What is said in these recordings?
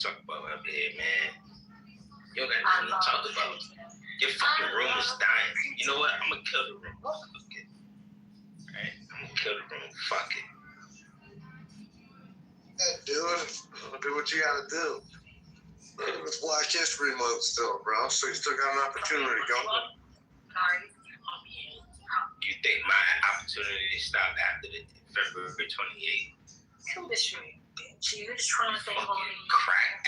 Talk about up here, man. You don't got nothing to talk about. Your fucking room is dying. You know what? I'm gonna kill the room. Fuck it. Alright? I'm gonna kill the room. Fuck it. Yeah, dude. Do what you gotta do. It's Black History Month still, bro. So you still got an opportunity. Go. You think my opportunity stopped after the February 28th? She was trying to think crack.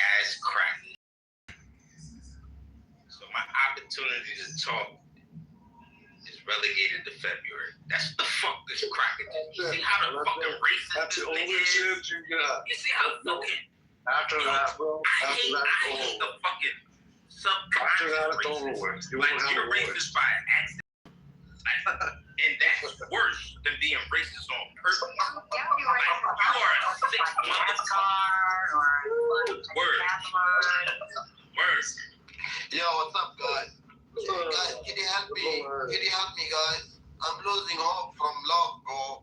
So my opportunity to talk is relegated to February. That's the fuck this cracker did. You see how the fucking racist That's the only shit you got. You see how fucking After that, bro. I hate the fucking After that, it's over subconscious. with. You Like won't have you're a voice. racist by accident. And that's worse than being racist on purpose. Like, you are a sick motherfucker. Word. Yo, what's up, guys? Guys, can you help me? Can you help me, guys? I'm losing hope from love, bro.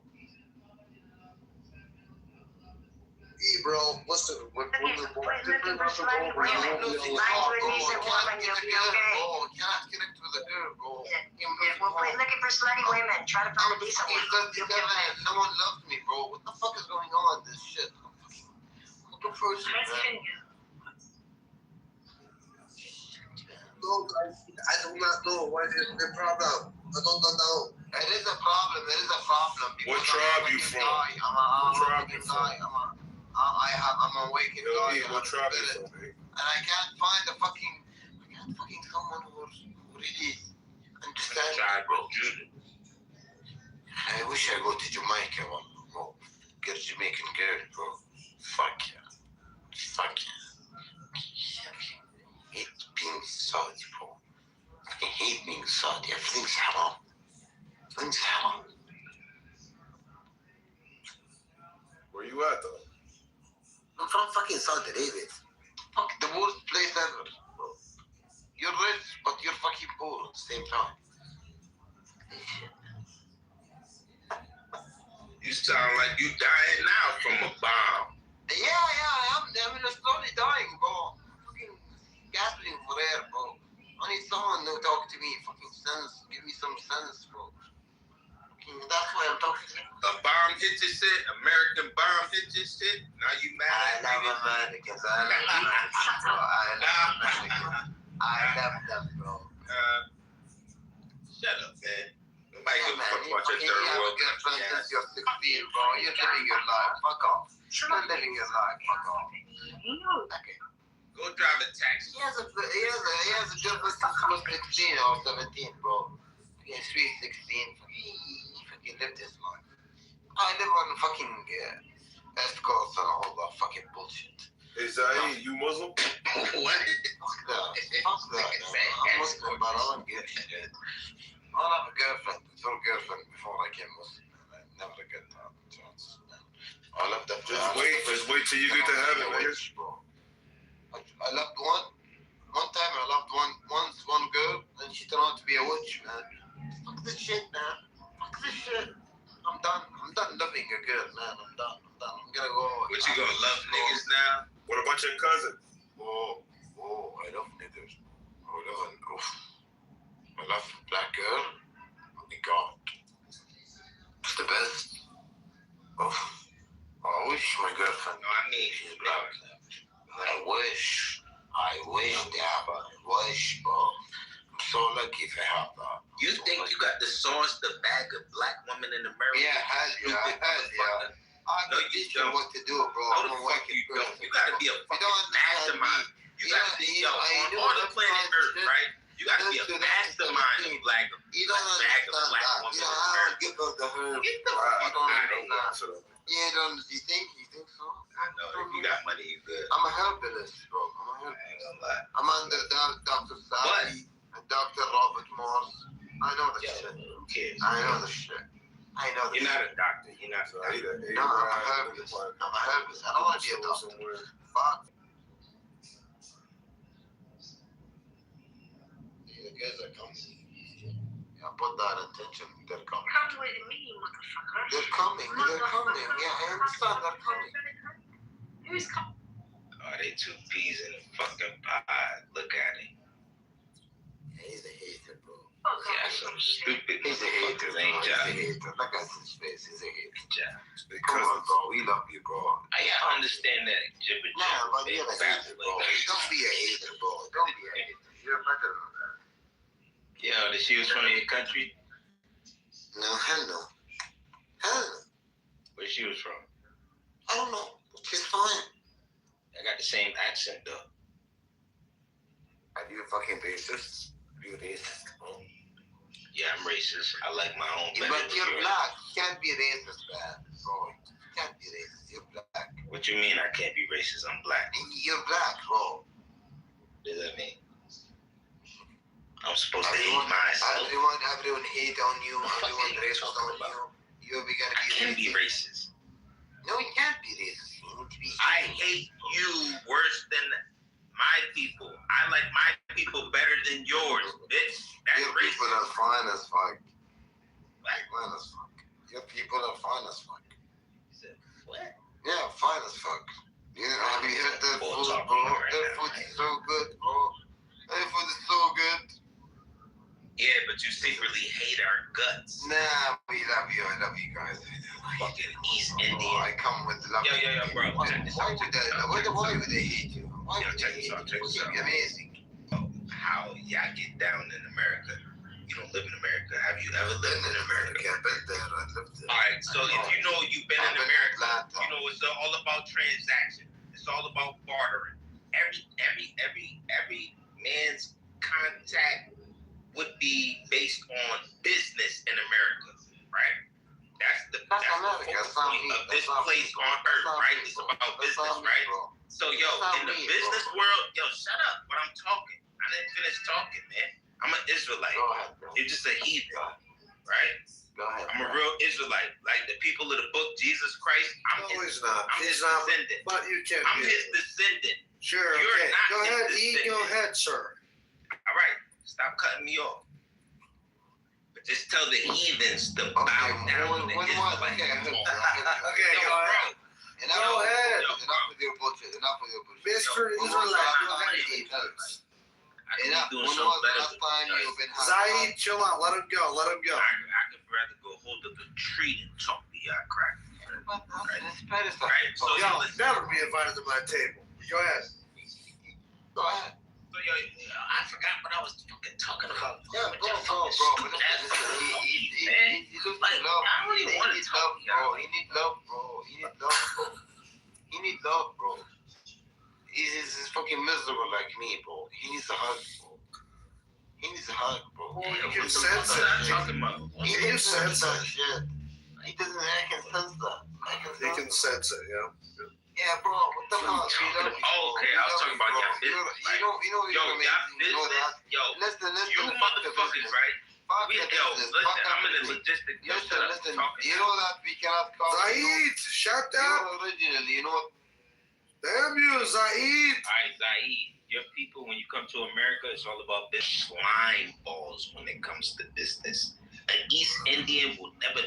Bro, listen, when the boy different from over, you won't be able to Can't get a girl, bro. Can't connect with a girl, bro. We're looking for slutty women. Try to find a decent one. 37 and no one loves me, bro. What the fuck is going on? This shit. I'm looking for shit, man. No, guys, I do not know what is the problem. I don't know. It is a problem. It is a problem. What tribe you from? I'm a wicked guy. What tribe you from, babe? And I can't find someone who really understands me, bro. I wish I go to Jamaica, bro. Get a Jamaican girl, bro. Fuck yeah. Fuck yeah. I hate being Saudi, bro. I hate being Saudi. Everything's haram. Everything's haram. Where you at, though? I'm from fucking Saudi Arabia. Fuck the worst place ever, bro. You're rich, but you're fucking poor at the same time. You sound like you dying now from a bomb. Yeah, I am. I mean, I'm slowly dying, bro. Fucking gasping for air, bro. I need someone to talk to me. Fucking sense. Give me some sense, bro. That's why I'm talking to you. A bomb hit your shit, American bomb hit your shit. Now you mad at me? Americans. I love Americans. I love them, bro. Shut up, man. Nobody give a fuck about your third world country. You have a girlfriend since you're 16, bro. You're living your life. Fuck off. You're living your life. Fuck off. Okay. Go drive a taxi. He has a girlfriend since he was 16 or 17, bro. He's sweet 16. He lived his life. I live on fucking escorts and all that fucking bullshit. Hey, Zaid, you Muslim? What? Fuck that. I'm Muslim, but I don't get shit. I'll have a girlfriend, before I came Muslim. I never get that chance. I love that. Just wait till you get to heaven, man. I loved one time I loved one girl, and she turned out to be a witch, man. Fuck this shit, man. Fuck this shit. I'm done loving a girl, man. I'm done. I'm gonna go. What, you gonna love niggas now? What about your cousin? Oh, I love niggas. I love black girl. Oh my God. It's the best. Oh, I wish my girlfriend. No, I mean she's black. I wish, Dad. I wish, bro. I'm so lucky if I have that. You think you got the sauce to bag a black woman in America? Yeah, hell yeah. I know you know what to do, bro. How the fuck you don't? You gotta be a fucking mastermind. You gotta be on the planet Earth, right? You gotta be a mastermind of black women. You don't understand that. You know, I don't give up the herd. Get the fuck out of here. You think so? I know, if you got money, you good. I'm a herbalist, bro. I'm under Dr. Sally and Dr. Robert Morse. I know the shit. Who cares? I know the shit. You're not a doctor. You're not a doctor. No, I'm a herbalist. I don't want to be a doctor. Fuck. The guys are coming. Yeah, put that attention. They're coming. Come with me, motherfucker. They're coming. Yeah, I understand. They're coming. Who's coming? Oh, they too. peas in a fucking pie. Look at it. He's a hater, bro. Yeah, some stupid He's a hater, motherfuckers bro. ain't He's a y'all. hater. Look at his face. He's a hater. Yeah. Come on, bro. We love you, bro. I understand that gibber Nah, but you're a jabber. hater, bro. Don't be a hater, bro. Don't be a hater. You're better than that. Yeah, that she was from your country? No, hell no. Hell no. Where she was from? I don't know. She's fine. I got the same accent though. Are you fucking racist? Are you racist, bro? Yeah, I'm racist. I like my own better But than you're yours. black. You can't be racist, man, bro. You can't be racist. You're black. What you mean I can't be racist? I'm black. You're black, bro. What does that mean? I'm supposed to hate myself. Everyone hate on you. Everyone racist on you. You're gonna I be can't racist. be racist. No, you can't be racist. You need to be. I hate you worse than my people. I like my people better than yours, bitch. That's Your racist. people are fine as fuck. What? Fine as fuck. Your people are fine as fuck. You said, what? Yeah, fine as fuck. You know, have you had their We'll food, talk bro? about it Their right food now, is so good, bro. Their food is so good. Yeah, but you secretly hate our guts. Nah, we love you. I love you guys. Fucking East Bro, Indian. I come with love. Yo, bro. Why, Check this why out. would Check this out. why would they hate you? Why Yo, would check they this hate out, you? check this You're out. amazing. How y'all get down in America? You don't live in America. Have you ever lived in America? I've been there. I lived there. Alright, so if you know you've been in I've been America, Atlanta. you know it's all about transaction. It's all about bartering. Every man's contact would be based on business in America, right? That's the America. focal That's not point me. of this That's not place me. on That's earth, not right? me, It's bro. about That's business, not me, right? bro. So yo, That's not in the me, business bro. world, yo, shut up when I'm talking. I didn't finish talking, man. I'm an Israelite. Go ahead, bro. You're just a heathen, Go ahead. right? Go ahead. I'm a real Israelite. Like the people of the book, Jesus Christ, I'm No, his, he's not. I'm his He's not. descendant. But you can't I'm be. his descendant. Sure, You're okay. not Go ahead, his E. Go descendant. ahead, sir. All right, stop cutting me off. But just tell the heathens to bow down to the Israelites. Okay, Yo, go ahead. bro. Go ahead. Enough with your bullshit. Enough with your bullshit. Mr. Yo, Israelite, go yo, ahead. I could Enough. be When doing was something the better. last time you've been Zaid, chill out. Let him go. Let him go. I could rather go hold up a tree than talk to y'all crack. Right, Right? So Yo, yo, listen. never be invited to my table. Go ahead. Go ahead. So yo, I forgot what I was fucking talking about. Yeah, With bro, your bro, fucking bro. stupid But ass listen, man. he looks Like, like love. I don't even want to He need talk love, to y'all. bro. He need love, bro. He need love, bro. He need love, bro. He's fucking miserable like me, bro. He needs a hug, bro. He needs a hug, bro. Well, you What can the sense fuck it. am I talking about? He You doesn't sense that it. shit. He doesn't. I can sense that. I can You can sense sense it, yeah. Yeah, bro. What the fuck? We love you, Oh, okay, bro. I was talking about Bro. y'all business. You know, Yo, you're y'all amazing. You know business. that. Yo, Listen, you fuck the motherfuckers, business. right? Fuck We, the yo, business. listen, Fuck I'm in the everything. logistics. Yo, shut up. Listen, Talking you now. know that we cannot call Zaid, shut you up. originally, you know what? Damn you, Zaid. All right, Zaid, your people, when you come to America, it's all about this slime balls when it comes to business. An East Indian will never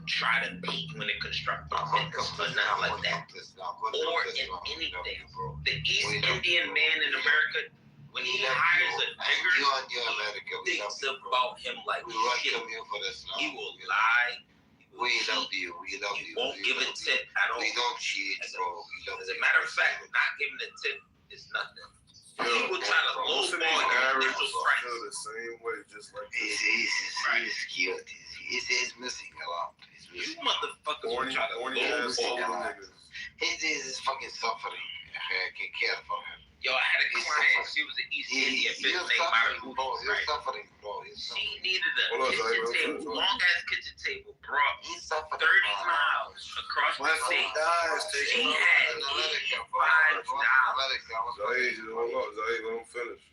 try to peek when it constructs a business or nothing like that. Or in anything. The East Indian man in America, when he hires a nigger, you and your America, we love thinks you, bro. about him like We shit. welcome you for this now. He will lie. He will We cheat. love you. We love He you. won't We give a love you. tip at all. We don't cheat, bro. We love As a you. matter of fact, not giving a tip is nothing. He will try to Most of these lowball your Arabs initial feel price. the same way, just like He's cute. He's missing a lot. You motherfuckers will horny, try to horny ass lowball. old niggas. He's fucking suffering. Care for him. Yo, I had a He's client. suffering. She was an East Indian bitch You're named suffering, Mara bro. You're right? suffering, bro. You're She suffering. needed a Hold on, kitchen Zay, table, bro. long ass kitchen table, brought He's suffering. 30 miles across My the phone state. dies. She Take it had In America, bro. $85. Zaid, hold up, Zaid, let him finish.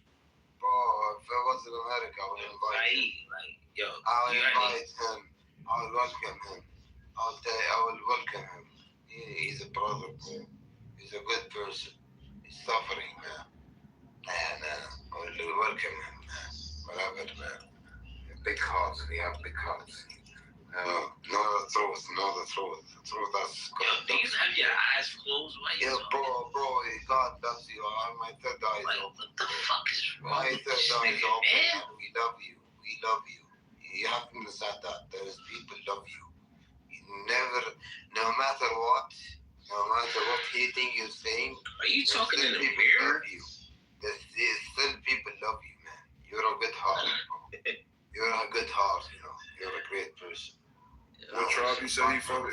Bro, if I was in America, I would invite him. Zaid, like, yo, I would you got any- invite him. I would welcome him. I will welcome him. He's a brother, bro. He's a good person. He's suffering, man. I will welcome him, man. Whatever, man. Big hearts. We have big hearts. No, the truth. The truth. That's Yo, good. do you have your eyes closed? Why you Yeah, bro, God loves you. My third eye is like, open. what the fuck is wrong My with third this eye is nigga, open, man? and we love you. We love you. You have to understand that. There is people love you. You never, no matter what hating you're saying, Are you talking in the people mirror? love you. There's still people love you, man. You're a good heart, bro. You're a good heart, you know. You're a great person. What tribe you say you from?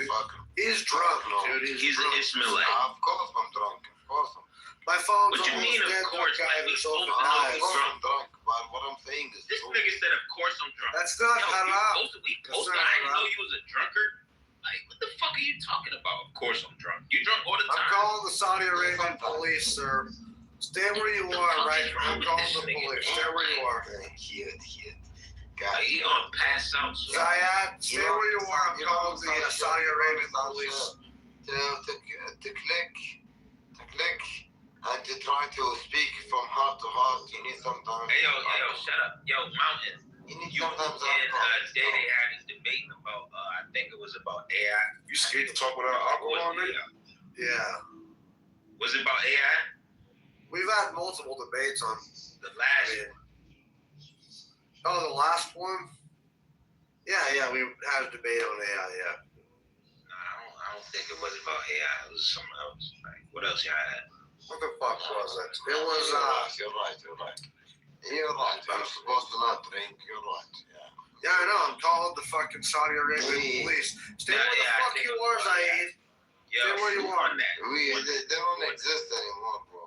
He's drunk, dude. He's an drunk. Ishmaelite. Of course I'm drunk. Of course I'm My phone's What you almost mean, of dead. course? Guy Like, we was spoke over about eyes. it. Of course I'm drunk, but what I'm saying is This true. nigga said, of course I'm drunk. That's not Yo, haram. we posted. not I didn't haram. know you was a drunkard. Like, what the fuck are you talking about? Of course I'm drunk. You drunk all the I'm time. calling the Saudi Arabian police, sir. Stay where you are, right? I'm calling the police. Stay where you are. Cute. Like, you gonna pass out, so. Zayad, stay where you are. I'm calling the Saudi Arabian police. To click, and to try to speak from heart to heart, you need sometimes. Hey, yo, shut up. Yo, Mountain. You need You and sometimes Daddy had this debate about, I think it was about AI. You scared to talk without alcohol, nigga? Yeah. Was it about AI? We've had multiple debates on The last the last one? Yeah, we had a debate on AI, yeah. No, I don't think it was about AI. It was something else. Like, what else y'all had? What the fuck was it? It was, You're right. I'm supposed to not drink. You're right. yeah, I know. I'm calling the fucking Saudi Arabian police. Stay where the fuck you are, Zayed. Yo, Stay where you who are. won that? They don't exist anymore, bro.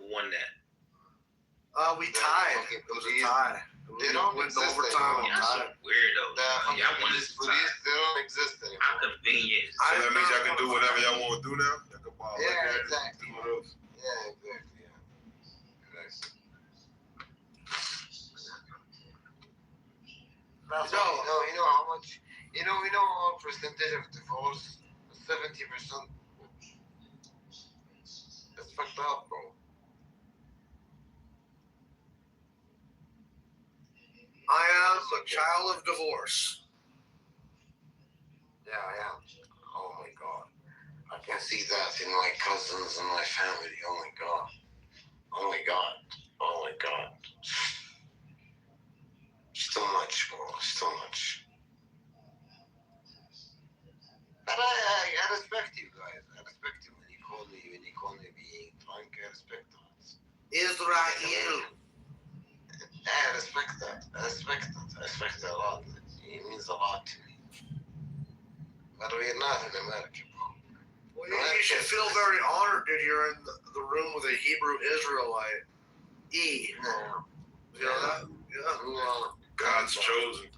Who won that? We tied. It was a tie. They don't went to exist overtime. Y'all some weirdos. Y'all want Police, to they don't exist How anymore. convenient. So that means y'all can do whatever y'all want to do now? Y'all can buy Yeah, liquor, exactly. do whatever. Yeah, exactly. You know how much? You know what percentage of divorce? 70%. That's fucked up, bro. I am a child of divorce. Yeah, I am. Oh my god. I can see that in my cousins and my family. Oh my god. It's too much, bro. It's too much. But I respect you guys. I respect you when you call me being drunk. I respect that. Israel. I respect that. I respect it a lot. It means a lot to me. But we're not in America, bro. Well, you should feel very honored that you're in the room with a Hebrew Israelite. No. You know that? Yeah. No. God's chosen.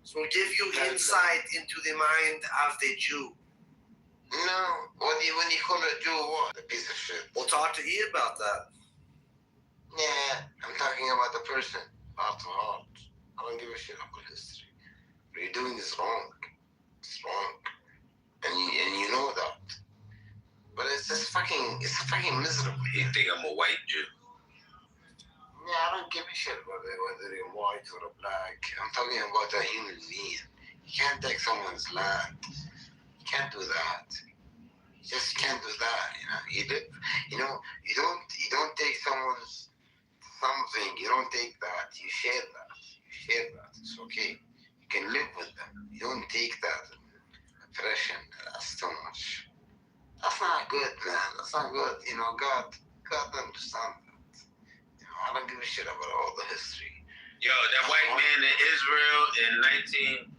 So we'll give you insight into the mind of the Jew. No. When you call a Jew, what? A piece of shit. We'll talk to E about that. Yeah, I'm talking about the person, heart to heart. I don't give a shit about history. What you're doing is wrong. It's wrong. And you know that. But it's fucking miserable. You think I'm a white Jew? Yeah, I don't give a shit whether you're white or black. I'm talking about a human being. You can't take someone's land. You can't do that. You just can't do that. You don't take someone's something. You don't take that. You share that. It's okay. You can live with them. You don't take that oppression. That's too much. That's not good, man. That's not good. God understands that. I don't give a shit about all the history. Yo, that white man in Israel in 19,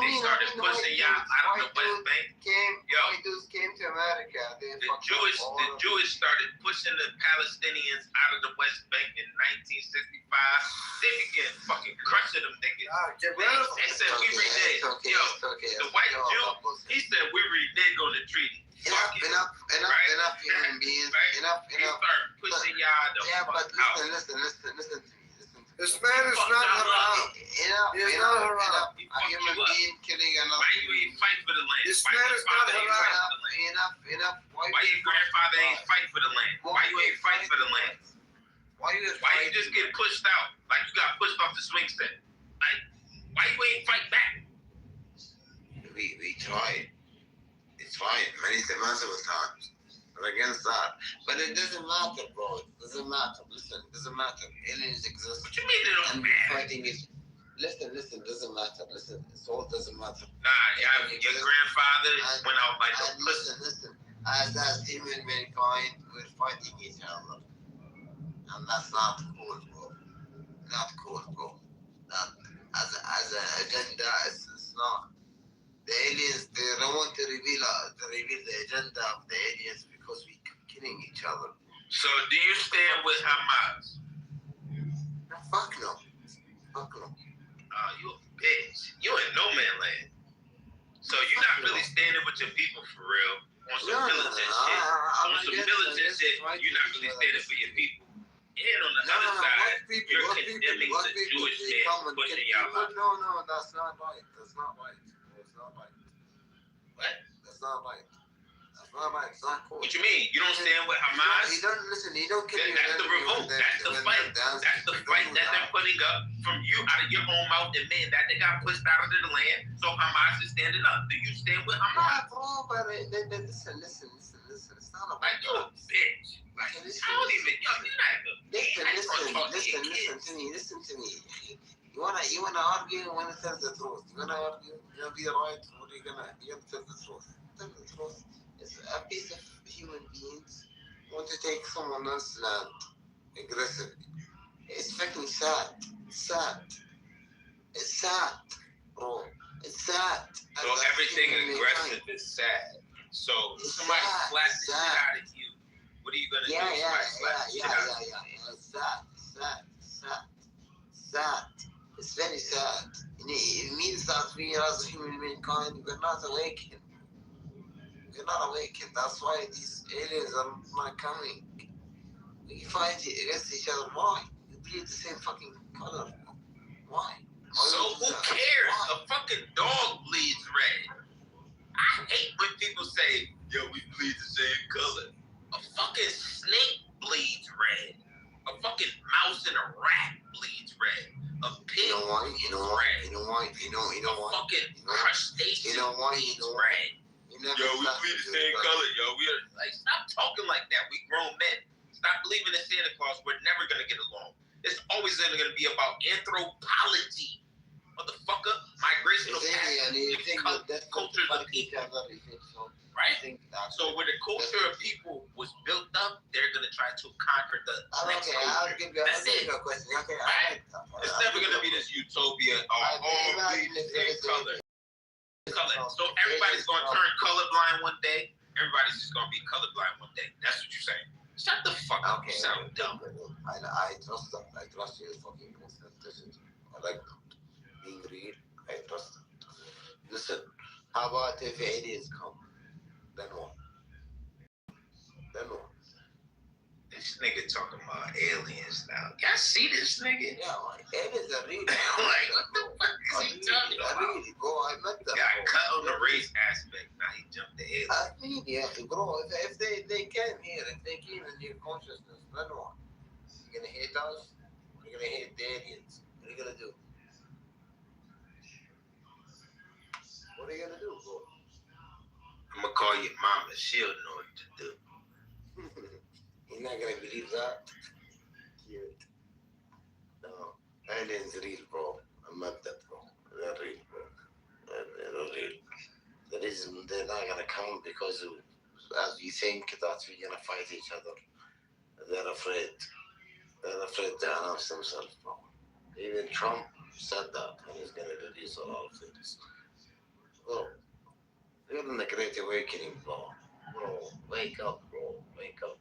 they started pushing y'all out of the West Bank. White dudes came to America. The Jewish started pushing the Palestinians out of the West Bank in 1965. They began fucking crushing them niggas. Get rid of They said we renege. Yo, the white Jew, he said we renege on the treaty. Enough, human beings. Enough. He started pushing y'all the fuck out. Listen to me. This man is not haram. He is not haram. A human being killing another. Why you ain't fight for the land? This Why man your is not father ain't fight for the land? Enough. Why your grandfather ain't fight for the land? Why you ain't fight for the land? Why you just get pushed out like you got pushed off the swing set? Like, why you ain't fight back? We tried. It's fine, many multiple times. I'm against that. But it doesn't matter, bro. It doesn't matter. Listen, it doesn't matter. Aliens exist. What you mean they don't And matter? fighting it. Listen, doesn't matter. Listen, it all doesn't matter. Nah, your grandfather went out like a pussy. Listen. As human mankind, we're fighting each other. And that's not cool, bro. Not cool, bro. Not as an agenda, it's not. The aliens, they don't want to reveal the agenda of the aliens because we keep killing each other. So do you stand with Hamas? No, fuck no. Fuck no. You a bitch. You in no man land. So you're not really standing with your people for real. On some militant shit. On some militant shit, you're not really standing for your people. And on the other side, you're condemning the Jewish man pushing y'all out. No, that's not right. That's not right. What? That's not right. That's not right. It's not cool. What you mean? You don't stand with Hamas? You don't listen. You don't kill. That's the revolt. That's the fight. That's the fight that they're putting up from you out of your own mouth, and man, that they got pushed out of the land. So Hamas is standing up. Do you stand with Hamas? Bro, but listen. It's not about Like, you a bitch. Like, I don't even. Listen to me. You wanna argue? You wanna tell the truth? You wanna argue? You wanna be right? Or you gonna tell the truth? Tell the truth. It's a piece of human beings want to take someone else's land aggressively. It's fucking sad. It's sad, bro. It's sad. So everything aggressive is sad. So if somebody slaps the shit out of you, what are you gonna do? It's sad. It's very sad. It means that we as human mankind, we're not awakened. That's why these aliens are not coming. We fight against each other. Why? We bleed the same fucking color. Why? So who cares? A fucking dog bleeds red. I hate when people say, yo, we bleed the same color. A fucking snake bleeds red. A fucking mouse and a rat bleeds red. A pig You know why? a fucking crustacean bleeds red. Yo, we bleed the same color, yo. We're like, stop talking like that. We grown men. Stop believing in Santa Claus. We're never gonna get along. It's always gonna be about anthropology. Motherfucker, migrational cultures of people. Right? So when the culture of people was built up, they're gonna try to conquer the next culture. That's it. Right? It's never gonna be this utopia all bleed the same color. So everybody's gonna turn colorblind one day. Everybody's just gonna be colorblind one day. That's what you're saying. Shut the fuck up. You sound dumb. I trust them. I trust your fucking decisions. I like them. Being real, I trust them. Listen, how about if aliens come? Then what? This nigga talking about aliens now. Y'all see this nigga? Yeah, like, aliens are real. Like, what the fuck is he talking about? Really, bro, I met them. Got cut on the race aspect. Now he jumped to aliens. Yeah, bro, if they came here, if they came in your consciousness, then what? You're gonna hate us? You're gonna hate the aliens? What are you gonna do? What are you gonna do, bro? I'm gonna call your mama. She'll know what to do. You're not gonna believe that? Cute. No, aliens real, bro. I'm not that, bro. They're real, bro. They're real. The reason they're not gonna come because as we think that we're gonna fight each other, they're afraid. They're afraid to announce themselves, bro. Even Trump said that when he's gonna release a lot of things. Bro, you're in the Great Awakening, bro. Bro, wake up, bro. Wake up.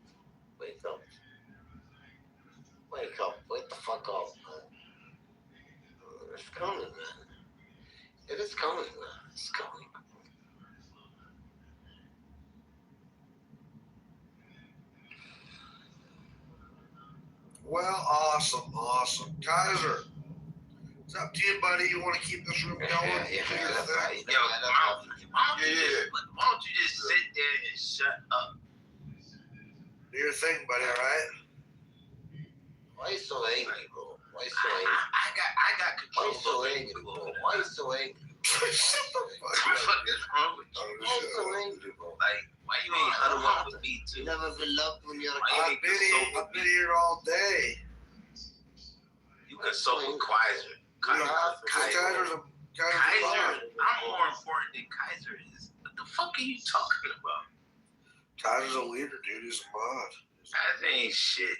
Wake the fuck up, man. It's coming, man. It is coming, man. It's coming. Well, awesome. Kaiser, it's up to you, buddy. You want to keep this room going? Yeah, that's right. Yo, why don't you just sit there and shut up? Do your thing, buddy, all right? Why you so angry, bro? Why you so angry? I got Why control you so over angry, you. bro? Why you so angry? Shut the fuck What the up. fuck is wrong with you? Like, why you ain't huddle up with me too? You never been loved when you're a Why I've been here all day. You consult with Kaiser. Kaiser's a Kaiser, I'm more important than Kaiser is. What the fuck are you talking about? Kaiser's a leader, dude. He's a mod. Kaiser ain't shit.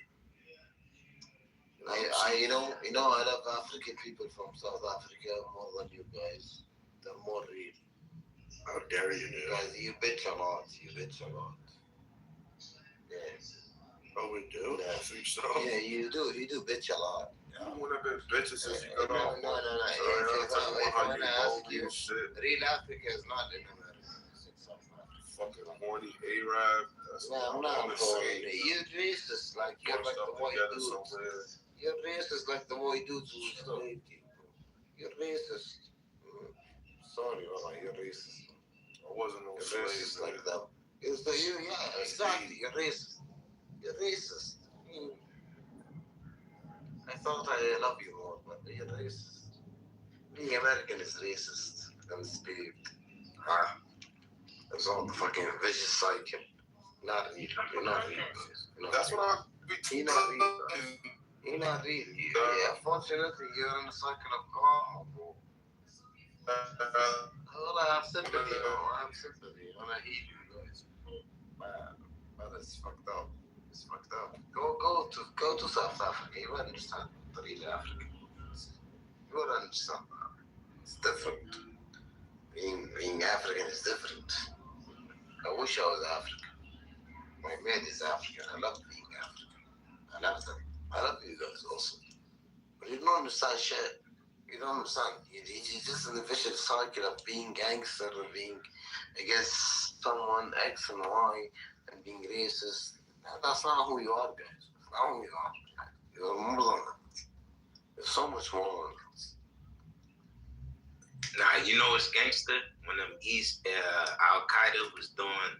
you know, I love African people from South Africa more than you guys. They're more real. How dare you, dude? Guys, you bitch a lot. Yeah. Oh, we do? Yeah. I think so. Yeah, you do bitch a lot. You wanna be bitches since you got off. No. If I wanna ask you, real Africa is not in America. It's in South Africa. Fucking horny A-Rab. That's what No, I I'm wanna not say. You're racist like you're like the white dudes. You're racist like the white dudes who enslaved you. You're racist. Sorry, Baba, you're racist. I wasn't no You're slave. racist like them. Yeah, exactly. You're racist. You're racist. I thought I love you more, but you're racist. Being American is racist and enslaved. It's all the fucking vicious cycle. Not real. You're not real. That's what I be You're not real. You're not real. Yeah, fortunately, you're in a cycle of karma, bro. Well, I have sympathy, bro. I have sympathy. And I hate you guys. But it's fucked up. It's fucked up. Go to South Africa. You will understand the real Africa. You will understand that. It's different. Being African is different. I wish I was African. My mate is African. I love being African. I love them. I love you guys also. But you don't understand shit. You don't understand. You're just in the vicious cycle of being gangster or being against someone X and Y and being racist. That's not who you are, guys. That's not who you are. You're more than that. You're so much more than that. Nah, you know what's gangster? When them East Al Qaeda was doing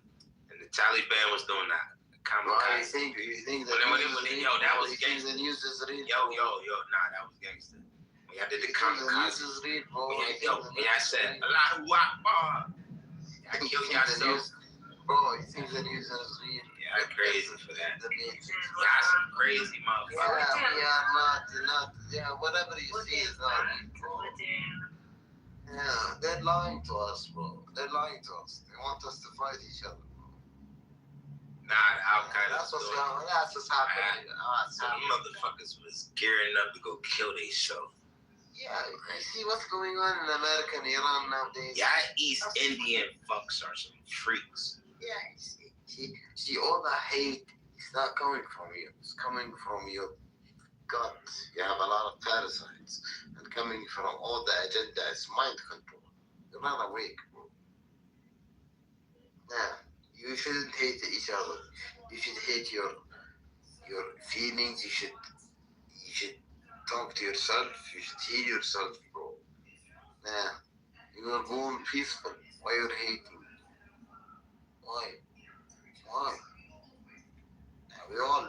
and the Taliban was doing that. Why you think that that was gangster. The news is real? Nah, that was gangster. When I did the kamikaze. The news is real, bro. When I said Allahu Akbar, I killed yourself. Bro, you think the news is real? Yeah, I'm crazy for that. Y'all some crazy motherfuckers. Yeah, we are not. Yeah, whatever you see is not real, bro. Yeah, they're lying to us, bro. They're lying to us. They want us to fight each other, bro. Nah, Al Qaeda. That's what's going on. That's what's happening. Some motherfuckers was gearing up to go kill themselves. Yeah, I see what's going on in America and Iran nowadays. Yeah, East Indian fucks are some freaks. Yeah, see, all that hate is not coming from you. It's coming from your gut. You have a lot of parasites. And coming from all the agenda is mind control. You're not awake, bro. Yeah, you shouldn't hate each other. You should hate your feelings. You should talk to yourself. You should heal yourself, bro. Yeah, you were born peaceful. Why you're hating? Why? Yeah, we all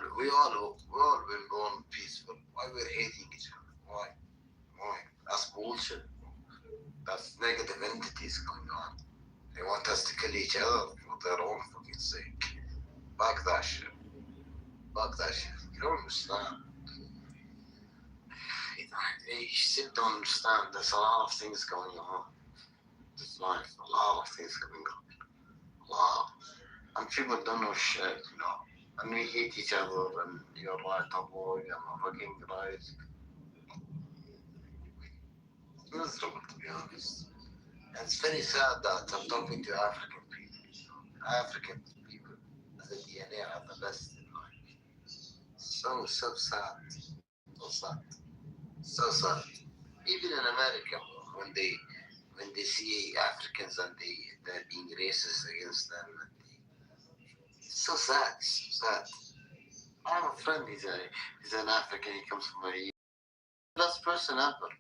been born peaceful. Why we're hating each other? Why? That's bullshit. That's negative entities going on. They want us to kill each other for their own fucking sake. Fuck that shit. You don't understand. You still don't understand. There's a lot of things going on. There's life, a lot of things going on. A lot. And people don't know shit, you know. And we hate each other, and you're right, boy, I'm fucking right. It's miserable, to be honest. And it's very sad that I'm talking to African people. African people, the DNA are the best in life. So sad. So sad. Even in America, when they see Africans and they're being racist against them, it's so sad. I have a friend. He's an African. He comes from a best person ever.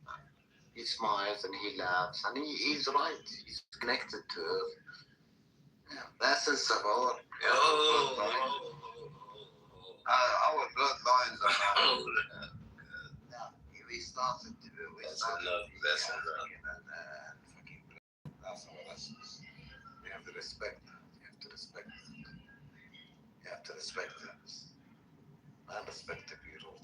He smiles and he laughs and he's right. He's connected to Earth. Yeah, the essence of our bloodlines are. We started to do. That's enough. respect that. You have to respect that. You have to respect that. I respect the people.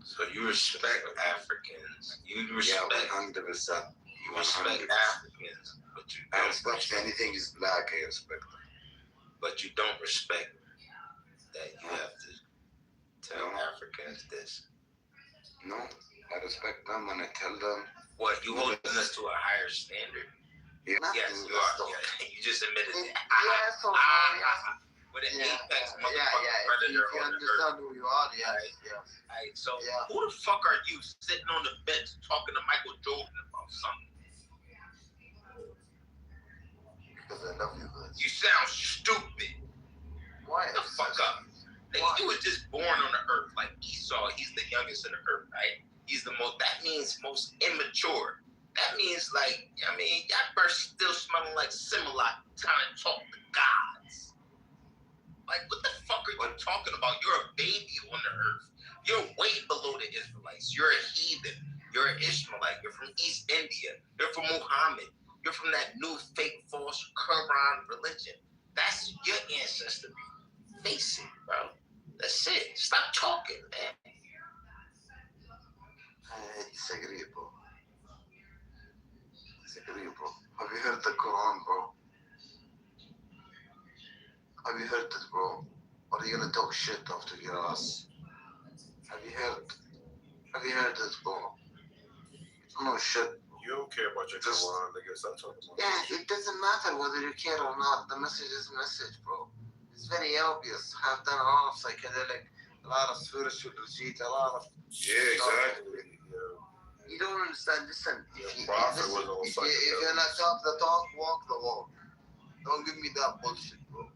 So you respect Africans. You respect. Yeah, 100%. You respect Africans, but you I don't respect anything is black. I respect that. But you don't respect that you have to tell Africans this. No, I respect them and I tell them. What, you holding us to a higher standard? Yeah, yes, you are. Yeah, you just admitted it. Yes, With an apex motherfucking If predator you on the understand earth. who you are, yes, Right. yes. Right, so who the fuck are you sitting on the bench talking to Michael Jordan about something? Because I love you guys. You sound stupid. Why? Shut the fuck up. Nigga, you was just born on the earth like Esau. He's the youngest of the earth, right? He's the most, that means most immature. That means like, I mean, y'all birth still smelling like Similac trying to talk to gods. Like, what the fuck are you talking about? You're a baby on the earth. You're way below the Israelites. You're a heathen. You're an Ishmaelite. You're from East India. You're from Muhammad. You're from that new fake false Quran religion. That's your ancestry. Face it, bro. That's it. Stop talking, man. I disagree, bro. Have you heard the Quran, bro? Have you heard it, bro? Or are you gonna talk shit after your ass? Have you heard it, bro? No shit. You don't care about your Quran, nigga. Stop talking about Yeah, it doesn't matter whether you care or not. The message is message, bro. It's very obvious. I've done a lot of psychedelic, a lot of spiritual retreat, a lot of... Yeah, exactly. You don't understand. Listen, Your prophet was on if you're not talk the talk, walk the walk. Don't give me that bullshit, bro.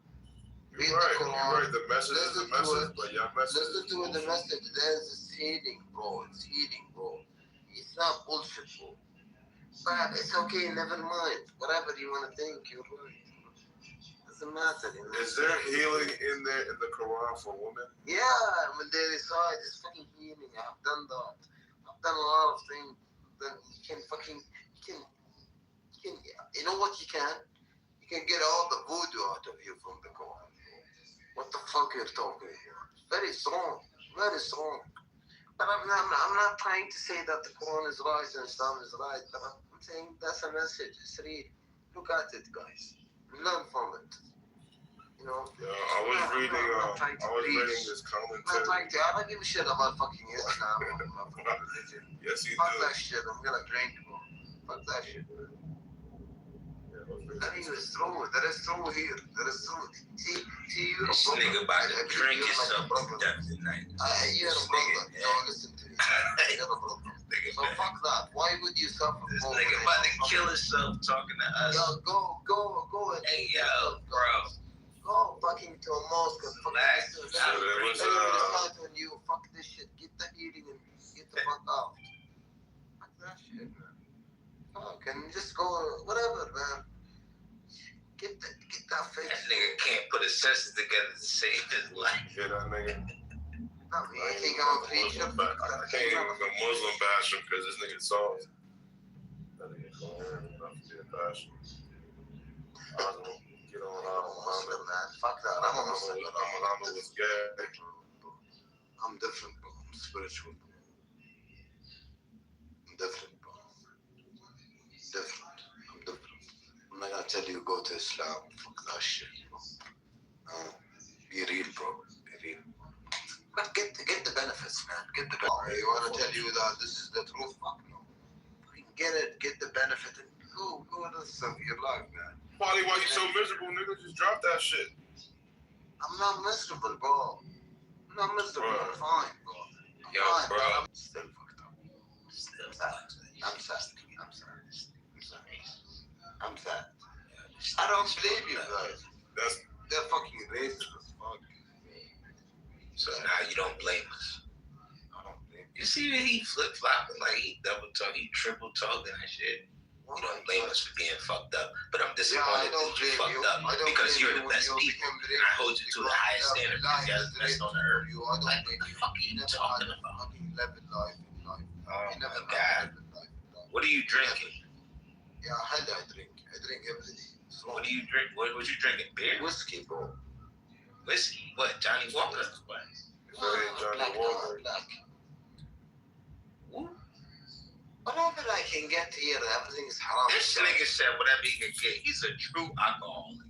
You're right. The message is the message, but your message listen is to the message. It's healing, bro. It's healing, bro. It's not bullshit, bro. But it's okay, never mind. Whatever you want to think, you're right. Doesn't matter. You know? Is there healing in there in the Quran for women? Yeah, when they recite, it's fucking healing. I've done that. I've done a lot of things. Then you can, you know what you can? You can get all the voodoo out of you from the Quran. What the fuck you're talking about? Very strong, very strong. But I'm not trying to say that the Quran is right and Islam is right, but I'm saying that's a message. It's real. Look at it, guys. Learn from it. You know? Yeah, I was reading this commentary. I don't give a shit about fucking Islam or fucking religion. Yes, you Fuck do. that shit. I'm gonna drink, bro. Fuck that shit. That is true. That is true here. That is true. See, you're a This brother. nigga about to drink You're himself like a to death tonight. You're a brother. Don't listen to me. You're a brother. So fuck that. Why would you suffer? This nigga about to kill himself talking to us. Yo, go. Hey, yo, bro. Go fucking to a mosque and fucking listen. On you. Fuck this shit. Get the healing and get the fuck out. Fuck that shit, man. Fuck, and just go, whatever, man. Get that fix. That nigga can't put his senses together to save his life. Yeah, that nigga. Not me. I think I'm a preacher. I can't even go Muslim bash him because this nigga soft. That nigga going enough to be a basher. I don't know. Get on Muslim, man. Fuck that. I'm a Muslim. Muhammad was gay. I'm different, bro. I'm spiritual, bro. I'm different, bro. I'm different. I'm not gonna tell you go to Islam. Fuck that shit, bro. Be real, bro. Be real. But get the benefits, man. Get the benefits. You wanna tell you that this is the truth? Fuck no. Get it. Get the benefit. And go the rest of your life, man. Why you so miserable, nigga? Just drop that shit. I'm not miserable, bro. I'm not miserable. Bro. I'm fine, bro. Yo, fine, bro. I'm still fucked up. I'm sad. I'm sad. I don't blame you guys. They're fucking racist as fuck. So now you don't blame us. I don't blame You see that he flip-flopping, like he double talk, he triple talking and shit. You don't blame us for being fucked up, but I'm disappointed that you fucked up because you're the best people. And I hold you to the highest standard because you're the best on the earth. Like, what the fuck are you talking about? Oh my God. What are you drinking? Yeah, I drink every day. So, What do you drink? What you drinking? Beer? whiskey, bro. Whiskey? What? Johnny Walker? What? If that ain't Johnny Black, Walker. black. Who? Whatever I can get here, everything is haram. This nigga said whatever he can get. He's a true alcoholic.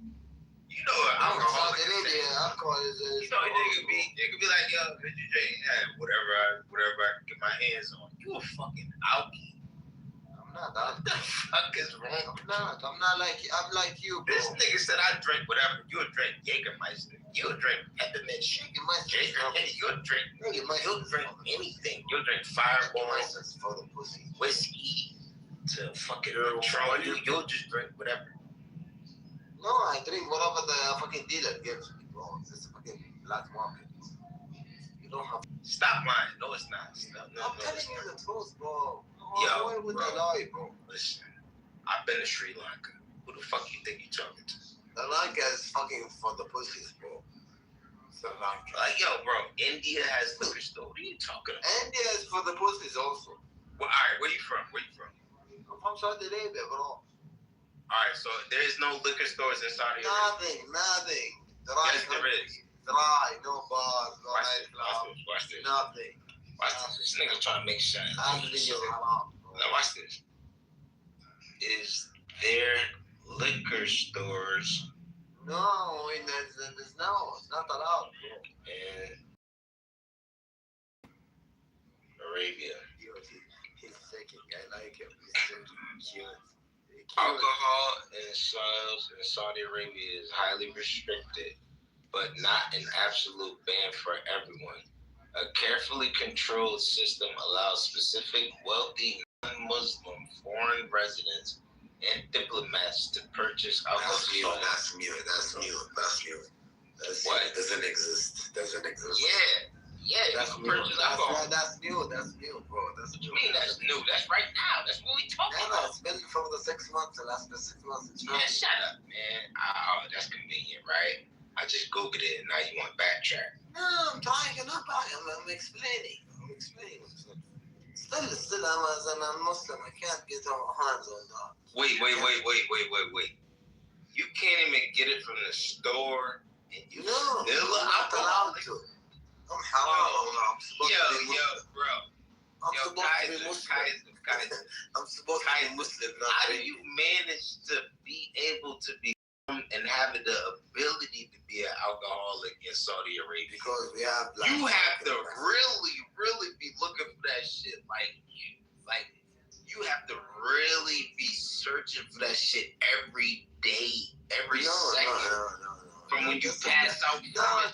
You know what Saudi alcoholic Arabia, is? alcohol is. You know, it could be like, yo, Mr. J, yeah, whatever I can get my hands on. You a fucking alky. I'm not. What the fuck is wrong? I'm not like. I'm like you, bro. This nigga said I drink whatever. You'll drink Jägermeister. You'll drink peppermint shit. You'll drink anything. You'll drink Fireball, for the pussy. whiskey, to fucking Patron. You'll just drink whatever. No, I drink whatever the fucking dealer gives me, bro. It's a fucking black market. You don't have. Stop lying. No, it's not. I'm telling you the truth, bro. Yo, why would bro. I lie, bro? Listen, I've been to Sri Lanka. Who the fuck you think you talking to? The Lanka is fucking for the pussies, bro. Sri Lanka. Like, yo, bro, India has liquor store. What are you talking about? India is for the pussies also. Well, all right, where you from? I'm from Saudi Arabia, bro. All right, so there's no liquor stores in Saudi Arabia. Nothing. Yes, there is. Dry, no bars, no Watch nightclub, this. Watch this. nothing. Watch this. This nigga trying to make sense. Everything is haram, bro. Now watch this. Is there liquor stores No, there's no, it's not allowed, bro. in Arabia? He's sick. I like him. He's cute. Alcohol and sales in Saudi Arabia is highly restricted, but not an absolute ban for everyone. A carefully controlled system allows specific wealthy non-Muslim foreign residents and diplomats to purchase alcohol. That's new. What? It doesn't exist. Yeah, you That's can new. purchase alcohol. That's new, bro. That's What you mean that's new? That's right now. That's what we talking Yeah, about. it's been for the 6 months, the last 6 months. It's Man, shut up, man. Oh, that's convenient, right? I just Googled it and now you want to backtrack. No, I'm trying to not buy. I'm explaining. Still, I'm a Muslim. I can't get our hands on that. Wait. You can't even get it from the store and you No, still I'm not allowed alcoholic? to. I'm haram. I'm supposed to be Muslim. bro. I'm supposed to be Muslim. Kaiser. I'm supposed to be Muslim. How do you manage to be able to be and having the ability to be an alcoholic in Saudi Arabia? Because we have. You have to really be looking for that shit. Like you have to really be searching for that shit every day, every second. No. From when you pass out,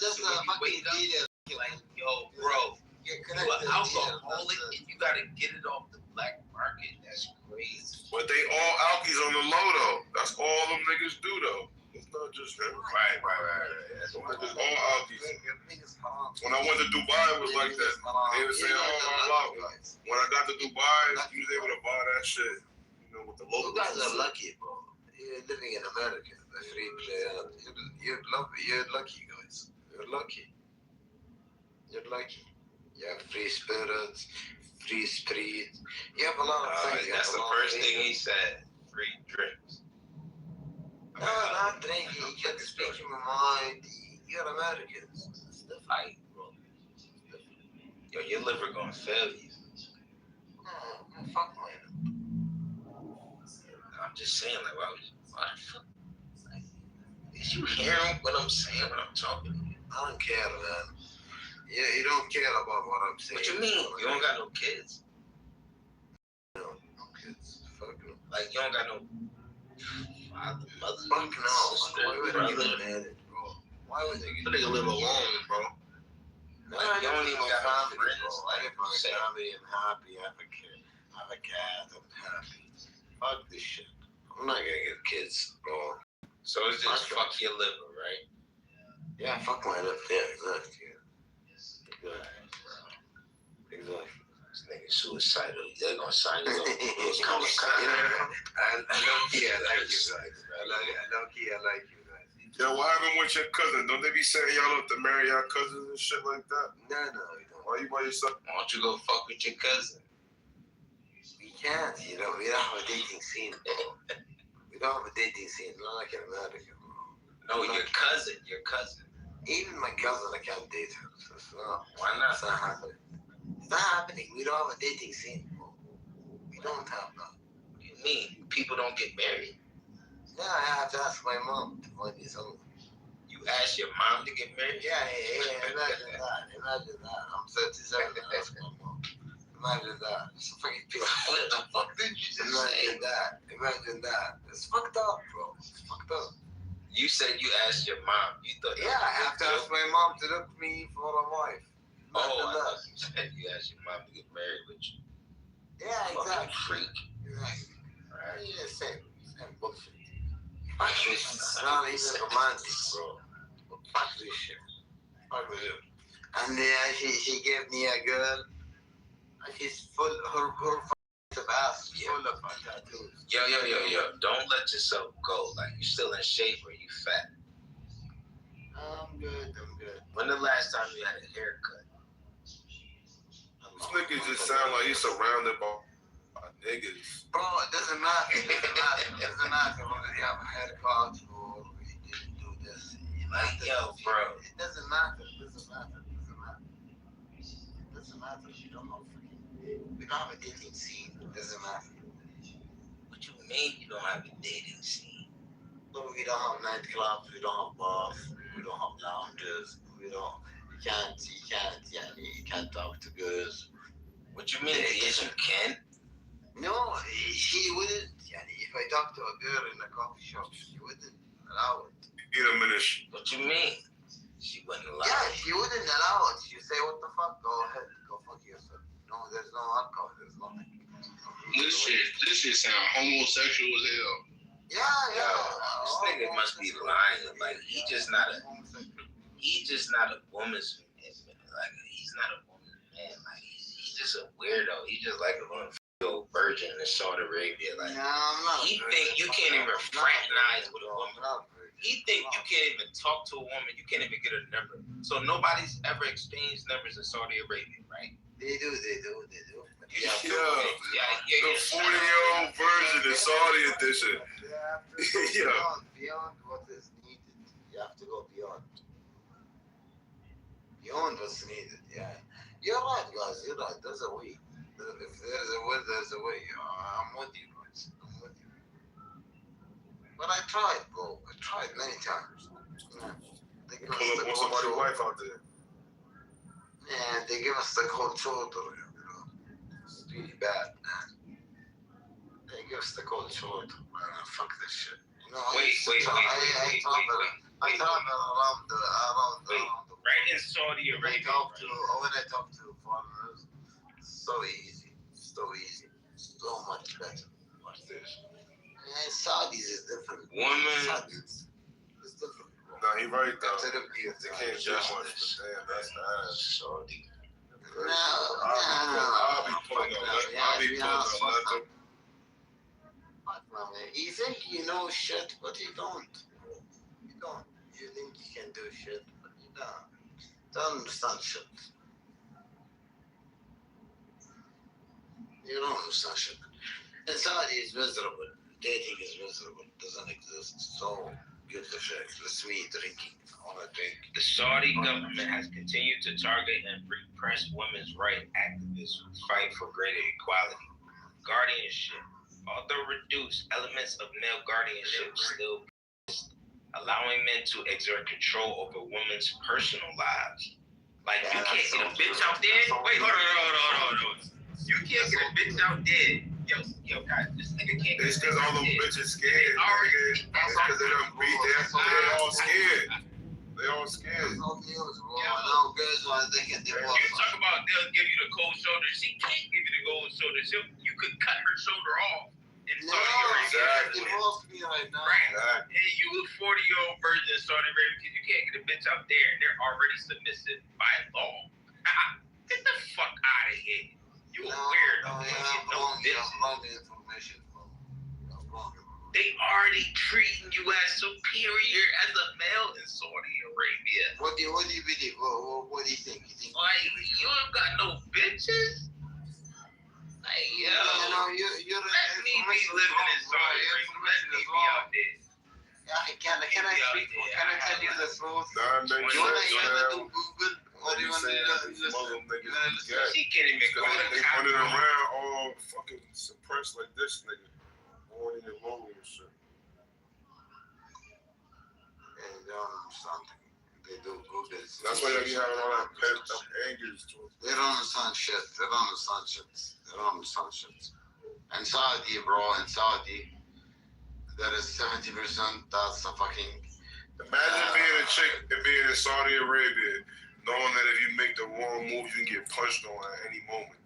Just to when you wake up. dealer. Like, yo, bro, You're you an alcoholic and you gotta get it off the black market. That's crazy. But they all alkies on the low though. That's all them niggas do though. It's not just him. Right. That's Them why. niggas all alkies. When I went to Dubai, it was like that. They would say, oh, when I got to Dubai, you was able to buy that shit, you know, with the You locals. guys are lucky, bro. You're living in America. The free player. You're lucky, guys. You're lucky. You have free spirits, free street. You have a lot of things. That's the first thing he said. Free drinks. No, not drinking. You get to speak your mind. You're Americans. It's the fight, bro. Yo, your liver gonna fail you. No, fuck man. I'm just saying, like, why the fuck? Like, is you hearing what I'm saying when I'm talking? I don't care, man. Yeah, you don't care about what I'm saying. What you mean? You don't got no kids? No kids. Fuck no. Like, you don't got no father, mother, Fuck no. sister, Why would brother? you get married, bro? Why would they You get nigga live alone, bro. Like, you don't even got no friends. Like, Like, you said. I'm happy. I have a kid. I have a cat. I'm happy. Fuck this shit. I'm not gonna get kids, bro. So it's just fuck your liver, right? Yeah, fuck my life. Yeah, exactly. Exactly. This nigga suicidal. They're gonna sign you up. I like you guys. I like you guys. Yo, what happened with your cousin? Don't they be setting y'all up to marry y'all cousins and shit like that? No, we don't. Why you by yourself? Why don't you go fuck with your cousin? We can't, we don't have a dating scene, bro. We don't have a dating scene, not like in America, bro. No, your cousin. Even my cousin, I can't date her. So, Why not? It's not happening. It's not happening. We don't have a dating scene, bro. We don't have that. What do you mean? People don't get married. Yeah, I have to ask my mom to find me someone. You ask your mom to get married? Yeah, imagine that. I'm 37 and I ask my mom. Imagine that. It's fucking people. What the fuck did you just say? Imagine that. It's fucked up, bro. It's fucked up. You said you asked your mom. You thought that Yeah, I was have to a ask joke? my mom to look me for a wife. Oh, I Imagine thought you said you asked your mom to get married with you. Yeah, Fucking exactly. freak. Exactly. Right? Yeah, same bullshit. Fuck It's not even romantic, bro. Fuck this shit. Fuck with it. And she gave me a girl. And she's full, her of ass full of tattoos. Yo. Don't let yourself go. Like, you still in shape or you fat? I'm good. When the last time you had a haircut? This nigga just sound like he's surrounded by niggas. Bro, it doesn't matter. It doesn't matter whether you have a haircut or you didn't do this. Like, yo, bro. It doesn't matter. You don't have a dating scene. It doesn't matter. What you mean you don't have a dating scene? No, we don't have nightclubs. We don't have bars. We don't have lounges. You can't talk to girls. What you mean? Yes, you can. No, she wouldn't. If I talk to a girl in a coffee shop, she wouldn't allow it. Get him in this. What you mean? She wouldn't allow Yeah, it. she wouldn't allow it. She'd say, what the fuck? Go ahead. Go fuck yourself. No, there's no alcohol. There's nothing. This shit sound homosexual as hell. Yeah. This nigga must be lying. Like, he's just not a woman's man. Like, he's not a woman's man. Like, he's just a weirdo. He's just like a little virgin in Saudi Arabia. Like, No, I'm not. he think you can't even fraternize with a woman. He think you can't even talk to a woman. You can't even get a number. So nobody's ever exchanged numbers in Saudi Arabia, right? They do. Yeah. The 40-year-old version is Saudi edition. Beyond what is needed. You have to go beyond. Beyond what's needed, yeah. You're right, guys. You're right. There's a way. If there's a way, there's a way. I'm with you, guys. I'm with you. But I tried, bro. I tried many times. They give us Pull up the on cold somebody's shoulder. wife out there. Man, they give us the cold shoulder, you know. It's really bad, man. They give us the cold shoulder, man. Fuck this shit. You know, I travel around the Right in Saudi Arabia. When I talk to foreigners, it's so easy. So much better. What's this? Man, Saudis is different. Saudis is different. No, he right though. They They can't judge much, but damn, that's nice. Saudi. I'll be pulling up nothing. You think you know shit, but you don't. You don't. You think you can do shit, but you don't. Don't understand shit. You don't understand shit. And Saudi is miserable. Dating is miserable. Doesn't exist. So give the shit. Let's me drinking. I wanna drink. The Saudi government has continued to target and repress women's rights activists who fight for greater equality. Guardianship. Although reduced, elements of male guardianship still persist, allowing men to exert control over women's personal lives. Like, you can't get a bitch out there. Wait, hold on. You can't get a bitch out there. Yo, guys, this nigga can't get a bitch out there. It's because all them bitches scared. It's because they done beat them. They're all scared. They all scared. There's no news, bro. No girls want they can divorce. You talk about they'll give you the cold shoulder. She can't give you the cold shoulder. You could cut her shoulder off. No, Exactly. divorce me right now. Right. And you a 40-year-old virgin in Saudi Arabia because you can't get a bitch out there and they're already submissive by law. Get the fuck out of here. You a weirdo. You have wrong information, bro. They already treating you as superior as a male in Saudi Arabia. What do you believe? What do you think? Like, you ain't got no bitches? Like, yo, you're let me living in Saudi Arabia. Let me be out there. Can I speak? Can I tell you the truth? Nah, man, You wanna do Google? What do you want to do? Muslim niggas, She can't even go to they running around all fucking suppressed like this nigga. Born in your lonely and shit. And they don't understand. They do Google. That's why they be having all that pent up anger to it. They don't understand shit. They don't understand shit. They don't understand shit. And Saudi, bro, in Saudi, there is 70% that's a fucking. Imagine being a chick and being in Saudi Arabia, knowing that if you make the wrong move, you can get punched on at any moment.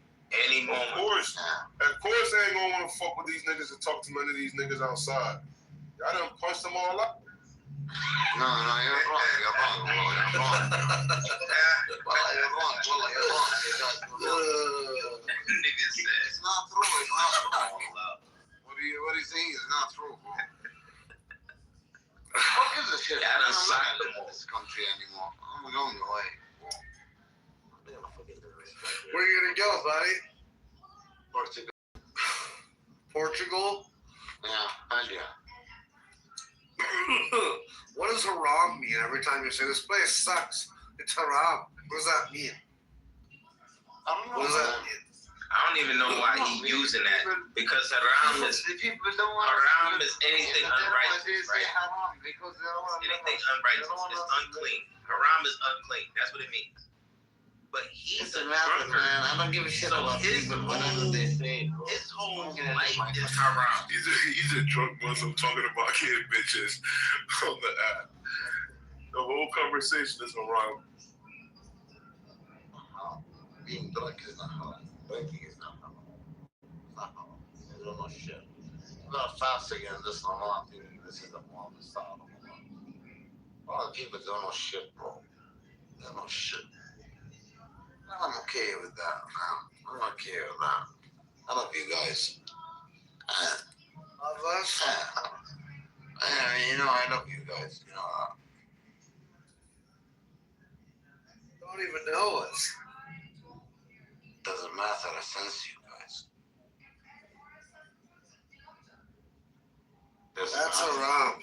Any moment. Of course, they ain't gonna want to fuck with these niggas and talk to none of these niggas outside. Y'all done punched them all up. No, you're wrong. You're wrong. Niggas said. It's not true. It's not true. What are you saying is not true, bro. What gives a shit? I don't live in this country anymore. I'm going away. Where you gonna go, buddy? Portugal. Portugal? Yeah. What does haram mean? Every time you say this place sucks, it's haram. What does that mean? I don't know. What does that mean? I don't even know why he's using that, because haram is anything unrighteous, right? Anything unrighteous is unclean. Haram is unclean. That's what it means. But he's a drunkard. Man. I don't give a shit about people, whatever they say, bro. His whole life is haram. He's a drunk Muslim talking about getting bitches on the app. The whole conversation is haram. Being drunk is not haram. Drinking is not haram. It's not haram. They don't know shit. I'm not fasting and this and that. This is the one that's not haram. A lot of people don't know shit, bro. They don't know shit. I'm okay with that, man. I'm okay with that. I love you guys. Love us? I love you guys. You know that. Don't even know us. Doesn't matter. I sense you guys. That's haram.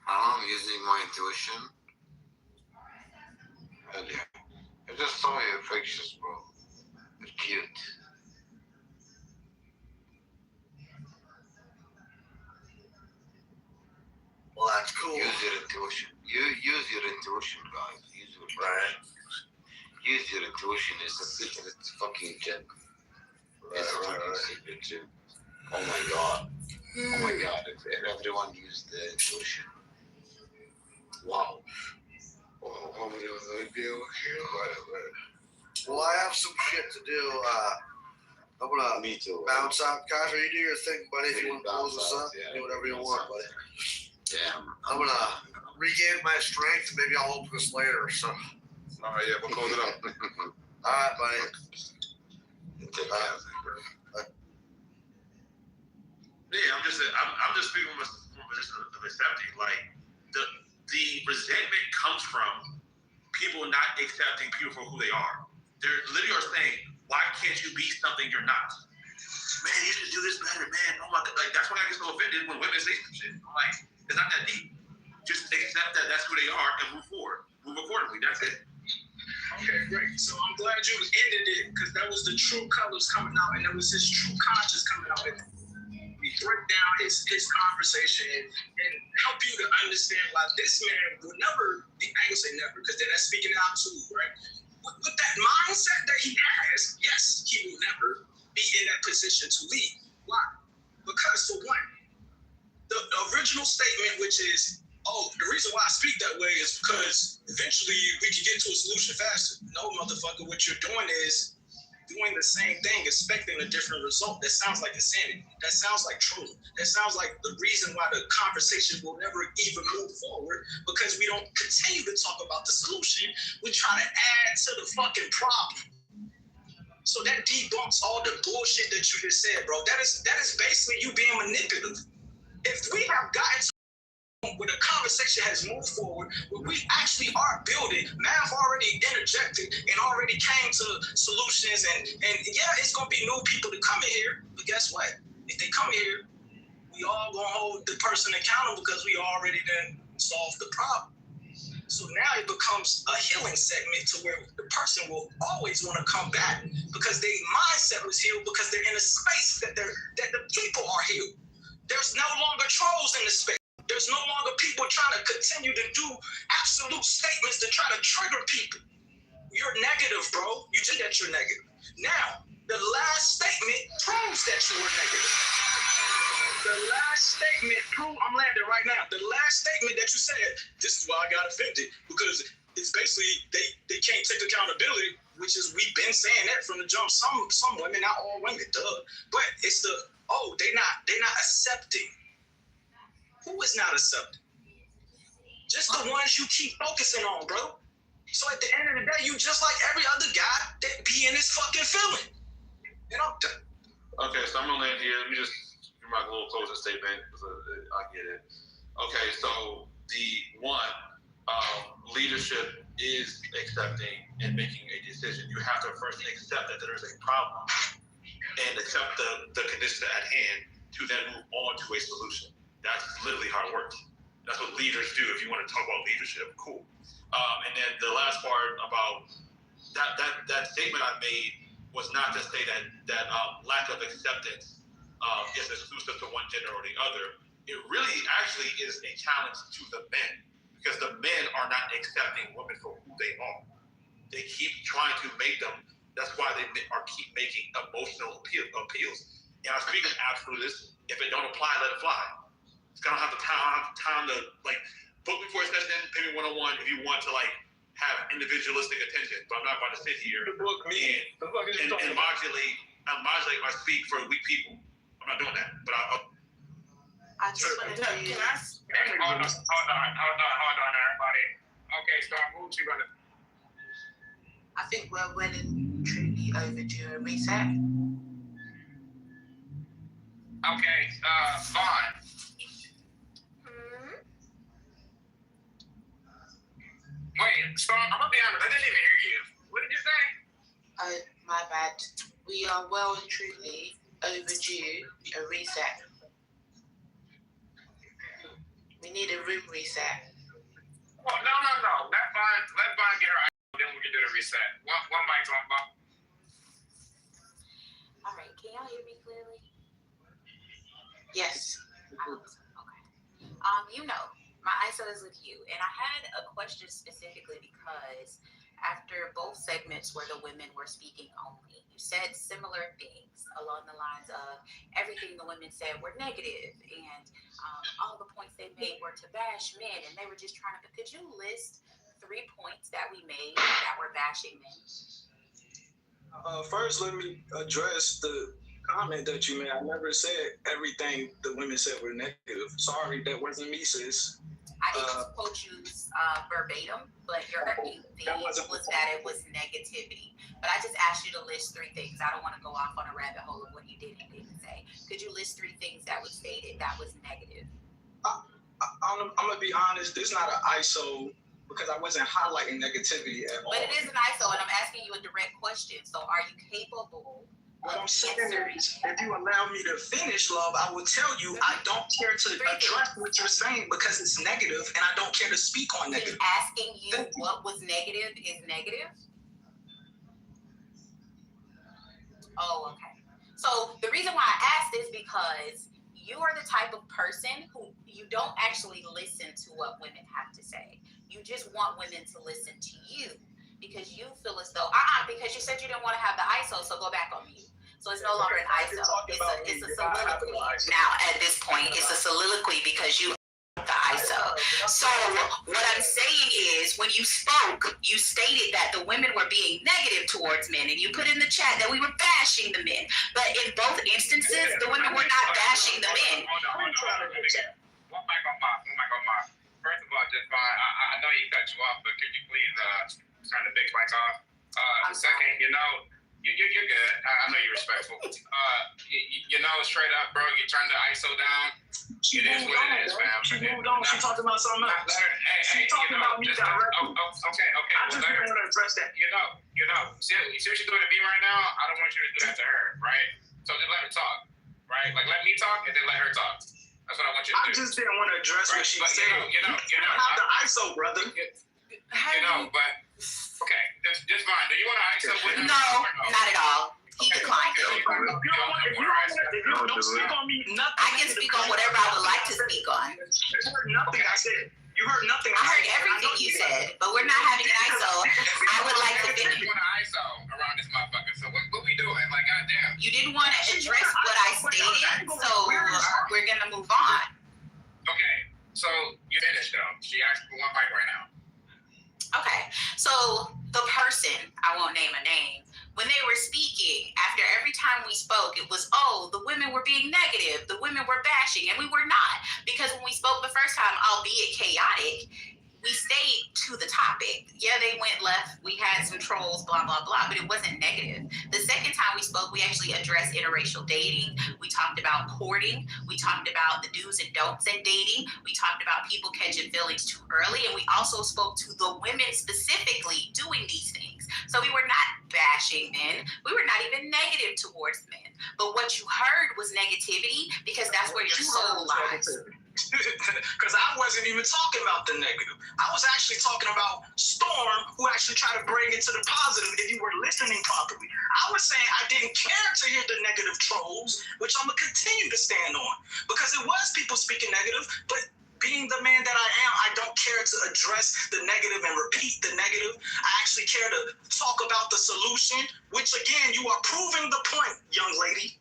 I'm using my intuition. Earlier. I just saw your pictures, bro. They're cute. Well, that's cool. Use your intuition. Use your intuition, guys. Use your brain. Use your intuition. It's a secret. It's fucking gem. It's a fucking secret gem. Oh my god. Oh my god. If everyone used the intuition. Wow. Oh, how many was I do? Well, I have some shit to do. I'm gonna Me too. bounce out. Kasha, you do your thing, buddy. If you want to close us up, yeah. do whatever you want, buddy. Yeah. I'm gonna regain my strength, and maybe I'll open this later. So, All right, yeah, we'll close it up. all right, buddy. Take care. Yeah, I'm just speaking from a position of accepting. Like the resentment comes from people not accepting people for who they are. They're literally are saying, "Why can't you be something you're not?" Man, you should do this better, man. Oh my god, like that's why I get so offended when women say some shit. I'm like, it's not that deep. Just accept that that's who they are and move forward. Move accordingly. That's it. Okay, great. So I'm glad you ended it because that was the true colors coming out, and that was his true conscience coming out. And we break down his conversation and help you to understand why this man will never be. I ain't gonna say never because that's speaking out too, right? With that mindset that he has, yes, he will never be in that position to lead. Why? Because for one, the original statement, which is, oh, the reason why I speak that way is because eventually we can get to a solution faster. No, motherfucker, what you're doing is doing the same thing, expecting a different result. That sounds like insanity. That sounds like truth. That sounds like the reason why the conversation will never even move forward, because we don't continue to talk about the solution. We try to add to the fucking problem. So that debunks all the bullshit that you just said, bro. That is basically you being manipulative. If we have gotten to where the conversation has moved forward, where we actually are building, Mav already interjected and already came to solutions, and yeah, it's gonna be new people to come in here, but guess what? if they come here, we all gonna hold the person accountable because we already done solved the problem. So now it becomes a healing segment to where the person will always want to come back because their mindset was healed because they're in a space that the people are healed. There's no longer trolls in the space. There's no longer people trying to continue to do absolute statements to try to trigger people. You're negative, bro. You just that you're negative. Now, the last statement proves that you were negative. The last statement proves, I'm landing right now. The last statement that you said, this is why I got offended, because it's basically they can't take accountability, which is we've been saying that from the jump. Some women, not all women, but it's they're not accepting. Who is not accepting? Just the ones you keep focusing on, bro. So at the end of the day, you just like every other guy that be in his fucking feeling. And I'm done. Okay, so I'm gonna land here. Let me just give my little closing statement because I get it. Okay, so the one, leadership is accepting and making a decision. You have to first accept that there is a problem and accept the condition at hand to then move on to a solution. That's literally how it works. That's what leaders do. If you want to talk about leadership, cool. And then the last part about that statement I made was not to say that lack of acceptance is exclusive to one gender or the other. It really actually is a challenge to the men because the men are not accepting women for who they are. They keep trying to make them. That's why they keep making emotional appeals. And I'm speaking absolutist. If it don't apply, let it fly. It's gonna have the time to like book me for a session, pay me one-on-one if you want to like have individualistic attention. But I'm not about to sit here and modulate my speak for weak people. I'm not doing that. But I just wanted to. Hold on, everybody. Okay, so who's you gonna? I think we're well and truly overdue a reset. Okay, Vaughn. Wait, Storm, I'm gonna be honest, I didn't even hear you. What did you say? Oh, my bad. We are well and truly overdue a reset. We need a room reset. Oh, no. Let Vaughn get her idea, then we can do the reset. One mic's on, Bob. All right, can y'all hear me clearly? Yes. Okay. My ISO is with you, and I had a question specifically because after both segments where the women were speaking only, you said similar things along the lines of everything the women said were negative, and all the points they made were to bash men, and they were just trying to. Could you list 3 points that we made that were bashing men? First, let me address the comment that you made. I never said everything the women said were negative. Sorry, that wasn't me, sis. I didn't quote you verbatim, but your thing was that it was negativity. But I just asked you to list 3 things. I don't want to go off on a rabbit hole of what you did and didn't say. Could you list 3 things that was stated that was negative? I'm going to be honest. This is not an ISO because I wasn't highlighting negativity at all. But it is an ISO, and I'm asking you a direct question. So are you capable? What I'm saying is, if you allow me to finish, love, I will tell you I don't care to address what you're saying because it's negative, and I don't care to speak on negative. Asking you what was negative is negative? Oh, okay. So the reason why I asked is because you are the type of person who you don't actually listen to what women have to say. You just want women to listen to you because you feel as though, because you said you didn't want to have the ISO, so go back on mute. So it's no longer an ISO. It's a soliloquy. Now, at this point, it's a soliloquy because you are the ISO. So what I'm saying is, when you spoke, you stated that the women were being negative towards men, and you put in the chat that we were bashing the men. But in both instances, the women were not bashing the men. One mic on my. First of all, just fine. I know he cut you off, but could you please turn the big mic off? Second, you're good. I know you're respectful. Straight up, bro, you turn the ISO down. It is what it is, fam. She moved on. She talking about something else. She talking about me directly. Okay. I just want to address that. See what you're doing to me right now? I don't want you to do that to her, right? So just let her talk, right? Like, let me talk and then let her talk. That's what I want you to do. I just didn't want to address what she said. You know. Not the ISO, brother. But okay, just fine. Do you want to ISO with him? No, not at all. He declined. If you don't speak on me, nothing. I can speak on whatever I would like to speak on. You heard nothing I said. You heard nothing. I heard everything you said, but we're not having an ISO. I would like to finish. You want to ISO around this motherfucker? So what we doing? Like, goddamn. You didn't want to address what I stated, so we're gonna move on. Okay, so you finished though. She asked for one mic right now. Okay, so the person, I won't name a name, when they were speaking, after every time we spoke, it was, oh, the women were being negative, the women were bashing, and we were not. Because when we spoke the first time, albeit chaotic, we stayed to the topic. Yeah, they went left. We had some trolls, blah, blah, blah, but it wasn't negative. The second time we spoke, we actually addressed interracial dating. We talked about courting. We talked about the do's and don'ts in dating. We talked about people catching feelings too early. And we also spoke to the women specifically doing these things. So we were not bashing men. We were not even negative towards men. But what you heard was negativity because that's where your soul lies. Because I wasn't even talking about the negative. I was actually talking about Storm, who actually tried to bring it to the positive if you were listening properly. I was saying I didn't care to hear the negative trolls, which I'm going to continue to stand on. Because it was people speaking negative, but being the man that I am, I don't care to address the negative and repeat the negative. I actually care to talk about the solution, which again, you are proving the point, young lady.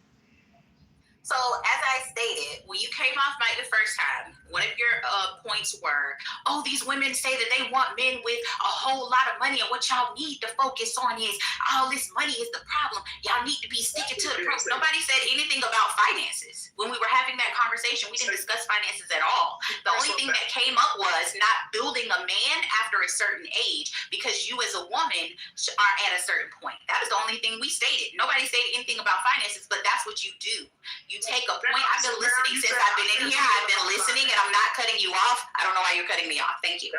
So as I stated, when you came off mic the first time, one of your points were, oh, these women say that they want men with a whole lot of money, and what y'all need to focus on is all this money is the problem. Y'all need to be sticking to the program. Nobody said anything about finances. When we were having that conversation, we didn't discuss finances at all. The only thing that came up was not building a man after a certain age because you as a woman are at a certain point. That was the only thing we stated. Nobody stated anything about finances, but that's what you do. You take a point. I've been listening since I've been in here. I've been listening, and I'm not cutting you off. I don't know why you're cutting me off. Thank you.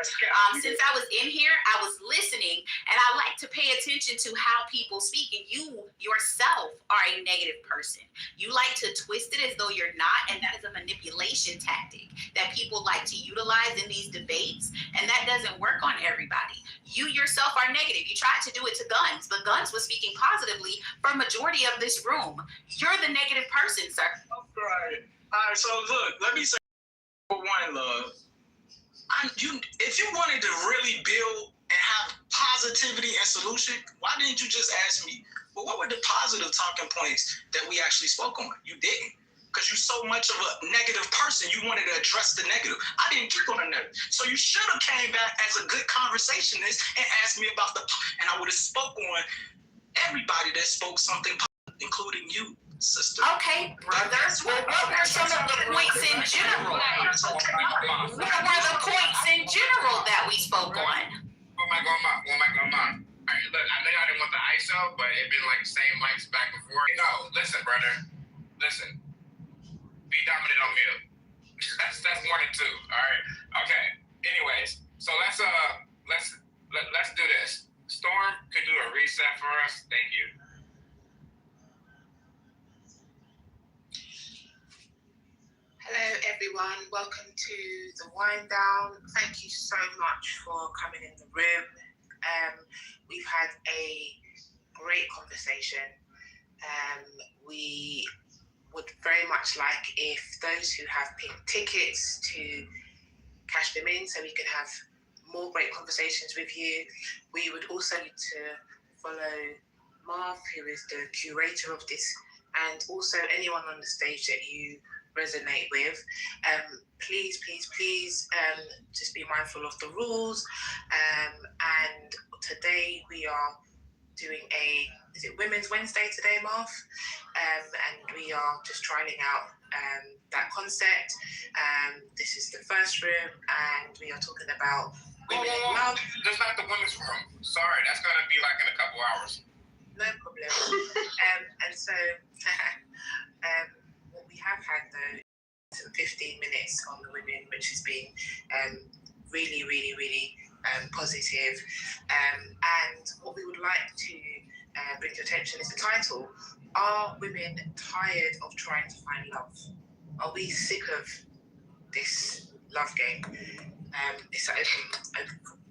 Since I was in here, I was listening, and I like to pay attention to how people speak. And you yourself are a negative person. You like to twist it as though you're not, and that is a manipulation tactic that people like to utilize in these debates, and that doesn't work on everybody. You yourself are negative. You tried to do it to Guns, but Guns was speaking positively for a majority of this room. You're the negative person, sir. All right, so look, let me say for one, love. If you wanted to really build and have positivity and solution, why didn't you just ask me, well, what were the positive talking points that we actually spoke on? You didn't. Because you're so much of a negative person, you wanted to address the negative. I didn't click on the negative. So you should have came back as a good conversationist and asked me about and I would have spoke on everybody that spoke something positive, including you, sister. Okay, brother. Well, what were some of the points in general? What were the points in general that we spoke on? Oh my God, All right, look, I know y'all didn't want the ISO, but it been like the same mics back and forth. No, listen, brother. Listen. Be dominant on mute. That's 1 and 2. All right. Okay. Anyways, so let's do this. Storm could do a reset for us. Thank you. Hello everyone, welcome to the wind down. Thank you so much for coming in the room. We've had a great conversation. We would very much like if those who have pink tickets to cash them in so we can have more great conversations with you. We would also need to follow Marv, who is the curator of this, and also anyone on the stage that you resonate with. Please, just be mindful of the rules. And today we are doing is it Women's Wednesday today, Marv? And we are just trialing out that concept. This is the first room, and we are talking about women in love. That's not the women's room. Sorry, that's gonna be like in a couple hours. No problem. And so what we have had though is 15 minutes on the women, which has been really positive. And what we would like to brings attention is the title. Are women tired of trying to find love? Are we sick of this love game? It's an open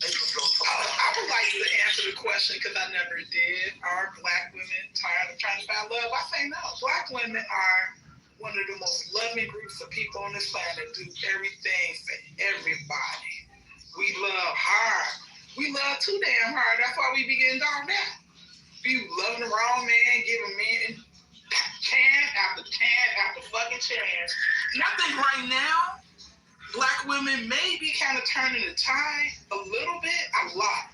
floor. I would like you to answer the question because I never did. Are Black women tired of trying to find love? I say no. Black women are one of the most loving groups of people on this planet. Do everything for everybody. We love hard. We love too damn hard. That's why we be getting dogged out. Be loving the wrong man, giving men chance after chance after fucking chance. And I think right now, Black women may be kind of turning the tide a little bit, a lot.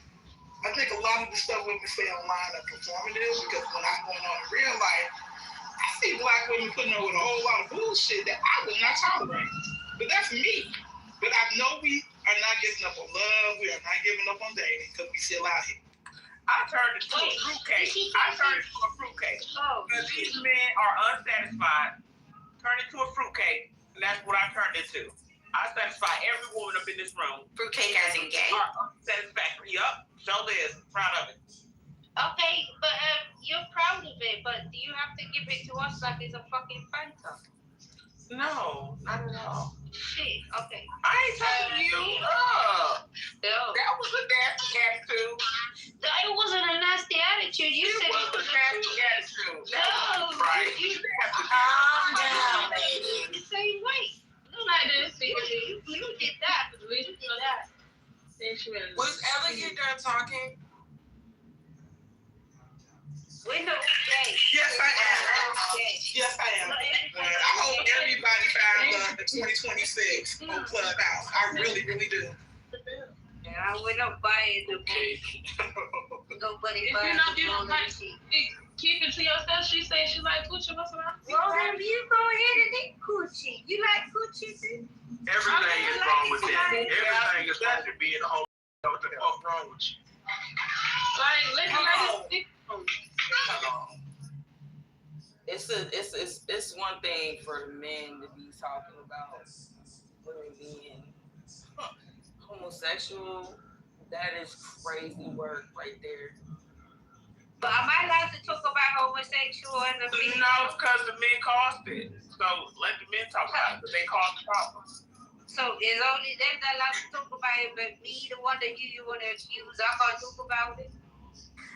I think a lot of the stuff women say online are performative because when I'm going on in real life, I see Black women putting up with a whole lot of bullshit that I would not tolerate. But that's me. But I know we are not giving up on love. We are not giving up on dating because we still out here. I turned it to a fruitcake. Because these men are unsatisfied. Turn it to a fruitcake, and that's what I turned it to. I satisfy every woman up in this room. Fruitcake as in gay. Unsatisfactory. Yup. Show this. Proud of it. Okay, but you're proud of it, but do you have to give it to us like it's a fucking phantom? No, not at all. Shit, okay. I ain't talking to you. That was a nasty attitude. No, it wasn't a nasty attitude. You said it was a nasty attitude. No, right. You calm down, baby. The same way. No, I didn't speak to you. You did that. You did that. Was Ella here done talking? We know okay. Yes, I am. Yes, I am. I hope everybody finds love in 2026 on Clubhouse. I really, really do. Yeah, we don't buy it. Nobody buys it. You don't like keep it to yourself. She said she like coochie. What's wrong? Well, then you go ahead and eat coochie. You like coochie too? Everything is wrong with that. Everything is wrong with being a whole. What the fuck wrong with you? Like, let me It's one thing for men to be talking about women being homosexual. That is crazy work right there. But am I allowed to talk about homosexual as a female? No, because the men caused it. So let the men talk about it, because they caused the problem. So it's only them that allowed to talk about it, but me, the one that you want to accuse, I'm going to talk about it?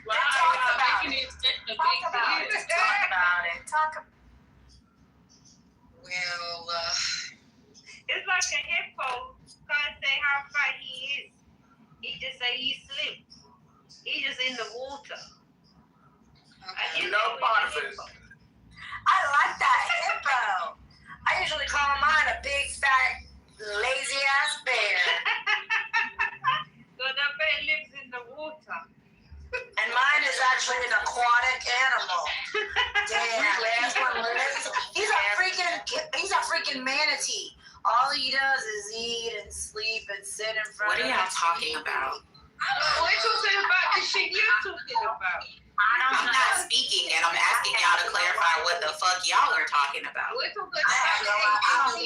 Well, talk about it. Well, it's like a hippo. Can't say how far he is. He just say he slipped. He just in the water. Okay. No part of it. I like that hippo. I usually call mine a big, fat, lazy ass bear. So that bear lives in the water. And mine is actually an aquatic animal. Damn, last one lives. He's a freaking manatee. All he does is eat and sleep and sit in front of us. What are y'all talking about? We're talking about the shit you're talking about. I'm not speaking, and I'm asking y'all to clarify what the fuck y'all are talking about. We're talking about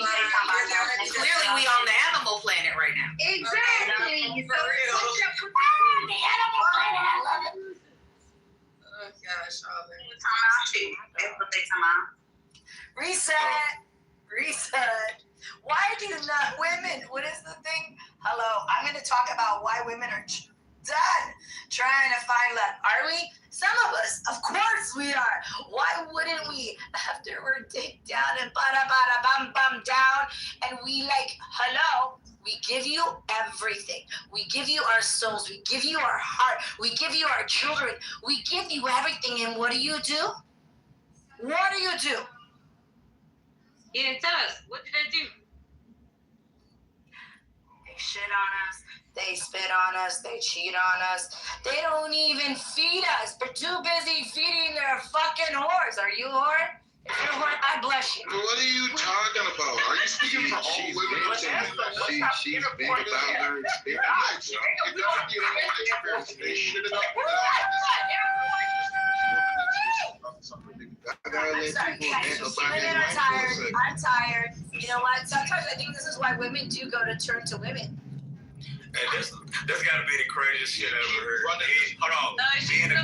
Clearly, we on the animal planet right now. Exactly. For real. The animal planet. I love it. Oh gosh, Reset. Why do not women? What is the thing? Hello, I'm going to talk about why women are done trying to find love. Are we? Some of us, of course we are. Why wouldn't we? After we're dick down and bada bum down, and we like, hello, we give you everything. We give you our souls. We give you our heart. We give you our children. We give you everything. And what do? What do you do? Yeah, tell us. What did they do? They shit on us. They spit on us. They cheat on us. They don't even feed us. They're too busy feeding their fucking whores. Are you a whore? If you're a whore, I bless you. What are you talking about? Are you speaking for all women? She's been about her experience. Women are tired. I'm tired. You know what? Sometimes I think this is why women do go to turn to women. And that's got to be the craziest shit I ever heard. Hold on. Being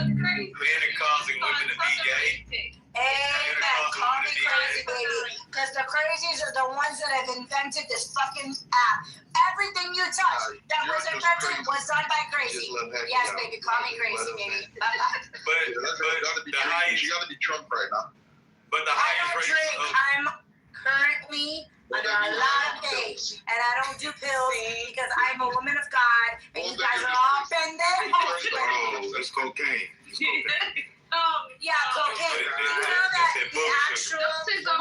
causing women to be gay. Amen. Call me crazy, baby. Because the crazies are the ones that have invented this fucking app. Everything you touch that was invented was done by crazy. Yes, baby. Call me crazy, baby. Bye-bye. But the highest, you gotta be drunk right now. But the I highest don't rate drink. of I'm currently under a lot of pain, and I don't do pills because I'm a woman of God, and you guys are all pendejos. That's cocaine. Yeah, cocaine. You know that the actual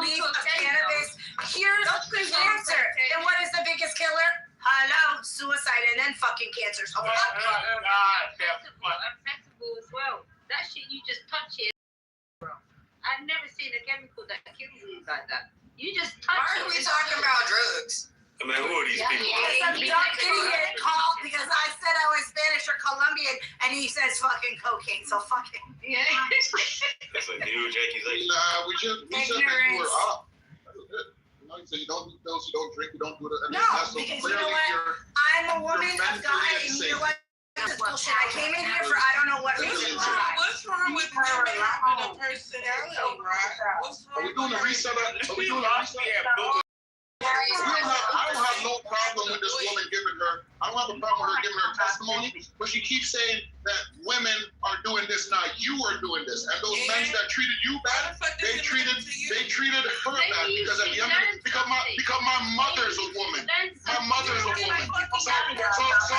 leaf of cannabis cures cancer. And what is the biggest killer? Hello, suicide, and then fucking cancer. So fuck you. Acceptable as well. That shit you just touch it, bro. I've never seen a chemical that kills you like that. You just touch it. Why are we talking about drugs? I mean, who are these people? It's some dumb idiot called because I said I was Spanish or Colombian, and he says fucking cocaine. So fuck it. Yeah. That's a huge accusation. Nah, we just that you were up. You know, you say you don't do pills, you don't drink, you don't do it. No, because you know what? I'm a woman of God, and you know what? This is bullshit. I came in here for I don't know what reason. What's wrong with women having a personality, right? What's wrong? Are we doing a reset? Are we doing a reset? I don't have no problem with this woman giving her. I don't have a problem with her giving her testimony, but she keeps saying that women are doing this now. You are doing this, and those men that treated you bad, they treated her bad because at the end of because my mother's a woman. My mother's a woman. So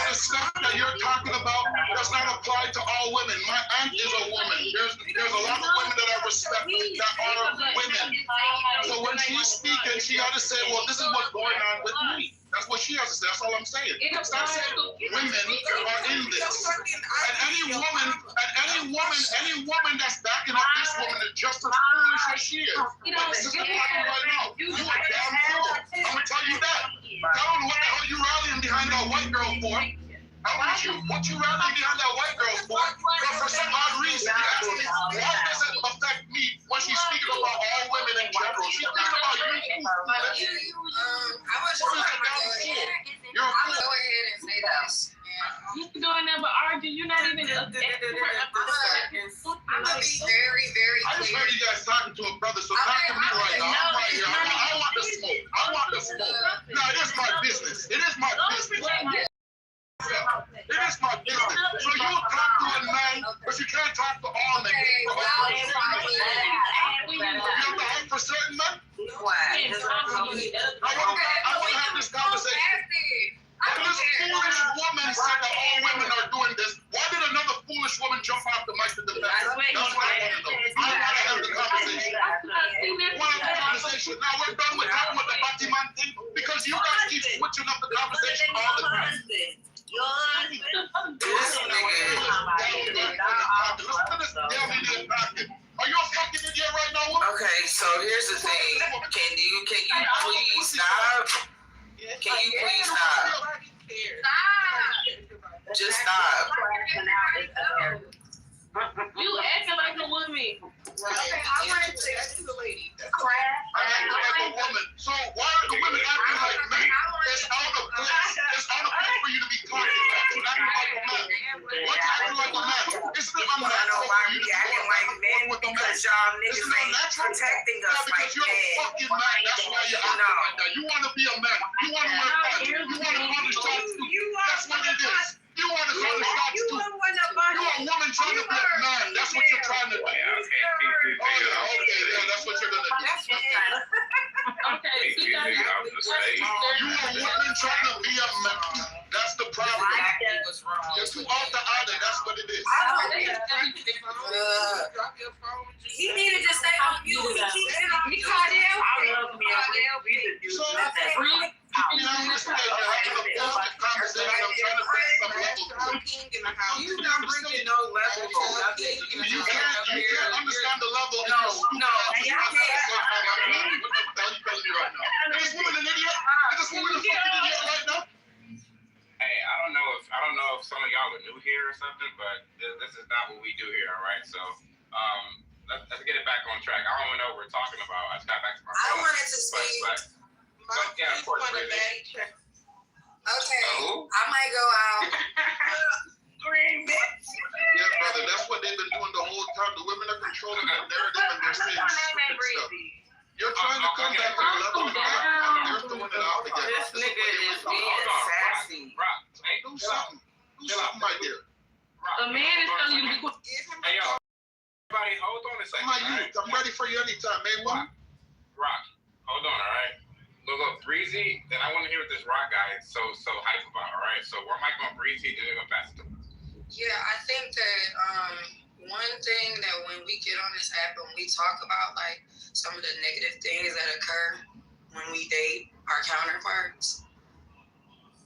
the stuff that you're talking about does not apply to all women. My aunt is a woman. There's a lot of women that I respect that are women. So when she's speaking, she ought to say, well, this is what's going on with me. That's what she has to say. That's all I'm saying. Stop saying women are in this. And any woman that's backing up this woman is just as foolish as she is. But this is talking right now. You a damn fool. I'm gonna tell you that. I don't know what the hell you rallying behind that white girl for. What you rallying behind that white girl for? But for some odd reason, you ask me, why does it affect me when she's speaking about all women in general? She's speaking about you. How much You're a fool. Go ahead and say that. You doing that but argue, you're not even an expert of the subject. I'm gonna be very, very I just clear. heard you guys talking to a brother, so talk to me right now. I'm right here. I want the smoke. I want the smoke. No, it is my business. It is my business. It is my business. So you talk to a man, but you can't talk to all men. You have to hate for certain men? I want to have this conversation. If this foolish woman said that all women are doing this, why did another foolish woman jump off the mic to defend her? That's what I want to know. I want to have the conversation. We want to have the conversation. Now we're done with talking about the Batiman thing because you guys keep switching up the conversation all the time. Are you a fucking idiot right now? Okay, so here's the thing. Can you please stop? Can you please stop? Just stop. You acting like a woman. Okay, I want to say this is a lady. I'm acting like a woman. So why are the women acting like men? It's out of place. It's out of place for you to be talking. Acting like a man. Why you acting like a man? Isn't it unnatural? I know why we acting like men because y'all niggas ain't protecting us like because you're a fucking man. That's why you're acting like that. You want to be a man. You want to wear pants. You want to punish shots. That's what it is. You want to punish shots too. You're a woman trying to be a man. That's what you're trying to do. Okay, that's what you're gonna do. Okay, You a woman trying to be a man. That's the problem. You're too out the order. That's what it is. He needed to stay on mute. He keeps it on mute. So, you know, listen, you're having a positive conversation. I'm trying to bring some level to it. You're not bringing no level to nothing. You can't understand the level. No, you can't. What the hell are you telling me right now? Is this woman an idiot? Is this woman a fucking idiot right now? Hey, I don't know if some of y'all are new here or something, but this is not what we do here, all right? So, let's get it back on track. I don't even know what we're talking about. I just got back to my phone. I wanted to see but yeah, of course, Okay, I might go out. Green bitch. Yeah, brother, that's what they've been doing the whole time. The women are controlling the narrative and they're saying stupid stuff. You're trying to come back to the level of that, and they're throwing it out again. This nigga is being sassy. Do something. Do something, my dear. A man is telling you to be quick. Hey, yo. Everybody, hold on a second. I'm ready for you anytime, man. What? Rock, hold on, all right? Look, Breezy, then I want to hear what this Rock guy is so hype about, all right? So we're mic on Breezy, then we're going to pass it to him. Yeah, I think that one thing that when we get on this app and we talk about like some of the negative things that occur when we date our counterparts,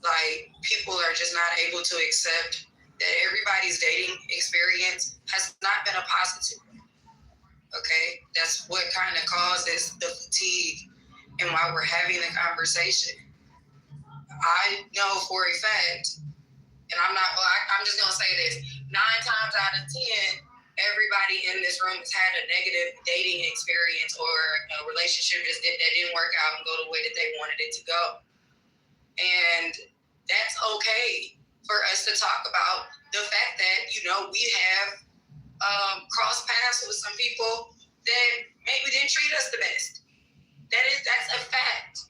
like people are just not able to accept that everybody's dating experience has not been a positive. Okay, that's what kind of causes the fatigue and why we're having the conversation. I know for a fact, and I'm just gonna say this: 9 times out of 10, everybody in this room has had a negative dating experience or a relationship that didn't work out and go the way that they wanted it to go. And that's okay for us to talk about the fact that, we have crossed paths with some people that maybe didn't treat us the best. That's a fact.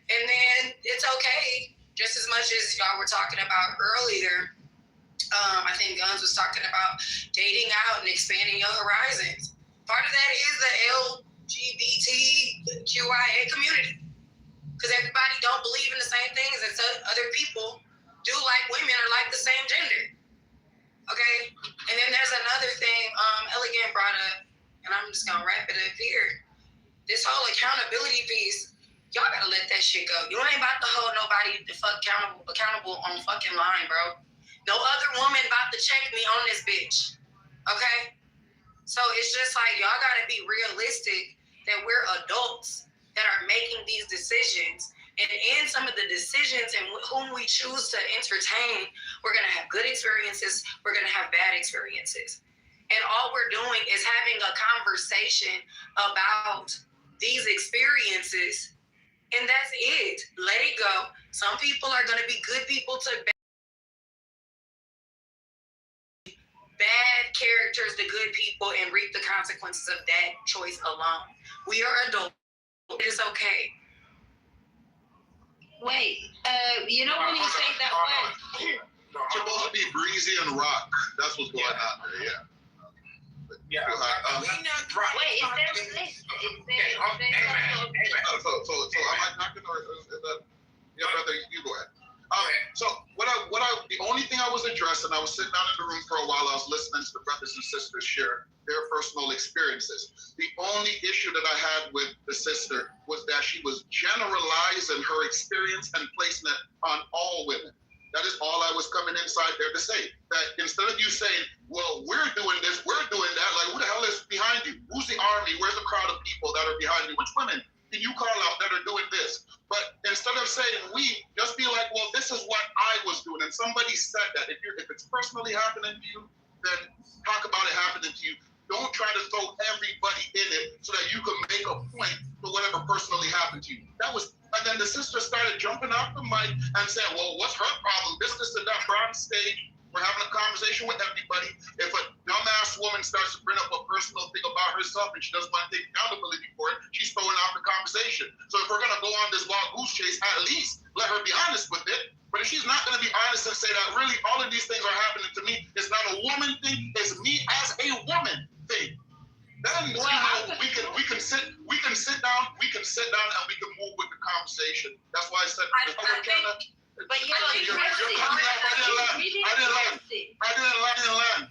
And then it's okay, just as much as y'all were talking about earlier, I think Guns was talking about dating out and expanding your horizons. Part of that is the LGBTQIA community. Because everybody don't believe in the same things and so other people do like women or like the same gender. Okay? And then there's another thing Elegant brought up, and I'm just going to wrap it up here. This whole accountability piece, y'all got to let that shit go. You ain't about to hold nobody the fuck accountable on fucking line, bro. No other woman about to check me on this bitch. Okay? So it's just like, y'all got to be realistic that we're adults that are making these decisions. And in some of the decisions and whom we choose to entertain, we're going to have good experiences. We're going to have bad experiences. And all we're doing is having a conversation about these experiences. And that's it. Let it go. Some people are going to be good people to bad characters to good people and reap the consequences of that choice alone. We are adults. It is okay. Wait, when you say that word, It's supposed to be Breezy and Rock. That's what's going on there, yeah. wait, is there a list? So am I talking or is that? Yeah, brother, you go ahead. So the only thing I was addressing, I was sitting down in the room for a while, I was listening to the brothers and sisters share their personal experiences. The only issue that I had with the sister was that she was generalizing her experience and placing it on all women. That is all I was coming inside there to say. That instead of you saying, well, we're doing this, we're doing that, like who the hell is behind you? Who's the army? Where's the crowd of people that are behind you? Which women can you call out that are doing this? But instead of saying we, just be like, well, this is what I was doing. And somebody said that. If it's personally happening to you, then talk about it happening to you. Don't try to throw everybody in it so that you can make a point for whatever personally happened to you. And then the sister started jumping off the mic and saying, well, what's her problem? This and that. We're on stage. We're having a conversation with everybody. If a dumbass woman starts to bring up a personal thing about herself and she doesn't want to take accountability for it, she's throwing off the conversation. So if we're going to go on this wild goose chase, at least let her be honest with it. But if she's not going to be honest and say that really all of these things are happening to me, it's not a woman thing, it's me as a woman thing. Then we can sit down and we can move with the conversation. That's why I said but you're cutting me off. I didn't land.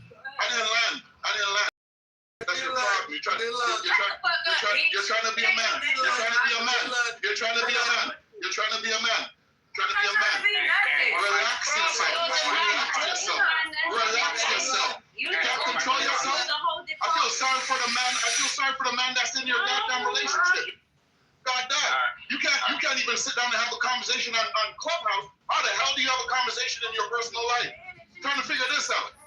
That's your problem. You're trying to be a man. Relax yourself. You can't control yourself. I feel sorry for the man that's in your goddamn relationship. God damn. You can't even sit down and have a conversation on Clubhouse. How the hell do you have a conversation in your personal life? Trying to figure this out.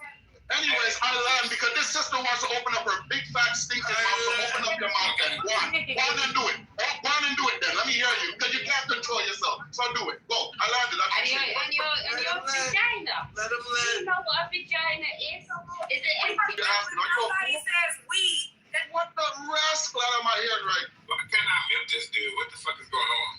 Anyways, I land because this sister wants to open up her big fat stinking mouth. So open up your mouth and go on and do it. Go on and do it then. Let me hear you because you can't control yourself. So do it. Go. I I landed. And your vagina. Let him Do you know what a vagina is? Is it empty? Nobody says we. What the rascal out of my head right? Why can't I mute this dude? What the fuck is going on?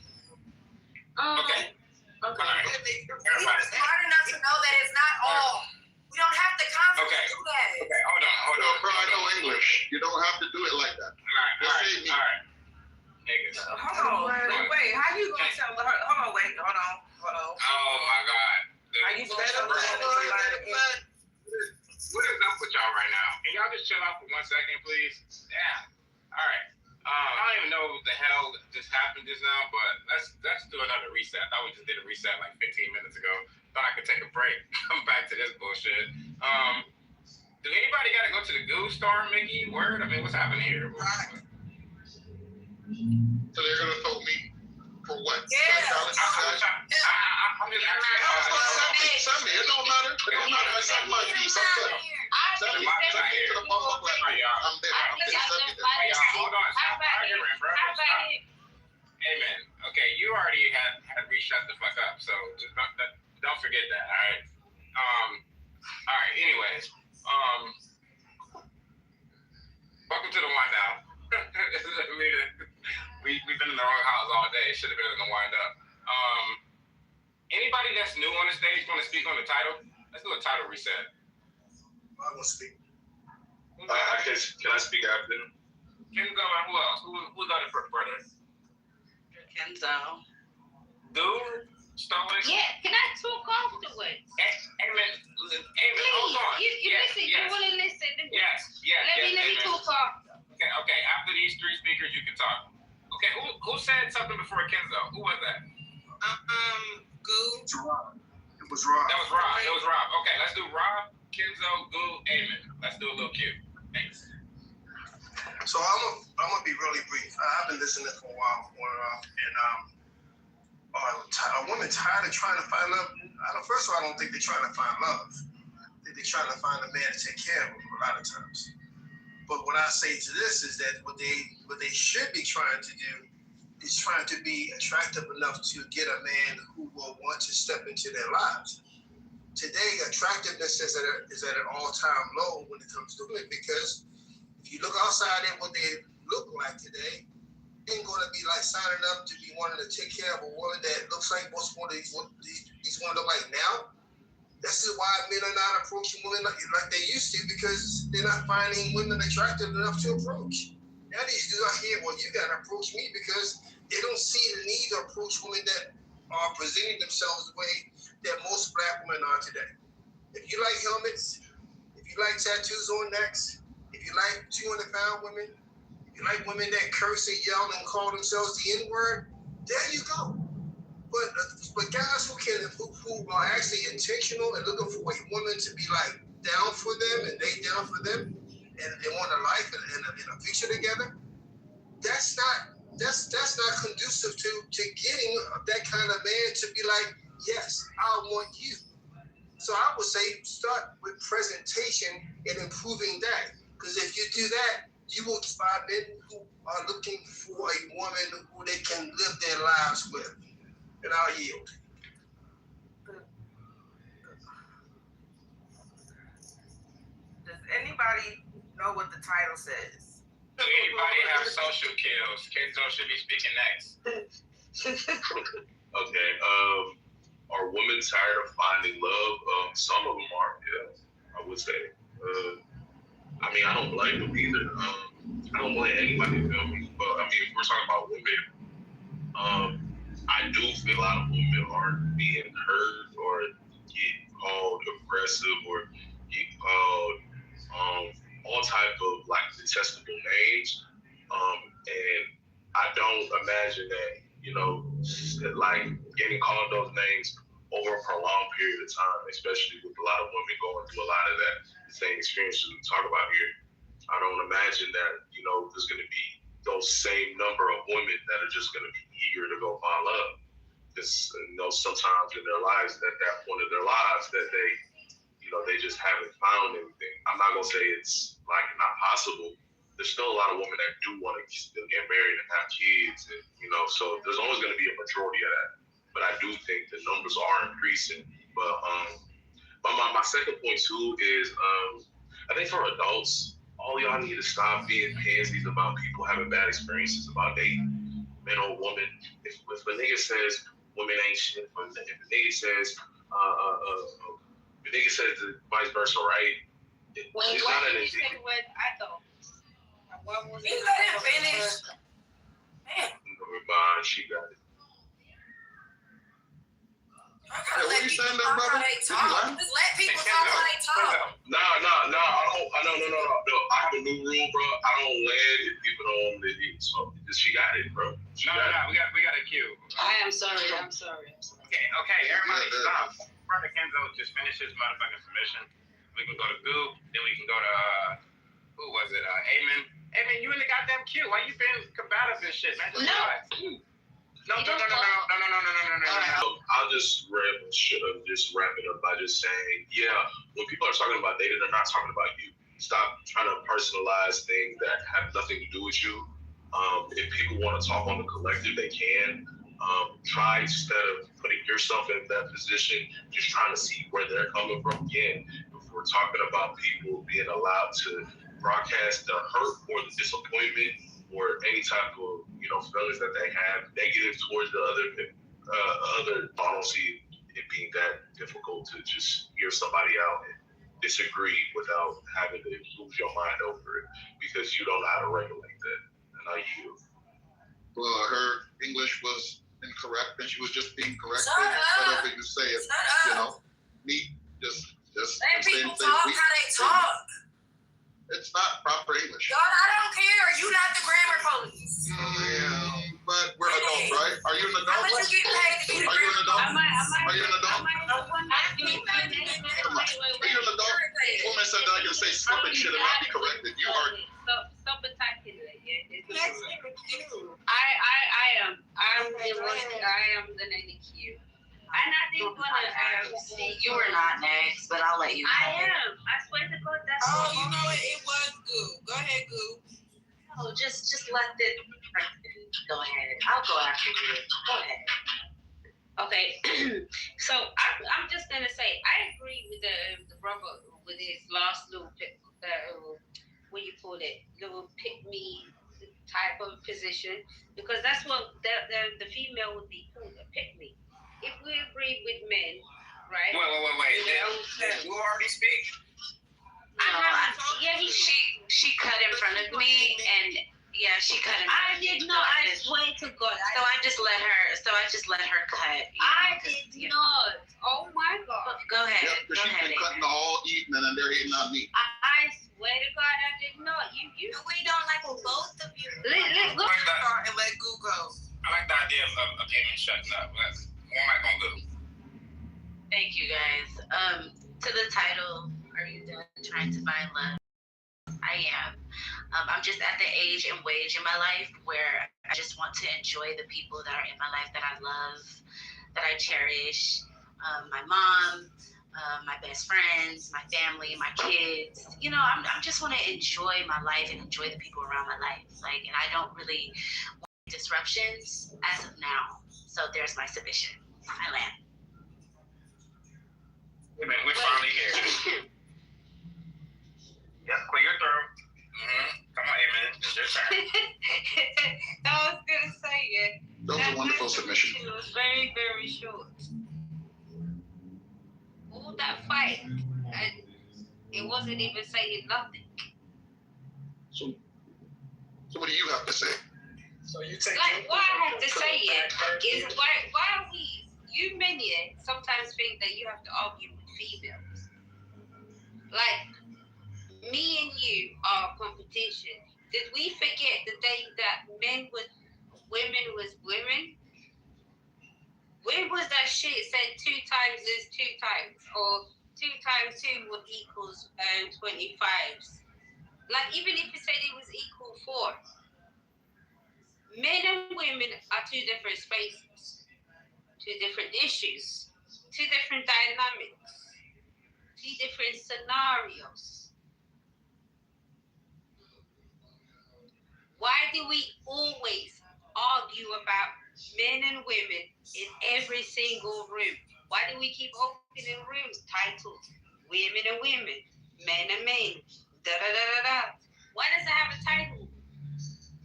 Okay. All right. You're smart enough to know that it's not all. We don't have to constantly do that. Okay, hold on. Bro, I know English. You don't have to do it like that. All right. Niggas. Hold on. Wait, how you gonna tell her? Hold on. Oh my God. How you better What is up with y'all right now? Can y'all just chill out for 1 second, please? Damn. All right. I don't even know what the hell just happened just now, but let's do another reset. I thought we just did a reset like 15 minutes ago. Thought I could take a break. Come back to this bullshit. Do anybody got to go to the Goo Star, Mickey? Word? I mean, what's happening here? So they're gonna throw me for what? Yeah. I'm just asking. Send me. It don't matter. I send my views. Send me to the public library. I'm there. Send me there. Hold on. Stop arguing, bro. Hey, man. Okay, you already had reset the fuck up, so just don't forget that, all right? All right, anyways. Welcome to the wind down. We've been in the wrong house all day. Should have been in the wind up. Anybody that's new on the stage want to speak on the title? Let's do a title reset. I want to speak. Can I speak after them? Kenzo and who else? Who's the other brother? Kenzo. Dude? Stoic? Yeah, can I talk afterwards? Amen. Please, Hold on. you listen. You want to listen? Yes. Let me talk after. Okay. After these three speakers, you can talk. Okay. Who said something before Kenzo? Who was that? It Goo. was Rob. That was Rob. It was Rob. Okay, let's do Rob, Kenzo, Goo, Amen. Let's do a little cue. Thanks. So I'm gonna be really brief. I've been listening for a while, and are women tired of trying to find love? First of all, I don't think they're trying to find love. They're trying to find a man to take care of them a lot of times. But what I say to this is that what they should be trying to do is trying to be attractive enough to get a man who will want to step into their lives. Today, attractiveness is at an all-time low when it comes to women, because if you look outside at what they look like today, ain't gonna be like signing up to be wanting to take care of a woman that looks like what these women look like now. This is why men are not approaching women like they used to, because they're not finding women attractive enough to approach. Now these dudes out here, well, you gotta approach me, because they don't see the need to approach women that are presenting themselves the way that most black women are today. If you like helmets, if you like tattoos on necks, if you like 200-pound women, if you like women that curse and yell and call themselves the N-word, there you go. But guys who are actually intentional and looking for a woman to be like down for them and they down for them, and they want a life and a future together, that's not conducive to getting that kind of man to be like, yes, I want you. So I would say start with presentation and improving that. Because if you do that, you will find men who are looking for a woman who they can live their lives with. And I'll yield. Does anybody know what the title says? Do anybody have social kills? Kenzo should be speaking next. Okay. Are women tired of finding love? Some of them are, yeah, I would say. I mean, I don't blame them either. I don't blame anybody, feel me? But I mean, if we're talking about women, I do feel a lot of women aren't being heard or get called aggressive or get called all type of like detestable names. And I don't imagine that, like getting called those names over a prolonged period of time, especially with a lot of women going through a lot of that same experiences we talk about here. I don't imagine that, there's going to be those same number of women that are just going to be eager to go find love. Because, sometimes in their lives, at that point of their lives, that they just haven't found anything. I'm not going to say it's like not possible. There's still a lot of women that do want to still get married and have kids. And, so there's always going to be a majority of that. but I do think the numbers are increasing. But my second point too is I think for adults, all y'all need to stop being pansies about people having bad experiences about dating, man or woman. If a nigga says women ain't shit, if a nigga says the nigga says the vice versa, right? It's not an indication. You let him finish. Man. Never mind, she got it. What are you saying there, brother? Just let people talk how they talk. No. I have a new rule, bro. I don't land if people don't let it. So she got it, bro. No. We got a cue. I am sorry. Okay. Everybody stop. Brother Kenzo just finished his motherfucking submission. We can go to Goop. Then we can go to who was it? Amen. Amen, you in the goddamn queue. Why you been combative and shit, man? Just relax. No. I'll just wrap it up by just saying, yeah, when people are talking about data, they're not talking about you. Stop trying to personalize things that have nothing to do with you. If people want to talk on the collective, they can. Try, instead of putting yourself in that position, just trying to see where they're coming from. Again, if we're talking about people being allowed to broadcast the hurt or the disappointment or any type of feelings that they have negative towards the other, I don't see it being that difficult to just hear somebody out and disagree without having to lose your mind over it because you don't know how to regulate that. And I yield. Well, her English was incorrect, and she was just being corrected. Whatever you say it, me just let people talk how they talk. It's not proper English. God, I don't care. You not the grammar police. Yeah, but we're adults, right? Are you an adult? How much you get paid to be the grammar police? Are you an adult? Are you an adult? Woman said that I can say flipping shit and not be corrected. You are. Stop attacking her. Yes, you. I am the nanny queue. I'm not even gonna see. You were not next, but I'll let you. I am. I swear to God, that's. Oh, you know what? It was Goo. Go ahead, Goo. Oh, just let the person go ahead. I'll go after you. Go ahead. Okay, so I'm just gonna say I agree with the brother with his last little what do you call it, little pick me type of position, because that's what the female would be called, a pick me. If we agree with men, right? Wait. Did you already speak? She cut in front of me, and she cut in front of me. I did not. I swear to God. So I just let her cut. I did not. Oh my God. Go ahead. Yeah, because she's been cutting all evening, and they're hitting on me. I swear to God, I did not. You. We don't like both of you. Let's go. And let Goo go. I like the idea of Amen shutting up. Where am I gonna go? Thank you, guys. To the title, are you done trying to find love? I am. I'm just at the age and wage in my life where I just want to enjoy the people that are in my life that I love, that I cherish. My mom, my best friends, my family, my kids. I just want to enjoy my life and enjoy the people around my life. And I don't really want disruptions as of now. So there's my submission. I land. Hey man, we're finally here. Yep, clear your throat. Come on, Amen. It's your turn. I was gonna say it. That was a wonderful submission. It was very, very short. All that fight, and it wasn't even saying nothing. So what do you have to say? So you take why I have to say it is why are we, you men here sometimes think that you have to argue with females. Me and you are competition. Did we forget the day that women was women? When was that shit said 2 times is 2 times, or 2 times 2 would equals 25s? Even if you said it was equal 4. Men and women are 2 different spaces, 2 different issues, 2 different dynamics, 2 different scenarios. Why do we always argue about men and women in every single room. Why do we keep opening rooms titled women and women, men and men, da da da da da? Why does it have a title?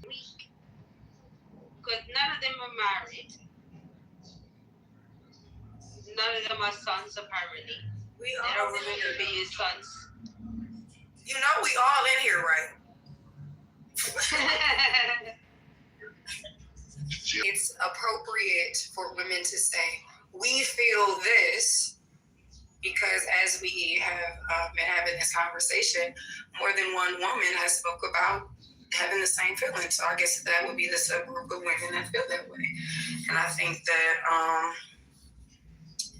Weak. Because none of them are married. None of them are sons, apparently. They don't remember being sons. You know we all in here, right? It's appropriate for women to say, we feel this, because as we have been having this conversation, more than one woman has spoke about having the same feelings. So I guess that would be the subgroup of women that feel that way. And I think that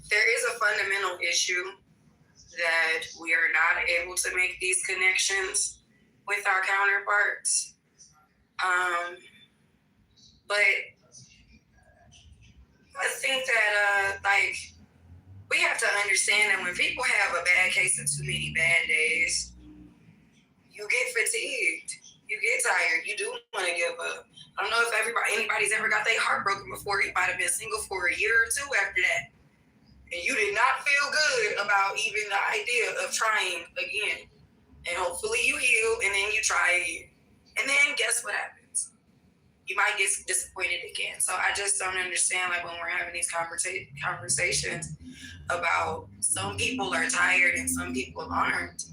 there is a fundamental issue that we are not able to make these connections with our counterparts. But I think that we have to understand that when people have a bad case of too many bad days, you get fatigued, you get tired, you do want to give up. I don't know if anybody's ever got their heart broken before. You might have been single for a year or two after that, and you did not feel good about even the idea of trying again. And hopefully you heal, and then you try again. And then guess what happens? You might get disappointed again. So I just don't understand, like, when we're having these conversations about some people are tired and some people aren't.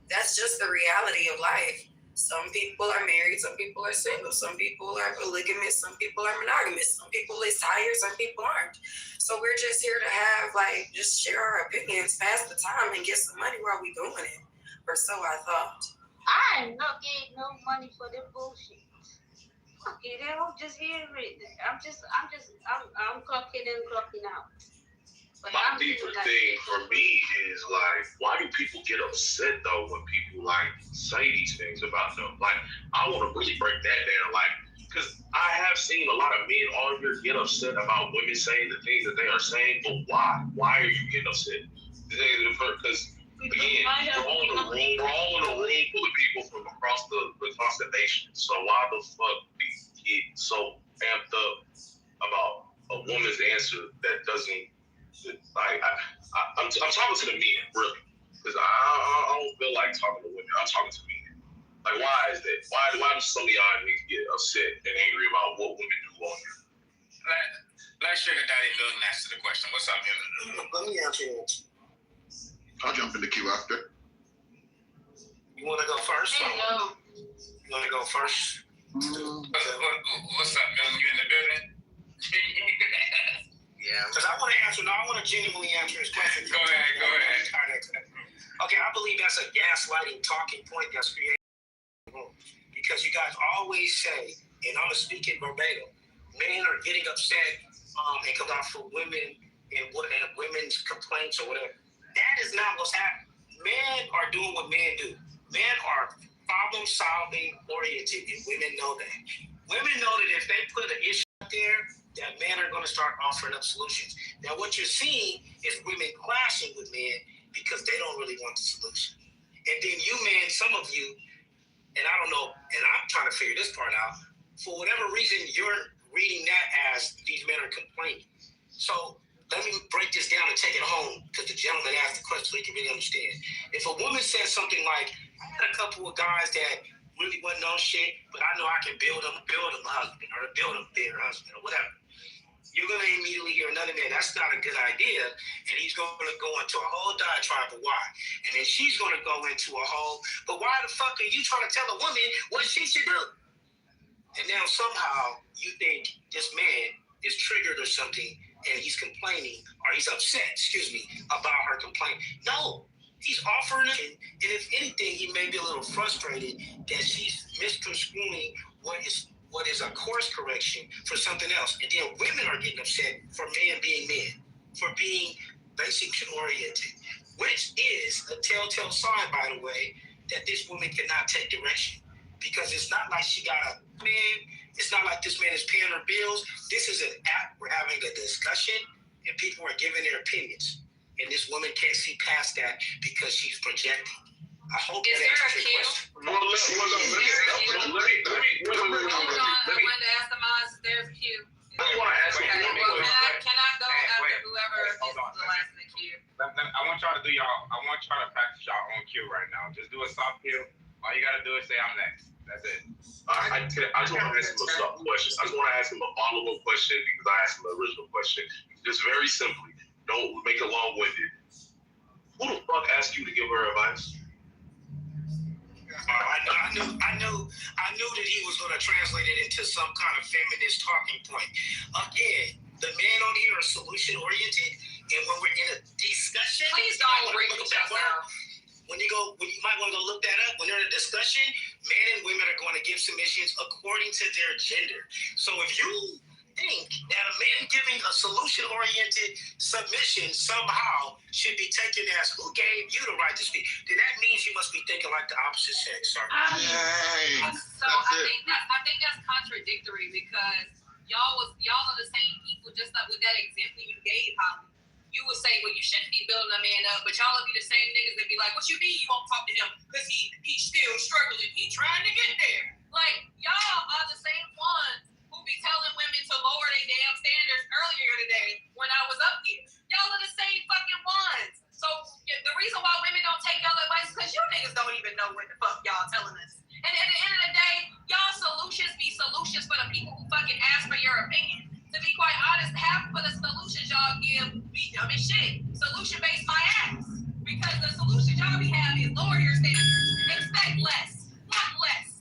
That's just the reality of life. Some people are married, some people are single, some people are polygamous, some people are monogamous, some people is tired, some people aren't. So we're just here to have, just share our opinions, pass the time, and get some money while we doing it. Or so I thought. I am not getting no money for the bullshit. Fuck it, I don't just hear it. I'm clocking in, clocking out. But my deeper thing for me is why do people get upset though when people say these things about them? I want to really break that down, because I have seen a lot of men on here get upset about women saying the things that they are saying, but why? Why are you getting upset? Because again, we're all in a room full of people from across the nation. So why the fuck do you get so amped up about a woman's answer that doesn't? I'm talking to the men, really, because I don't feel like talking to women. I'm talking to men. Why is that? Why do some of y'all niggas get upset and angry about what women do on here? Let Sugar Daddy Milton answer the question. What's up, Milton? Let me answer it. I'll jump in the queue after. You want to go first? No. You want to go first? What's up, Milton? You in the building? Yeah. Because I want to genuinely answer his question. Go ahead. Okay, I believe that's a gaslighting talking point that's created. Because you guys always say, and I'm speaking verbatim, men are getting upset and come out for women and women's complaints or whatever. That is not what's happening. Men are doing what men do. Men are problem-solving oriented, and women know that. Women know that if they put an issue out there, that men are going to start offering up solutions. Now, what you're seeing is women clashing with men because they don't really want the solution. And then you men, some of you, and I don't know, and I'm trying to figure this part out, for whatever reason, you're reading that as these men are complaining. So let me break this down and take it home, because the gentleman asked the question so he can really understand. If a woman says something like, I had a couple of guys that really wasn't on shit, but I know I can build them a husband, or build them a better husband, or whatever. You're going to immediately hear another man, that's not a good idea, and he's going to go into a whole diatribe of why. And then she's going to go into a whole, but why the fuck are you trying to tell a woman what she should do? And now somehow you think this man is triggered or something, and he's complaining, or he's upset, about her complaint. No, he's offering it, and if anything, he may be a little frustrated that she's misconstruing what is a course correction for something else. And then women are getting upset for men being men, for being basic oriented, which is a telltale sign, by the way, that this woman cannot take direction. Because it's not like she got a man, it's not like this man is paying her bills. This is an app, we're having a discussion, and people are giving their opinions. And this woman can't see past that because she's projecting. I hope that answers your question. Hold on, I wanted to ask the mods, there's a queue. I want to to do y'all. I want y'all to practice y'all own cue right now. Just do a soft cue. All you gotta do is say I'm next. That's it. I just want to ask him a soft question. I just want to ask him a follow-up question because I asked him the original question. Just very simply, don't make it long-winded. Who the fuck asked you to give her advice? I knew that he was going to translate it into some kind of feminist talking point. Again, the men on here are solution oriented, and when we're in a discussion, Please don't bring me that down. when you might want to go look that up. When they're in a discussion, men and women are going to give submissions according to their gender. So if you think that a man giving a solution-oriented submission somehow should be taken as who gave you the right to speak, then that means you must be thinking like the opposite sex. Sorry. So I think that's contradictory because y'all are the same people. Just like with that example you gave, Holly, you would say, well, you shouldn't be building a man up, but y'all would be the same niggas that be like, what you mean you won't talk to him because he's still struggling, he's trying to get there. Like y'all are the same ones who be telling women to lower their damn standards earlier today when I was up here. Y'all are the same fucking ones. So the reason why women don't take y'all advice is because you niggas don't even know what the fuck y'all telling us. And at the end of the day, y'all solutions be solutions for the people who fucking ask for your opinion. To be quite honest, half of the solutions y'all give be dumb as shit. Solution based my ass. Because the solution y'all be having is lower your standards. Expect less. Want less.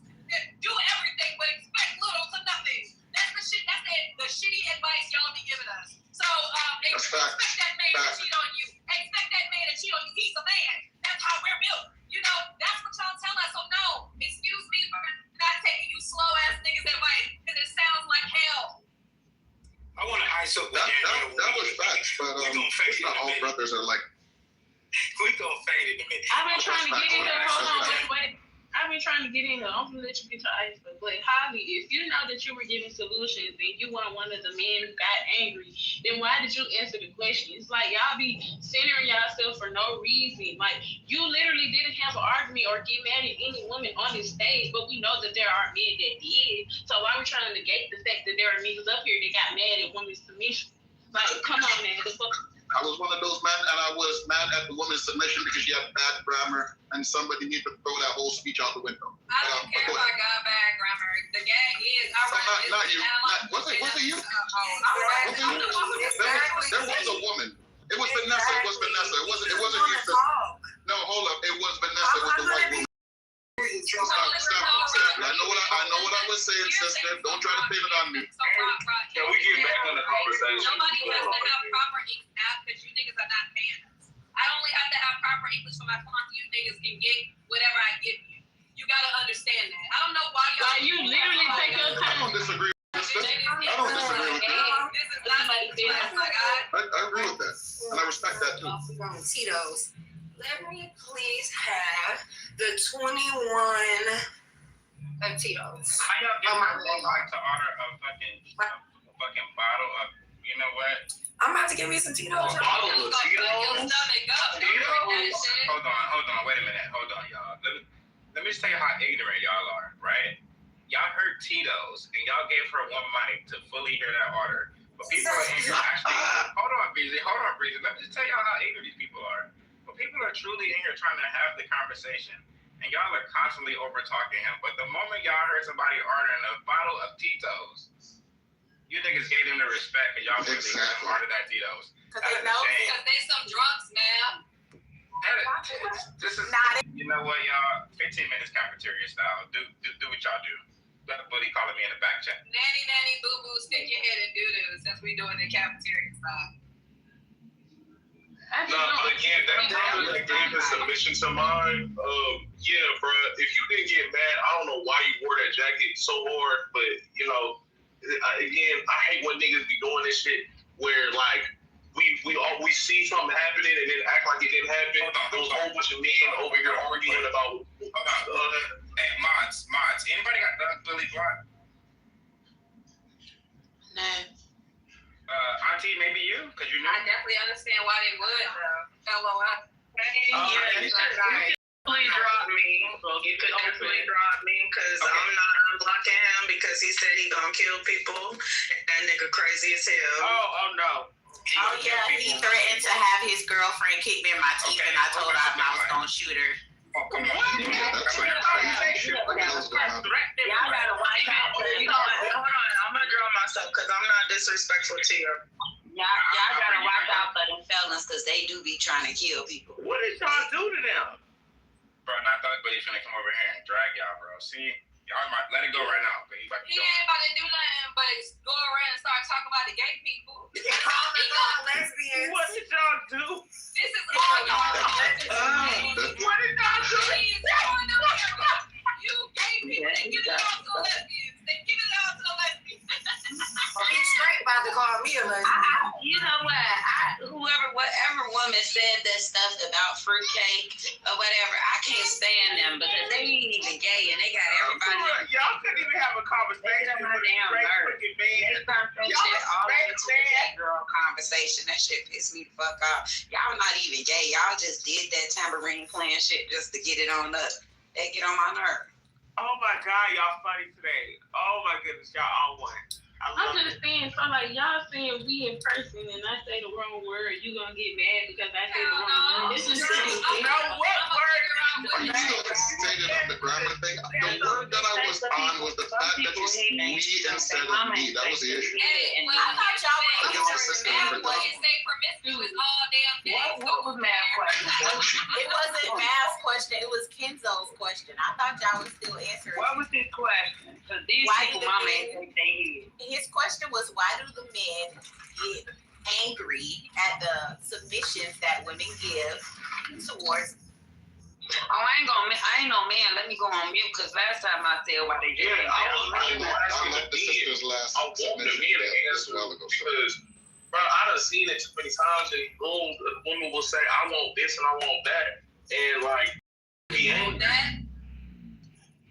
Do everything but expect little to nothing. That's the shit. That's the shitty advice y'all be giving us. So expect that man to cheat on you. Expect that man to cheat on you. He's a man. That's how we're built. You know, that's what y'all tell us. So no, excuse me for not taking you slow ass niggas advice because it sounds like hell. I want to ice up that was facts, but it's not all brothers are like. We gonna fade in a minute. I've been trying to get in here. Hold on, wait. I've been trying to get in here. I'm gonna let you get your ice, but Holly, if you know that you were giving solutions and you weren't one of the men who got angry, then why did you answer the question? It's like y'all be centering yourself for no reason. Like you literally didn't have an argument or get mad at any woman on this stage, but we know that there are men that did. So why are we trying to negate the fact that there are niggas up here that got mad at women's submission? Like, come on, man. I was one of those men, and I was mad at the woman's submission because she had bad grammar, and somebody needed to throw that whole speech out the window. I don't care about God bad grammar. The gag is, not you. Was it you? There was a woman. It was Vanessa. It was Vanessa. It wasn't you. No, hold up. It was Vanessa. It was the white woman. Stop. I know what I was saying, sister. Don't try to pin it on me. Can we get back on the conversation? Nobody has to have proper English because you niggas are not fans. I only have to have proper English for my clients. You niggas can get whatever I give you. You gotta understand that. I don't know why y'all. You literally take your time. I don't disagree with this. I don't disagree with that. This is not my God. I agree with that, and I respect that too. Tito's. Let me please have the 21 of Tito's. I would like to order a fucking bottle of, you know what? I'm about to give me some Tito's. A bottle of Tito's? Hold on, wait a minute. Hold on, y'all. Let me just tell you how ignorant y'all are, right? Y'all heard Tito's, and y'all gave her one mic to fully hear that order. But people are in here actually, hold on, Breezy. Let me just tell y'all how ignorant these people are. But people are truly in here trying to have the conversation, and y'all are constantly over-talking him. But the moment y'all heard somebody ordering a bottle of Tito's, you niggas gave them the respect, and y'all really ordered that Tito's. Because they some drunks, man. This is, you know what, y'all? 15 minutes cafeteria style. Do what y'all do. Let the bully calling me in the back chat. Nanny, boo-boo, stick your head in doo-doo since we doing the cafeteria style. No, again, that brother that gave his submission to mine, yeah, bro, if you didn't get mad, I don't know why you wore that jacket so hard, but, you know, again, I hate when niggas be doing this shit where, like, we see something happening and then act like it didn't happen. There's a whole bunch of men over here arguing about... Hey, mods, anybody got Doug Billy Block? Nah. Auntie, maybe you? Because you know. I definitely understand why they would, though. LOL. You could drop me. You could definitely drop me because I'm not unblocking him because he said he gonna kill people. That nigga crazy as hell. Oh no. Oh yeah, he threatened to have his girlfriend kick me in my teeth, and I told him I was gonna shoot her. That's crazy. What the hell's going on? Y'all gotta watch out. You know what? Hold on, I'm gonna draw myself because I'm not disrespectful to you. Y'all gotta watch out for them felons because they do be trying to kill people. What did y'all do to them? Bro, not that buddy finna come over here and drag y'all, bro. See? Y'all might let it go right now. He ain't about to do nothing but go around and start talking about the gay people. Lesbians. What did y'all do? This is all y'all. What did y'all do? You gay people, they give it all to the lesbians. They give it all to the lesbians. He's straight about to call me a lesbian. You know what? Whatever woman said that stuff about fruitcake or whatever, I can't stand them because they ain't even gay and they got everybody. Y'all couldn't even have a conversation. My damn nerve. They turned that shit all into a gay girl conversation. That shit pissed me the fuck off. Y'all not even gay. Y'all just did that tambourine playing shit just to get it on us. They get on my nerve. Oh my God, y'all funny today. Oh my goodness, y'all all won. I'm just saying, so like y'all saying we in person and I say the wrong word, you gonna get mad because I say the wrong word. This is no, what word? You stated on the grammar thing. The word that I was on was the fact that you said we instead of me. That was the issue. I thought y'all were I guess the system for that. say promiscuous all damn day. What was math question? It wasn't Matt's question. It was Kenzo's question. I thought y'all would still answer it. What was his question? Because these people, mama ain't say His question was, why do the men get angry at the submissions that women give towards? Oh, I ain't no man. Let me go on mute because last time I said why they did. I let the sisters last submission as well ago. Because, bro, I done seen it too many times in rooms. Women will say, I want this and I want that. And, like, be angry.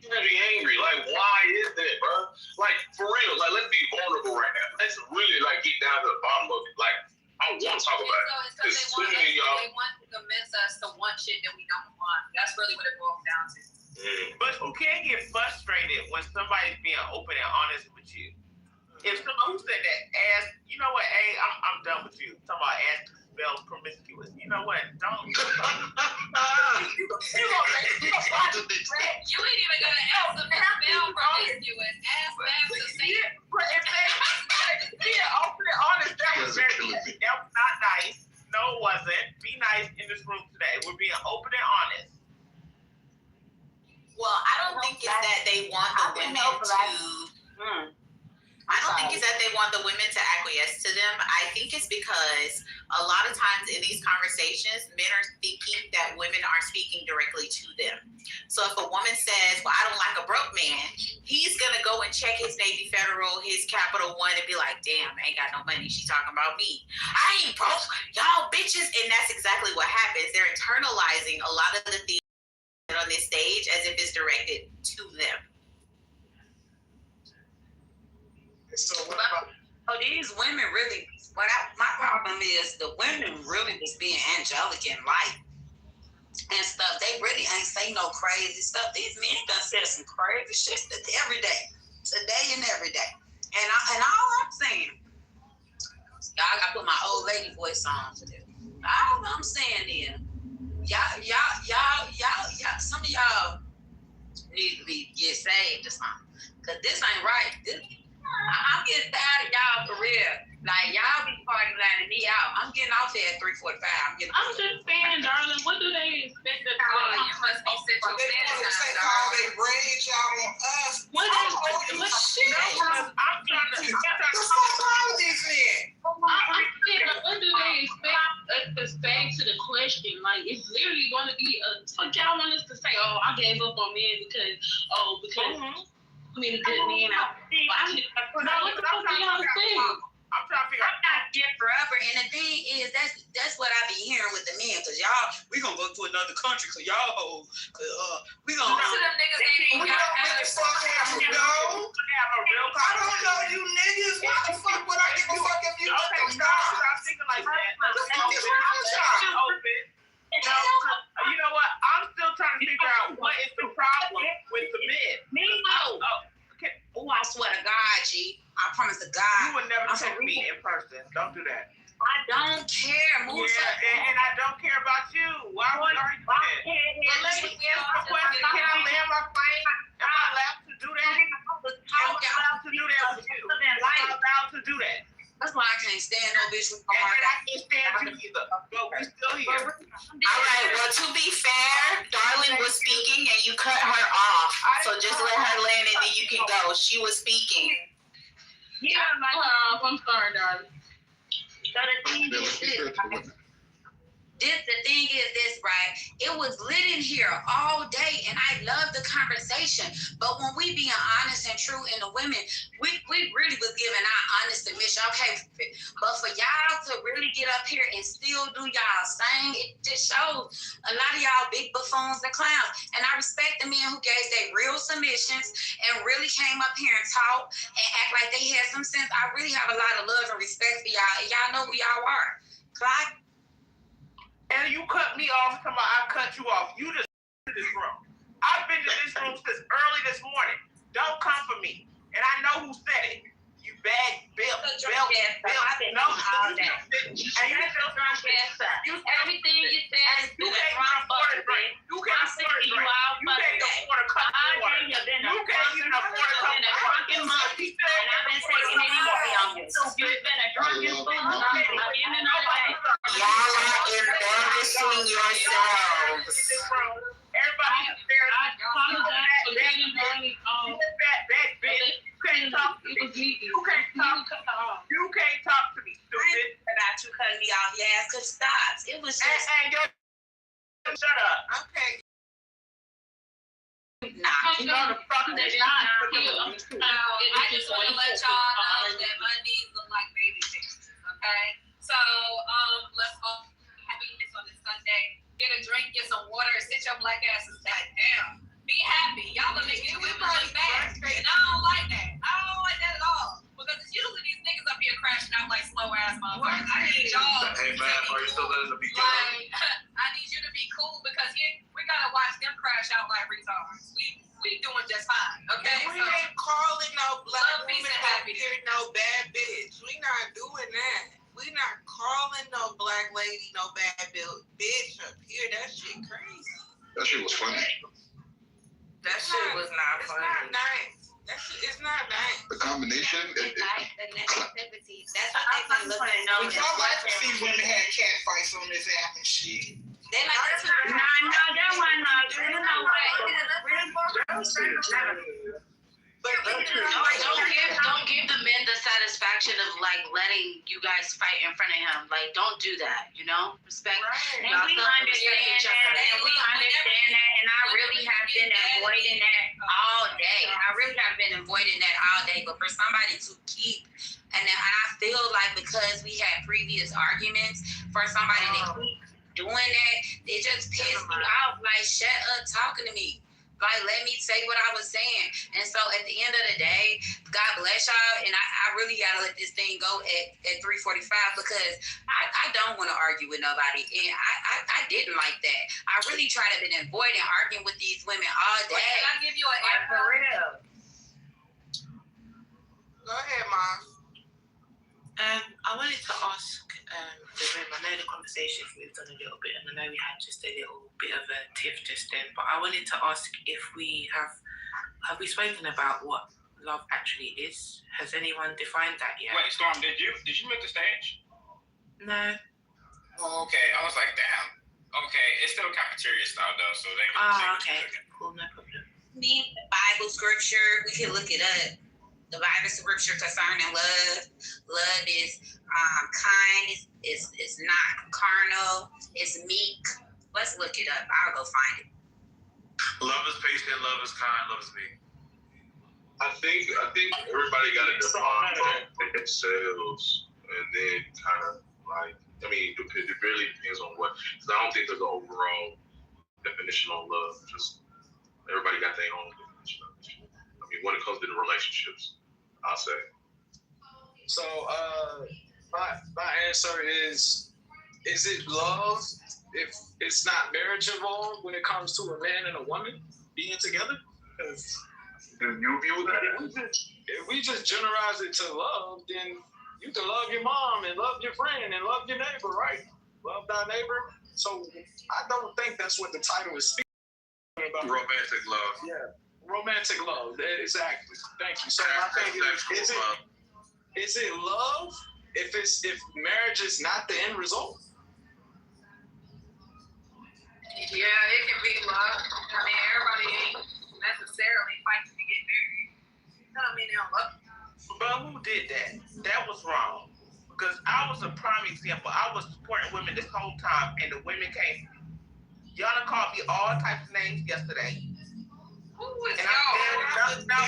Be angry. Like, why is that, bro? Like, for real. Like, let's be vulnerable right now. Let's really, like, get down to the bottom of it. Like, I want to talk about it. Because too many of y'all. They want to convince us to want shit that we don't want. That's really what it boils down to. But you can't get frustrated when somebody's being open and honest with you. If someone who said that ass, you know what, hey, I'm done with you. Talking about ass spells promiscuous. You know what? Don't. You ain't even gonna ask them to spell promiscuous. Ask them to say it. If they open and honest, that was very easy. That was not nice. No, it wasn't. Be nice in this room today. We're being open and honest. Well, I don't think it's that they want the women to. I don't think it's that they want the women to acquiesce to them. I think it's because a lot of times in these conversations, men are thinking that women are speaking directly to them. So if a woman says, well, I don't like a broke man, he's going to go and check his Navy Federal, his Capital One, and be like, damn, I ain't got no money. She's talking about me. I ain't broke. Y'all bitches. And that's exactly what happens. They're internalizing a lot of the things on this stage as if it's directed to them. So what about? Oh, these women really. My problem is the women really was being angelic in life and stuff. They really ain't say no crazy stuff. These men done said some crazy shit every day, today and every day. And all I'm saying, y'all gotta put my old lady voice on for this. All I'm saying is, y'all, some of y'all need to get saved or something, cause this ain't right. I'm getting tired of y'all for real. Like, y'all be party lining me out. I'm getting off here at 3:45. I'm just saying, darling, what do they expect us to do? You must be central standard time. They rage out on us. What shit? I'm trying to. What's wrong with these men? What do they expect us to say to the question? Like, it's literally going to be what y'all want us to say? Oh, I gave up on men because many good men out. I'm trying to figure out. I'm not getting forever, and the thing is, that's what I be hearing with the men, cause y'all, we gonna go to another country, cause y'all hoes, we gonna. Most of them niggas ain't even got the fuck out, you know? I don't know you niggas. Why the fuck would I give a fuck if you let them know? I'm thinking like that. You know what? I'm still trying to figure out what is the problem with the men. Oh, I swear to God, G. I promise to God. You would never check me in person. Don't do that. I don't care. Move and I don't care about you. Why would I do that? But let me ask my question. Can I land my plane? Am I allowed to do that? Am I allowed to do that with you? Am I allowed to do that? That's why I can't stand no bitch with my And heart. I can't stand you either. But we still here. All right. Well, to be fair, Darling was speaking and you cut her off. So just let her land and then you can go. She was speaking. Yeah, I'm sorry, darling. So the thing is the thing is this, right? It was lit in here all day, and I love the conversation. But when we being honest and true in the women, we really was giving our honest admission. Okay, but for y'all to really get up here and still do y'all thing, it just shows a lot of y'all big buffoons and clowns. And I respect the men who gave their real submissions and really came up here and talked and act like they had some sense. I really have a lot of love and respect for y'all, and y'all know who y'all are. Clyde? And you cut me off, talking about I cut you off. You just in this room. I've been to this room since early this morning. Don't come for me. And I know who said it. You bad Bill. I've been all day. And you just drunk Everything you said is you been a can't drunk afford a bucket. drink. You can't afford a drink. You can't afford a cup of water. You can't even afford a cup of water. Drunken monkey, and I've been taking it easy on you. You've been a drunken fool. Y'all are embarrassing yourselves. Everybody is there. I apologize for getting Darling You bad bitch. You can't talk to me. You can't talk to me, stupid. About you cutting me off, yeah, cause stop. It was just. Shut up. Okay. Nah, you know the fuck I that just want to let y'all know that my knees look like baby faces, okay? So, let's all be happy on this Sunday. Get a drink, get some water, and sit your black asses down. Be happy. Y'all are making women look bad. And I don't like that. I don't like that at all. Because it's usually these niggas up here crashing out like slow ass motherfuckers. I need y'all. Hey man, are you still letting them be good? Like, I need you to be cool because here we gotta watch them crash out like retards. We doing just fine, okay? We ain't calling no black peace, woman and up happiness. here no bad bitch. We not doing that. We not calling no black lady no bad bitch up here. That shit crazy. That shit was funny. That shit was not funny. It's not nice. That shit is not nice. The combination. The negativity. That's what I'm they look at. But y'all like to see women have cat fights on this app and shit. They like to see. No, that one not. You know what? But Don't give the men the satisfaction of like letting you guys fight in front of him. Like, don't do that. You know, respect. And we understand that, and I really have been avoiding that all day. I really have been avoiding that all day. But for somebody to keep, and I feel like because we had previous arguments, for somebody to keep doing that, it just pissed me off. Like, shut up talking to me. Like, let me say what I was saying. And so at the end of the day, God bless y'all. And I really got to let this thing go at 3:45 because I don't want to argue with nobody. And I didn't like that. I really try to be avoiding arguing with these women all day. Can I give you an answer? For real. go ahead, Mom. I wanted to ask the room, I know the conversation's moved on a little bit and I know we had just a little bit of a tiff just then, but I wanted to ask if we have we spoken about what love actually is? Has anyone defined that yet? Wait, Storm, did you make the stage? No. Oh, okay. I was like, damn. Okay, it's still cafeteria style though, so they can okay. Cool, no problem. Need the Bible scripture, we can look it up. The Bible scripture concerning love. Love is kind, it's not carnal, it's meek. Let's look it up. I'll go find it. Love is patient, love is kind, love is meek. I think everybody got to define themselves and then kind of like, I mean, it really depends on what, because I don't think there's an overall definition on love. Just everybody got their own definition of it. I mean, when it comes to the relationships, I'll say. So, my answer is it love if it's not marriage involved when it comes to a man and a woman being together? Because Do you view that? if we just generalize it to love, then You can love your mom and love your friend and love your neighbor, right? Love thy neighbor. So I don't think that's what the title is speaking about. Romantic love. Yeah, romantic love. Exactly. Thank you. So my thing is it love if marriage is not the end result? Yeah, it can be love. I mean, everybody ain't necessarily fighting to get married. I mean, they don't love you. But who did that? That was wrong. Because I was a prime example. I was supporting women this whole time, and the women came. Y'all done called me all types of names yesterday. Who was and I'm no.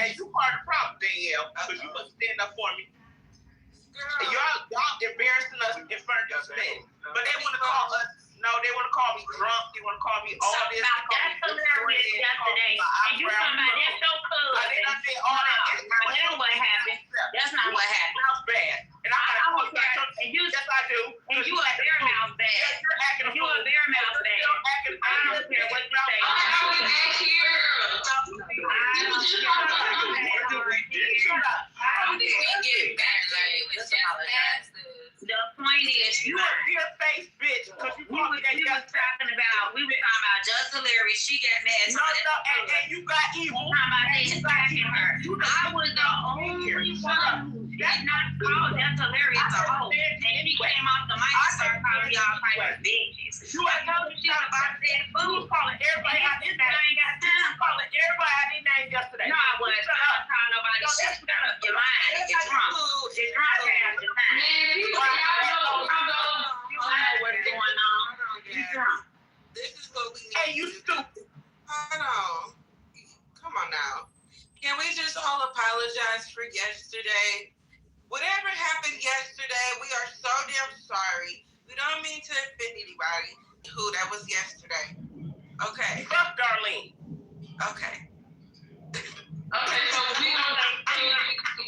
And you part of the problem, Danielle, because you must stand up for me. And y'all embarrassing us in front of these men. But they want to call us. No, they want to call me drunk. They want to call me all this. That's hilarious yesterday. And you talking about that's so cool. I did not say all that. That's what happened. That's not what happened. House bad. And I was like, yes, I do. And you a bear mouse bad. Yeah, you're acting you a bear mouse bad. I don't care what you say. The point is, you a face bitch because we were talking about just hilarious. She got mad. And you got evil. Attacking her. I was the only one who did not call Just Hilarious a hoe. And she came off the mic and started calling y'all private bitches. I told you she's about that food. Calling everybody out their name. I ain't got time. Calling everybody out their name yesterday. No, I wasn't. I don't call nobody. Shut up. You're lying. You're drunk. You're drunk half the time. You know what's going on. You're drunk. This is what we need. Hey, you stupid. Hold on. Come on now. Can we just all apologize for yesterday? Whatever happened yesterday, we are so damn sorry. We don't mean to offend anybody. Who that was yesterday. Okay. Fuck Darlene. Okay. Okay, so we gonna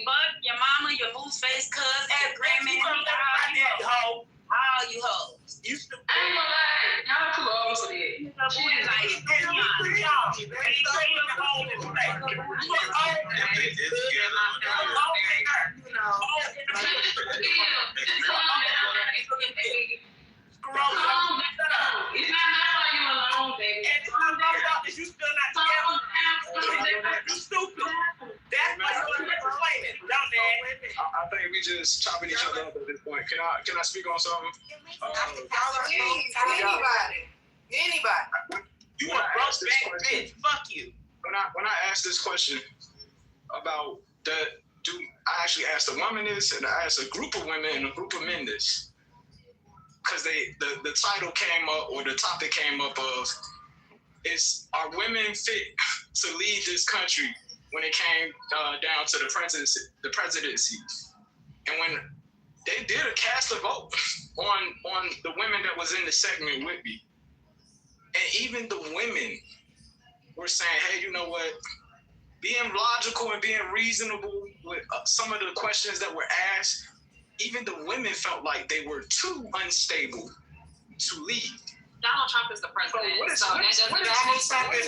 fuck your mama, your moose face cousin, your grandma, all you hoes. You stupid. I ain't gonna lie, y'all too old for that. She is like, it's not why you alone, baby. You still not together. You stupid. That's why you're complaining. I think we just chopping each other up at this point. Can I speak on something? Anybody. You a broke back bitch. Fuck you. When I asked this question about I actually asked a woman this, and I asked a group of women and a group of men this, because the title came up, or the topic came up of, are women fit to lead this country when it came down to the presidency? And when they did cast a vote on the women that was in the segment with me, and even the women were saying, hey, you know what? Being logical and being reasonable with some of the questions that were asked, even the women felt like they were too unstable to lead. Donald Trump is the president. Donald Trump is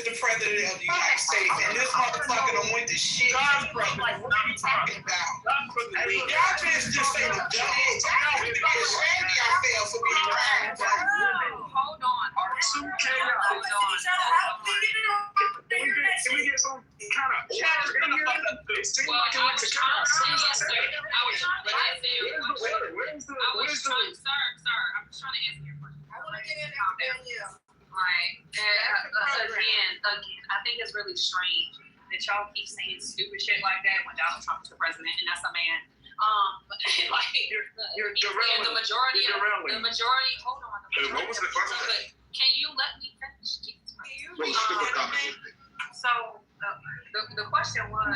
the president of the United States, and this motherfucker done went to shit. What are you talking about? I mean, y'all just say the dumb. Y'all really shame yourselves for being proud. Hold on. Can we get some kind of chatter in here? It seems like it went to chaos. Sir, I'm just trying to answer your question. I want to get in there. Right. Again, I think it's really strange that y'all keep saying stupid shit like that when Donald Trump is the president and that's a man. You're derailing. The majority. Hold on. What was the question? Can you let me finish? So the question was,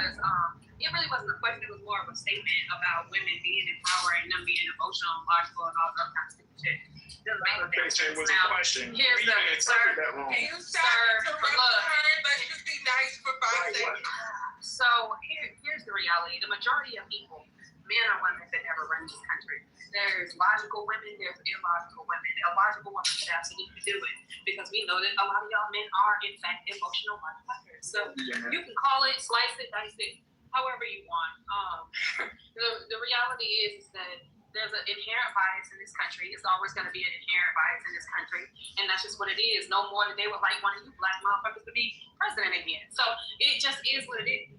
it really wasn't a question. It was more of a statement about women being empowered and them being emotional and logical and all that kind of stupid shit. Doesn't make no sense. It was a question. Here's the sir. Can you stop interrupting her? Let's just be nice for 5 seconds. So here's the reality. The majority of people, men or women, that ever run this country, there's logical women, there's illogical women. Illogical women should absolutely do it because we know that a lot of y'all men are, in fact, emotional motherfuckers. So you can call it, slice it, dice it, however you want. The reality is that there's an inherent bias in this country. It's always going to be an inherent bias in this country, and that's just what it is. No more than they would like one of you black motherfuckers to be president again. So it just is what it is.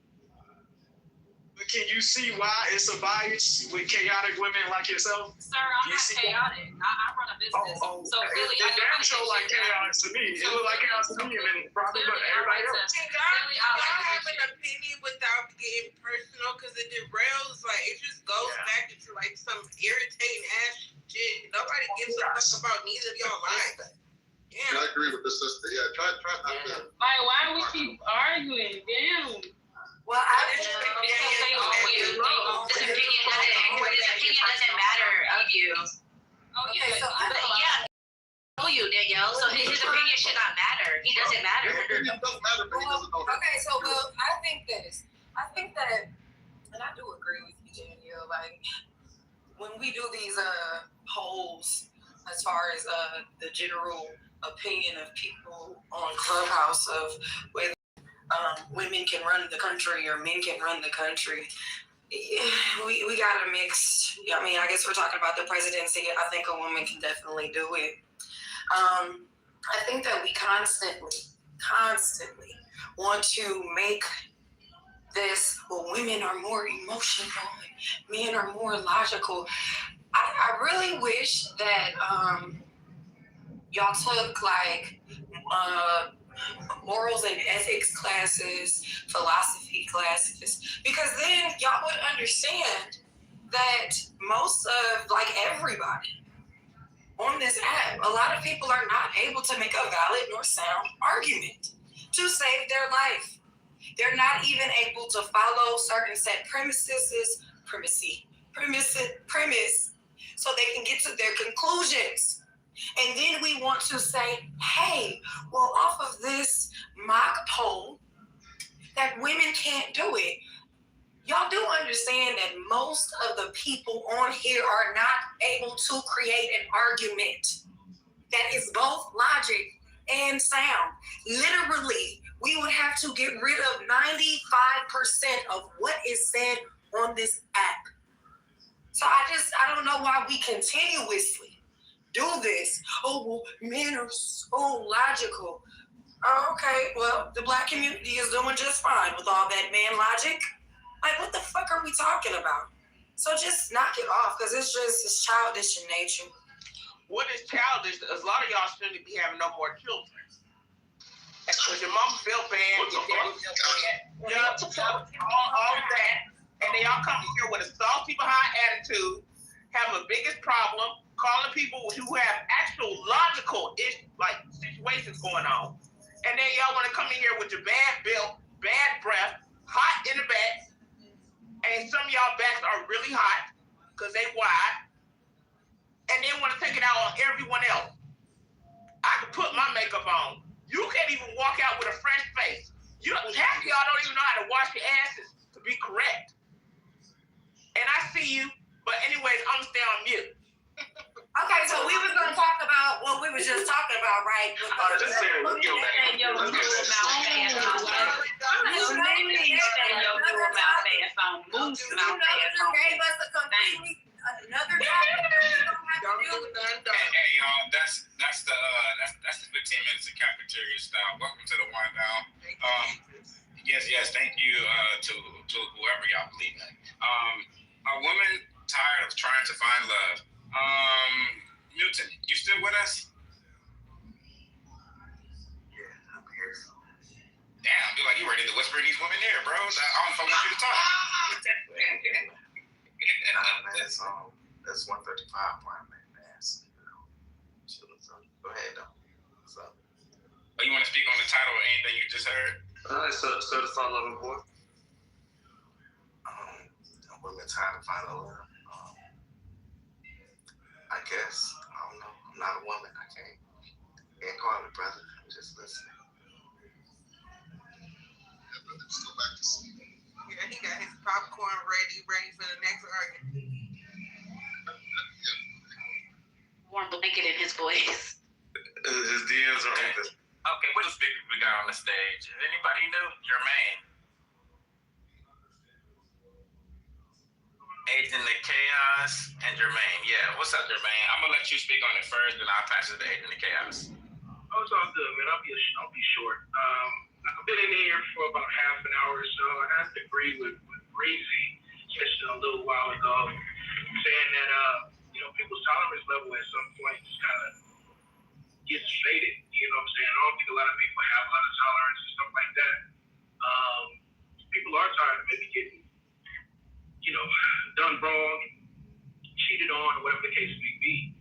But can you see why it's a bias with chaotic women like yourself? Sir, I'm not chaotic. I run a business. So really, it damn show like chaos to me. It look like chaos to me, and then probably everybody else. Y'all have an opinion without getting personal, because it derails. Like, it just goes back into like some irritating ass shit. Nobody gives a fuck about neither of y'all lives. Yeah, I agree with the sister. Yeah, try not to. Like, why do we keep arguing? Damn. Well, his opinion doesn't matter of you. Oh, yeah. Okay, so know you, Danielle. So his opinion should not matter. He doesn't matter. His opinion doesn't matter, but he doesn't know. Okay, so I think that, and I do agree with you, Danielle. Like, when we do these polls, as far as the general opinion of people on Clubhouse of whether women can run the country or men can run the country, we got a mix. I mean, I guess we're talking about the presidency. I think a woman can definitely do it. I think that we constantly want to make this, well, women are more emotional and men are more logical. I really wish that y'all took like morals and ethics classes, philosophy classes, because then y'all would understand that most of, like, everybody on this app, a lot of people are not able to make a valid nor sound argument to save their life. They're not even able to follow certain set premise, so they can get to their conclusions. And then we want to say, hey, well, off of this mock poll, that women can't do it. Y'all do understand that most of the people on here are not able to create an argument that is both logic and sound. Literally, we would have to get rid of 95% of what is said on this app. So I don't know why we continuously do this. Oh, well, men are so logical. Oh, okay, well, the black community is doing just fine with all that man logic. Like, what the fuck are we talking about? So just knock it off, because it's childish in nature. What is childish? A lot of y'all shouldn't be having no more children. Because your mama feel bad, your daddy feel bad, all that. And they all come here with a salty behind attitude, have the biggest problem, calling people who have actual logical situations going on. And then y'all want to come in here with your bad build, bad breath, hot in the back. And some of y'all backs are really hot because they wide. And then want to take it out on everyone else. I can put my makeup on. You can't even walk out with a fresh face. Half of y'all don't even know how to wash your asses to be correct. And I see you, but anyways, I'm gonna stay on mute. Okay, so we was gonna talk about what we was just talking about, right? Another topic that we don't have to deal with. Hey, y'all, that's the 15 minutes of cafeteria style. Welcome to the One Down. Yes, thank you to whoever y'all believe in. Are women tired of trying to find love? Newton, you still with us? Yeah, I'm here. Damn, you're like you ready to whisper in these women ear, bro. I don't know if I want you to talk. That's 135 appointment, man. So go ahead, though. What's up? Oh, you want to speak on the title or anything you just heard? Certified Loving Boy. Women tired of finding love. I guess. I don't know. I'm not a woman. I can't call me brother. I'm just listening. Let's go back to sleep. Yeah, he got his popcorn ready for the next argument. Warm blanket in his voice. His DMs are open. Okay, what else big we got on the stage? Is anybody new? Your man. Agent of Chaos and Jermaine. Yeah, what's up, Jermaine? I'm gonna let you speak on it first, then I'll pass it to Agent of Chaos. Oh, it's all good, man. I'll be short. I've been in here for about half an hour or so. I have to agree with Breezy just a little while ago, saying that people's tolerance level at some point just kind of gets faded. You know what I'm saying? I don't think a lot of people have a lot of tolerance and stuff like that. People are tired of maybe getting done wrong, cheated on, or whatever the case may be.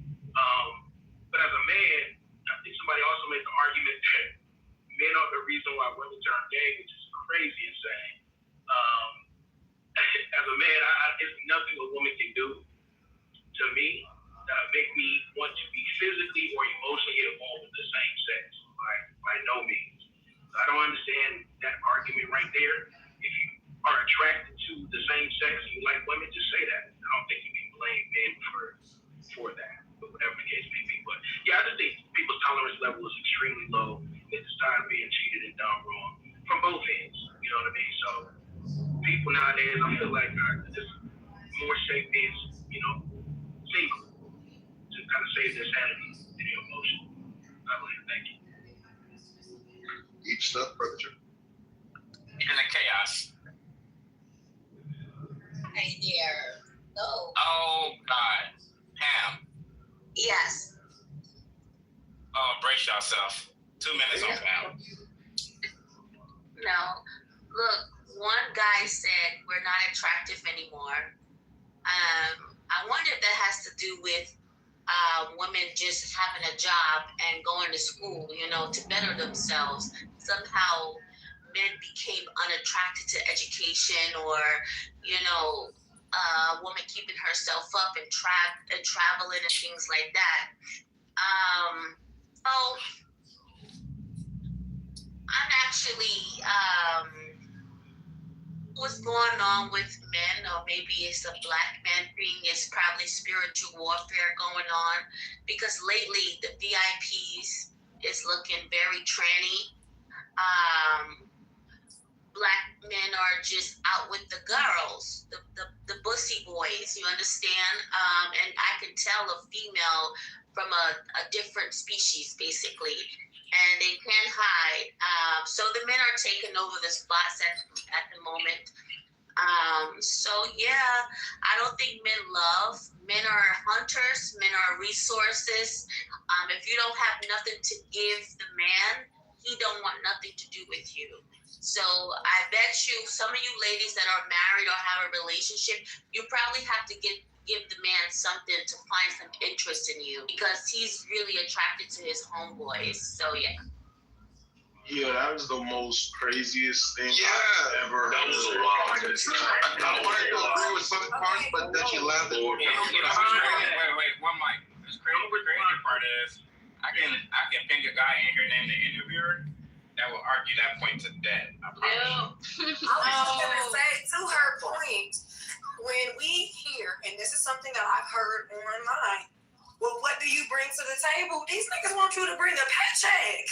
But as a man, I think somebody also made the argument that men are the reason why women turn gay, which is crazy insane. As a man, there's nothing a woman can do to me that make me want to be physically or emotionally involved with the same sex. By no means. I don't understand that argument right there. If you are attracted to the same sex and you like women, just say that. I don't think you can blame men for that, but whatever the case may be. But yeah, I just think people's tolerance level is extremely low. It's tired of being cheated and done wrong from both ends. You know what I mean? So people nowadays, I feel like are just more safe being, single to kind of save their sanity and their emotion. I believe. Thank you. Each stuff, Brother Jim. Agent of Chaos. Hey there. No. Oh, God. Pam. Yes. Brace yourself. 2 minutes on Pam. No. Look, one guy said we're not attractive anymore. I wonder if that has to do with women just having a job and going to school, to better themselves. Somehow men became unattracted to education, or, a woman keeping herself up and traveling and things like that. I'm actually, what's going on with men, or maybe it's a black man thing, it's probably spiritual warfare going on, because lately the VIPs is looking very tranny. Black men are just out with the girls, the bussy boys, you understand? And I can tell a female from a different species, basically, and they can't hide. So the men are taking over the spots at the moment. I don't think men love. Men are hunters, men are resources. If you don't have nothing to give the man, he don't want nothing to do with you. So I bet you, some of you ladies that are married or have a relationship, you probably have to give the man something to find some interest in you, because he's really attracted to his homeboys. So yeah. Yeah, that was the most craziest thing I've ever heard. That was a lot. I wanted to agree with some parts, but then she laughed at me. Wait, one mic. The crazy part is, I can pick a guy in here named the interviewer that will argue that point to death. I was just gonna say, to her point, when we hear, and this is something that I've heard online, well, what do you bring to the table? These niggas want you to bring a paycheck.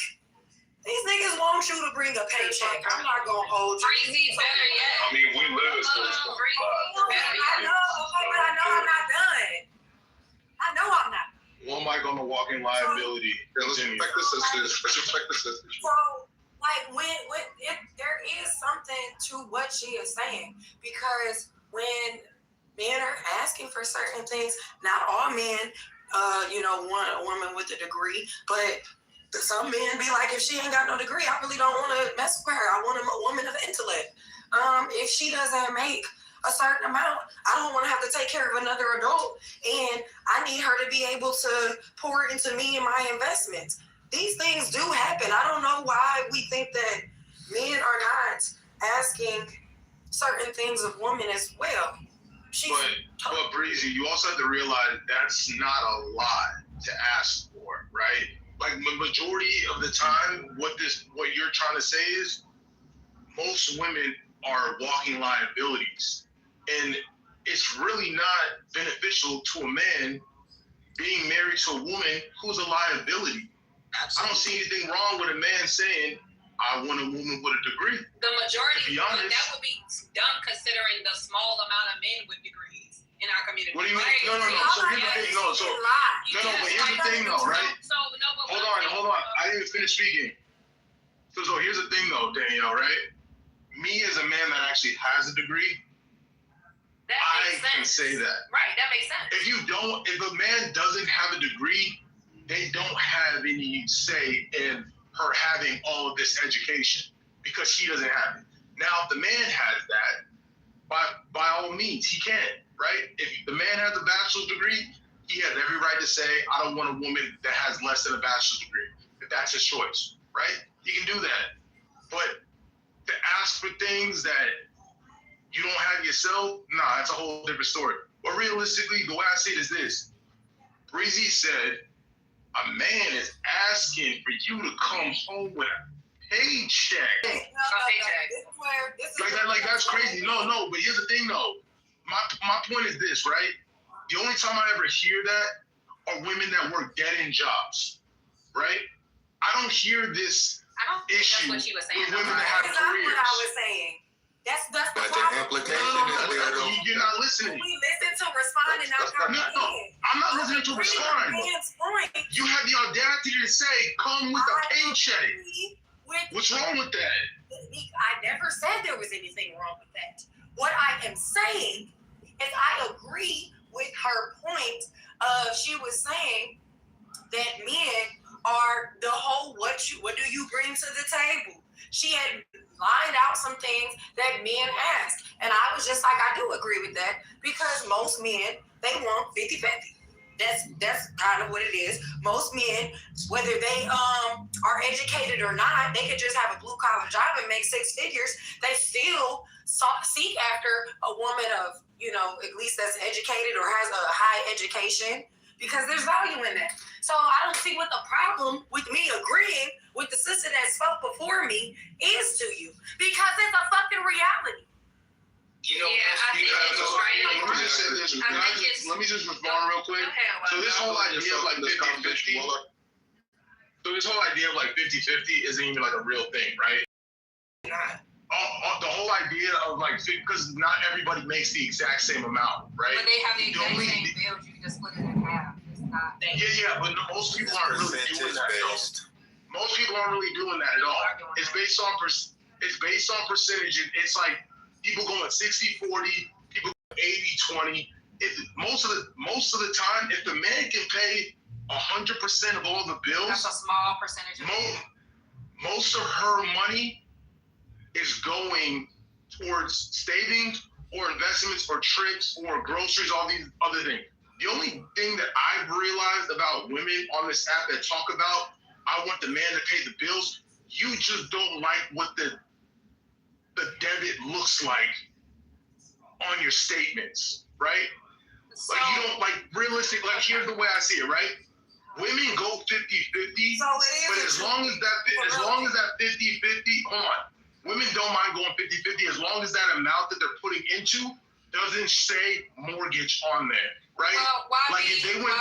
These niggas want you to bring a paycheck. I'm not gonna hold you. Breezy, better yet. I mean, we live in I know, okay, but I know I'm not done. I know I'm not. One mic on the walking liability. Let's respect the sisters. So, like, if there is something to what she is saying, because when men are asking for certain things, not all men, want a woman with a degree, but some men be like, if she ain't got no degree, I really don't want to mess with her. I want a woman of intellect. If she doesn't make a certain amount, I don't want to have to take care of another adult, and I need her to be able to pour into me and my investments. These things do happen. I don't know why we think that men are not asking certain things of women as well. But Breezy, you also have to realize that's not a lot to ask for, right? Like, the majority of the time, what you're trying to say is most women are walking liabilities. And it's really not beneficial to a man being married to a woman who's a liability. Absolutely. I don't see anything wrong with a man saying, I want a woman with a degree. The majority, to be honest, that would be done considering the small amount of men with degrees. What do you mean? No. So here's the thing. No. But here's the thing, though, right? Hold on. I didn't even finish speaking. So here's the thing, though, Danielle, right? Me as a man that actually has a degree, I can say that. Right, that makes sense. If a man doesn't have a degree, they don't have any say in her having all of this education because she doesn't have it. Now, if the man has that, by all means, he can, right? If the man has a bachelor's degree, he has every right to say, I don't want a woman that has less than a bachelor's degree, if that's his choice, right? He can do that. But to ask for things that you don't have yourself, nah, that's a whole different story. But realistically, the way I see it is this. Breezy said, a man is asking for you to come home with a paycheck. Like that's crazy. No, but here's the thing though. My point is this, right? The only time I ever hear that are women that work dead-end jobs, right? I don't hear this issue that's what she was saying. with women that have careers. That's what I was saying. That's the But the problem. implication is there, though. You're not listening. We listen to respond and not comprehend. No, I'm not listening to respond. You have the audacity to say, come with a paycheck. What's wrong with that? I never said there was anything wrong with that. What I am saying is I agree with her point of she was saying that men are the whole what do you bring to the table? She had lined out some things that men ask. And I was just like, I do agree with that because most men, they want 50-50. That's kind of what it is. Most men, whether they are educated or not, they could just have a blue collar job and make six figures. They still seek after a woman of, at least that's educated or has a high education because there's value in that. So I don't see what the problem with me agreeing with the sister that spoke before me is to you because it's a fucking reality. Let me just respond real quick. So this whole idea of like 50-50, isn't even like a real thing, right? The whole idea of like, because not everybody makes the exact same amount, right? But they have the exact same bills, you can just split it in half. It's not Yeah, but most people aren't really doing that. Most people aren't really doing that at all. It's based on percentage. It's like people going 60-40, people going 80-20. Most of the time, if the man can pay 100% of all the bills, that's a small percentage. Most of her money is going towards savings or investments or trips or groceries, all these other things. The only thing that I've realized about women on this app that talk about, I want the man to pay the bills, you just don't like what the debit looks like on your statements, right? So, like you don't like realistic, like here's the way I see it, right? Women go 50-50, but as long as that 50-50, hold on. Women don't mind going 50-50 as long as that amount that they're putting into doesn't say mortgage on there, right? Like if they went,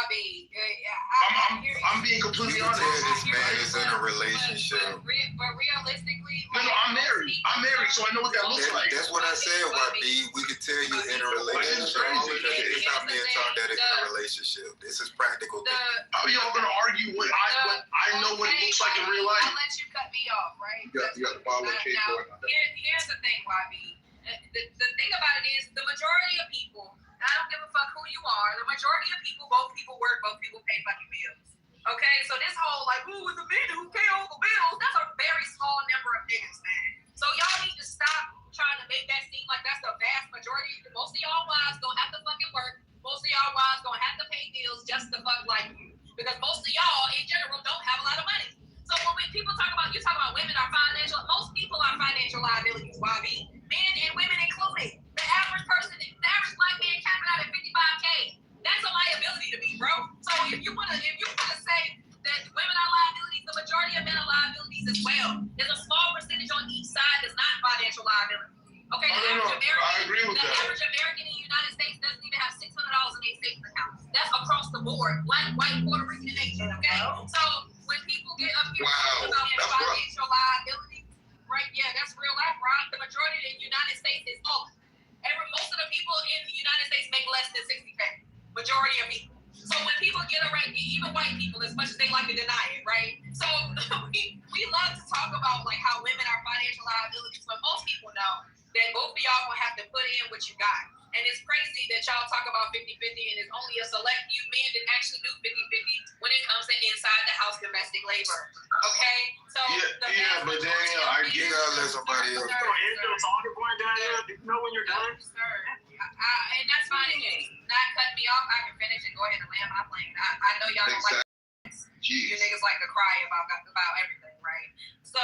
I'm being completely honest. This man is in a relationship. But realistically, no, I'm married. So I know what that looks like. That's what I said, YB. We could tell you in a relationship. It's not being taught that it's in a relationship. This is practical thinking. How are y'all gonna argue what I know what it looks like in real life? I'll let you cut me off, right? You got the follow case going on. Here's the thing, YB. The thing about it is the majority of people, I don't give a fuck who you are, the majority of people, both people work, both people pay fucking bills. Okay, so this whole like, who is the men who pay all the bills? That's a very small number of niggas, man. So y'all need to stop trying to make that seem like that's the vast majority. Most of y'all wives don't have to fucking work. Most of y'all wives don't have to pay bills just to fuck like you. Because most of y'all in general don't have a lot of money. So when people talk about, you talk about women are financial, most people are financial liabilities, YB. Men and women included. The average person, the average black man capping out at 55K. That's a liability to me, bro. So if you wanna say that women are liabilities, the majority of men are liabilities as well. There's a small percentage on each side that's not financial liability. Okay, I agree with that. Average American in the United States doesn't even have $600 in their savings account. That's across the board. Black, white, Puerto Rican, and Asian. Okay, so when people get up here about financial liability, right? Yeah, that's real life, right? The majority in the United States is homeless. Most of the people in the United United States make less than 60K. Majority of people. So when people get around, even white people, as much as they like to deny it, right? So we love to talk about like how women are financial liabilities, but most people know that both of y'all gonna have to put in what you got. And it's crazy that y'all talk about 50-50 and it's only a select few men that actually do 50-50 when it comes to inside the house domestic labor. Okay? So but Daniel, I get out let somebody else. You know when you're done? Sir. And that's fine. Not cutting me off, I can finish and go ahead and land my plane. I know y'all don't like you niggas like to cry about everything, right? So,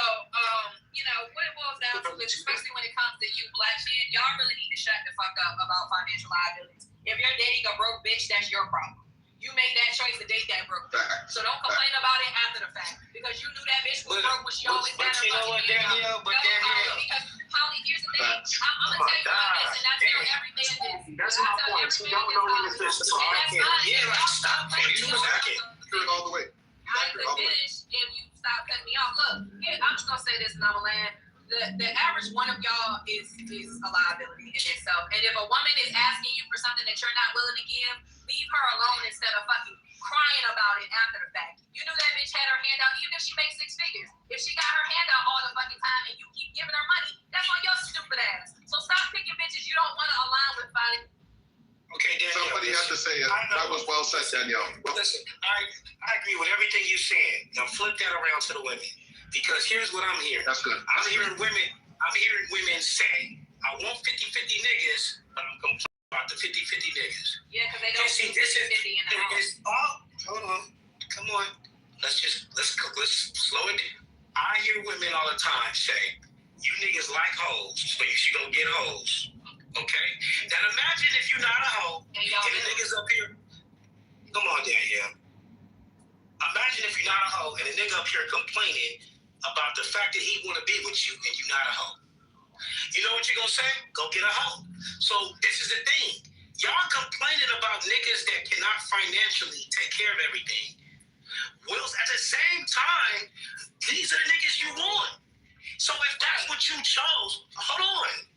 you know, what it boils down to is, especially when it comes to you black men, y'all really need to shut the fuck up about financial liabilities. If you're dating a broke bitch, that's your problem. You made that choice to date that broke bitch. So don't complain about it after the fact. Because you knew that bitch was broke when she always had her fucking Danielle, because Holly, here's the thing. I'm gonna tell you about this, and I tell every man this. That's my point. You don't know when it's this. So I can't. Stop. All the way. I could finish if you stop cutting me off. Look, I'm just gonna say this and I'm gonna land. The average one of y'all is a liability in itself. And if a woman is asking you for something that you're not willing to give, leave her alone instead of fucking crying about it after the fact. You knew that bitch had her hand out, even if she makes 6 figures. If she got her hand out all the fucking time and you keep giving her money, that's on your stupid ass. So stop picking bitches you don't want to align with, Bonnie. Okay, Danielle. Somebody has to say it. That was well said, Danielle. Listen, I agree with everything you said. Now flip that around to the women, because here's what I'm hearing. That's good. I'm hearing women say, "I want 50-50 niggas, but I'm complaining about the 50-50 niggas." Yeah, because they don't see this is 50 in the house. Hold on, come on. Let's slow it down. I hear women all the time say, "You niggas like hoes, so you should go get hoes." Okay? Now imagine if you're not a hoe, and the niggas up here. Come on, Danielle. Imagine if you're not a hoe, and a nigga up here complaining about the fact that he want to be with you, and you're not a hoe. You know what you're gonna say? Go get a hoe. So this is the thing. Y'all complaining about niggas that cannot financially take care of everything. Well, at the same time, these are the niggas you want. So if that's what you chose, hold on.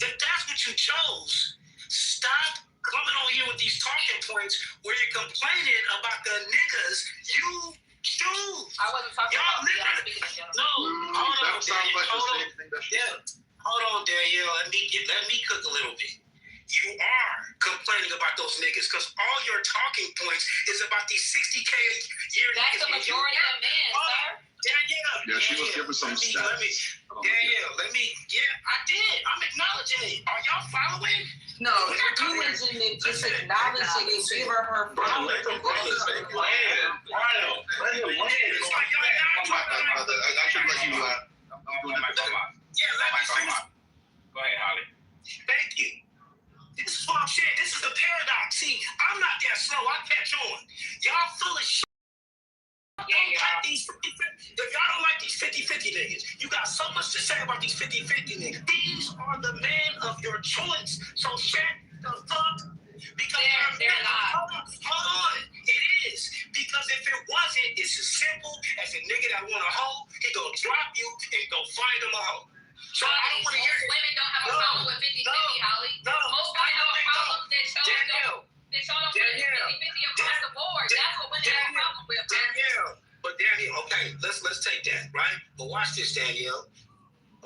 If that's what you chose, stop coming on here with these talking points where you're complaining about the niggas you choose. I wasn't talking about No, hold on, Danielle. Hold on, Danielle. Let me cook a little bit. You are complaining about those niggas because all your talking points is about these 60K a year. That's the majority of men, sir. Danielle. Yeah, she was giving some stats. Danielle, I did. I'm acknowledging it. Are y'all following? No, you mentioned it, just acknowledge it and give her flowers. Let him land. I should let you laugh. Yeah, let me finish. Go ahead, Holly. Thank you. This is what I'm saying. This is the paradox. See, I'm not that slow. I catch on. Y'all full of shit. If y'all don't like these 50-50 niggas, you got so much to say about these 50-50 niggas. These are the men of your choice. So shut the fuck. Because they're not. Hold on. It is. Because if it wasn't, it's as simple as a nigga that want a hoe, he gonna drop you and go find him a hoe. So I don't want to hear it. Women don't have a problem with 50-50, Holly. Most women have a problem that y'all don't put 50-50 across the board. That's what women have a problem with. Danielle. But Danielle, okay, let's take that, right? But watch this, Danielle.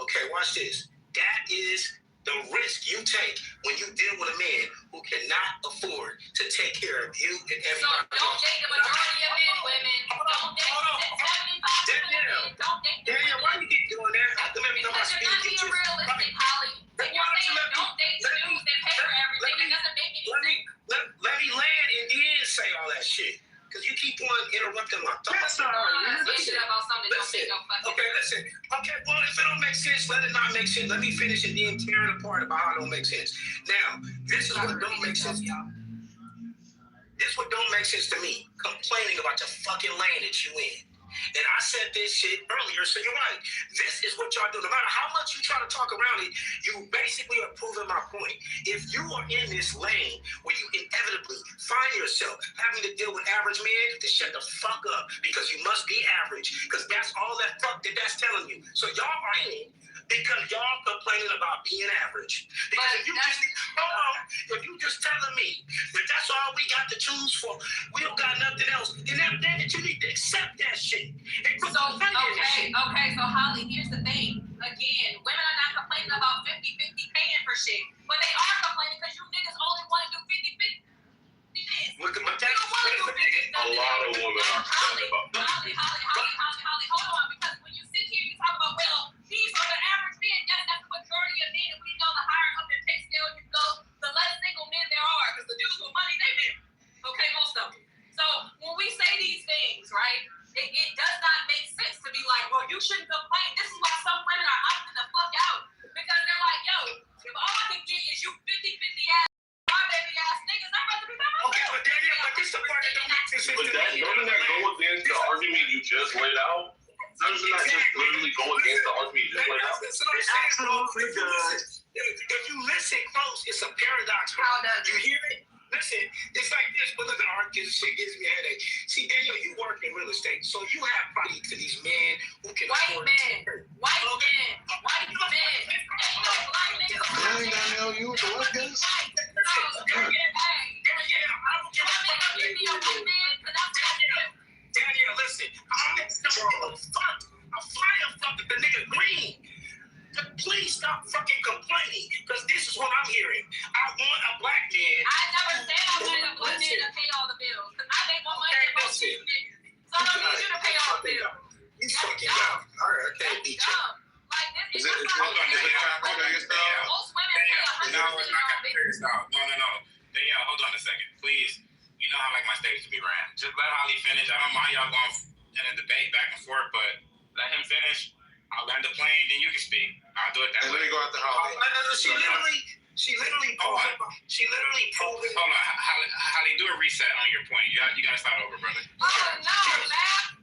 Okay, watch this. That is the risk you take when you deal with a man who cannot afford to take care of you and everybody. So don't date the majority of men, women. Don't date 75% of men. Don't date them. Danielle, why you keep doing that? Because you're not being realistic, Holly. If you're saying don't date the dudes that pay for everything, it doesn't make any sense. Let me land and then say all that shit. Because you keep on interrupting my thoughts. Listen. Okay, well, if it don't make sense, let it not make sense. Let me finish and then tear it apart about how it don't make sense. Now, this is what don't make sense. This is what don't make sense to me. Complaining about the fucking lane that you in. And I said this shit earlier, so you're right. This is what y'all do. No matter how much you try to talk around it, you basically are proving my point. If you are in this lane where you inevitably find yourself having to deal with average men, then shut the fuck up, because you must be average, because that's all that fuck that's telling you. So y'all are in because y'all complaining about being average. Because if you just telling me that that's all we got to choose for, we don't got nothing else, then that you need to accept that shit. So Holly, here's the thing. Again, women are not complaining about 50-50 paying for shit, but they are complaining because you niggas only want to do 50-50. Look at my A lot of women are complaining about that. Holly, hold on, because when you sit here, you talk about, well, these are the average men. Yes, that's the majority of men, and we know the higher up the pay scale you go, the less single men there are, because the dudes with money, they men. Okay, most of them. So when we say these things, right, it does not make sense to be like, well, you shouldn't complain. This is why some women are opting the fuck out, because they're like, yo, if all I can get is you 50-50 ass, my baby ass niggas, I'd rather be by myself. Okay, but this the part that don't make sense. But doesn't that go against the argument you just laid out? Doesn't that just literally go against the argument you just laid out? That's what I'm saying, bro. If you listen close, it's a paradox, bro. How does you hear it? Listen, it's like this. But look at art, this shit gives me a headache. See, Daniel, you work in real estate, so you have money to these men who can afford it. White men. Black niggas. Daniel, you with the what, guys? Daniel, listen, I'm flying fuck the nigga green. Please stop fucking complaining, because this is what I'm hearing. I want a black man. I never said I wanted a black man to pay all the bills, because I make more money than most of these niggas. So I don't need you to pay all the bills. You fucking dumb. All right, I can't beat you. Is it hold on, most women pay 100% No, it's not gonna figure this out. No. Danielle, hold on a second, please. You know how I like my stage to be ran. Just let Holly finish. I don't mind y'all going in a debate back and forth, but let him finish. I'll land the plane, then you can speak. I'll do it that way. Let me go out to Holly. She literally proved it. Hold on, Holly, do a reset on your point. You gotta start over, brother. Oh, no, man.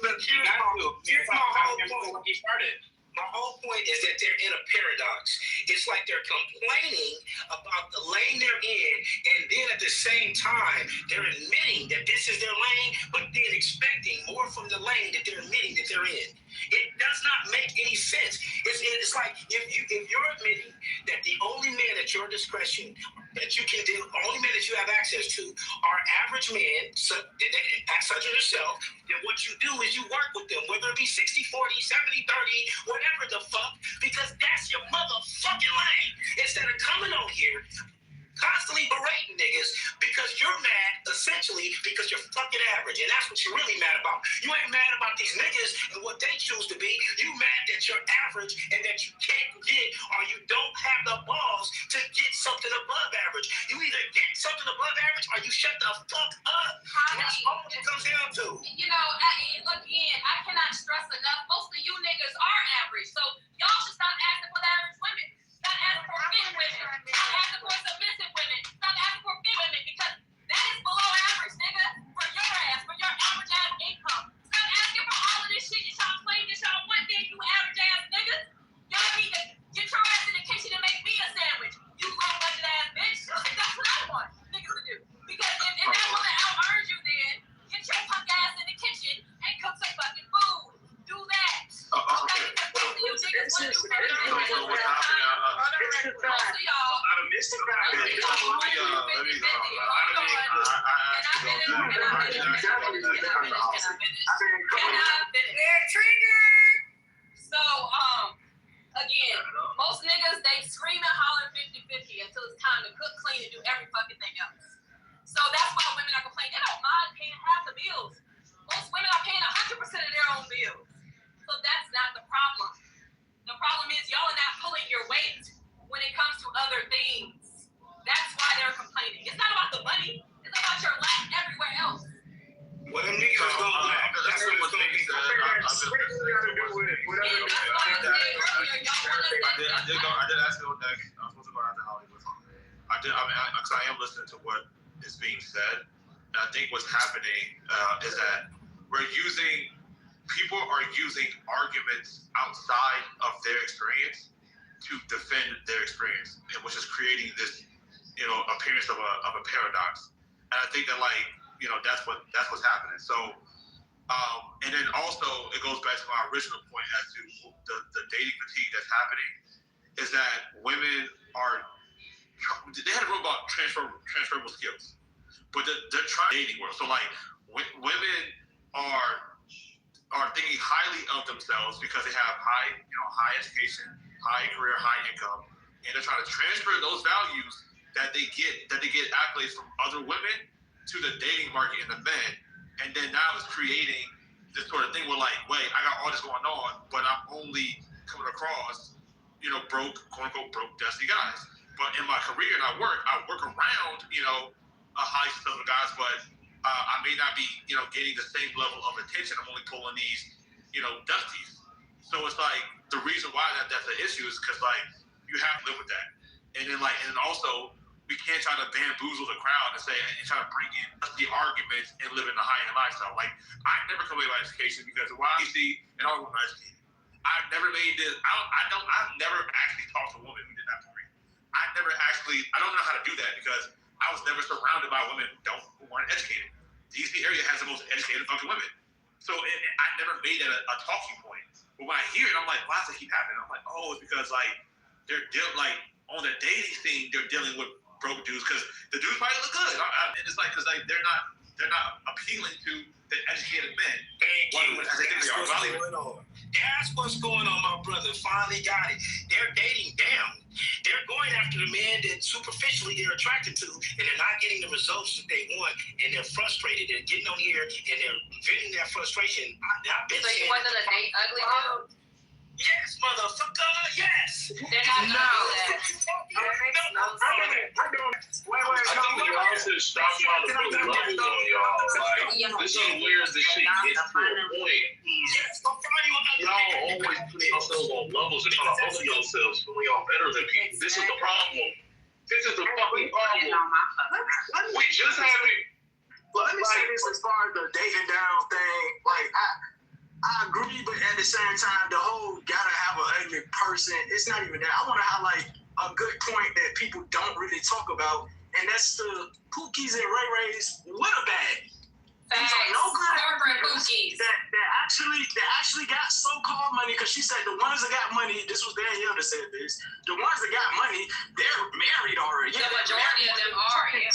Look, here's my whole point. He started. My whole point is that they're in a paradox. It's like they're complaining about the lane they're in, and then at the same time, they're admitting that this is their lane, but then expecting more from the lane that they're admitting that they're in. It does not make any sense. It's like if you're admitting that the only men at your discretion that you can do, only men that you have access to are average men, such as yourself, then what you do is you work with them, whether it be 60-40, 70-30, whatever the fuck, because that's your motherfucking lane. Instead of coming on here constantly berating niggas because you're mad, essentially, because you're fucking average. And that's what you're really mad about. You ain't mad about these niggas and what they choose to be. You mad that you're average and that you can't get, or you don't have the balls to get something above average. You either get something above average or you shut the fuck up. That's all it comes down to. You know, again, I cannot stress enough, most of you niggas are average. So y'all should stop asking for the average women. Stop asking for fit women. Stop asking for submissive women. Stop asking for fit women, because that is below average, nigga, for your ass, for your average ass income. Stop asking for all of this shit that y'all claim that y'all want, then you average ass niggas. Y'all need to get your ass in the kitchen and make me a sandwich. You low budget ass bitch. That's what I want niggas to do. Because if that woman out-earns you, then get your punk ass in the kitchen and cook some fucking food. Do that. Okay? Because most of you niggas want to do everything. Most of y'all. We're triggered. So, again, most niggas, they scream and holler 50-50 until it's time to cook, clean, and do every fucking thing else. So that's why women are complaining. They don't mind paying half the bills. Most women are paying 100% of their own bills. So that's not the problem. The problem is y'all are not pulling your weight when it comes to other things. That's why they're complaining. It's not about the money. It's about your lack everywhere else. Well, them niggas is going to that's what it's going to be. I did ask you that. I was supposed to go out to Hollywood. I am listening to what is being said. And I think what's happening is that people are using arguments outside of their experience to defend their experience, which is creating this, appearance of a paradox. And I think that that's what's happening. So And then also, it goes back to my original point as to the dating fatigue that's happening, is that women they had a rule about transferable skills, but they're trying dating world. So like, women are thinking highly of themselves because they have high education, high career, high income, and they're trying to transfer those values that they get accolades from other women to the dating market and the men. And then now it's creating this sort of thing where like, wait, I got all this going on, but I'm only coming across, broke, quote unquote, broke, dusty guys. But in my career and I work around, a high successful guys, but I may not be, getting the same level of attention. I'm only pulling these, dusties. So it's like the reason why that's an issue is because like you have to live with that. And then also we can't try to bamboozle the crowd and try to bring in the arguments and live in the high-end lifestyle. Like, I never complained about education because while I see and all women are educated, I've never made this. I've never actually talked to a woman who did not agree. I don't know how to do that because I was never surrounded by women who weren't educated. The DC area has the most educated fucking women. So I never made that a talking point. But when I hear it, I'm like, why does it keep happening? I'm like, oh, it's because like they're on the dating scene, they're dealing with broke dudes because the dudes probably look good. And it's like because like they're not appealing to the educated men. That's what's going on, my brother. Finally got it. They're dating down. They're going after the man that superficially they're attracted to, and they're not getting the results that they want, and they're frustrated. They're getting on here and they're venting their frustration. I've been saying. So you want them to date ugly dudes? Yes, motherfucker. Yes. They're not gonna do that. Stop trying to put levels on y'all. Like, this is where the shit gets to a point. Y'all always putting yourselves on levels and trying to hustle yourselves when y'all better than people. This is the problem. This is the fucking problem. We just had it. But let me say this as far as the dating down thing. Like, I agree, but at the same time, the whole gotta have an ugly person, it's not even that. I want to highlight a good point that people don't really talk about, and that's the Pookies and Ray Rays water bag. No good that actually got so-called money, because she said the ones that got money, this was Danielle that said this, the ones that got money, they're married already. The majority of them are, yeah.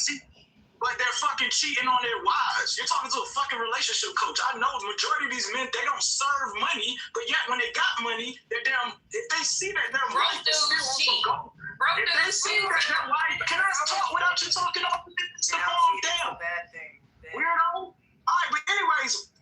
But they're fucking cheating on their wives. You're talking to a fucking relationship coach. I know the majority of these men, they don't serve money, but yet when they got money, they're damn, if they see that their wife is still on some gold. If they see that their wife, can I talk without you talking over the phone? Damn. Weirdo. All right, but anyways,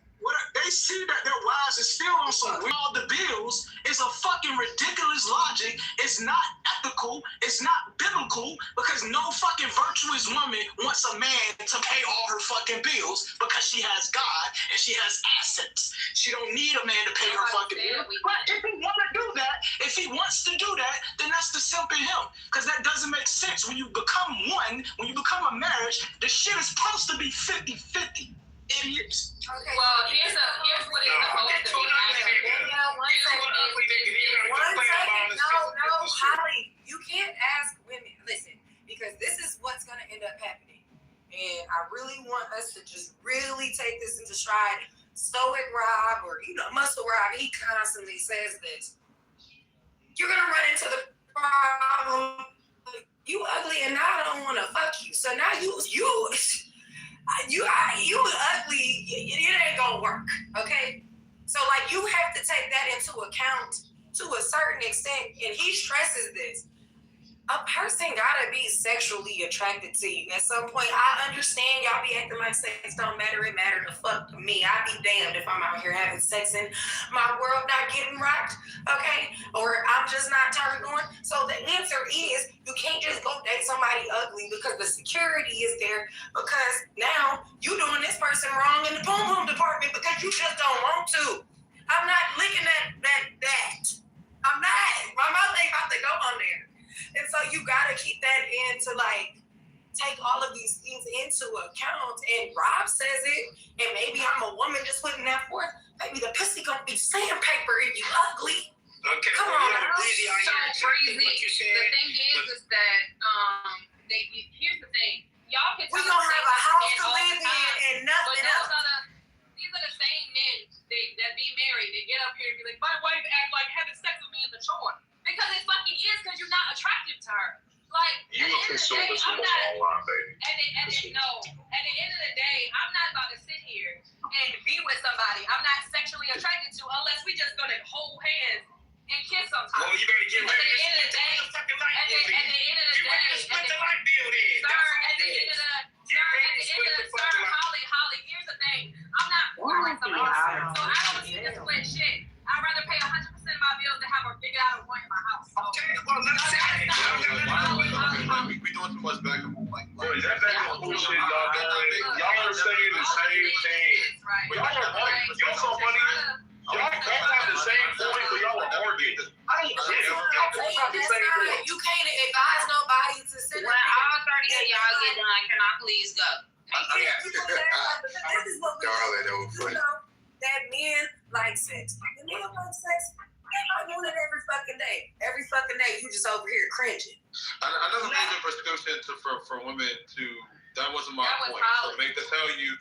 they see that their wives is still on some weird. All the bills is a fucking ridiculous logic. It's not ethical. It's not biblical, because no fucking virtuous woman wants a man to pay all her fucking bills because she has God and she has assets. She don't need a man to pay her fucking bills. But if he want to do that, if he wants to do that, then that's the simp in him, because that doesn't make sense. When you become one, when you become a marriage, the shit is supposed to be 50-50. Idiots. Okay. Well, here's what it's supposed to be. No, Holly, you can't ask women. Listen, because this is what's going to end up happening. And I really want us to just really take this into stride. Stoic Rob, or Muscle Rob, he constantly says this. You're going to run into the problem. You ugly and I don't want to fuck you. So now you ugly, it ain't gonna work, okay? So like you have to take that into account to a certain extent, and he stresses this. A person gotta be sexually attracted to you at some point. I understand y'all be acting like sex don't matter. It matter to fuck me. I'd be damned if I'm out here having sex in my world not getting rocked, okay? Or I'm just not turned on. So the answer is you can't just go date somebody ugly because the security is there, because now you doing this person wrong in the boom department because you just don't want to. I'm not licking that. I'm not. My mouth ain't about to go on there. And so you gotta keep that in to like take all of these things into account. And Rob says it, and maybe I'm a woman just putting that forth. Maybe the pussy gonna be sandpaper if you ugly. Okay, come on, Breezy. The thing is that here's the thing. Y'all can. We're gonna have a house to live in and nothing else. These are the same men At the end of the day, I'm not about to sit here and be with somebody I'm not sexually attracted to unless we just gonna hold hands and kiss sometimes. Well, you better get ready. At the end of the day, Holly, here's the thing. I'm not poor like somebody else, so I don't need to split shit. I'd rather pay 100% of my bills than have her figure out a point in my house. Okay, well, let's say we doing too much back and forth. Bro, is that bullshit y'all doing? Y'all are saying the same thing. Y'all are so funny. Y'all both have the same point, but y'all are arguing. I don't get it. Y'all both have the same point. You can't advise nobody to sit when all 30 of y'all get done, can I please go? This is what we know that men like sex. The men like sex. They like doing it every fucking day. Every fucking day, you just over here cringing. Another major prescription for women to that wasn't my point. So to tell you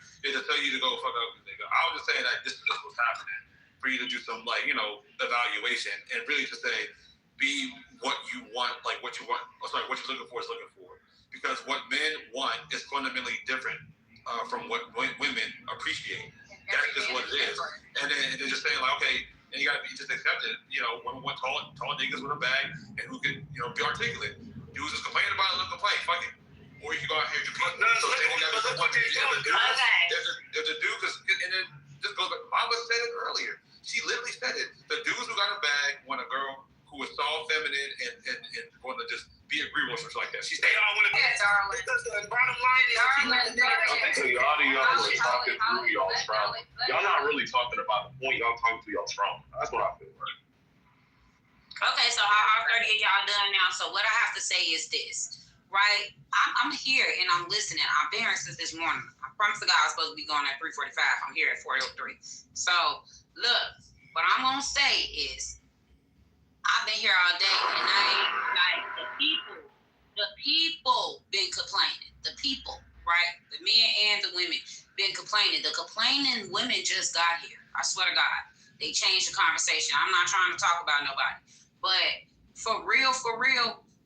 to go fuck up the nigga. I was just saying that this is what's happening for you to do some evaluation and really to say be what you want, what you're looking for is looking for. Because what men want is fundamentally different from what women appreciate. That's just what it is. And then they're just saying okay, and you gotta be just accepted. Women want tall niggas with a bag and who can be articulate. Dudes just complain about it, complain, fuck it. Or you can go out here and compete. So then you gotta one if the dude, and then just goes back. Mama said it earlier. She literally said it. The dudes who got a bag want a girl who is soft, feminine, and want to just be agreeable or something like that. They all want to be darling. The bottom line is, I think a lot of y'all are talking through y'all's trauma. Y'all not really talking about the point. Y'all talking through y'all's trauma. That's what I feel. Right? Okay, so all 30 of y'all done now. So what I have to say is this, right? I'm here and I'm listening. I've been here since this morning. I promise the God I was supposed to be going at 3:45. I'm here at 4:03. So look, what I'm gonna say is, I've been here all day and I ain't like the people been complaining. The people, right? The men and the women been complaining. The complaining women just got here. I swear to God. They changed the conversation. I'm not trying to talk about nobody. But for real,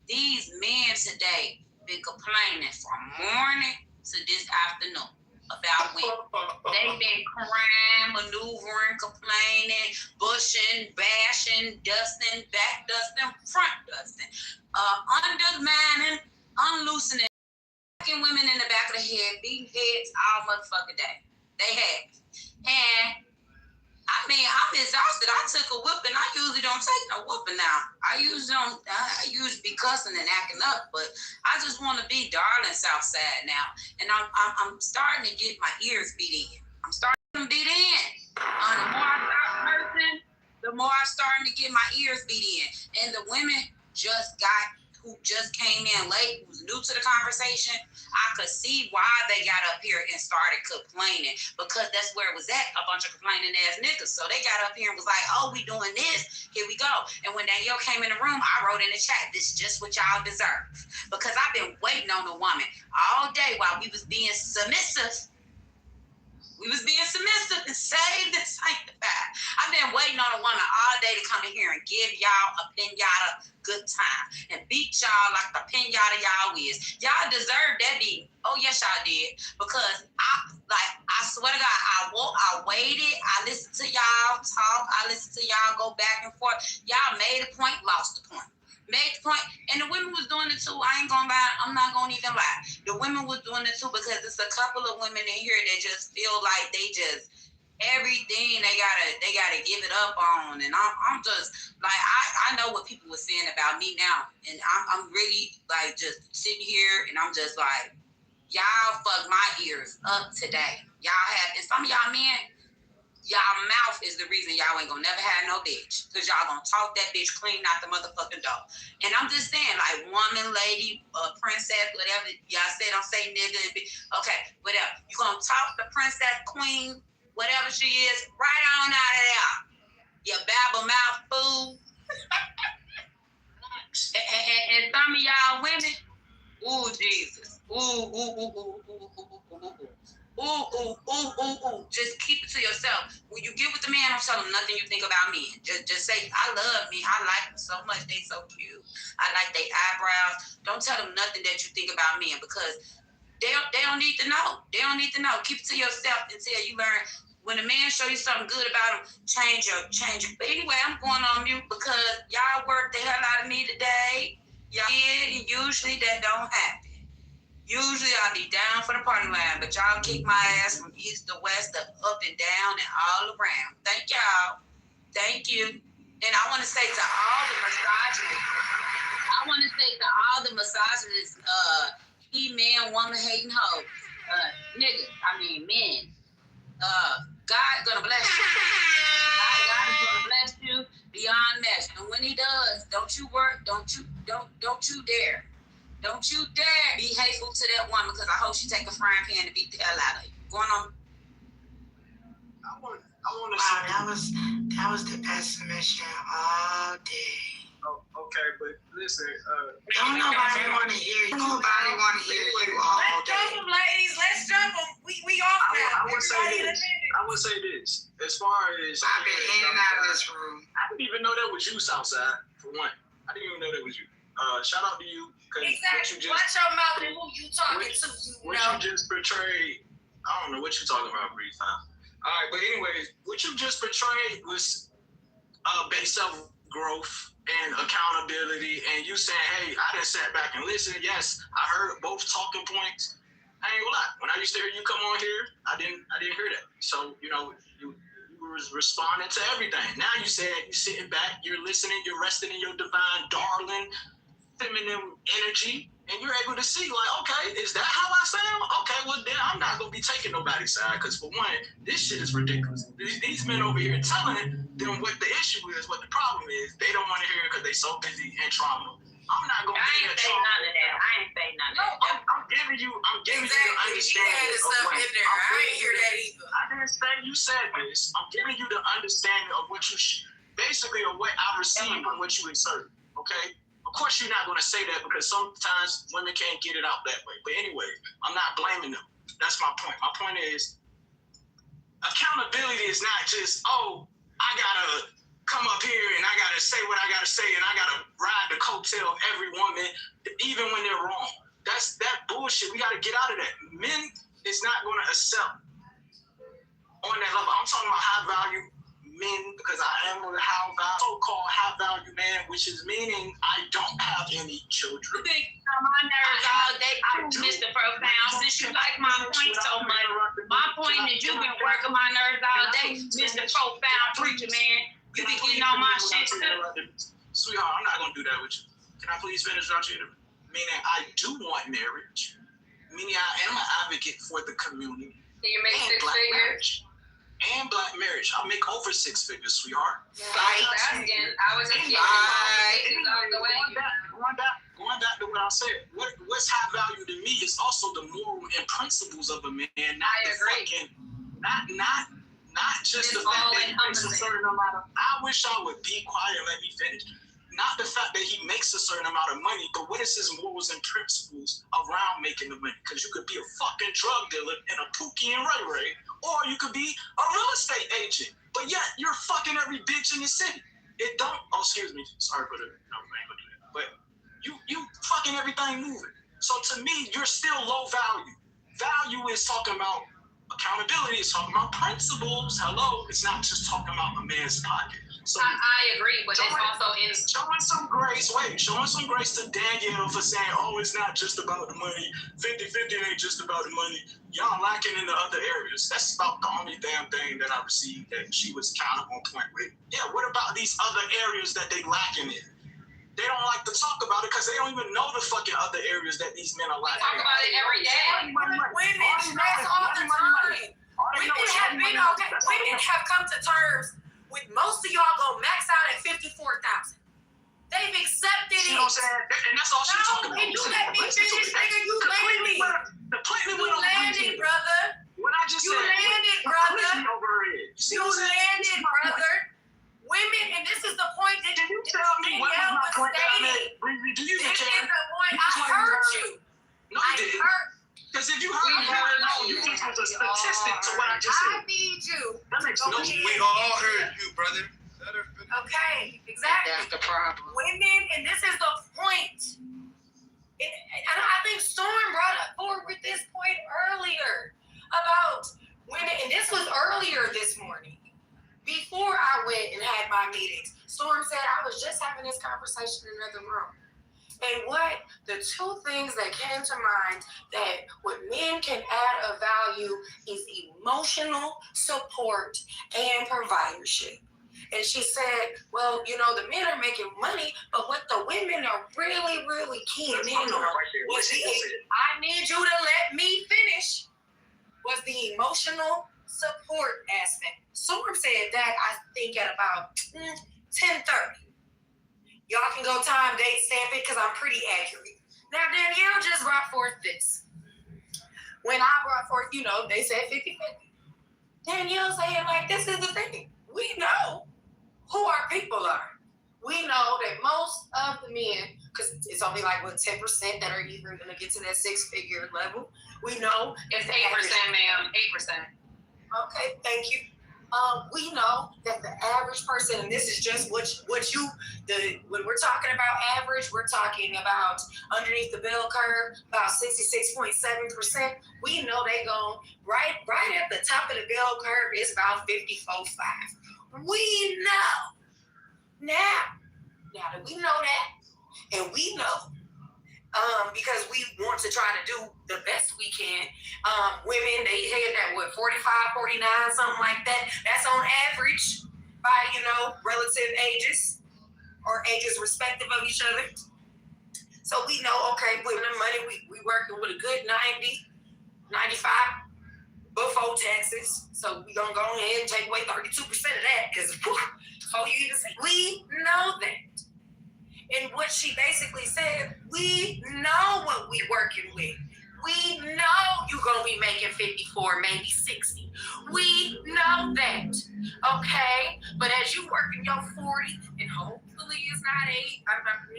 these men today been complaining from morning to this afternoon about women. They've been crying, maneuvering, complaining, bushing, bashing, dusting, back dusting, front dusting, undermining, unloosening, fucking women in the back of the head, beating heads all motherfucking day. They have. And I'm exhausted. I took a whooping. I usually don't take no whooping now. I usually be cussing and acting up, but I just want to be darling Southside now. And I'm starting to get my ears beat in. I'm starting to beat in. The more I start cursing, the more I'm starting to get my ears beat in. And the women who just came in late, who's new to the conversation, I could see why they got up here and started complaining, because that's where it was at, a bunch of complaining ass niggas. So they got up here and was like, oh, we doing this, here we go. And when Danielle came in the room, I wrote in the chat, this is just what y'all deserve. Because I've been waiting on a woman all day while we was being submissive. We was being submissive and saved and sanctified. I've been waiting on a woman all day to come in here and give y'all a pinata good time and beat y'all like the pinata y'all is. Y'all deserve that beating. Oh, yes, y'all did. Because I swear to God, I waited. I listened to y'all talk. I listened to y'all go back and forth. Y'all made a point, lost the point. Made the point, and the women was doing it too. I ain't gonna lie, I'm not gonna even lie. The women was doing it too, because it's a couple of women in here that just feel like they just everything they gotta give it up on. And I'm just like, I know what people were saying about me now, and I'm really like just sitting here and I'm just like, y'all fuck my ears up today. Y'all have, and some of y'all men, y'all mouth is the reason y'all ain't gonna never have no bitch. Because y'all gonna talk that bitch clean out the motherfucking door. And I'm just saying, like, woman, lady, princess, whatever y'all say, don't say nigga. Okay, whatever. You gonna talk the princess, queen, whatever she is, right on out of there. You babble mouth fool. and some of y'all women, ooh, Jesus. Ooh. Just keep it to yourself. When you get with the man, don't tell him nothing you think about me. Just say, I love me. I like them so much. They so cute. I like their eyebrows. Don't tell them nothing that you think about men, because they don't need to know. They don't need to know. Keep it to yourself until you learn. When a man show you something good about him, change it. But anyway, I'm going on mute because y'all worked the hell out of me today. Y'all did, and usually that don't happen. Usually I'll be down for the party line, but y'all kick my ass from east to west, up and down, and all around. Thank y'all. Thank you. And I want to say to all the misogynists, female, woman hating hoes, men. God gonna bless you. God is gonna bless you beyond measure. And when He does, don't you dare. Don't you dare be hateful to that woman, because I hope she take a frying pan to beat the hell out of you. Going on. I want to say that was the best submission all day. Oh, okay, but listen, don't nobody want to hear you. Nobody want to hear you all day. Let's jump them, ladies. Let's jump them. We off now. I would say this. As far as I've been in and out of this room. I didn't even know that was you, Southside. For one, I didn't even know that was you. Shout out to you. Exactly. Watch your mouth and who you talking to. You just portrayed. I don't know what you're talking about, Breeze. All right, but anyways, what you just portrayed was base self-growth and accountability, and you saying, hey, I done sat back and listened. Yes, I heard both talking points. I ain't gonna lie. When I used to hear you come on here, I didn't hear that. So, you was responding to everything. Now you said you sitting back, you're listening, you're resting in your divine, darling, feminine energy, and you're able to see, like, okay, is that how I sound? Okay, well, then I'm not going to be taking nobody's side, because for one, this shit is ridiculous. These men over here telling them what the issue is, what the problem is. They don't want to hear it because they so busy in trauma. I'm not going to be in trauma. I ain't say none of that. I'm giving you the understanding of what I ain't hear that either. I didn't say you said this. I'm giving you the understanding of what you basically of what I received and what you inserted, okay? Of course, you're not going to say that because sometimes women can't get it out that way. But anyway, I'm not blaming them. That's my point. My point is accountability is not just, oh, I got to come up here and I got to say what I got to say and I got to ride the coattail of every woman, even when they're wrong. That's that bullshit. We got to get out of that. Men is not going to accept on that level. I'm talking about high value men because I am a so-called high value man, which is meaning I don't have any children. You think my nerves all day, Mr. Profound, since you like my point so much. My point is you've been working my nerves all day, Mr. Profound preacher man. You be getting on my shit too. Sweetheart, I'm not gonna do that with you. Can I please finish, Rashida? Meaning I do want marriage. Meaning I am an advocate for the community. Can you make six figures? And black marriage. I'll make over 6 figures, sweetheart. I was just getting Going back to what I said. What's high value to me is also the moral and principles of a man, not just the fact that he makes a certain amount of. I wish I would be quiet and let me finish. Not the fact that he makes a certain amount of money, but what is his morals and principles around making the money? Because you could be a fucking drug dealer and a Pookie and Ray Ray, or you could be a real estate agent, but yet you're fucking every bitch in the city. It don't. Oh, excuse me. Sorry for the. No, I ain't gonna do that. But you fucking everything moving. So to me, you're still low value. Value is talking about accountability. It's talking about principles. Hello, it's not just talking about a man's pocket. So I agree, but it's also in showing some grace to Danielle for saying, oh, it's not just about the money. 50-50 ain't just about the money. Y'all lacking in the other areas. That's about the only damn thing that I received that she was kind of on point with. Yeah, what about these other areas that they lacking in? They don't like to talk about it because they don't even know the fucking other areas that these men are lacking. We talk about it every day. Women stress all the time. Women have come to terms with most of y'all gonna max out at 54,000. They've accepted it. You know what I'm saying? And that's all she's talking about. And you let me finish, nigga. You landed. You landed, brother. What I just said. You landed, brother. You landed, brother. Women, and this is the point that you tell me what was my point that I made. This is the point. I heard you. No, you didn't. Because if you heard me, you just was a statistic to what I just said. I need you. That makes no sense. We all heard you, brother. Okay, exactly. That's the problem. Women, and this is the point. And I think Storm brought up forward this point went and had my meetings. Storm said, I was just having this conversation in another room. And what the two things that came to mind that what men can add of value is emotional support and providership. And she said, well, you know, the men are making money, but what the women are really, really keying in on was I need you to let me finish, was the emotional support aspect. Storm said that, I think, at about 10:30. Y'all can go time, date, stamp it, because I'm pretty accurate. Now, Danielle just brought forth this. When I brought forth, you know, they said 50-50. Danielle saying, like, this is the thing. We know who our people are. We know that most of the men, because it's only like, 10% that are even going to get to that six-figure level. We know. It's 8%, ma'am. 8%. Okay, thank you. We know that the average person, and this is just when we're talking about average, we're talking about underneath the bell curve, about 66.7%. We know they go right at the top of the bell curve is about 54.5. We know. Now that we know that, and we know, because we want to try to do the best we can. Women, they hit that, 45, 49, something like that. That's on average by, you know, relative ages or ages respective of each other. So we know, okay, with the money, we working with a good 90, 95 before taxes. So we gonna go ahead and take away 32% of that, because before you even say, we know that. And what she basically said, we know what we working with. We know you're going to be making 54, maybe 60. We know that, okay? But as you working your 40, and hopefully it's not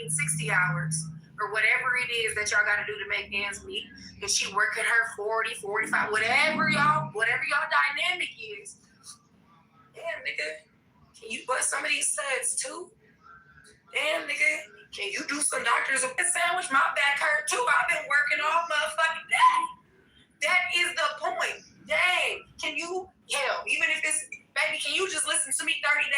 60 hours, or whatever it is that y'all got to do to make ends meet, and she working her 40, 45, whatever y'all dynamic is. Damn, nigga, can you bust some of these studs too? Damn, nigga, can you do some doctors with a sandwich? My back hurt too. I've been working all motherfucking day. That is the point. Dang, can you, even if it's, baby, can you just listen to me 30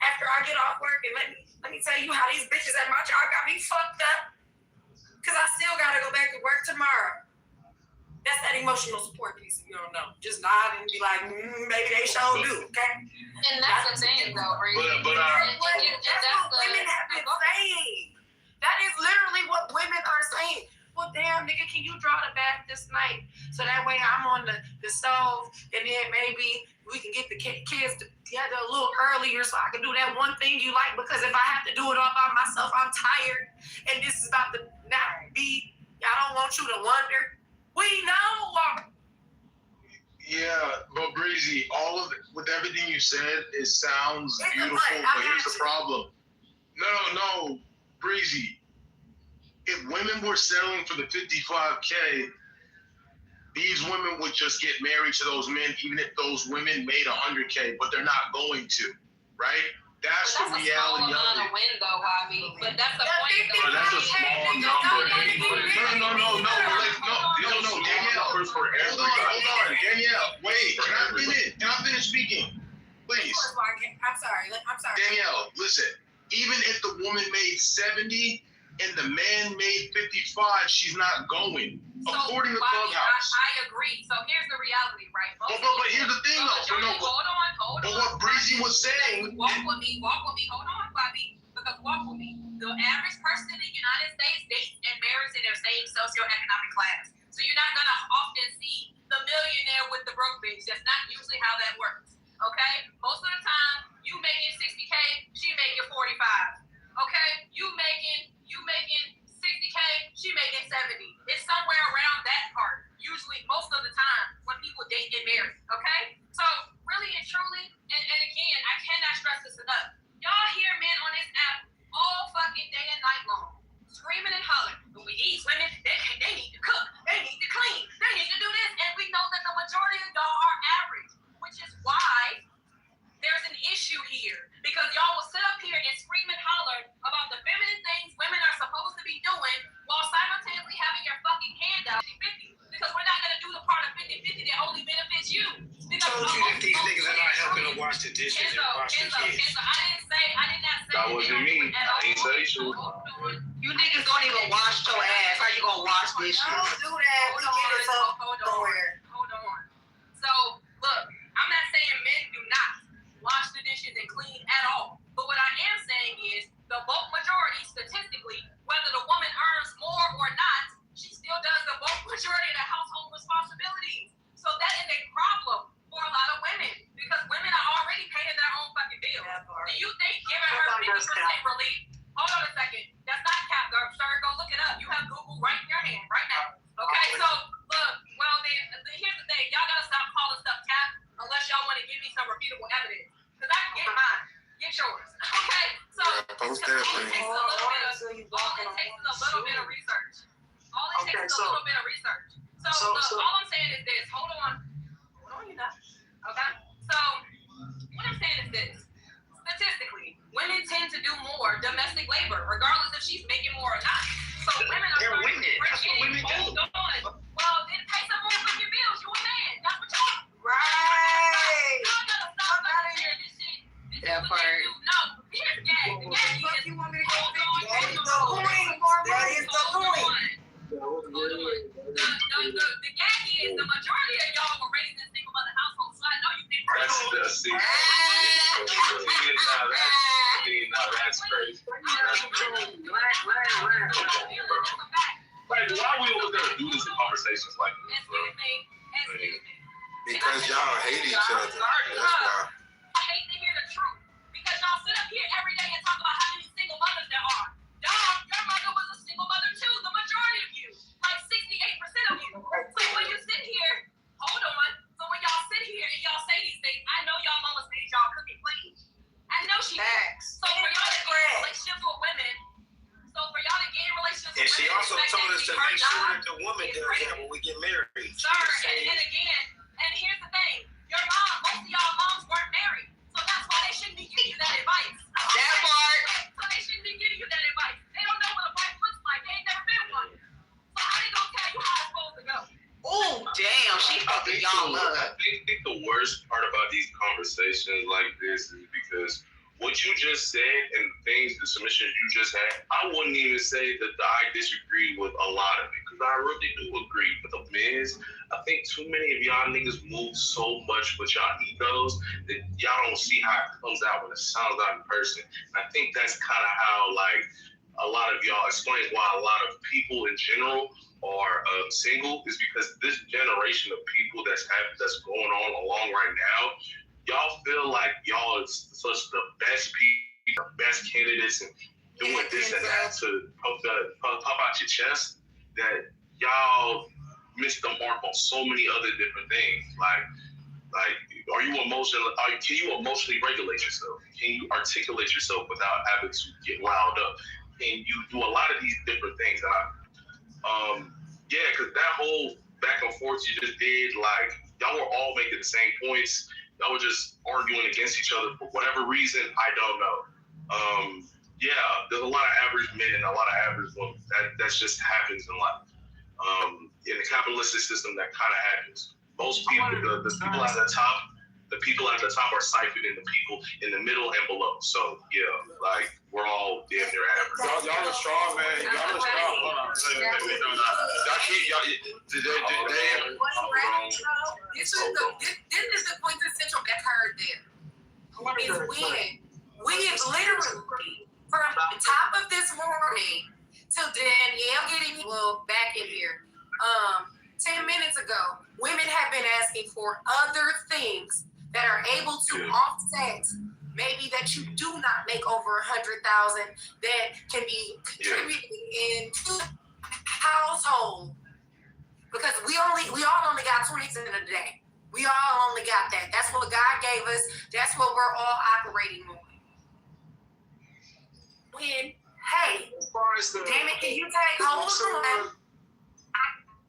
after I get off work, and let me tell you how these bitches at my job got me fucked up? Because I still got to go back to work tomorrow. That's that emotional support piece, if you don't know. Just nod and be like, maybe they sure do, okay? And that's the thing, though, right? That's what women have been saying. That is literally what women are saying. Well, damn, nigga, can you draw the bath this night? So that way I'm on the stove, and then maybe we can get the kids together a little earlier so I can do that one thing you like, because if I have to do it all by myself, I'm tired. And this is about to not be, I don't want you to wonder. We know. Yeah, but Breezy, all of it, with everything you said, it sounds beautiful, but here's the problem. No, Breezy. If women were selling for the 55K, these women would just get married to those men, even if those women made 100K, but they're not going to, right? That's the reality of it. Win, though, Bobby. But that's the point, though. But that's a small number. No, Danielle, hold on, Danielle, wait, can I finish speaking? Please. I'm sorry. Danielle, listen, even if the woman made 70 and the man made 55, she's not going. So, according to Bobby, Clubhouse. I agree. So here's the reality, right? But here's the thing, though. Hold on. But what Breezy was saying. Walk with me. Hold on, Bobby. Because walk with me. The average person in the United States dates and marries in their same socioeconomic class. So you're not gonna often see the millionaire with the broke bitch. That's not usually how that works. Okay? Most of the time, you making 60K, she making 45. Okay? You making 60K, she making 70. It's somewhere around that part. Usually, most of the time, when people date and marry. Okay? So, really and truly, and again, I cannot stress this enough. Y'all hear men on this app all fucking day and night long, screaming and hollering. These women, they need to cook, they need to clean, they need to do this. And we know that the majority of y'all are average, which is why there's an issue here. Because y'all will sit up here and scream and holler about the feminine things women are supposed to be doing while simultaneously having your fucking hand out 50-50. Because we're not going to do the part of 50-50 that only benefits you. Because told you that these niggas are not helping a wash the dishes and wash the kids. I did not say That wasn't me. I ain't say so. You niggas don't even wash your ass. How you gonna wash dishes? Don't do that. We get it somewhere. Hold on. So, look, I'm not saying men do not wash the dishes and clean at all. But what I am saying is the bulk majority, statistically, whether the woman earns more or not, she still does the bulk majority of the household responsibilities. So that is a problem for a lot of women because women are already paying their own fucking bills. Do you think giving her 50% relief? Hold on a second. That's not cap, sir. Go look it up. You have Google right in your hand right now. Okay, so look, well then, here's the thing. Y'all gotta stop calling stuff cap unless y'all want to give me some repeatable evidence. Because I can get mine. Get yours. Okay, so post that, all it takes is a little bit of research. All it takes is a little bit of research. So all I'm saying is this. Hold on, you know. Okay, so what I'm saying is this. Statistically, women tend to do more domestic labor, regardless if she's making more or not. So women are They're women. That's what women do. Well, then pay some more for your bills. You a man. That's what y'all. Right. Y'all gotta stop out of here. This shit. That part. No, here's the gag. The gag is. You want me to go? That is the point. Hold on. The gag is the majority of y'all were raised in single mother households, so I know you think. That's crazy. Like, why we always gotta do this in conversations like this, bro? Because y'all hate each other. That's why. I hate to hear the truth because y'all sit up here every day and talk about how many single mothers there are. Your mother was a single mother too. The majority of you, like 68% of you. So when you sit here, hold on. So when y'all sit here and y'all say these things, I know y'all mamas made y'all cooking clean. I know she did. So for y'all to get in relationships with women, and she also told us to make sure that the woman does that when we get married. Sir, and again, and here's the thing. Your mom, most of y'all moms weren't married. So that's why they shouldn't be giving you that advice. That part. So they shouldn't be giving you that advice. They don't know what a wife looks like. They ain't never been one. So how they gonna tell you how it's supposed to go? Oh, damn. She fucking y'all up. I think the worst part about these conversations like this is because what you just said and the things, the submissions you just had, I wouldn't even say that I disagree with a lot of it because I really do agree. But the men's, I think too many of y'all niggas move so much with y'all egos that y'all don't see how it comes out when it sounds out in person. And I think that's kind of how, like, a lot of y'all explains why a lot of people in general are single is because this generation of people that's going on along right now, y'all feel like y'all is such the best people, best candidates, and doing this and that to pop out your chest that y'all miss the mark on so many other different things. Like, are you emotional? Can you emotionally regulate yourself? Can you articulate yourself without having to get riled up? Can you do a lot of these different things? And because that whole back and forth you just did, like, y'all were all making the same points. Y'all were just arguing against each other for whatever reason. I don't know. There's a lot of average men and a lot of average women. That just happens in life. In the capitalistic system, that kind of happens. Most people, the people at the top, are siphoned in the people in the middle and below. So like we're all damn near average. Y'all are strong, man. Y'all are strong. Hold on. This is the quintessential that heard there. Is we have literally from the top of this morning till Danielle getting back in here. 10 minutes ago, women have been asking for other things that are able to offset maybe that you do not make over 100,000 that can be contributed into the household. Because we all only got 20 cents a day. We all only got that. That's what God gave us. That's what we're all operating on. When, hey, damn it, can you take hold of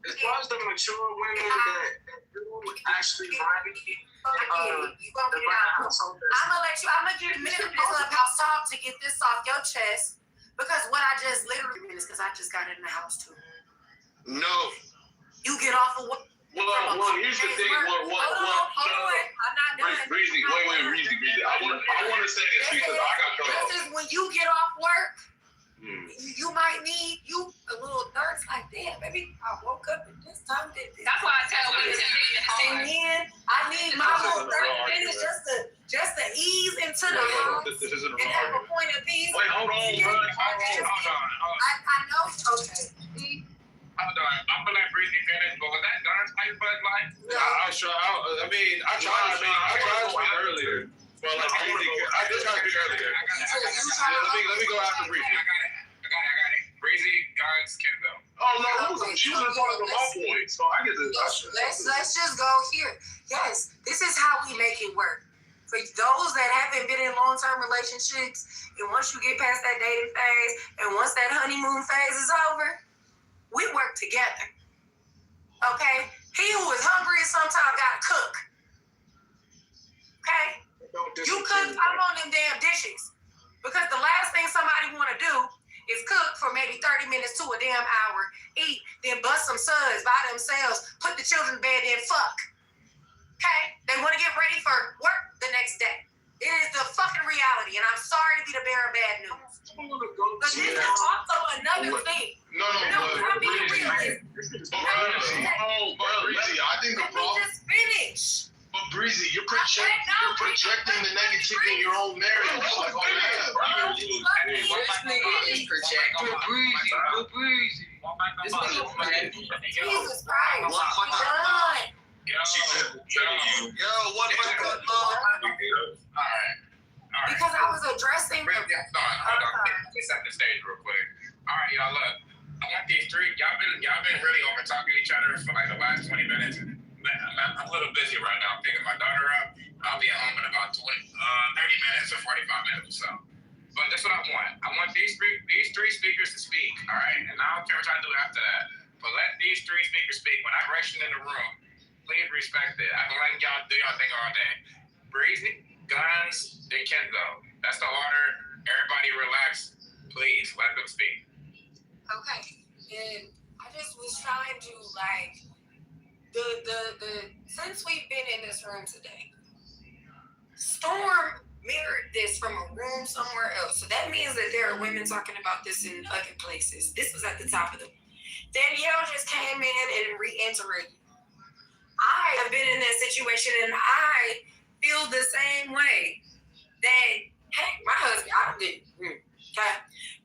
as far as the mature women that do actually mind I'm gonna give a minute of this clubhouse talk to get this off your chest because what I just literally mean is because I just got in the house too. No. You get off of what? Well, here's the thing. Hold on. I'm not done. Breezy, wait, Breezy, say this because I got cut off. This is when you get off work. You might need a little nurse like, damn, baby, I woke up and this time did this. That's why I tell women to take it hard. And then I need my little 30 minutes just to ease into the house and have a point of peace. Wait, hold on, bro. I know. Okay. Hold on. I'm gonna let Breezy finish, but was that Don's pipe bud like? I tried earlier. Well, like, I just tried it earlier. Let me go after Breezy. I got it. Breezy, Guns, Kenzo. Oh no, she was in front of my point, so I get this. Let's just go here. Yes, this is how we make it work. For those that haven't been in long-term relationships, and once you get past that dating phase, and once that honeymoon phase is over, we work together. Okay? He who is hungry sometimes gotta cook. Okay? You cook, I'm on them damn dishes. Because the last thing somebody wanna do is cook for maybe 30 minutes to a damn hour, eat, then bust some suds by themselves, put the children to bed, then fuck. Okay? They wanna get ready for work the next day. It is the fucking reality, and I'm sorry to be the bearer of bad news. But this is also another thing. No, I'm being realistic. Breezy, I think the problem. Just finish. But Breezy, you're projecting the negativity in your own marriage. Like, oh yeah. Jesus Christ. Because I was addressing. Hold on. Let's set the stage real quick. All right, y'all. Look, I want these three. Y'all been really over talking to each other for like the last 20 minutes. I'm a little busy right now. I'm picking my daughter up. I'll be at home in about 30 minutes or 45 minutes or so. But that's what I want. I want these three speakers to speak. All right, and I don't care what y'all do after that. But let these three speakers speak. When I direction in the room, please respect it. I've been letting y'all do y'all thing all day. Breezy, Guns, then Kenzo. That's the order. Everybody relax. Please let them speak. Okay. And I just was trying to like the since we've been in this room today, Storm mirrored this from a room somewhere else. So that means that there are women talking about this in other places. This was at the top of the Danielle just came in and re-entered. I have been in that situation and I feel the same way that, hey, my husband, I didn't, okay?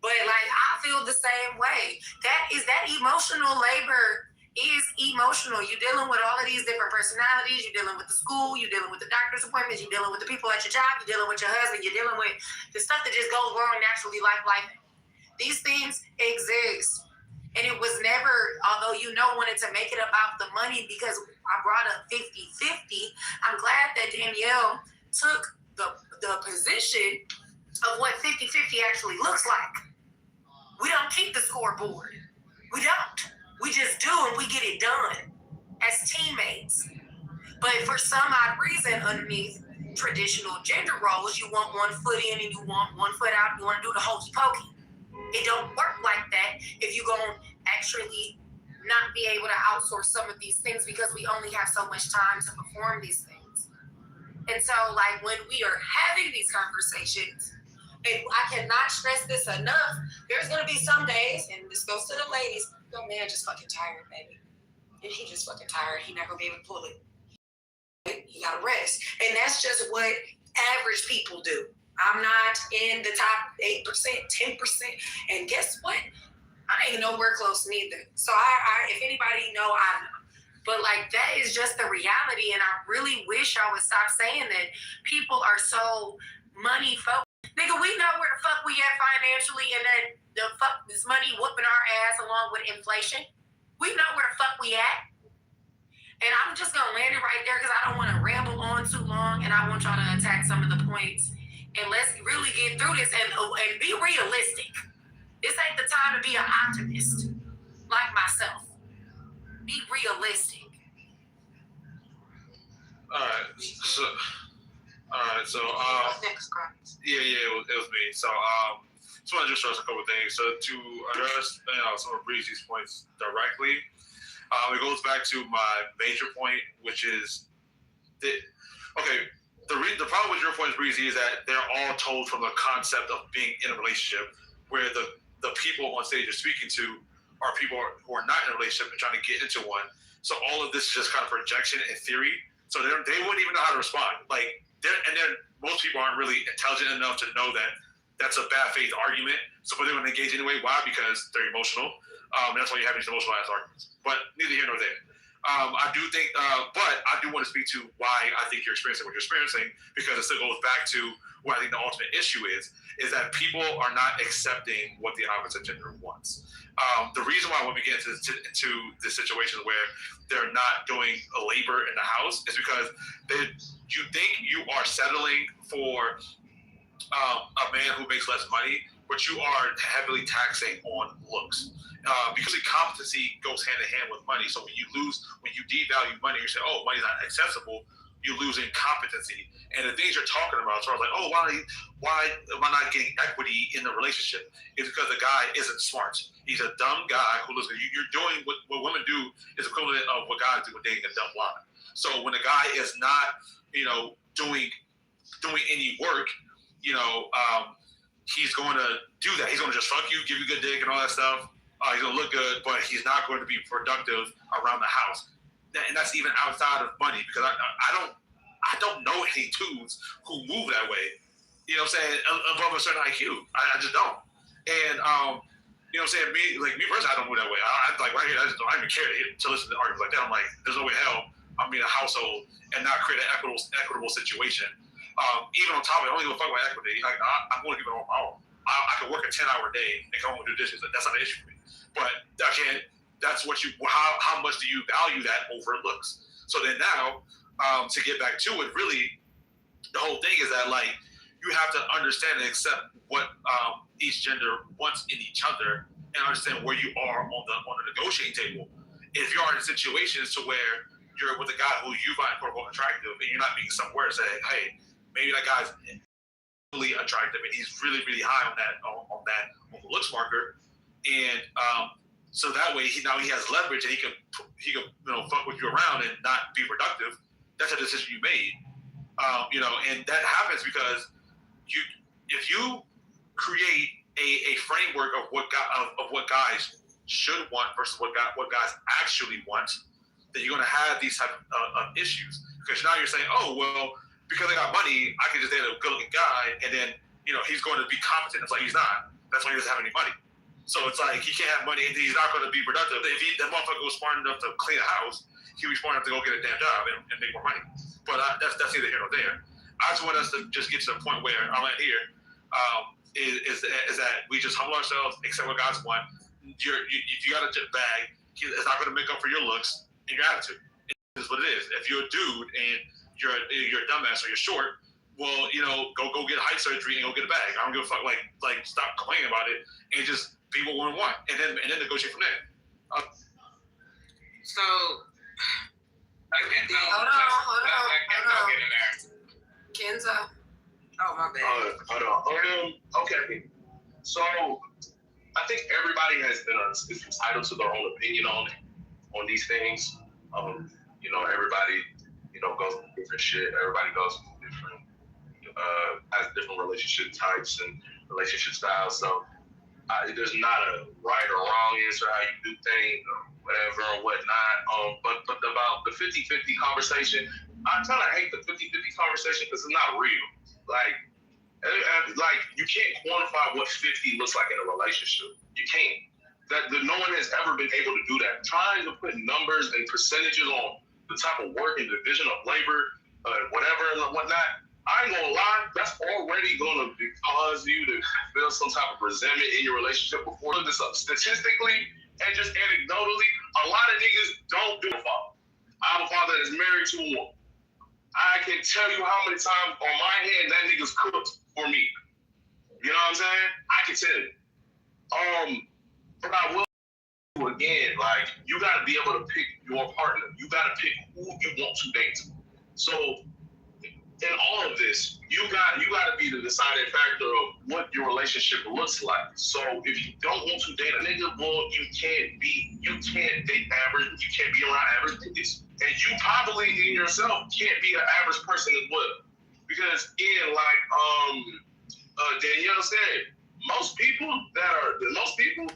But like, I feel the same way. That emotional labor is emotional. You're dealing with all of these different personalities. You're dealing with the school. You're dealing with the doctor's appointments. You're dealing with the people at your job. You're dealing with your husband. You're dealing with the stuff that just goes wrong naturally, life. These things exist. And it was never, although wanted to make it about the money because I brought up 50-50, I'm glad that Danielle took the position of what 50-50 actually looks like. We don't keep the scoreboard. We don't. We just do and we get it done as teammates. But for some odd reason, underneath traditional gender roles, you want one foot in and you want one foot out. You want to do the hokey pokey. It don't work like that if you're going to actually not be able to outsource some of these things because we only have so much time to perform these things. And so, like, when we are having these conversations, and I cannot stress this enough, there's going to be some days, and this goes to the ladies, your man just fucking tired, baby. And he just fucking tired. He not going to be able to pull it. You got to rest. And that's just what average people do. I'm not in the top 8%, 10%. And guess what? I ain't nowhere close neither. So I if anybody know, I know. But like, that is just the reality. And I really wish I would stop saying that people are so money focused. Nigga, we know where the fuck we at financially and that the fuck this money whooping our ass along with inflation. We know where the fuck we at. And I'm just going to land it right there because I don't want to ramble on too long and I want y'all to attack some of the points. And let's really get through this and be realistic. This ain't the time to be an optimist like myself. Be realistic. All right. So it was me. So just want to just stress a couple of things. So to address some of Breezy's points directly, it goes back to my major point, which is that The problem with your point, Breezy, is that they're all told from the concept of being in a relationship, where the people on stage you're speaking to are people who are not in a relationship and trying to get into one. So all of this is just kind of projection and theory. So they wouldn't even know how to respond. Like, most people aren't really intelligent enough to know that that's a bad faith argument. So, but they're going to engage anyway. Why? Because they're emotional. And that's why you have these emotional ass arguments. But neither here nor there. I do think, but I do want to speak to why I think you're experiencing what you're experiencing, because it still goes back to what I think the ultimate issue is that people are not accepting what the opposite gender wants. The reason why women get into this situation where they're not doing a labor in the house is because you think you are settling for a man who makes less money, but you are heavily taxing on looks. Because the competency goes hand in hand with money. So when you devalue money, you say, oh, money's not accessible, you're losing competency. And the things you're talking about, as far as like, oh, why am I not getting equity in the relationship? It's because the guy isn't smart. He's a dumb guy who looks like you're doing what women do is equivalent of what guys do when dating a dumb blonde. So when the guy is not, doing any work, he's going to do that. He's going to just fuck you, give you good dick and all that stuff. He's going to look good, but he's not going to be productive around the house. And that's even outside of money, because I don't know any dudes who move that way, above a certain IQ. I just don't. And, me personally, I don't move that way. I right here, I don't even care to listen to arguments like that. I'm like, there's no way in hell I'm in a household and not create an equitable situation. Even on top of it, I don't give a fuck about equity. I'm going to give it on my own. I could work a 10-hour day and come home and do dishes. That's not an issue for me. But again, that's what how much do you value that over looks? So then now, to get back to it, really, the whole thing is that you have to understand and accept what each gender wants in each other, and understand where you are on the negotiating table. If you are in situations to where you're with a guy who you find quote unquote attractive, and you're not being somewhere saying, hey, maybe that guy's really attractive and he's really, really high on the looks marker. And so that way he has leverage and he can fuck with you around and not be productive. That's a decision you made. And that happens because if you create a framework of what guys should want versus what guys actually want, then you're going to have these type of issues. Because now you're saying, oh, well, because I got money, I can just date a good-looking guy, and then he's going to be competent. It's like he's not. That's why he doesn't have any money. So it's like he can't have money, and he's not going to be productive. If that motherfucker was smart enough to clean a house, he'd be smart enough to go get a damn job and make more money. But that's neither here nor there. I just want us to just get to the point where I'm at here is that we just humble ourselves, accept what guys want. If you got a bag, it's not going to make up for your looks and your attitude. It is what it is. If you're a dude and you're a dumbass or you're short, well, go get height surgery and go get a bag. I don't give a fuck. Like stop complaining about it and just be what women want, and then negotiate from there. So, hold on. Kenza. Oh, my bad. Hold on. Okay. So, I think everybody is entitled to their own opinion on these things. Everybody, goes through different shit. Everybody goes through different, has different relationship types and relationship styles. So, there's not a right or wrong answer how you do things or whatever or whatnot. But about the 50-50 conversation, I kind of hate the 50-50 conversation because it's not real. Like you can't quantify what 50 looks like in a relationship. You can't. No one has ever been able to do that. Trying to put numbers and percentages on the type of work and division of labor, whatever and whatnot, I ain't gonna lie, that's already gonna cause you to feel some type of resentment in your relationship. Before this up statistically and just anecdotally, a lot of niggas don't do a father. I have a father that is married to a woman. I can tell you how many times on my hand that nigga's cooked for me. You know what I'm saying? I can tell you. But I will again, you gotta be able to pick your partner. You gotta pick who you want to date. So in all of this, you got to be the deciding factor of what your relationship looks like. So if you don't want to date a nigga, well, you can't date average. You can't be around average niggas, and you probably in yourself can't be an average person as well. Because again, like Danielle said, most people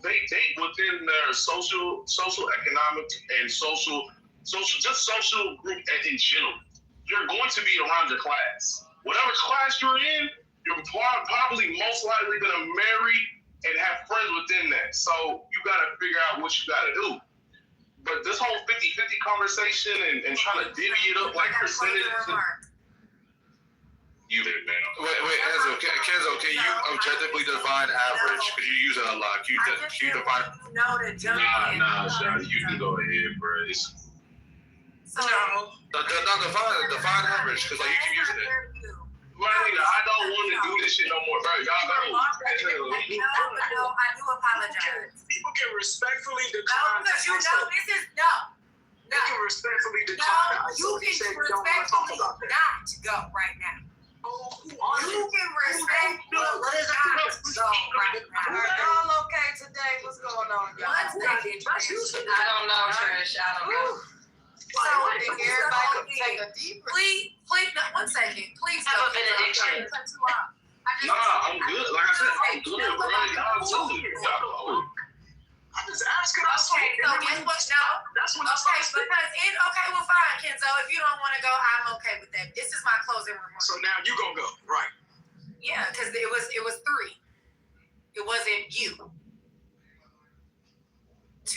they date within their social, economic, and social group in general. You're going to be around your class. Whatever class you're in, you're probably most likely going to marry and have friends within that. So you got to figure out what you got to do. But this whole 50-50 conversation and trying to divvy it up like percentages. You did, man. Wait, Kenzo, can you objectively define average? Because you use it a lot. Can you define? Nah, Sean, you can go ahead, bro. Define average, because like you keep using it. My nigga, I don't want to do this shit no more, bro. Y'all know. I do apologize. People can respectfully decline. Because you know this is no. They can respectfully decline. You can respectfully not go right now. You can respectfully not go right now. We're all okay today. What's going on, y'all? I don't know, Trish. I don't know. So I think everybody can take a deep breath. Please, no, 1 second. Please have a benediction. Nah, I'm good. Like I said, I'm good, bro. Y'all too. I'm just asking. Okay, so guess what? No. That's what Okay, well, fine, Kenzo. If you don't want to go, I'm okay with that. This is my closing remarks. So now you gonna go, right? Yeah, because it was 3. It wasn't you.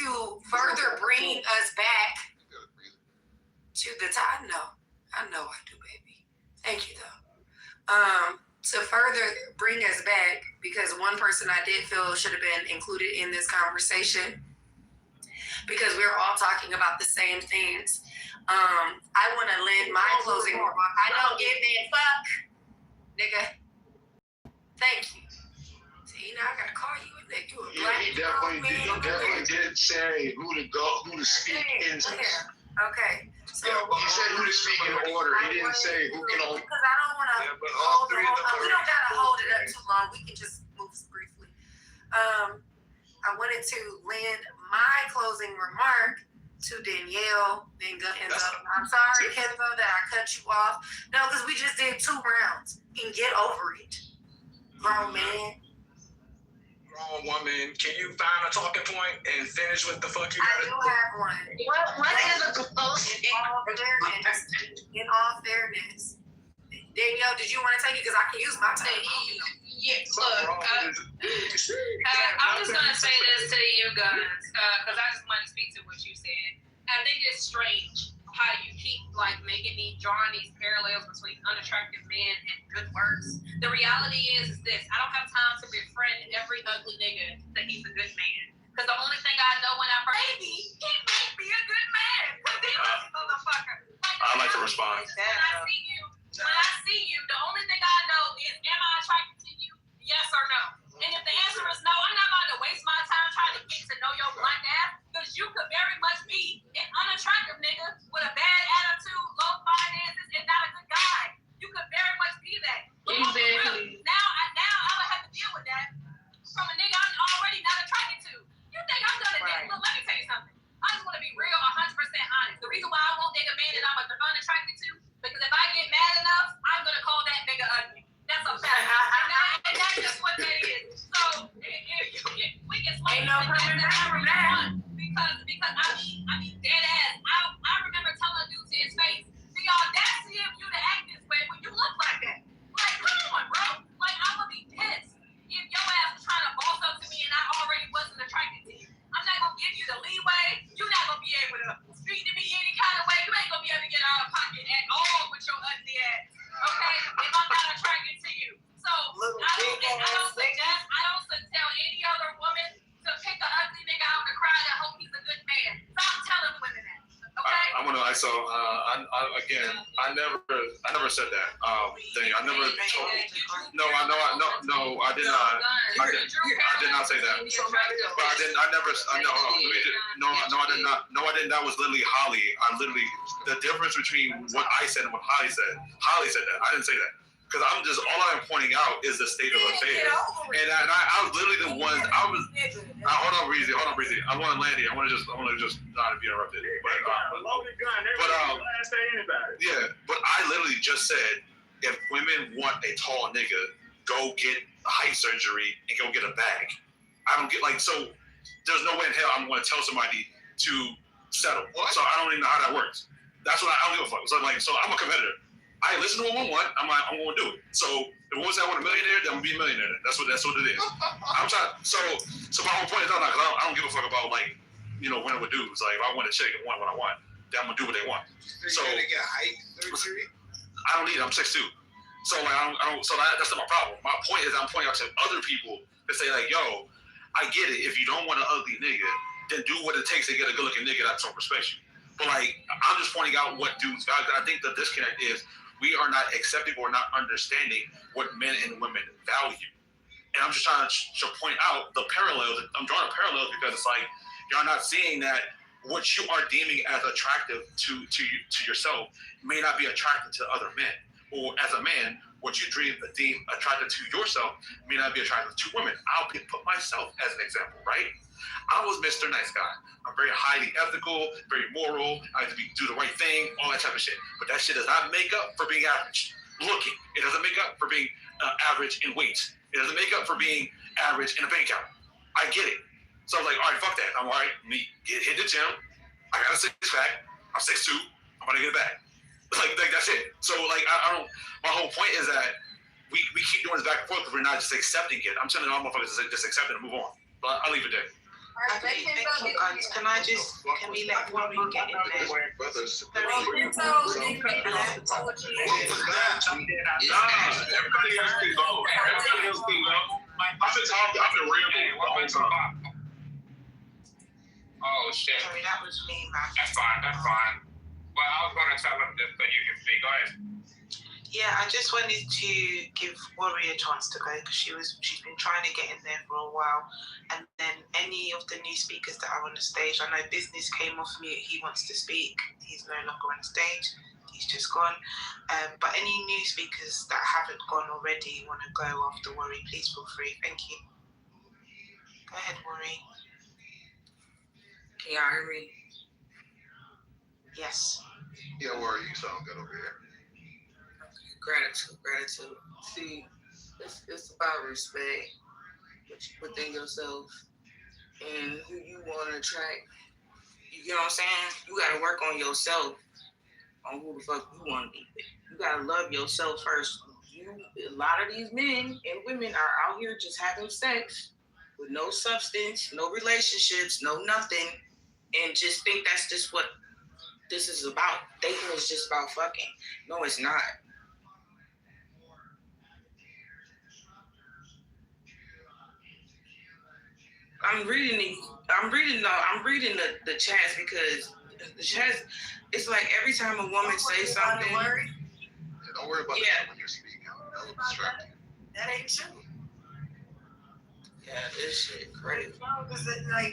To further bring us back to the time. I know I do, baby. Thank you, though. To further bring us back, because one person I did feel should have been included in this conversation, because we're all talking about the same things. I want to lend my closing remark. I don't give a fuck, nigga. Thank you. See, now I gotta call you a nigga. You a black He definitely did say who to speak in. Okay. So he said who to speak in order. He didn't say who can hold. Because I don't want to hold the whole. We don't gotta hold it up too long. We can just move briefly. I wanted to lend my closing remark to Danielle, then Kenzo. I'm sorry, Kenzo, that I cut you off. No, because we just did 2 rounds and get over it, grown man. Grown woman, can you find a talking point and finish what the fuck you gotta do? I do have one. What is a proposal? In all fairness, Danielle, did you want to take it? Because I can use my time. Yeah, look, I'm just gonna say this to you guys, because I just want to speak to what you said. I think it's strange how you keep drawing these parallels between unattractive men and good works. The reality is this: I don't have time to befriend every ugly nigga that he's a good man. Because the only thing I know when I maybe he might be a good man. Because he was a motherfucker. I'd like to respond. When I see you, the only thing I know is, am I attracted to you? Yes or no? And if the answer is no, I'm not about to waste my time trying to get to know your black ass, because you could very much be an unattractive nigga with a bad attitude, low finances, and not a good guy. You could very much be that. Exactly. Now I would have to deal with that from a nigga I'm already not attracted to. You think I'm gonna date? Look, let me tell you something. I just want to be real, 100% honest. The reason why I won't date a man that I'm unattracted to, because if I get mad enough, I'm gonna call that nigga ugly. That's a fact. And that's just what that is. So we can slow ain't no coming back from that. Because I mean dead ass. I remember telling a dude to his face, the audacity of you to act this way when you look like that. Like, come on, bro. Like, I would be pissed if your ass was trying to boss up to me and I already wasn't attracted to you. I'm not gonna give you the leeway. You're not gonna be able to speak to me any kind of way. You ain't gonna be able to get out of pocket at all with your ugly ass. Okay? If I'm not attracted to you. So I don't tell any other woman to pick an ugly nigga out the crowd and hope he's a good man. Stop telling women that. Okay? I never said that. I never told. No, I did not. I did not say that. But I did not. That was literally Holly. The difference between what I said and what Holly said. Holly said that. I didn't say that. Because all I'm pointing out is the state of affairs. And I was literally the one. Hold on, Breezy. I want to land here. I want to just not be interrupted. But I literally just said if women want a tall nigga, go get height surgery and go get a bag. I don't get so. There's no way in hell I'm going to tell somebody to settle. What? So I don't even know how that works. That's what I don't give a fuck. So I'm a competitor. I listen to what women want. I'm going to do it. So the women say I want a millionaire, then I'm going to be a millionaire. That's what it is. I'm trying. So my whole point is I don't give a fuck about winning with dudes. Like if I want a chick and want what I want, then I'm going to do what they want. So they get height surgery. I don't need it. I'm 6'2". So I don't. So that's not my problem. My point is I'm pointing out to other people that say yo, I get it. If you don't want an ugly nigga, then do what it takes to get a good looking nigga that's on respect you. But I'm just pointing out what dudes value. I think the disconnect is we are not accepting or not understanding what men and women value. And I'm just trying to point out the parallels. I'm drawing parallels because it's y'all not seeing that what you are deeming as attractive to yourself may not be attractive to other men. Or as a man, what you deem attractive to yourself may not be attractive to women. I'll put myself as an example, right? I was Mr. Nice Guy. I'm very highly ethical, very moral. I like to do the right thing, all that type of shit. But that shit does not make up for being average looking. It doesn't make up for being average in weight. It doesn't make up for being average in a bank account. I get it. So I was all right, fuck that. I'm all right. Hit the gym. I got a six-pack. I'm 6'2". I'm going to get it back. That's it. So I don't. My whole point is that we keep doing this back and forth because we're not just accepting it. I'm telling all motherfuckers to just accept it and move on. But I'll leave it there. Okay, thank you, guys. Can we let one more get in there? Brothers. Everybody has to go. Everybody else can go. I've been rambling the whole time. Oh shit. Sorry, that was me, man. That's fine. Well, I was gonna tell them this so you can speak. Go ahead. Yeah, I just wanted to give Worry a chance to go because she's been trying to get in there for a while. And then any of the new speakers that are on the stage, I know Business came off mute. He wants to speak. He's no longer on stage. He's just gone. But any new speakers that haven't gone already want to go after Worry, please feel free. Thank you. Go ahead, Worry. Can y'all hear me? Yes. Yeah, Worry, you sound good over here. Gratitude. See, it's about respect within yourself and who you want to attract. You get what I'm saying? You got to work on yourself, on who the fuck you want to be with. You got to love yourself first. A lot of these men and women are out here just having sex with no substance, no relationships, no nothing, and just think that's just what this is about. Dating is just about fucking. No, it's not. I'm reading the chats because the chats. It's like every time a woman says something. Yeah, don't worry about that when you're speaking. Don't distract you. That ain't true. Yeah, this shit crazy. No, because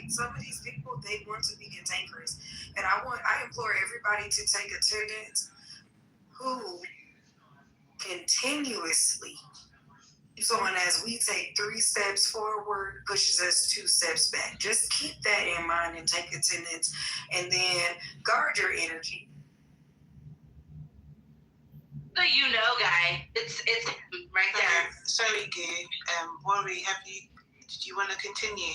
some of these people, they want to be cantankerous, and I implore everybody to take attendance who continuously. So, and as we take 3 steps forward, pushes us 2 steps back. Just keep that in mind and take attendance, and then guard your energy. The guy, it's right there. Sorry, good. Worry, did you want to continue?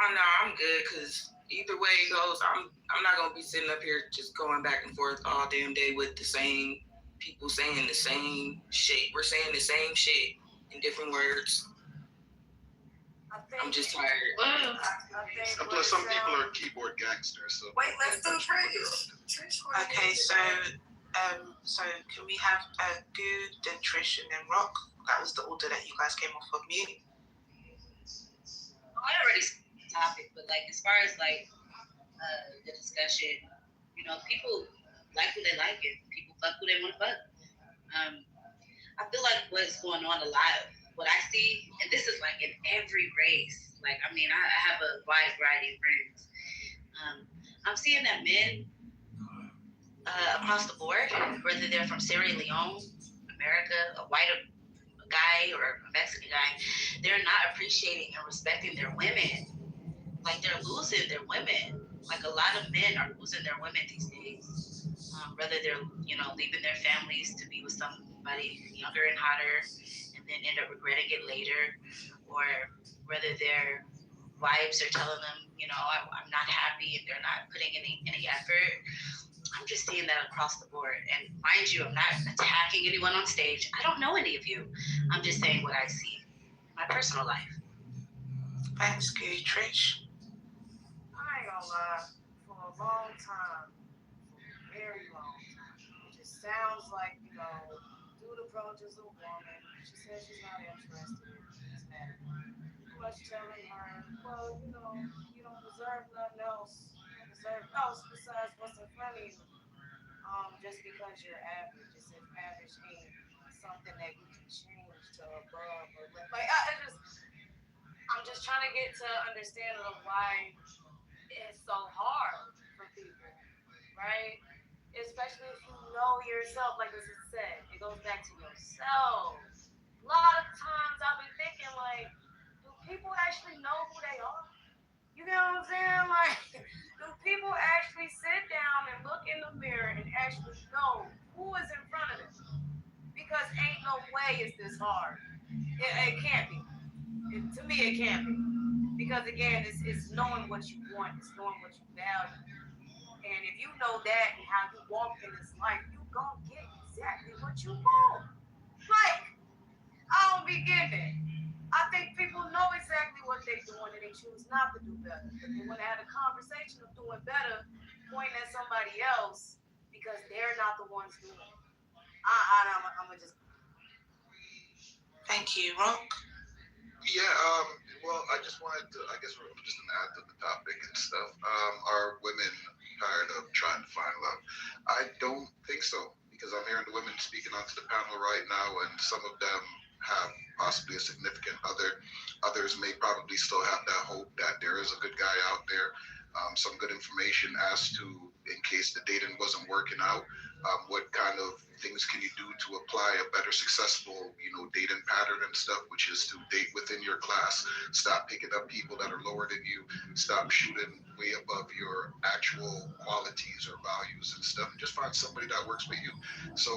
Oh no, I'm good because either way it goes, I'm not gonna be sitting up here just going back and forth all damn day with the same people saying the same shit. We're saying the same shit in different words. I'm just tired. And plus, some people are keyboard gangsters. So. Wait, let's do Trish. Okay, so can we have Good, then Trish, and then Rock? That was the order that you guys came off of mute. I already said the topic, but as far as the discussion, people like who they like and people fuck who they want to fuck. I feel like what's going on a lot, what I see, and this is in every race. I have a wide variety of friends. I'm seeing that men across the board, whether they're from Sierra Leone, America, a white guy or a Mexican guy, they're not appreciating and respecting their women. They're losing their women. A lot of men are losing their women these days. Whether they're, leaving their families to be with some somebody younger and hotter and then end up regretting it later, or whether their wives are telling them, I'm not happy and they're not putting any effort. I'm just seeing that across the board. And mind you, I'm not attacking anyone on stage. I don't know any of you. I'm just saying what I see in my personal life. Thanks, Kay. Trish? I ain't gonna lie. For a long time, very long time, it just sounds like, dude approaches a woman. She says she's not interested. He's mad. Much telling her, well, you don't deserve nothing else. You don't deserve else besides what's in front of you. Just because you're average, as if average ain't something that you can change to above or like. I'm just trying to get to understanding of why it's so hard for people, right? Especially if you know yourself, like this is said, it goes back to yourself. A lot of times I've been thinking, like, do people actually know who they are? You get what I'm saying? Like, do people actually sit down and look in the mirror and actually know who is in front of them? Because ain't no way it's this hard. It can't be. To me, it can't be. Because again, it's knowing what you want, it's knowing what you value. And if you know that and how you walk in this life, you gonna get exactly what you want. Like, I don't be giving. I think people know exactly what they're doing and they choose not to do better. But they want to have a conversation of doing better, pointing at somebody else because they're not the ones doing it. I'm gonna just. Thank you, Rock. Yeah, well, I just wanted to, I guess we're just going to add to the topic and stuff. Are women tired of trying to find love? I don't think so, because I'm hearing the women speaking onto the panel right now, and some of them have possibly a significant other. Others may probably still have that hope that there is a good guy out there. Some good information as to, in case the dating wasn't working out, what kind of things can you do to apply a better successful, dating pattern and stuff, which is to date within your class, stop picking up people that are lower than you, stop shooting way above your actual qualities or values and stuff, and just find somebody that works with you. So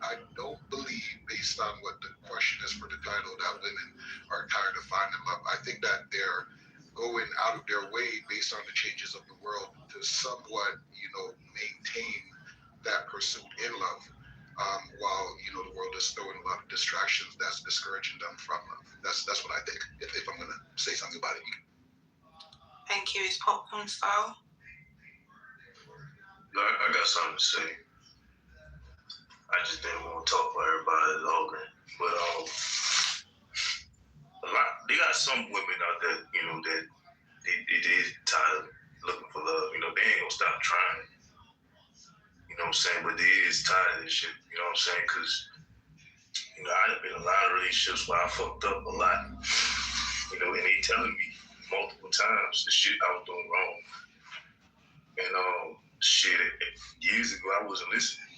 I don't believe, based on what the question is for the title, that women are tired of finding love. I think that they're going out of their way based on the changes of the world to somewhat, maintain that pursuit in love, while the world is throwing a lot of distractions that's discouraging them from love. That's what I think. If I'm gonna say something about it, Thank you. It's popcorn style. No, I got something to say. I just didn't want to talk for everybody longer, but they got some women out there, that they tired of looking for love. They ain't gonna stop trying. You know what I'm saying? But they is tired of this shit. You know what I'm saying? Because I've been in a lot of relationships where I fucked up a lot. And they telling me multiple times the shit I was doing wrong. And years ago I wasn't listening.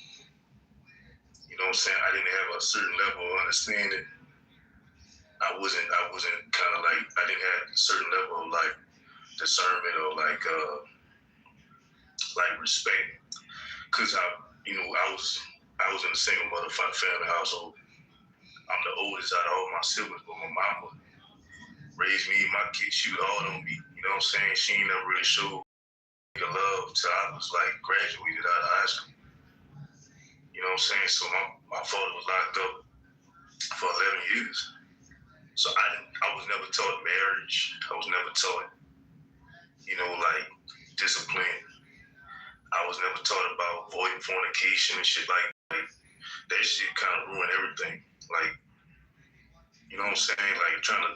You know what I'm saying? I didn't have a certain level of understanding. I wasn't kind of like, I didn't have a certain level of like discernment or like respect. Cause I was in a single mother family household. I'm the oldest out of all my siblings, but my mama raised me, my kids, she was all on me. You know what I'm saying? She ain't never really showed me love till I was like graduated out of high school. You know what I'm saying? So my father was locked up for 11 years. So I was never taught marriage. I was never taught, like discipline. I was never taught about avoiding fornication and shit like that shit kind of ruined everything. Like, you know what I'm saying? Like trying to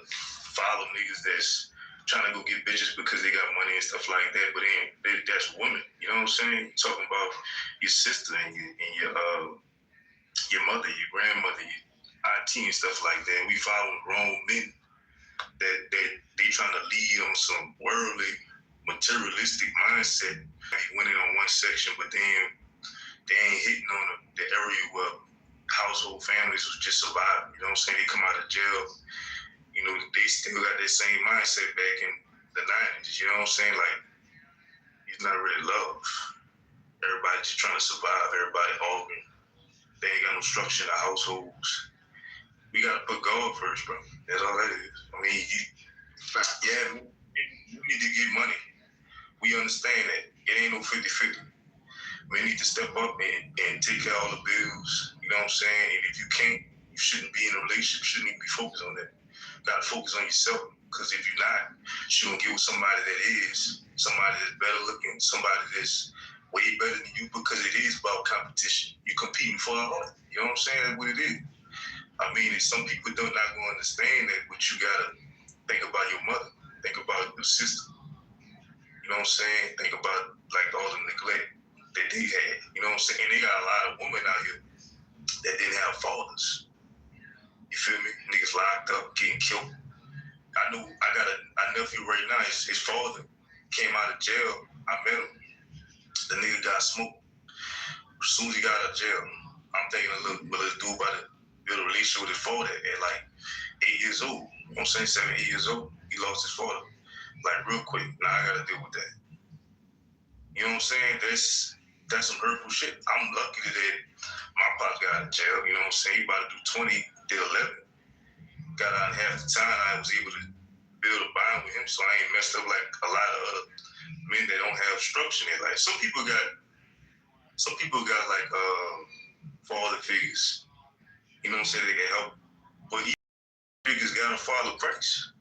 follow niggas that's trying to go get bitches because they got money and stuff like that, but that's women. You know what I'm saying? You're talking about your sister and your mother, your grandmother, your auntie and stuff like that. And we following grown men that they trying to lead on some worldly, materialistic mindset. They went in on one section, but then they ain't hitting on the area where household families was just surviving. You know what I'm saying? They come out of jail, they still got that same mindset back in the 90s. You know what I'm saying? Like, it's not really love. Everybody just trying to survive. Everybody arguing. They ain't got no structure in the households. We gotta put God first, bro. That's all that is. I mean, you need to get money. We understand that. It ain't no 50-50. We need to step up and take care of all the bills. You know what I'm saying? And if you can't, you shouldn't be in a relationship. You shouldn't even be focused on that. You gotta focus on yourself. Because if you're not, you're gonna get with somebody that is, somebody that's better looking, somebody that's way better than you, because it is about competition. You're competing for a heart. You know what I'm saying? That's what it is. I mean, some people not gonna understand that, but you gotta think about your mother. Think about your sister. You know what I'm saying? Think about like all the neglect that they had. You know what I'm saying? And they got a lot of women out here that didn't have fathers. You feel me? Niggas locked up, getting killed. I know I got a nephew right now. His father came out of jail. I met him. The nigga got smoked. As soon as he got out of jail, I'm thinking a little dude about to build a relationship with his father at like 8 years old. You know what I'm saying? 7, 8 years old. He lost his father. Like real quick. Now I gotta deal with that. You know what I'm saying? That's some hurtful shit. I'm lucky that my pops got out of jail. You know what I'm saying? He about to do 20, did 11. Got out in half the time. I was able to build a bond with him, so I ain't messed up like a lot of other men that don't have structure in their life. Some people got like father figures. You know what I'm saying? They can help, but each figures got to follow Christ.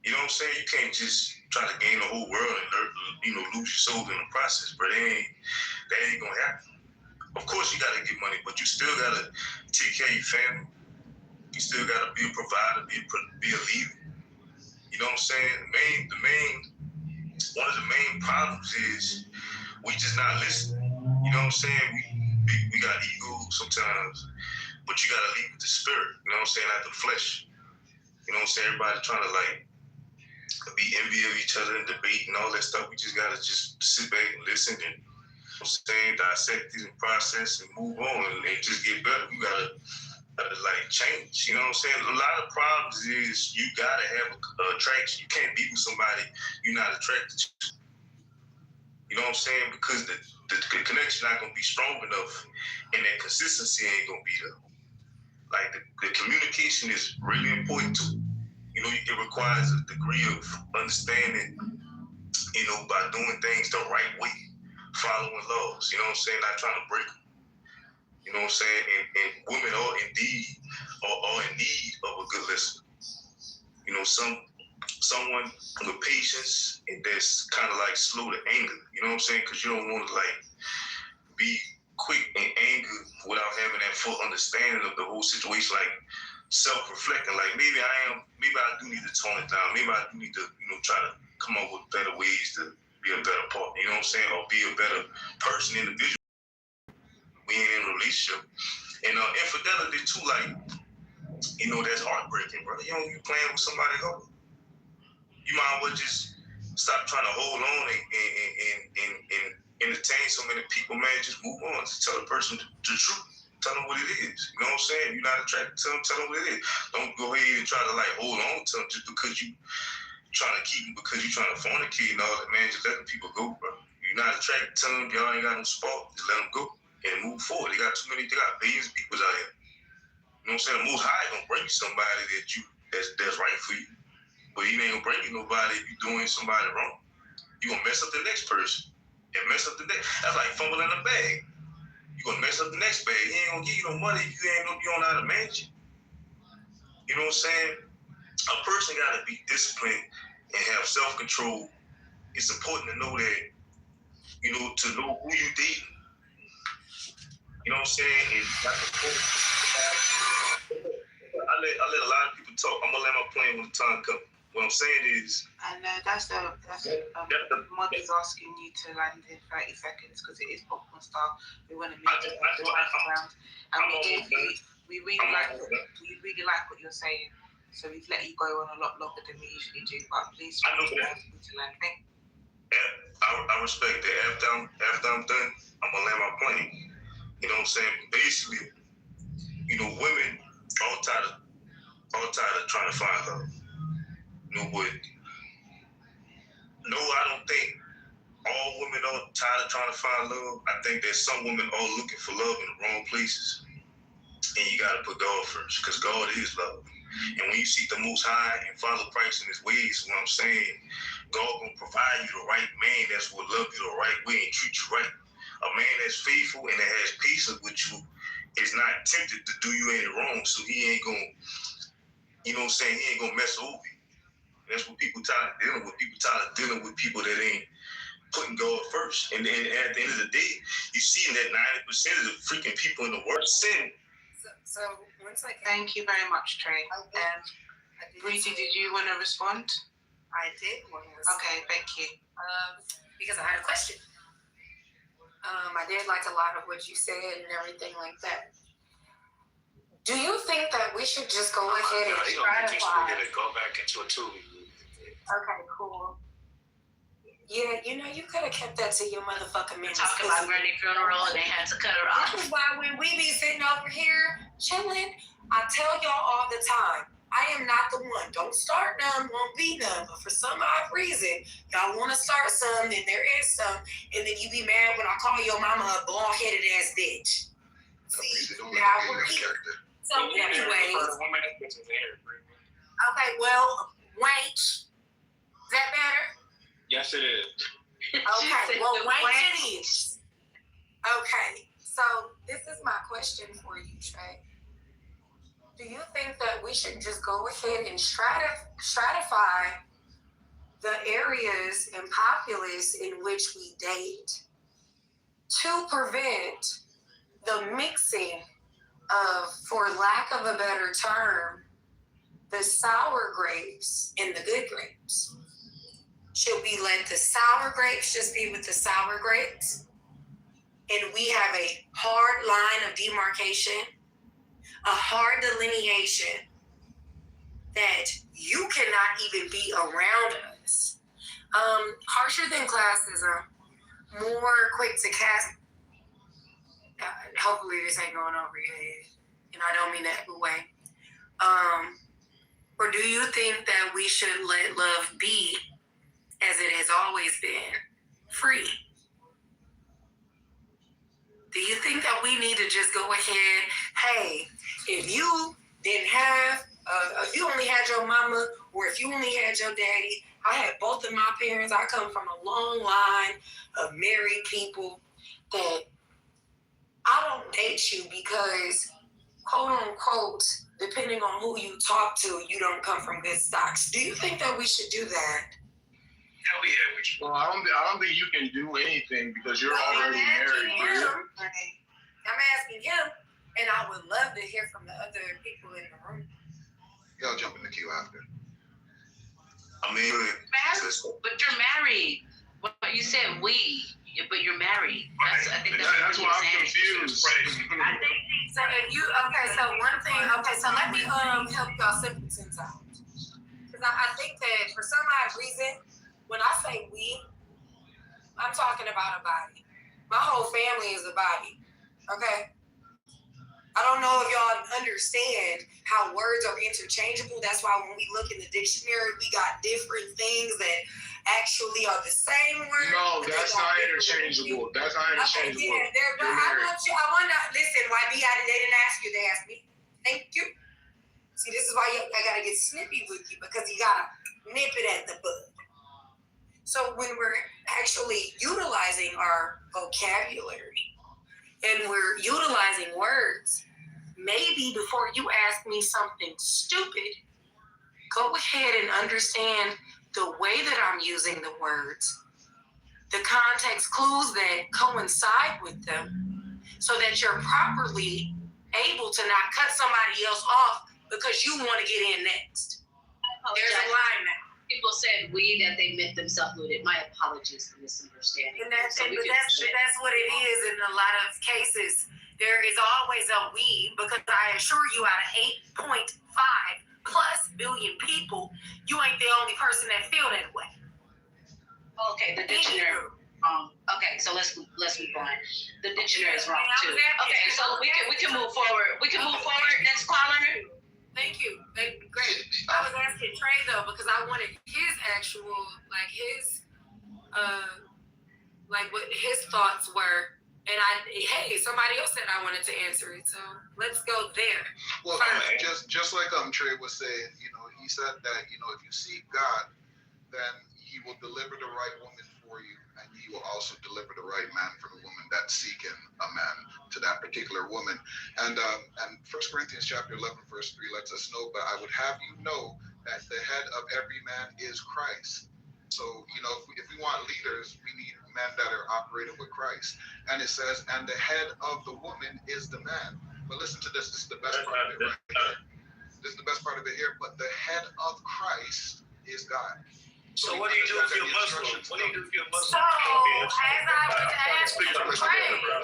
You know what I'm saying? You can't just try to gain the whole world and lose your soul in the process, but that ain't gonna happen. Of course you gotta get money, but you still gotta take care of your family. You still gotta be a provider, be a leader. You know what I'm saying? One of the main problems is we just not listening. You know what I'm saying? We got ego sometimes, but you gotta lead with the spirit. You know what I'm saying? Not the flesh. You know what I'm saying? Everybody trying to like be envy of each other and debate and all that stuff. We just gotta just sit back and listen and, you know what I'm saying, dissect it and process and move on and just get better. We gotta like change. You know what I'm saying? A lot of problems is you gotta have a attraction. You can't be with somebody you're not attracted to. You know what I'm saying? Because the connection not gonna be strong enough and that consistency ain't gonna be there. Like the communication is really important too. You know, it requires a degree of understanding, you know, by doing things the right way, following laws, you know what I'm saying, not trying to break them. You know what I'm saying? And women are in need of a good listener. You know, someone with patience and that's kind of like slow to anger, you know what I'm saying? Because you don't want to like be quick in anger without having that full understanding of the whole situation, like self-reflecting, like maybe I do need to tone it down. Maybe I do need to, you know, try to come up with better ways to be a better partner, you know what I'm saying? Or be a better person, individual. We ain't in a relationship. And infidelity too, like, you know, that's heartbreaking, bro. You know, you playing with somebody's heart. You might as well just stop trying to hold on and entertain so many people, man. Just move on. Just tell the person the truth. Tell them what it is. You know what I'm saying? If you're not attracted to them, tell them what it is. Don't go ahead and try to like hold on to them just because you trying to keep them, because you trying to fornicate and all that, man. Just let the people go, bro. If you're not attracted to them, y'all ain't got no spark. Just let them go and move forward. They got billions of people out here. You know what I'm saying? The Most High gonna bring you somebody that's right for you. But he ain't gonna bring you nobody if you're doing somebody wrong. You gonna mess up the next person and mess up the next. That's like fumbling the bag. You gonna mess up the next bag. He ain't gonna give you no money if you don't know how to manage it. You know what I'm saying? A person gotta be disciplined and have self-control. It's important to know that, you know, to know who you dating. You know what I'm saying? And I let a lot of people talk. I'm gonna let my plane when the time comes. What I'm saying is, and that's Mother's asking you to land in 30 seconds because it is popcorn style. We want to move the background, and we really like what you're saying. So we've let you go on a lot longer than we usually do. But please try to land. I respect that. After I'm done, I'm gonna land my plane. You know what I'm saying? Basically, you know, women all tired of trying to find love. You know, but no, I don't think all women are tired of trying to find love. I think that some women are looking for love in the wrong places. And you got to put God first, because God is love. And when you seek the Most High and follow Christ in His ways, what I'm saying, God gonna provide you the right man that's will love you the right way and treat you right. A man that's faithful and that has patience with you is not tempted to do you any wrong, so he ain't gonna, you know what I'm saying, he ain't gonna mess over you. That's what people tired of dealing with. People tired of dealing with people that ain't putting God first. And then at the end of the day, you see that 90% of the freaking people in the world sin. So 1 second. Thank you very much, Trey. Breezy, did you want to respond? I did want to respond. Okay, thank you. Because I had a question. I did like a lot of what you said and everything like that. Do you think that we should just go ahead and stratify? Go back into a tube. Okay, cool. Yeah, you know, you could have kept that to your motherfucking minutes. Talk about Granny funeral and they had to cut her off. This is why when we be sitting over here chilling, I tell y'all all the time, I am not the one. Don't start none, won't be none. But for some odd reason, y'all want to start some, and there is some, and then you be mad when I call your mama a bald-headed ass bitch. See, now we're here. So anyways, okay, well, wait. Is that better? Yes, it is. Okay, well, wait it is. Okay, so this is my question for you, Trey. Do you think that we should just go ahead and stratify the areas and populace in which we date to prevent the mixing of, for lack of a better term, the sour grapes and the good grapes? Should we let the sour grapes just be with the sour grapes? And we have a hard line of demarcation, a hard delineation that you cannot even be around us. Harsher than classism, more quick to cast. Hopefully this ain't going over your head, and I don't mean that way. Or do you think that we should let love be as it has always been, free? Do you think that we need to just go ahead, hey, if you didn't have, if you only had your mama, or if you only had your daddy, I had both of my parents, I come from a long line of married people, that I don't date you because, quote unquote, depending on who you talk to, you don't come from good stocks. Do you think that we should do that? Hell yeah, Well, I don't think you can do anything because you're already married. I'm asking him, and I would love to hear from the other people in the room. Y'all jump in the queue after. I mean, but you're married. But you said we, but you're married. I think that's why I'm confused. I think so. So one thing. Okay, so let me help y'all simpletons out, because I think that for some odd reason, when I say we, I'm talking about a body. My whole family is a body. Okay. I don't know if y'all understand how words are interchangeable. That's why when we look in the dictionary, we got different things that actually are the same word. No, that's not interchangeable. That's not interchangeable. Okay, yeah, I want to listen. YB, they didn't ask you. They asked me. Thank you. See, this is why I gotta get snippy with you, because you gotta nip it at the bud. So when we're actually utilizing our vocabulary and we're utilizing words, maybe before you ask me something stupid, go ahead and understand the way that I'm using the words, the context clues that coincide with them, so that you're properly able to not cut somebody else off because you want to get in next. There's a line now. People said we, that they meant themselves with it. My apologies for misunderstanding. And that's what it is in a lot of cases. There is always a we, because I assure you, out of 8.5 plus billion people, you ain't the only person that feel that way. Okay, the dictionary. Okay, so let's move on. The dictionary is wrong too. Okay, so we can move forward. We can move forward. Next caller. Thank you. Great. I was asking Trey though, because I wanted his actual, like his like what his thoughts were. And somebody else said I wanted to answer it, so let's go there. Well, just like Trey was saying, he said that if you seek God, then He will deliver the right woman for you, and He will also deliver the right man for the woman that's seeking a man to that particular woman. And 1 Corinthians chapter 11 verse 3 lets us know, but I would have you know that the head of every man is Christ. So, if we want leaders, we need men that are operating with Christ. And it says, and the head of the woman is the man. But listen to this. This is the best part of it right here. This is the best part of it here. But the head of Christ is God. So what do you do if you're Muslim? What do you do if you're Muslim? So, as I was asking Trey, I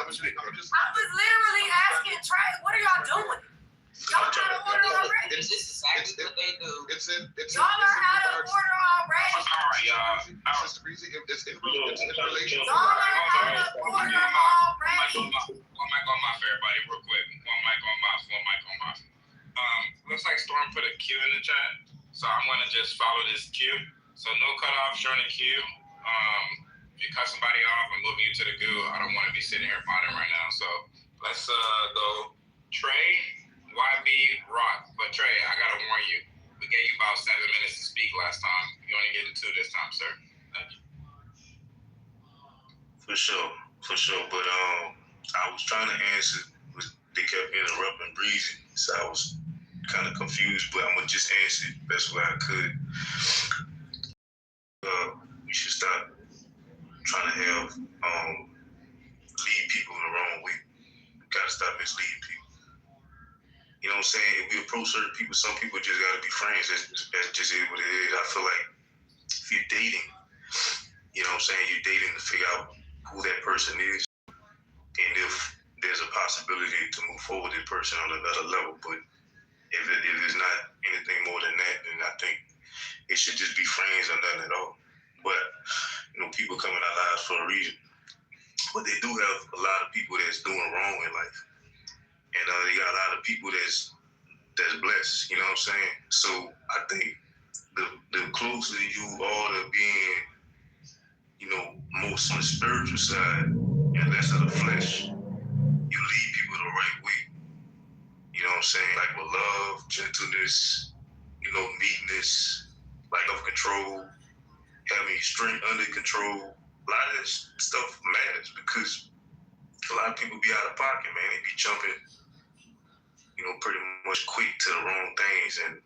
was literally asking Trey, what are y'all doing? Y'all out of order already. This is exactly what they do. Y'all are out of order already. Sorry, y'all. It's in relation. Y'all are out of order already. One mic on my for everybody, real quick. One mic on my. Looks like Storm put a Q in the chat, so I'm gonna just follow this Q. So no cutoff during the Q. If you cut somebody off and moving you to the goo, I don't want to be sitting here modding right now. So let's go Trey. YB Rock, but Trey, I gotta warn you. We gave you about 7 minutes to speak last time. You only get to 2 this time, sir. Thank you. For sure. But I was trying to answer, but they kept interrupting Breezy, so I was kind of confused. But I'm gonna just answer it the best way I could. We should stop trying to have lead people in the wrong way. We gotta stop misleading people. You know what I'm saying? If we approach certain people, some people just gotta be friends. That's just what it is. I feel like if you're dating, you know what I'm saying, you're dating to figure out who that person is, and if there's a possibility to move forward with that person on another level. But if it's not anything more than that, then I think it should just be friends or nothing at all. But people come in our lives for a reason. But they do have a lot of people that's doing wrong in life. And they got a lot of people that's blessed, you know what I'm saying? So I think the closer you are to being, most on the spiritual side and less of the flesh, you lead people the right way. You know what I'm saying? Like with love, gentleness, meekness, lack of control, having strength under control. A lot of this stuff matters because a lot of people be out of pocket, man. They be jumping pretty much quick to the wrong things. And,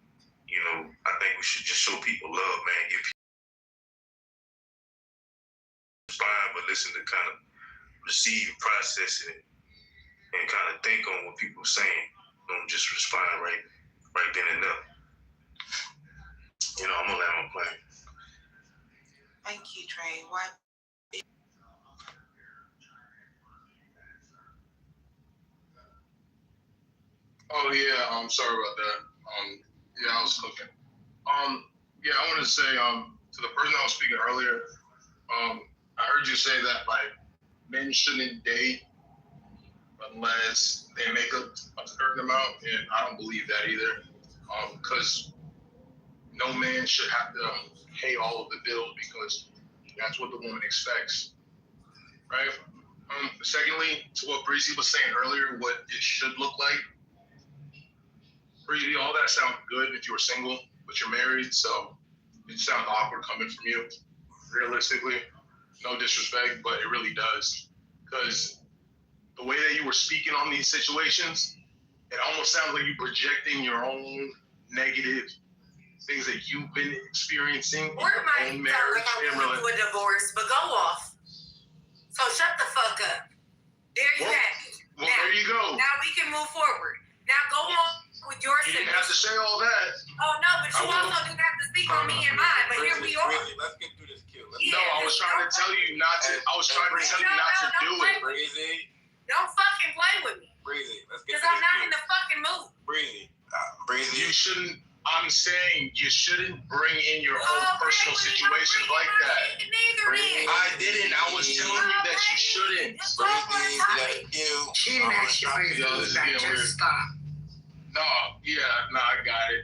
I think we should just show people love, man. Give people inspired, but listen to kind of receive, process it, and kind of think on what people are saying. Don't just respond right then and there. I'm gonna land my plane. Thank you, Trey. What? Oh yeah, I'm sorry about that. I was cooking. I wanted to say to the person I was speaking earlier, I heard you say that like men shouldn't date unless they make a certain amount, and I don't believe that either. Because no man should have to pay all of the bills because that's what the woman expects, right? Secondly, to what Breezy was saying earlier, what it should look like. Breezy, all that sounds good if you were single, but you're married, so it sounds awkward coming from you. Realistically, no disrespect, but it really does. Because the way that you were speaking on these situations, it almost sounds like you're projecting your own negative things that you've been experiencing in your own marriage and relationship. A divorce, but go off. So shut the fuck up. There you have it. Well, there you go. Now we can move forward. Now go on with your You didn't have to say all that. Oh no, but you also didn't have to speak on me and mine. But here we are. Let's get through this queue. No, I was trying to tell you not to. I was trying to tell you not to do it. Breezy. Don't fucking play with me. Breezy, let's get Because through I'm this not queue. in the fucking mood. Breezy. You shouldn't. I'm saying you shouldn't bring in your own personal situations like that. I didn't. I was telling you that you shouldn't. Even ask you for your feedback. Just stop. No, I got it.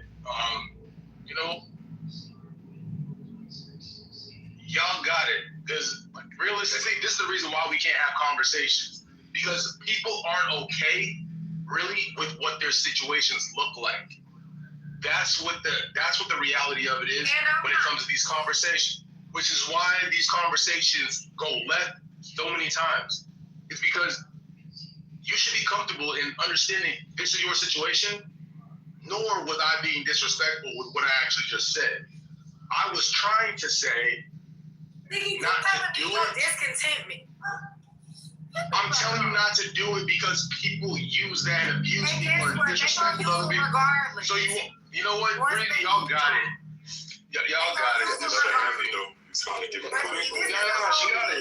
Y'all got it. Because realistically, this is the reason why we can't have conversations. Because people aren't okay, really, with what their situations look like. That's what the reality of it is when it comes to these conversations. Which is why these conversations go left so many times. It's because you should be comfortable in understanding this is your situation, nor was I being disrespectful with what I actually just said. I was trying to say not to do it. Discontentment. I'm telling you not to do it because people use that and abuse people and disrespect other people. Regardless. So you know what? Really, y'all got it. Y'all got it. It's trying to give it a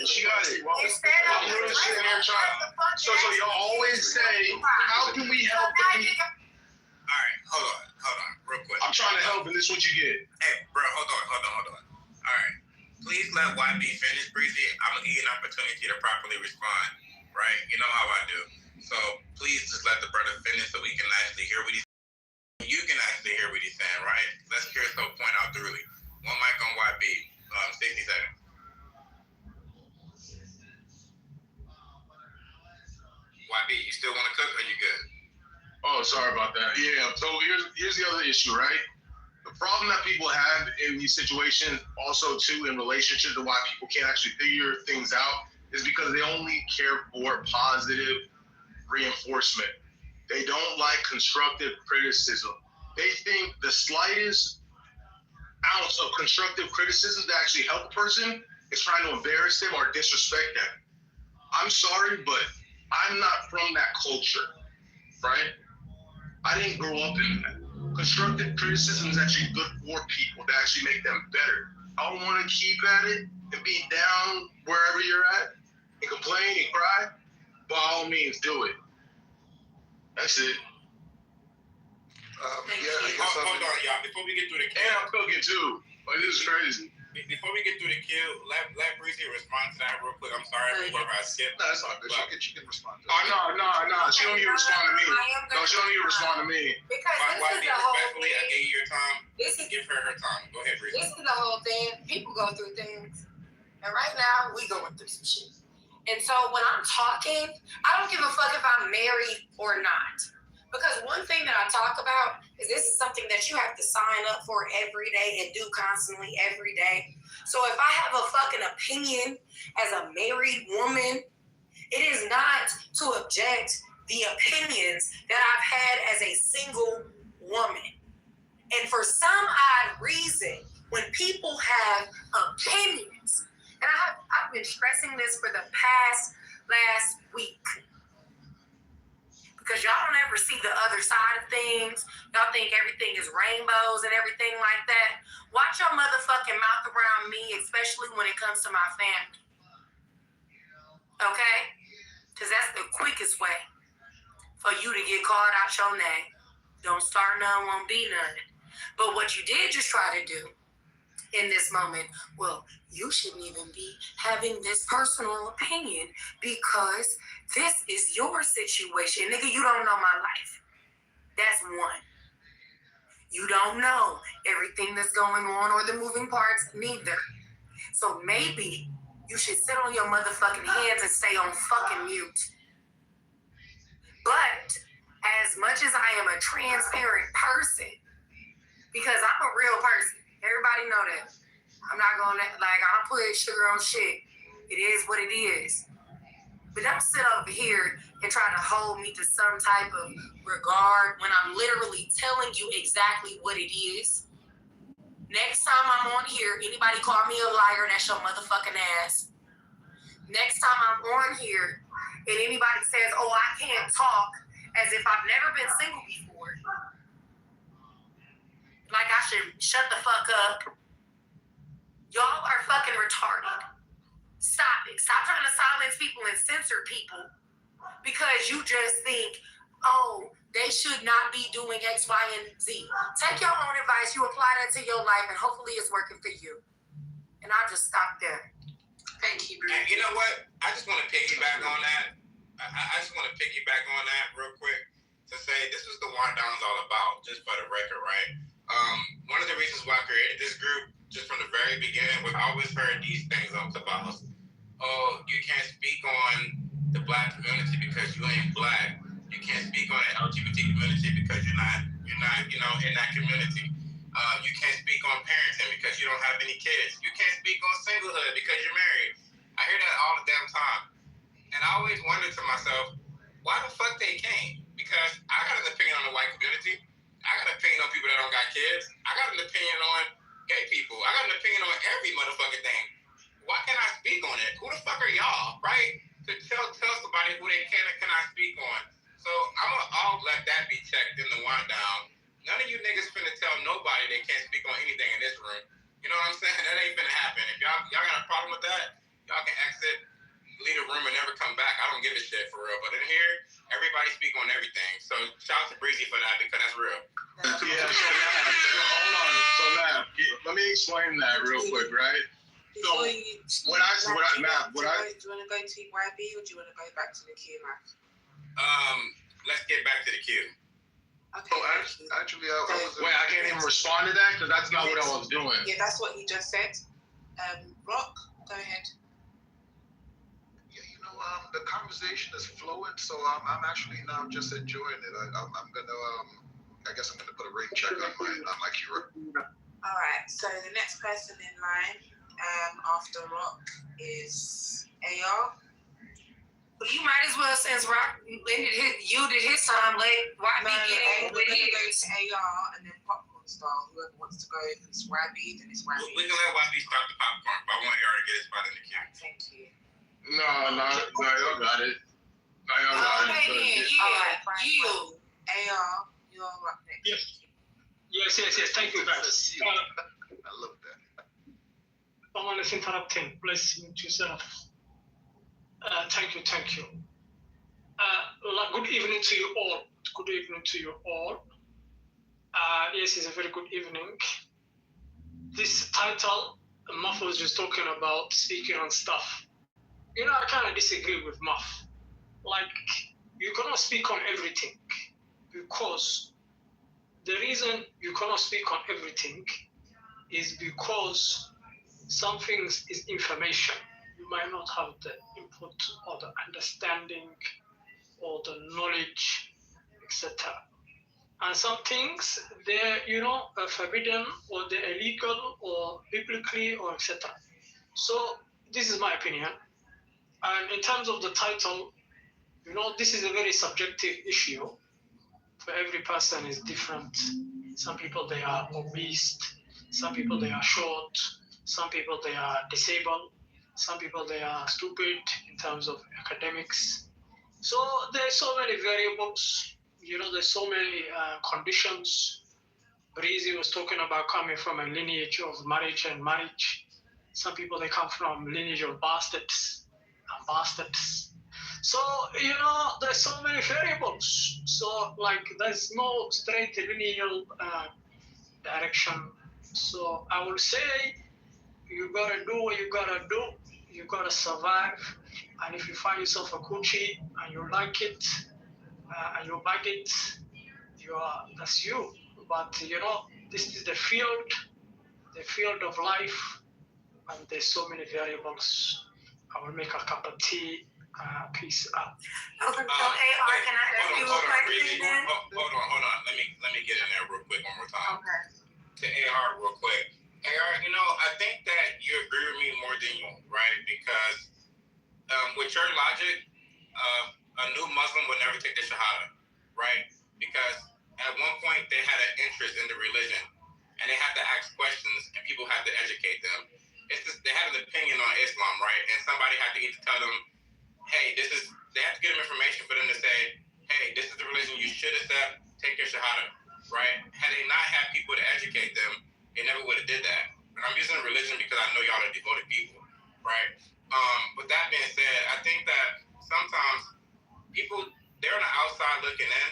She got it. I'm really sitting here trying. So y'all always say, how can we help the people? All right, hold on, real quick. I'm trying to help, and this is what you get. Hey, bro, hold on. All right, please let YB finish, Breezy. I'm gonna give you an opportunity to properly respond, right? You know how I do. So please just let the brother finish so we can actually hear what he's saying. You can actually hear what he's saying, right? Let's hear so point out thoroughly. One mic on YB, 60 seconds. YB, you still want to cook or you good? Oh, sorry about that. Yeah, so here's the other issue, right? The problem that people have in these situations, also too in relationships, and why people can't actually figure things out, is because they only care for positive reinforcement. They don't like constructive criticism. They think the slightest ounce of constructive criticism to actually help a person is trying to embarrass them or disrespect them. I'm sorry, but I'm not from that culture, right? I didn't grow up in that. Constructive criticism is actually good for people to actually make them better. I don't want to keep at it and be down wherever you're at and complain and cry. By all means, do it. That's it. Hold on, y'all. Before we get through the kill, and I'm cooking too. Like, this is crazy. Before we get through the kill, let Breezy respond to that real quick. I'm sorry for whoever I skipped. No, it's not good. She can respond to it. Oh, no. She don't even respond to me. No, she don't even respond to me. Because this is the whole thing. I gave you your time. Give her her time. Go ahead, Breezy. This is the whole thing. People go through things. And right now, we going through some shit. And so when I'm talking, I don't give a fuck if I'm married or not. Because one thing that I talk about is this is something that you have to sign up for every day and do constantly every day. So if I have a fucking opinion as a married woman, it is not to object the opinions that I've had as a single woman. And for some odd reason, when people have opinions, and I've been stressing this for the last week, because y'all don't ever see the other side of things. Y'all think everything is rainbows and everything like that. Watch your motherfucking mouth around me, especially when it comes to my family. Okay? Because that's the quickest way for you to get called out your name. Don't start none, won't be none. But what you did just try to do in this moment, well, you shouldn't even be having this personal opinion because this is your situation. Nigga, you don't know my life. That's one. You don't know everything that's going on or the moving parts, neither. So maybe you should sit on your motherfucking hands and stay on fucking mute. But as much as I am a transparent person, because I'm a real person, everybody know that. I'm not gonna I don't put sugar on shit. It is what it is. But don't sit over here and try to hold me to some type of regard when I'm literally telling you exactly what it is. Next time I'm on here, anybody call me a liar, that's your motherfucking ass. Next time I'm on here and anybody says, oh, I can't talk as if I've never been single before, like I should shut the fuck up. Y'all are fucking retarded. Stop it. Stop trying to silence people and censor people because you just think, oh, they should not be doing X, Y, and Z. Take your own advice. You apply that to your life, and hopefully it's working for you. And I'll just stop there. Thank you. And you know what? I just want to piggyback on that. I just want to piggyback on that real quick to say this is the One Down's all about, just for the record, right? One of the reasons why I created this group, just from the very beginning, was I always heard these things about oh, you can't speak on the black community because you ain't black. You can't speak on the LGBT community because you're not, in that community. You can't speak on parenting because you don't have any kids. You can't speak on singlehood because you're married. I hear that all the damn time. And I always wonder to myself, why the fuck they came? Because I got an opinion on the white community. I got an opinion on people that don't got kids. I got an opinion on gay people. I got an opinion on every motherfucking thing. Why can't I speak on it? Who the fuck are y'all, right? To tell somebody who they can and cannot speak on. So I'm gonna all let that be checked in the wind down. None of you niggas finna tell nobody they can't speak on anything in this room. You know what I'm saying? That ain't finna happen. If y'all got a problem with that, y'all can exit, leave the room and never come back. I don't give a shit for real. But in here, everybody speak on everything. So shout out to Breezy for that because that's real. Yeah, hold on. So now, let me explain that real quick, right? So do you want to go to YB or do you want to go back to the queue, Matt? Let's get back to the queue. Okay. So actually, wait, I can't even respond to that because that's not what I was doing. Yeah, that's what he just said. Rock, go ahead. Yeah, the conversation is flowing, so I'm actually now just enjoying it. I'm gonna I guess I'm gonna put a rain check on my queue. All right. So the next person in line after Rock is AR. Well, you might as well, since Rock did his time, let YB get in with his. Go to AR and then Popcorn Star. Whoever wants to go, if it's YB, then it's YB. We can let YB start the popcorn, but I want AR to get his spot in the queue. Thank you. No, y'all got it. No, y'all got it. You, AR, you're up next. Yes. Thank you, guys. I love that. Someone is interrupting. Please mute yourself. Thank you. Good evening to you all. Yes, it's a very good evening. This title, Muff was just talking about speaking on stuff. I kind of disagree with Muff. Like, you cannot speak on everything because the reason you cannot speak on everything is because some things is information. You might not have the input or the understanding or the knowledge, etc. And some things, they're, forbidden or they're illegal or biblically or etc. So this is my opinion. And in terms of the title, this is a very subjective issue. For every person is different. Some people, they are obese. Some people, they are short. Some people, they are disabled. Some people, they are stupid in terms of academics. So there's so many variables. There's so many conditions. Breezy was talking about coming from a lineage of marriage. Some people, they come from lineage of bastards. So, there's so many variables. So, there's no straight linear direction. So, I would say you gotta do what you gotta do. You gotta survive. And if you find yourself a coochie and you like it and you bag it, that's you. But, this is the field of life, and there's so many variables. I will make a cup of tea. Peace out. Okay, so AR, can I ask you a question then? Hold on. Let me get in there real quick one more time. Okay. To AR real quick. AR, I think that you agree with me more than you, right? Because with your logic, a new Muslim would never take the Shahada, right? Because at one point they had an interest in the religion, and they have to ask questions, and people have to educate them. They had an opinion on Islam, right? And somebody had to either tell them, hey, they have to give them information for them to say, hey, this is the religion you should accept, take your Shahada, right? Had they not had people to educate them, they never would have did that. And I'm using religion because I know y'all are devoted people, right? With that being said, I think that sometimes people, they're on the outside looking in,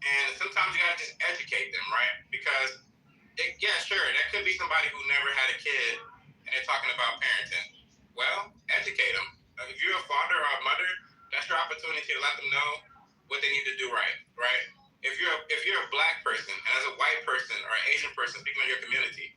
and sometimes you gotta just educate them, right? Because, that could be somebody who never had a kid, and they're talking about parenting. Well, educate them. If you're a father or a mother, that's your opportunity to let them know what they need to do right? If you're a black person, and as a white person or an Asian person speaking on your community,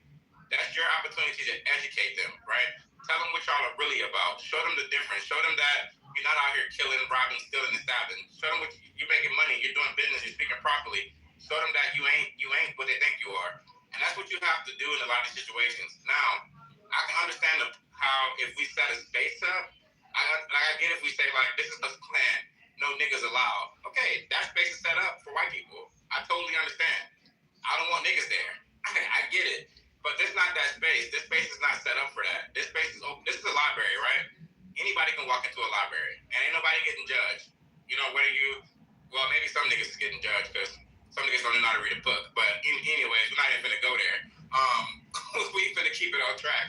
that's your opportunity to educate them, right? Tell them what y'all are really about. Show them the difference. Show them that you're not out here killing, robbing, stealing, and stabbing. Show them you're making money. You're doing business. You're speaking properly. Show them that you ain't what they think you are. And that's what you have to do in a lot of situations. Now, I can understand how if we set a space up, I get if we say like this is the plan, no niggas allowed. Okay, that space is set up for white people. I totally understand. I don't want niggas there. I get it. But this is not that space. This space is not set up for that. This space is open. This is a library, right? Anybody can walk into a library, and ain't nobody getting judged. You know, well, maybe some niggas is getting judged because some niggas don't know how to read a book. But anyways, we're not even finna go there. We finna keep it on track.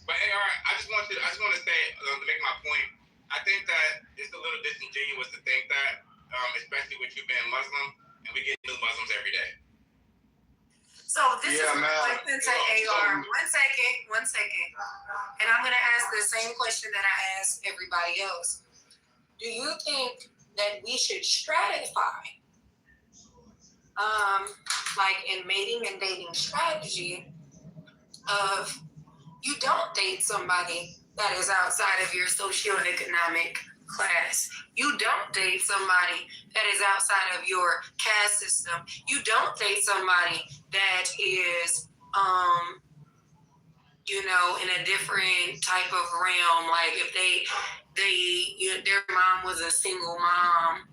But hey, all right, I just want to say, to make my point, I think that it's a little disingenuous to think that, especially with you being Muslim, and we get new Muslims every day. So this is my question to AR. One second. And I'm going to ask the same question that I asked everybody else. Do you think that we should stratify, like in mating and dating strategy, of you don't date somebody that is outside of your socioeconomic class. You don't date somebody that is outside of your caste system. You don't date somebody that is, in a different type of realm. Like if their mom was a single mom,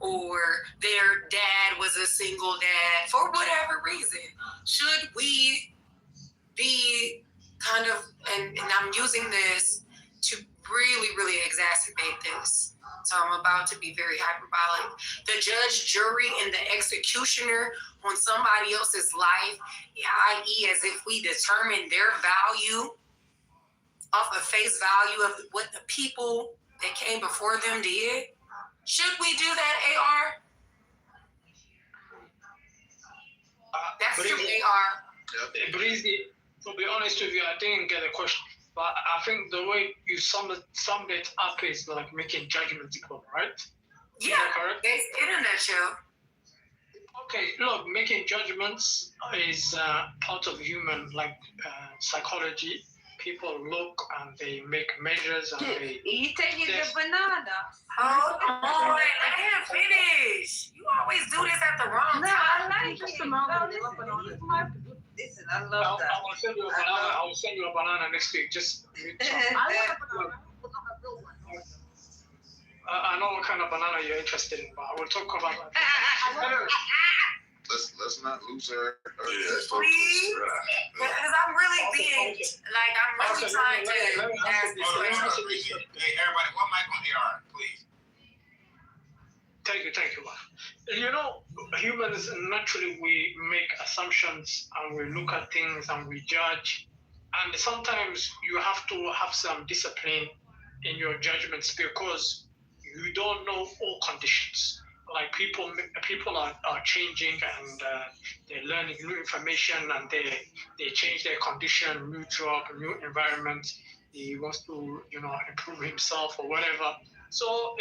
or their dad was a single dad, for whatever reason. Should we be kind of, and I'm using this to really, really exacerbate this. So I'm about to be very hyperbolic. The judge, jury, and the executioner on somebody else's life, i.e. as if we determine their value off of face value of what the people that came before them did. Should we do that, AR? That's true, AR. Breezy, to be honest with you, I didn't get the question. But I think the way you summed it up is like making judgments equal, right? Yeah, correct? In a nutshell. Okay, look, making judgments is part of human psychology. People look and they make measures and they... You taking the banana. Oh, boy, let him finish. You always do this at the wrong time. I like it. Listen, I love that. I will send you a banana. I will send you a banana next week. Just I know what kind of banana you're interested in, but I will talk about that. Let's not lose her. Please, because I'm really being I'm really trying to ask this question. Hey, everybody, one mic on AR, please. Thank you. You know, humans naturally we make assumptions and we look at things and we judge, and sometimes you have to have some discipline in your judgments because you don't know all conditions. Like people are changing and they're learning new information and they change their condition, new job, new environment. He wants to improve himself or whatever. So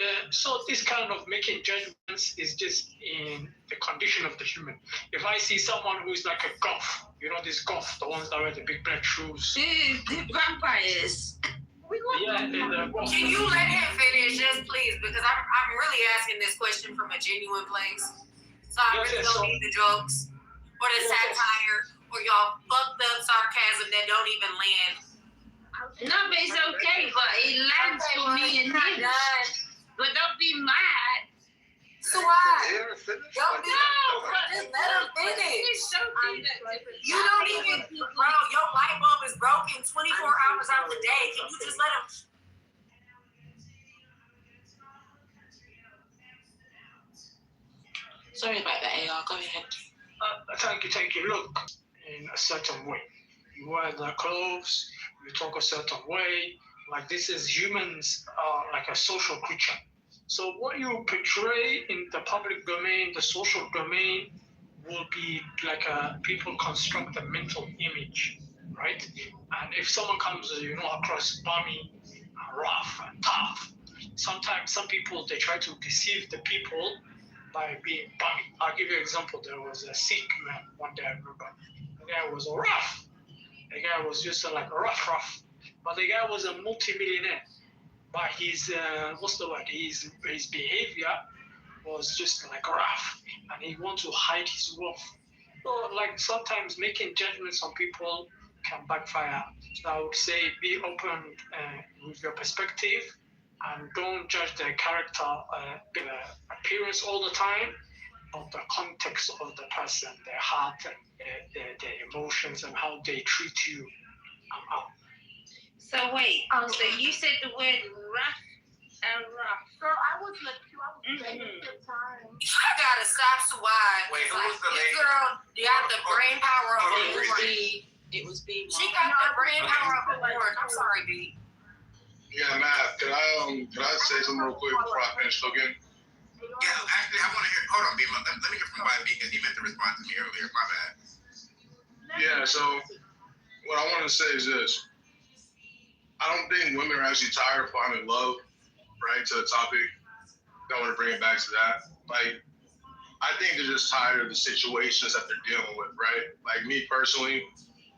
this kind of making judgments is just in the condition of the human. If I see someone who is like a goth, this goth, the ones that wear the big black shoes. The vampires. Can you let him finish, just please? Because I'm really asking this question from a genuine place. So I really don't need the jokes or the satire or y'all fucked up sarcasm that don't even land. No, but it's okay, but it lands for me and him. But don't be mad. So why? Don't be. Just let him finish. You don't even, bro. Your light bulb is broken 24 hours out of the day. Can you just let him? Sorry about that, AR. Go ahead. Thank you. Look, in a certain way. You wear the clothes. You talk a certain way. Like this is humans are like a social creature. So what you portray in the public domain, the social domain, will be like people construct a mental image, right? And if someone comes, across bummy, rough, and tough, sometimes some people, they try to deceive the people by being bummy. I'll give you an example. There was a Sikh man one day, I remember. The guy was rough. The guy was just like a rough. but the guy was a multi-millionaire. But his what's the word? His behavior was just like rough, and he wants to hide his wealth. So like sometimes making judgments on people can backfire. So I would say be open with your perspective, and don't judge their character, appearance all the time, but the context of the person, their heart, and their emotions, and how they treat you. So wait, so you said the word rough and rough. Girl, I was like you. I was taking the time. I gotta stop Suad. Wait, who was the This lady? girl got the brain power of a Lord. It was B. She got the brain power of a Lord. I'm sorry, B. Yeah, Matt, could I say something real quick before I finish looking? Yeah, actually, I want to hear. Hold on, B. Let me hear from YB because he meant to respond to me earlier. My bad. Yeah, so what I want to say is this. I don't think women are actually tired of finding love, right, to the topic. I want to bring it back to that. Like, I think they're just tired of the situations that they're dealing with, right? Like me personally,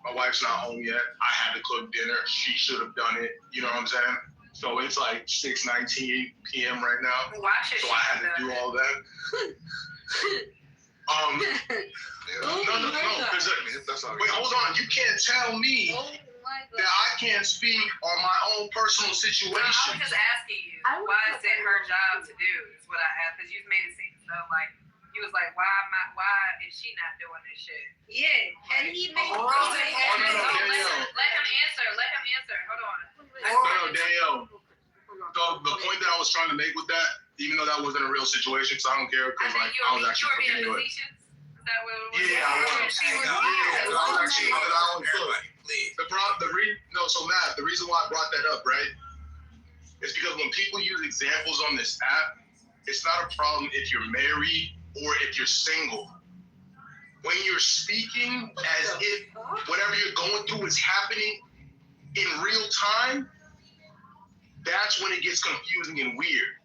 my wife's not home yet. I had to cook dinner. She should have done it. You know what I'm saying? So it's like 6:19 p.m. right now. So I had to do all that. No. Wait, hold on. You can't tell me that I can't speak on my own personal situation. Well, I was just asking you, why is it her job to do? Is what I asked, because you've made it seem so like he was like, why is she not doing this shit? Yeah, and he made. Let him answer. Hold on. No, Danielle. So the point that I was trying to make with that, even though that wasn't a real situation, because I don't care, because like I was actually looking into it. That what it was? Yeah, I was actually looking at it. So Matt, the reason why I brought that up, right, is because when people use examples on this app, it's not a problem if you're married or if you're single. When you're speaking as if whatever you're going through is happening in real time, that's when it gets confusing and weird.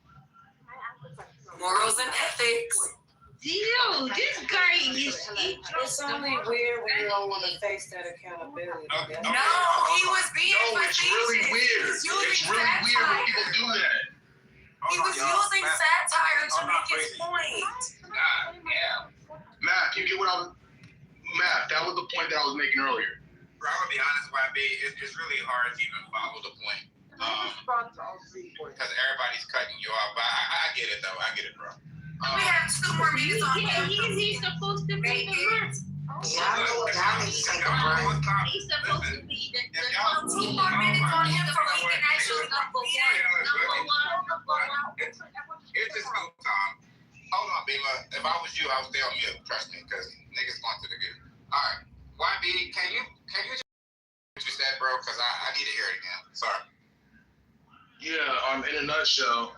Morals and ethics. Dude, this guy is. It's only weird when you don't want to face that accountability. No, he was being facetious. It's really weird. It's really weird when people do that. He was using satire to make his point. Matt, you get what I was... Matt, that was the point that I was making earlier. Bro, I'm gonna be honest, YB, it's really hard to even follow the point. Because everybody's cutting you off. But I get it, though. I get it, bro. We have 2 more minutes on him. He's supposed to be the man. He's supposed to be the 2 more minutes on him so he can actually number one. Here's this cool time. Hold on, Bima. If I was you, I would stay on mute. Trust me, because niggas going to the good. All right. YB, can you just what you said, bro? Because I need to hear it again. Sorry. Yeah, in a nutshell,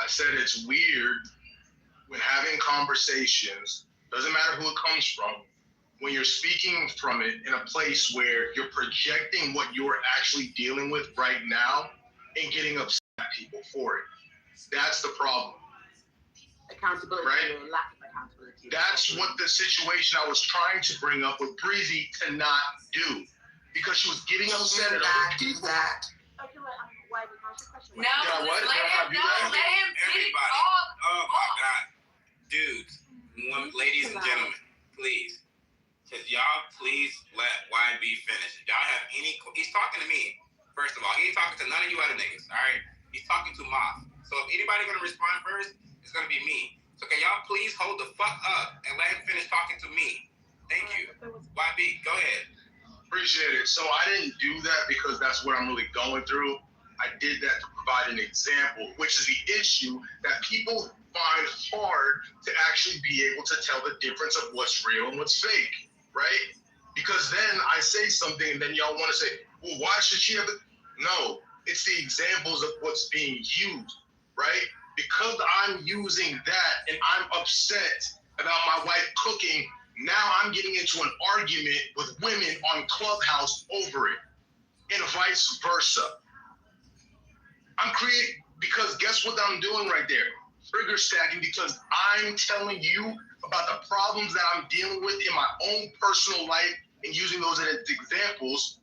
I said it's weird when having conversations, doesn't matter who it comes from, when you're speaking from it in a place where you're projecting what you're actually dealing with right now and getting upset at people for it. That's the problem. Accountability. Right? Lack of accountability. That's what the situation I was trying to bring up with Breezy to not do. Because she was getting upset at other people. No, let him Everybody. Oh my God. Dudes, ladies and gentlemen, please. Could y'all please let YB finish? If y'all have any, he's talking to me, first of all. He ain't talking to none of you other niggas, all right? He's talking to Moth. So if anybody gonna respond first, it's gonna be me. So can y'all please hold the fuck up and let him finish talking to me? Thank you. YB, go ahead. Appreciate it. So I didn't do that because that's what I'm really going through. I did that to provide an example, which is the issue that people find hard to actually be able to tell the difference of what's real and what's fake, right? Because then I say something and then y'all want to say, well, why should she have it? No, it's the examples of what's being used, right? Because I'm using that and I'm upset about my wife cooking, now I'm getting into an argument with women on Clubhouse over it, and vice versa. Because guess what I'm doing right there? Trigger stacking, because I'm telling you about the problems that I'm dealing with in my own personal life and using those as examples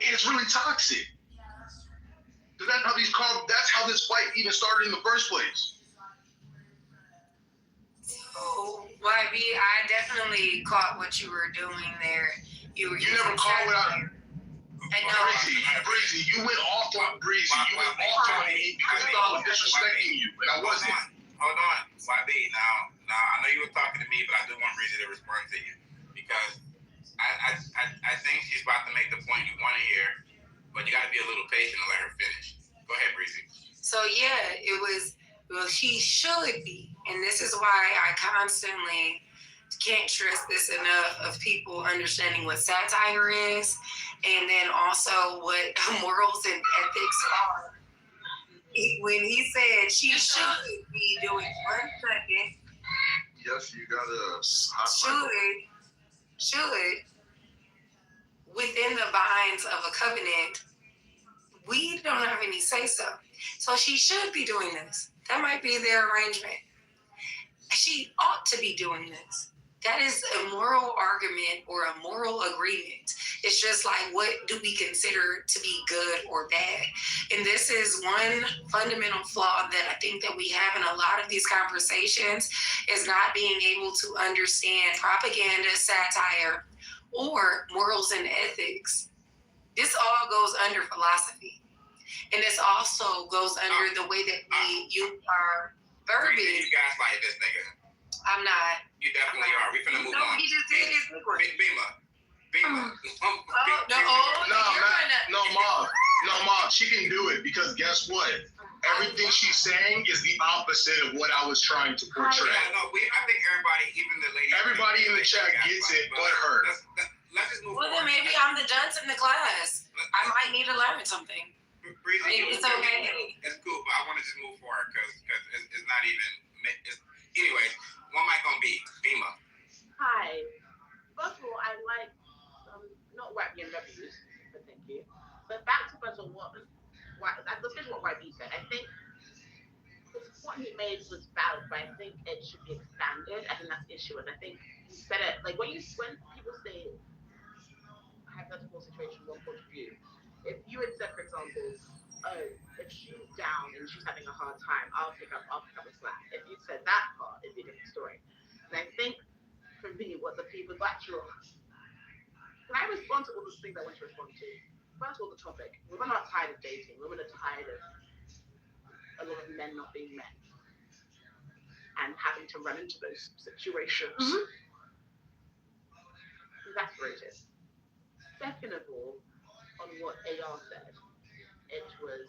And it's really toxic. Because that's how this fight even started in the first place. So, YB, I definitely caught what you were doing there. You never caught what I know. Breezy, you went off on Breezy. You went off on me because you thought I was disrespecting you, and I wasn't. Hold on, YB. Now, I know you were talking to me, but I do want Breezy to respond to you because I think she's about to make the point you want to hear, but you got to be a little patient and let her finish. Go ahead, Breezy. So yeah, it was. Well, he should be, and this is why I constantly can't stress this enough of people understanding what satire is, and then also what morals and ethics are. When he said she should be doing 1 second. Yes, you gotta. Should within the binds of a covenant, we don't have any say so. So she should be doing this. That might be their arrangement. She ought to be doing this. That is a moral argument or a moral agreement. It's just like, what do we consider to be good or bad? And this is one fundamental flaw that I think that we have in a lot of these conversations, is not being able to understand propaganda, satire, or morals and ethics. This all goes under philosophy. And this also goes under the way that we use our verbiage. You guys like this nigga. I'm not. You definitely are. We finna move on. He just did his Bima. Mom, she can do it because guess what? Everything she's saying is the opposite of what I was trying to portray. I think everybody, even the lady. Everybody in the chat gets it, but her. Let's just move on. Well, then maybe I'm the dunce in the class. I might need to learn something. It's okay. It's cool, but I want to just move forward because it's not even. Anyway, one mic on B. Bima. Hi. First of all, I like not white BMWs, but thank you. But back to what let's finish what YB said. I think the point he made was valid, but I think it should be expanded. I think that's the issue. And I think you said it like when people say hypothetical situation, one point of view. If you had said, for example, oh, if she's down and she's having a hard time, I'll pick up the slack. If you said that part, it'd be a different story. And I think for me, what the people actually, when I respond to all the things I want to respond to, first of all, the topic, women are tired of dating. Women are tired of a lot of men not being men and having to run into those situations. Mm-hmm. Exasperated. Second of all, on what AR said, it was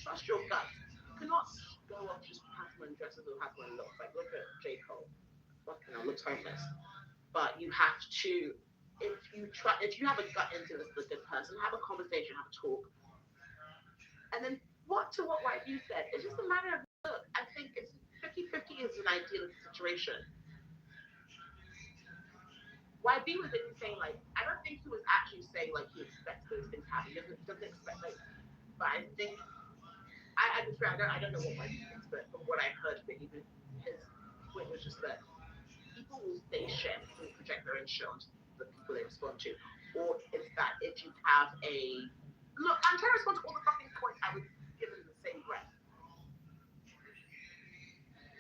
trust your gut. You cannot go off just how someone dresses or how someone looks. Like, look at J. Cole. Fucking hell, looks homeless. But you have to, if you have a gut instinct as a good person, have a conversation, have a talk. And then what you said, it's just a matter of look. I think it's 50-50 is an ideal situation. YB was saying, like, I don't think he was actually saying, like, he expects those things to happen. He doesn't expect, like, but I think, I don't know what YB thinks, but from what I heard, that even his point was just that people will say shit and project their own shit onto the people they respond to. Or it's that if you have look, I'm trying to respond to all the fucking points I was given in the same breath.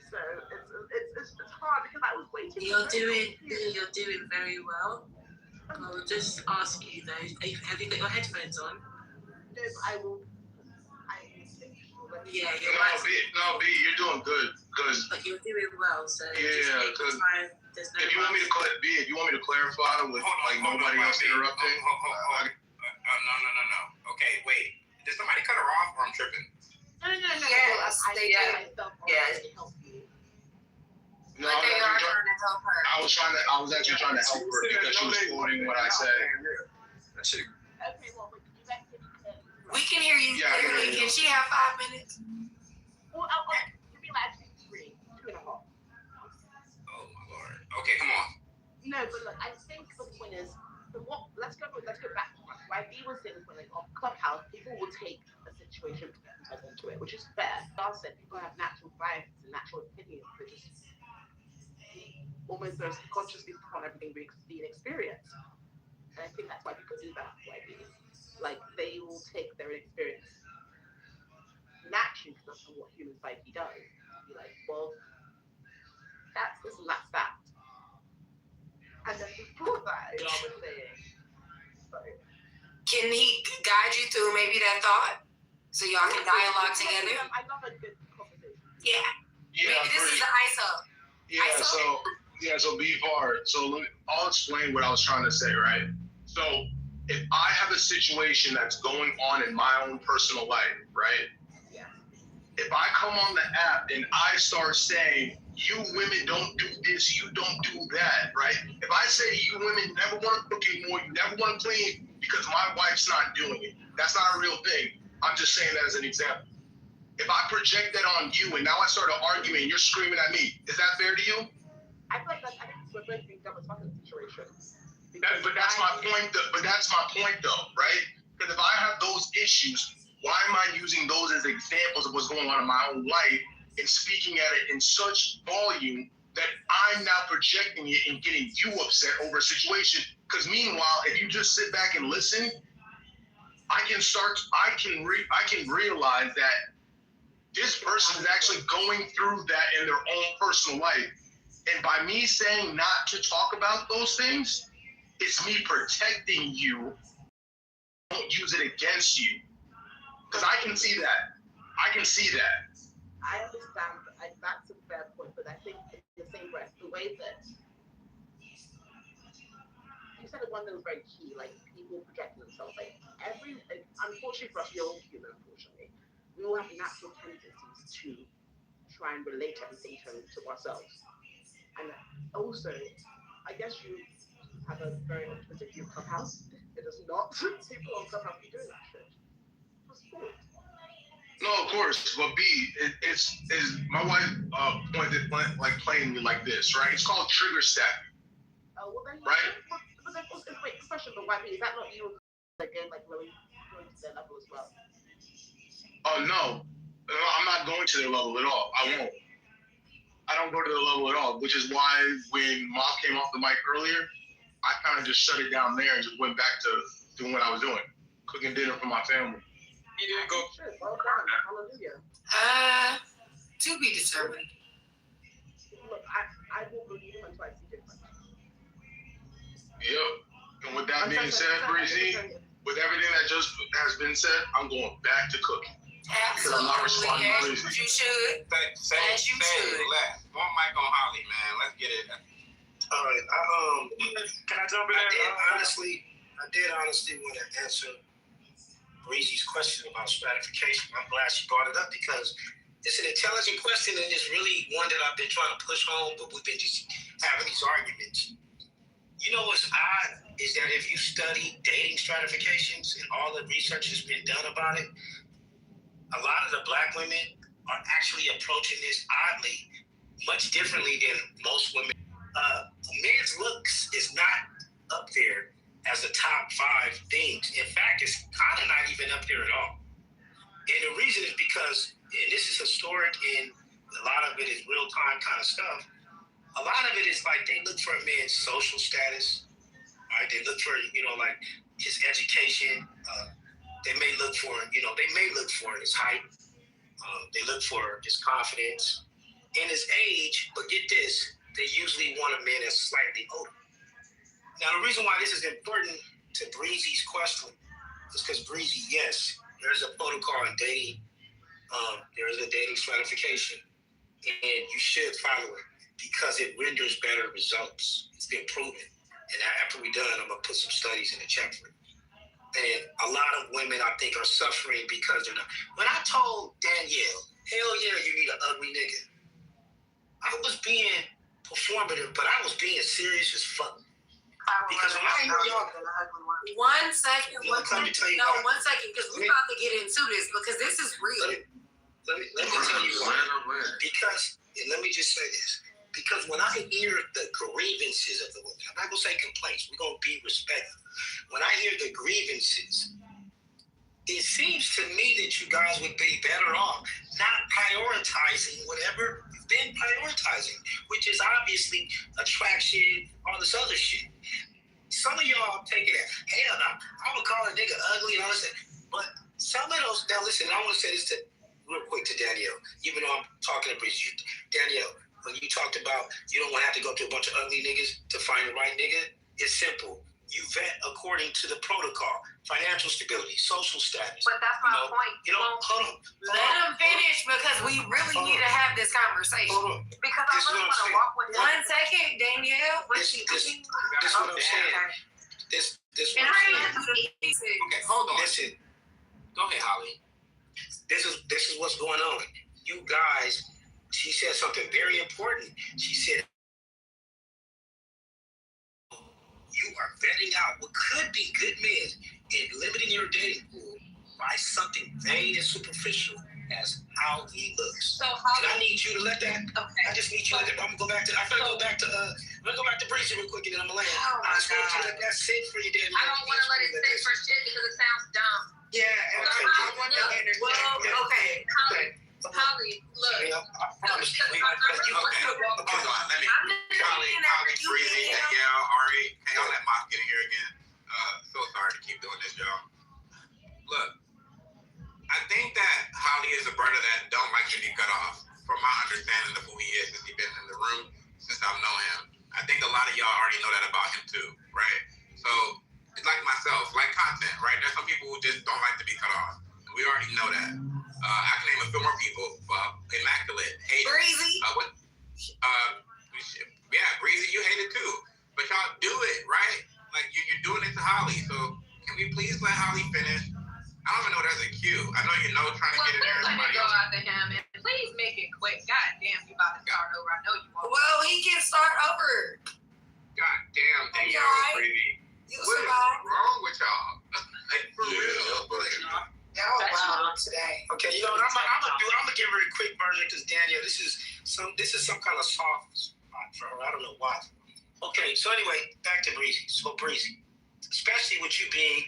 So it's hard because I was waiting. You're doing very well. I'll just ask you though, have you got your headphones on? No, but I will. Yeah, B, you're doing good. But you're doing well, so yeah. Because if you want me to clarify with nobody else interrupting. No. Okay, wait. Did somebody cut her off, or I'm tripping? No. Yes, they did. Yes. No, I was actually trying to help her because she was quoting what I said. Okay, well, you guys we can hear you clearly. Can she have 5 minutes? Well, give me like 2.5. Oh my Lord. Okay, come on. No, but look, I think the point is, let's go back to YB was saying when on Clubhouse, people will take a situation and put themselves into it, which is fair. God said people have natural biases and natural opinions. almost consciously put on everything we've seen experience. And I think that's why people do that. Like they will take their experience naturally because that's what human psyche does. Be like, well, that's this and that's that. And then before that, I was saying, sorry. Can he guide you through maybe that thought so y'all can dialogue together? I love a good conversation. Yeah. Yeah, maybe this is the ISO. So B-Bar. So I'll explain what I was trying to say, right? So if I have a situation that's going on in my own personal life, right? Yeah. If I come on the app and I start saying, you women don't do this, you don't do that, right? If I say you women never want to cook anymore, you never want to clean because my wife's not doing it, that's not a real thing. I'm just saying that as an example. If I project that on you and now I start an argument and you're screaming at me, is that fair to you? I feel like I think we're both being double fucking situations. But that's my point. But that's my point, though, right? Because if I have those issues, why am I using those as examples of what's going on in my own life and speaking at it in such volume that I'm now projecting it and getting you upset over a situation? Because meanwhile, if you just sit back and listen, I can realize that this person is actually going through that in their own personal life. And by me saying not to talk about those things, it's me protecting you. Don't use it against you. Because I can see that. I understand. That's a fair point, but I think in the same breath, the way that you said one that was very key, like people projecting themselves. Unfortunately for us, we're all human, unfortunately. We all have natural tendencies to try and relate everything to ourselves. And also, I guess you have a very optimistic view of Clubhouse. It is not. People on Clubhouse be doing that shit. For sport. No, of course, but B, it's my wife pointed plainly like this, right? It's called trigger stacking. Oh, well then, right? But then, wait, question, but why is that not you again, like really going to their level as well? Oh no, I'm not going to their level at all. I won't. I don't go to their level at all, which is why when Mom came off the mic earlier, I kind of just shut it down there and just went back to doing what I was doing, cooking dinner for my family. You didn't go. Sure, well done. Hallelujah. To be determined. Look, I will believe him until I see different. Yep. And with that being said, Breezy, with everything that just has been said, I'm going back to cooking. Because I'm not responding to Breezy. You should. As you should. One mic on Holly, man. Let's get it. All right. Can I jump in? I did honestly want to answer Breezy's question about stratification. I'm glad she brought it up because it's an intelligent question and it's really one that I've been trying to push home, but we've been just having these arguments. You know what's odd is that if you study dating stratifications and all the research that's been done about it, a lot of the Black women are actually approaching this oddly, much differently than most women. A man's looks is not up there as the top 5 things. In fact, it's kind of not even up there at all. And the reason is because, and this is historic and a lot of it is real-time kind of stuff, a lot of it is like they look for a man's social status, right? They look for, like his education. They may look for, his height. They look for his confidence and his age, but get this, they usually want a man that's slightly older. Now, the reason why this is important to Breezy's question is because Breezy, yes, there's a protocol in dating. There is a dating stratification, and you should follow it because it renders better results. It's been proven. And after we're done, I'm going to put some studies in the chat for it. And a lot of women, I think, are suffering because they're not. When I told Danielle, hell yeah, you need an ugly nigga, I was being performative, but I was being serious as fuck. Because when I hear y'all, 1 second. Let me tell you 1 second, because we're about to get into this because this is real. Let me tell you why. Because, and let me just say this. Because when I hear the grievances of the women, I'm not going to say complaints, we're going to be respectful. When I hear the grievances, it seems to me that you guys would be better off not prioritizing prioritizing whatever you've been prioritizing, which is obviously attraction, all this other shit. Some of y'all take it as, hell no, I would call a nigga ugly and all this. But some of those, now listen, I want to say this real quick to Danielle, even though I'm talking to Breeze. Danielle, when you talked about you don't want to have to go through a bunch of ugly niggas to find the right nigga, it's simple. You vet according to the protocol, financial stability, social status. But that's my point. Hold on. Let him finish because we really need to have this conversation. Hold on. Because I really want to walk with him. 1 second, Danielle. This is what I'm saying. This what I'm saying. Okay, hold on. Listen. Go ahead, Holly. This is what's going on. You guys, she said something very important. She said, you are vetting out what could be good men and limiting your dating pool by something vain and superficial as how he looks. So and I need you to let that. Okay. I just need you to let that. I'm gonna go back to. I'm gonna go back to Breezy real quick and then I'm gonna land. I just need you to let that sit for you, Danielle. I don't want to let it sit for shit because it sounds dumb. Yeah. Okay. I want to interject. Okay. Holly, look. Hold on, let me. Holly, Breezy, Danielle, Ari, can y'all let Moss get in here again? So sorry to keep doing this, y'all. Look, I think that Holly is a brother that don't like to be cut off. From my understanding of who he is, since he's been in the room, since I've known him, I think a lot of y'all already know that about him too, right? So it's like myself, like content, right? There's some people who just don't like to be cut off. We already know that. I can name a few more people. Immaculate, hate Breezy. Yeah, Breezy, you hate it too. But y'all do it, right? Like you're doing it to Holly. So can we please let Holly finish? I don't even know there's a queue. I know you know trying to get in there. Let me go after him and please make it quick. God damn, you about to start over. I know you won't. Well, he can start over. God damn, Danielle, Breezy. What is wrong with y'all? Like for real, but Y'all wild today. Okay, you know what? I'm gonna give her a quick version because Danielle, this is some kind of soft spot for her. I don't know why. Okay, so anyway, back to Breezy. So Breezy, especially with you being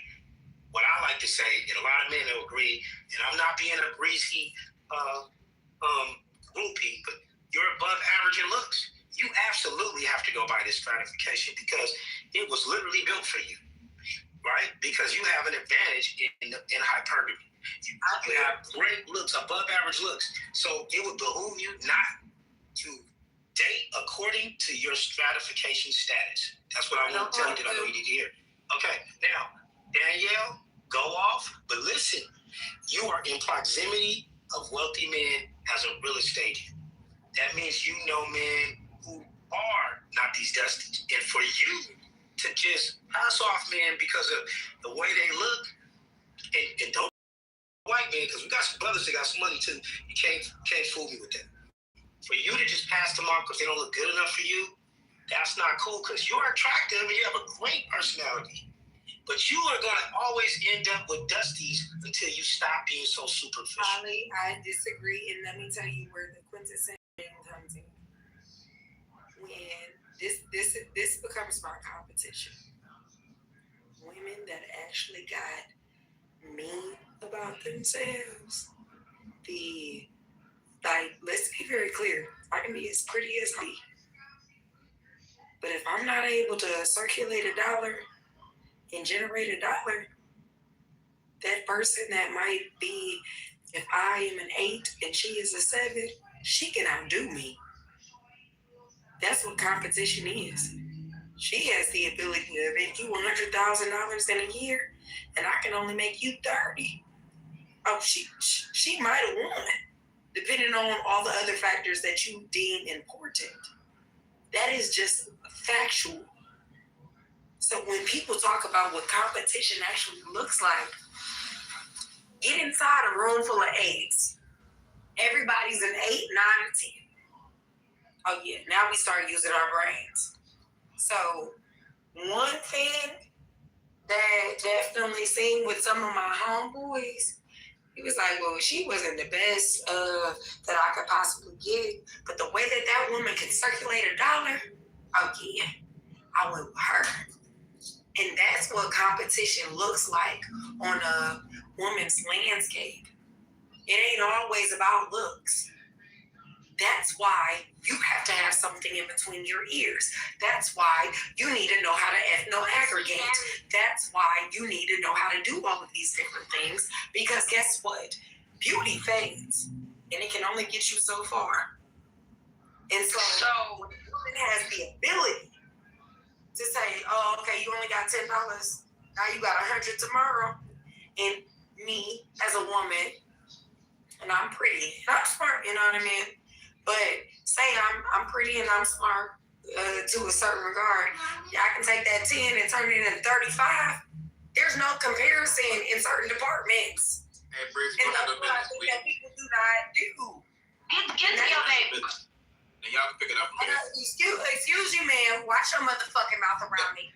what I like to say, and a lot of men will agree, and I'm not being a Breezy groupie, but you're above average in looks. You absolutely have to go by this stratification because it was literally built for you. Right? Because you have an advantage in hypergamy. You have great looks, above average looks. So it would behoove you not to date according to your stratification status. That's what I want to tell you that I know you need to hear. Okay, now, Danielle, go off, but listen, you are in proximity of wealthy men as a real estate agent. That means you know men who are not these dusties. And for you to just pass off men because of the way they look, and don't white men, because we got some brothers that got some money too. You can't fool me with that. For you to just pass them off because they don't look good enough for you, that's not cool because you're attractive and you have a great personality. But you are going to always end up with dusties until you stop being so superficial. Holly, I disagree, and let me tell you where the quintessential comes in. When this becomes about competition. Women that actually got mean about themselves. Let's be very clear. I can be as pretty as me. But if I'm not able to circulate $1 and generate $1, that person that might be, if I am an 8 and she is a 7, she can outdo me. That's what competition is. She has the ability to make you $100,000 in a year, and I can only make you 30. Oh, she might have won, depending on all the other factors that you deem important. That is just factual. So when people talk about what competition actually looks like, get inside a room full of 8s. Everybody's an 8, 9, or 10. Oh yeah, now we start using our brains. So one thing that definitely seen with some of my homeboys, he was like, well, she wasn't the best that I could possibly get, but the way that woman can circulate $1, oh yeah, I went with her. And that's what competition looks like on a woman's landscape. It ain't always about looks. That's why you have to have something in between your ears. That's why you need to know how to ethno-aggregate. That's why you need to know how to do all of these different things. Because guess what? Beauty fades. And it can only get you so far. And so when a woman has the ability to say, oh, okay, you only got $10. Now you got 100 tomorrow. And me as a woman, and I'm pretty, and I'm smart, you know what I mean? But say I'm pretty and I'm smart to a certain regard. Yeah, I can take that 10 and turn it into 35. There's no comparison in certain departments. Hey, Briggs, and that's what I think that people do not do. Get to your baby. And y'all can pick it up from there. Excuse you, man. Watch your motherfucking mouth around me.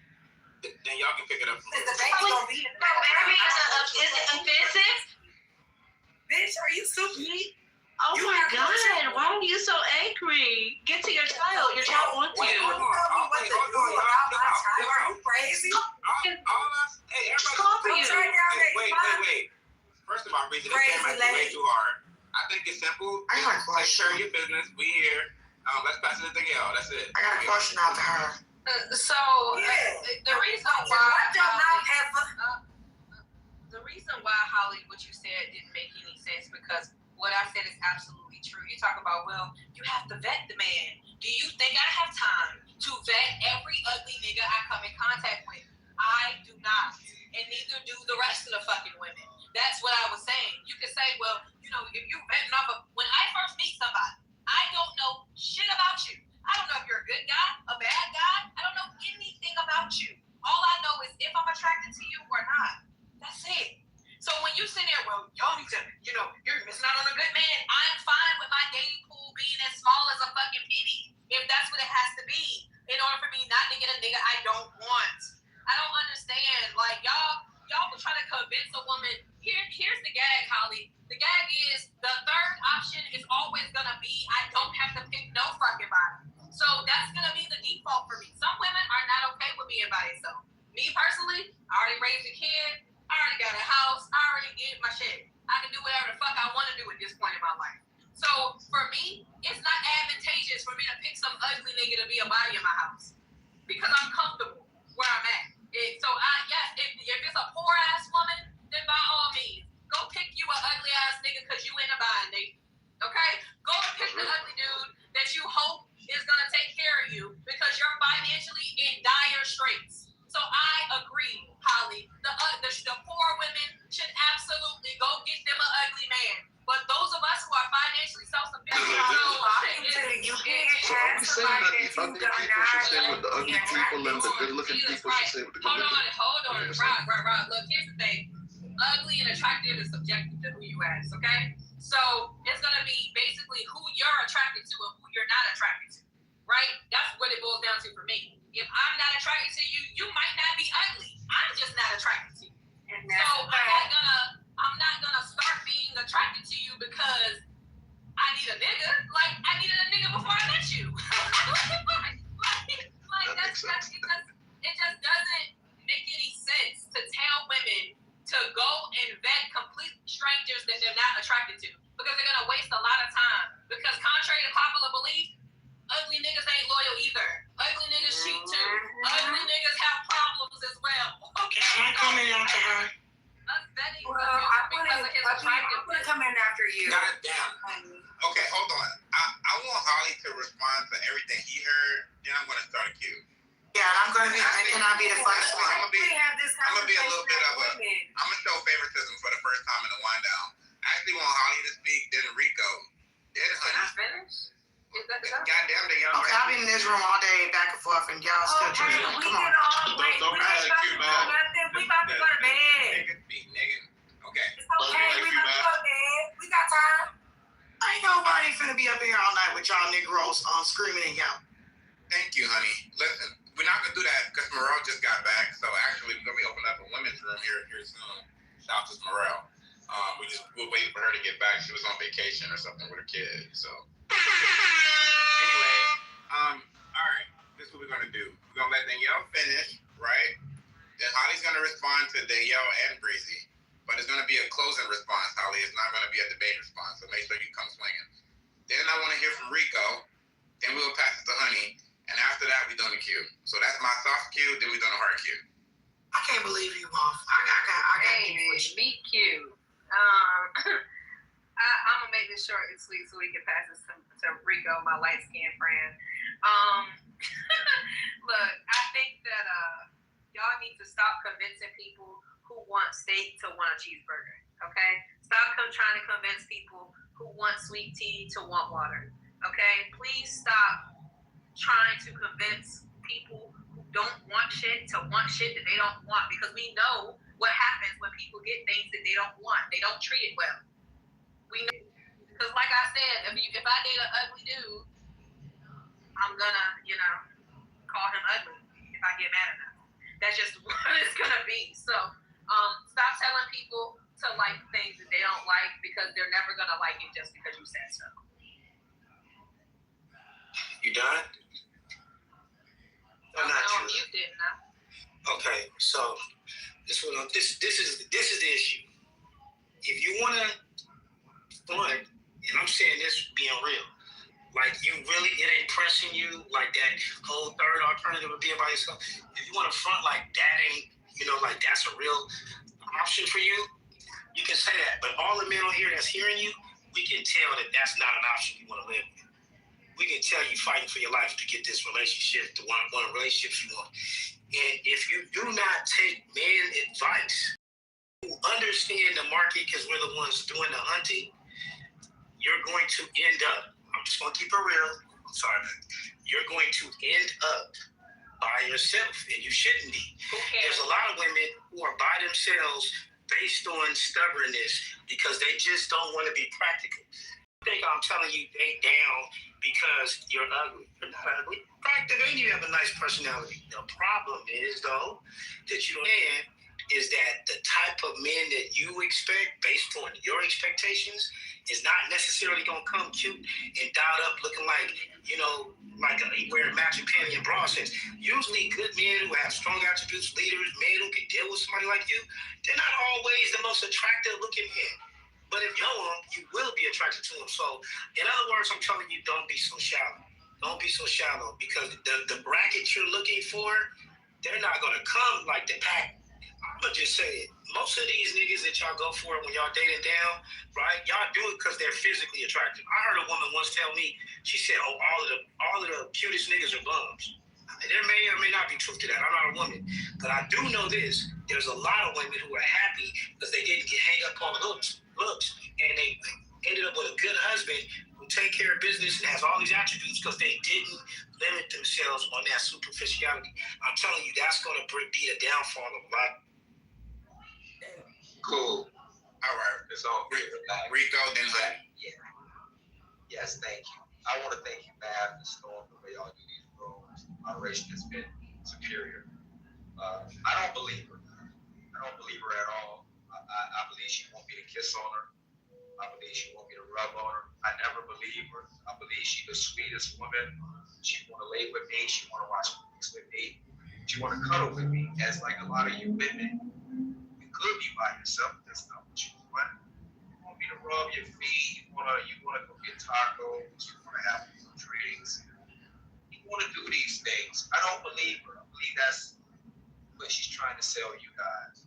Then y'all can pick it up from there. The baby gonna be in the back. Is it offensive? Bitch, are you stupid? Oh my God, why are you so angry? Get to your child. Your child wants you. Are you crazy? Hey, everybody. Wait. First of all, Breezy, this came at you way too hard. I think it's simple. I got a question. Take care of your business. We here. Let's pass it to Danielle. That's it. I got a question out to her. The reason why Holly, what you said didn't make any sense because what I said is absolutely true. You talk about, well, you have to vet the man. Do you think I have time to vet every ugly nigga I come in contact with? I do not. And neither do the rest of the fucking women. That's what I was saying. You could say, well, you know, if you're vetting off of, when I first meet somebody, I don't know shit about you. I don't know if you're a good guy, a bad guy. I don't know anything about you. All I know is if I'm attracted to you or not. That's it. So when you sit there, well, y'all need to, you know, you're missing out on a good man. I'm fine with my dating pool being as small as a fucking penny, if that's what it has to be, in order for me not to get a nigga I don't want. I don't understand. Like, y'all will try to convince a woman. Here's the gag, Holly. The gag is the third option is always going to be I don't have to pick no fucking body. So that's going to be the default for me. Some women are not okay with being by themselves. Me personally, I already raised a kid. I already got a house. I already did my shit. I can do whatever the fuck I want to do at this point in my life. So for me, it's not advantageous for me to pick some ugly nigga to be a body in my house because I'm comfortable where I'm at. If it's a poor ass woman, then by all means, go pick you a ugly ass nigga because you in a bind, nigga. Okay? Go and pick the ugly dude that you hope is gonna take care of you because you're financially in dire straits. So I agree, Holly. The poor women should absolutely go get them an ugly man. But those of us who are financially self-sufficient, So are we saying that the ugly people should stay with the ugly people and the good-looking people should stay with the good-looking? Hold on. Right. Look, here's the thing. Ugly and attractive is subjective to who you ask, okay? So it's going to be basically who you're attracted to and who you're not attracted to, right? That's what it boils down to for me. If I'm not attracted to you, you might not be ugly. I'm just not attracted to you. So I'm not gonna start being attracted to you because I need a nigga. Like I needed a nigga before I met you. It just doesn't make any sense to tell women to go and vet complete strangers that they're not attracted to because they're gonna waste a lot of time. Because contrary to popular belief, ugly niggas ain't loyal either. Ugly niggas cheat too. Ugly niggas have problems as well. Okay. I'm coming after her. I'm gonna come in after you. God damn. Okay, hold on. I want Holly to respond to everything he heard. Then I'm gonna start a queue. Yeah, and I'll be the first one. I'm gonna be a little bit of I'm gonna show favoritism for the first time in the wind down. I actually want Holly to speak, then Rico, then Honey. Goddamn, they y'all. Okay, I'll be in this room all day, back and forth, and y'all still trying to come on. Don't ask you, man. We about to go to bed. Okay. It's okay. We about to go to bed. We got time. Ain't nobody finna be up here all night with y'all Negroes screaming and yelling. Thank you, honey. Listen, we're not gonna do that because Morel just got back. So actually, we're gonna be opening up a women's room here soon. Shout out to Morel. We're waiting for her to get back. She was on vacation or something with her kid. So anyway, all right. This is what we're gonna do. We're gonna let Danielle finish, right? Then Holly's gonna respond to Danielle and Breezy. But it's going to be a closing response, Holly. It's not going to be a debate response. So make sure you come swinging. Then I want to hear from from Rico, then we'll pass it to Honey, and after that, we're doing the Q. So that's my soft Q, then we're doing a hard Q. I can't believe you, Mom. I got meet Q. I'm gonna make this short and sweet so we can pass this to Rico, my light skinned friend. Look, I think that y'all need to stop convincing people who want steak to want a cheeseburger. Okay? Stop trying to convince people who want sweet tea to want water. Okay? Please stop trying to convince people who don't want shit to want shit that they don't want, because we know what happens when people get things that they don't want. They don't treat it well. We know, because like I said, if I date an ugly dude, I'm gonna, call him ugly if I get mad enough. That's just what it's gonna be. So, stop telling people to like things that they don't like, because they're never gonna like it just because you said so. You done? I'm not sure. You didn't, huh? Okay, so this is the issue. If you wanna fun, and I'm saying this being real, like it ain't pressing you like that whole third alternative of being by yourself. If you want to front like that ain't, like that's a real option for you, you can say that. But all the men on here that's hearing you, we can tell that that's not an option you want to live with. We can tell you fighting for your life to get this relationship, to one of the relationships you want. And if you do not take man advice, who understand the market because we're the ones doing the hunting, you're going to end up, I'm just going to keep it real, I'm sorry, man. You're going to end up by yourself, and you shouldn't be. There's a lot of women who are by themselves based on stubbornness because they just don't want to be practical. I think I'm telling you they down because you're ugly. You're not ugly. Practical, and you have a nice personality. The problem is, though, that is that the type of men that you expect based on your expectations is not necessarily going to come cute and dialed up looking like, like wearing matching panty and bra sets. Usually good men who have strong attributes, leaders, men who can deal with somebody like you, they're not always the most attractive looking men. But if you know them, you will be attracted to them. So in other words, I'm telling you, don't be so shallow. Don't be so shallow, because the bracket you're looking for, they're not going to come like the pack. I'm going to just say it. Most of these niggas that y'all go for when y'all dating down, right, y'all do it because they're physically attractive. I heard a woman once tell me, she said, oh, all of the cutest niggas are bums. There may or may not be truth to that. I'm not a woman. But I do know this. There's a lot of women who are happy because they didn't get hang up on looks, and they ended up with a good husband who take care of business and has all these attributes because they didn't limit themselves on that superficiality. I'm telling you, that's going to be the downfall of a lot. Cool. All right. It's all good. Rico, then Honey. Yeah. Yes, thank you. I want to thank you, Mav, and Storm, the way y'all do these rooms. Moderation has been superior. I don't believe her. I don't believe her at all. I believe she want me to kiss on her. I believe she want me to rub on her. I never believe her. I believe she's the sweetest woman. She want to lay with me. She want to watch movies with me. She want to cuddle with me. As like a lot of you women, you could be by yourself. That's not what you want. You want me to rub your feet. You want to go get tacos. You want to have some drinks. You want to do these things. I don't believe her. I believe that's what she's trying to sell you guys.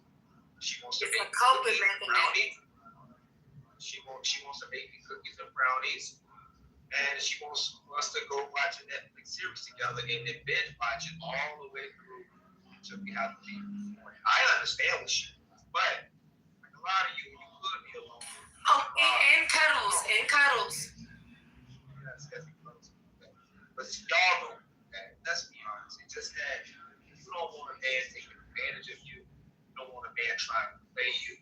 She wants to make cookies and brownies. She wants to make me cookies and brownies. And she wants us to go watch a Netflix series together and then binge watch it all the way through until we have to leave in the morning. I understand what she wants, but like a lot of you could be alone. Oh, and cuddles, and cuddles. Yes, cuddles. But y'all know that. Let's be honest. It's just that you don't want a man taking advantage of you. You don't want a man trying to play you.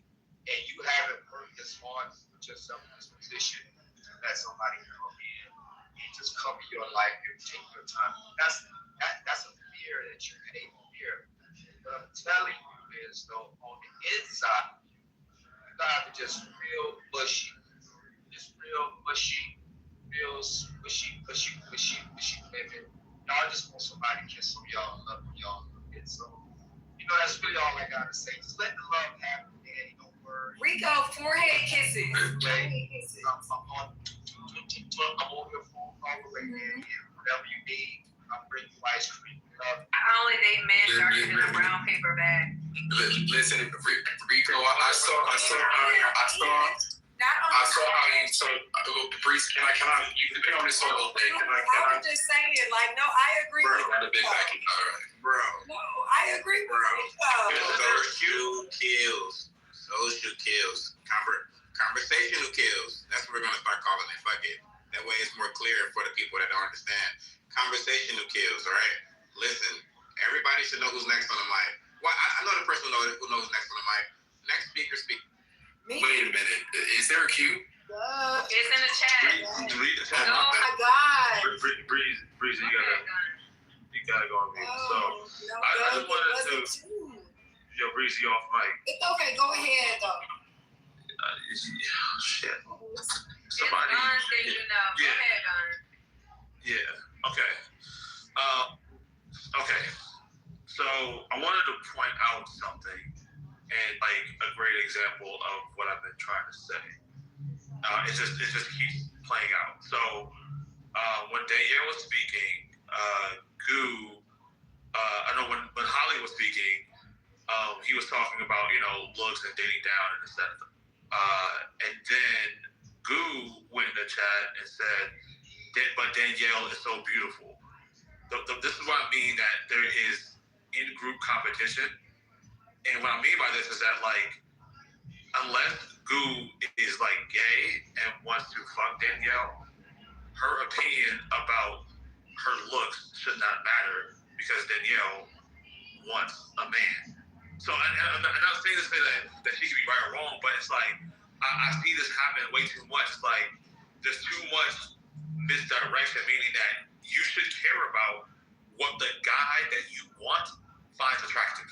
And you haven't worked as hard to put yourself in this position to let somebody come in and just come in your life and take your time. That's a fear that you can't fear. What I'm telling you is, though, on the inside, you gotta just real mushy. Just real mushy, real squishy women. Y'all just want somebody to kiss on y'all, love on y'all. And so, that's really all I gotta say. Just let the love happen, Daddy. Don't worry. Rico, forehead kisses. I'm on your phone call Listen, Rico, I saw how you told Breeze. Can I? You've been on this all day. Can I? I'm just saying, like, no, I agree Bro, with got a big you. backing. All right, bro. No, I agree with you. Social kills. Social kills. Conversational kills. That's what we're gonna start calling it. Fuck it. That way it's more clear for the people that don't understand. Conversational kills, all right? Listen, everybody should know who's next on the mic. Well, I know the person who knows who's next on the mic. Next speaker, speak. Me? Wait a minute. Is there a cue? It's in the chat. Read the chat. Oh my God. Breeze, you gotta go on mute. I just wanted to. Yo, Breezy off mic. It's okay. Go ahead, though. Shit. Somebody. Go ahead, Yeah. Okay. Okay. So I wanted to point out something, and like a great example of what I've been trying to say. It just keeps playing out. So when Danielle was speaking, I know when Holly was speaking, he was talking about looks and dating down and etc. And then Goo went in the chat and said, but Danielle is so beautiful. This is what I mean, that there is in-group competition. And what I mean by this is that, like, unless Goo is, like, gay and wants to fuck Danielle, her opinion about her looks should not matter because Danielle wants a man. So I'm not saying to say that she could be right or wrong, but it's like, I see this happen way too much. It's like, there's too much misdirection, meaning that you should care about what the guy that you want finds attractive,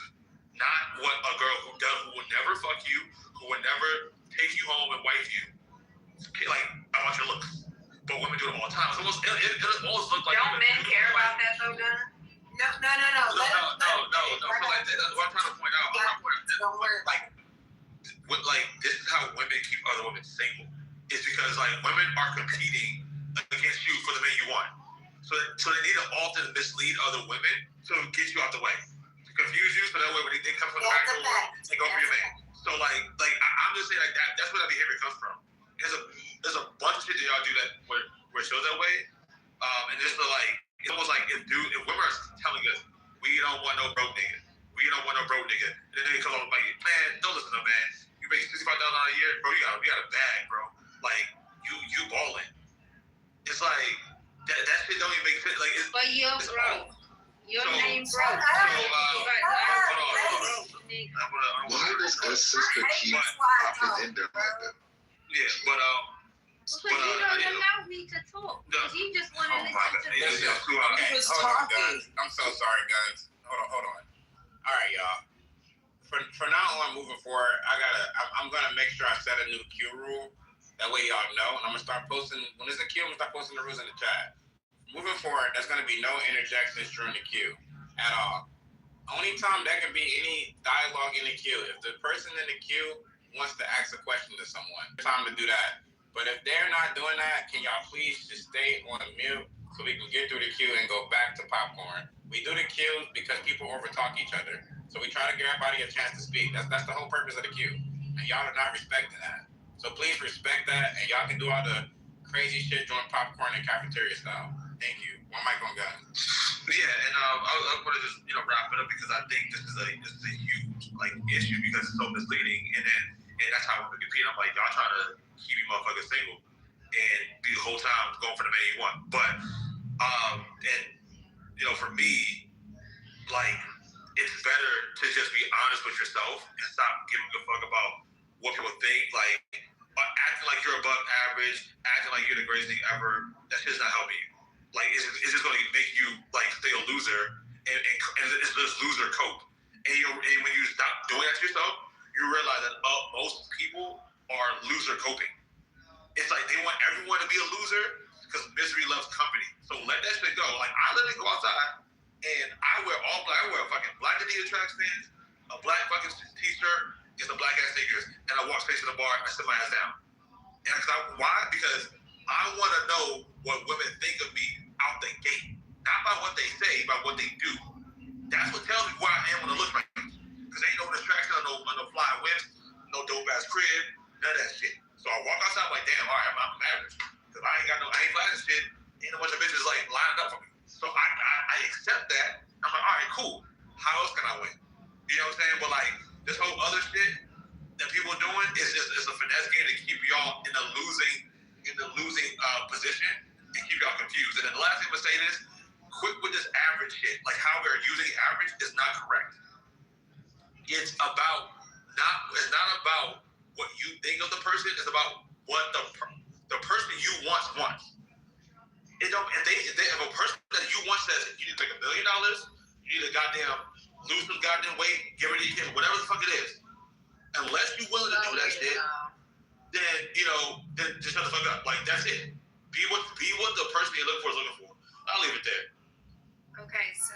not what a girl who will never fuck you, who will never take you home and wife you. Like, I want your looks, but women do it all the time. It almost looks like. Don't men care about that though, Gunn? No. So like, what I'm trying to point out. Don't worry. Like, this is how women keep other women single. It's because, like, women are competing against you for the man you want. So they need to often mislead other women to get you out the way, to confuse you, so that way when they come from the back door, they go for your man. So I'm just saying, like, that's where that behavior comes from. There's a bunch of shit that y'all do that where it shows that way, and just it's almost like if women are telling us we don't want no broke nigga, and then they come up like, man, don't listen to man. You make $65,000 a year, bro. You got a bag, bro. Like you balling. It's like that shit don't even make sense. Like, but you're broke. Your name broke. Why does her sister keep popping in there like that? Yeah, but because you don't allow me to talk. Because you just want to listen to me. Okay, hold on, guys. I'm so sorry, guys. Hold on. All right, y'all. For now on, moving forward, I'm gonna make sure I set a new queue rule. That way y'all know, and I'm gonna start posting. When there's a queue, I'm gonna start posting the rules in the chat. Moving forward, there's gonna be no interjections during the queue at all. Only time there can be any dialogue in the queue if the person in the queue wants to ask a question to someone. Time to do that. But if they're not doing that, can y'all please just stay on mute so we can get through the queue and go back to popcorn? We do the queue because people overtalk each other. So we try to give everybody a chance to speak. That's the whole purpose of the queue. And y'all are not respecting that. So please respect that, and y'all can do all the crazy shit during popcorn and cafeteria style. Thank you. One mic on gun. Yeah, and I want to just wrap it up because I think this is a huge issue because it's so misleading, and that's how we compete. I'm like, y'all trying to keep you motherfuckers single and be the whole time going for the man you want. But for me, like, it's better to just be honest with yourself and stop giving a fuck about what people think. Like, acting like you're above average, acting like you're the greatest thing ever, that shit's not helping you. Like, it's just going to make you, like, stay a loser, and it's just loser cope. And when you stop doing that to yourself, you realize that most people are loser coping. It's like they want everyone to be a loser because misery loves company. So let that shit go. Like, I literally go outside, and I wear all black. I wear a fucking black Adidas track pants, a black fucking t-shirt, and some black ass sneakers, and I walk straight to the bar and I sit my ass down. And why? Because I want to know what women think of me out the gate, not by what they say, by what they do. That's what tells me where I am when I look right. Because ain't no distraction on no fly whip, no dope ass crib, none of that shit. So I walk outside like, damn, all right, I'm average. Because I ain't flashing shit. Ain't a bunch of bitches like lining up for me. So I accept that. I'm like, all right, cool. How else can I win? You know what I'm saying? But like this whole other shit that people are doing is just it's a finesse game to keep y'all in the losing position and keep y'all confused. And then the last thing I'm gonna say is, quit with this average shit. Like how we're using average is not correct. It's not about what you think of the person. It's about what the person you wants. If a person that you want says you need to make $1 million, you need to goddamn lose some goddamn weight, get rid of your kid, whatever the fuck it is. Unless you're willing to do that shit, then then just shut the fuck up. Like that's it. Be what the person you're looking for is looking for. I'll leave it there. Okay, so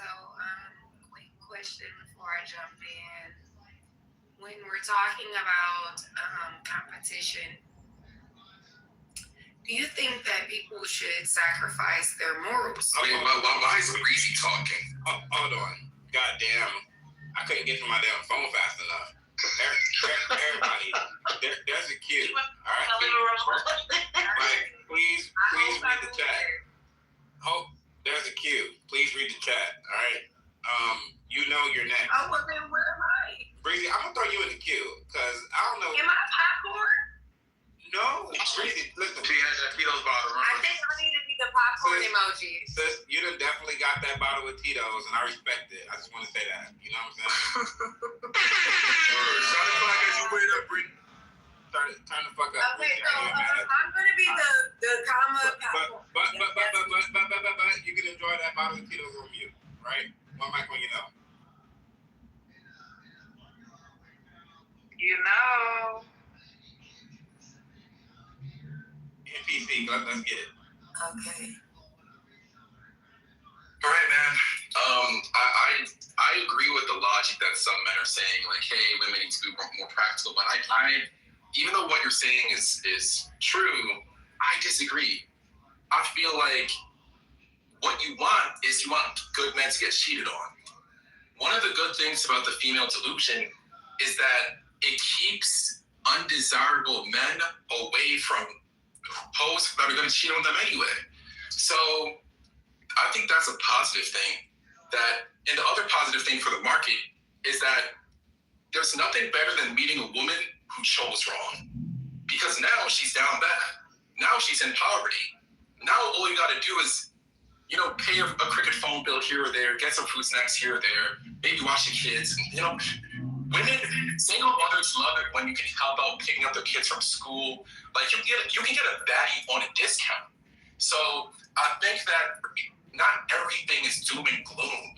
quick question before I jump in. When we're talking about competition, do you think that people should sacrifice their morals? Okay, why is Breezy talking? Hold on. Goddamn. I couldn't get to my damn phone fast enough. Everybody, there's a cue. All right? Like, please read the chat. There's a cue. Please read the chat. All right? You know you're next. Oh, well then where am I? Breezy, I'm going to throw you in the queue because I don't know. Am I popcorn? No, Breezy, listen. She has that Tito's bottle. I think I need to be the popcorn emoji. Sis, you done definitely got that bottle with Tito's, and I respect it. I just want to say that. You know what I'm saying? Shut the fuck as you wait up, Breezy. Turn the fuck up. Okay, so I'm gonna be the comma popcorn. But you can enjoy that bottle of Tito's on mute, right? One mic when you know. You know. NPC, let's get it. Okay. All right, man. I agree with the logic that some men are saying, like, hey, women need to be more practical. But I even though what you're saying is true, I disagree. I feel like what you want is you want good men to get cheated on. One of the good things about the female delusion is that it keeps undesirable men away from hoes that are going to cheat on them anyway. So I think that's a positive thing. And the other positive thing for the market is that there's nothing better than meeting a woman who chose wrong. Because now she's down bad. Now she's in poverty. Now all you got to do is, pay a cricket phone bill here or there, get some food snacks here or there, maybe watch the kids. Women, single mothers love it when you can help out picking up their kids from school. Like you can get a baddie on a discount. So I think that not everything is doom and gloom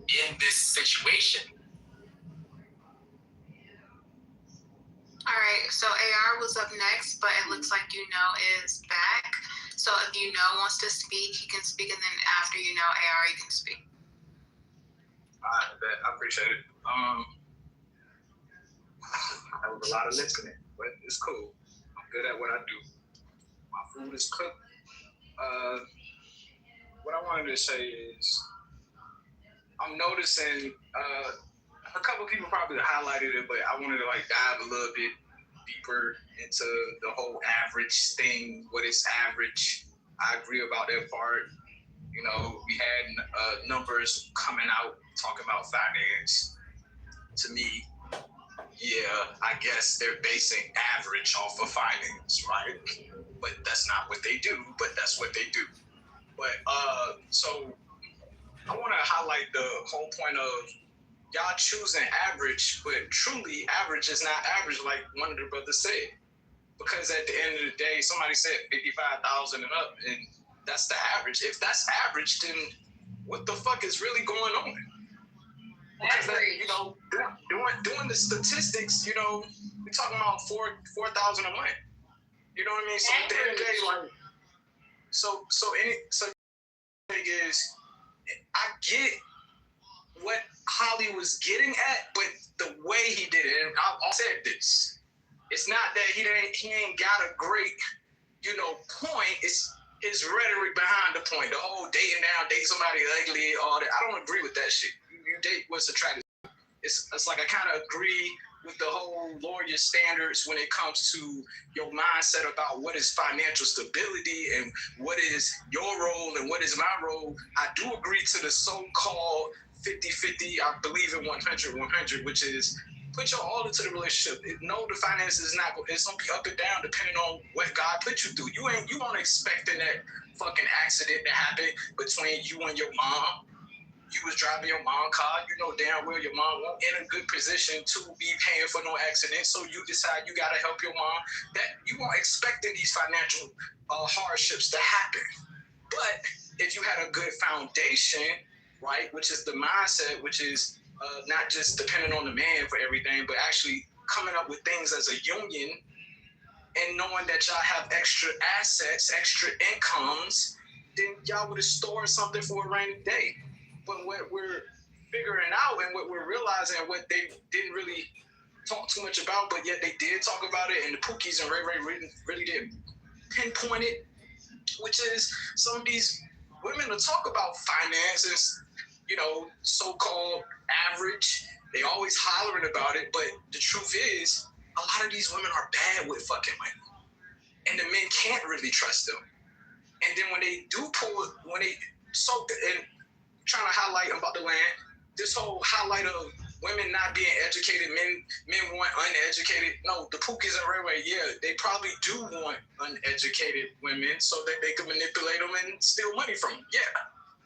in this situation. All right, so AR was up next, but it looks like is back. So if wants to speak, he can speak, and then after AR, you can speak. I appreciate it. That was a lot of listening, but it's cool. I'm good at what I do. My food is cooked. What I wanted to say is, I'm noticing a couple people probably highlighted it, but I wanted to dive a little bit deeper into the whole average thing. What is average? I agree about that part. We had numbers coming out talking about finance. To me, yeah, I guess they're basing average off of finance, right? But that's not what they do, but that's what they do. But so I want to highlight the whole point of y'all choosing average, but truly average is not average, like one of the brothers said. Because at the end of the day, somebody said 55,000 and up, and that's the average. If that's average, then what the fuck is really going on? Because doing the statistics, we're talking about 4,000 a month. You know what I mean? So at the end of the day, so thing is, I get what Holly was getting at, but the way he did it, and I said this, it's not that he ain't got a great, point. It's his rhetoric behind the point. The whole dating down, date somebody ugly, all that. I don't agree with that shit. You date what's attractive. it's like I kind of agree with the whole lawyer standards when it comes to your mindset about what is financial stability and what is your role and what is my role. I do agree to the so-called 50-50. I believe in 100-100, which is put your all into the relationship. No, the finances is not. It's gonna be up and down depending on what God put you through. You aren't expecting that fucking accident to happen between you and your mom. You was driving your mom's car. You know damn well your mom won't in a good position to be paying for no accident. So you decide you gotta help your mom. That you weren't expecting these financial hardships to happen. But if you had a good foundation, right, which is the mindset, which is not just depending on the man for everything, but actually coming up with things as a union and knowing that y'all have extra assets, extra incomes, then y'all would have stored something for a rainy day. But what we're figuring out and what we're realizing, what they didn't really talk too much about, but yet they did talk about it, and the Pookies and Ray really did pinpoint it, which is some of these women will talk about finances, you know, so-called average. They always hollering about it, but the truth is, a lot of these women are bad with fucking money, and the men can't really trust them. And then when they do and trying to highlight about the land, this whole highlight of women not being educated, men want uneducated. No, the Pookies and Ray, yeah, they probably do want uneducated women so that they can manipulate them and steal money from them. Yeah,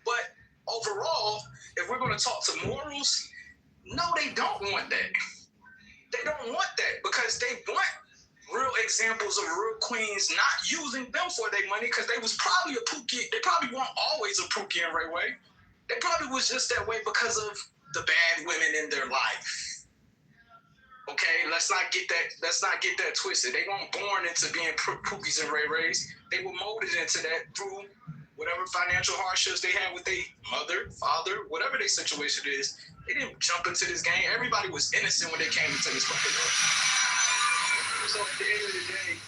but overall, if we're going to talk to morals, no, they don't want that. They don't want that because they want real examples of real queens not using them for their money because they was probably a Pookie. They probably weren't always a Pookie and Ray. They probably was just that way because of the bad women in their life. Okay, let's not get that twisted. They weren't born into being Pookies and Rays. They were molded into that through whatever financial hardships they had with their mother, father, whatever their situation is. They didn't jump into this game. Everybody was innocent when they came into this fucking world. So at the end of the day,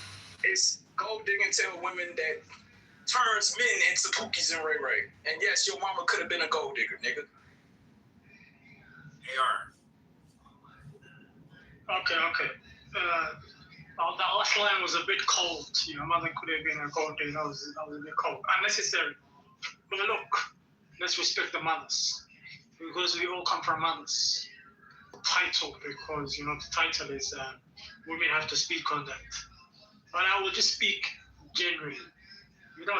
it's gold digging tell women that turns men into Pookies and Ray. And yes, your mama could have been a gold digger, nigga. AR. Okay. That last line was a bit cold. Your mother could have been a gold digger. That was a bit cold. Unnecessary. But look, let's respect the mothers. Because we all come from mothers. Title, because, the title is women have to speak on that. But I will just speak generally.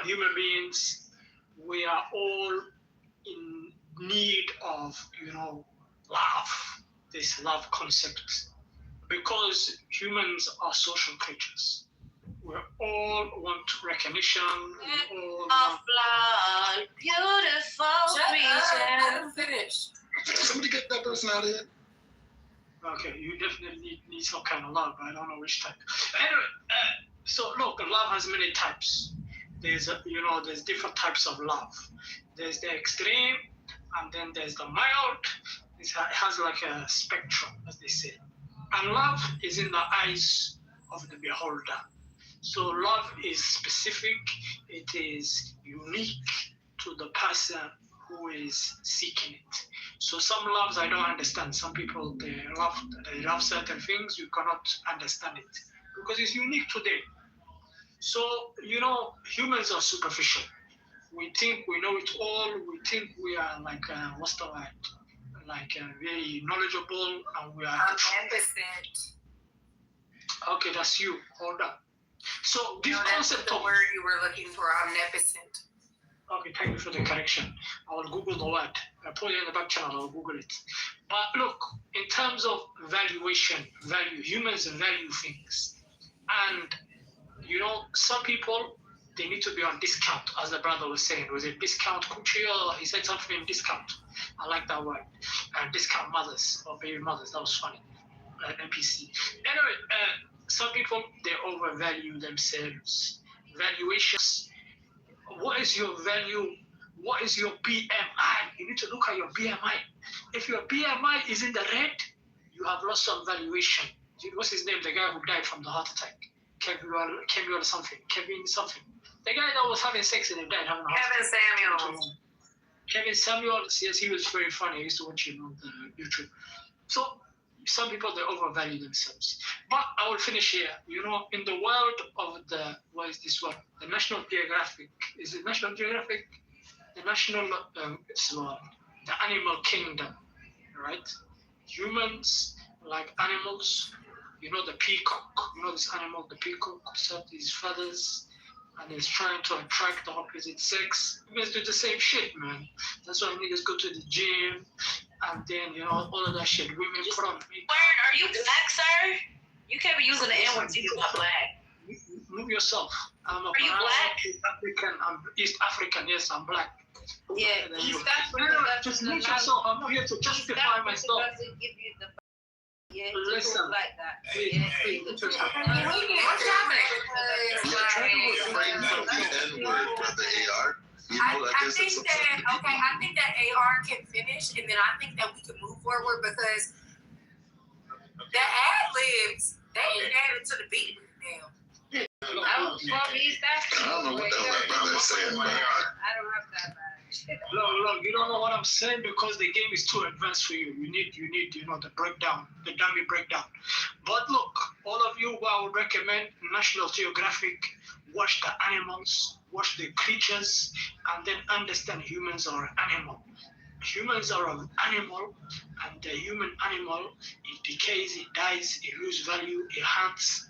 Human beings, we are all in need of, love, this love concept. Because humans are social creatures. We all want recognition. We all want... beautiful creature. Finish. Somebody get that person out of here. Okay, you definitely need some kind of love. I don't know which type. Anyway, so look, love has many types. There's different types of love. There's the extreme, and then there's the mild. It has like a spectrum, as they say. And love is in the eyes of the beholder. So love is specific. It is unique to the person who is seeking it. So some loves I don't understand. Some people they love certain things. You cannot understand it because it's unique to them. So humans are superficial. We think we know it all. We think we are like what's the word? Like very knowledgeable, and we are Omnipotent. Okay, that's you. Hold up. So this concept of the word you were looking for, omnipotent. Okay, thank you for the correction. I will Google the word. I put it in the back channel. I'll Google it. But look, in terms of valuation, humans value things, and some people they need to be on discount, as the brother was saying. Was it discount coochie or he said something discount? I like that word. Discount mothers or baby mothers. That was funny. NPC. Anyway, some people they overvalue themselves. Valuations. What is your value? What is your BMI? You need to look at your BMI. If your BMI is in the red, you have lost some valuation. What's his name? The guy who died from the heart attack. Kevin something. The guy that was having sex and he died having a heart attack. Kevin Samuel. Yes, he was very funny. I used to watch him on the YouTube. So some people, they overvalue themselves. But I will finish here. You know, in the world of the, what is this one? The National Geographic. Is it National Geographic? The National, the Animal Kingdom, right? Humans, like animals, you know, the peacock. You know this animal, the peacock, except his feathers, and he's trying to attract the opposite sex. Humans do the same shit, man. That's why niggas go to the gym, and then, you know, all of that shit. Women put on makeup. Are you black, sir? You can't be using the N-word if you're not black. Move yourself. I'm a Are you black? East African. I'm East African. Yes, I'm black. Yeah, East African. Just move yourself. I'm not here to justify myself. Listen. Like that. What's happening? You're trying to refrain from the N-word, brother AR. I think that AR can finish, and then I think that we can move forward because the ad-libs, they ain't added to the beat now. I don't know what that brother is saying, but I don't have that bad. Look, you don't know what I'm saying because the game is too advanced for you. You need, you know, the breakdown, the dummy breakdown. But look, all of you, I would recommend National Geographic. Watch the animals, watch the creatures, and then understand humans are an animal. Humans are an animal, and the human animal, it decays, it dies, it loses value, it hunts.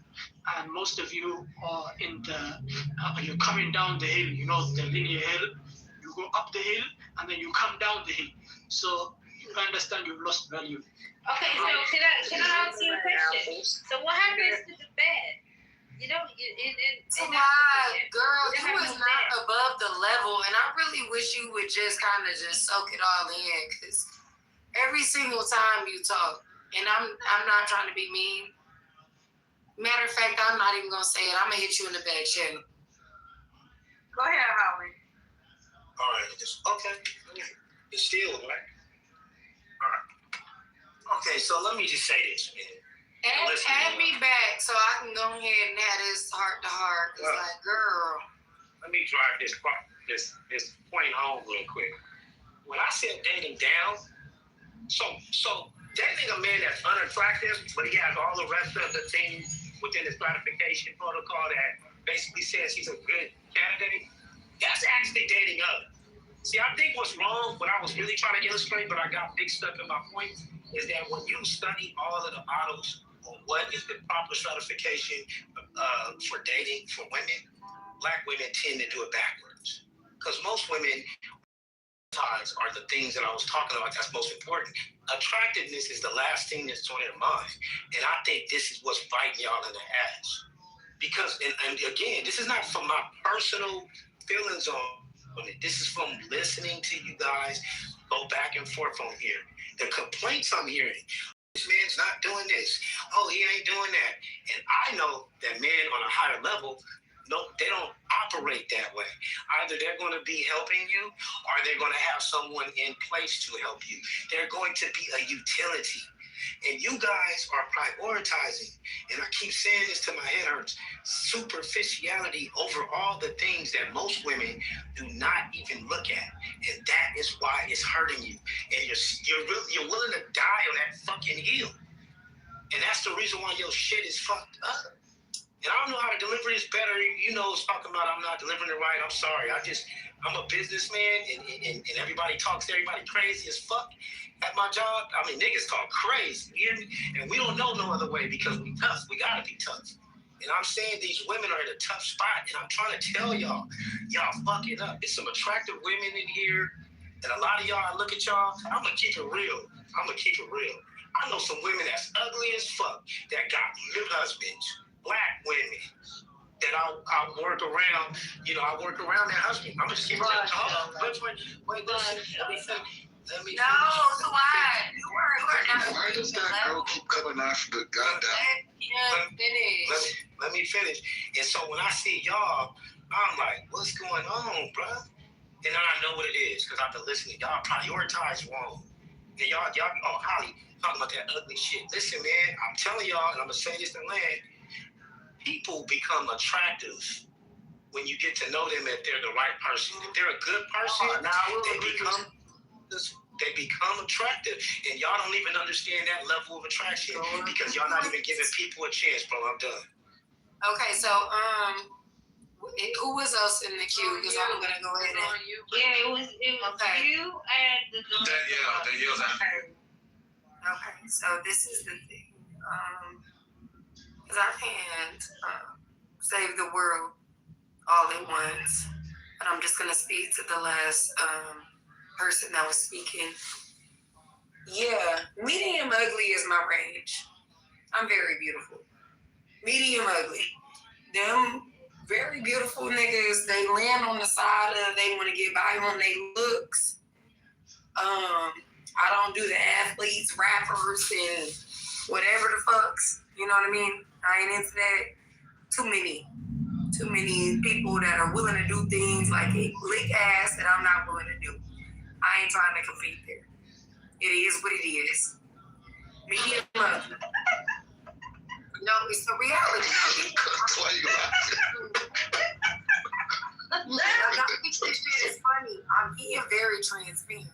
And most of you are in the, you're coming down the hill, you know, the linear hill. You go up the hill, and then you come down the hill. So you understand you've lost value. Okay, so can I ask you a question? So what happens to the bed? You know, girl, you was not above the level, and I really wish you would just kind of just soak it all in, because every single time you talk, and I'm not trying to be mean. Matter of fact, I'm not even gonna say it. I'm gonna hit you in the back channel. Go ahead, Holly. All right, okay. It's still right. All right. Okay, so let me just say this, man. Add me back so I can go ahead and have this heart to heart. It's like, girl. Let me drive this point home real quick. When I said dating down, so dating a man that's unattractive, but he has all the rest of the things within his gratification protocol that basically says he's a good candidate, that's actually dating up. See, I think what's wrong, what I was really trying to illustrate, but I got mixed up in my point, is that when you study all of the models on what is the proper stratification for dating for women, black women tend to do it backwards. Because most women are the things that I was talking about that's most important. Attractiveness is the last thing that's on their mind. And I think this is what's biting y'all in the ass. Because, and again, this is not from my personal feelings on it. This is from listening to you guys go back and forth on here. The complaints I'm hearing, this man's not doing this. Oh, he ain't doing that. And I know that men on a higher level, no, they don't operate that way. Either they're going to be helping you or they're going to have someone in place to help you. They're going to be a utility. And you guys are prioritizing, and I keep saying this till my head hurts, superficiality over all the things that most women do not even look at. And that is why it's hurting you. And you're willing to die on that fucking hill. And that's the reason why your shit is fucked up. And I don't know how to deliver this better. You know, it's talking about I'm not delivering it right. I'm sorry. I'm a businessman, and everybody talks to everybody crazy as fuck at my job. I mean, niggas talk crazy. And we don't know no other way because we tough. We gotta be tough. And I'm saying these women are in a tough spot, and I'm trying to tell y'all fuck it up. There's some attractive women in here, and a lot of y'all, I look at y'all, I'm gonna keep it real. I know some women that's ugly as fuck that got new husbands, black women, that I'll work around. You know, I work around their husband. I'm just keep telling you, wait, let me no, so why? You are not. Why does that girl keep coming after the goddamn? Let me finish. And so when I see y'all, I'm like, what's going on, bro? And then I know what it is because I've been listening. Y'all prioritize wrong. And y'all, oh, Holly, talking about that ugly shit. Listen, man, I'm telling y'all, and I'm gonna say this to land. People become attractive when you get to know them if they're the right person. If they're a good person, they become this. They become attractive, and y'all don't even understand that level of attraction because y'all not even giving people a chance, bro. I'm done. Okay, so who was else in the queue? Because I'm gonna go ahead and. Yeah, it was Okay. you and the Danielle's after you. Okay, so this is the thing. Because I can't save the world all at once, but I'm just gonna speak to the last person that was speaking. Yeah, medium ugly is my range. I'm very beautiful. Medium ugly. Them very beautiful niggas, they land on the side of they want to get by on their looks. I don't do the athletes, rappers, and whatever the fucks. You know what I mean? I ain't into that. Too many people that are willing to do things like a lick ass that I'm not willing to do. I ain't trying to compete there. It is what it is. Medium ugly. No, it's the reality. That's why you Don't think this shit is funny. I'm being very transparent.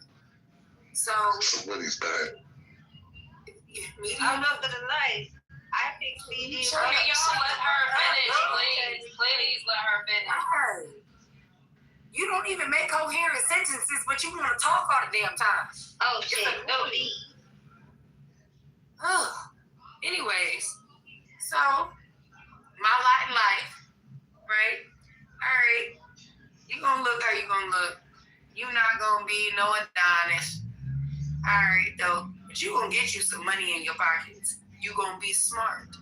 So somebody's dying. I'm not gonna lie. I think medium. Y'all let her finish, please. Please let her finish. You don't even make coherent sentences, but you want to talk all the damn time. Oh shit, no me. Anyways, so my lot in life, right? All right, you gonna look how you gonna look. You not gonna be no Adonis. All right, though, but you gonna get you some money in your pockets. You gonna be smart.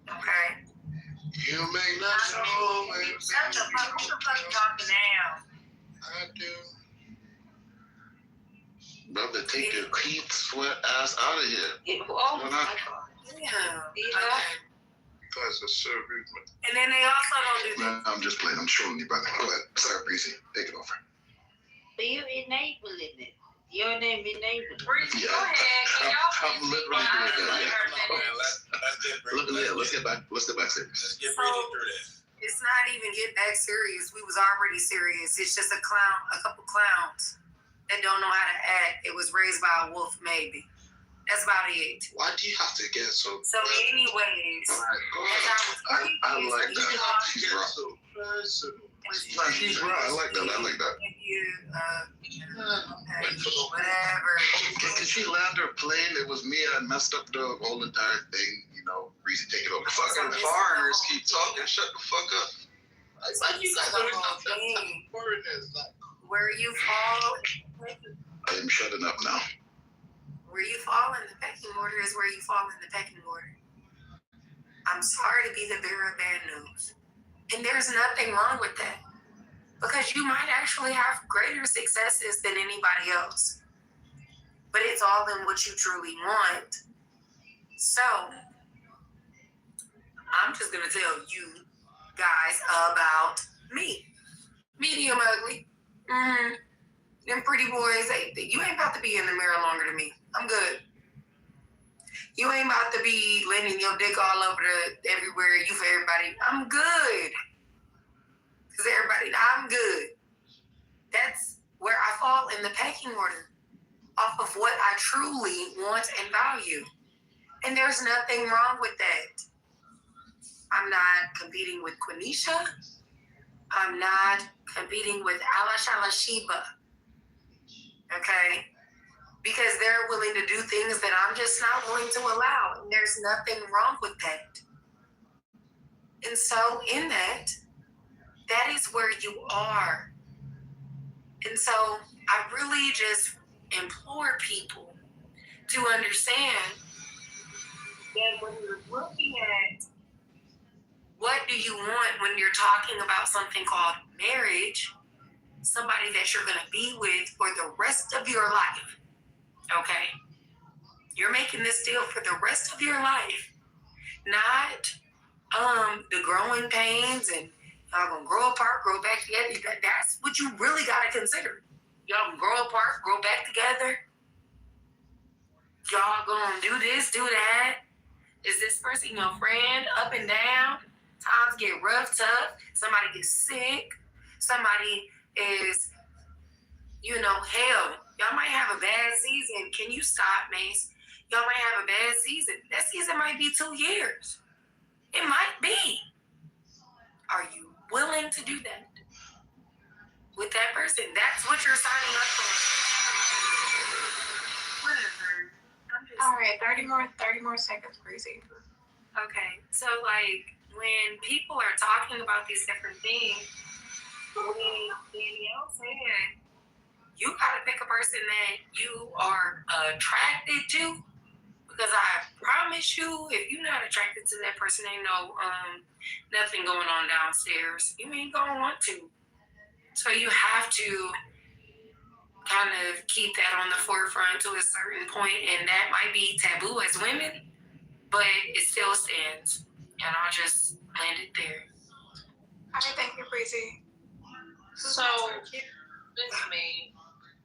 Okay. You make nothing wrong. Shut the fuck. Who the fuck talking now? I do. Brother, take your clean sweat ass out of here. Oh my God. Yeah. That's a service. And then they also don't do that. I'm just playing. I'm showing you, brother. Go ahead. Sorry, Breezy. Take it over. But you enabling it. Your name enabling. Breezy, go ahead. I'm literally doing it. Let's get back serious. Let's get Breezy through this. It's not even get back serious. We was already serious. It's just a couple clowns that don't know how to act. It was raised by a wolf, maybe. That's about it. Why do you have to get so? So, anyways, I like that. She's right. She's right. I like that. Whatever. Can she land her plane? It was me. I messed up the whole entire thing. You know, Breezy, take it over. Fucking foreigners keep talking. Shut the fuck up. It's like you guys are not foreigners. Where you fall. I am shutting up now. Where you fall in the pecking order is where you fall in the pecking order. I'm sorry to be the bearer of bad news. And there's nothing wrong with that. Because you might actually have greater successes than anybody else. But it's all in what you truly want. So, I'm just going to tell you guys about me. Medium ugly. Them pretty boys, you ain't about to be in the mirror longer than me. I'm good. You ain't about to be landing your dick all over everywhere, you for everybody. I'm good. Because I'm good. That's where I fall in the pecking order. Off of what I truly want and value. And there's nothing wrong with that. I'm not competing with Quenisha. I'm not competing with Alashala Sheba. Okay? Because they're willing to do things that I'm just not willing to allow. And there's nothing wrong with that. And so in that is where you are. And so I really just implore people to understand that when you're looking at what do you want when you're talking about something called marriage, somebody that you're going to be with for the rest of your life. Okay? You're making this deal for the rest of your life. Not the growing pains and y'all gonna grow apart, grow back together. That's what you really got to consider. Y'all gonna grow apart, grow back together. Y'all gonna do this, do that. Is this person your friend? Up and down. Times get rough, tough. Somebody gets sick. Somebody is, You know, hell, y'all might have a bad season. Can you stop, Mace? Y'all might have a bad season. That season might be 2 years. It might be. Are you willing to do that with that person? That's what you're signing up for. Whatever. All right, 30 more seconds, Breezy. Okay, so like when people are talking about these different things, when Danielle said, you gotta pick a person that you are attracted to, because I promise you, if you're not attracted to that person, ain't no nothing going on downstairs. You ain't gonna want to. So you have to kind of keep that on the forefront to a certain point, and that might be taboo as women, but it still stands. And I'll just land it there. All right, thank you, Breezy. So, it's me.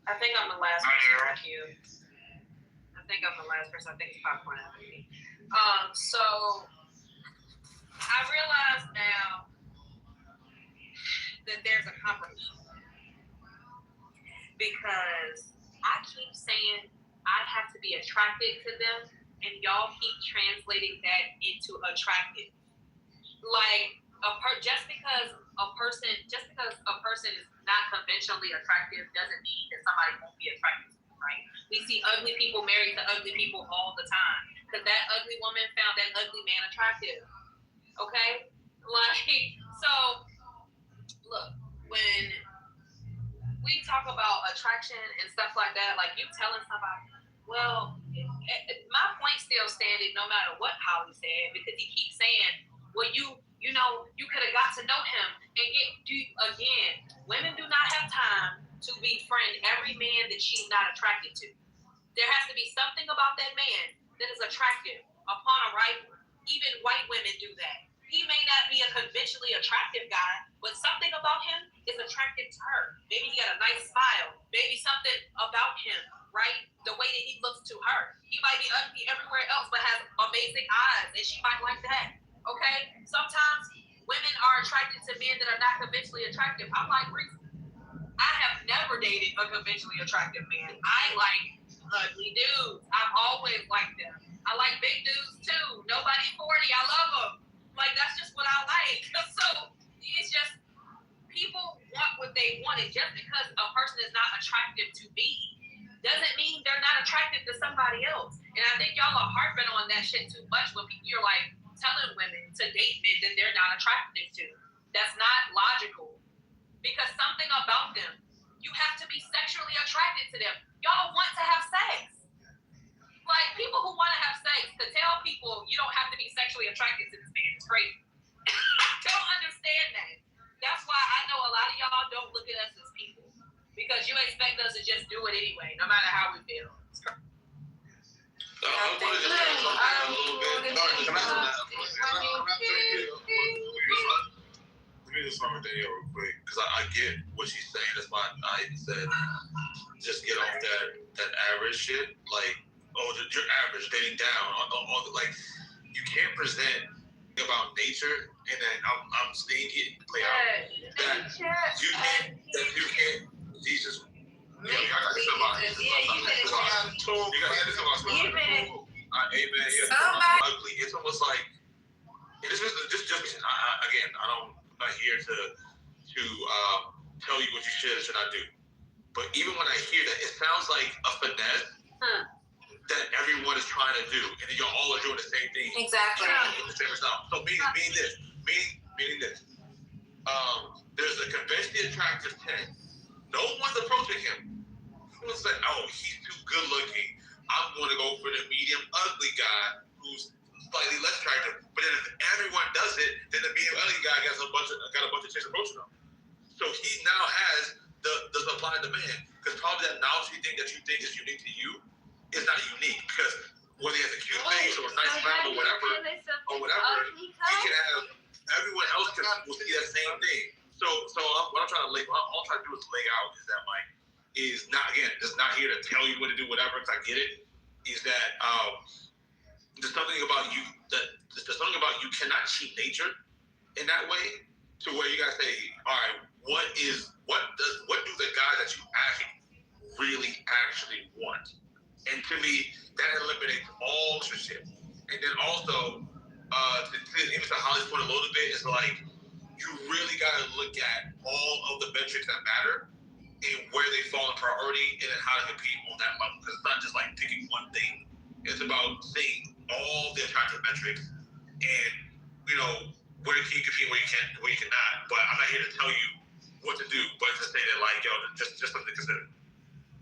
I think I'm the last person in the queue. I think I'm the last person. I think it's popcorn after me. So, I realize now that there's a compromise. Because I keep saying I have to be attracted to them, and y'all keep translating that into attractive. Like just because a person is not conventionally attractive doesn't mean that somebody won't be attracted to them, right? We see ugly people married to ugly people all the time because that ugly woman found that ugly man attractive. Okay, like so. Look, when we talk about attraction and stuff like that, like you telling somebody, well, my point still standing no matter what Holly said, because he keeps saying, well, you know, you could have got to know him and again, women do not have time to befriend every man that she's not attracted to. There has to be something about that man that is attractive upon arrival. Even white women do that. He may not be a conventionally attractive guy, but something about him is attractive to her. Maybe he got a nice smile. Maybe something about him, right? The way that he looks to her. He might be ugly everywhere else, but has amazing eyes, and she might like that. Okay? Sometimes women are attracted to men that are not conventionally attractive. I'm like, I have never dated a conventionally attractive man. I like ugly dudes. I've always liked them. I like big dudes too. Nobody 40. I love them. Like, that's just what I like. So, it's just, people want what they want. And just because a person is not attractive to me doesn't mean they're not attractive to somebody else. And I think y'all are harping on that shit too much when you're like telling women to date men that they're not attractive to. That's not logical. Because something about them, you have to be sexually attracted to them. Y'all want to have sex. Like, people who want to have sex, to tell people you don't have to be sexually attracted to this man is crazy. I don't understand that. That's why I know a lot of y'all don't look at us as people. Because you expect us to just do it anyway, no matter how we feel. I want to just say something a little bit. Let me just start with Danielle real quick, because I get what she's saying. That's why I even said, just get off that average shit. Like, you're average, dating down. Like, you can't present about nature and then I'm seeing it play out. That you can't. Jesus. Yeah, I got to talk about it. You got to talk about it. Amen. Yeah. Ugly. It's almost like, and this is just again. I'm not here to tell you what you should or should not do. But even when I hear that, it sounds like a finesse that everyone is trying to do, and then y'all all are doing the same thing. Exactly. The same result. So meaning this. There's a conventionally attractive 10. No one's approaching him. Someone's like, oh, he's too good looking. I'm going to go for the medium ugly guy who's slightly less attractive. But then if everyone does it, then the medium ugly guy got a bunch of chicks approaching him. So he now has the supply and demand. Because probably that novelty thing that you think is unique to you is not unique. Because whether he has a cute face or a nice smile or whatever, he can have, everyone else will see that same thing. So what I'm trying to all I'm trying to do is lay out is that Mike is not, again, just not here to tell you what to do, whatever, because I get it, is that there's something about you cannot cheat nature in that way, to where you gotta say, all right, what do the guys that you actually To me, that eliminates all shit. And then also, even to Holly's point a little bit, is like, you really gotta look at all of the metrics that matter and where they fall in priority, and then how to compete on that level. Because it's not just like picking one thing. It's about seeing all the attractive metrics and, you know, where can you compete, where you cannot. But I'm not here to tell you what to do, but to say that, like, yo, just something to consider.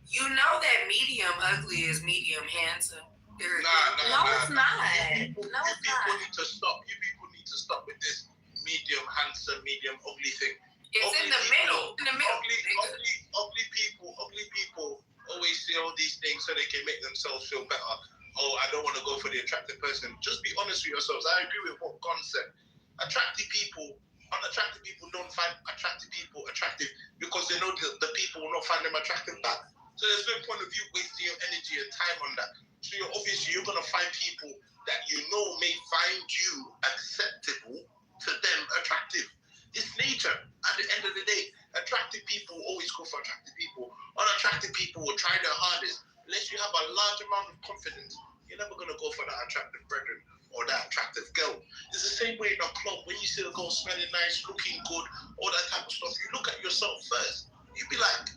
You know that medium ugly is medium handsome. No, it's not. You people need to stop. You people need to stop with this medium handsome, medium ugly thing. It's ugly in the middle. In the middle. Ugly people always say all these things so they can make themselves feel better. Oh, I don't want to go for the attractive person. Just be honest with yourselves. I agree with what Gon said. Unattractive people don't find attractive people attractive because they know the people will not find them attractive back. So there's no point of you wasting your energy and time on that. So you're going to find people that you know may find you acceptable to them attractive. It's nature. At the end of the day, attractive people always go for attractive people. Unattractive people will try their hardest. Unless you have a large amount of confidence, you're never going to go for that attractive brethren or that attractive girl. It's the same way in a club. When you see a girl smelling nice, looking good, all that type of stuff, you look at yourself first. You be like,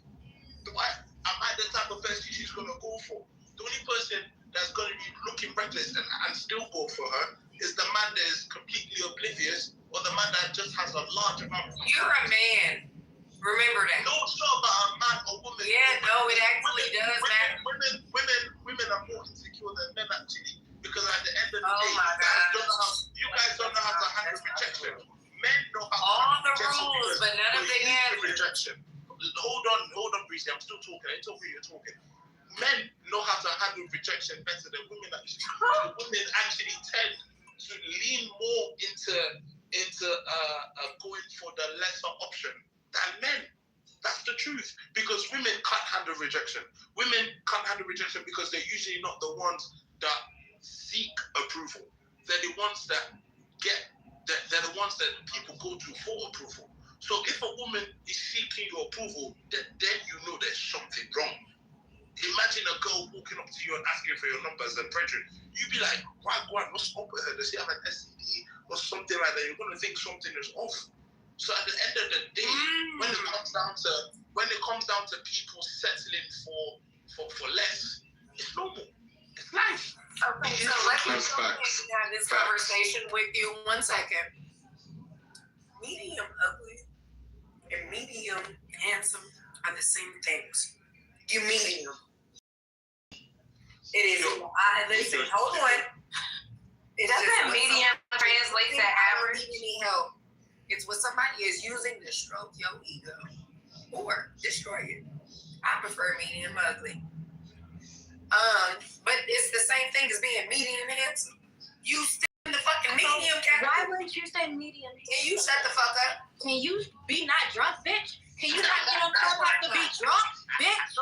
am I the type of person she's going to go for? The only person that's going to be looking reckless and still go for her is the man that is completely oblivious or the man that just has a large amount of... You're a man. Remember that. No, it's not about a man or woman. Yeah, no, it actually does matter. Women are more insecure than men actually, because at the end of the day, you guys don't know how to handle rejection. Men know how to handle rejection. All the rules, but none of them have rejection. Hold on, Breezy. I'm still talking. I told you you're talking. Men know how to handle rejection better than women actually. Women actually tend to lean more into going for the lesser option than men. That's the truth. Because women can't handle rejection. Women can't handle rejection because they're usually not the ones that seek approval. They're the ones that they're the ones that people go to for approval. So if a woman is seeking your approval, then you know there's something wrong. Imagine a girl walking up to you and asking for your numbers and brethren. You'd be like, what's up with her? Does she have an STD or something like that? You're going to think something is off. So at the end of the day, when it comes down to people settling for less, it's normal. It's life. Okay, so let me have this conversation with you. 1 second. Medium ugly and medium handsome are the same things. You medium. It is. Listen, hold on. Doesn't medium translate to average? Need help. It's what somebody is using to stroke your ego or destroy it. I prefer medium ugly. But it's the same thing as being medium handsome. You still in the fucking medium category. Why wouldn't you say medium? Can you shut the fuck up? Can you be not drunk, bitch? Can you not get on Clubhouse to be drunk, bitch?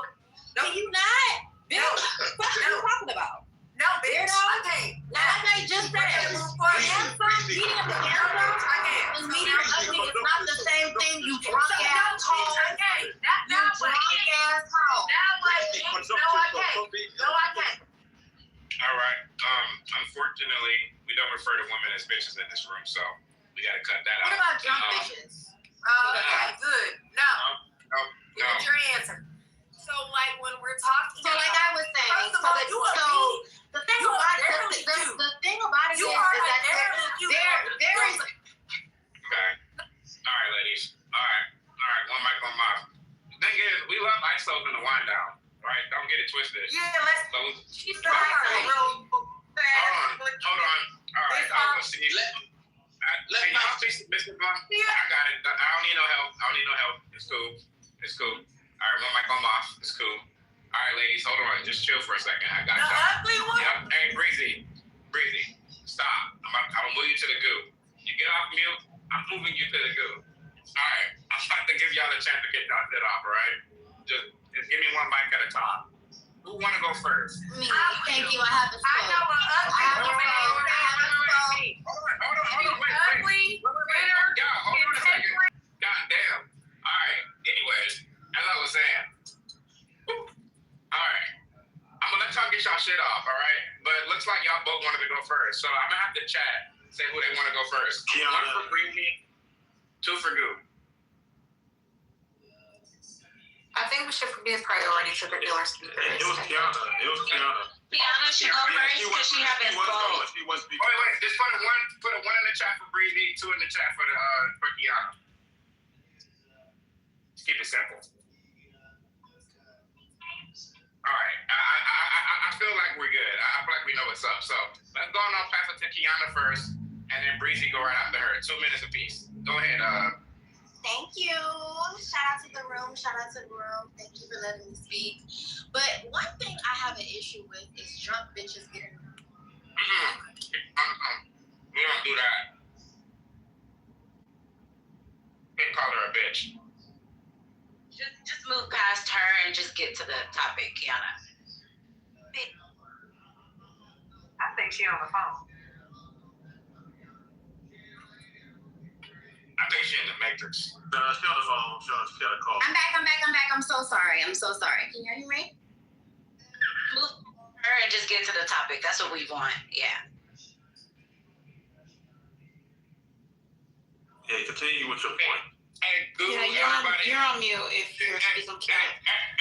No. Can you not? Bitch, what are you talking about? No, bitch. Okay. Now, I just said, medium handsome and medium ugly is not the same thing, you drunk asshole. Okay. You drunk asshole. No, I can't. All right. Unfortunately, we don't refer to women as bitches in this room, so we gotta cut that out. What about drunk bitches? Okay, good. No. No. Get your answer. So, like, when we're talking So, like I was saying, the thing about it is that there is. Okay. All right, ladies. All right. One mic on mouth. The thing is, we love ISOs in the wind down. Right? Don't get it twisted. Yeah, let's. She's hold on. All right. I will see you. Can y'all please, Mr. Blunt? Yeah. I got it. I don't need no help. It's cool. All right, one mic on off. It's cool. All right, ladies, hold on. Just chill for a second. I got y'all. Ugly one? Yep. Hey, Breezy. Stop. I'm gonna move you to the goo. You get off mute, I'm moving you to the goo. All right. I'm about to give y'all a chance to get y'all shit off, all right? Just give me one mic at a time. Who want to go first? Me. Thank you. I have a I know an ugly woman. Hold on. Wait. Ugly, bitter, Hold on a second. God damn. All right. Anyways, as I was saying. All right. I'm going to let y'all get get y'all shit off, all right? But it looks like y'all both wanted to go first. So I'm gonna have to chat, say who they want to go first. Kiana. 1 for Breezy, 2 for Goo. I think we should give priority to the newer speakers. It was Kiana. Kiana should go first because she having both. She was speaking. Wait. Just put a 1 in the chat for Breezy, 2 in the chat for Kiana. Just keep it simple. All right. I feel like we're good. I feel like we know what's up. So let's go on pass it to Kiana first, and then Breezy go right after her. 2 minutes apiece. Go ahead. Thank you. Shout out to the room. Thank you for letting me speak. But one thing I have an issue with is drunk bitches getting. We don't do that. Can't call her a bitch. Just move past her and just get to the topic, Kiana. I think she on the phone. I think she's in the Matrix. No, she on the phone. She got a call. I'm back. I'm so sorry. Can you hear me? Move her and just get to the topic. That's what we want. Yeah. Yeah, continue with your point. Hey, Goo, You're on mute if you're speaking.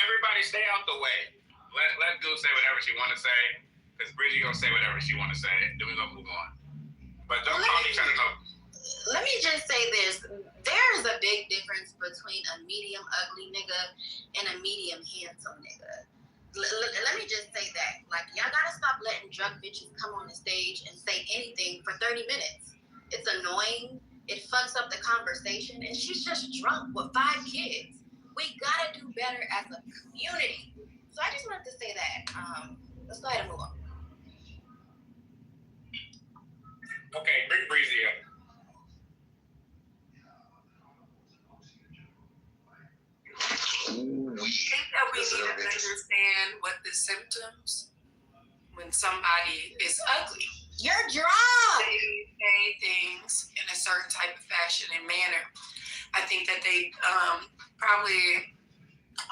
Everybody stay out the way. Let Goo say whatever she want to say, because Breezy gonna say whatever she want to say, then we gonna move on. But don't call each other no. Let me just say this. There's a big difference between a medium ugly nigga and a medium handsome nigga. Let me just say that. Like, y'all gotta stop letting drunk bitches come on the stage and say anything for 30 minutes. It's annoying. It fucks up the conversation. And she's just drunk with 5 kids. We gotta do better as a community. So I just wanted to say that. Let's go ahead and move on. Okay, bring Breezy up. I think that we need to understand what the symptoms when somebody is ugly. You're drunk. They say things in a certain type of fashion and manner. I think that they probably,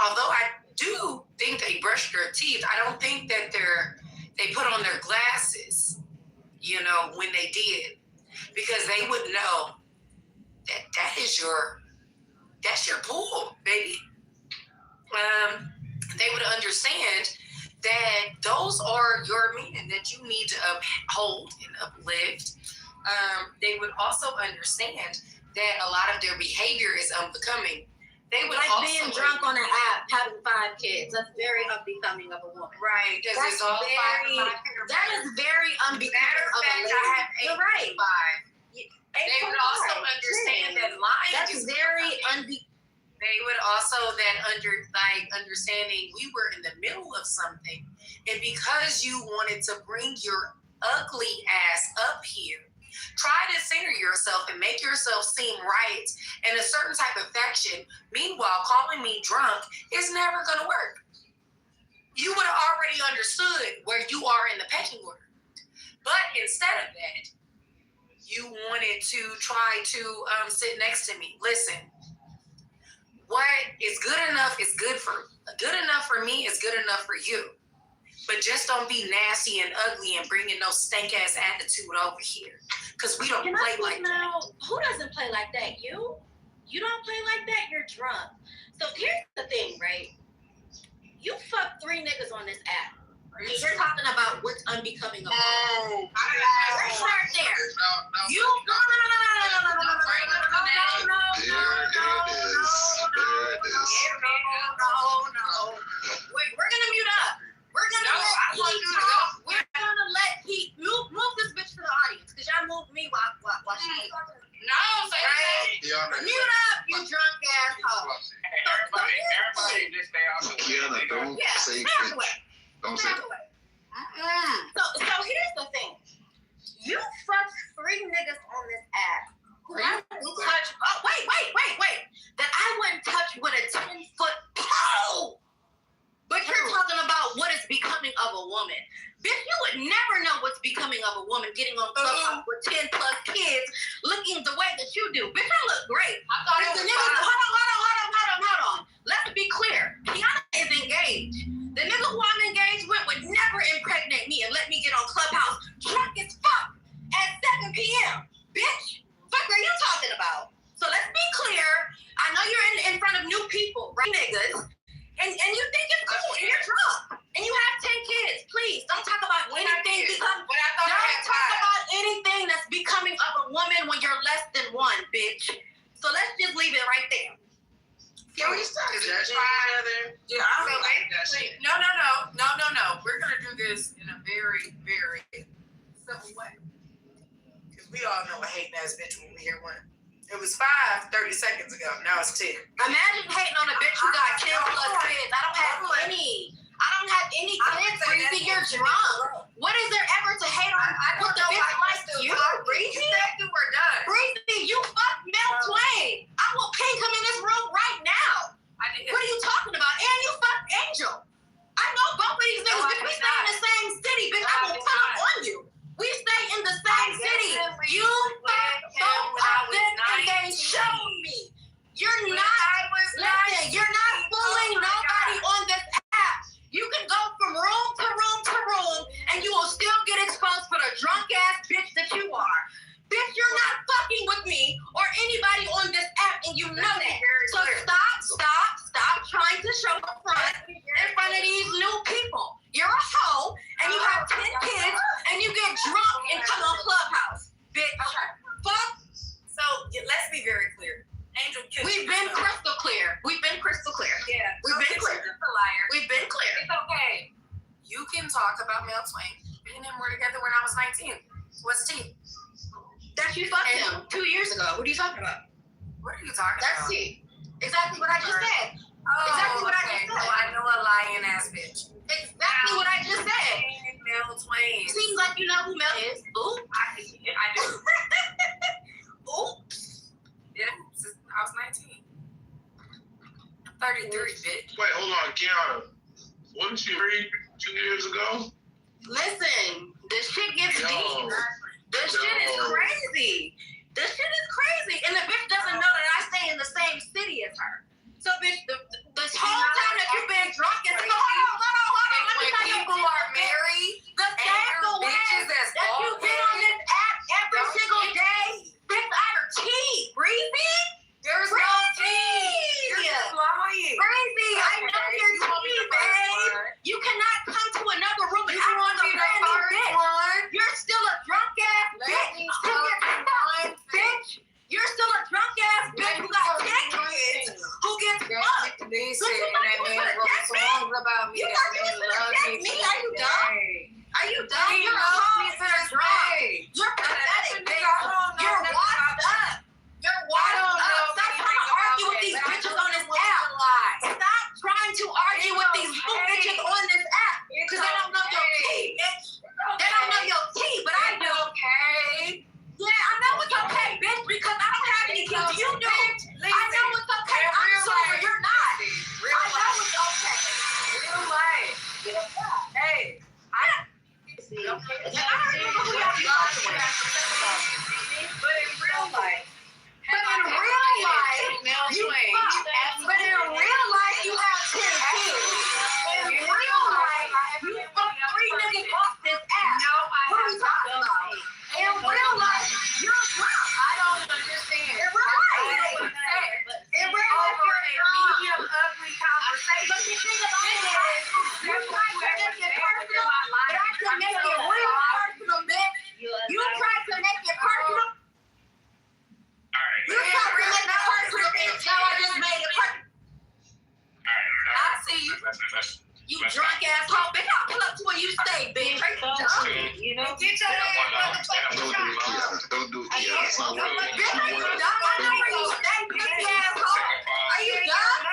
although I do think they brush their teeth, I don't think that they put on their glasses, when they did, because they would know that that's your pool, baby. They would understand that those are your men that you need to uphold and uplift. They would also understand that a lot of their behavior is unbecoming. They would like also being drunk on an app, having 5 kids. That's very unbecoming of a woman. Right. That is very unbecoming of a lady. You're right. They would also understand that lying is very unbecoming. They would also understanding we were in the middle of something, and because you wanted to bring your ugly ass up here, try to center yourself and make yourself seem right in a certain type of fashion. Meanwhile, calling me drunk is never gonna work. You would have already understood where you are in the pecking order, but instead of that, you wanted to try to sit next to me. Listen. What is good enough is good enough for me is good enough for you. But just don't be nasty and ugly and bringing no stank ass attitude over here. Because we don't play like that. Who doesn't play like that? You? You don't play like that? You're drunk. So here's the thing, right? You fucked 3 niggas on this app. You're talking about what's unbecoming of you. Let's start there. You We're gonna mute up. We're gonna let Pete move this bitch to the audience because y'all moved me while she was talking. No, say mute up, you drunk asshole. Everybody just stay out the way. Kiana, don't say bitch. Don't say that. So here's the thing. You fucked 3 niggas on this app. Who I wouldn't touch. Oh, wait. That I wouldn't touch with a 10-foot pole. But you're talking about what is becoming of a woman. Bitch, you would never know what's becoming of a woman getting on Clubhouse with 10+ kids looking the way that you do. Bitch, I look great. I thought it was Hold on. Let's be clear. Kiana is engaged. The nigga who I'm engaged with would never And you think it's cool, and you're drunk, and you have 10 kids. Please don't talk about anything that's becoming of a woman when you're less than one, bitch. So let's just leave it right there. Can we start judging each other? Yeah, I don't like that shit. No. We're gonna do this in a very, very simple way. Because we all know a hating ass bitch when we hear one. It was 5 30 seconds ago. Now it's 10. Imagine hating on a bitch who got 10 plus kids. I don't have any kids, Breezy. You're drunk. What is there ever to hate on with a bitch like you? Breezy? We're done. Breezy, you fuck Mel Twain. I will ping him in this room right now. What are you talking about? And you fuck Angel. I know both of these niggas, bitch. We stay in the same city, bitch. I will pull up on you. We stay in the same city. You fuck both of them and they showed me. You're not fooling nobody on this app. You can go from room to room to room and you will still get exposed for the drunk ass bitch that you are. Bitch, you're not fucking with me or anybody on this app and you know that. So stop trying to show the front in front of these new people. You're a hoe and you have 10 kids and you get drunk and come on Clubhouse. Bitch. Okay. Fuck. So let's be very clear. Angel, we've been crystal clear. Yeah. We've been clear. We've been clear. It's okay. You can talk about Mel Twain. Me and him were together when I was 19. What's tea? That you fucked him 2 years ago. What are you talking about? What are you talking about? That's tea. Exactly what I just said. Exactly what I just said. Well, I know a lying ass bitch. Exactly what I just said. Mel Twain. Seems like you know who Mel is. Ooh. I do. Oops. Yeah, since I was 19. 33, bitch. Wait, hold on, Kiana. Wasn't you married 2 years ago? Listen, this shit gets deep. This shit is crazy. And the bitch doesn't know that I stay in the same city as her. So, bitch, this whole time that you've been drunk and hold on. Let me tell you, people are married, the same way that you've been on this app every single day. Bitch, I heard tea. Breezy? There's no tea. You're just lying. Breezy, I know you're tea, babe. You cannot come to another room and act like a brand new bitch. You're still a drunk ass bitch. Bitch, you're still a drunk ass bitch who got 10 kids who gets fucked. They said that man wrote songs about me. You thought you was gonna check me? Are you dumb? You're a hoe for a drunk. You're pathetic, bitch. You're washed up. Stop trying to argue with these bitches on this app. Stop trying to argue with these new bitches on this app because they don't know your tea, bitch. They don't know your tea, but I do. Okay. Yeah, I know it's okay, bitch, because I don't have any kids. You do. I know it's okay. I'm sorry, you're not. I know it's okay. Real life. Hey. I don't remember who y'all be talking about. But in real life, you have 10 kids. In real life, you fuck 3 niggas off this app. No, what are we talking about? In real life, you're drunk. I don't understand. In real life, you're a medium ugly conversation. But the thing about it is, you try to make it personal, but I can make it real personal, bitch. You try to make it personal. You try to make it personal, bitch. Now I just made it personal. I see you. You drunk ass hoe, bitch. I'll pull up to where you stay, bitch. You know, get your ass motherfucking Don't do it. Yeah, it's not working. Bitch, are you dumb? I know where you stay, bitch ass hoe. Are you dumb?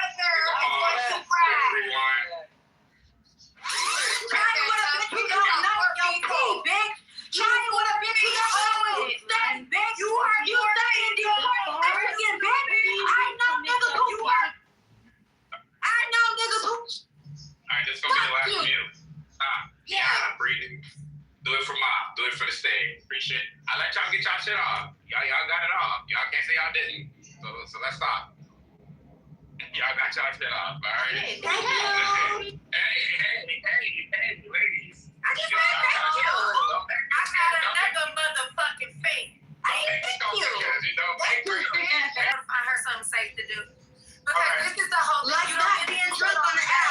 Trying with a bitch who don't know your tea, bitch. Trying with a bitch who don't know what you say, bitch. You stay in Detroit, Michigan, bitch. I know niggas who work. I know niggas who. Alright, this is gonna be the last from you. Yeah, I'm breathing. Do it for mom. Do it for the state. Appreciate it. I let y'all get y'all shit off. Y'all got it off. Y'all can't say y'all didn't. So let's stop. Y'all got y'all shit off, alright? Hey, thank you. Hey, ladies. I just said thank you. I got another motherfucking face. Thank you. Thank you. I heard something safe to do. Because this is the whole thing. Like not being drunk on the app.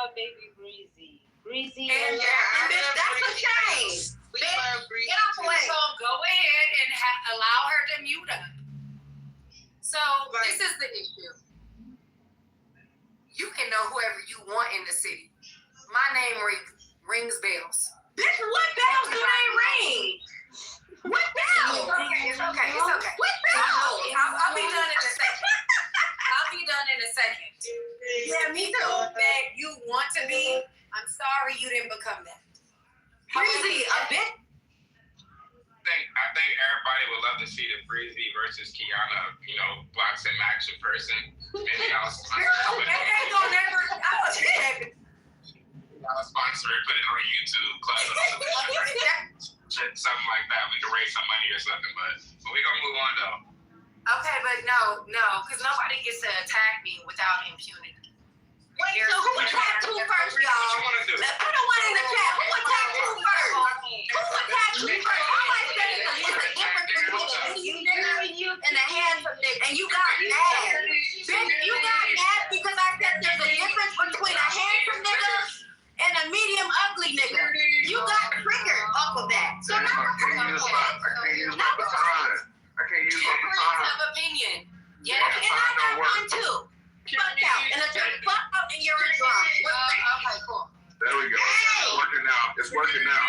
my baby Breezy. Breezy. And bitch, that's a shame. Bitch, get off the way. So go ahead and allow her to mute up. So this is the issue. You can know whoever you want in the city. My name rings bells. Bitch, what bells do they ring? What bells? It's okay. What bells? I'll be done in a second. Yeah, me too. That you want to be, I'm sorry you didn't become that. Breezy, a bit. I think everybody would love to see the Breezy versus Kiana, boxing match in person. Maybe I'll sponsor it. It ain't gonna never. I'll sponsor it, put it on YouTube, something like that. We can raise some money or something, but we're gonna move on though. Okay, but no, because nobody gets to attack me without impunity. Wait, so who attacked who first, y'all? What you wanna do? Put a one in the chat. Who attacked who first? Who attacked who first? Somebody said it's a difference between a idiot nigga and a handsome nigga. And you got mad. Bitch, you got mad because I said there's a difference between a handsome nigga and a medium ugly nigga. You got triggered off of that. So now I can't use my baton. Of opinion. Yeah, and I got one too. Fuck out. And if you're fuck out and you're a drunk. Okay, cool. There we go. It's working now.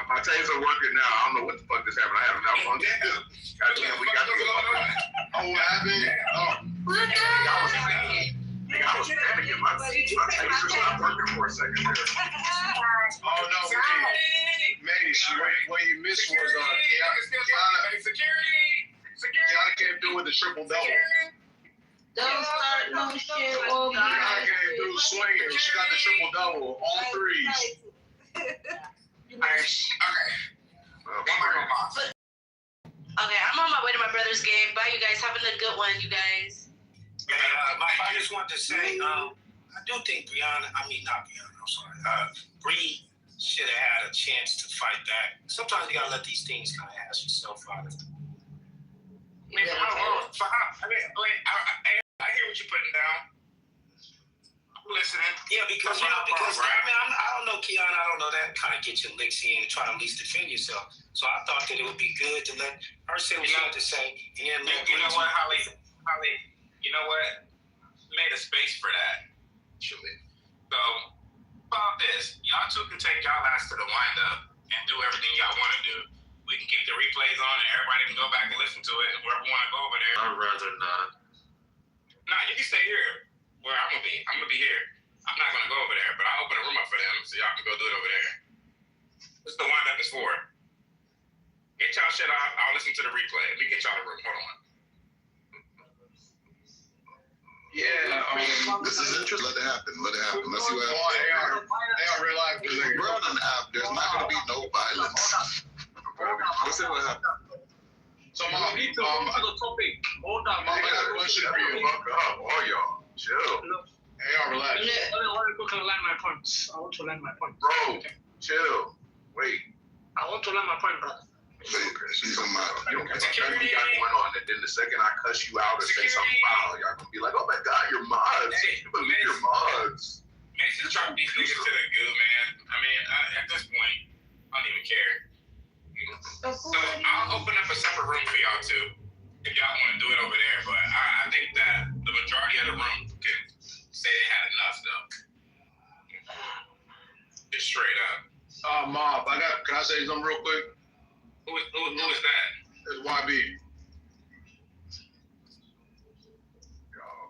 My taser working now. I don't know what the fuck this happened. I have enough fun. Goddamn, we got to get oh, what happened? I was panicking. My taser's not working for a second there. Oh, no, what you missed was Kiana came through with the triple double. Don't start no shit. Kiana came through swinging. She got the triple double, all threes. Okay, I'm on my way to my brother's game. Bye, you guys. Having a good one, you guys. Mike, I just want to say, I do think Bree should have had a chance to fight that. Sometimes you gotta let these things kind of hash yourself out of it. I hear what you're putting down. I'm listening. Yeah, because I don't know, Kiana, I don't know that kind of get your licks in and try to at least defend yourself. So I thought that it would be good to let her say what she had to say. And then you know what, Holly? You know what? Made a space for that. Actually. So, about this, y'all two can take y'all ass to the wind up and do everything y'all want to do. We can keep the replays on and everybody can go back and listen to it. Whoever want to go over there. I'd rather not. Nah, you can stay here where I'm gonna be. I'm gonna be here. I'm not gonna go over there, but I'll open a room up for them so y'all can go do it over there. This is the wind up is for. Get y'all shit off. I'll listen to the replay. Let me get y'all the room. Hold on. Yeah, this is interesting. Let it happen. Let's see what happens. We're on an app. There's not going to be no violence. Let's see what happens. So, Mom, I got a question for you. Fuck up, all y'all. Chill. Hey, y'all, relax. I want to land my point. Bro, chill. Wait. I want to land my point, brother. You don't care about you got going on, and then the second I cuss you out or say something foul, y'all gonna be like, "Oh my God, you're mods. You believe you're mods." Man, just drop these niggas to the goo, man. I mean, at this point, I don't even care. So I'll open up a separate room for y'all too, if y'all want to do it over there. But I think that the majority of the room can say they had enough, though. Just straight up. Mob, can I say something real quick? Who is that? It's YB.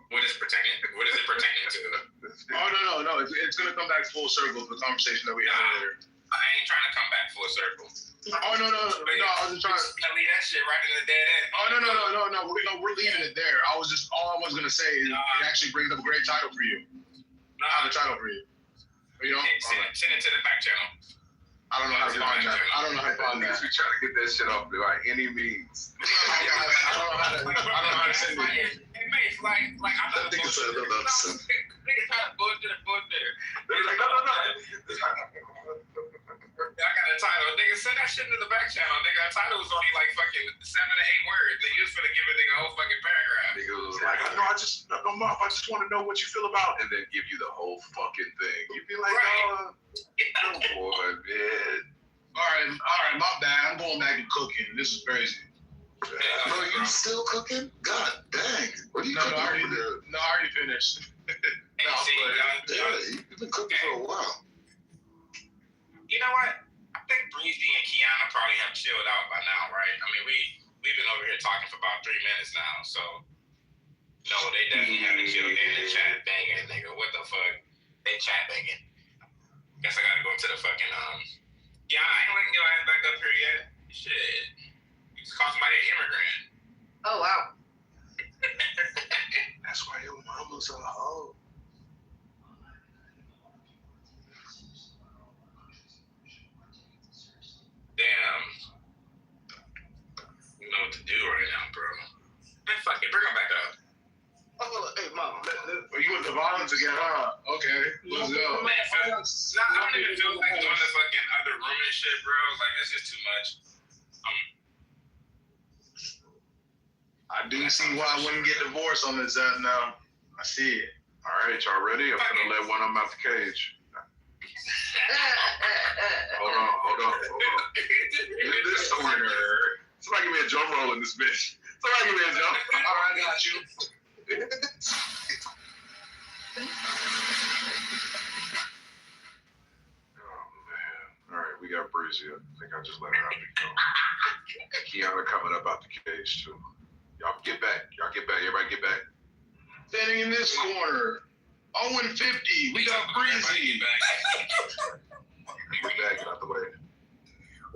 What is it pertaining to? Oh, no. It's going to come back full circle to the conversation that we had earlier. I ain't trying to come back full circle. Oh, no. I was just trying to leave that shit right in the dead end. Oh, no. We're leaving it there. All I was going to say is it actually brings up a great title for you. I have a title for you. You know? Send it to the back channel. I don't know how to find that. I don't know how to find that. We try to get that shit off by any means. I don't know how to send it. Hey, Mace, like I'm not think it's a little upset. Niggas trying to bullshit. They're like, no. I got a title. Nigga, send that that shit in the back channel, nigga. The title was only like fucking 7 to 8 words. Nigga, you was finna give a nigga a whole fucking paragraph. Nigga was like, I just want to know what you feel about, and then give you the whole fucking thing. You'd be like, oh boy, man. All right, my bad. I'm going back to cooking. This is crazy. Bro, you still cooking? God dang. What are you cooking over there? No, I already finished. You've been cooking for a while. You know what? I think Breezy and Kiana probably have chilled out by now, right? I mean, we've been over here talking for about 3 minutes now, so no, they definitely haven't chilled. They in the chat banging, nigga. What the fuck? They chat banging. Guess I gotta go to the fucking Yeah, I ain't letting your ass back up here yet. Shit. You just call somebody an immigrant. Oh wow. That's why your mama's a hoe. Damn. You know what to do right now, bro. Man, fuck it. Bring him back up. Oh, hey, mom. You with the violence again, huh? Okay, let's go. Man, I don't even feel like doing the fucking other room and shit, bro. Like, it's just too much. I do see why I wouldn't get divorced on this app now. I see it. All right, y'all ready? I'm gonna let one of them out the cage. Hold on. In this corner, somebody give me a drum roll in this bitch. Somebody give me a drum. All right, I got you. Oh man! All right, we got Breezy. I think I just let her out the go. Kiana coming up out the cage too. Y'all get back. Everybody get back. Standing in this corner. 0-50. We got Breezy. Get back. Get out the way.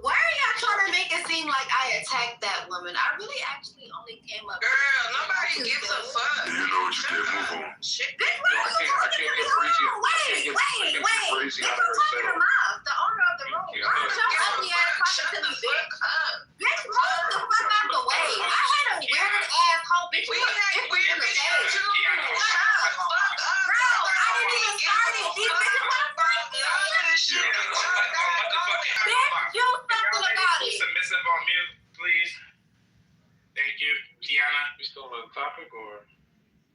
Why are y'all trying to make it seem like I attacked that woman? I really actually only came up. Girl, nobody gives a fuck. You know what you did. Move on. Shit. I can't get Breezy. Wait. Breezy out of her Turn cell. her mouth. The owner of the room. Don't your ugly ass talking to me, bitch. Bitch, move the fuck out the way. I had a weird ass hoe, bitch. We had weird bitches too. Shut the fuck up. Bro, I didn't even start it. These bitches want to fight me. Bitch, do something about it. Submissive on mute, please. Thank you, Kiana. We still on the topic, or?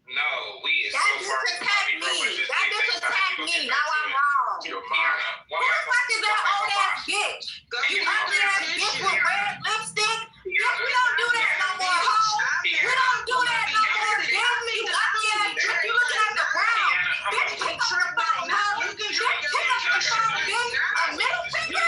No, we is That so far bitch from attacked topic, bro, me. but just That please bitch take time. attacked You me. gonna get Now back I'm to it. wrong. Your Kiana, Who the fuck is that old ass bitch? You ugly ass bitch with red lipstick? Bitch, we don't do that no more, hoe. We don't do that no more, bitch. You ugly ass bitch. You looking at the ground. Bitch, pick up the phone, hoe. Bitch, pick up the phone, bitch. A middle finger?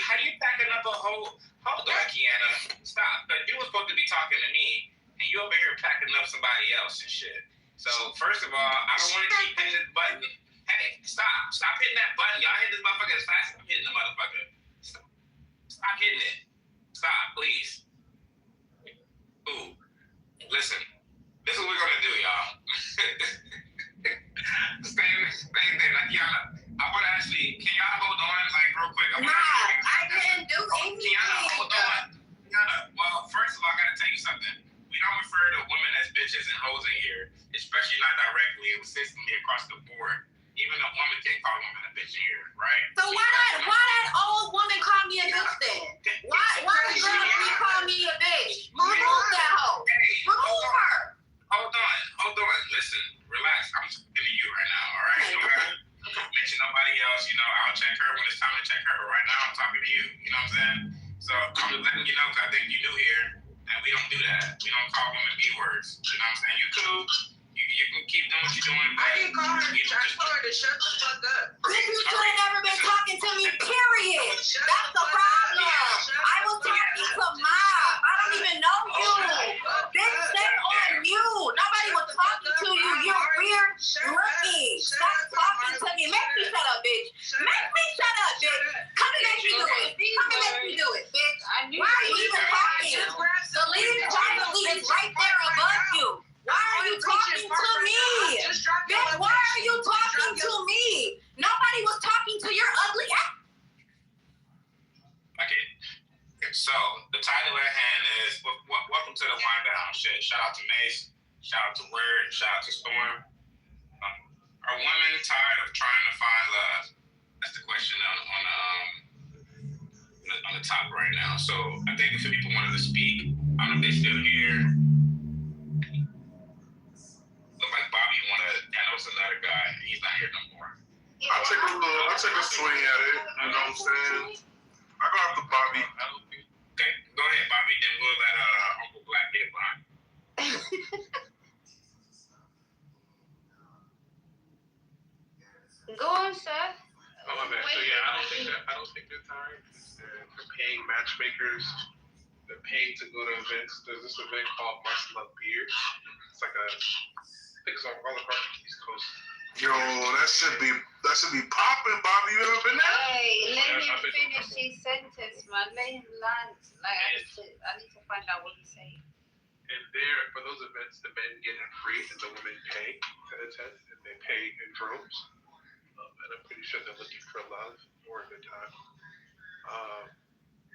How you packing up a whole? Hold on, Kiana. Stop. You were supposed to be talking to me, and you over here packing up somebody else and shit. So first of all, I don't want to keep hitting this button. Hey, stop hitting that button. Y'all hit this motherfucker as fast as I'm hitting the motherfucker. Stop hitting it. Stop, please. Ooh, listen. This is what we're gonna do, y'all. Same thing, like Kiana. I want to actually, can y'all hold on, like, real quick? Nah, I didn't do anything. Kiana, hold on. Kiana, well, first of all, I gotta tell you something. We don't refer to women as bitches and hoes in here, especially not directly and consistently across the board. Even a woman can't call a woman a bitch in here, right? So why that old woman call me a bitch then? Why the girl me call me a bitch? Remove that hoe. Remove her. Hold on. Listen, relax. I'm talking to you right now, all right? You don't gotta mention nobody else. You know, I'll check her when it's time to check her. But right now, I'm talking to you. You know what I'm saying? So I'm just letting you know because I think you new here, and we don't do that. We don't call women B-words. You know what I'm saying? You cool. You can keep doing what you're doing. I didn't call her. I told her to shut the fuck up. Bitch, you should have never been talking to me, period. That's the problem. I was talking to Mom. I don't even know you. Bitch, stay on mute. Nobody was talking to you. You're weird looking. Stop talking to me. Make me shut up, bitch. Make me shut up, bitch. Come and make me do it. Come and make me do it, bitch. Why are you even talking? The lead probably is right there above you. Why are you talking to me? Bitch, why are you talking to me? Nobody was talking to your ugly ass. Okay. So, the title at hand is Welcome to the Wind Down shit. Shout out to Mace. Shout out to Word. Shout out to Storm. Are women tired of trying to find love? That's the question on on the top right now. So I think if people wanted to speak, I don't know if they're still here. Look like Bobby wanted. I know it's another guy. He's not here no more. I'll take a swing at it. You know what I'm saying? I go after Bobby. Okay, go ahead, Bobby. Then we'll let Uncle Black get by. Go on, sir. Oh, my bad. So yeah, I don't think they're tired. They're paying matchmakers. They're paying to go to events. There's this event called Muscle Up Beer. It's like I think it's all across the East Coast. Yo, that should be popping, Bobby. You ever been there? Hey, let him finish his sentence, man. Let him land. Like, I need to find out what he's saying. And there, for those events, the men get it free and the women pay to attend, and they pay in droves. And I'm pretty sure they're looking for love or a good time.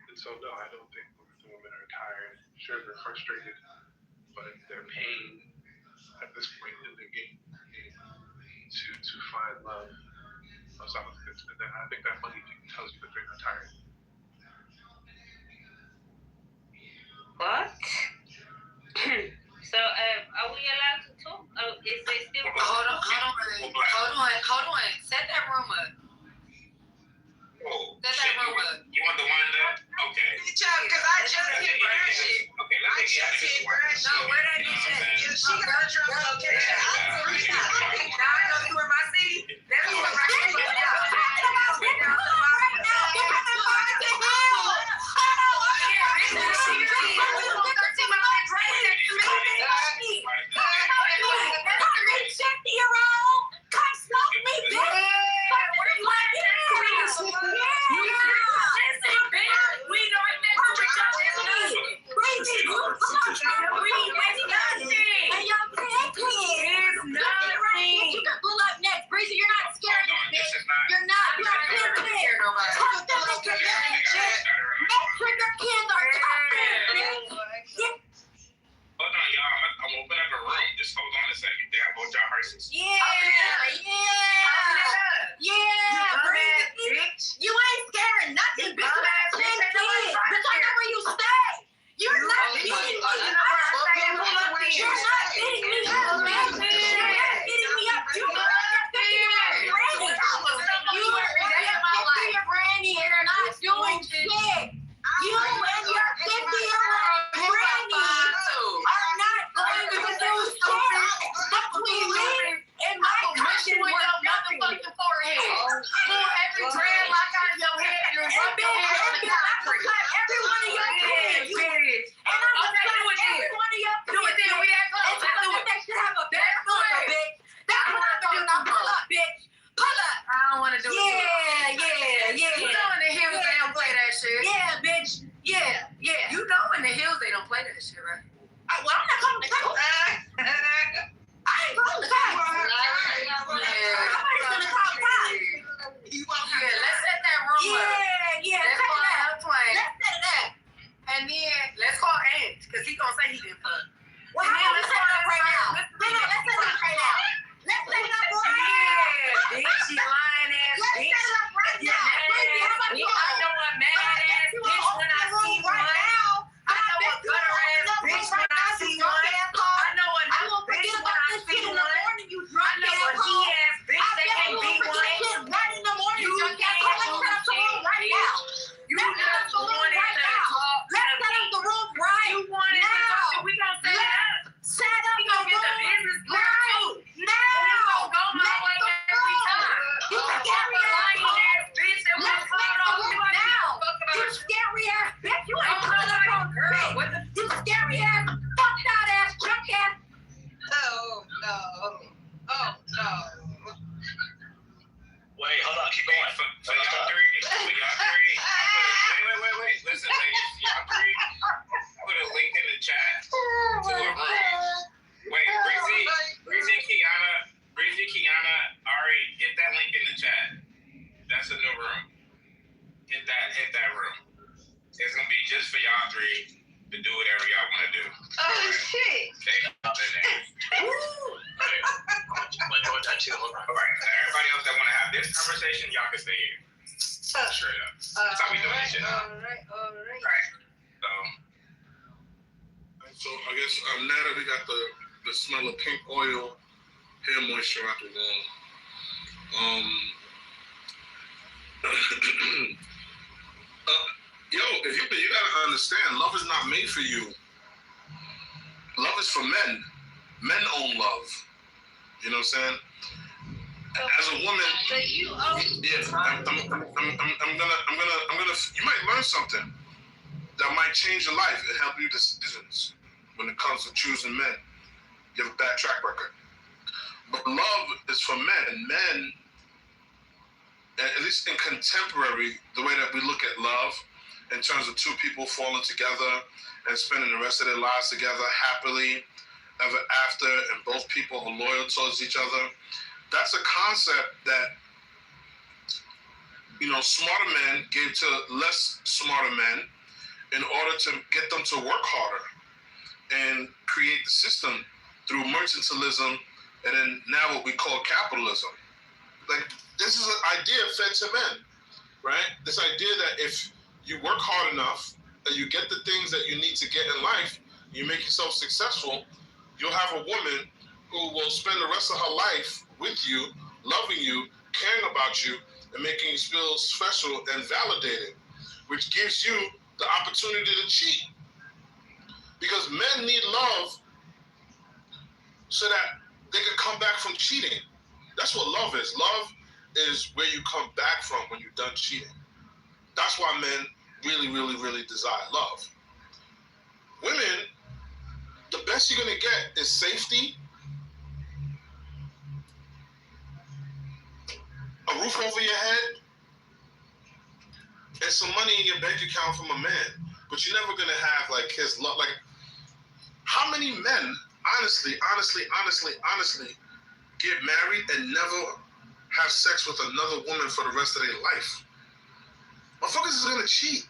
And so, no, I don't think the women are tired. Sure, they're frustrated, but they're paying at this point in the game to find love outside of this. And then I think that money tells you that they're not tired. What? So, are we allowed to talk? Oh, is there still? Hold on. Set that room up. Oh, Set that room up. You want the one that? Okay. Because I just hit her shit. Okay, let's get it. No, where that bitch at? She got a drop location. Now I know you in my city. That's what right now. Everybody else that want to have this conversation, y'all can stay here. Straight up. That's how we doing this shit. All right. So I guess now that we got the smell of pink oil, hair moisture out the room, if you gotta understand, love is not made for you. Love is for men. Men own love. You know what I'm saying? As a woman, But you own. yeah, I'm gonna. You might learn something that might change your life and help you decisions when it comes to choosing men. You have a bad track record. But love is for men. Men, at least in contemporary, the way that we look at love, in terms of two people falling together and spending the rest of their lives together happily ever after, and both people are loyal towards each other. That's a concept that, smarter men gave to less smarter men in order to get them to work harder and create the system through mercantilism and then now what we call capitalism. Like, this is an idea fed to men, right? This idea that if you work hard enough and you get the things that you need to get in life, you make yourself successful, you'll have a woman who will spend the rest of her life with you, loving you, caring about you, and making you feel special and validated, which gives you the opportunity to cheat. Because men need love so that they can come back from cheating. That's what love is. Love is where you come back from when you're done cheating. That's why men really, really, really desire love. Women, the best you're gonna get is safety, a roof over your head, and some money in your bank account from a man. But you're never gonna have like his love. Like, how many men, honestly, get married and never have sex with another woman for the rest of their life? Motherfuckers is gonna cheat.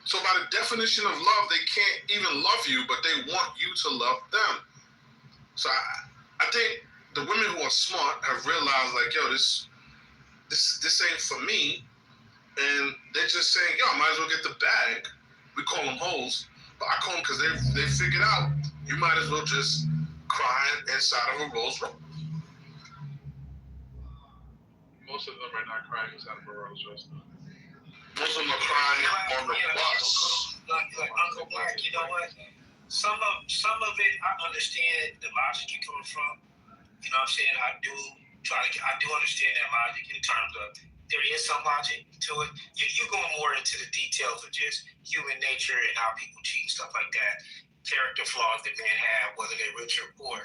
So by the definition of love, they can't even love you, but they want you to love them. So I think the women who are smart have realized, like, yo, this ain't for me. And they're just saying, yo, I might as well get the bag. We call them hoes, but I call them because they figured out you might as well just cry inside of a Rolls Royce. Most of them are not crying inside of a Rolls Royce. Most of them are crying on the bus. Like Uncle Black, you know what? Some of it, I understand the logic you're coming from. You know what I'm saying? I do understand that logic in terms of there is some logic to it. You going more into the details of just human nature and how people cheat and stuff like that. Character flaws that men have, whether they're rich or poor.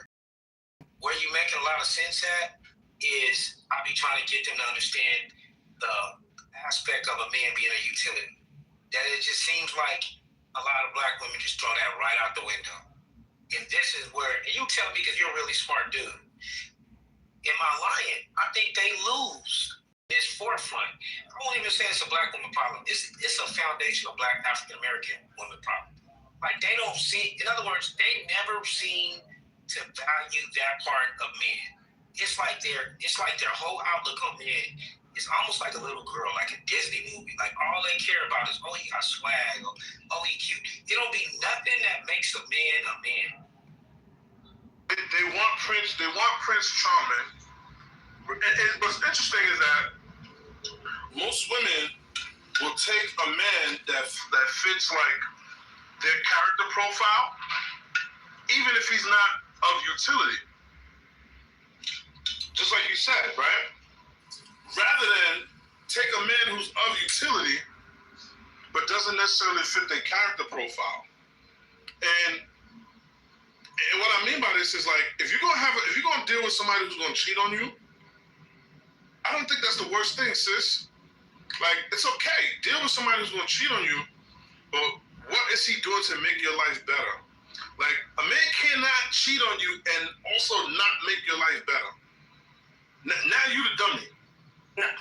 Where you making a lot of sense at is I be trying to get them to understand the aspect of a man being a utility. That it just seems like a lot of black women just throw that right out the window. And this is where, and you tell me because you're a really smart dude. Am I lying? I think they lose this forefront. I won't even say it's a black woman problem. It's a foundational black African American woman problem. Like, they don't see, in other words, they never seem to value that part of men. It's like their whole outlook on men is almost like a little girl, like a Disney movie. Like, all they care about is, oh, he got swag, or, oh, he cute. It don't be nothing that makes a man a man. They want Prince Charming. And what's interesting is that most women will take a man that fits like their character profile, even if he's not of utility. Just like you said, right? Rather than take a man who's of utility, but doesn't necessarily fit their character profile. And what I mean by this is, like, if you're gonna deal with somebody who's gonna cheat on you, I don't think that's the worst thing, sis. Like, it's okay. Deal with somebody who's gonna cheat on you, but what is he doing to make your life better? Like, a man cannot cheat on you and also not make your life better. Now you the dummy.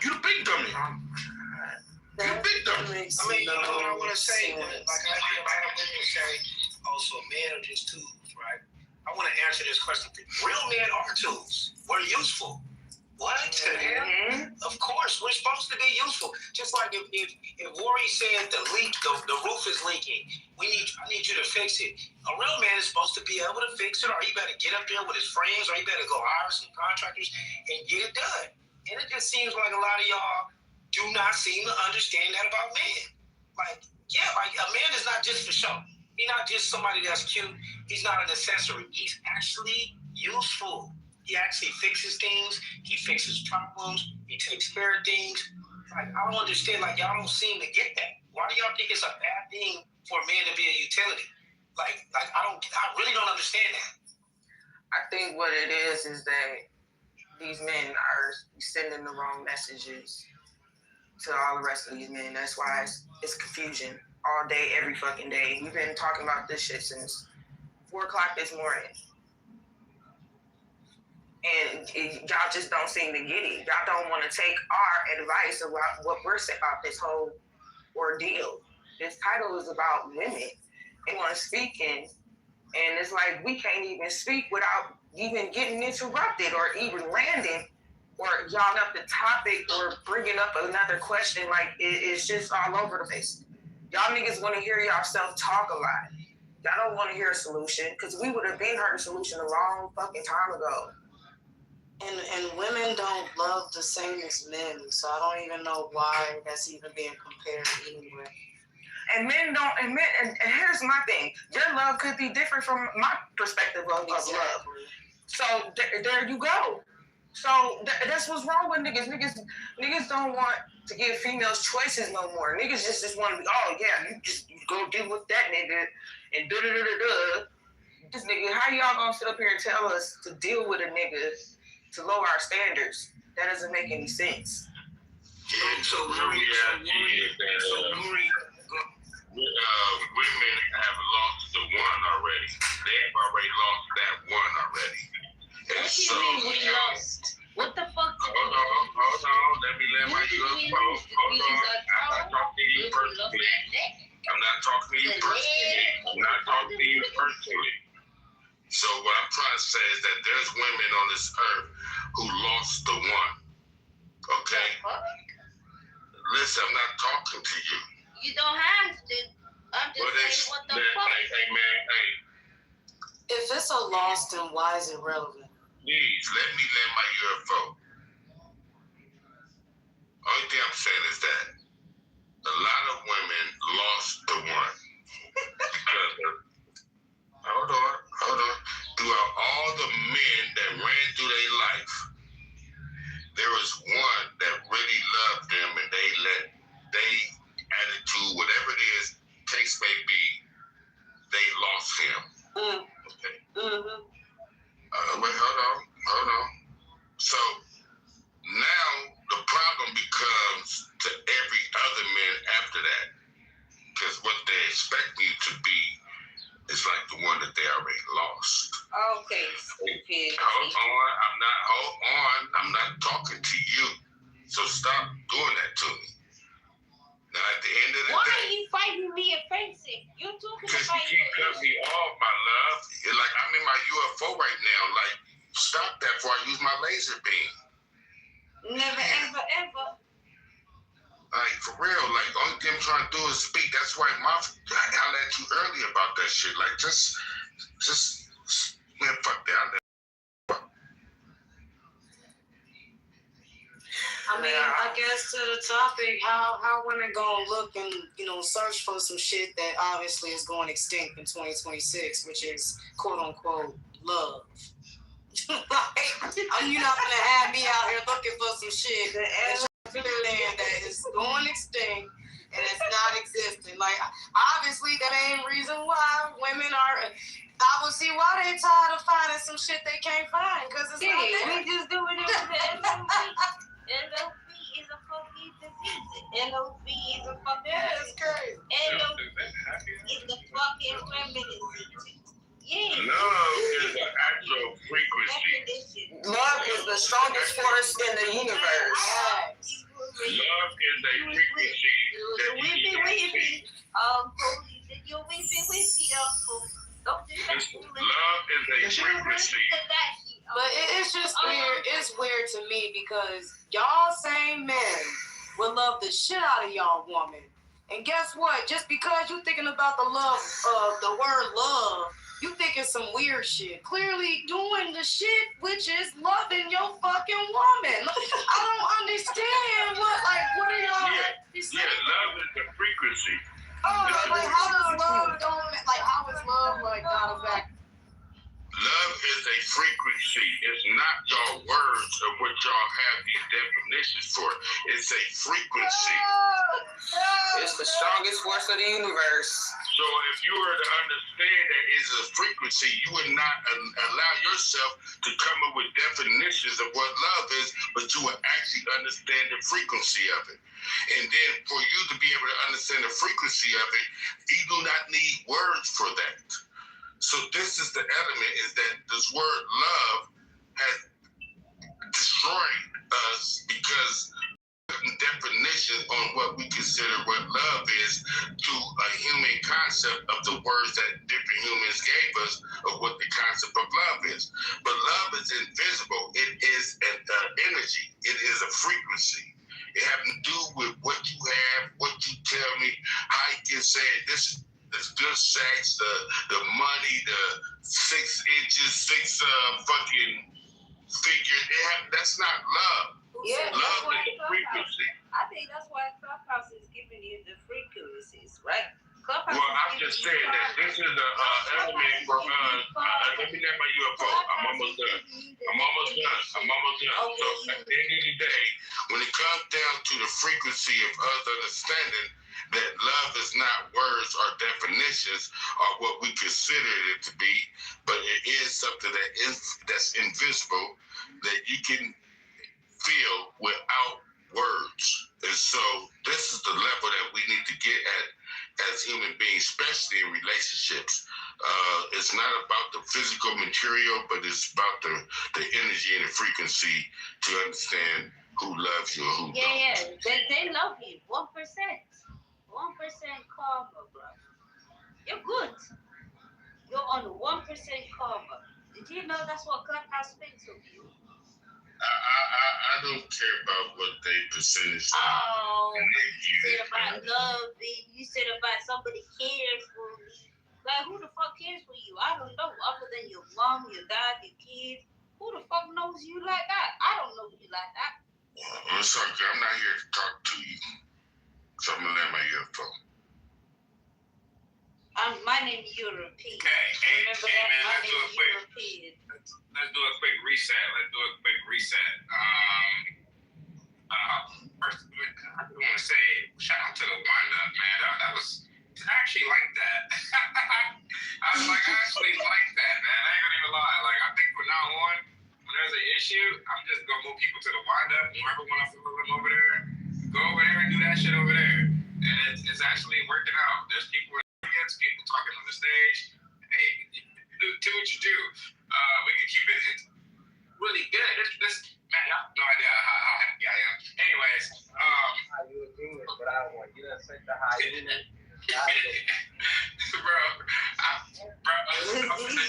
You the big dummy. You the big dummy. I mean, you know what I want to say? Like, I hear a lot of women say, oh, so men are just tools, right? I want to answer this question. Real men are tools. We're useful. What the hell? Of course, we're supposed to be useful. Just like if Rory said the roof is leaking, I need you to fix it. A real man is supposed to be able to fix it, or he better get up there with his friends, or he better go hire some contractors and get it done. And it just seems like a lot of y'all do not seem to understand that about men. Like a man is not just for show. He's not just somebody that's cute. He's not an accessory. He's actually useful. He actually fixes things. He fixes problems. He takes care of things. Like, I don't understand. Like, y'all don't seem to get that. Why do y'all think it's a bad thing for a man to be a utility? Like I really don't understand that. I think what it is that these men are sending the wrong messages to all the rest of these men. That's why it's confusion all day, every fucking day. We've been talking about this shit since 4 o'clock this morning. And y'all just don't seem to get it. Y'all don't want to take our advice about what we're saying about this whole ordeal. This title is about women. They want to speak and it's like we can't even speak without even getting interrupted or even landing or y'all up the topic or bringing up another question. Like it's just all over the place. Y'all niggas want to hear yourself talk a lot. Y'all don't want to hear a solution because we would have been heard a solution a long fucking time ago. And women don't love the same as men, so I don't even know why that's even being compared anyway. And men don't, and here's my thing. Your love could be different from my perspective of love. So there you go. So that's what's wrong with niggas. Niggas don't want to give females choices no more. Niggas just want to be, oh yeah, you go deal with that nigga and da-da-da-da-da. This nigga, how y'all gonna sit up here and tell us to deal with a nigga to lower our standards? That doesn't make any sense. Women have lost the one already. They have already lost that one already. And What do you mean we lost? What the fuck? Hold on. Let me let my UFO. Hold on. I'm not talking to you personally. So what I'm trying to say is that there's women on this earth who lost the one. Okay? Listen, I'm not talking to you. You don't have to. I'm just saying what the fuck. Hey, man, hey. If it's a loss, then why is it relevant? Please, let me land my UFO. Only thing I'm saying is that a lot of women lost the one. Because hold on. Throughout all the men that ran through their life, there was one that really loved them and they let they attitude, whatever it is, case may be, they lost him. Okay. Wait, hold on. So now the problem becomes to every other man after that, because what they expect you to be is like the one that they already lost. Okay. Hold on. I'm not talking to you. So stop doing that to me. Now at the end of the day. Why are you fighting me offensive? You're talking about. Because you keep cutting me off, my love. Like I'm in my UFO right now. Like stop that before I use my laser beam. Never, ever. Like for real, like the only thing I'm trying to do is speak. That's why I hollered at you earlier about that shit. Like just man, fuck that. I mean, I guess to the topic, how women gonna look and search for some shit that obviously is going extinct in 2026, which is quote unquote love. Like, you're not gonna have me out here looking for some shit that is going extinct and it's not existing. Like obviously that ain't reason why women are. I will see why they tired of finding some shit they can't find because it's not there. We just doing it with the NOB is a fucking disease. NOB is a fucking it's crazy. NOB is the fucking feminism. Yeah. Love is an actual frequency. Love is the strongest force in the universe. Love is a frequency. Weepy. You weepy, uncle. Don't do that. Love is a frequency. But it's just weird. It's weird to me because y'all same men will love the shit out of y'all woman. And guess what? Just because you thinking about the word love, you thinking some weird shit. Clearly doing the shit, which is loving your fucking woman. I don't understand what are y'all? Yeah, love is the frequency. Oh, like how does love how is love not a fact? Love is a frequency. It's not your words of what y'all have these definitions for. It's a frequency. It's the strongest force of the universe. So if you were to understand that it's a frequency, you would not allow yourself to come up with definitions of what love is, but you would actually understand the frequency of it. And then for you to be able to understand the frequency of it, you do not need words for that. So this is the element, is that this word love has destroyed us because definition on what we consider what love is to a human concept of the words that different humans gave us of what the concept of love is. But love is invisible. It is an energy. It is a frequency. It has to do with what you have, what you tell me, how you can say this. There's good sex, the money, the 6 inches, 6 fucking figures. That's not love. Yeah, love is a frequency. I think that's why Clubhouse is giving you the frequencies, right? Clubhouse. Well, I'm just saying that this is an element for let me let my UFO. I'm almost done. So at the end of the day, when it comes down to the frequency of us understanding that love is not words or definitions or what we consider it to be, but it is something that's invisible that you can feel without words. And so this is the level that we need to get at as human beings, especially in relationships. It's not about the physical material, but it's about the energy and the frequency to understand who loves you or who don't. Yeah. They love you. 1%. 1% karma, bro. You're good. You're on 1% karma. Did you know that's what Clubhouse thinks of you? I don't care about what they percentage. Oh, you said about love. You said about somebody cares for me. Like, who the fuck cares for you? I don't know. Other than your mom, your dad, your kids. Who the fuck knows you like that? I don't know you like that. Well, it's okay. I'm not here to talk to you. So I'm going to let my earphone. My name is European. Okay, let's do a quick reset. First, I want to say shout out to the wind up, man. That was I actually like that. I actually like that, man. I ain't gonna even lie. Like, I think from now on, when there's an issue, I'm just gonna move people to the wind up. Whoever wants to move them over there, go over there and do that shit over there. And it's actually working out. There's people in the audience, people talking on the stage. Hey, do what you do. We can keep it really good. This man, I have no idea how happy I am. Anyways, how you were doing, but I don't want you to say the hyena. Bro, I'm finna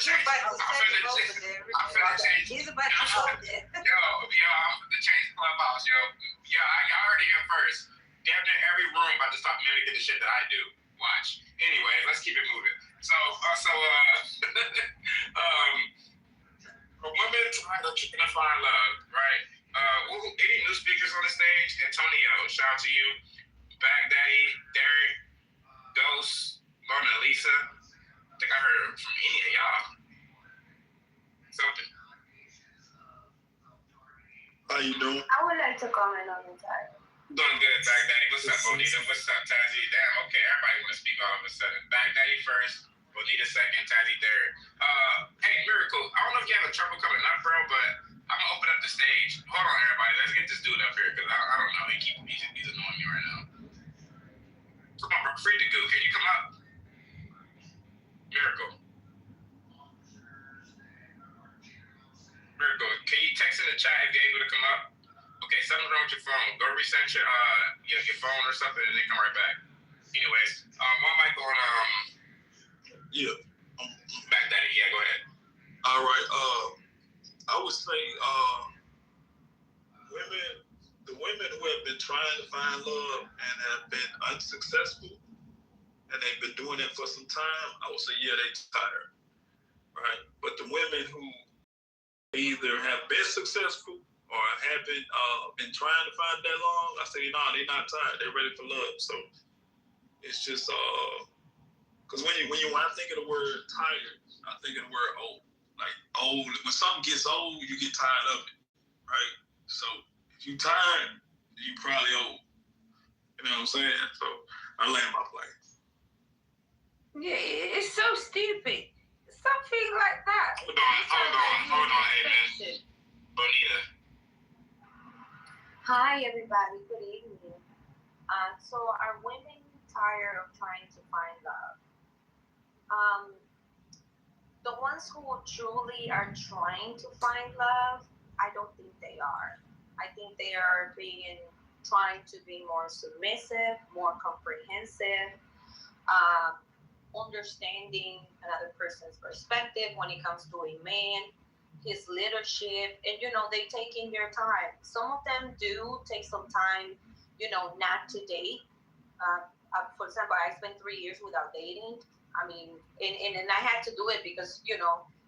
change. He's about to go there. Yo, I'm finna change Clubhouse, yo. Y'all heard it here first. Damn near every room about to stop mimicking the shit that I do. Watch. Anyway, let's keep it moving. So, for women trying to find love, right? Any new speakers on the stage? Antonio, shout out to you. Baghdaddy, Derek, Dose, Mona Lisa. I think I heard from any of y'all. Something. How you doing? I would like to comment on the title. Doing good, Baghdaddy. What's up, Bonita? What's up, Tazzy? Damn, okay, everybody want to speak all of a sudden. Baghdaddy first, Bonita second, Tazzy third. Hey, Miracle, I don't know if you having trouble coming up, bro, but I'm going to open up the stage. Hold on, everybody. Let's get this dude up here, because I don't know. He's annoying me right now. Come on, bro. Free to go. Can you come up? Miracle. Miracle, can you text in the chat if you're able to come up? Okay, something's wrong with your phone. Go reset your phone or something and then come right back. Anyways, one mic on Yeah. Baghdaddy. Yeah, go ahead. All right. I would say, the women who have been trying to find love and have been unsuccessful, and they've been doing it for some time, I would say, yeah, they tired, right? But the women who either have been successful or haven't been trying to find that long, I say, no, they're not tired. They're ready for love. So it's just, because when I think of the word tired, I think of the word old. Like old, when something gets old, you get tired of it, right? So if you tired, you probably old. You know what I'm saying? So I land my plane. Yeah, it's so stupid. Something like that. Hold on, amen. Bonita. Hi, everybody. Good evening. So are women tired of trying to find love? The ones who truly are trying to find love, I don't think they are. I think they are trying to be more submissive, more comprehensive, understanding another person's perspective when it comes to a man, his leadership, and they taking their time. Some of them do take some time, not to date. For example, I spent 3 years without dating. I mean, and I had to do it because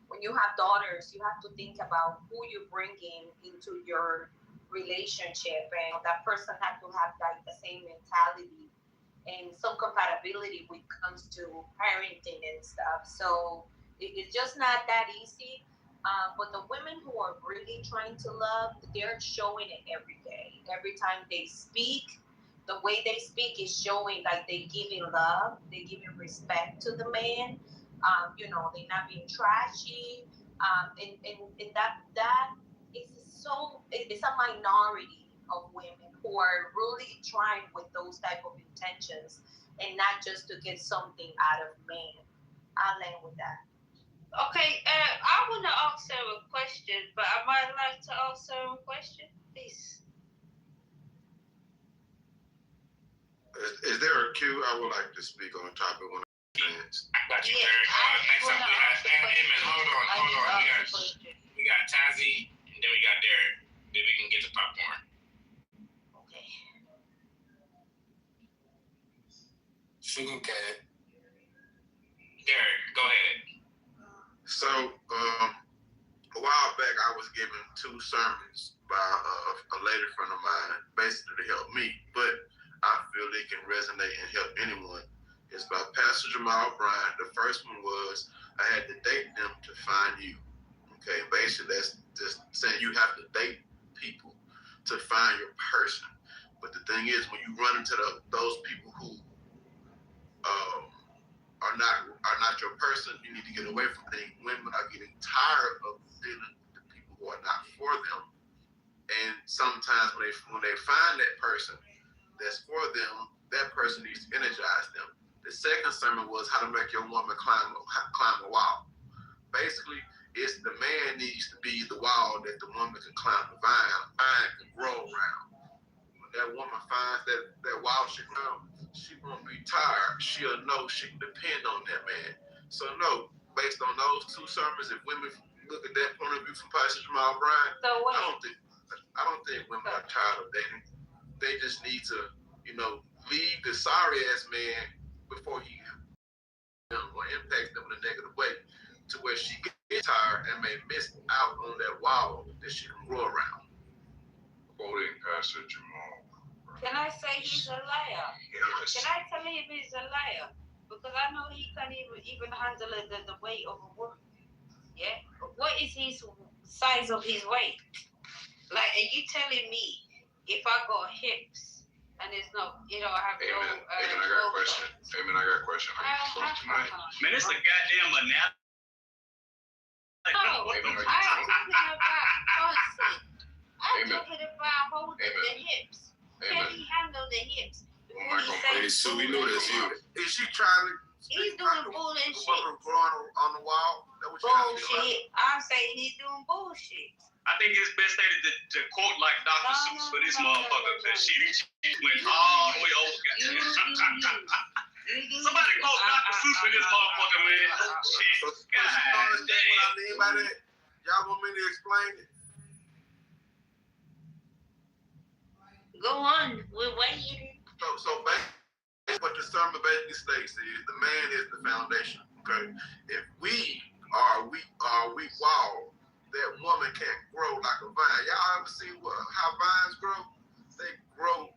when you have daughters, you have to think about who you bring into your relationship, and that person has to have like the same mentality and some compatibility when it comes to parenting and stuff. So it's just not that easy. But the women who are really trying to love, they're showing it every day. Every time they speak, the way they speak is showing like they giving love, they giving respect to the man. They're not being trashy. And that is it's a minority of women who are really trying with those type of intentions and not just to get something out of men. I'll end with that. Okay, I want to ask her a question, but I might like to ask her a question, please. Is there a queue? I would like to speak on the topic when I got you, Derek. Next up, Amen. Hold on. We got Tazi, and then we got Derek. Then we can get to popcorn. Okay. Sugar cat. Derek, go ahead. So, a while back, I was given 2 sermons by a lady friend of mine, basically to help me, but I feel they can resonate and help anyone. It's by Pastor Jamal Bryant. The first one was, I had to date them to find you. Okay, basically that's just saying you have to date people to find your person. But the thing is, when you run into those people who are not your person, you need to get away from things. Women are getting tired of dealing with the people who are not for them. And sometimes when they find that person that's for them, that person needs to energize them. The second sermon was how to make your woman climb a wall. Basically, it's the man needs to be the wall that the woman can climb the vine can grow around. When that woman finds that wall she found, she won't be tired. She'll know she can depend on that man. So no, based on those 2 sermons, if women look at that point of view from Pastor Jamal Bryant, I don't think women are tired of dating. They just need to, leave the sorry ass man before he or impacts them in a negative way, to where she gets tired and may miss out on that wall that she can grow around. Quoting Pastor Jamal. Can I say he's a liar? Yes. Can I tell him he's a liar? Because I know he can't even handle the weight of a woman. Yeah? What is his size of his weight? Like, are you telling me if I got hips and it's not, I have Amen. Amen, I got a question. Amen, I got a question. Man, it's a goddamn analogy. No, I'm talking about concept. I'm talking about holding the hips. Can he handle the hips? So we know that's you. Is she trying to? He's doing bullshit. Growing on the wall? Bullshit. I'm saying he's doing bullshit. I think it's best stated to quote like Dr. Seuss for this motherfucker. She went all the way over. Somebody quote Dr. Seuss for this motherfucker, man. Shit. God damn. What I mean by that? Y'all want me to explain it? Go on, we're waiting. So basically, what the sermon basically states is the man is the foundation. Okay, if we are weak wall, that woman can't grow like a vine. Y'all ever see how vines grow? They grow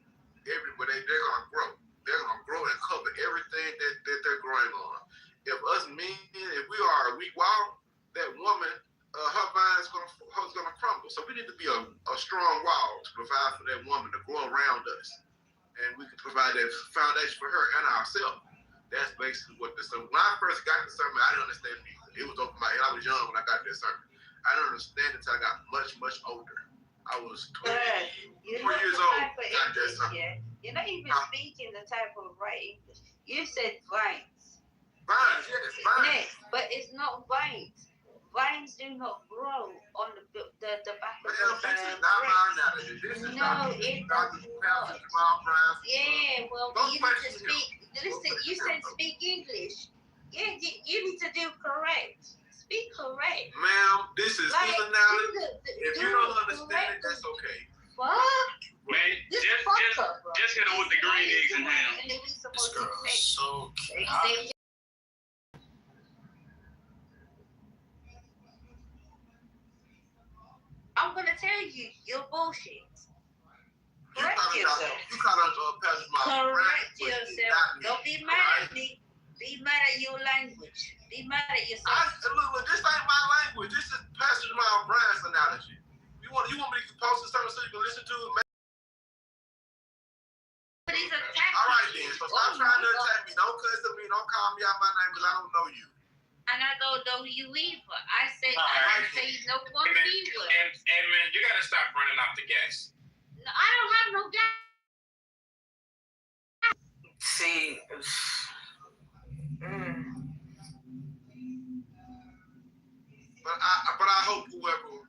everywhere. They're gonna grow. They're gonna grow and cover everything that they're growing on. If us men, if we are a weak wall, that woman, her vine is gonna crumble. So we need to be a strong wall to provide for that woman to grow around us, and we can provide that foundation for her and ourselves. That's basically what the sermon. When I first got the sermon, I didn't understand it. It was over my head. I was young when I got this sermon. I didn't understand it until I got much older. I was 24 years old. Got that sermon. You're not even speaking the type of right English. You said vines. Vines, yes, vines. Next, but it's not vines. Vines do not grow on the back of the This is not my analogy. This is no, it does not. Yeah, well, you need to speak. Listen, you said speak English. Yeah, you need to do correct. Speak correct. Ma'am, this is his analogy. If you don't understand it, that's okay. What? Man, just hit him with the green eggs and ham. This girl is so cute. I'm gonna tell you, you're bullshit. Correct yourself. You caught on Pastor Miles. Correct yourself. Don't be mad at me. Be mad at your language. Be mad at yourself. Look, this ain't my language. This is Pastor Miles Bryant's analogy. You want me to post something so you can listen to it? But he's attacking. All right then. So stop trying to attack me. Don't cuss at me. Don't call me out my name because I don't know you. And I don't know you either. I say no one keyword. And man, you gotta stop running off the gas. No, I don't have no gas. See, But I hope whoever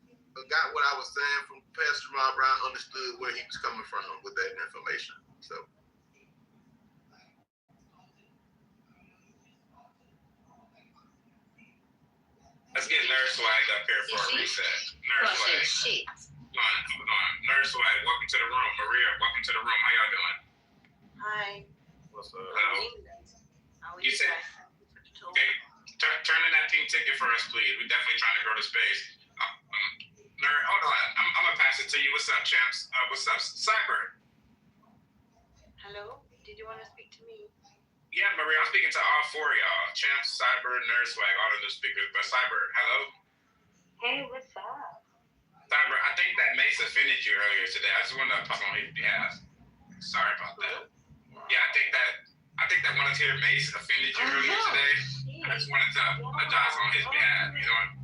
got what I was saying from Pastor Ron Brown understood where he was coming from with that information. So. Let's get Nurse Swag up here for a reset. Nurse Swag. Hold on. Nurse Swag, welcome to the room. Maria, welcome to the room. How y'all doing? Hi. What's up? Hello. You said, okay, turn in that pink ticket for us, please. We're definitely trying to grow the space. Nerd, hold on. I'm going to pass it to you. What's up, champs? What's up? Cyber. Hello? Did you want to speak to me? Yeah, Maria, I'm speaking to all four of y'all. Champs, Cyber, Nerd Swag, all of the speakers. But Cyber, hello? Hey, what's up? Cyber, I think that Mace offended you earlier today. I just wanted to talk on his behalf. Sorry about that. Yeah, I think that one of your Mace offended you earlier today. I just wanted to apologize on his behalf, you know?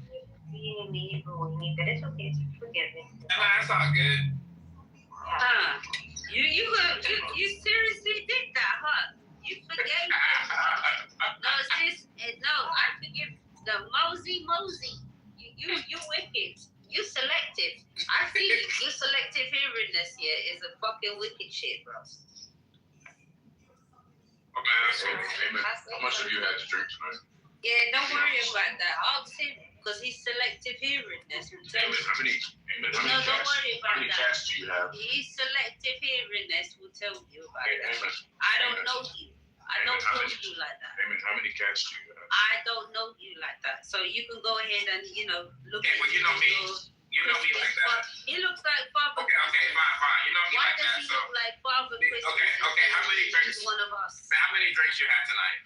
But it's okay. Forgive me. That's all good. You seriously did that, huh? You forgave me. No, sis, no, I forgive the Mosey. You wicked. You selective. I see you. You selective hearing this here is a fucking wicked shit, bro. Oh man, that's okay. Amen. How much have you had to drink tonight? Yeah, don't worry about that. Ask him, because he's selective hearing this. How many cats do you have? He's selective hearing this will tell you about that. I don't know you. I don't know you like that. Amen. How many cats do you have? I don't know you like that. So you can go ahead and, look at well, you know me. You know me like that. He looks like Father. Okay, fine. You know me like that. Why does he look like Father Christmas? Okay. How many drinks? He's one of us. How many drinks you had tonight?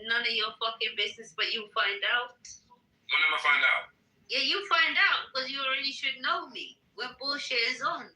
None of your fucking business, but you find out. When am I find out? Yeah, you find out because you already should know me when bullshit is on.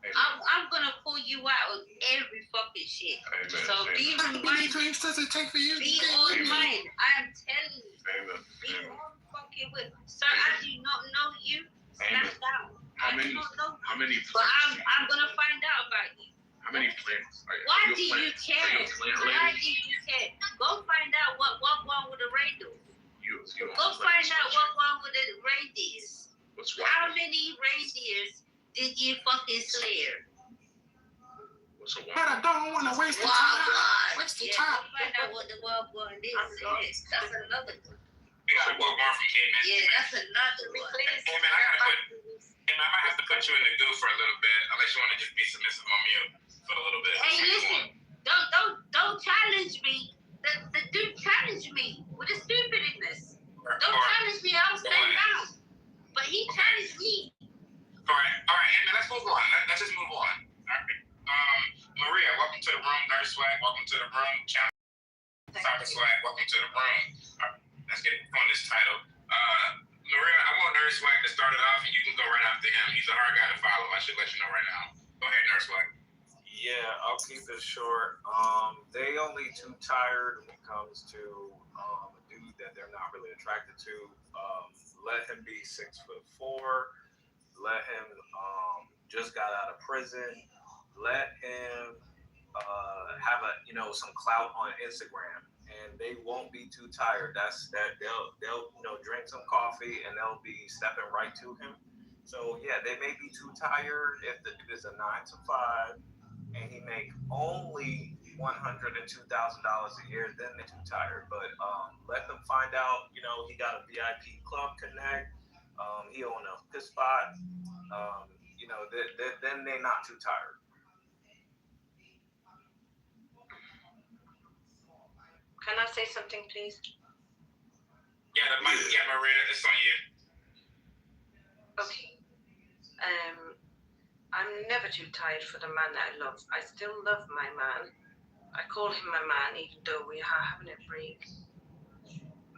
I'm gonna pull you out on every fucking shit. Amen. So be on mine. How many drinks does it take for you? Be on mine. I'm telling you. Amen. Be on fucking with. Sir, I do not know you. Snap down. How many? But I'm gonna find out about you. How many plants? Why do you care? Why do you care? Go find out what wrong with the reindeer. Go find out what wrong with the reindeers. How many reindeers did you fucking slay? But I don't want to waste the time. Waste the time. Go find out what the wild one is. That's another one. You got Walmart from Hey man, Yeah, that's another one. Hey man, I might have to put you in the goo for a little bit, unless you want to just be submissive on mute for a little bit. Hey, listen, don't challenge me. The dude challenged me with his stupidness. Don't challenge me. I'll stand down. But he challenged me. All right, hey man, let's move on. Let's just move on. All right. Maria, welcome to the room. Nurse Swag, welcome to the room. Cyber Swag, welcome to the room. All right, let's get on this title. Maria, I want Nurse Swag to start it off, and you can go right after him. He's a hard guy to follow. I should let you know right now. Go ahead, Nurse Swag. Yeah, I'll keep it short. They only too tired when it comes to a dude that they're not really attracted to. Let him be 6'4". Let him just got out of prison. Let him have some clout on Instagram, and they won't be too tired. They'll drink some coffee and they'll be stepping right to him. So yeah, they may be too tired if the dude is a 9 to 5 and he make only $102,000 a year, then they're too tired. But let them find out, he got a VIP club connect. He own a piss spot. Then they're not too tired. Can I say something, please? Yeah, Maria, it's on you. Okay. I'm never too tired for the man that I love. I still love my man. I call him my man, even though we are having a break.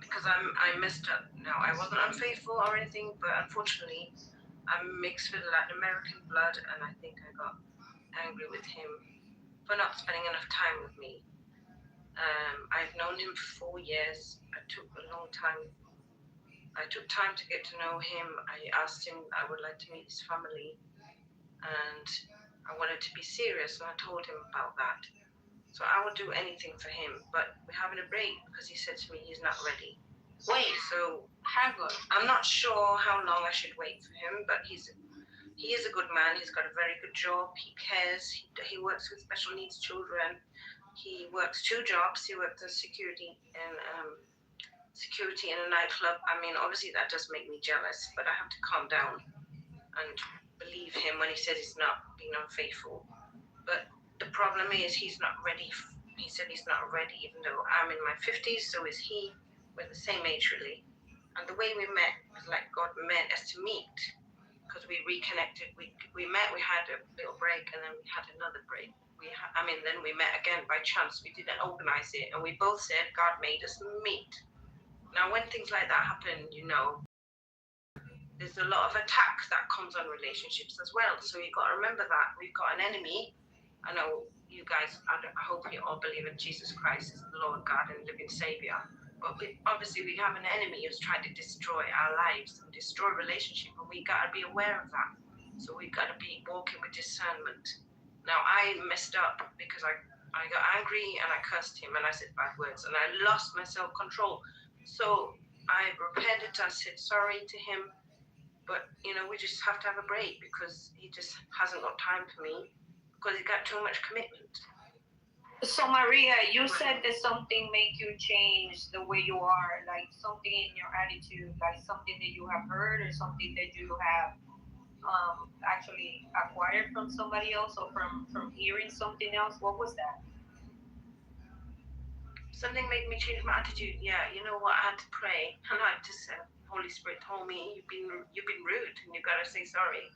Because I messed up. Now, I wasn't unfaithful or anything, but unfortunately, I'm mixed with Latin American blood, and I think I got angry with him for not spending enough time with me. I've known him for 4 years. I took time to get to know him. I asked him I would like to meet his family, and I wanted to be serious, so I told him about that. So I would do anything for him, but we're having a break because he said to me he's not ready. Wait, So hang on. I'm not sure how long I should wait for him, but he is a good man. He's got a very good job. He cares. He works with special needs children. He works 2 jobs. He works as security in a nightclub. I mean, obviously that does make me jealous, but I have to calm down and believe him when he says he's not being unfaithful. But the problem is he's not ready. He said he's not ready, even though I'm in my 50s, so is he. We're the same age, really. And the way we met was like God meant us to meet, because we reconnected. We met, we had a little break, and then we had another break. Then we met again by chance. We didn't organize it, and we both said God made us meet. Now, when things like that happen, there's a lot of attack that comes on relationships as well. So you've got to remember that we've got an enemy. I know you guys, I hope you all believe in Jesus Christ as the Lord God and living Savior. But obviously we have an enemy who's trying to destroy our lives and destroy relationships, and we got to be aware of that. So we've got to be walking with discernment. Now, I messed up because I got angry and I cursed him and I said bad words and I lost my self-control. So I repented, I said sorry to him, but we just have to have a break because he just hasn't got time for me because he got too much commitment. So Maria, you said that something made you change the way you are, like something in your attitude, like something that you have heard or something that you have actually acquired from somebody else or from hearing something else. What was that? Something made me change my attitude. Yeah, you know what? I had to pray, and I just said, Holy Spirit told me you've been rude, and you gotta say sorry.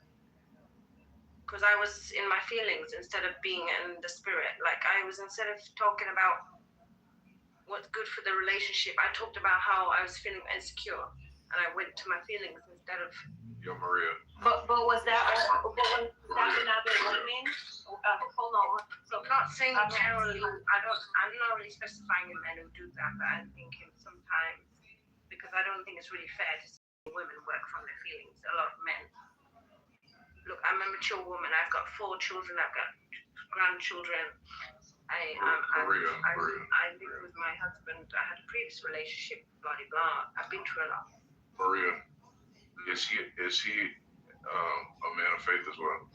Because I was in my feelings instead of being in the spirit. Like instead of talking about what's good for the relationship, I talked about how I was feeling insecure, and I went to my feelings instead of. Yo, Maria. But was that in other women? Hold on. So I'm not saying generally. I'm not really specifying in men who do that, but I'm thinking sometimes because I don't think it's really fair to see women work from their feelings. A lot of men. Look, I'm a mature woman. I've got 4 children. I've got grandchildren. I lived with my husband. I had a previous relationship. Blah blah blah. I've been through a lot. Maria, is he a man of faith as well?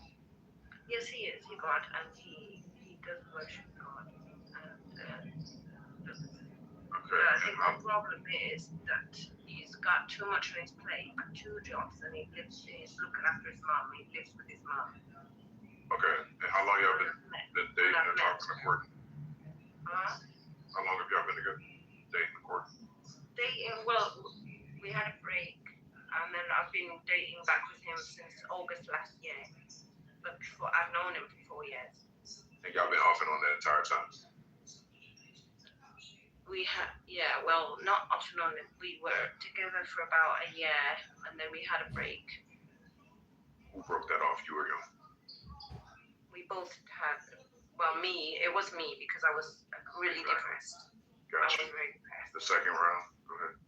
Yes, he is. He God, and he does worship God. And okay. I think the problem is that he's got too much on his plate, 2 jobs, and he's looking after his mom. He lives with his mom. Okay. And how long y'all been dating and talking and courting? Huh? How long have y'all been together? Dating and courting? Well, we had a break, and then I've been dating back with him since August last year. But before, I've known him for 4 years. And y'all been off and on that entire time? Well, not off and on. We were together for about a year, and then we had a break. Who broke that off, you or him? We both had, it was me, because I was really depressed. Gotcha. I was very depressed. The second round? Go ahead.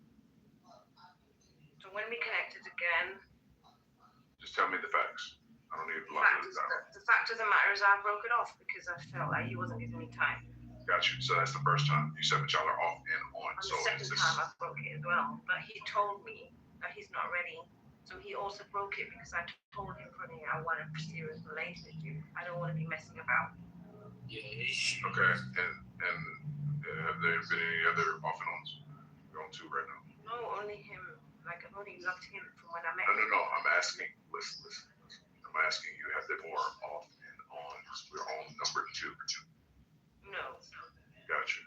So when we connected again, just tell me the facts. I don't need a lot of time. The fact of the matter is I broke it off because I felt like he wasn't giving me time. Got you. So that's the first time. You said that y'all are off and on. And the second time I broke it as well. But he told me that he's not ready. So he also broke it because I told him from I want a serious relationship. I don't want to be messing about. Okay. And have there been any other off and ons? You're on 2 right now. No, only him. Like I've only loved him from when I met him. No. I'm asking. Listen. I'm asking you, have there more off and on? We're on number 2. No. Gotcha.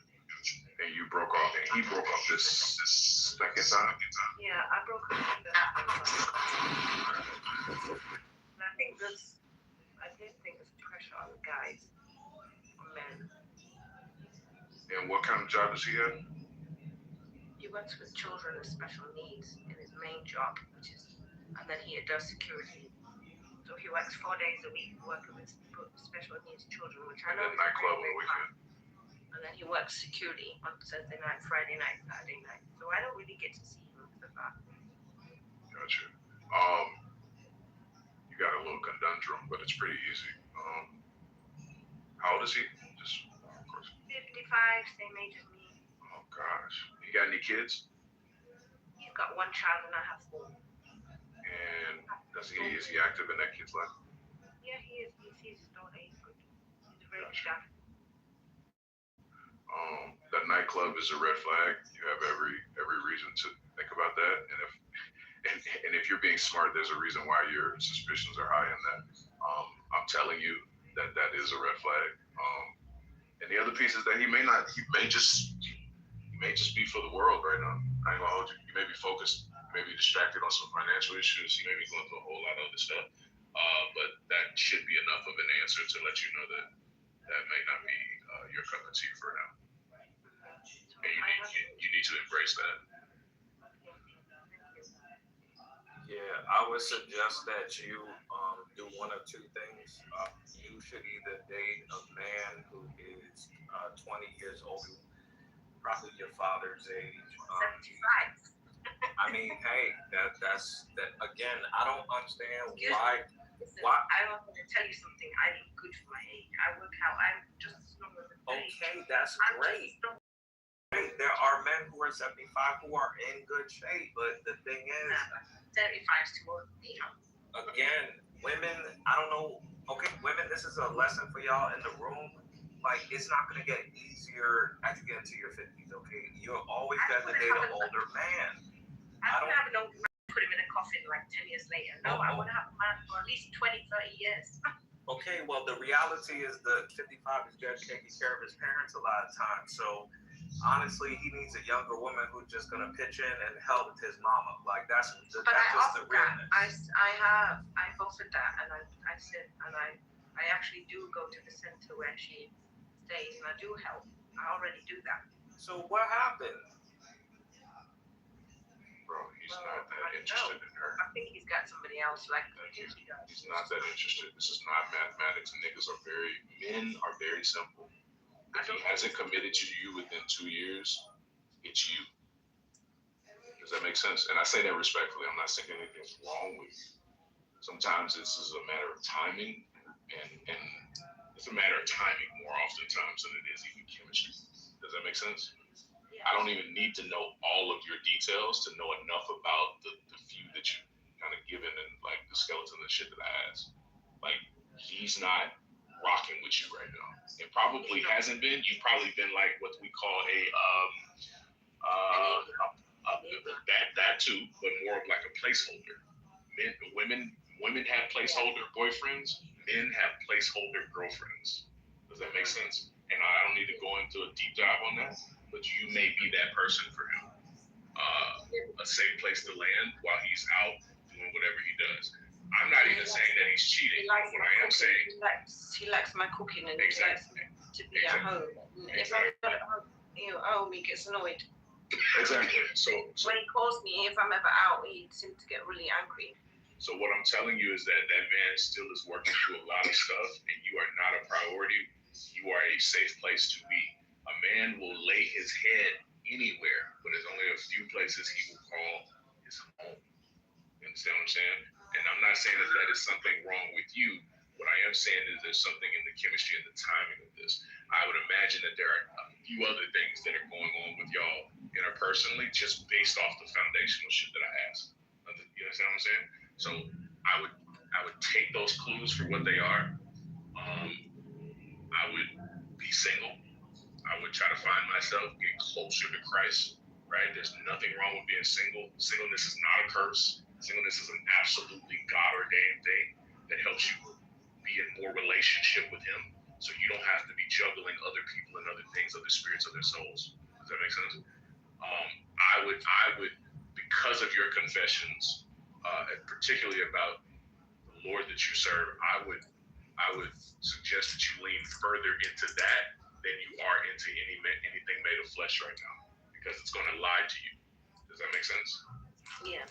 And you broke off, and he broke off this second time? Yeah, I broke off the and I did think there's pressure on the guys, on men. And what kind of job does he have? He works with children with special needs in his main job, and then he does security. So he works 4 days a week working with special needs children, which I know is nightclub on the weekend. And then he works security on Thursday night, Friday night, Saturday night. So I don't really get to see him for that. Gotcha. You got a little conundrum, but it's pretty easy. How old is he? Just of course. 55, same age as me. Oh gosh. You got any kids? He's got 1 child and I have 4. And is he active in that kid's life? Yeah, he is. He's still he's good. He's a very good guy. That nightclub is a red flag. You have every reason to think about that. And if you're being smart, there's a reason why your suspicions are high in that. I'm telling you that is a red flag. And the other piece is that he may just be for the world right now. I ain't gonna hold you. You may be focused, maybe distracted on some financial issues. He may be going through a whole lot of other stuff. But that should be enough of an answer to let you know that may not be your cup of tea for now. And you need to embrace that. Yeah, I would suggest that you do one of 2 things. You should either date a man who is 20 years old, probably your father's age. 75. I mean, hey, that's again. I don't understand why. Listen, I want to tell you something. I look good for my age. I work out. I'm just as strong as a Okay, that's great. There are men who are 75 who are in good shape, but the thing is, 75 is too old. Again, women. I don't know. Okay, women. This is a lesson for y'all in the room. Like, it's not gonna get easier as you get into your 50s. Okay, you're always gonna date an older man. I don't have an old man. Put him in a coffin like 10 years later. No, I want to have a man for at least 20, 30 years. Okay, well, the reality is that 55 is just taking care of his parents a lot of times. So, honestly, he needs a younger woman who's just going to pitch in and help his mama. Like, that's just the realness. I've offered that, and I said, and I actually do go to the center where she stays, and I do help. I already do that. So, what happened? Bro, he's not that interested in her. I think he's got somebody else like He's not that interested. This is not mathematics. Men are very simple. If he hasn't committed to you within 2 years, it's you. Does that make sense? And I say that respectfully. I'm not saying anything's wrong with you. Sometimes this is a matter of timing, and it's a matter of timing more oftentimes than it is even chemistry. Does that make sense? I don't even need to know all of your details to know enough about the few that you kind of given and like the skeleton and shit that I asked. Like, he's not rocking with you right now. It probably hasn't been. You've probably been like what we call a That too, but more of like a placeholder. Women have placeholder boyfriends. Men have placeholder girlfriends. Does that make sense? And I don't need to go into a deep dive on that, but you may be that person for him. A safe place to land while he's out doing whatever he does. I'm not even saying that he's cheating. What I am saying, he likes my cooking and exactly. he likes to be at home. If I'm not at home, he gets annoyed. Exactly. So when he calls me, if I'm ever out, he seems to get really angry. So what I'm telling you is that man still is working through a lot of stuff, and you are not a priority. You are a safe place to be. A man will lay his head anywhere, but there's only a few places he will call his home. You understand what I'm saying? And I'm not saying that is something wrong with you. What I am saying is there's something in the chemistry and the timing of this. I would imagine that there are a few other things that are going on with y'all interpersonally, just based off the foundational shit that I asked. You understand what I'm saying? So I would take those clues for what they are. I would be single. I would try to find myself, get closer to Christ, right? There's nothing wrong with being single. Singleness is not a curse. Singleness is an absolutely God-ordained thing that helps you be in more relationship with him. So you don't have to be juggling other people and other things, other spirits, other souls. Does that make sense? I would, because of your confessions, and particularly about the Lord that you serve, I would suggest that you lean further into that than you are into anything made of flesh right now, because it's going to lie to you. Does that make sense? Yeah.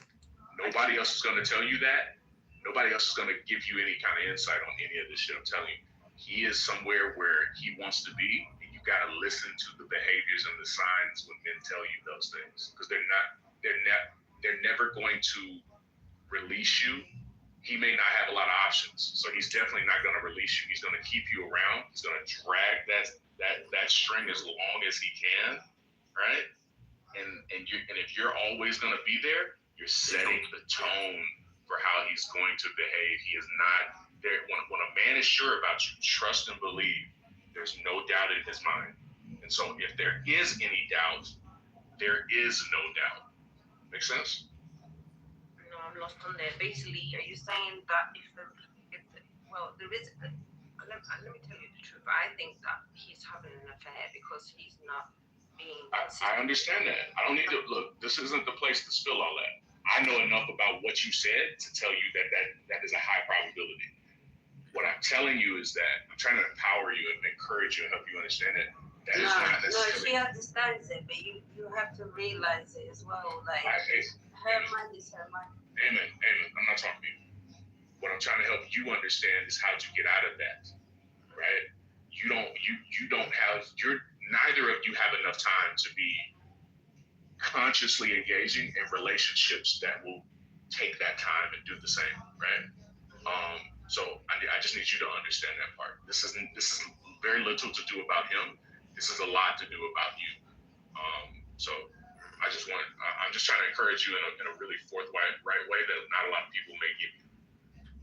Nobody else is going to tell you that. Nobody else is going to give you any kind of insight on any of this shit. I'm telling you, he is somewhere where he wants to be, and you got to listen to the behaviors and the signs when men tell you those things, because they're never going to release you. He may not have a lot of options, so he's definitely not going to release you. He's going to keep you around. He's going to drag that string as long as he can, right? And if you're always going to be there, you're setting the tone for how he's going to behave. He is not there. When a man is sure about you, trust and believe, there's no doubt in his mind. And so if there is any doubt, there is no doubt. Make sense? No, I'm lost on there. Basically, are you saying that there is, let me tell you the truth. I think that he's having an affair because he's not being consistent. I understand that. I don't need to, look, this isn't the place to spill all that. I know enough about what you said to tell you that is a high probability. What I'm telling you is that I'm trying to empower you and encourage you and help you understand it. That is not necessarily. No, she understands it, but you have to realize it as well. Like, her mind is her mind. Amen. I'm not talking to you. What I'm trying to help you understand is how to get out of that, right? Neither of you have enough time to be consciously engaging in relationships that will take that time and do the same, right? So I just need you to understand that part. This is very little to do about him. This is a lot to do about you. So I'm just trying to encourage you in a really forthright, right way that not a lot of people may give you.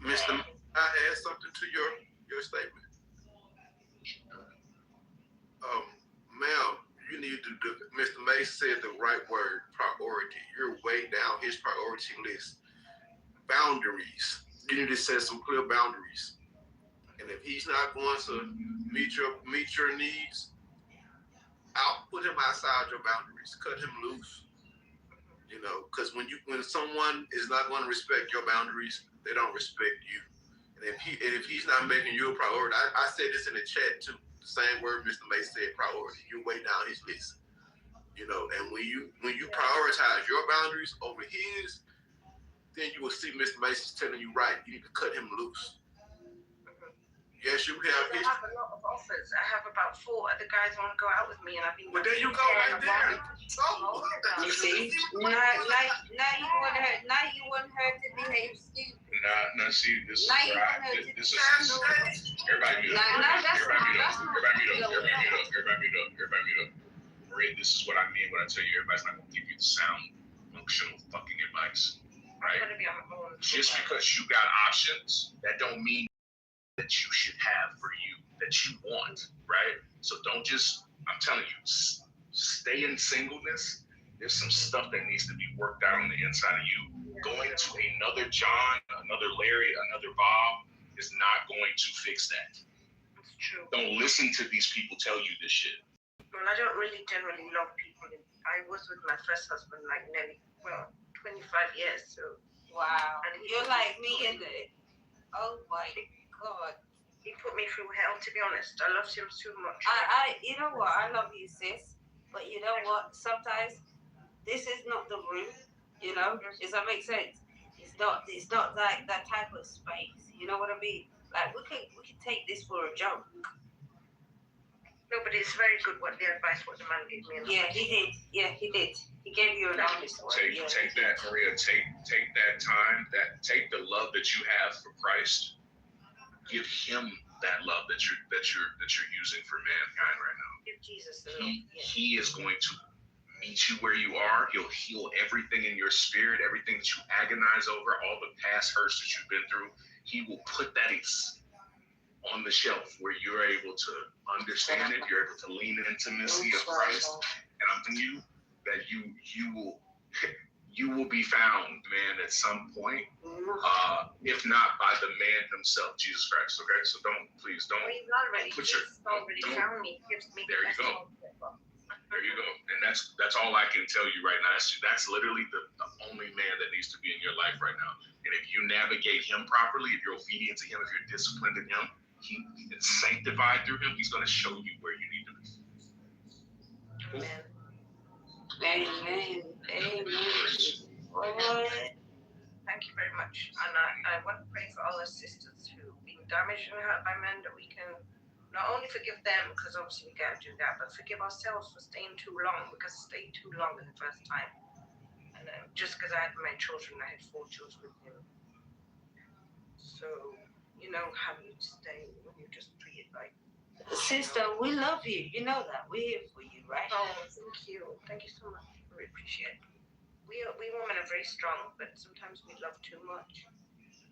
Mr. I add something to your statement. Ma'am, you need to do. Mr. Mace said the right word, priority. You're way down his priority list. Boundaries. You need to set some clear boundaries. And if he's not going to meet your needs, I'll put him outside your boundaries. Cut him loose. You know, because when someone is not going to respect your boundaries, they don't respect you. And if he's not making you a priority, I said this in the chat too. The same word Mr. Mace said, priority. You're way down his list. You know, and when you prioritize your boundaries over his, then you will see Mr. Mace is telling you right. You need to cut him loose. Yes, you have. I have a lot of offers. I have about 4 other guys want to go out with me, and I've been. Well, there you go, right there. You see, now you want her to behave stupid. Nah, see, this is everybody mute up. Maria, this is what I mean when I tell you everybody's not going to give you the sound functional fucking advice, right? Just because you got options, that don't mean that you should have for you, that you want, right? So don't just, I'm telling you, stay in singleness There's some stuff that needs to be worked out on the inside of you. Going to another John, another Larry, another Bob is not going to fix that. It's true. Don't listen to these people tell you this shit. Well, I don't really generally love people. I was with my first husband like nearly, 25 years. So. Wow. And you're like me, isn't it? Oh my God. He put me through hell, to be honest. I loved him too much. You know what? I love you, sis. But you know what? Sometimes this is not the room. You know? Does that make sense? It's not like that type of space. You know what I mean? Like we could take this for a joke. No, but it's very good what the advice what the man gave me. Yeah, he did. Yeah, he did. He gave you an honest word. Take that, Maria. Take that time. Take the love that you have for Christ. Give him that love that you're using for mankind right now. Give Jesus the love. He is going to meet you where you are. He'll heal everything in your spirit, everything that you agonize over, all the past hurts that you've been through. He will put that on the shelf where you're able to understand it. You're able to lean in intimacy of Christ. And I'm telling you that you will be found, man, at some point, if not by the man himself, Jesus Christ. Okay, so please don't. Well, he's already found me. There you go. There you go. And that's all I can tell you right now. That's literally the only man that needs to be in your life right now. And if you navigate him properly, if you're obedient to him, if you're disciplined in him, it's sanctified through him, he's going to show you where you need to be. Cool. Amen. Thank you very much. And I want to pray for all our sisters who've been damaged and hurt by men, that we can not only forgive them, because obviously we can't do that, but forgive ourselves for staying too long, because I stayed too long in the first time. And just because I had my children, I had 4 children with him. So, how you stay when you just treat it like. Sister, we love you. You know that. We're here for you, right? Oh, thank you. Thank you so much. I really appreciate it. We women are very strong, but sometimes we love too much.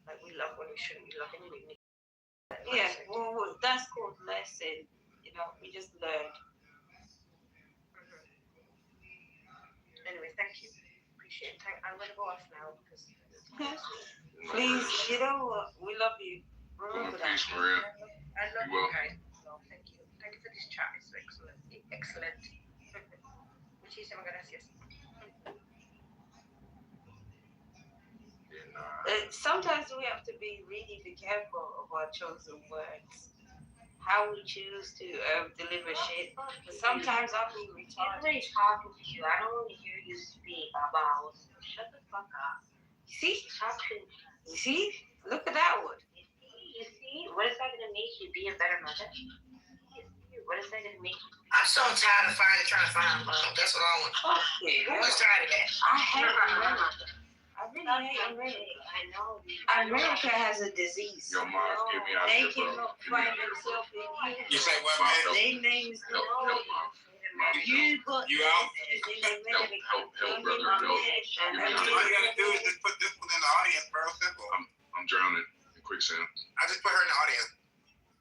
Like we love when we shouldn't be loving. Yeah, well, that's called lesson. We just learned. Anyway, thank you. Appreciate it. I'm going to go off now because. Please, you know what? We love you. Remember that. Peace, Maria. I love you guys. So thank you. Thank you for this chat. It's excellent. Excellent. Muchísimas gracias. Sometimes we have to be really careful of our chosen words, how we choose to deliver shit. But sometimes I'll be retarded. Everybody's talking to you. I don't want to hear you speak about. Shut the fuck up. You see? Talk to me. You see? Look at that one. You see? What is that going to make you be a better mother? What is that going to make you? I'm so tired of trying to find love. That's what I want. Okay. I'm tired of that. I hate America. I really hate America. I know. America has a disease. Your mom, get me out They here, bro. cannot find themselves in you. You say what, man? Their names Help, Mom. You got You out? Help, brother, help. All you gotta do is just put this one in the audience, bro. Simple. I'm drowning in quicksand. I just put her in the audience.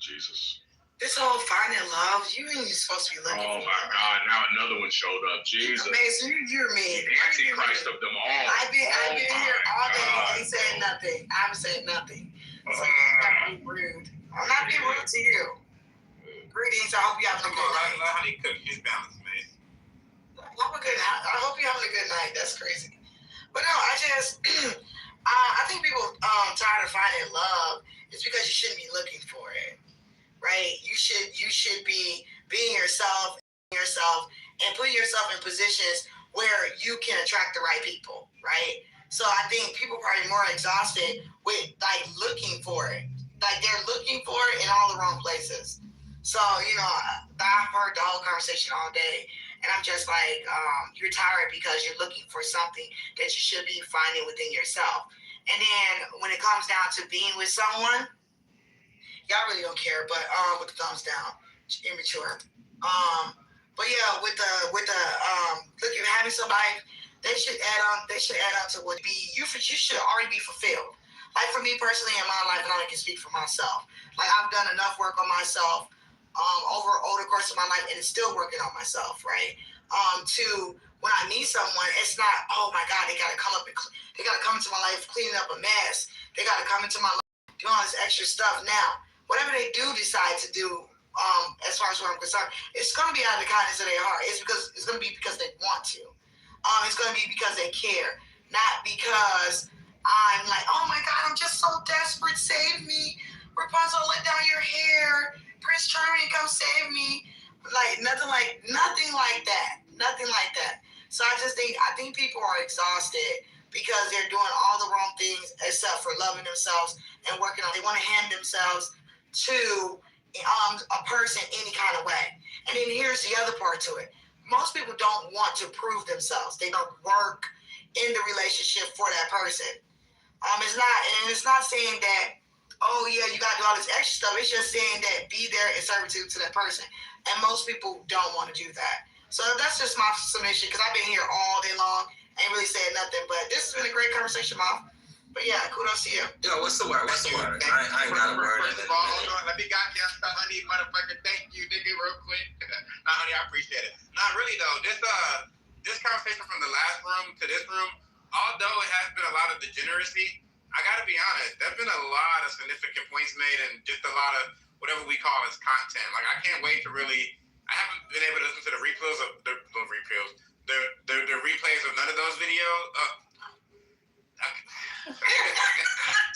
Jesus. This whole finding love, you ain't supposed to be looking Oh for. my God! Now another one showed up. Jesus. Amazing, you're mean. The Antichrist of them all. I've been here all day. Ain't saying nothing. I haven't said nothing. So you're not being rude. I'm not being rude to you. Greetings. I hope you having a good night. Let honey cook. She's balanced, man. I hope you're having a good night. That's crazy. But no, I think people tired of finding love is because you shouldn't be looking for it. Right? You should be being yourself, and putting yourself in positions where you can attract the right people, right? So I think people are probably more exhausted with looking for it. Like they're looking for it in all the wrong places. So, I've heard the whole conversation all day, and I'm just like, you're tired because you're looking for something that you should be finding within yourself. And then when it comes down to being with someone, y'all really don't care, but with the thumbs down, immature. But yeah, with the looking having somebody, they should add on to what you should already be fulfilled. Like for me personally in my life, and I can speak for myself. Like I've done enough work on myself over the course of my life, and it's still working on myself, right? To when I need someone, it's not, oh my God, they gotta come into my life cleaning up a mess. They gotta come into my life doing all this extra stuff. Now, whatever they do decide to do, as far as what I'm concerned, it's gonna be out of the kindness of their heart. It's gonna be because they want to. It's gonna be because they care, not because I'm like, oh my God, I'm just so desperate, save me. Rapunzel, let down your hair. Prince Charming, come save me. Like nothing like that. Nothing like that. So I think people are exhausted because they're doing all the wrong things except for loving themselves and working on. They want to hand themselves to a person any kind of way. And then here's the other part to it. Most people don't want to prove themselves. They don't work in the relationship for that person. It's not saying that, oh yeah, you gotta do all this extra stuff. It's just saying that be there in servitude to that person. And most people don't want to do that. So that's just my submission, because I've been here all day long, ain't really said nothing, but this has been a great conversation, Mom. But yeah, kudos to you. Yo, what's the word? What's the word? I ain't got a word. First of all, hold on. Let me goddamn stop. I need motherfucking thank you, nigga, real quick. Nah, honey, I appreciate it. Nah, really though, this conversation from the last room to this room, although it has been a lot of degeneracy, I gotta be honest, there's been a lot of significant points made and just a lot of whatever we call as content. Like I can't wait to really. I haven't been able to listen to the replays of the replays of none of those videos.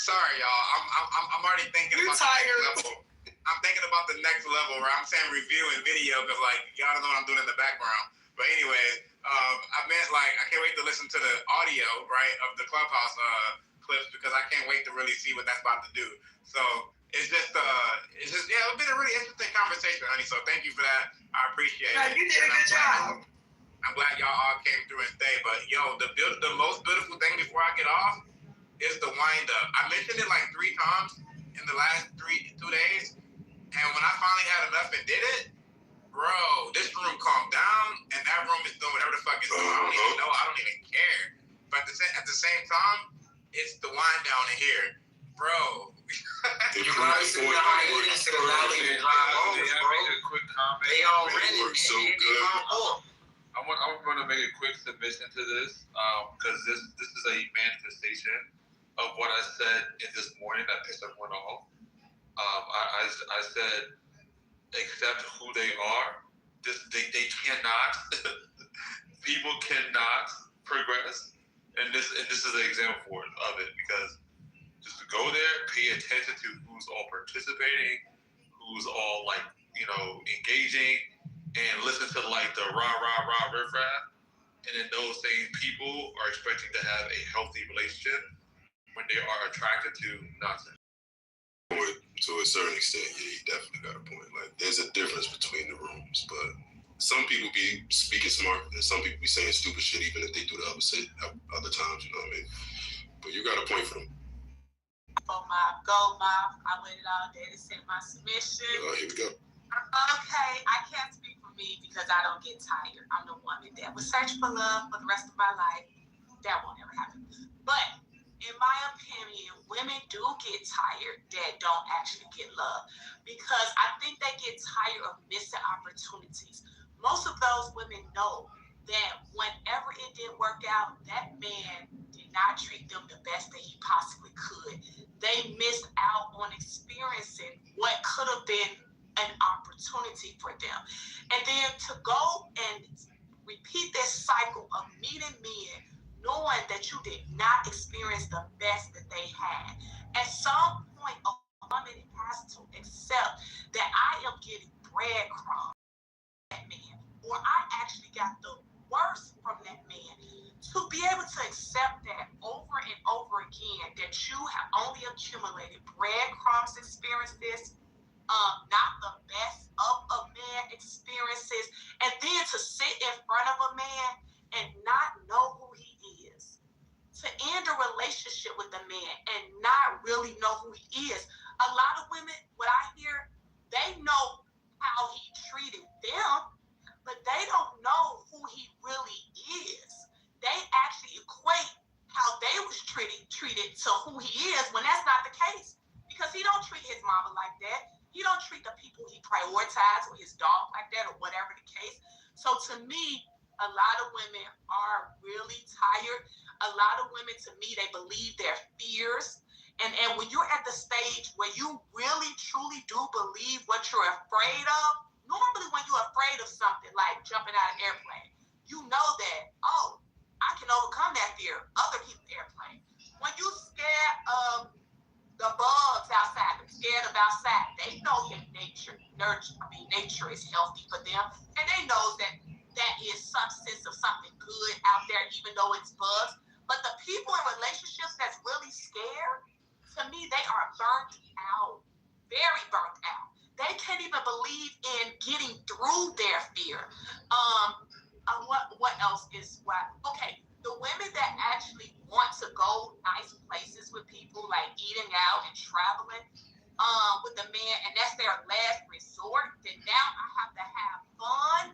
Sorry, y'all. I'm already thinking about the next level. I'm thinking about the next level where I'm saying review and video because like y'all don't know what I'm doing in the background. But anyways, I meant like I can't wait to listen to the audio right of the Clubhouse clips because I can't wait to really see what that's about to do. So it's just yeah, it's been a really interesting conversation, honey. So thank you for that. I appreciate it. You did a good job. I'm glad y'all all came through and stayed. But yo, the most beautiful thing before I get off is the wind up. I mentioned it like 3 times in the last 2 days, and when I finally had enough and did it, bro, this room calmed down, and that room is doing whatever the fuck it's doing. I don't even know. I don't even care. But at the same time, it's the wind down in here, bro. You probably see the hiatus and allowing you to drive homes, bro. Quick comment. They all rented so good. I'm going to make a quick submission to this because this is a manifestation of what I said in this morning that pissed everyone off. I said accept who they are. They cannot. People cannot progress, and this is an example of it because just to go there, pay attention to who's all participating, who's all like engaging, and listen to like the rah riffraff, and then those same people are expecting to have a healthy relationship when they are attracted to nonsense. To a certain extent, yeah, you definitely got a point. Like, there's a difference between the rooms, but some people be speaking smart, and some people be saying stupid shit, even if they do the opposite other times. You know what I mean? But you got a point for them. Go Mom. I waited all day to send my submission. Here we go. Okay, I can't speak for me because I don't get tired. I'm the woman that would search for love for the rest of my life. That won't ever happen. But in my opinion, women do get tired that don't actually get love because I think they get tired of missing opportunities. Most of those women know that whenever it didn't work out, that man did not treat them the best that he possibly could. They missed out on experiencing what could have been an opportunity for them. And then to go and repeat this cycle of meeting men knowing that you did not experience the best that they had. At some point, a woman has to accept that I am getting breadcrumbs from that man, or I actually got the worst from that man. To be able to accept that over and over again, that you have only accumulated breadcrumbs experiences, not the best of a man experiences, and then to sit in front of a man and not know who he is, to end a relationship with a man and not really know who he is. A lot of women, what I hear, they know how he treated them, but they don't know who he really is. They actually equate how they was treated to who he is when that's not the case, because he don't treat his mama like that. He don't treat the people he prioritized or his dog like that or whatever the case. So to me, A lot of women are really tired. A lot of women, to me, they believe their fears. And when you're at the stage where you really, truly do believe what you're afraid of, normally when you're afraid of something like jumping out of an airplane, you know that, oh, I can overcome that fear. Other people's airplane. When you're scared of the bugs outside, they're scared of outside, they know that nature is healthy for them. And they know that is some sense of something good out there, even though it's bugs. But the people in relationships that's really scared, to me, they are burnt out, very burnt out. They can't even believe in getting through their fear. What else is what? Okay, the women that actually want to go nice places with people, like eating out and traveling with the man, and that's their last resort, then now I have to have fun.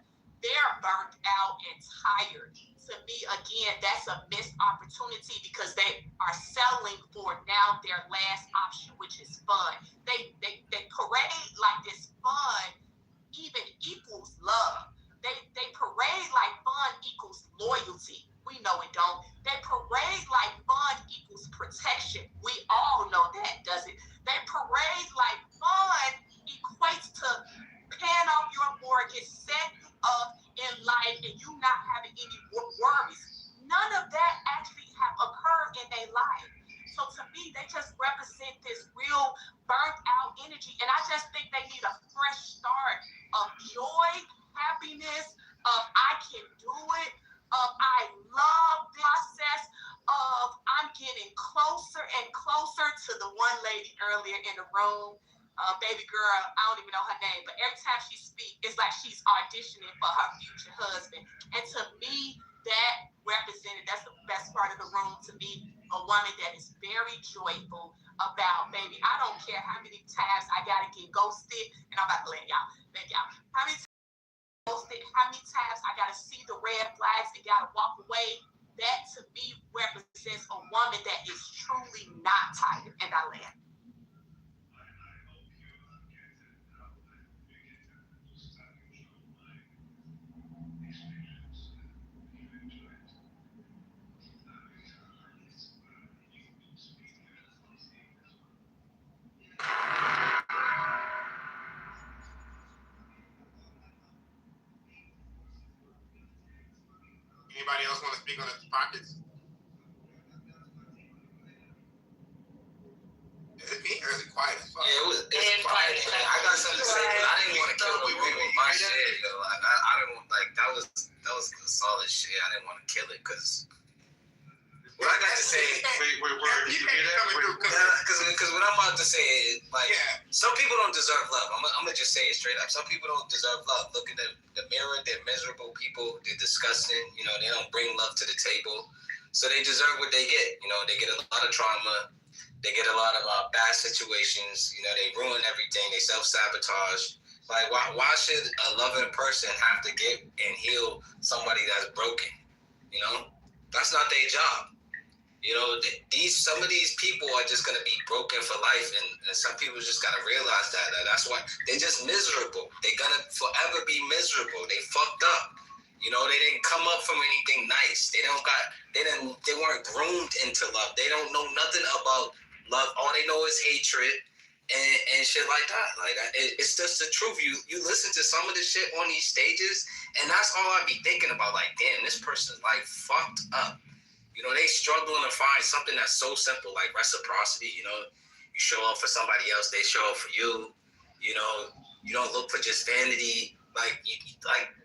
They're burnt out and tired. To me, again, that's a missed opportunity because they are settling for now their last option, which is fun. They parade like this fun even equals love. They parade like fun equals loyalty. We know it don't. They parade like fun equals protection. We all know that, does it? They parade like fun equates to paying off your mortgage, setting you up in life, and you not having any worries. None of that actually have occurred in their life. So to me, they just represent this real burnt out energy. And I just think they need a fresh start of joy, happiness, of I can do it, of I love the process, of I'm getting closer and closer to the one lady earlier in the room. Baby girl, I don't even know her name, but every time she speaks, it's like she's auditioning for her future husband. And to me, that represented, that's the best part of the room to me, a woman that is very joyful about, baby, I don't care how many times I gotta get ghosted, and I'm about to let y'all. How many times ghosted, how many times I gotta see the red flags and gotta walk away. That to me represents a woman that is truly not tired, and I land. Anybody else want to speak on the pockets? Is it me or is it quiet as fuck? Yeah, it's quiet. I got something to say, but I didn't want to kill the room with my shit, though. Like, I didn't like that was solid shit. I didn't want to kill it because what I got to say. Wait, where are you? Because what I'm about to say is like some people don't deserve love. I'm gonna just say it straight up. Some people don't deserve love. Look at the mirror. They're miserable people. They're disgusting. You know, they don't bring love to the table. So they deserve what they get. You know, they get a lot of trauma. They get a lot of bad situations. You know, they ruin everything. They self-sabotage. Like, why should a loving person have to get and heal somebody that's broken? You know, that's not their job. You know, some of these people are just gonna be broken for life, and some people just gotta realize that. That's why they're just miserable. They're gonna forever be miserable. They fucked up. You know, they didn't come up from anything nice. They weren't groomed into love. They don't know nothing about love. All they know is hatred and shit like that. Like, it's just the truth. You listen to some of the shit on these stages, and that's all I be thinking about. Like, damn, this person's life fucked up. You know, they struggling to find something that's so simple, like reciprocity. You know, you show up for somebody else, they show up for you. You know, you don't look for just vanity. Like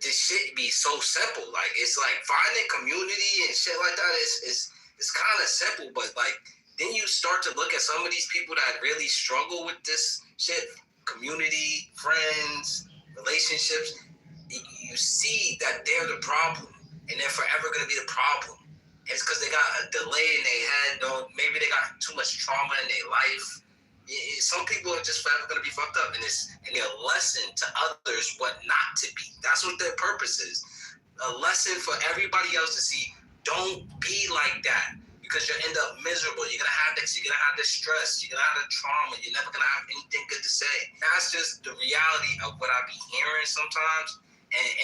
this shit be so simple. Like, it's like finding community and shit like that is kind of simple, but like then you start to look at some of these people that really struggle with this shit, community, friends, relationships. You see that they're the problem, and they're forever gonna be the problem. It's because they got a delay in their head. Maybe they got too much trauma in their life. Some people are just forever going to be fucked up. And they're a lesson to others what not to be. That's what their purpose is. A lesson for everybody else to see. Don't be like that because you'll end up miserable. You're going to have this. You're going to have this stress. You're going to have the trauma. You're never going to have anything good to say. That's just the reality of what I be hearing sometimes.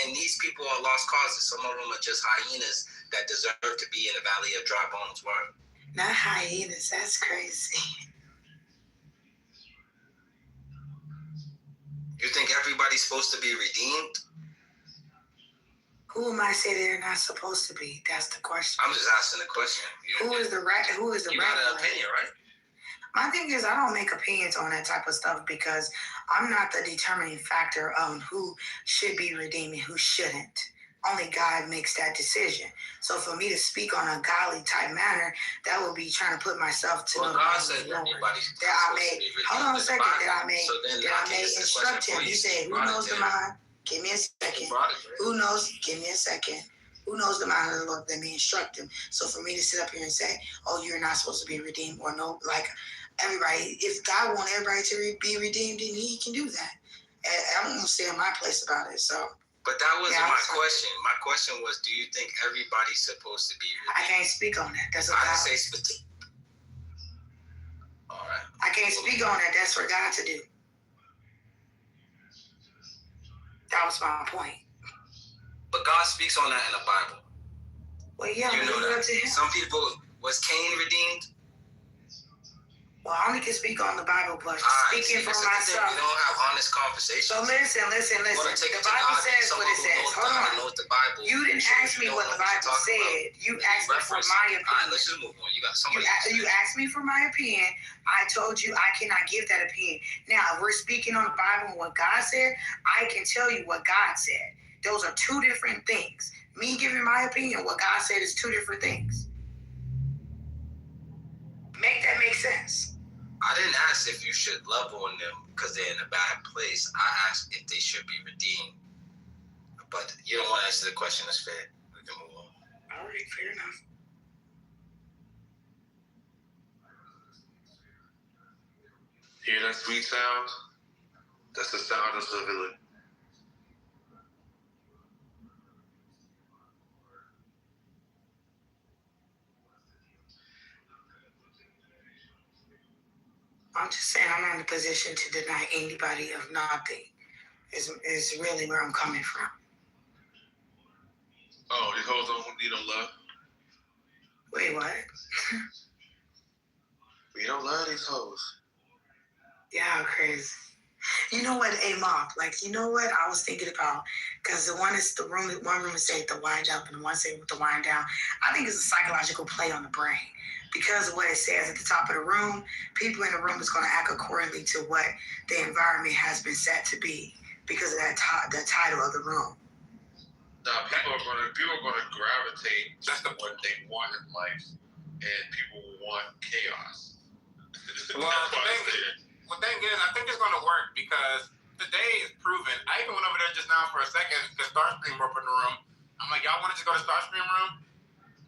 And these people are lost causes. Some of them are just hyenas that deserve to be in the valley of dry bones. Word. Not hyenas. That's crazy. You think everybody's supposed to be redeemed? Who am I say they're not supposed to be? That's the question. I'm just asking the question. Who is the right? Who is the you right? You got an opinion, right? My thing is, I don't make opinions on that type of stuff because I'm not the determining factor on who should be redeemed and who shouldn't. Only God makes that decision. So for me to speak on a godly type manner, that would be trying to put myself to well, the God said Lord. Everybody's that I may. Hold on a second. That I may. So that I may instruct him. He said, "Who knows the mind? Give me a second. Who knows? Give me a second. Who knows the mind of the Lord? Let me instruct him." So for me to sit up here and say, "Oh, you're not supposed to be redeemed," or no, like everybody, if God wants everybody to be redeemed, then He can do that. And I'm gonna stay in my place about it. So. But that wasn't my question. My question was, do you think everybody's supposed to be redeemed? I can't speak on that. That's what I God. didn't say specific. All right. I can't speak on that. That's for God to do. That was my point. But God speaks on that in the Bible. Well, yeah, you know that. Some people, was Cain redeemed? Well, I only can speak on the Bible, but speaking for myself. We don't have honest conversations. So listen. The Bible says what it says. Hold on. You didn't ask me what the Bible said. You asked me for my opinion. All right, let's just move on. You got somebody. You asked me for my opinion. I told you I cannot give that opinion. Now, if we're speaking on the Bible and what God said, I can tell you what God said. Those are two different things. Me giving my opinion, what God said is two different things. Make that make sense. I didn't ask if you should love on them because they're in a bad place. I asked if they should be redeemed. But you don't want to answer the question. That's fair. We can move on. All right, fair enough. Hear that sweet sound? That's the sound of civility. I'm just saying I'm not in a position to deny anybody of nothing. Is really where I'm coming from. Oh, these hoes don't need no love? Wait, what? We don't love these hoes. Yeah, crazy. You know what, Mob? Like, you know what I was thinking about? Because one room is saying the wind up and one saying with the wind down. I think it's a psychological play on the brain. Because of what it says at the top of the room, people in the room is going to act accordingly to what the environment has been set to be because of the title of the room. Now, people are gonna gravitate just to what they want in life, and people want chaos. Well, the thing is, I think it's going to work because today is proven. I even went over there just now for a second because Starscream were up in the room. I'm like, y'all want to just go to Starscream room?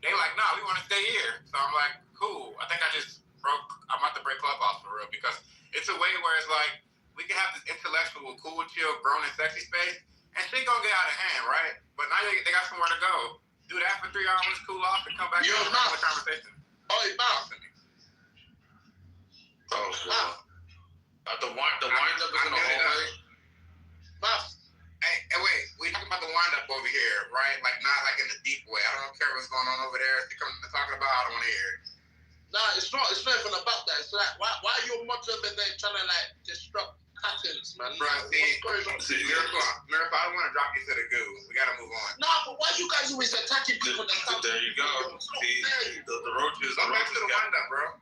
They like, nah, we want to stay here. So I'm like, cool. I think I'm about to break Clubhouse for real because it's a way where it's like we can have this intellectual, cool, chill, grown and sexy space, and shit gonna get out of hand, right? But now they got somewhere to go. Do that for 3 hours, cool off, and come back and have a conversation. Oh, it's Bob. Oh, wow. The wind up is in the hallway. Bob. Hey, wait, we talking about the wind up over here, right? Like not like in the deep way. I don't care what's going on over there. If you're talking about, I don't want to hear it. Nah, it's not even about that. It's like why are you Muslim and then trying to like disrupt patterns, man? Bro, see, Miracle, I don't want to drop you to the goo. We gotta move on. Nah, but why you guys always attacking people that stop? There you go. See, the roaches. Go back to the wind up, bro.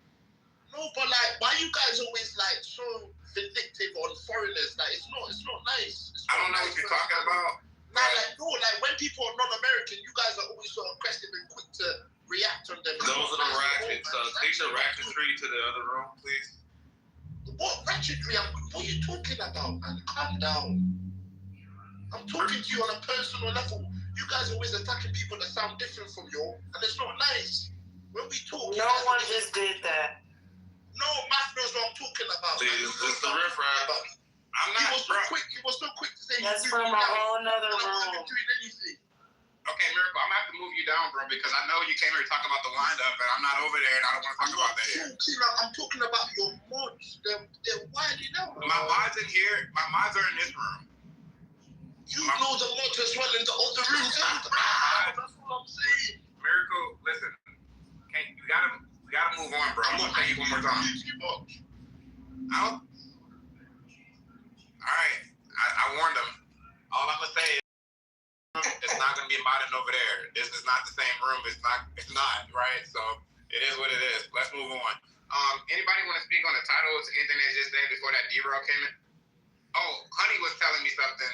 No, but like, why you guys always like so vindictive on foreigners? Like, it's not nice. I don't know what you're talking about. Nah, like when people are non-American, you guys are always so aggressive and quick to react on them. Those are the ratchets. Take the ratchetry to the other room, please. What ratchetry? What are you talking about, man? Calm down. I'm talking to you on a personal level. You guys are always attacking people that sound different from you, and it's not nice. When we talk, no one just did that. No, Matt knows what I'm talking about. See, it's the riffraff. I'm not. He was so quick to say. That's from a whole nother room. Okay, Miracle, I'm gonna have to move you down, bro, because I know you came here talking about the wind up, and I'm not over there, and I don't want to talk about that here. I'm talking about your mods. They're wilding out. My mods in here. My mods are in this room. You know the lot as well in the other rooms. That's what I'm saying. Miracle, listen. We gotta move on, bro. I'm gonna tell you one more time. Alright. I warned them. All I'm gonna say is it's not gonna be modding over there. This is not the same room. It's not, right? So it is what it is. Let's move on. Anybody want to speak on the titles? Anything they just said before that D-roll came in? Oh, Honey was telling me something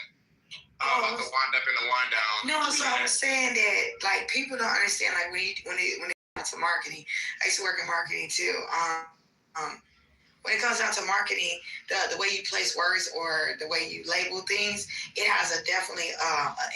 about the wind up and the wind down. No, so I was saying that like people don't understand like when it comes to marketing. I used to work in marketing too. When it comes down to marketing, the way you place words or the way you label things, it has a definitely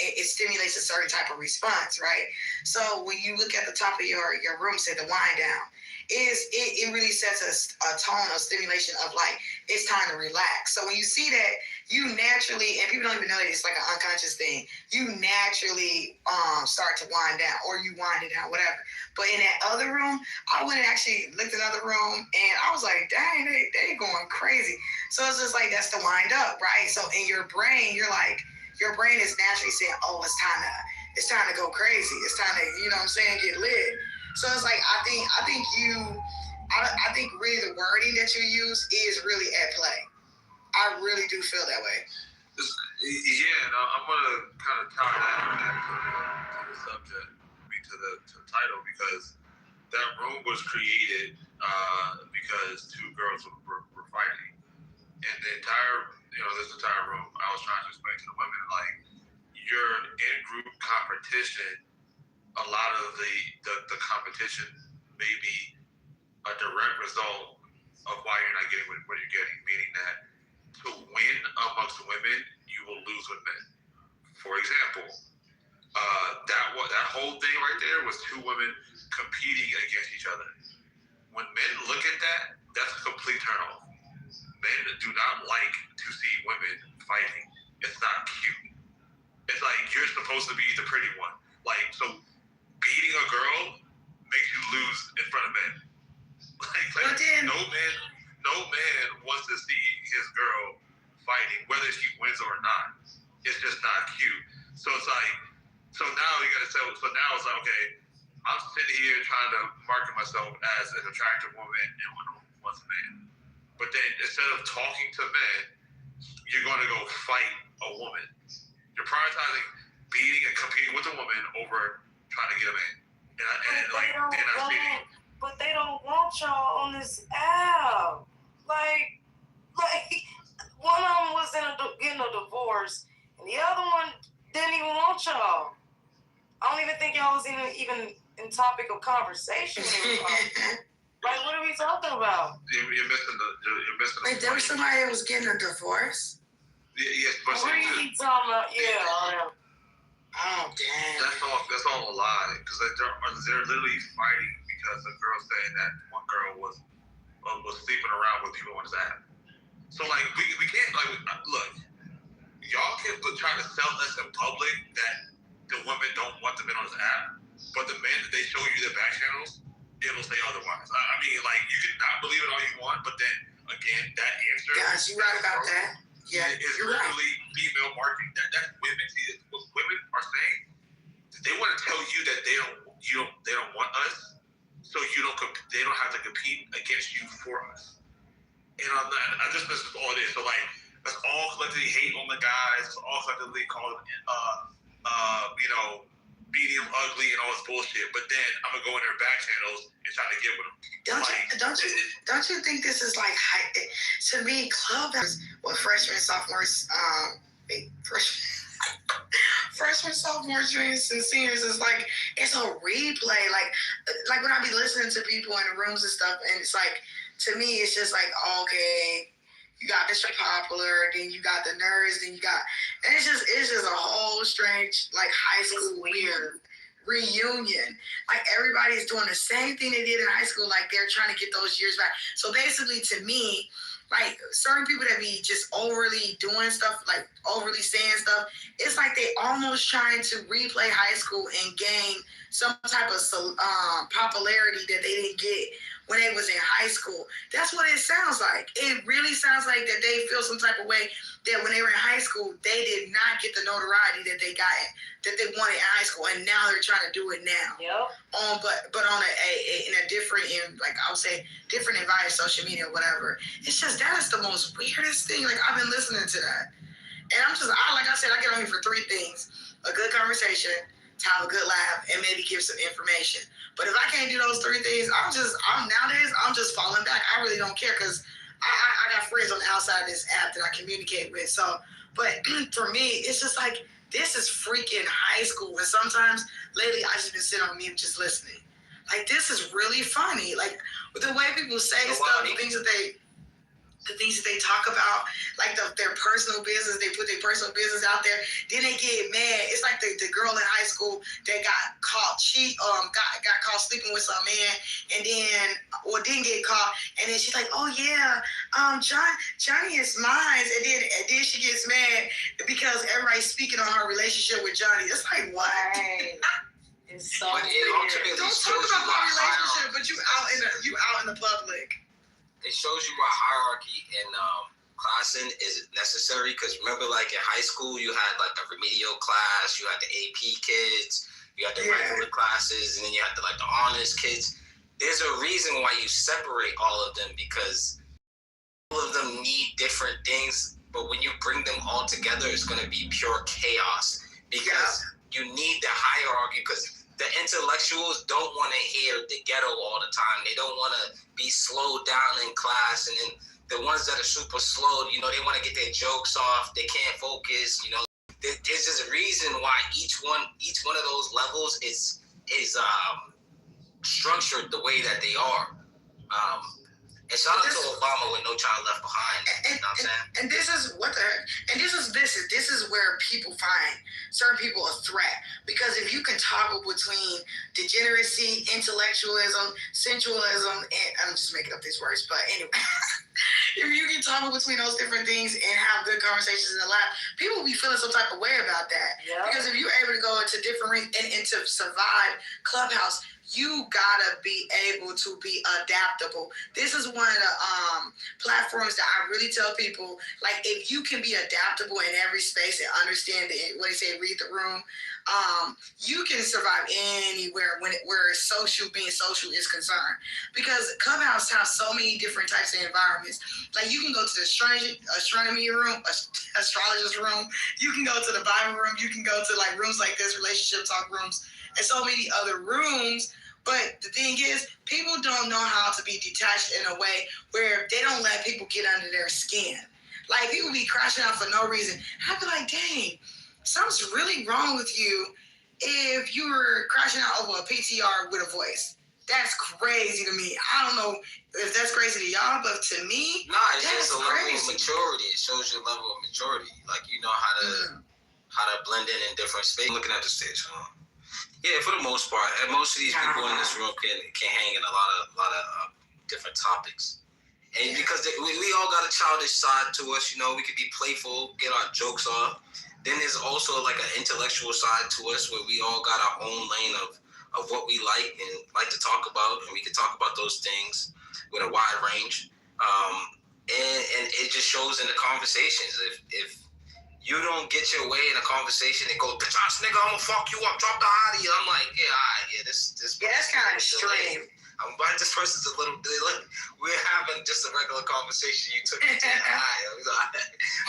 it stimulates a certain type of response, right? So when you look at the top of your room, say the wind down, it really sets a tone of stimulation of like it's time to relax. So when you see that, you naturally, and people don't even know that it's like an unconscious thing, you naturally start to wind down or you wind it down, whatever. But in that other room, I went and actually looked at another room and I was like, dang, they going crazy. So it's just like, that's the wind up, right? So in your brain, your brain is naturally saying, oh, it's time to go crazy. It's time to, you know what I'm saying, get lit. So it's like, I think really the wording that you use is really at play. I really do feel that way. Yeah, and I'm gonna kind of tie that to the subject, to the title, because that room was created because two girls were fighting, and this entire room, I was trying to explain to the women, like, you're in group competition. A lot of the competition may be a direct result of why you're not getting what you're getting, meaning that to win amongst women, you will lose with men. For example, that whole thing right there was two women competing against each other. When men look at that, that's a complete turnoff. Men do not like to see women fighting. It's not cute. It's like you're supposed to be the pretty one. Like, so beating a girl makes you lose in front of men. Like no man wants to see his girl fighting, whether she wins or not. It's just not cute. So it's like, so now you gotta tell. So now it's like, okay, I'm sitting here trying to market myself as an attractive woman and one who wants a man. But then instead of talking to men, you're gonna go fight a woman. You're prioritizing beating and competing with a woman over trying to get a man. But they don't want y'all on this app. Like one of them was getting a divorce, and the other one didn't even want y'all. I don't even think y'all was even in topic of conversation. Like, what are we talking about? You're missing. Wait, there was somebody that was getting a divorce? Yes, but what are you talking about? Yeah. Oh, damn. That's all a lie. Because they're literally fighting because the girl saying that one girl was sleeping around with people on his app. So like we can't look. Y'all can try to sell us in public that the women don't want the men on his app, but the men that they show you their back channels, it'll say otherwise. I mean, like, you can not believe it all you want, but then again, that answer. Guys, you right about that. Yeah, is literally female marketing. That women see what women are saying. They want to tell you that they don't want us, so they don't have to compete against you for us. And I just this is all it is. So like, let's all collectively hate on the guys. Let's all collectively call them, beating them ugly and all this bullshit. But then I'm gonna go in their back channels and try to get with them. Don't you think this is like to me, Clubhouse, freshmen, sophomores, freshmen, sophomores, juniors, and seniors is like, it's a replay. Like when I be listening to people in the rooms and stuff, and it's like, to me, it's just like, okay, you got Mr. Popular, then you got the nerds, then you got, and it's just a whole strange, like, high school weird reunion. Like, everybody's doing the same thing they did in high school, like they're trying to get those years back. So basically, to me, like, certain people that be just overly doing stuff, like overly saying stuff, it's like they almost trying to replay high school and gain some type of popularity that they didn't get when they was in high school. That's what it sounds like. It really sounds like that they feel some type of way that when they were in high school, they did not get the notoriety that they got, that they wanted in high school, and now they're trying to do it now. Yep. But on in a different, like I would say, different environment, social media, whatever. It's just, that is the most weirdest thing. Like, I've been listening to that. And like I said, I get on here for three things: a good conversation, to have a good laugh, and maybe give some information. But if I can't do those three things, nowadays I'm just falling back. I really don't care, because I got friends on the outside of this app that I communicate with. So, but for me, it's just like, this is freaking high school. And sometimes lately I just been sitting on mute just listening. Like, this is really funny. Like, the way people say stuff, the things that they talk about, like their personal business, they put their personal business out there, then they get mad. It's like the girl in high school that got caught got caught sleeping with some man, and then, or didn't get caught, and then she's like, oh yeah, Johnny is mine, and then she gets mad because everybody's speaking on her relationship with Johnny. It's like, what? Right. It's so But it ultimately don't talk shows about you my why relationship, but you out in the public. it shows you why hierarchy in classing is necessary. Because remember, like in high school, you had like the remedial class, you had the AP kids, you had the regular classes, and then you had the honors kids. There's a reason why you separate all of them, because all of them need different things. But when you bring them all together, it's going to be pure chaos, because you need the hierarchy. Because the intellectuals don't want to hear the ghetto all the time. They don't want to be slowed down in class. And then the ones that are super slow, they want to get their jokes off. They can't focus. There's just a reason why each one of those levels is structured the way that they are. And shout out to Obama with No Child Left Behind. You know what I'm saying? And this is what the heck? And this is where people find certain people a threat. Because if you can toggle between degeneracy, intellectualism, sensualism, and I'm just making up these words, but anyway, if you can toggle between those different things and have good conversations in the lab, people will be feeling some type of way about that. Yep. Because if you're able to go into different rings and to survive Clubhouse, you gotta be able to be adaptable. This is one of the platforms that I really tell people, like, if you can be adaptable in every space and understand what they say, read the room, you can survive anywhere where being social is concerned. Because Clubhouse has so many different types of environments. Like, you can go to the astronomy room, astrologer's room, you can go to the Bible room, you can go to like rooms like this, relationship talk rooms, and so many other rooms. But the thing is, people don't know how to be detached in a way where they don't let people get under their skin. Like, people be crashing out for no reason. I'd be like, dang, something's really wrong with you if you were crashing out over a PTR with a voice. That's crazy to me. I don't know if that's crazy to y'all, but to me, it's just a level of maturity. It shows you a level of maturity. Like, you know how to blend in different spaces. Looking at the stage, yeah, for the most part, and most of these people in this room can hang in a lot of different topics. And because we all got a childish side to us, we could be playful, get our jokes off. Then there's also like an intellectual side to us where we all got our own lane of what we like and like to talk about, and we can talk about those things with a wide range. And it just shows in the conversations. If you don't get your way in a conversation and go, bitch ass nigga, I'm gonna fuck you up, drop the Audi. I'm like, this that's kind of extreme. I'm like, this person's a little look, we're having just a regular conversation. You took it to the high.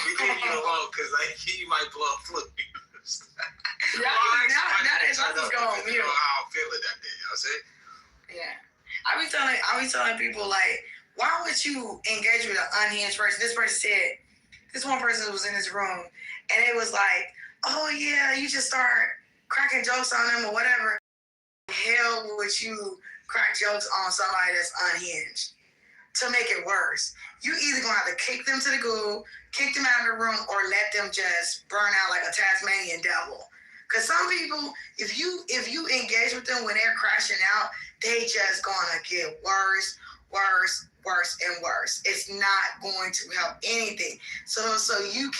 We leave you alone because you might blow a flip. Nowadays, I just go on mute. You know how I'm feeling that day, you know what I'm saying? Yeah. I be telling people, like, why would you engage with an unhinged person? This person said, this one person was in this room, and it was like, oh yeah, you just start cracking jokes on them or whatever. Hell would you crack jokes on somebody that's unhinged? To make it worse, you either gonna have to kick them to the goo, kick them out of the room, or let them just burn out like a Tasmanian devil. Because some people, if you engage with them when they're crashing out, they just gonna get worse, and worse. It's not going to help anything. So you're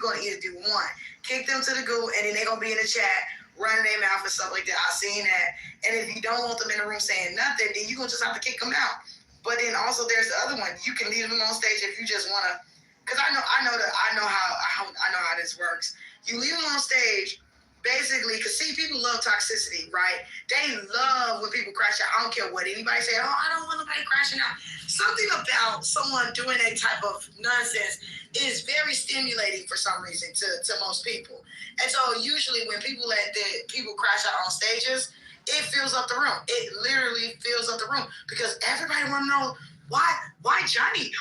gonna either do one, kick them to the goo, and then they're gonna be in the chat running their mouth and stuff like that. I've seen that. And if you don't want them in the room saying nothing, then you're gonna just have to kick them out. But then also there's the other one. You can leave them on stage if you just want to. Because I know how this works. You leave them on stage, basically, because see, people love toxicity, right? They love when people crash out. I don't care what anybody say. Oh, I don't want nobody crashing out. Something about someone doing a type of nonsense is very stimulating for some reason to most people. And so usually when people let the people crash out on stages, it fills up the room. It literally fills up the room because everybody want to know why Johnny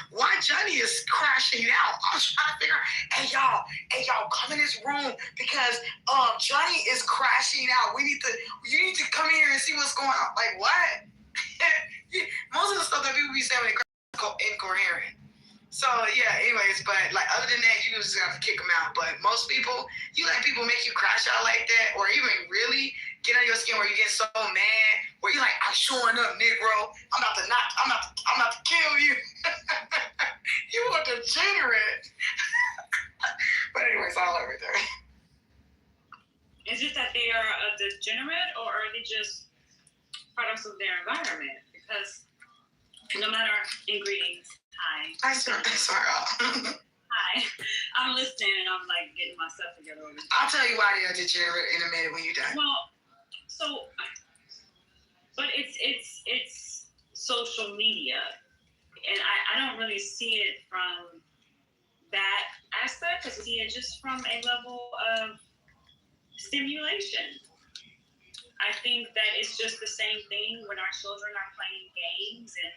is crashing out. I was trying to figure out, hey y'all, come in this room because Johnny is crashing out. You need to come here and see what's going on. Like what? Most of the stuff that people be saying is incoherent. So yeah, anyways, but like other than that, you just have to kick them out. But most people, you let people make you crash out like that, or even really get on your skin where you get so mad, where you're like, I'm showing up, Negro. I'm about to kill you. You a degenerate. But anyways, I'll let it there. Is it that they are a degenerate, or are they just products of their environment? Because no matter ingredients. Hi. Hi. I'm listening and I'm like getting myself together. I'll tell you why they're degenerate in a minute when you're done. Well, but it's social media, and I don't really see it from that aspect. I see it just from a level of stimulation. I think that it's just the same thing when our children are playing games and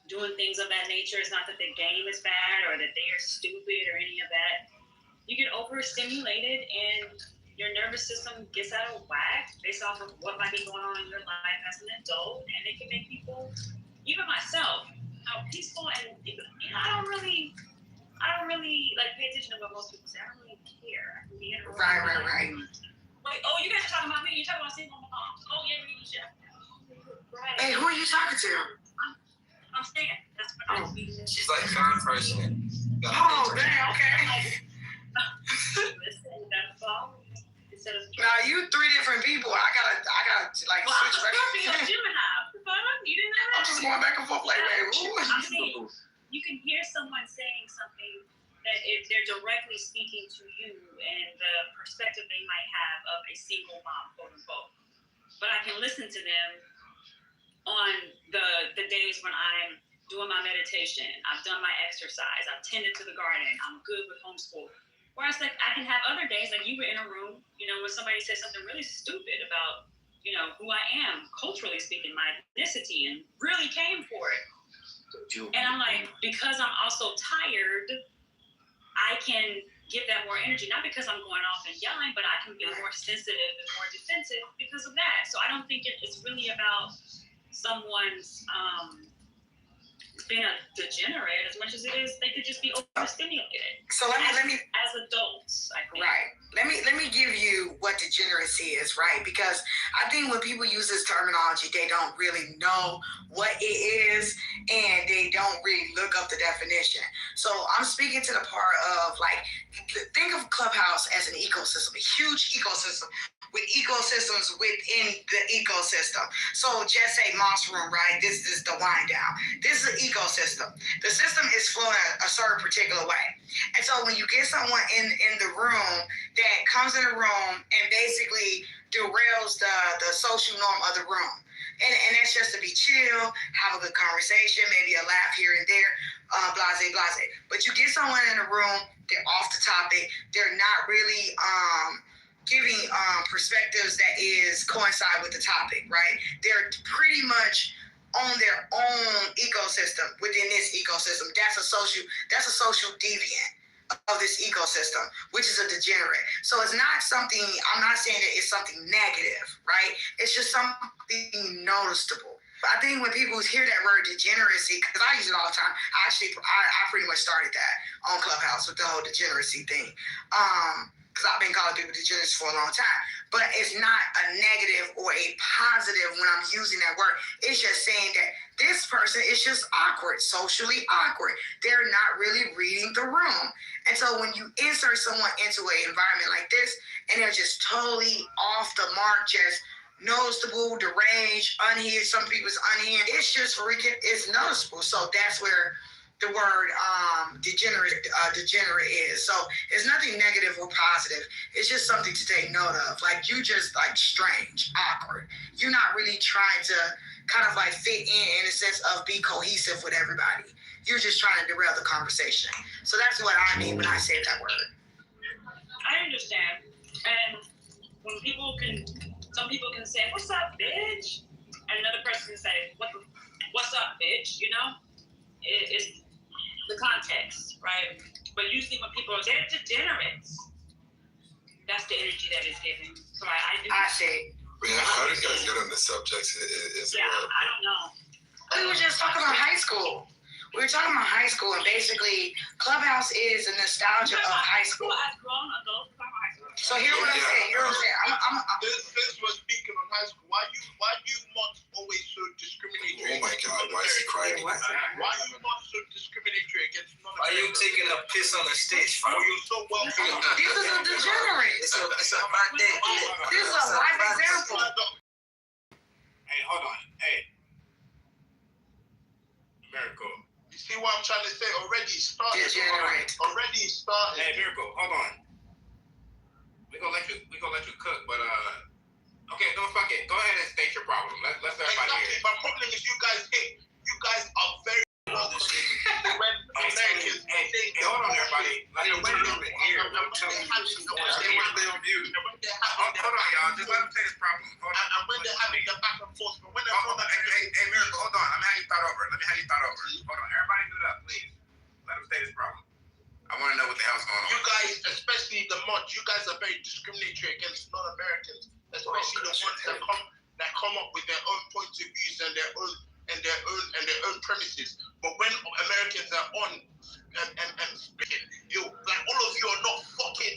doing things of that nature. It's not that the game is bad or that they are stupid or any of that. You get overstimulated and your nervous system gets out of whack based off of what might be going on in your life as an adult, and it can make people, even myself, how peaceful and I don't really like pay attention to what most people say. I don't really care. Right. Wait, oh, you guys are talking about me? You're talking about single moms? Oh yeah, we should. Right. Hey, who are you talking to? I'm saying that's what I'm speaking. She's like third person. Oh, damn, okay. Listen, that's all. Now you three different people. I gotta like switch back. Gemini. You didn't know that? I'm just going back and forth like, I'm saying, you can hear someone saying something that if they're directly speaking to you and the perspective they might have of a single mom, quote unquote. But I can listen to them on the days when I'm doing my meditation, I've done my exercise, I've tended to the garden, I'm good with homeschool. Whereas like I can have other days, like you were in a room, where somebody said something really stupid about, who I am, culturally speaking, my ethnicity, and really came for it. And I'm like, because I'm also tired, I can give that more energy, not because I'm going off and yelling, but I can be more sensitive and more defensive because of that. So I don't think it's really about someone's being a degenerate as much as it is they could just be overstimulated. So let me as adults, I think. Right. Let me give you what degeneracy is, right? Because I think when people use this terminology, they don't really know what it is and they don't really look up the definition. So I'm speaking to the part of like, think of Clubhouse as an ecosystem, a huge ecosystem with ecosystems within the ecosystem. So just say Moss Room, right? This is the wind down. This is an ecosystem. The system is flowing a certain particular way. And so when you get someone in the room that comes in the room and basically derails the social norm of the room, and that's just to be chill, have a good conversation, maybe a laugh here and there, blase. But you get someone in the room, they're off the topic, they're not really giving perspectives that is coincide with the topic, right? They're pretty much on their own ecosystem within this ecosystem. That's a social deviant of this ecosystem, which is a degenerate. So it's not something, I'm not saying that it's something negative, right? It's just something noticeable. I think when people hear that word degeneracy, because I use it all the time, I pretty much started that on Clubhouse with the whole degeneracy thing. Because I've been calling people degenerates for a long time. But it's not a negative or a positive when I'm using that word. It's just saying that this person is just awkward, socially awkward. They're not really reading the room. And so when you insert someone into an environment like this, and they're just totally off the mark, just noticeable, deranged, unhinged. Some people's unhinged. It's just freaking, it's noticeable. So that's where the word degenerate is. So it's nothing negative or positive. It's just something to take note of. Like, you just like strange, awkward. You're not really trying to kind of like fit in a sense of be cohesive with everybody. You're just trying to derail the conversation. So that's what I mean when I say that word. I understand. And when some people can say, "What's up, bitch?" and another person can say, "What's up, bitch?" You know, it's the context, right? But usually when people are degenerates, that's the energy that is given. So I do. I see. Yeah, how did you guys get on the subject? I don't know. We were just talking about high school. We were talking about high school, and basically, Clubhouse is a nostalgia of high school. As grown adults, high school. So here's what I'm saying. Since we're speaking on high school, why you moms always so discriminatory? Oh my God, why is he crying? Why you not so discriminatory against non-Americans? Why you taking a piss on the stage, bro? You're so welcome. This is a degenerate. It's about that. This is a live example. Hey, hold on. Hey. Miracle. You see what I'm trying to say? Already started. Degenerate. Already started. Hey, Miracle, hold on. We gonna let you cook, but okay, no, fuck it. Go ahead and state your problem. Let's everybody hear. My problem is you guys are very welcome when Americans. Hey, hold on, everybody. When Hold on, y'all. Just let them say this problem. Hold on. And when they're having the back and forth, but when they're Hey, Miracle, hold on. Let me have you thought over. Hold on. Everybody do that, please. Let them say this problem. I want to know what the hell's going on. You guys, especially the mods, you guys are very discriminatory against non-Americans, especially the ones that come up with their own points of views and their own premises. But when Americans are on and speaking, all of you are not fucking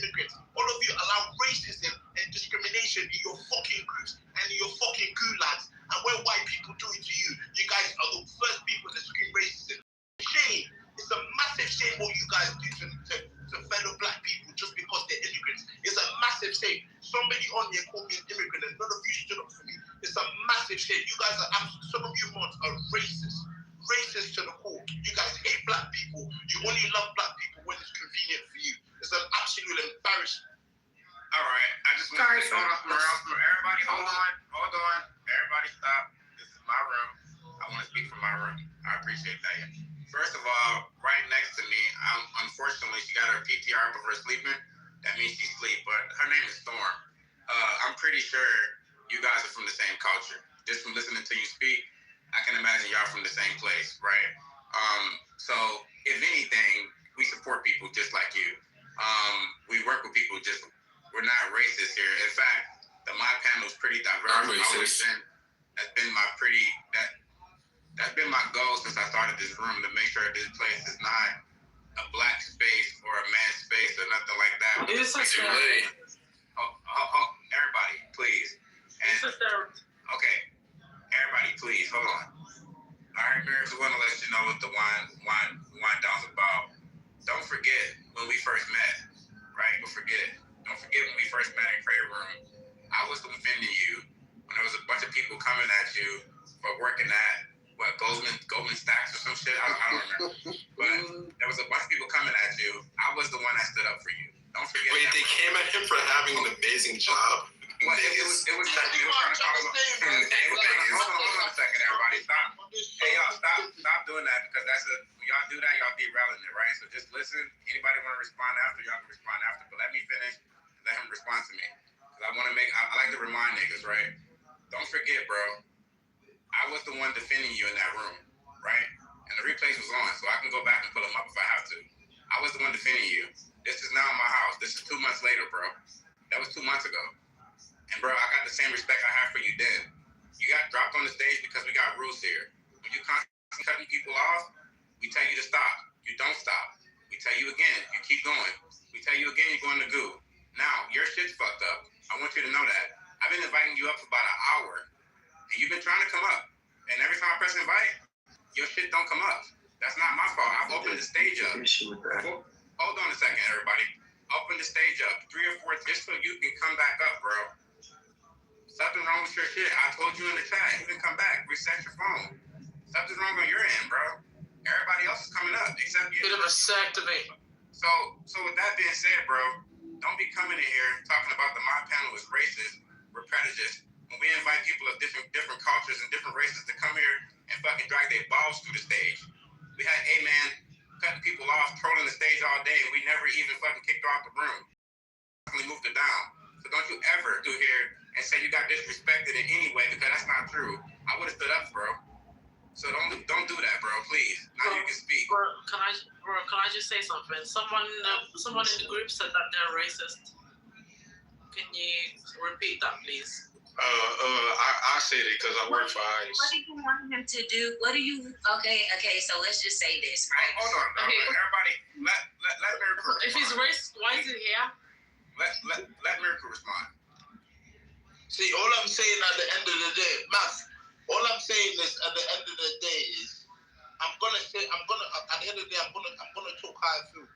immigrants. All of you allow racism and discrimination in your fucking groups and in your fucking gulags. And when white people do it to you, you guys are the first people that scream racism. Shame. It's a massive shame what you guys do to fellow black people just because they're immigrants. It's a massive shame. Somebody on here called me an immigrant and none of you stood up for me. It's a massive shame. You guys are some of you mods are racist. Racist to the core. You guys hate black people. You only love black people when it's convenient for you. It's an absolute embarrassment. All right. I just want to start off from everybody. Hold on. Everybody stop. This is my room. I want to speak from my room. I appreciate that. First of all, right next to me, unfortunately, she got her PTR up of her sleeping. That means she's asleep, but her name is Storm. I'm pretty sure you guys are from the same culture. Just from listening to you speak, I can imagine y'all from the same place, right? So if anything, we support people just like you. We work with people we're not racist here. In fact, my panel is pretty diverse. That's been my goal since I started this room, to make sure this place is not a black space or a man's space or nothing like that. Everybody, please. Okay, everybody, please, hold on. All right, Miracle, we want to let you know what the wine down's about. Don't forget when we first met, right? Don't forget when we first met in Prayer Room. I was defending you when there was a bunch of people coming at you for working at Goldman Sachs or some shit. I don't remember. But there was a bunch of people coming at you. I was the one that stood up for you. Don't forget. Wait, they came at him for having an amazing job. Well, it was trying to talk about. Hold on a second, everybody. Stop. Hey, y'all, stop doing that, because when y'all do that, y'all derailing it, right? So just listen. Anybody want to respond after, y'all can respond after. But let me finish and let him respond to me. Because I like to remind niggas, right? Don't forget, bro. I was the one defending you in that room, right? And the replays was on, so I can go back and pull them up if I have to. I was the one defending you. This is now my house. This is 2 months later, bro. That was 2 months ago. And bro, I got the same respect I had for you then. You got dropped on the stage because we got rules here. When you constantly cutting people off, we tell you to stop. You don't stop. We tell you again, you keep going. We tell you again, you're going to goo. Now, your shit's fucked up. I want you to know that. I've been inviting you up for about an hour, and you've been trying to come up. And every time I press invite, your shit don't come up. That's not my fault. I've opened the stage up. Hold on a second, everybody. Open the stage up 3 or 4 just so you can come back up, bro. Something wrong with your shit. I told you in the chat. Even come back. Reset your phone. Something's wrong on your end, bro. Everybody else is coming up except you. Get a vasectomy. So with that being said, bro, don't be coming in here talking about the my panel is racist. We're prejudice. When we invite people of different cultures and different races to come here and fucking drag their balls through the stage. We had A-Man cutting people off, trolling the stage all day, and we never even fucking kicked her out the room. We moved her down. So don't you ever do here and say you got disrespected in any way, because that's not true. I would have stood up, bro. So don't do that, bro. Please. Now you can speak. Bro, can I just say something? Someone in the group said that they're racist. Can you repeat that, please? I said it because I work for ICE. What do you want him to do? What do you? Okay. So let's just say this, right? Hold on. Okay. Everybody, let Miracle respond. If he's racist, why is he here? Let Miracle respond. See, all I'm saying at the end of the day, Max, all I'm saying is at the end of the day is at the end of the day, I'm gonna talk how I feel.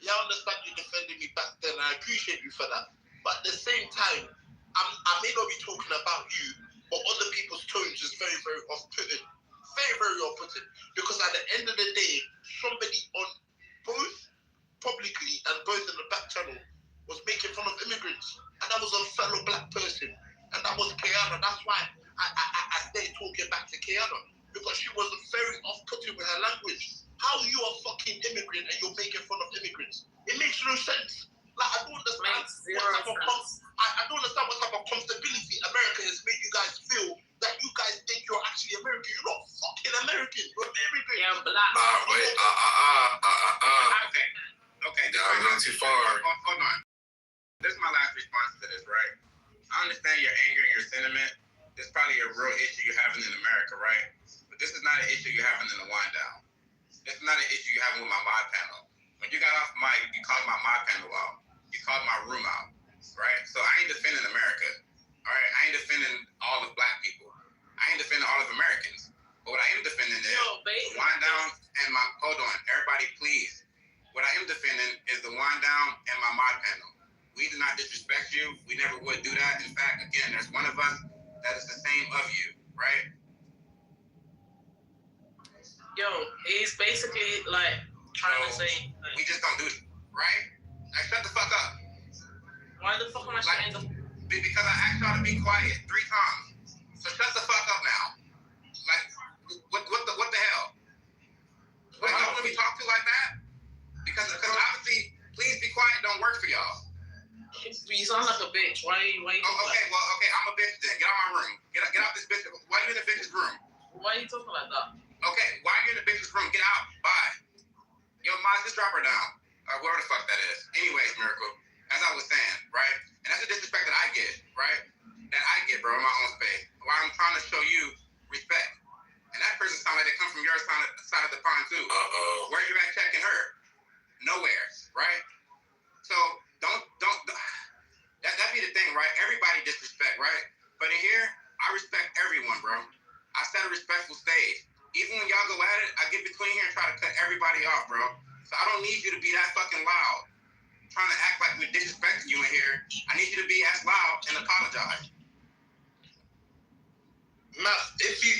Yeah, I understand you defending me back then, and I appreciate you for that. But at the same time, I may not be talking about you, but other people's tones is very, very off-putting. Very, very off-putting. Because at the end of the day, somebody on both publicly and both in the back channel was making fun of immigrants. And that was a fellow black person. And that was Kiana. That's why I stayed talking back to Kiana. Because she was very off-putting with her language. How are you a fucking immigrant and you're making fun of immigrants? It makes no sense. Like, I don't understand I don't understand what type of comfortability America has made you guys feel that you guys think you're actually American. You're not fucking American. You're an immigrant. Yeah, black. Okay. Y'all going too far. Hold on. This is my last response to this, right? I understand your anger and your sentiment. This is probably a real issue you're having in America, right? But this is not an issue you're having in the wind down. This is not an issue you're having with my mod panel. When you got off mic, you called my mod panel out. You called my room out, right? So I ain't defending America, all right? I ain't defending all of black people. I ain't defending all of Americans. But what I am defending is the wind down and my, hold on, everybody please. What I am defending is the wind down and my mod panel. We do not disrespect you. We never would do that. In fact, again, there's one of us that is the same of you, right? Yo, he's basically like trying to say. We just don't do it, right? Like, shut the fuck up. Why the fuck am I saying Because I asked y'all to be quiet 3 times. So shut the fuck up now. Like, what the hell? Like, y'all want to be talked to like that? Because obviously, please be quiet don't work for y'all. You sound like a bitch. Why okay, I'm a bitch then. Get out my room. Get out this bitch. Why are you in the bitch's room? Why are you talking like that? Okay, why are you in the bitch's room? Get out. Bye. Yo, Maz, just drop her down. Whoever the fuck that is. Anyways, Miracle, as I was saying, right? And that's the disrespect that I get, right? That I get, bro, in my own space. Why I'm trying to show you respect. And that person sounds like they come from your side of the pond, too. Where you at checking her? Nowhere, right? So, don't that be the thing, right? Everybody disrespect, right? But in here, I respect everyone, bro. I set a respectful stage. Even when y'all go at it, I get between here and try to cut everybody off, bro. So I don't need you to be that fucking loud. Trying to act like we're disrespecting you in here. I need you to be as loud and apologize. Matt, if you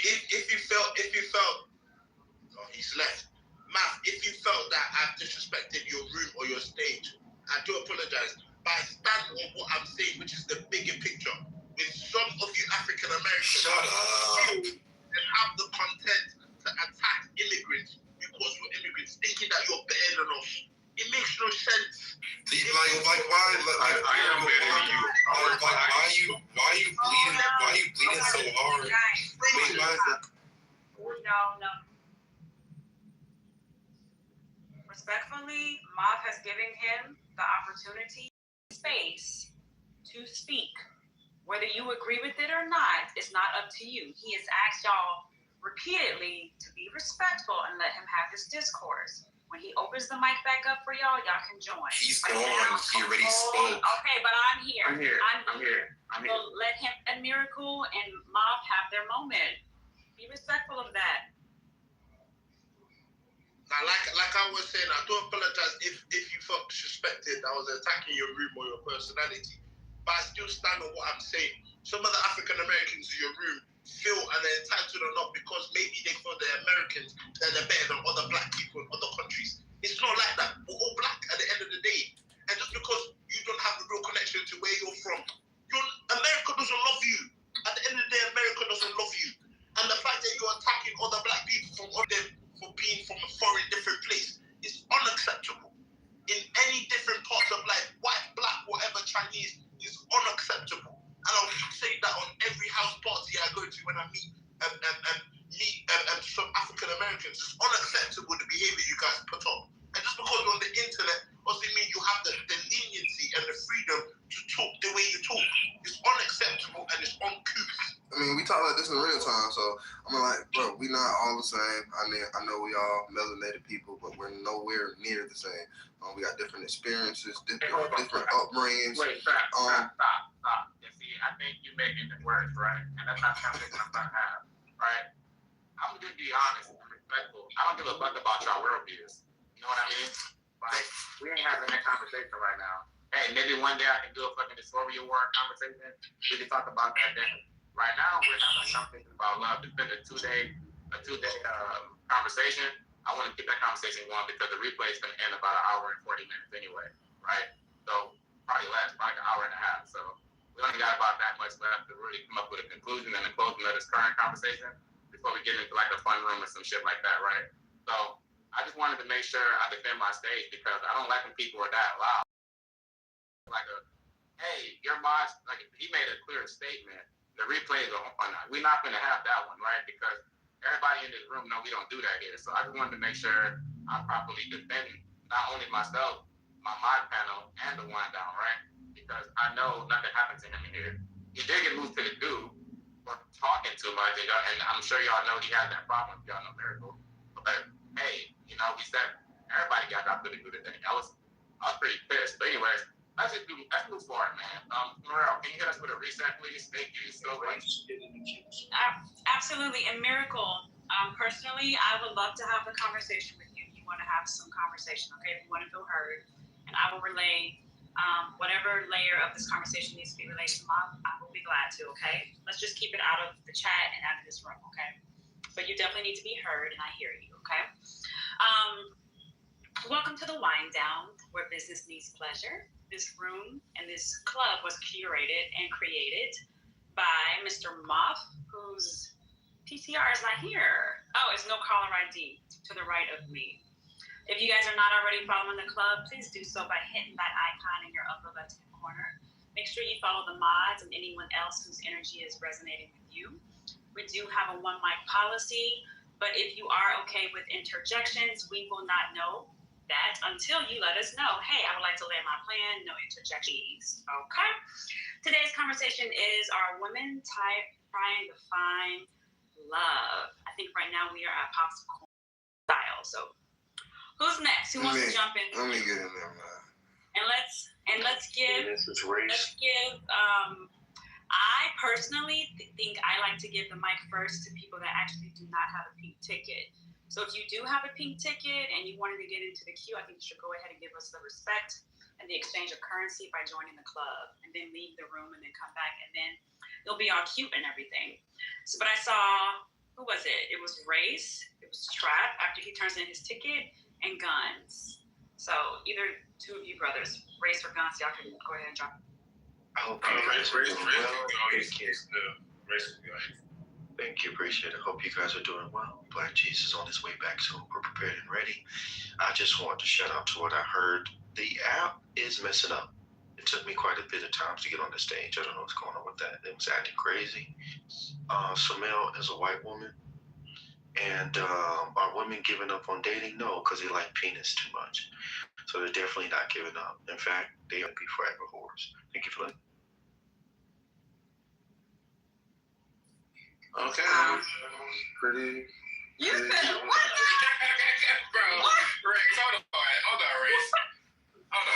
felt, oh, he's left. Matt, if you felt that I've disrespected your room or your stage, I do apologize. But I stand on what I'm saying, which is the bigger picture. With some of you African Americans, shut up, and have the content to attack immigrants because we're immigrants, thinking that you're better than us. It makes no sense. Like why? Like, I am better than you. Why are you bleeding? Why are you bleeding so hard? Wait, No. Respectfully, Mob has given him the opportunity, space to speak. Whether you agree with it or not, it's not up to you. He has asked y'all repeatedly to be respectful and let him have his discourse. When he opens the mic back up for y'all can join. He's gone. He already spoke. Okay, but I'm here. I'm here. So let him and Miracle and Mob have their moment. Be respectful of that. Now, like I was saying, I do apologize if you felt disrespected. I was attacking your room or your personality. But I still stand on what I'm saying. some of the African Americans in your room feel and they're entitled or not because maybe they feel they're Americans and they're better than other black people in other countries. It's not like that. We're all black at the end of the day. And just because you don't have a real connection to where you're from, America doesn't love you. At the end of the day, America doesn't love you. And the fact that you're attacking other black people for being from a foreign different place is unacceptable. In any different parts of life, white, black, whatever, Chinese, is unacceptable. And I'll say that on every house party I go to when I meet some African Americans. It's unacceptable the behavior you guys put up. And just because you're on the internet doesn't mean you have the leniency and the freedom to talk the way you talk. It's unacceptable and it's uncouth. I mean, we talk about this in real time, so I'm like, bro, we not all the same. I know we all melanated people, but we're nowhere near the same. We got different experiences, different upbringings. Wait, stop. You see, I think you're making it worse, right? And that's not something I'm going to have, right? I'm going to be honest and respectful. I don't give a fuck about y'all worldviews. You know what I mean? Like, we ain't having that conversation right now. Hey, maybe one day I can do a fucking dysphoria war conversation. We can talk about that then. Right now, we're having something about love. It's been a two-day conversation. I want to keep that conversation going because the replay is going to end about an hour and 40 minutes anyway, right? So probably last like an hour and a half. So we only got about that much left to really come up with a conclusion and a closing of this current conversation before we get into like a fun room or some shit like that, right? So I just wanted to make sure I defend my stage because I don't like when people are that loud. Like hey, your mod, like he made a clear statement. The replays are on. We're not going to have that one, right? Because everybody in this room know we don't do that here. So I just wanted to make sure I'm properly defending not only myself, my mod panel, and the one down, right? Because I know nothing happened to him in here. He did get moved to the goo for talking too much, and I'm sure y'all know he had that problem. Y'all know Miracle. But hey, we said everybody got dropped to the goo today. I was pretty pissed. But anyways, let's move forward, man. Morel, can you hit us with a reset, please? Thank you so much. Absolutely. And Miracle, personally, I would love to have a conversation with you. You want to have some conversation, okay? If you want to feel heard. And I will relay whatever layer of this conversation needs to be relayed to Mom. I will be glad to, okay? Let's just keep it out of the chat and out of this room, okay? But you definitely need to be heard, and I hear you, okay? Welcome to the Wind Down, where business meets pleasure. This room and this club was curated and created by Mr. Moff, whose PTR is not here. Oh, it's no caller ID to the right of me. If you guys are not already following the club, please do so by hitting that icon in your upper left-hand corner. Make sure you follow the mods and anyone else whose energy is resonating with you. We do have a one mic policy, but if you are okay with interjections, we will not know that until you let us know, hey, I would like to land my plan, no interjections, okay? Today's conversation is, are women trying to find love? I think right now we are at popsicle style, so who's next? Who wants to jump in? Let me get in there, man. And let's give I personally think I like to give the mic first to people that actually do not have a pink ticket. So if you do have a pink ticket and you wanted to get into the queue, I think you should go ahead and give us the respect and the exchange of currency by joining the club, and then leave the room and then come back, and then it'll be all cute and everything. So, but I saw, who was it? It was Race, it was Trap after he turns in his ticket, and Guns. So either two of you brothers, Race or Guns, y'all can go ahead and jump. I hope you guys are doing well. Thank you, appreciate it. Hope you guys are doing well. Black Jesus on his way back soon. We're prepared and ready. I just want to shout out to what I heard. The app is messing up. It took me quite a bit of time to get on the stage. I don't know what's going on with that. It was acting crazy. Samel is a white woman. And are women giving up on dating? No, because they like penis too much. So they're definitely not giving up. In fact, they are be forever whores. Thank you for listening. Okay. Pretty. You said what? Bro, Race, hold on, Race. Hold on.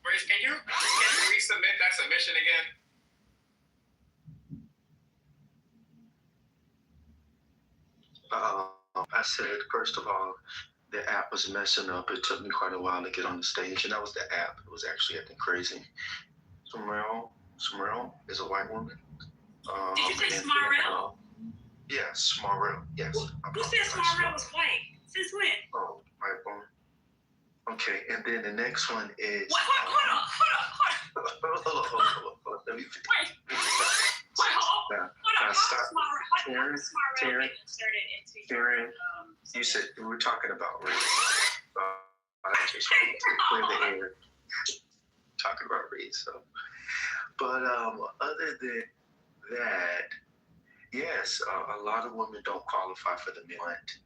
Race, can you resubmit that submission again? I said, first of all, the app was messing up. It took me quite a while to get on the stage, and that was the app. It was actually acting crazy. Samrel is a white woman. Did you say Smarrell? Yes, Smarrell. Yes. Who said Smarrell was white? Since when? Oh, white woman. Okay, and then the next one is. What? Hold on. Let me. Wait, hold on. How does Smarrell get inserted into Karen, you said we were talking about race. I just wanted to clear the air. Talking about race, so. But other than that, yes, a lot of women don't qualify for the marriage.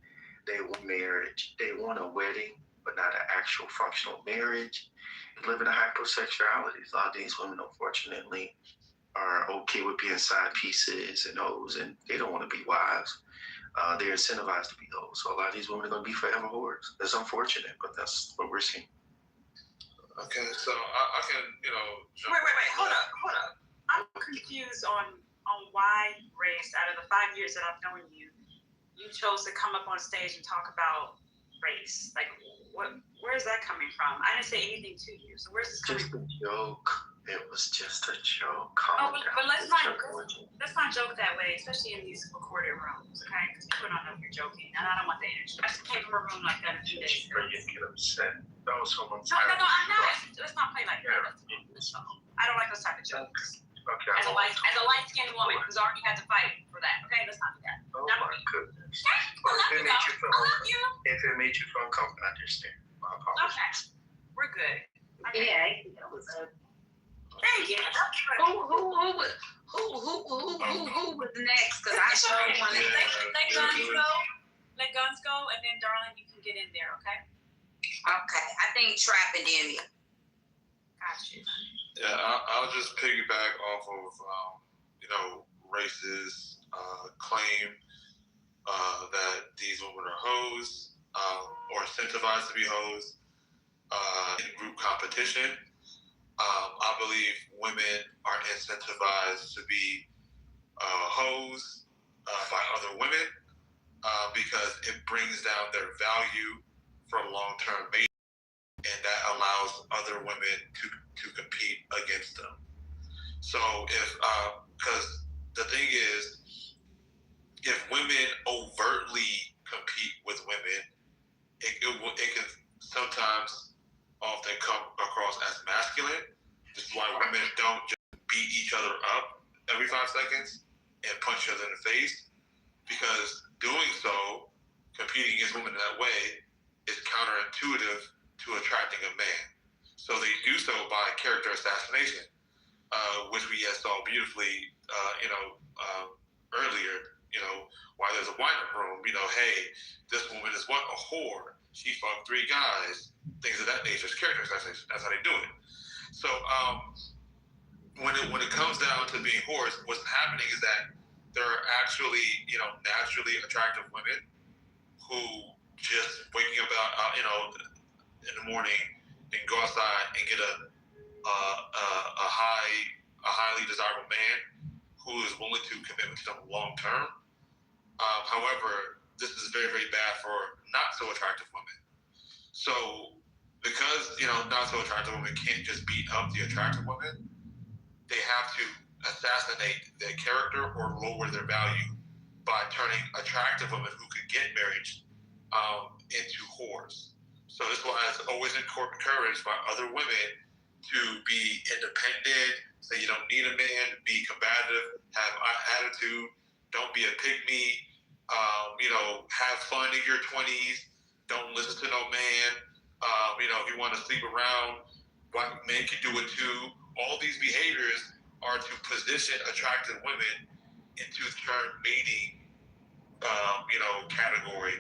They want marriage. They want a wedding, but not an actual functional marriage. Living a hypersexuality. A lot of these women, unfortunately, are okay with being side pieces and hoes, and they don't want to be wives. They're incentivized to be hoes. So a lot of these women are going to be forever whores. That's unfortunate, but that's what we're seeing. Okay, so I can, Wait, hold up. I'm confused on why, race, out of the 5 years that I've known you, you chose to come up on stage and talk about race. Like, where is that coming from? I didn't say anything to you, so where's this coming from? Just a joke. It was just a joke. But let's not joke that way, especially in these recorded rooms, okay? Because people don't know if you're joking, and I don't want the energy. I just came from a room like that a few days ago. You get upset. That was someone's. No, I'm not. Let's not play like that. I don't like those type of jokes. Okay. As a light-skinned woman who's already had to fight for that. Okay, let's not do that. Oh not my goodness. I love you. If it made you feel uncomfortable, I understand. My apologies. Okay, we're good. Okay. Yeah, that was a. Thank you. Who was next? Because I sure want to. Let guns go, and then, darling, you can get in there, okay? Okay, I think Trapidemia. Gotcha. Yeah, I'll just piggyback off of, racist claim that these women are hoes or incentivized to be hoes in group competition. I believe women are incentivized to be hoes by other women because it brings down their value for long-term mating, and that allows other women to compete against them. So because the thing is, if women overtly compete with women, it can sometimes often come across as masculine. This is why women don't just beat each other up every 5 seconds and punch each other in the face, because doing so, competing against women in that way, is counterintuitive to attracting a man. So they do so by character assassination, which we saw beautifully, earlier. Why there's a wind-up room. Hey, this woman is what? A whore. She fucked 3 guys. Things of that nature. It's character assassination. That's how they do it. So when it comes down to being whores, what's happening is that there are actually, naturally attractive women who just waking up out, in the morning and go outside and get a highly desirable man who is willing to commit with them long term. However, this is very, very bad for not so attractive women. So because not so attractive women can't just beat up the attractive women, they have to assassinate their character or lower their value by turning attractive women who could get married into whores. So this is why it's always encouraged by other women to be independent, say you don't need a man, be combative, have attitude, don't be a pygmy, have fun in your 20s, don't listen to no man, if you want to sleep around, men can do it too. All these behaviors are to position attractive women into the term mating, category.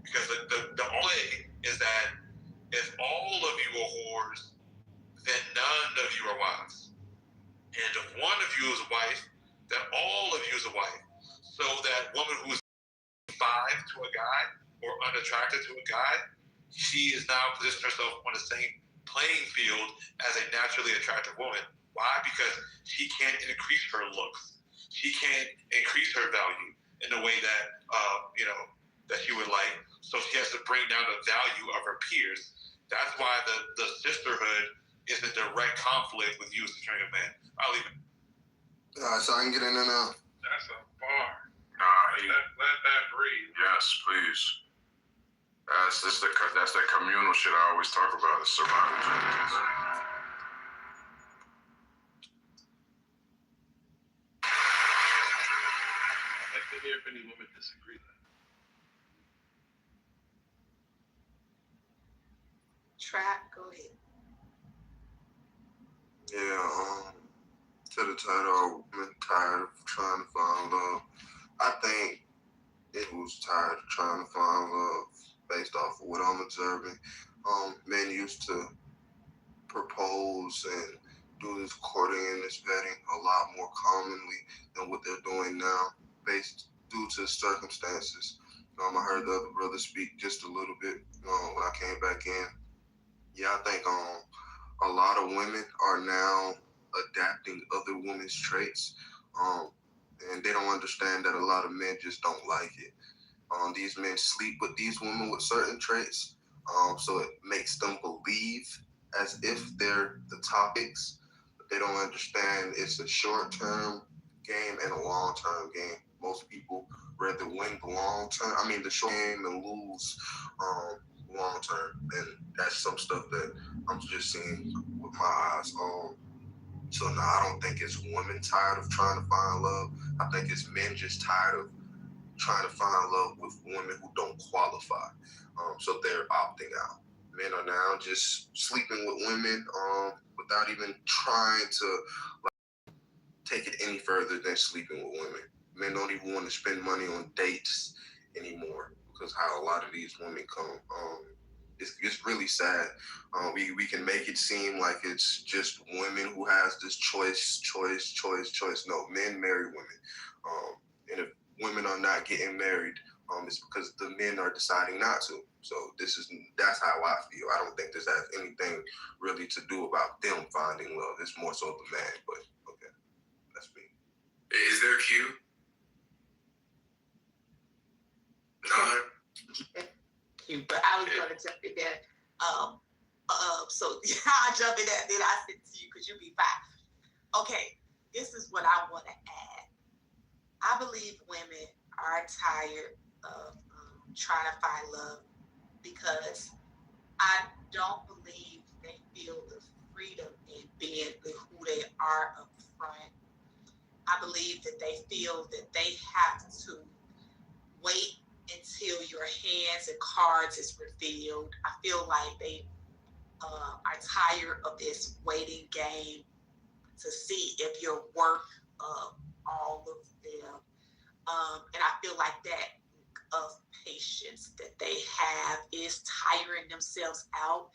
Because the only is that if all of you are whores, then none of you are wives. And if one of you is a wife, then all of you is a wife. So that woman who is 5 to a guy or unattracted to a guy, she is now positioning herself on the same playing field as a naturally attractive woman. Why? Because she can't increase her looks. She can't increase her value in the way that that she would like. So she has to bring down the value of her peers. That's why the sisterhood is in direct conflict with you as a man. I'll leave it. So I can get in there now. That's a bar. Nah, Let that breathe. yes, please. That's that communal shit I always talk about, the survival journeys. I'd like to hear if any women disagree. Trap, go ahead. Yeah, to the title, I'm tired of trying to find love. I think it was tired of trying to find love based off of what I'm observing. Men used to propose and do this courting and this vetting a lot more commonly than what they're doing now, based due to circumstances. I heard the other brother speak just a little bit when I came back in. Yeah, I think a lot of women are now adapting other women's traits, and they don't understand that a lot of men just don't like it. These men sleep with these women with certain traits, so it makes them believe as if they're the topics, but they don't understand it's a short-term game and a long-term game. Most people rather win the short game and lose long-term, and that's some stuff that I'm just seeing with my eyes. So no, I don't think it's women tired of trying to find love. I think it's men just tired of trying to find love with women who don't qualify. So they're opting out. Men are now just sleeping with women without even trying to take it any further than sleeping with women. Men don't even want to spend money on dates anymore because how a lot of these women come. It's really sad. We can make it seem like it's just women who has this choice. No, men marry women. And if women are not getting married, it's because the men are deciding not to. So that's how I feel. I don't think this has anything really to do about them finding love. It's more so the man, but okay. That's me. Is there a Q? No. Q, but I was going to jump in there. So I'll jump in there, then I send it to you because you'll be fine. Okay, this is what I want to add. I believe women are tired of trying to find love because I don't believe they feel the freedom in being who they are up front. I believe that they feel that they have to wait until your hands and cards is revealed. I feel like they are tired of this waiting game to see if you're worth all of them. And I feel like that of patience that they have is tiring themselves out.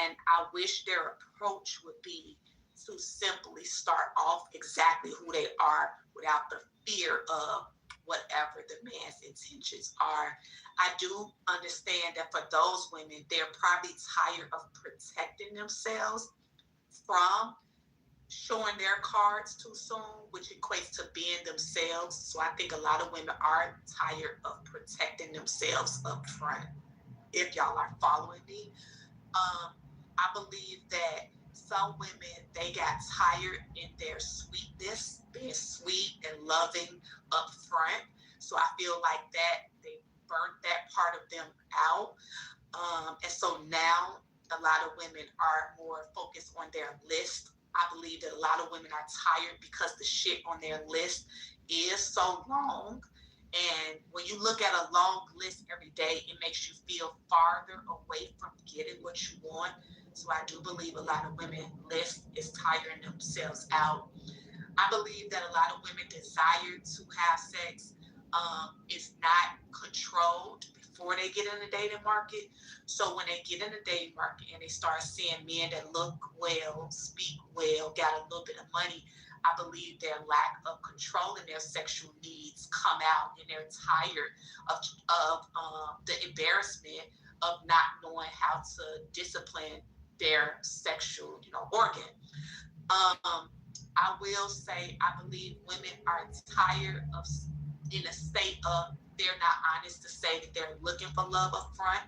And I wish their approach would be to simply start off exactly who they are without the fear of whatever the man's intentions are. I do understand that for those women, they're probably tired of protecting themselves from showing their cards too soon, which equates to being themselves. So I think a lot of women are tired of protecting themselves up front, if y'all are following me. I believe that some women, they got tired in their sweetness, being sweet and loving up front. So I feel like that they burnt that part of them out. And so now a lot of women are more focused on their list. I believe that a lot of women are tired because the shit on their list is so long. And when you look at a long list every day, it makes you feel farther away from getting what you want. So I do believe a lot of women list is tiring themselves out. I believe that a lot of women desire to have sex is not controlled before they get in the dating market. So when they get in the dating market and they start seeing men that look well, speak well, got a little bit of money, I believe their lack of control in their sexual needs come out, and they're tired of the embarrassment of not knowing how to discipline their sexual, organ. I will say I believe women are tired of in a state of they're not honest to say that they're looking for love up front.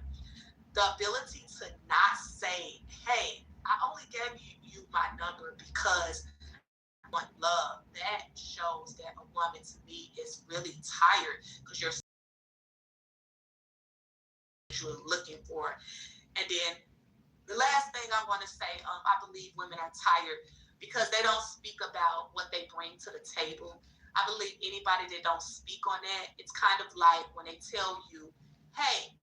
The ability to not say, hey, I only gave you my number because want love. That shows that a woman to me is really tired because you're looking for. And then the last thing I want to say, I believe women are tired because they don't speak about what they bring to the table. I believe anybody that don't speak on that, it's kind of like when they tell you, hey,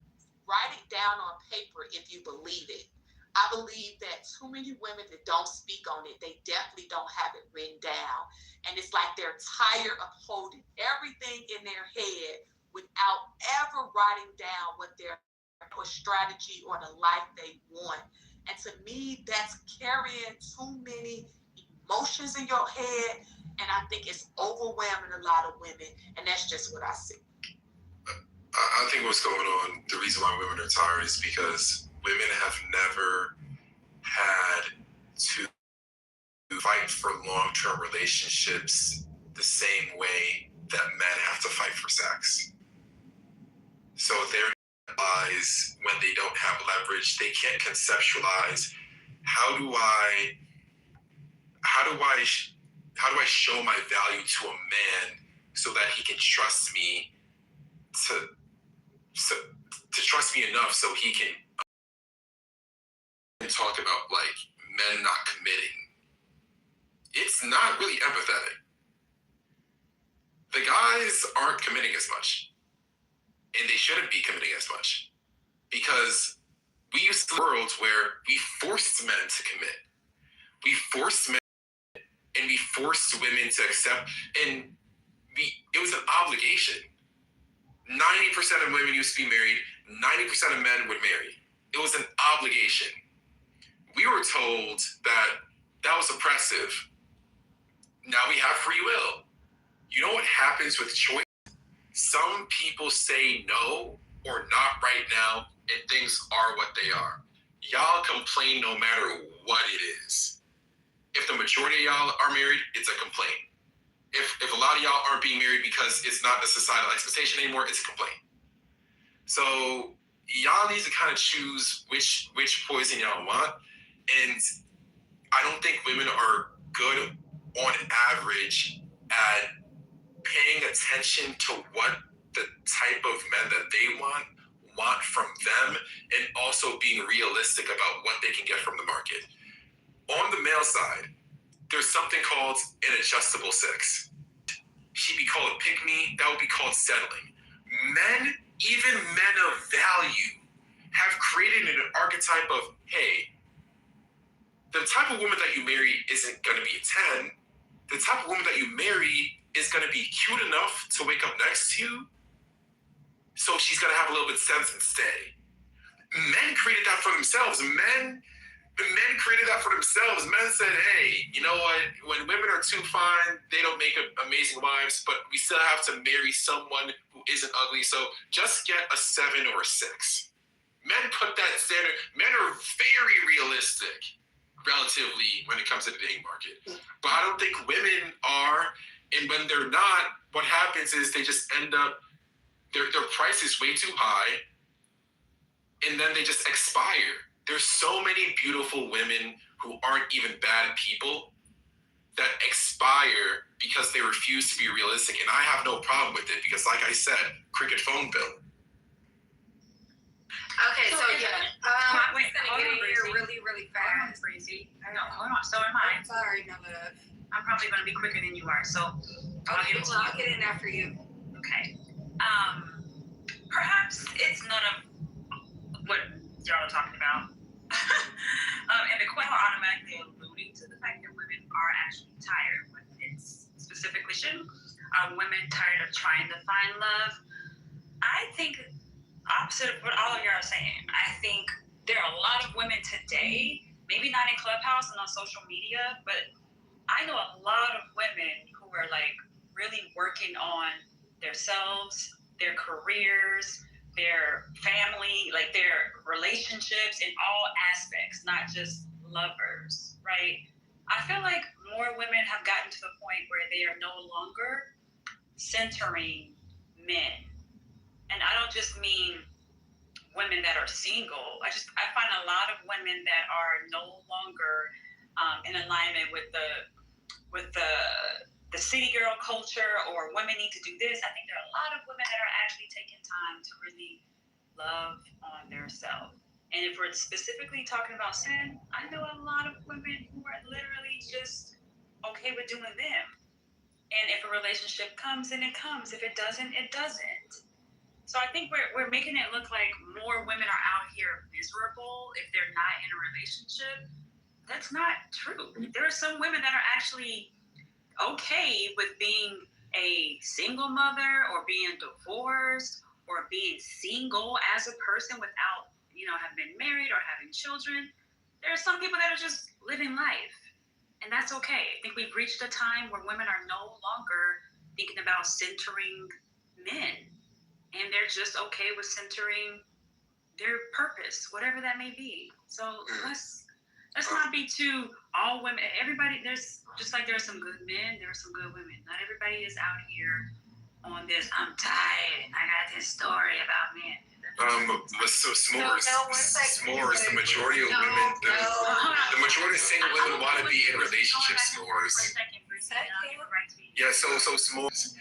write it down on paper if you believe it. I believe that too many women that don't speak on it, they definitely don't have it written down. And it's like they're tired of holding everything in their head without ever writing down what their strategy or the life they want. And to me, that's carrying too many emotions in your head. And I think it's overwhelming a lot of women. And that's just what I see. I think what's going on, the reason why women are tired is because women have never had to fight for long-term relationships the same way that men have to fight for sex. So their eyes, when they don't have leverage, they can't conceptualize how do I show my value to a man so that he can trust me to trust me enough so he can talk about like men not committing. It's not really empathetic. The guys aren't committing as much, and they shouldn't be committing as much, because we used to live in a world where we forced men to commit. We forced men and we forced women to accept, and it was an obligation. 90% of women used to be married, 90% of men would marry. It was an obligation. We were told that was oppressive. Now we have free will. You know what happens with choice? Some people say no or not right now, and things are what they are. Y'all complain no matter what it is. If the majority of y'all are married, it's a complaint. If a lot of y'all aren't being married because it's not the societal expectation anymore, it's a complaint. So y'all need to kind of choose which poison y'all want. And I don't think women are good on average at paying attention to what the type of men that they want from them, and also being realistic about what they can get from the market. On the male side, there's something called an adjustable six. She'd be called a pick-me, that would be called settling. Men, even men of value, have created an archetype of, hey, the type of woman that you marry isn't going to be a 10. The type of woman that you marry is going to be cute enough to wake up next to you, so she's going to have a little bit of sense and stay. Men created that for themselves. Men created that for themselves. Men said, hey, you know what? When women are too fine, they don't make amazing wives, but we still have to marry someone who isn't ugly, so just get a 7 or a 6. Men put that standard. Men are very realistic, relatively, when it comes to the dating market. But I don't think women are, and when they're not, what happens is they just end up, their price is way too high, and then they just expire. There's so many beautiful women who aren't even bad people that expire because they refuse to be realistic, and I have no problem with it because, like I said, cricket phone bill. Okay, so yeah, I'm going to get in here really fast. No, hold on. So am I. I'm sorry, no, I'm probably going to be quicker than you are, so I'll get in after you. Okay. Perhaps it's none of what y'all are talking about. And the question automatically alluding to the fact that women are actually tired. But it's specifically women tired of trying to find love. I think opposite of what all of y'all are saying. I think there are a lot of women today, maybe not in Clubhouse and on social media, but I know a lot of women who are like really working on themselves, their careers, their family, like their relationships in all aspects, not just lovers, right? I feel like more women have gotten to the point where they are no longer centering men. And I don't just mean women that are single. I find a lot of women that are no longer in alignment with with the city girl culture, or women need to do this. I think there are a lot of women that are actually taking time to really love on themselves. And if we're specifically talking about sin, I know a lot of women who are literally just okay with doing them. And if a relationship comes, then it comes. If it doesn't, it doesn't. So I think we're making it look like more women are out here miserable if they're not in a relationship. That's not true. There are some women that are actually okay with being a single mother, or being divorced, or being single as a person without, have been married or having children. There are some people that are just living life, and that's okay. I think we've reached a time where women are no longer thinking about centering men, and they're just okay with centering their purpose, whatever that may be. So let's not be too all women. Everybody, there's just like there are some good men, there are some good women. Not everybody is out here on this. I'm tired, and I got this story about men. So s'mores, the majority of women, the majority of single women want to be in relationships. S'mores. Yeah, so s'mores,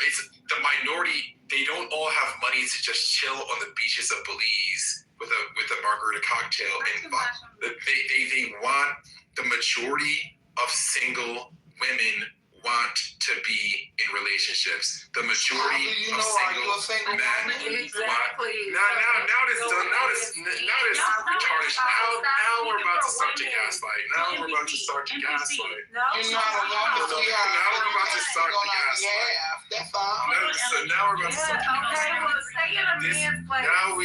it's the minority. They don't all have money to just chill on the beaches of Belize with a margarita cocktail, and they want, the majority of single women want to be in relationships. The majority of single men Exactly. Now this retarded. Now we're about to start to gaslight. Now we're about to start to gaslight. You're not a woman, sweetheart. Now we're about to start to gaslight. That's all. Now we're about to start to gaslight. Okay, well, stay in a man's place. Now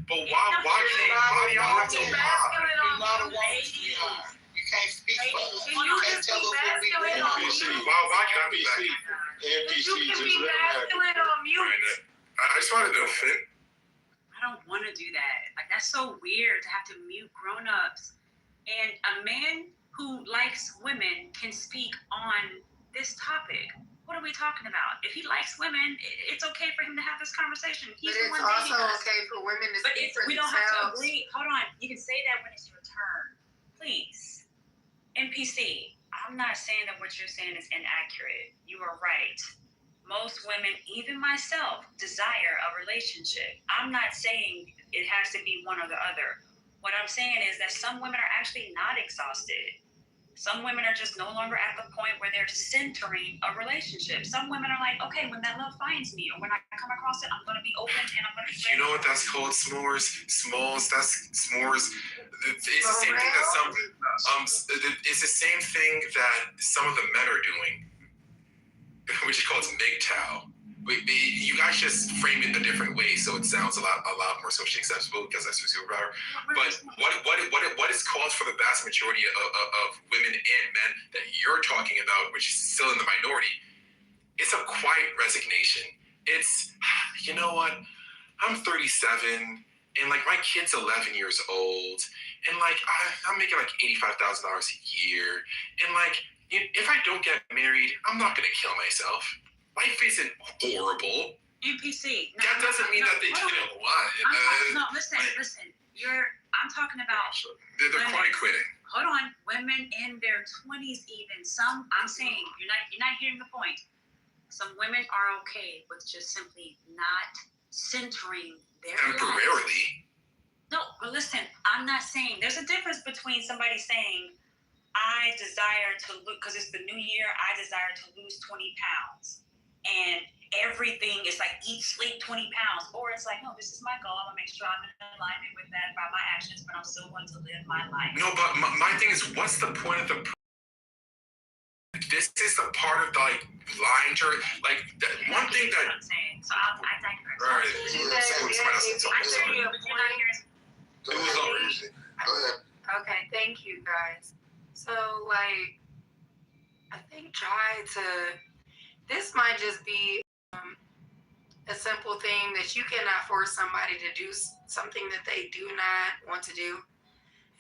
but why do y'all have to lie? You're not a woman, sweetheart. You can't speak for us. You can't tell us what we want. Why can I be back? NPC, just let masculine on mute. I just wanted to offend. I don't want to do that. Like, that's so weird to have to mute grown-ups. And a man who likes women can speak on this topic. What are we talking about? If he likes women, it's okay for him to have this conversation. He's but the one it's also dating us. okay for women to But speak for we don't have to themselves. agree. Hold on. You can say that when it's your turn. Please. NPC, I'm not saying that what you're saying is inaccurate. You are right. Most women, even myself, desire a relationship. I'm not saying it has to be one or the other. What I'm saying is that some women are actually not exhausted. Some women are just no longer at the point where they're centering a relationship. Some women are like, okay, when that love finds me, or when I come across it, I'm going to be open and I'm going to be ready. You know what that's called? S'mores. That's s'mores. It's the same thing that it's the same thing that some of the men are doing, which is called MGTOW. You guys just frame it a different way, so it sounds a lot more socially acceptable because that's your superpower. But what is called for the vast majority of women and men that you're talking about, which is still in the minority, it's a quiet resignation. It's, you know what? I'm 37, and like my kid's 11 years old, and like I'm making like $85,000 a year, and like if I don't get married, I'm not gonna kill myself. Life isn't horrible. NPC. That doesn't mean that they didn't want it. No, listen. I'm talking about. They're quiet quitting. Hold on, women in their 20s even. Some, I'm saying, you're not hearing the point. Some women are okay with just simply not centering their temporarily. No, but listen, I'm not saying there's a difference between somebody saying, I desire to look, because it's the new year, I desire to lose 20 pounds. And everything is like eat, sleep, 20 pounds. Or it's like, no, this is my goal. I'm going to make sure I'm in alignment with that by my actions, but I'm still going to live my life. No, but my thing is, what's the point of the... This is the part of the, like, lying to her. Like, one thing that... I'm saying. So I digress. All right. I hear you, but you're not hearing. It was over easy. Go ahead. Okay, thank you guys. So, like, I think this might just be a simple thing that you cannot force somebody to do something that they do not want to do.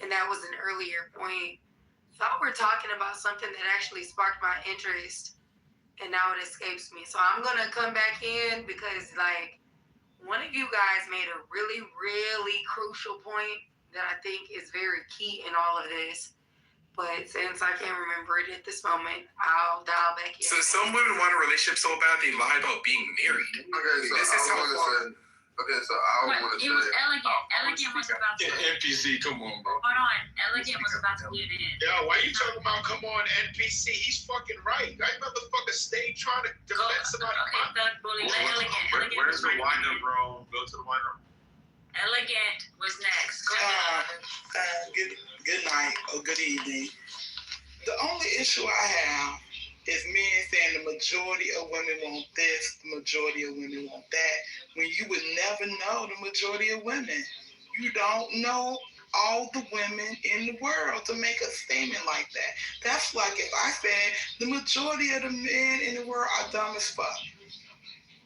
And that was an earlier point. Y'all were talking about something that actually sparked my interest, and now it escapes me. So I'm going to come back in because, like, one of you guys made a really, really crucial point that I think is very key in all of this. But since I can't remember it at this moment, I'll dial back in. So some women want a relationship so bad they lie about being married. Okay, so I want to say. Okay, so I want to say. It was Elegant. Elegant was about to. NPC, come on, bro. Hold on. Elegant was about to get in. Yo, why you talking about come on NPC? He's fucking right. That motherfucker stay trying to defend somebody. Okay, Thug Bully. Let Elegant. Where's the wind-up room? Go to the wind-up. Elegant was next. Go ahead. Good night or good evening. The only issue I have is men saying the majority of women want this, the majority of women want that, when you would never know the majority of women. You don't know all the women in the world to make a statement like that. That's like if I said the majority of the men in the world are dumb as fuck.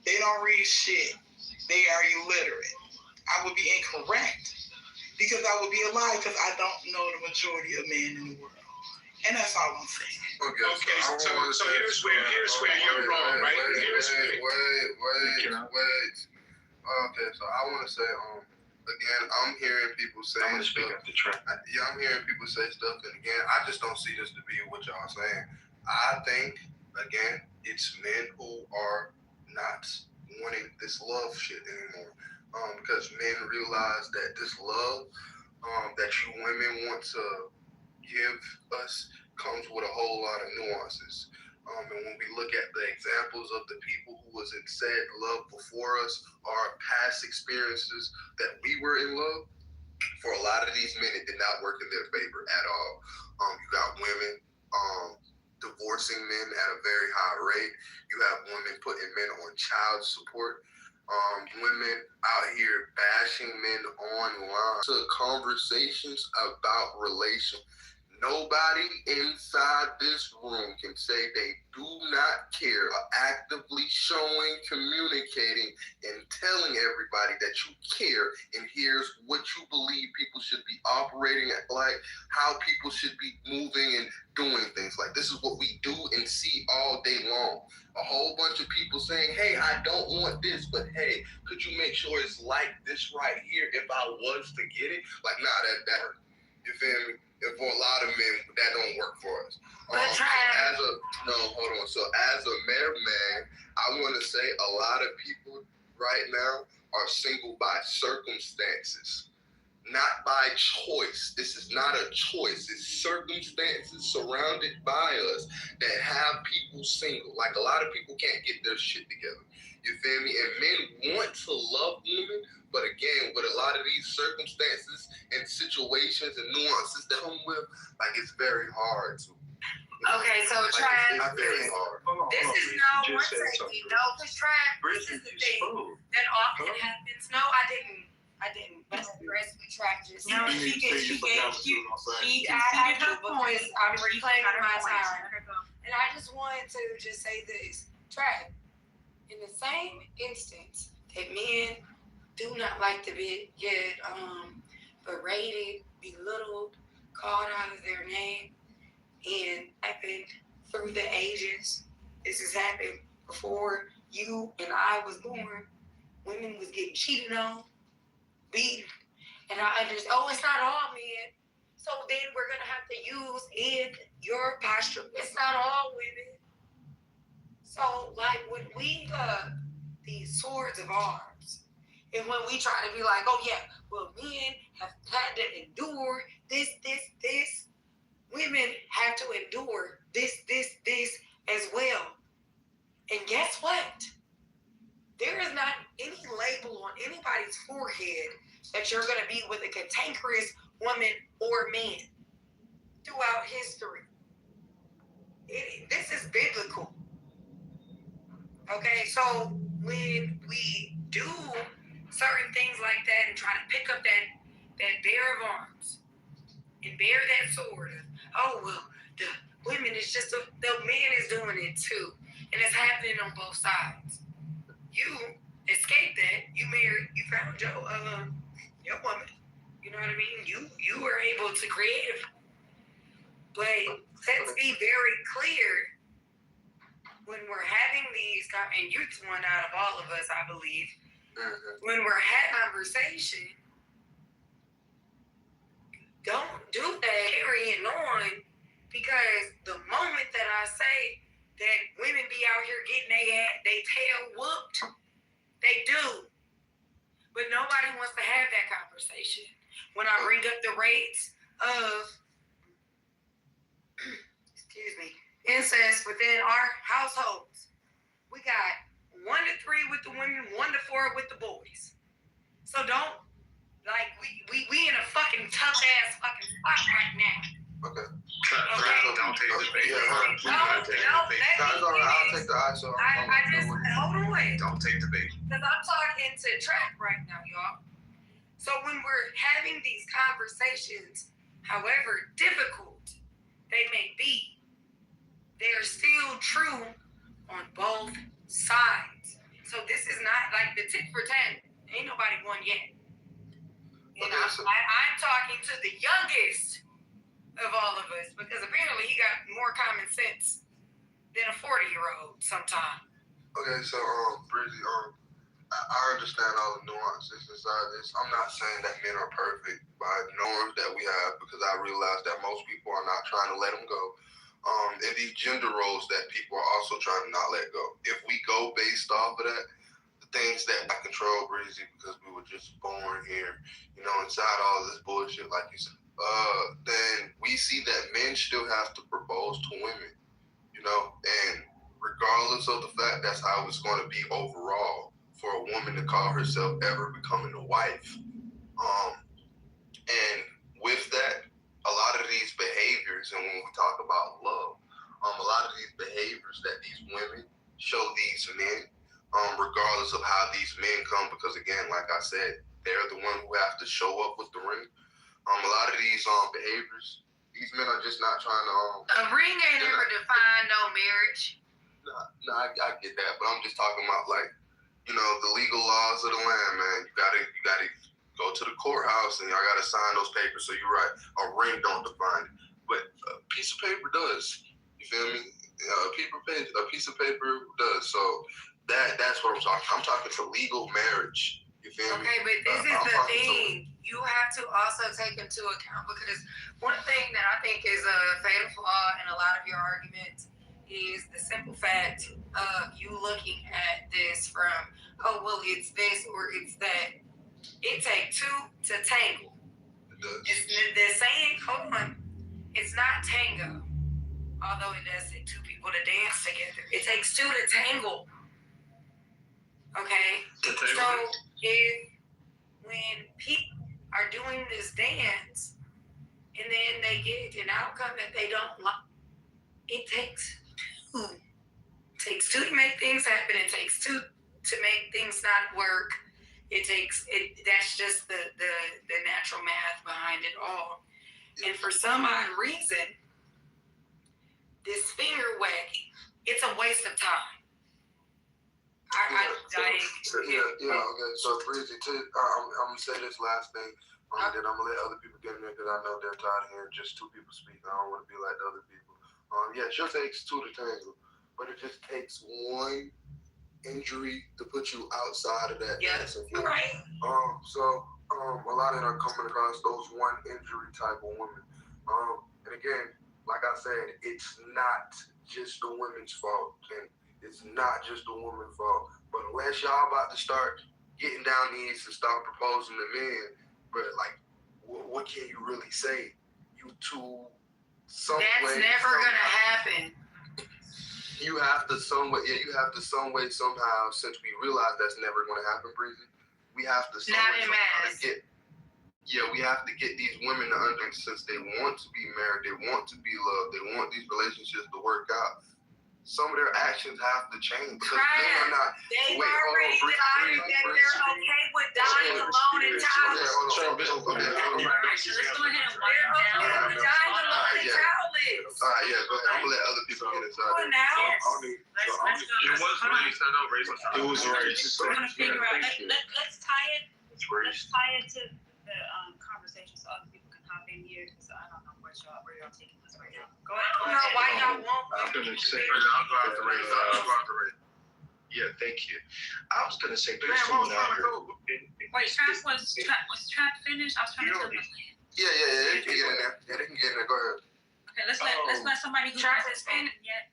They don't read shit. They are illiterate. I would be incorrect because I would be a liar because I don't know the majority of men in the world. And that's all I'm saying. Okay, so here's where you're wrong, right? Wait. Okay, so I want to say, again, I'm hearing people say stuff. Yeah, I'm hearing people say stuff, and again, I just don't see this to be what y'all saying. I think, again, it's men who are not wanting this love shit anymore. Because men realize that this love that you women want to give us comes with a whole lot of nuances. And when we look at the examples of the people who was in said love before us, our past experiences that we were in love, for a lot of these men, it did not work in their favor at all. You got women divorcing men at a very high rate. You have women putting men on child support. Women out here bashing men online. To conversations about relation. Nobody inside this room can say they do not care, actively showing, communicating, and telling everybody that you care, and here's what you believe people should be operating at, like how people should be moving and doing things. Like this is what we do and see all day long. A whole bunch of people saying, hey, I don't want this, but hey, could you make sure it's like this right here if I was to get it? Like, nah, that you feel me? And for a lot of men, that don't work for us. So as a married man, I want to say a lot of people right now are single by circumstances, not by choice. This is not a choice. It's circumstances surrounded by us that have people single. Like a lot of people can't get their shit together. You feel me? And men want to love women, but again, with a lot of these circumstances and situations and nuances that come with, like it's very hard to. Okay, so Trav, it's very hard. This is no one second. No, because Trav, this is the thing that often happens. No, I didn't. But the rest of the track just. No, she conceded her point. I'm reclaiming my time. And I just wanted to just say this. Trav, in the same instance that men do not like to get berated, belittled, called out of their name, and happened through the ages. This has happened before you and I was born. Women was getting cheated on, beaten, and I understand. Oh, it's not all men. So then we're gonna have to use in your posture. It's not all women. So like when we these swords of arms, and when we try to be like, oh yeah, well men have had to endure this. Women have to endure this as well. And guess what? There is not any label on anybody's forehead that you're going to be with a cantankerous woman or man throughout history. This is biblical. Okay, so when we do certain things like that and try to pick up that bear of arms and bear that sword of, oh, well, the women is just, the man is doing it too. And it's happening on both sides. You escaped that. You married, you found your woman. You know what I mean? You were able to create it. But let's be very clear. When we're having these, and you're one out of all of us, I believe, when we're having conversation, don't do that carrying on Because the moment that I say that women be out here getting they tail whooped, they do. But nobody wants to have that conversation. When I bring up the rates of, incest within our households, we got 1 to 3 with the women, 1 to 4 with the boys. So don't, like, we in a fucking tough ass fucking spot right now. Okay. Don't take the bait. I'll take the ice off. Hold on. Don't take the bait. Because I'm talking to track right now, y'all. So when we're having these conversations, however difficult they may be, they're still true on both sides. So this is not like the tit for tat. Ain't nobody won yet. And I'm talking to the youngest of all of us, because apparently he got more common sense than a 40-year-old sometimes. Okay, so Breezy, I understand all the nuances inside this. I'm not saying that men are perfect by norms that we have, because I realize that most people are not trying to let them go. And these gender roles that people are also trying to not let go. If we go based off of that, the things that I control, Breezy, because we were just born here, inside all this bullshit, like you said, then we see that men still have to propose to women, and regardless of the fact that's how it's going to be overall for a woman to call herself ever becoming a wife. And with that, a lot of these behaviors, and when we talk about love, a lot of these behaviors that these women show these men, regardless of how these men come, because again, like I said, they're the one who have to show up with the ring. A lot of these behaviors, these men are just not trying to. A ring ain't ever defined no marriage. No, I get that, but I'm just talking about the legal laws of the land, man. You gotta go to the courthouse and y'all gotta sign those papers. So you're right, a ring don't define it, but a piece of paper does. You feel me? A piece of paper does. So that's what I'm talking. I'm talking to legal marriage. You feel me? Okay, but this is the thing. You have to also take into account, because one thing that I think is a fatal flaw in a lot of your arguments is the simple fact of you looking at this from, oh, well, it's this or it's that. It takes 2 to tangle. It does. It's the saying, hold on, it's not tango, although it does take 2 people to dance together. It takes 2 to tangle. Okay? So when people are doing this dance and then they get an outcome that they don't like, it takes 2. It takes 2 to make things happen. It takes 2 to make things not work. That's just the natural math behind it all. And for some odd reason, this finger wagging, it's a waste of time. Okay. So Breezy, I'm gonna say this last thing, then I'm gonna let other people get in there, because I know they're tired of hearing just 2 people speak. I don't want to be like the other people. It sure takes 2 to tangle, but it just takes 1 injury to put you outside of that. Yeah, right. So a lot of them are coming across those 1 injury type of women. And again, like I said, it's not just the women's fault, and it's not just the woman's fault. But unless y'all about to start getting down these and start proposing to men, but what can you really say? You two, that's never gonna happen. You have to some way, somehow, since we realize that's never going to happen, Breezy, we have to we have to get these women to understand, since they want to be married, they want to be loved, they want these relationships to work out. Some of their actions have to change, because men are not. They've already decided that they're okay with dying alone and childless. Let's go ahead and wind down. All right, yeah, go ahead. I'm gonna let other people get inside. It was race. I know race. It was race. We're gonna figure out. Let's tie it. Let's tie it to the conversation so other people can hop in here, because I don't know where y'all taking this right now. Go ahead. I don't know why y'all won't. I'm gonna say. I'll go after race. Yeah, thank you. I was gonna say there's someone out here. Wait, was Trap finished? I was trying to tell you. Yeah, they can get in there. Go ahead. Okay, let's let somebody who hasn't spoken yet.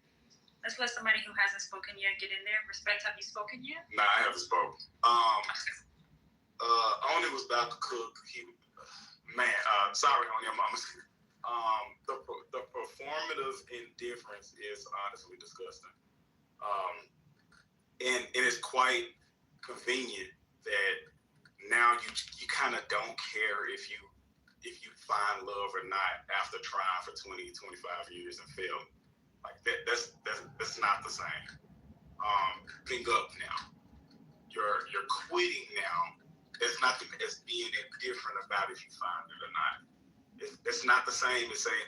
Let's let somebody who hasn't spoken yet get in there. Respect, have you spoken yet? Nah, I haven't spoken. Only was about to cook. Sorry, Only. The performative indifference is honestly disgusting. And it's quite convenient that now you kind of don't care if you find love or not after trying for 20, 25 years and fail. Like that's not the same. Pick up now. You're quitting now. That's not as being indifferent about if you find it or not. It's not the same as saying,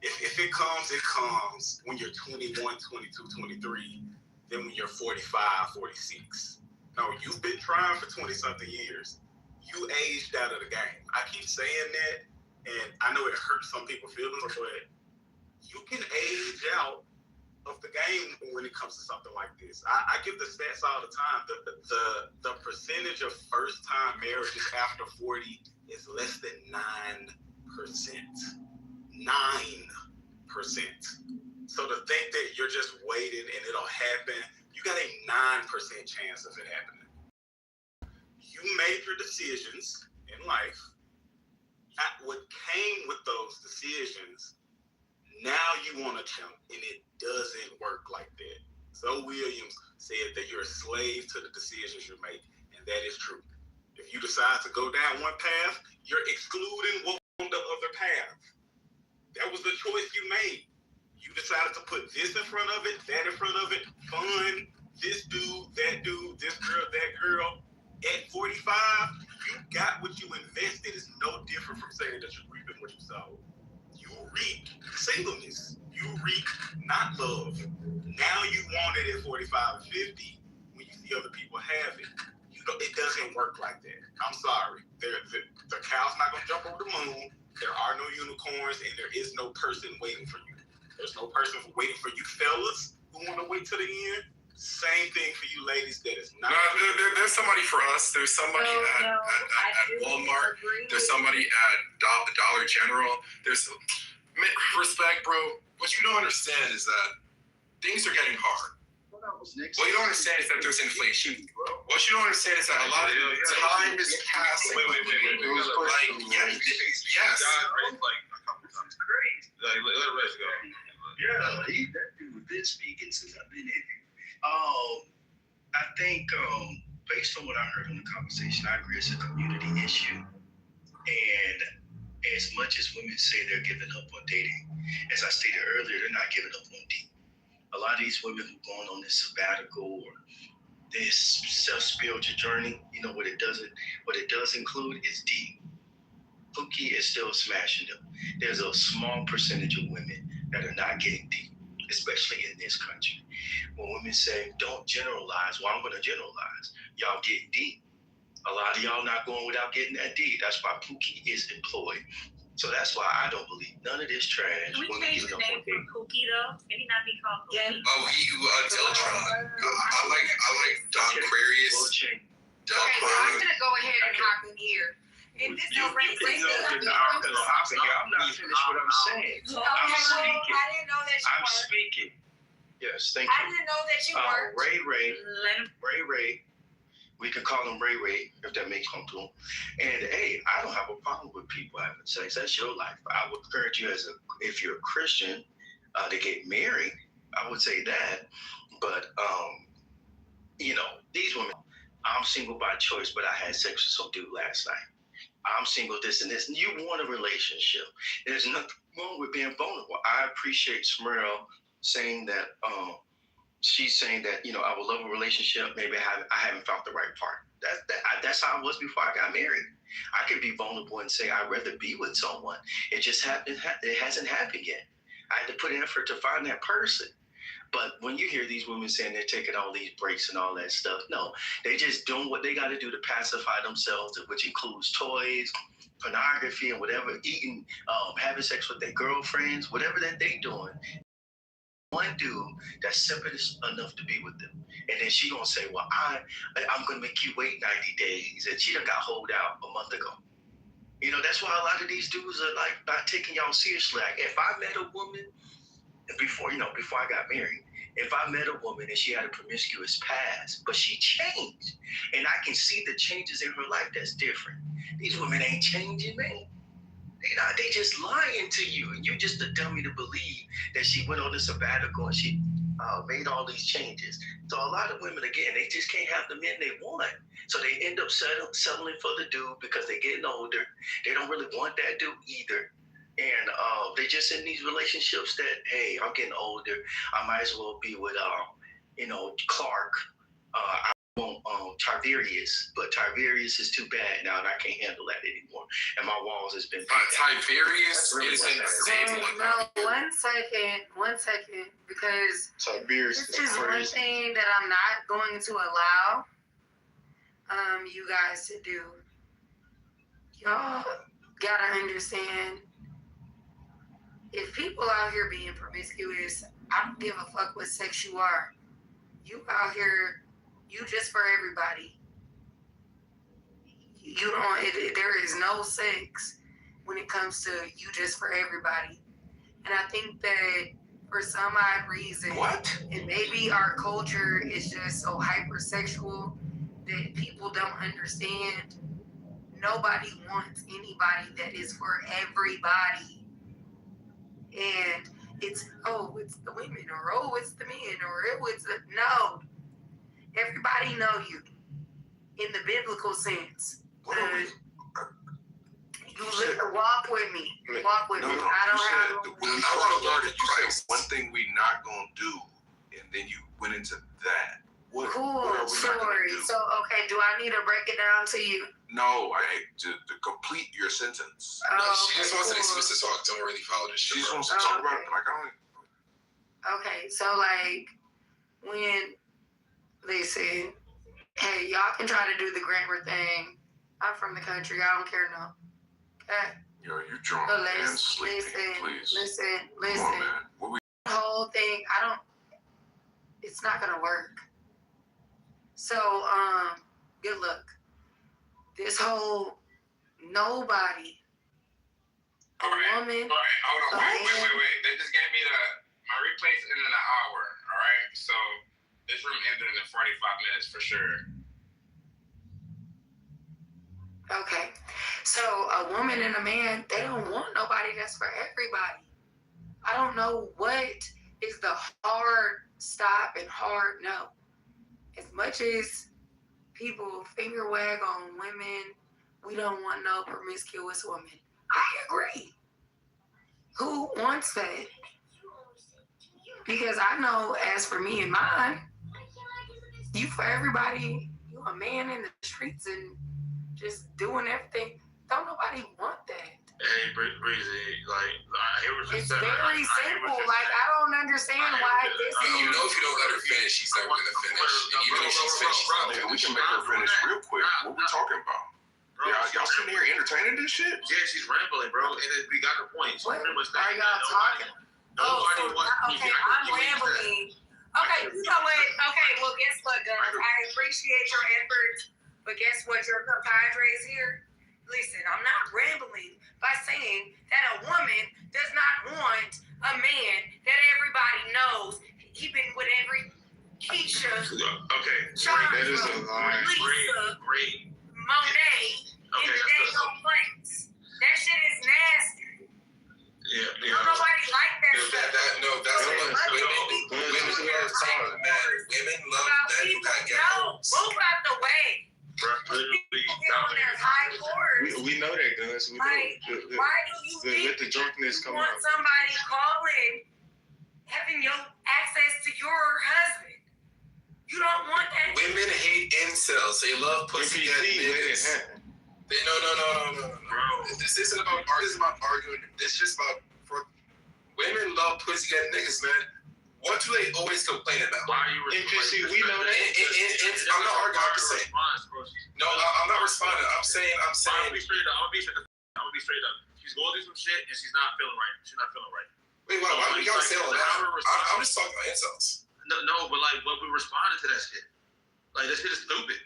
if it comes, it comes when you're 21, 22, 23, then when you're 45, 46. No, you've been trying for 20-something years. You aged out of the game. I keep saying that, and I know it hurts some people's feelings, but you can age out of the game when it comes to something like this. I give the stats all the time. The percentage of first-time marriages after 40 is less than 9%. 9%. So to think that you're just waiting and it'll happen, you got a 9% chance of it happening. You made your decisions in life. What came with those decisions, now you want to jump, and it doesn't work like that. Zoe Williams said that you're a slave to the decisions you make, and that is true. If you decide to go down one path, you're excluding what on the other path. That was the choice you made. You decided to put this in front of it, that in front of it, fun, this dude, that dude, this girl, that girl. At 45, you got what you invested. Is no different from saying that you're reaping what you sowed. You reaped singleness. You reaped not love. Now you want it at 45 and 50 when you see other people have it. It doesn't work like that. I'm sorry. The cow's not going to jump over the moon. There are no unicorns, and there is no person waiting for you. There's no person waiting for you fellas who want to wait to the end. Same thing for you ladies. That is not. No, there's somebody for us. There's somebody at Walmart. There's somebody at Dollar General. There's respect, bro. What you don't understand is that things are getting hard. What you don't understand is that there's inflation. What you don't understand is that a lot of time is passing. Wait. Like, yes. Crazy. Let Reg go. Yeah, that dude been speaking since I've been in here. I think based on what I heard in the conversation, I agree it's a community issue. And as much as women say they're giving up on dating, as I stated earlier, they're not giving up on dating. A lot of these women who've gone on this sabbatical or this self-spiritual journey, what it does include is deep. Pookie is still smashing them. There's a small percentage of women that are not getting deep, especially in this country. When women say, don't generalize, well, I'm going to generalize. Y'all getting deep. A lot of y'all not going without getting that deep. That's why Pookie is employed. So that's why I don't believe none of this trash. Can we change the name from Pookie, though? Can he not be called Pookie? Deltron. I like Don Aquarius. Okay, so I'm going to go ahead and hop in here. And this is I'm not finished what I'm saying. Okay, well, I didn't know that you I'm were. speaking. Yes, thank you. I didn't know that you were. Ray. We can call him Ray if that makes sense to him. And hey, I don't have a problem with people having sex. That's your life. I would encourage you if you're a Christian, to get married. I would say that. But these women. I'm single by choice, but I had sex with some dude last night. I'm single, this and this. You want a relationship. There's nothing wrong with being vulnerable. I appreciate Smurl saying that. She's saying that I would love a relationship. Maybe I haven't found the right part. That's how I was before I got married. I can be vulnerable and say I'd rather be with someone. It just happened. It hasn't happened yet. I had to put in effort to find that person. But when you hear these women saying they're taking all these breaks and all that stuff, no, they just doing what they got to do to pacify themselves, which includes toys, pornography, and whatever, eating, having sex with their girlfriends, whatever that they doing. One dude that's simple enough to be with them, and then she gonna say, "Well, I'm gonna make you wait 90 days," and she done got hold out a month ago. You know, that's why a lot of these dudes are like not taking y'all seriously. Like, if I met a woman before I got married, if I met a woman and she had a promiscuous past, but she changed, and I can see the changes in her life, that's different. These women ain't changing, man. They just lying to you, and you just a dummy to believe that she went on a sabbatical and she made all these changes. So a lot of women, again, they just can't have the men they want. So they end up settling for the dude because they're getting older. They don't really want that dude either. And they just in these relationships that, hey, I'm getting older. I might as well be with, Clark. I want Tiberius, but Tiberius is too bad now, and I can't handle that anymore. And my walls has been. Tiberius is insane. No, one second, because Tiberius this is one thing that I'm not going to allow you guys to do. Y'all gotta understand, if people out here being promiscuous, I don't give a fuck what sex you are. You out here, you just for everybody. You don't. There is no sex when it comes to you just for everybody. And I think that for some odd reason, and maybe our culture is just so hypersexual that people don't understand. Nobody wants anybody that is for everybody. And it's the women, or it's the men, or it's the, no. Everybody know you in the biblical sense. Walk with me. Walk with me. I don't have. When you said one thing we not gonna do, and then you went into that. What are we story. not gonna do? So okay, do I need to break it down to you? No, to complete your sentence. No, she just wants an excuse to talk. Don't really follow this shit. She just wants to talk about it. Like, I don't. Okay, so like when they said, hey, y'all can try to do the grammar thing. I'm from the country. I don't care no. Okay. Yo, you drunk and sleeping, please. Listen. Come on, man. What we? The whole thing, it's not gonna work. So, good luck. This whole nobody, All right. Hold on. Wait. They just gave me my replay's in an hour. All right. So this room ended in 45 minutes for sure. Okay. So a woman and a man, they don't want nobody that's for everybody. I don't know what is the hard stop and hard no. As much as people finger wag on women, we don't want no promiscuous woman. I agree. Who wants that? Because I know, as for me and mine, you for everybody, you a man in the streets and just doing everything. Don't nobody want that. Hey, Breezy, like, I hear what you're It's saying. very simple. Like, I don't understand why this is. You know, if you don't let her finish, she's never gonna finish. And even if she's finished, Yeah, we can make her finish real quick. What we talking about? Y'all sitting here entertaining this shit? Yeah, she's rambling, bro. And we got her point. What are y'all talking? Nobody wants me. Okay, I'm rambling. Okay, you know what? Okay, well, guess what, guys? I appreciate your efforts, but guess what? Your compadres here. Listen, I'm not rambling by saying that a woman does not want a man that everybody knows. He been with every Keisha, okay, Chandra, that is a lie. Lisa, Great. Monet, and the daggone Prince. That shit is nasty. Yeah. Don't nobody like that stuff. That's what women love talking, man. Women love men who got ghettos. No, move out the way. We know that, guys. We know. Why do you think let the drunkenness come want out? somebody calling, having your access to your husband? You don't want that. Women hate incels. They love pussy niggas. No. Bro, this isn't about arguing. This is just about women love pussy niggas, man. What do they always complain about? Why are you responding? We know that. I'm not arguing. I'm just saying. No, I'm not responding. I'm saying. I'm gonna be straight up. She's going through some shit and she's not feeling right. Wait, why y'all say all that? I'm just talking about insults. No, but like, we responded to that shit. Like, that shit is stupid.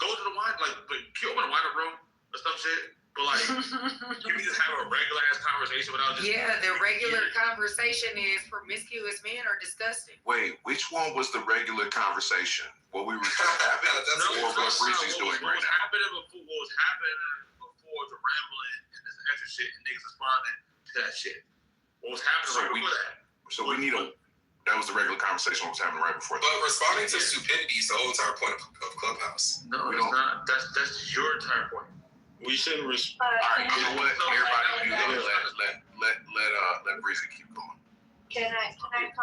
Go to the wine, like, but can you open the wine up, bro? Let's some shit. But like, can we just have a regular ass conversation without just? Yeah, the regular conversation is promiscuous men are disgusting. Wait, which one was the regular conversation? What we were just having, or what Breezy's doing right now? What was happening before the rambling and this extra shit and niggas responding to that shit? What was happening before that? So we need a. That was the regular conversation we was having right before. But responding to stupidity is the whole entire point of Clubhouse. No, it's not. That's your entire point. We shouldn't respond. All right, you know what? Everybody, let Breezy keep going. Can I comment?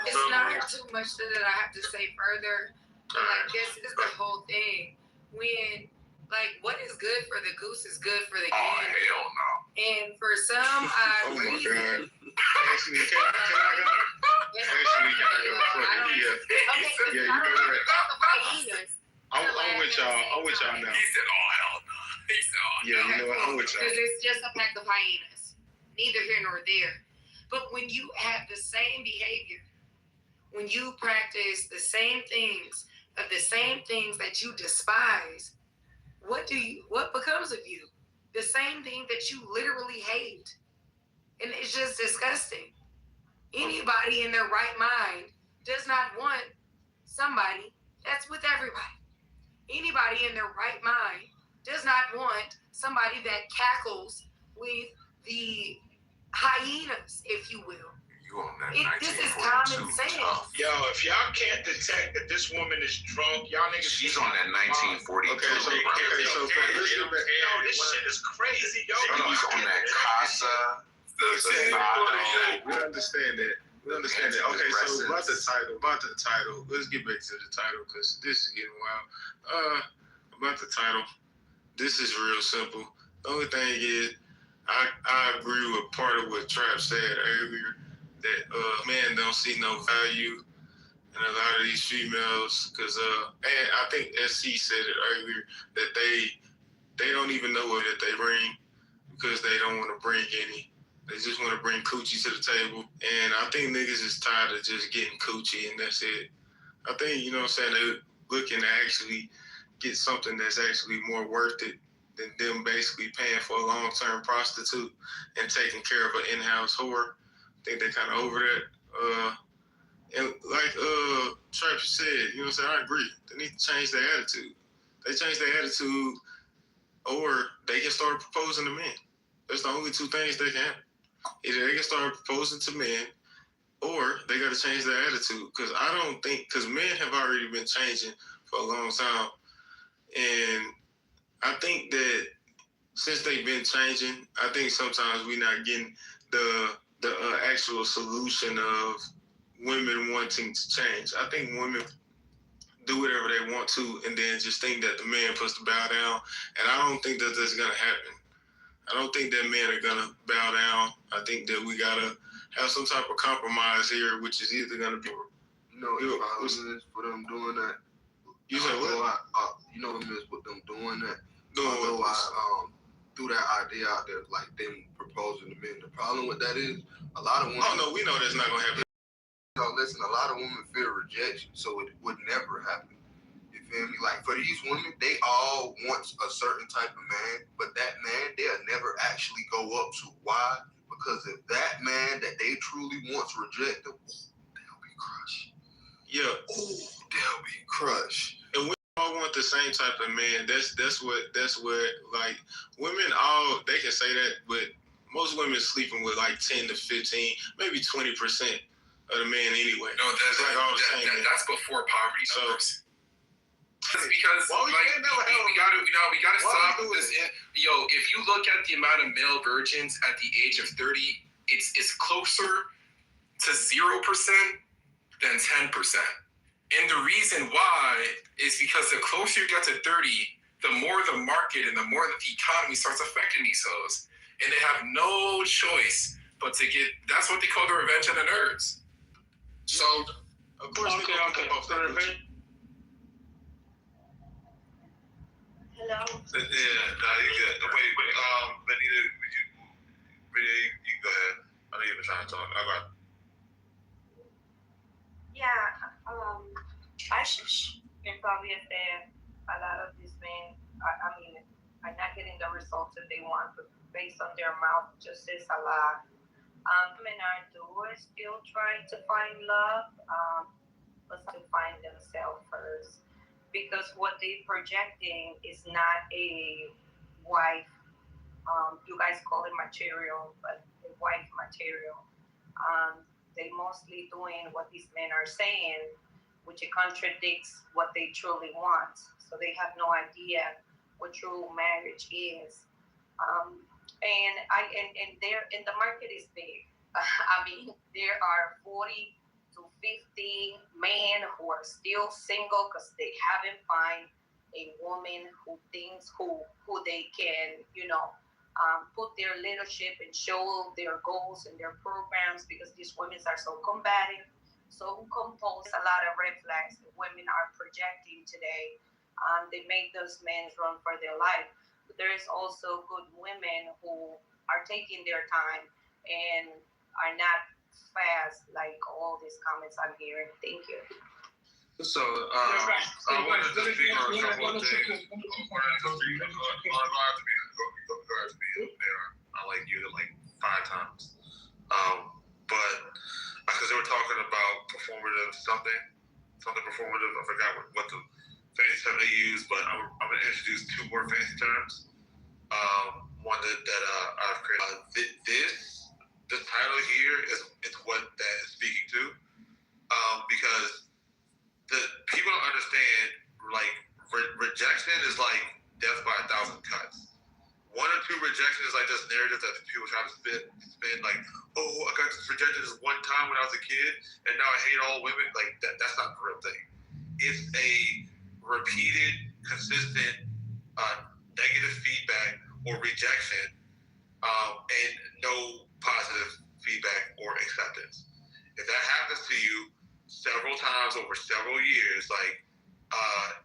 It's not too much that I have to say further. But like this is the whole thing. When like what is good for the goose is good for the gander. Oh hell no. And for some odd Oh my reason. God. Actually, can I go? Actually, can I go? Yeah, you go ahead. I'm with y'all. I'm with y'all now. He said, "Oh hell no." He said, "Oh Yeah, you know what? I'm with y'all. Because it's just a pack of hyenas. Neither here nor there. But when you have the same behavior, when you practice the same things that you despise, what becomes of you? The same thing that you literally hate. And it's just disgusting. Anybody in their right mind does not want somebody that's with everybody. Anybody in their right mind does not want somebody that cackles with the hyenas, if you will. You on that This is common sense. Yo, if y'all can't detect that this woman is drunk, y'all niggas. She's on that 1942. Okay, so this shit is crazy, yo. She's on that Casa. We understand that. Okay, so about the title. Let's get back to the title because this is getting wild. About the title, this is real simple. The only thing is, I agree with part of what Trap said earlier, that men don't see no value in a lot of these females, because and I think SC said it earlier that they don't even know what they bring because they don't want to bring any. They just want to bring coochie to the table. And I think niggas is tired of just getting coochie and that's it. I think, you know what I'm saying, they're looking to actually get something that's actually more worth it than them basically paying for a long-term prostitute and taking care of an in-house whore. I think they're kind of over that. And like Trap said, you know what I'm saying, I agree. They need to change their attitude. They change their attitude or they can start proposing to men. That's the only two things they can have. Either they can start proposing to men or they got to change their attitude. Because men have already been changing for a long time. And I think that since they've been changing, I think sometimes we're not getting the actual solution of women wanting to change. I think women do whatever they want to and then just think that the man supposed to bow down. And I don't think that that's going to happen. I don't think that men are going to bow down. I think that we got to have some type of compromise here, which is either going to be... You know, if I was for them doing that, you said what? You know, miss with them doing that. Doing what? I threw that idea out there, like them proposing to men. The problem with that is a lot of women. Oh no, we know that's not gonna happen. You know, listen, a lot of women fear rejection, so it would never happen. You feel me? Like for these women, they all want a certain type of man, but that man they'll never actually go up to. Why? Because if that man that they truly wants reject them, they'll be crushed. Yeah. They'll be crushed. And we all want the same type of man. That's what like women all they can say that, but most women sleeping with like 10 to 15, maybe 20% of the man anyway. No, that's before poverty numbers. That's because we gotta stop this. Yo, if you look at the amount of male virgins at the age of 30, it's closer to 0% than 10%. And the reason why is because the closer you get to 30, the more the market and the more that the economy starts affecting these hoes. And they have no choice but to get, that's what they call the revenge of the nerds. So, of course, Hello? Yeah, nah, you good. Wait, Benita, you go ahead. I know you've been trying to talk. I got. Yeah, I should probably say a lot of these men are not getting the that they want, but based on their mouth, just says a lot. Women are doers, still trying to find love, but to find themselves first, because what they're projecting is not a wife. You guys call it material, but a wife material. They mostly doing what these men are saying, which it contradicts what they truly want. So they have no idea what true marriage is. And the market is big. I mean, there are 40 to 50 men who are still single because they haven't found a woman who thinks who they can, put their leadership and show their goals and their programs, because these women are so combative, so composed. A lot of red flags that women are projecting today. They make those men run for their life. But there is also good women who are taking their time and are not fast like all these comments I'm hearing. Thank you. So, I wanted to speak on a couple of things. I like you like 5 times. But because they were talking about performative something performative. I forgot what the fancy term they use, but I'm going to introduce 2 more fancy terms. One that I've created. The title here is what that is speaking to, because the people don't understand, like, rejection is like death by 1,000 cuts. 1 or 2 rejections is like this narrative that people try to spin like, oh, I got rejected this one time when I was a kid, and now I hate all women. Like, that's not the real thing. It's a repeated, consistent, negative feedback or rejection, and no positive feedback or acceptance. If that happens to you several times over several years, like,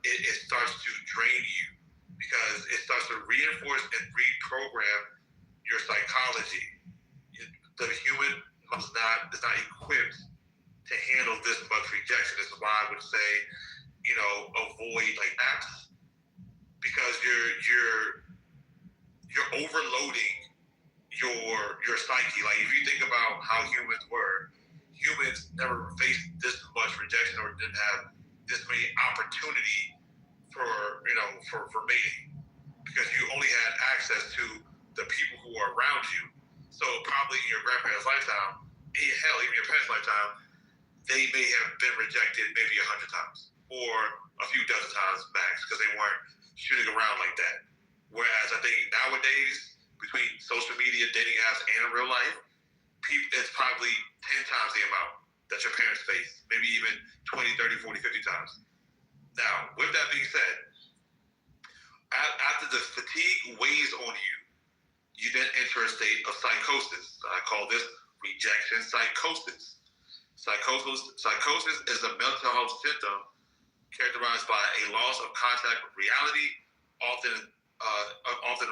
it starts to drain you, because it starts to reinforce and reprogram your psychology. The human is not equipped to handle this much rejection. This is why I would say, avoid like apps, because you're overloading your psyche. Like, if you think about how humans never faced this much rejection or didn't have this many opportunity for mating, because you only had access to the people who are around you. So probably in your grandparents' lifetime, hell, even your parents' lifetime, they may have been rejected maybe 100 times or a few dozen times max, because they weren't shooting around like that. Whereas I think nowadays, between social media, dating apps, and real life, it's probably 10 times the amount that your parents face, maybe even 20, 30, 40, 50 times. Now, with that being said, after the fatigue weighs on you, you then enter a state of psychosis. I call this rejection psychosis. Psychosis is a mental health symptom characterized by a loss of contact with reality, often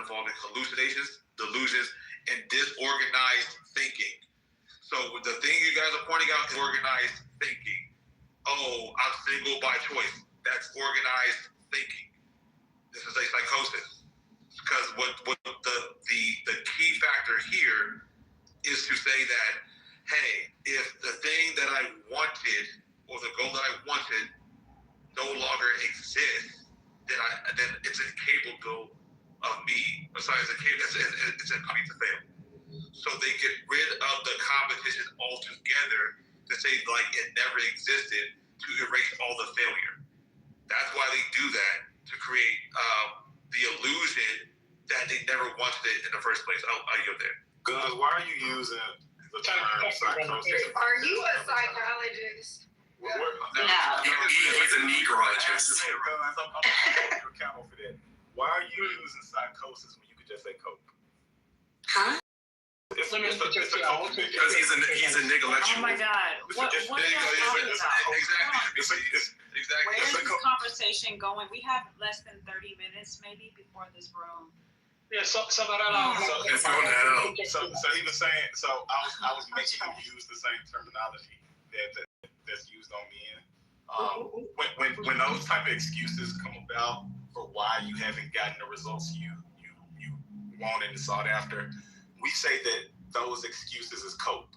involving hallucinations, delusions, and disorganized thinking. So the thing you guys are pointing out is organized thinking. Oh, I'm single by choice. That's organized thinking. This is a psychosis. Because what the key factor here is to say that, hey, if the thing that I wanted or the goal that I wanted no longer exists, then it's incapable of me. Sorry, it's a me to fail. So they get rid of the competition altogether to say like it never existed, to erase all the failure. That's why they do that, to create the illusion that they never wanted it in the first place. I'll yield there. Guys, why are you using the term psychosis? Are you a psychologist? No. He's a negrologist. I'm accountable for that. Why are you using psychosis when you could just say coke? Huh? It's a coke. Because he's a niggelectual. Oh my God! What are y'all talking about? Exactly. Where is this conversation going? We have less than 30 minutes, maybe, before this room. Yeah, so he was saying. So I was making him use the same terminology that's used on men. When those type of excuses come about for why you haven't gotten the results you wanted and sought after, we say that those excuses is cope.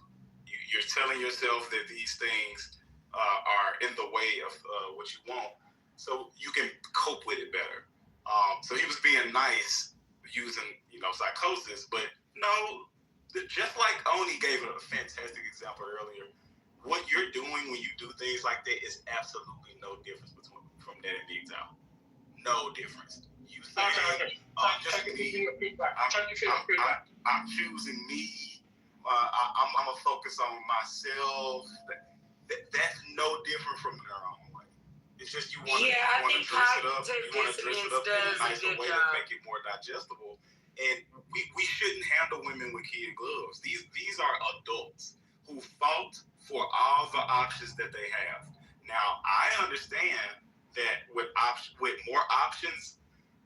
You're telling yourself that these things are in the way of what you want, so you can cope with it better. So he was being nice using, psychosis, but no, just like Oni gave a fantastic example earlier, what you're doing when you do things like that is absolutely no difference from that and being out. No difference. You say, I'm choosing me. I'm gonna focus on myself. That's no different from their own way. It's just you want to dress it up. You want to dress it up in a nicer way to make it more digestible. And we shouldn't handle women with kid gloves. These are adults who fought for all the options that they have. Now I understand that with more options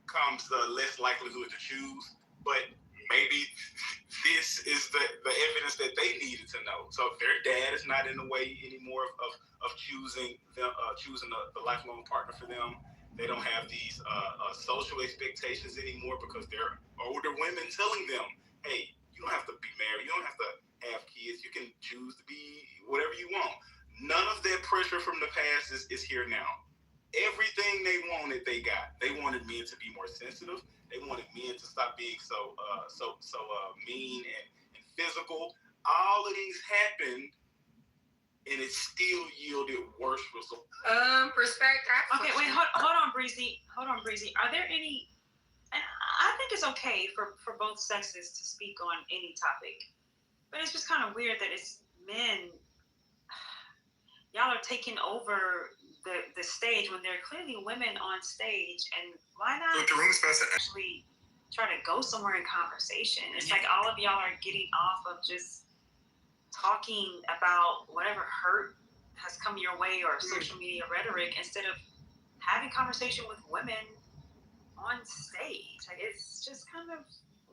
comes the less likelihood to choose, but maybe this is the evidence that they needed to know. So if their dad is not in the way anymore of choosing the lifelong partner for them, they don't have these social expectations anymore because they're older women telling them, hey, you don't have to be married, you don't have to have kids, you can choose to be whatever you want. None of that pressure from the past is here now. Everything they wanted, they got. They wanted men to be more sensitive. They wanted men to stop being so mean and physical. All of these happened, and it still yielded worse results. Respect. Okay, wait, hold on, Breezy. Are there any? And I think it's okay for both sexes to speak on any topic, but it's just kind of weird that it's men. Y'all are taking over the stage when there are clearly women on stage, and why not actually try to go somewhere in conversation? It's like all of y'all are getting off of just talking about whatever hurt has come your way or social media rhetoric instead of having conversation with women on stage. Like, it's just kind of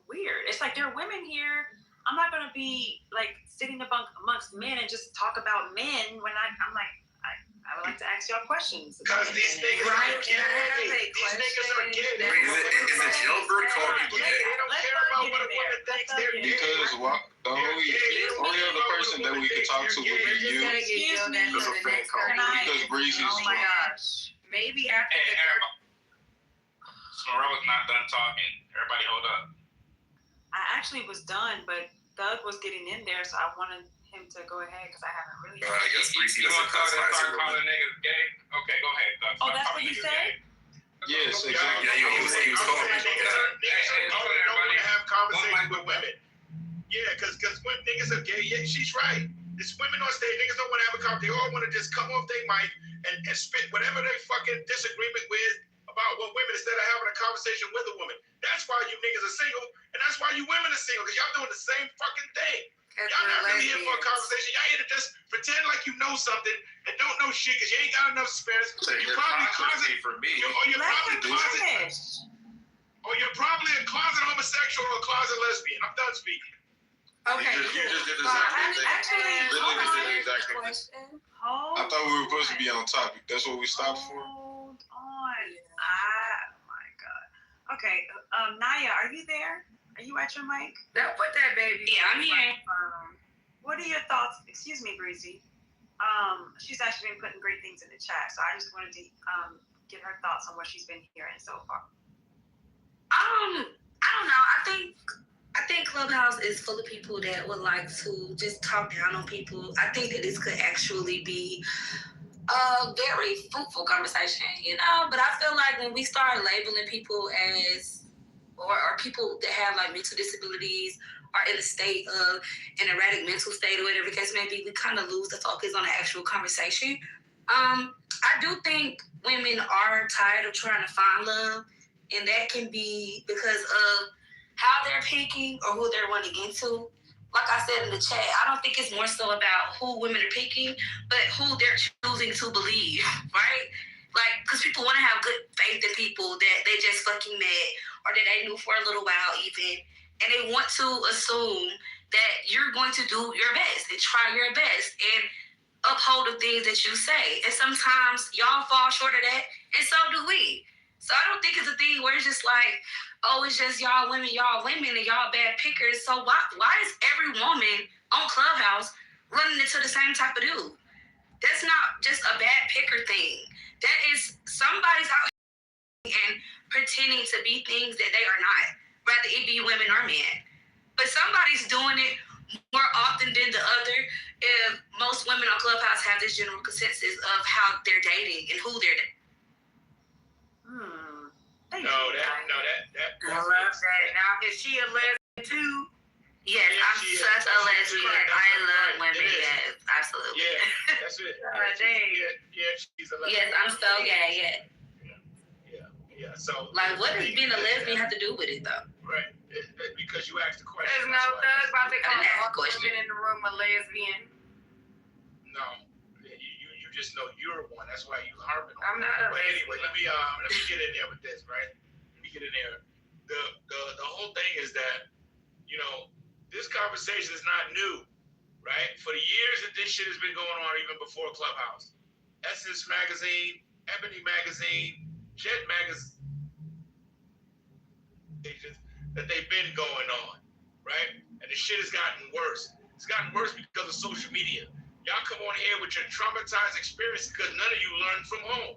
weird. It's like there are women here. I'm not going to be like sitting amongst men and just talk about men when I'm like, I would like to ask y'all questions. Because these niggas are gay. These niggas are gay. Is it jailbird calling people gay? They don't care about what a woman thinks they're gay. Because the only other person that we could talk to would be you. Excuse me. Because Breezy's. Oh my gosh. Maybe after Smorella's not done talking. Everybody hold up. I actually was done, but Doug was getting in there, so I wanted him to go ahead because I haven't really. I guess Breezy You doesn't want to classify start calling niggas gay? Okay, go ahead, Doug. Oh, that's what he said? Yes, exactly. Yeah, he was calling people Niggas don't want to have conversations with women. Yeah, because when niggas are gay, yeah, she's right. It's women on stage, niggas don't want to have a conversation. They all want to just come off their mic and spit whatever they fucking disagreement with about what women instead of having a conversation with a woman. That's why you niggas are single, and that's why you women are single, because y'all doing the same fucking thing. Y'all not really here for a conversation. Y'all here to just pretend like you know something and don't know shit because you ain't got enough experience. You're probably closet for me. Or you're probably a closet homosexual or a closet lesbian. I'm done speaking. Okay. You just did the same thing. Literally did the exact same thing. I thought we were supposed to be on topic. That's what we stopped for. Hold on. Oh my God. Okay. Naya, are you there? Are you at your mic? Put that baby. Yeah, I'm here. What are your thoughts? Excuse me, Breezy. She's actually been putting great things in the chat, so I just wanted to get her thoughts on what she's been hearing so far. I don't know. I think Clubhouse is full of people that would like to just talk down on people. I think that this could actually be a very fruitful conversation, but I feel like when we start labeling people as or people that have like mental disabilities or in a state of an erratic mental state or whatever the case may be, we kind of lose the focus on the actual conversation. I do think women are tired of trying to find love, and that can be because of how they're picking or who they're running into. Like I said in the chat, I don't think it's more so about who women are picking, but who they're choosing to believe, right? Like, because people want to have good faith in people that they just fucking met or that they knew for a little while even, and they want to assume that you're going to do your best and try your best and uphold the things that you say. And sometimes y'all fall short of that, and so do we. So I don't think it's a thing where it's just like, oh, it's just y'all women, and y'all bad pickers. So why is every woman on Clubhouse running into the same type of dude? That's not just a bad picker thing. That is somebody's out here and pretending to be things that they are not, whether it be women or men. But somebody's doing it more often than the other. If most women on Clubhouse have this general consensus of how they're dating and who they're dating. I love that. Now, is she a lesbian too? Yes, I'm such a lesbian. I love women. Yes, absolutely. Yeah, that's it. Yeah, she's a lesbian. Yes, I'm so gay. Yeah. So, like, what does being a lesbian have to do with it, though? Right, because you asked the question. There's no thug about to call all women in the room a lesbian. No, you just know you're one. That's why you harping on. I'm not a But lesbian. anyway, let me get in there with this, right? Let me get in there. The whole thing is that, this conversation is not new, right? For the years that this shit has been going on, even before Clubhouse. Essence Magazine, Ebony Magazine, Jet Magazine, that they've been going on, right? And the shit has gotten worse. It's gotten worse because of social media. Y'all come on here with your traumatized experiences because none of you learned from home.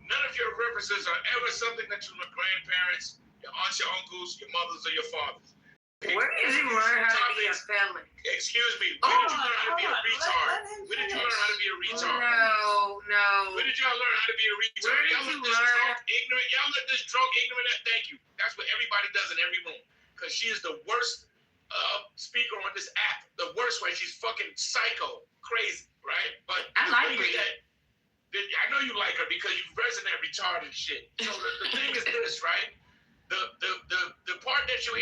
None of your references are ever something that you learn grandparents, your aunts, your uncles, your mothers, or your fathers. Where did you learn how to be a felon? Excuse me. Where did you learn how to be a retard? Where did you learn how to be a retard? No. Where did y'all learn how to be a retard? Y'all let this drunk, ignorant, thank you. That's what everybody does in every room. Because she is the worst speaker on this app. The worst way. She's fucking psycho, crazy, right? But I like her. I know you like her because you resonate retarded shit. So the thing is this, right? The part that you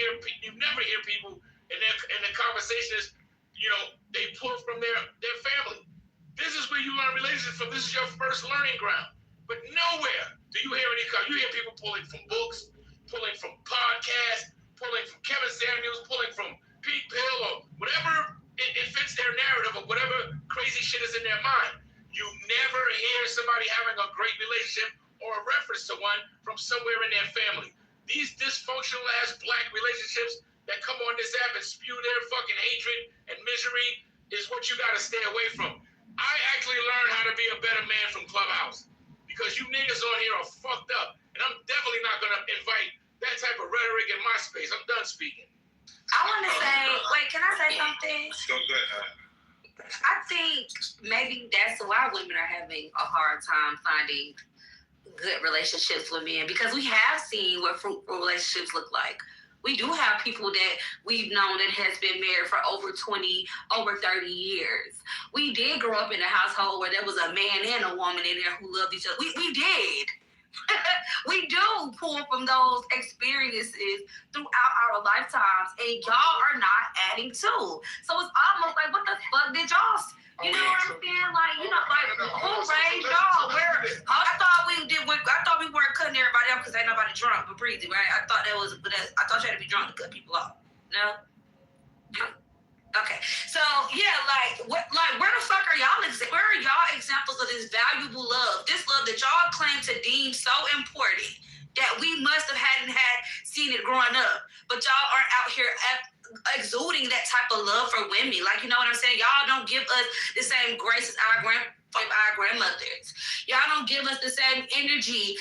never hear people in the conversation is, they pull from their family. This is where you learn relationships from. This is your first learning ground. But nowhere do you hear you hear people pulling from books, pulling from podcasts, pulling from Kevin Samuels, pulling from Pete Pill, or whatever it fits their narrative, or whatever crazy shit is in their mind. You never hear somebody having a great relationship or a reference to one from somewhere in their family. These dysfunctional ass black relationships that come on this app and spew their fucking hatred and misery is what you gotta stay away from. I actually learned how to be a better man from Clubhouse because you niggas on here are fucked up, and I'm definitely not gonna invite that type of rhetoric in my space. I'm done speaking. I want to say, wait, can I say something? Go ahead. I think maybe that's why women are having a hard time finding good relationships with men, because we have seen what fruitful relationships look like. We do have people that we've known that has been married for over 20, over 30 years. We did grow up in a household where there was a man and a woman in there who loved each other. We did. We do pull from those experiences throughout our lifetimes, and y'all are not adding to. So it's almost like, what the fuck did y'all? You know what I'm saying? Like, who raised y'all? I thought we weren't cutting everybody off because ain't nobody drunk but breezy, right? I thought you had to be drunk to cut people off. No? Okay. So yeah, where the fuck are y'all? Where are y'all examples of this valuable love? This love that y'all claim to deem so important that we must have hadn't seen it growing up, but y'all aren't out here exuding that type of love for women. Like, you know what I'm saying? Y'all don't give us the same grace as our grandmothers. Y'all don't give us the same energy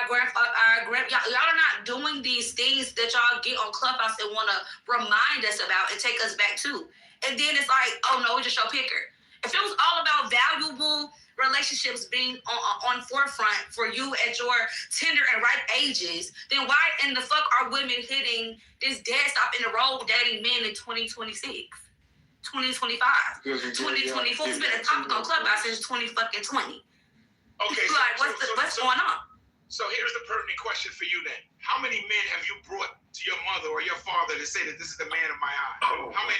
y'all are not doing these things that y'all get on Clubhouse and want to remind us about and take us back to. And then it's like, oh no, we're just your picker. If it was all about valuable relationships being on forefront for you at your tender and ripe ages, then why in the fuck are women hitting this dead stop in the road dating men in 2026? 2025, 2024. It's been a topic on Clubhouse since 2020. Okay, what's going on? So here's the pertinent question for you then. How many men have you brought to your mother or your father to say that this is the man of my eye? How many?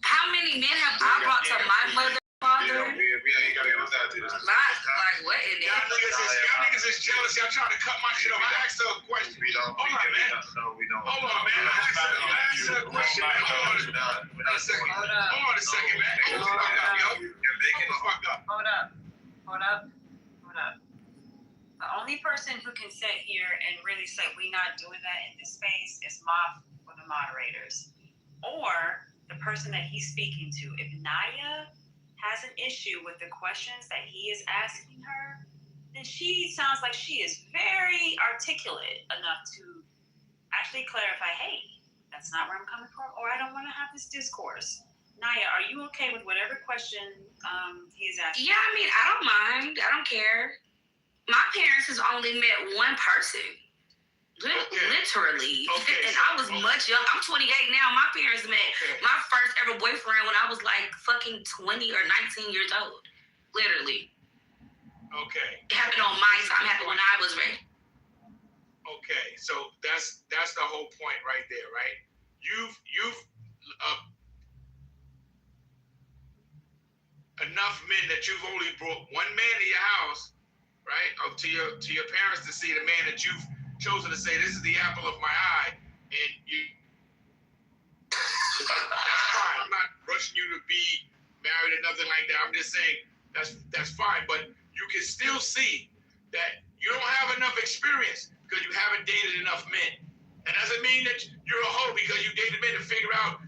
How many men have I brought to my mother? Father? We ain't gotta go down to this. Like what in Y'all niggas is jealous. Y'all trying to cut my shit off. I asked her a question. Hold on, man. Hold on, man. I asked her a question. Hold on a second, man. You're making the fuck up. Hold up. The only person who can sit here and really say we're not doing that in this space is Moth or the moderators, or the person that he's speaking to. If Naya has an issue with the questions that he is asking her, then she sounds like she is very articulate enough to actually clarify, hey, that's not where I'm coming from, or I don't want to have this discourse. Naya, are you okay with whatever question he's asking? Yeah, I mean, I don't mind. I don't care. My parents has only met one person. Literally. Okay. And I was much young. I'm 28 now. My parents met my first ever boyfriend when I was like fucking 20 or 19 years old. Literally. Okay. It happened on my time. It happened when I was ready. Okay, so that's the whole point right there, right? You've enough men that you've only brought one man to your house, right? Or to your parents to see the man that you've chosen to say, this is the apple of my eye, and you. That's fine. I'm not rushing you to be married or nothing like that. I'm just saying that's fine, but you can still see that you don't have enough experience because you haven't dated enough men. And doesn't mean that you're a hoe because you dated men to figure out,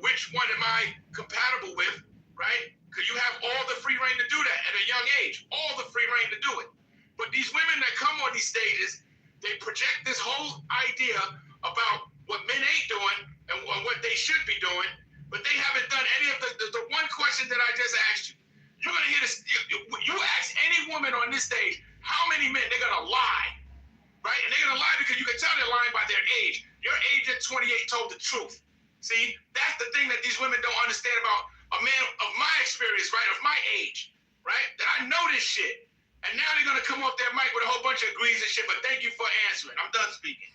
which one am I compatible with, right? Because you have all the free reign to do that at a young age, all the free reign to do it. But these women that come on these stages, they project this whole idea about what men ain't doing and what they should be doing, but they haven't done any of the one question that I just asked you. You're going to hear this. You ask any woman on this stage, how many men, they're going to lie, right? And they're going to lie because you can tell they're lying by their age. Your age at 28 told the truth. See, that's the thing that these women don't understand about a man of my experience, right, of my age, right, that I know this shit. And now they're going to come off their mic with a whole bunch of agrees and shit, but thank you for answering. I'm done speaking.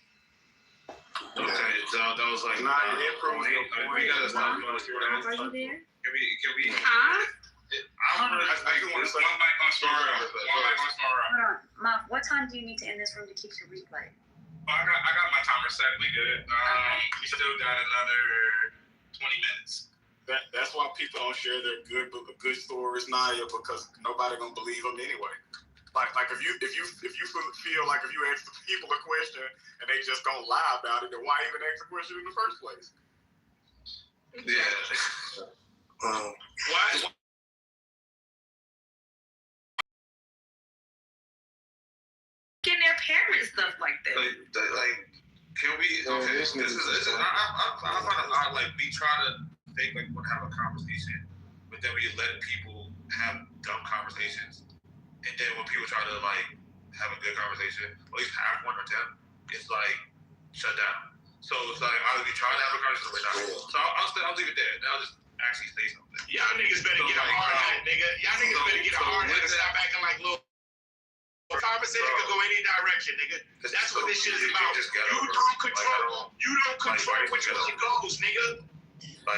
Okay, so that was like, we gotta stop doing this. Are you there? Can we? Huh? I do want to say. One mic on Smart. Hold on, Mom. What time do you need to end this room to keep your replay? I got my timer set. We good. We still got another 20 minutes. That's why people don't share their good stories, Naya, because nobody gonna believe them anyway. Like if you feel like if you ask the people a question and they just gonna lie about it, then why even ask the question in the first place? Yeah. Why? Getting their parents stuff like that. Like, can we? Okay, this is. I find it odd. Like, we try to think like we're gonna have a conversation, but then we let people have dumb conversations, and then when people try to like have a good conversation, at least have one or 10, it's like shut down. So it's like either we try to have a conversation or we're not. So I'll leave it there. And I'll just actually say something. Y'all niggas better get a hard hat, nigga. Y'all niggas better get a hard hat and stop acting like little. Conversation could go any direction, nigga. That's what this shit is about. You don't control which way it goes, nigga.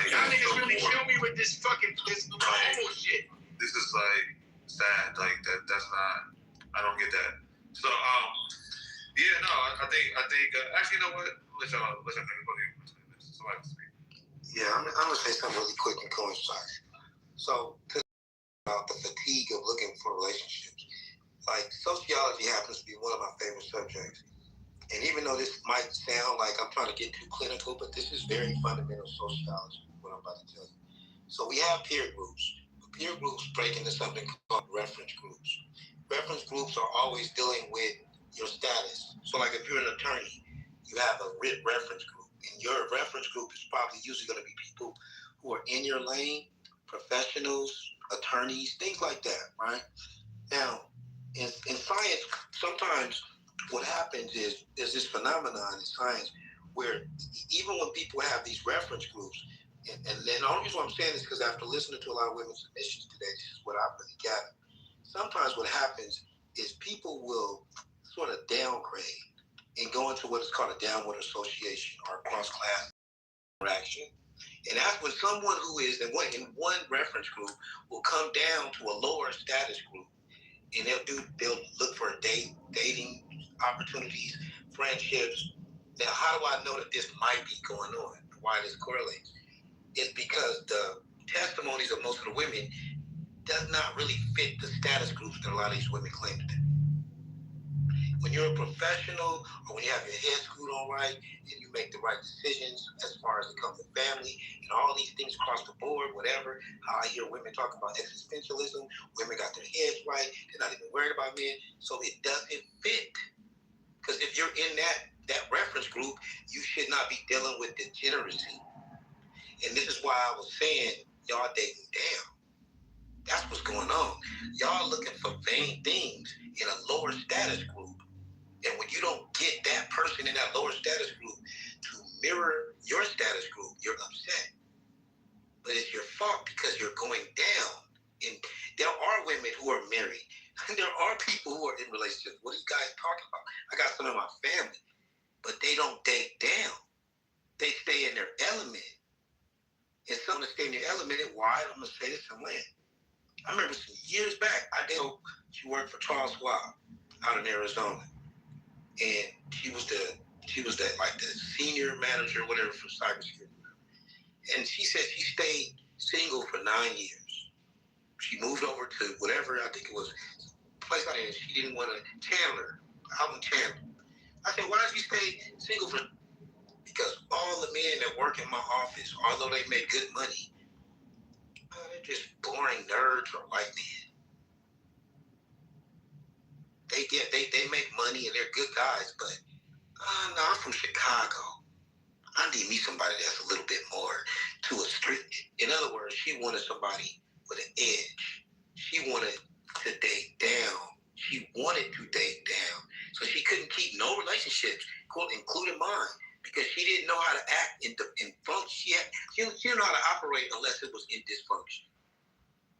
Y'all niggas really kill me with this fucking homo shit. This is like sad. Like that's not. I don't get that. So yeah, no. I think. Actually, you know what? Let y'all somebody speak. Yeah, I'm gonna say something really quick and coincide. So about the fatigue of looking for relationships. Like, sociology happens to be one of my favorite subjects. And even though this might sound like I'm trying to get too clinical, but this is very fundamental sociology, what I'm about to tell you. So we have peer groups. Peer groups break into something called reference groups. Reference groups are always dealing with your status. So like if you're an attorney, you have a reference group. And your reference group is probably usually going to be people who are in your lane, professionals, attorneys, things like that, right? Now, in science, sometimes what happens is there's this phenomenon in science where even when people have these reference groups, and the only reason why I'm saying this is because after listening to a lot of women's submissions today, this is what I really gathered. Sometimes what happens is people will sort of downgrade and go into what is called a downward association or cross-class interaction. And that's when someone who is in one reference group will come down to a lower status group. And they'll look for dating opportunities, friendships. Now, how do I know that this might be going on? Why this correlates? It's because the testimonies of most of the women does not really fit the status groups that a lot of these women claim to do. when you're a professional or when you have your head screwed on right and you make the right decisions as far as it comes to family and all these things across the board, whatever, how I hear women talk about existentialism, women got their heads right, they're not even worried about men, so it doesn't fit. Because if you're in that reference group, you should not be dealing with degeneracy. And this is why I was saying, y'all dating down. That's what's going on. Y'all looking for vain things in a lower status group. And when you don't get that person in that lower status group to mirror your status group, you're upset. But it's your fault because you're going down. And there are women who are married. And there are people who are in relationships. What are you guys talking about? I got some in my family. But they don't date down. They stay in their element. And some that stay in their element, and why? I'm going to say this and land. I remember some years back, she worked for Charles Schwab out in Arizona. And she was the senior manager, whatever, for cybersecurity. And she said she stayed single for 9 years. She moved over to whatever, I think it was a place out there. She didn't want to, Chandler, out in Chandler. I said, why did you stay single for? Because all the men that work in my office, although they make good money, they're just boring nerds or white men. They make money and they're good guys, but no, I'm from Chicago. I need me somebody that's a little bit more to a street. In other words, she wanted somebody with an edge. She wanted to date down. She wanted to date down. So she couldn't keep no relationships, including mine, because she didn't know how to act in function. She didn't know how to operate unless it was in dysfunction.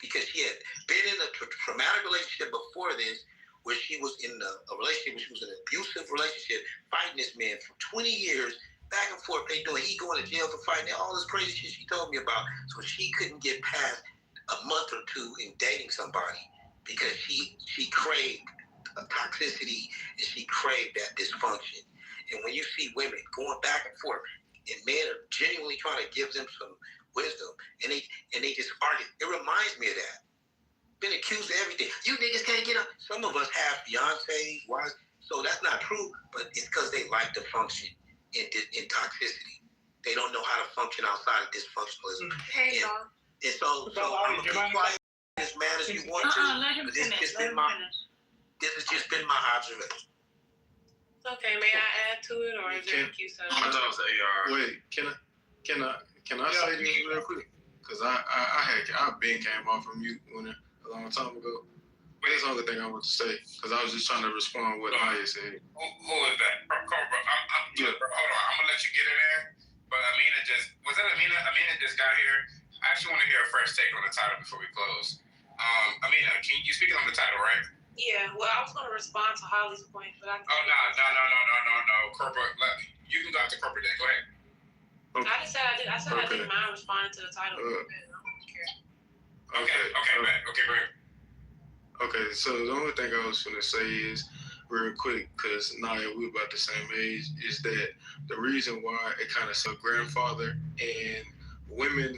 Because she had been in a traumatic relationship before this, where she was in a relationship, where she was in an abusive relationship, fighting this man for 20 years, back and forth. He going to jail for fighting, all this crazy shit she told me about. So she couldn't get past a month or two in dating somebody because she craved toxicity and she craved that dysfunction. And when you see women going back and forth, and men are genuinely trying to give them some wisdom, and they just argue, it reminds me of that. Been accused of everything. You niggas can't get up. Some of us have fiancés, wives, so that's not true, but it's because they like to function in toxicity. They don't know how to function outside of dysfunctionalism. Hey, y'all. And so I'm going to be quiet as mad as you want to, but this has just been my observation. Okay, may I add to it, or is it like you said? I thought it was AR. Wait, can I say this real quick? Because I've been came off from mute a long time ago. But that's the only thing I want to say, because I was just trying to respond to what Maya said. Who is that? Bro, hold on, I'm gonna let you get in there. But Amina just got here. I actually want to hear a fresh take on the title before we close. Amina, you speaking on the title, right? Yeah, well, I was going to respond to Holly's point, but I... No. Corporate, you can go after corporate then. Go ahead. Okay. I said I didn't mind responding to the title. I don't care. Okay, great. Okay, so the only thing I was going to say is, real quick, because Naya, we're about the same age, is that the reason why it kind of said grandfather and women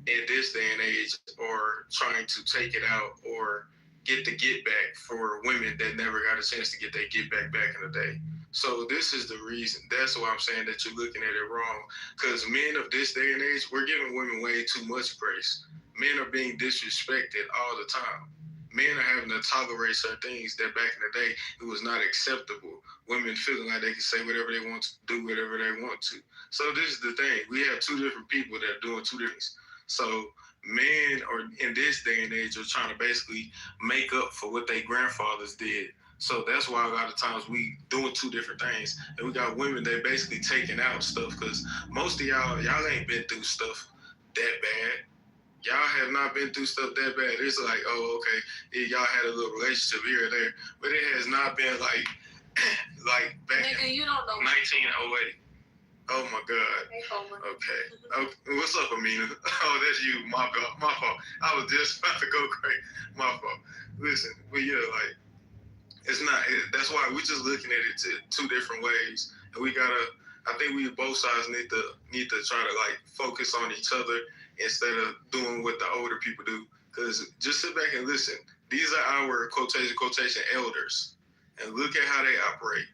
in this day and age are trying to take it out or get the get back for women that never got a chance to get that get back in the day. So this is the reason. That's why I'm saying that you're looking at it wrong. Because men of this day and age, we're giving women way too much grace. Men are being disrespected all the time. Men are having to tolerate certain things that back in the day, it was not acceptable. Women feeling like they can say whatever they want to, do whatever they want to. So this is the thing. We have two different people that are doing two different things. So men are in this day and age are trying to basically make up for what their grandfathers did. So that's why a lot of times we doing two different things. And we got women that basically taking out stuff, because most of y'all ain't been through stuff that bad. Y'all have not been through stuff that bad. It's like, oh, okay, y'all had a little relationship here or there, but it has not been like back in 1908. Oh my God. Okay. What's up, Amina? Oh, that's you. My fault. I was just about to go crazy. My fault. Listen, but yeah, like, it's not. That's why we're just looking at it two different ways, and we gotta. I think we both sides need to try to like focus on each other instead of doing what the older people do. Because just sit back and listen. These are our quotation elders, and look at how they operate.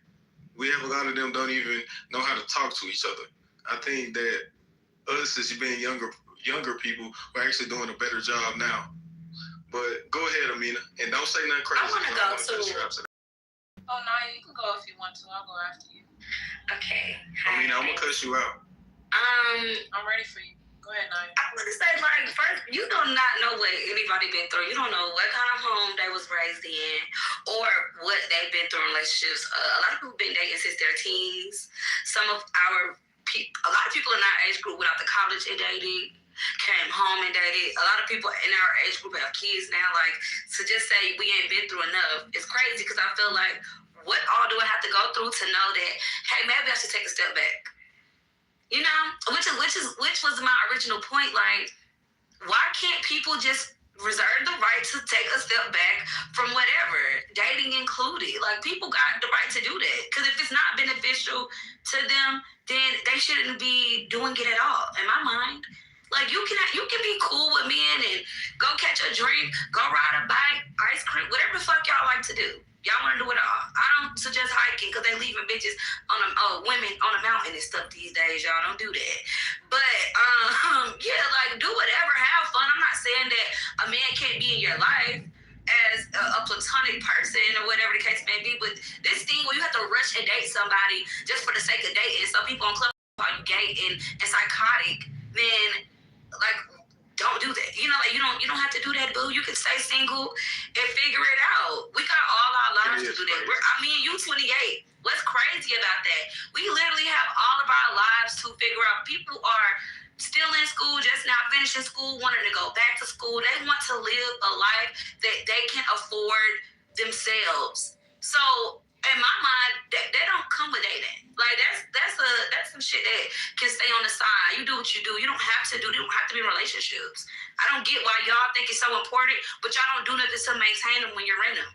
We have a lot of them don't even know how to talk to each other. I think that us as being younger people, we're actually doing a better job now. But go ahead, Amina, and don't say nothing crazy. I want to go to. Oh, no, you can go if you want to. I'll go after you. Okay. Amina, I'm gonna cuss you out. I'm ready for you. Go ahead, Naya. I want to say, like, first, you do not know what anybody been through. You don't know what kind of home they was raised in or what they've been through in relationships. A lot of people been dating since their teens. A lot of people in our age group went out to college and dated, came home and dated. A lot of people in our age group have kids now. Like, to just say we ain't been through enough, it's crazy because I feel like, what all do I have to go through to know that, hey, maybe I should take a step back? You know, which was my original point. Like, why can't people just reserve the right to take a step back from whatever, dating included? Like, people got the right to do that. Because if it's not beneficial to them, then they shouldn't be doing it at all, in my mind. Like, you can be cool with men and go catch a drink, go ride a bike, ice cream, whatever the fuck y'all like to do. Y'all want to do it all. I don't suggest hiking because they leaving bitches women on a mountain and stuff these days. Y'all don't do that. But yeah, like, do whatever, have fun. I'm not saying that a man can't be in your life as a platonic person or whatever the case may be. But this thing where you have to rush and date somebody just for the sake of dating. Some people on Clubhouse call you gay and psychotic. Then, like, don't do that. You know, like, you don't have to do that, boo. You can stay single and figure it out. We got all our lives to do that. You 28. What's crazy about that? We literally have all of our lives to figure out. People are still in school, just now finishing school, wanting to go back to school. They want to live a life that they can afford themselves. So, in my mind, that don't come with dating. Like, that's some shit that can stay on the side. You do what you do. You don't have to be in relationships. I don't get why y'all think it's so important, but y'all don't do nothing to maintain them when you're in them.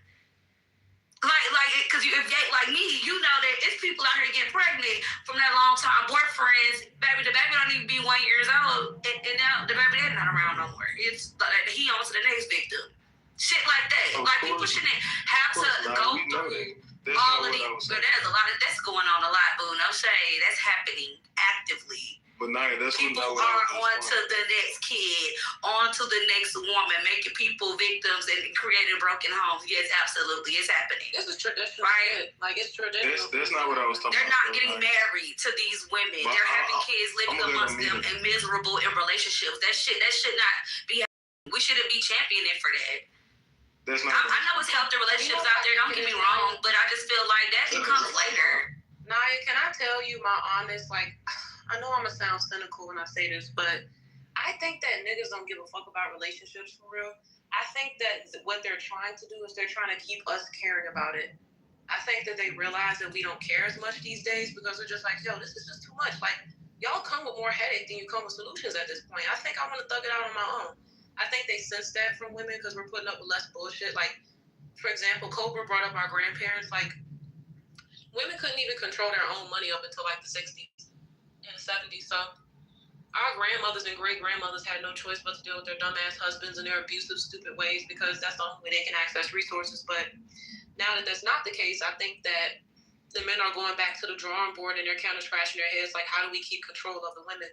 Like, because if you like me, you know that it's people out here getting pregnant from that long time boyfriends. The baby don't even be 1 year old, and now the baby daddy not around no more. It's like he on to the next victim. Shit like that. Like, people shouldn't have to go through all of these. But there's a lot that's going on a lot, boo. No shade. That's happening actively. But Naya, that's people are on to the next kid, on to the next woman, making people victims and creating broken homes. Yes, absolutely, it's happening. This is traditional, right? Like, it's traditional. That's not what I was talking about. They're not getting married to these women. They're having kids, living amongst them, and miserable in relationships. That should not be happening. We shouldn't be championing for that. That's not. I know it's healthy relationships out there. Don't get me wrong, but I just feel like that comes later. Naya, can I tell you my honest, like, I know I'm going to sound cynical when I say this, but I think that niggas don't give a fuck about relationships for real. I think that what they're trying to do is they're trying to keep us caring about it. I think that they realize that we don't care as much these days because they're just like, yo, this is just too much. Like, y'all come with more headache than you come with solutions at this point. I think I want to thug it out on my own. I think they sense that from women because we're putting up with less bullshit. Like, for example, Cobra brought up our grandparents. Like, women couldn't even control their own money up until, like, the 60s. In the 70s, so our grandmothers and great-grandmothers had no choice but to deal with their dumbass husbands and their abusive, stupid ways because that's the only way they can access resources. But now that that's not the case, I think that the men are going back to the drawing board and they're kind of scratching their heads like, how do we keep control of the women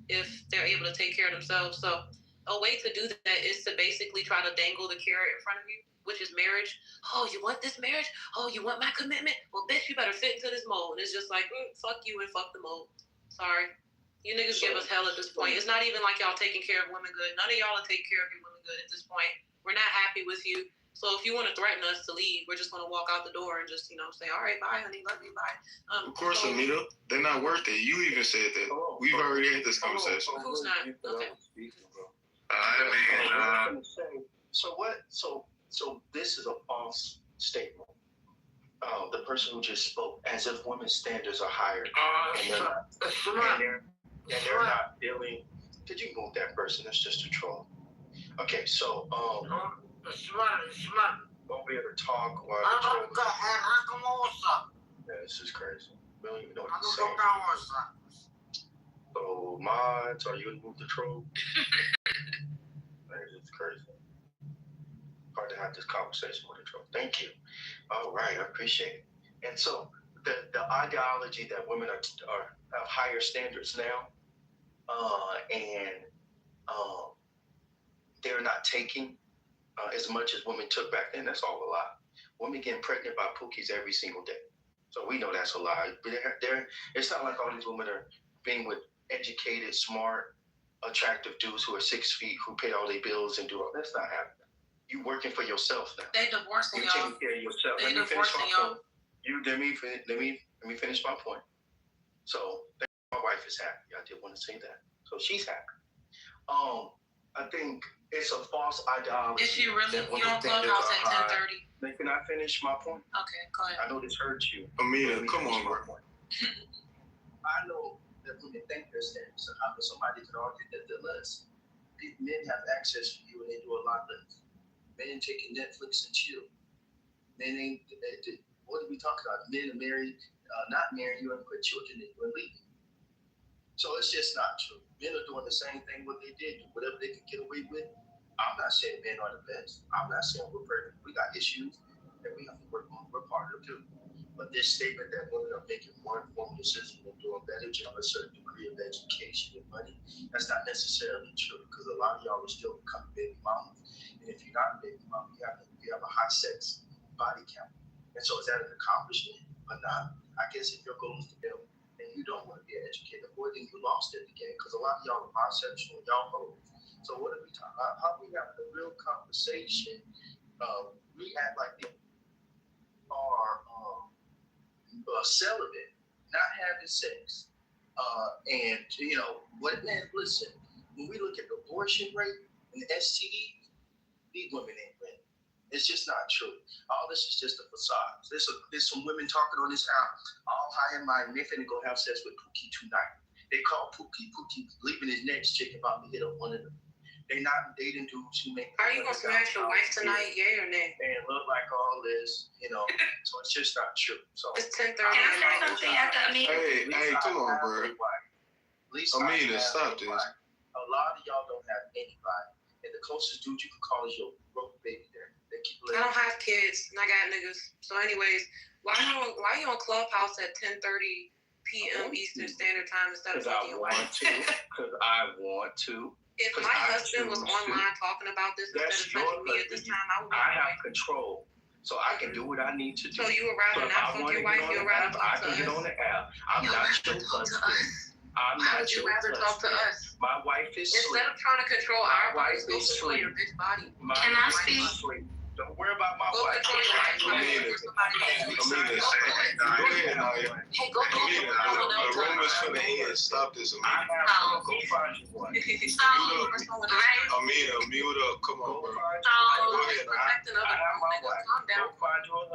if they're able to take care of themselves? So a way to do that is to basically try to dangle the carrot in front of you, which is marriage. Oh, you want this marriage? Oh, you want my commitment? Well, bitch, you better fit into this mold. And it's just like, fuck you and fuck the mold. Sorry. You niggas give us hell at this point. It's not even like y'all taking care of women good. None of y'all are taking care of your women good at this point. We're not happy with you. So if you want to threaten us to leave, we're just going to walk out the door and just, say, all right, bye, honey, love you, bye. Of course, Anita, they're not worth it. You even said that. We've already had this conversation. Who's not? Okay. So this is a false statement. The person who just spoke, as if women's standards are higher, and they're not feeling. Could you move that person? It's just a troll. Okay, so won't be able to talk while the troll. Yeah, this is crazy. We don't even know what he's saying. So, mods, are you gonna move the troll? Man, it's crazy. hard to have this conversation with her. Thank you. All right, I appreciate it. And so the ideology that women are have higher standards now, and they're not taking as much as women took back then. That's all a lie. Women getting pregnant by pookies every single day. So we know that's a lie. But it's not like all these women are being with educated, smart, attractive dudes who are 6 feet, who pay all their bills and do all. That's not happening. You working for yourself now. They divorcing You're y'all. taking care of yourself. They Let me finish my divorcing y'all. point. Let me finish my point. So my wife is happy. I did want to say that. So she's happy. I think it's a false ideology. Is she really? You don't Clubhouse at 10:30? Can I finish my point? Okay, go ahead. I know this hurts you. Amina, come on, bro. I know that women think they're standards, and how somebody could argue that they're less. Men have access to you, and they do a lot less. Men taking Netflix and chill. Men ain't. What are we talking about? Men are married, not married. You and put children in you and leave. So it's just not true. Men are doing the same thing what they did, whatever they can get away with. I'm not saying men are the best. I'm not saying we're perfect. We got issues that we have to work on. We're part of it too. But this statement that women are making more informed decisions and doing better to have a certain degree of education and money, that's not necessarily true, because a lot of y'all will still become baby mamas. And if you're not a baby mama, you have a high sex body count. And so is that an accomplishment or not? I guess if your goal is to build and you don't want to be an educator, boy, then you lost at the game, because a lot of y'all are bisexual and y'all hoes. So what are we talking about? How we have a real conversation? We act like they are celibate, not having sex. And, what, man, listen, when we look at the abortion rate and the STDs, these women ain't ready. It's just not true. All this is just a facade. There's some women talking on this app, all high and mighty, and they finna go have sex with Pookie tonight. They call Pookie leaving his next chick about to hit up one of them. They not dating dudes who make. Are you gonna smash your wife tonight? Yay or nay? And look like all this, so it's just not true. So it's 10:30. Can I say something after Amina? Hey, come on, bro. Amina, stop this. A lot of y'all don't have anybody, and the closest dude you can call is your broke baby there. I don't have kids, and I got niggas. So, anyways, why you on Clubhouse at 10:30 p.m. Eastern Standard Time instead of fucking your wife? Because I want to. If my husband was online talking about this instead of touching me at this time, I have control. So I can do what I need to do. So you would rather not fuck your wife, you'd rather talk to us? I can get on the app. I'm not your husband. How would you rather talk to us? My wife is asleep. Instead of trying to control our bodies, go control your bitch body. Can I speak? Don't worry about my wife. Amina, go ahead, Naya. Hey, go Amina, the room is for the end. Stop this, Amina. Go find you one. Amina, mute up. Come on, bro. Go ahead,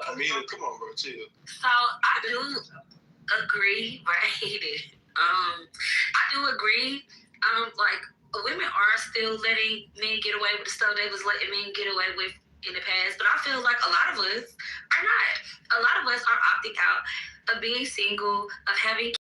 Amina, come on, bro. Chill. So I do agree, but I hate it. I do agree. Like women are still letting men get away with the stuff they was letting men get away with in the past, but I feel like a lot of us are not. A lot of us are opting out of being single, of having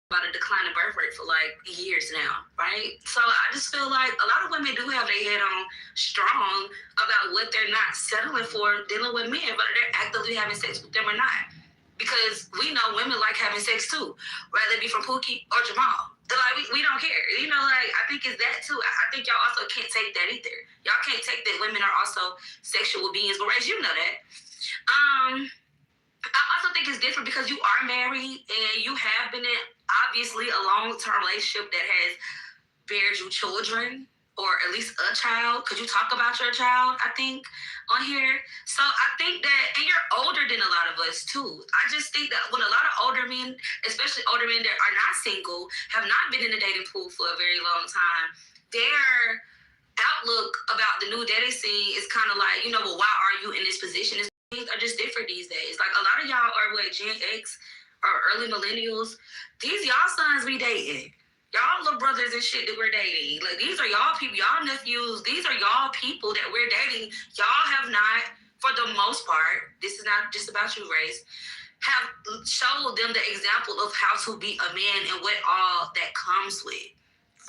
about a decline in birth rate for like years now, right? So I just feel like a lot of women do have their head on strong about what they're not settling for dealing with men, whether they're actively having sex with them or not. Because we know women like having sex too, whether it be from Pookie or Jamal. Like, we don't care. I think it's that too. I think y'all also can't take that either. Y'all can't take that women are also sexual beings. But Ray, you know that. I also think it's different because you are married and you have been in, obviously, a long-term relationship that has bared you children, or at least a child. Could you talk about your child, I think, on here? So I think that, and you're older than a lot of us too. I just think that when a lot of older men, especially older men that are not single, have not been in the dating pool for a very long time, their outlook about the new dating scene is kind of like, well, why are you in this position? Things are just different these days. Like a lot of y'all are Gen X or early millennials. These y'all sons be dating. Y'all little brothers and shit that we're dating. Like, these are y'all people, y'all nephews. These are y'all people that we're dating. Y'all have not, for the most part, this is not just about you, Grace, have showed them the example of how to be a man and what all that comes with,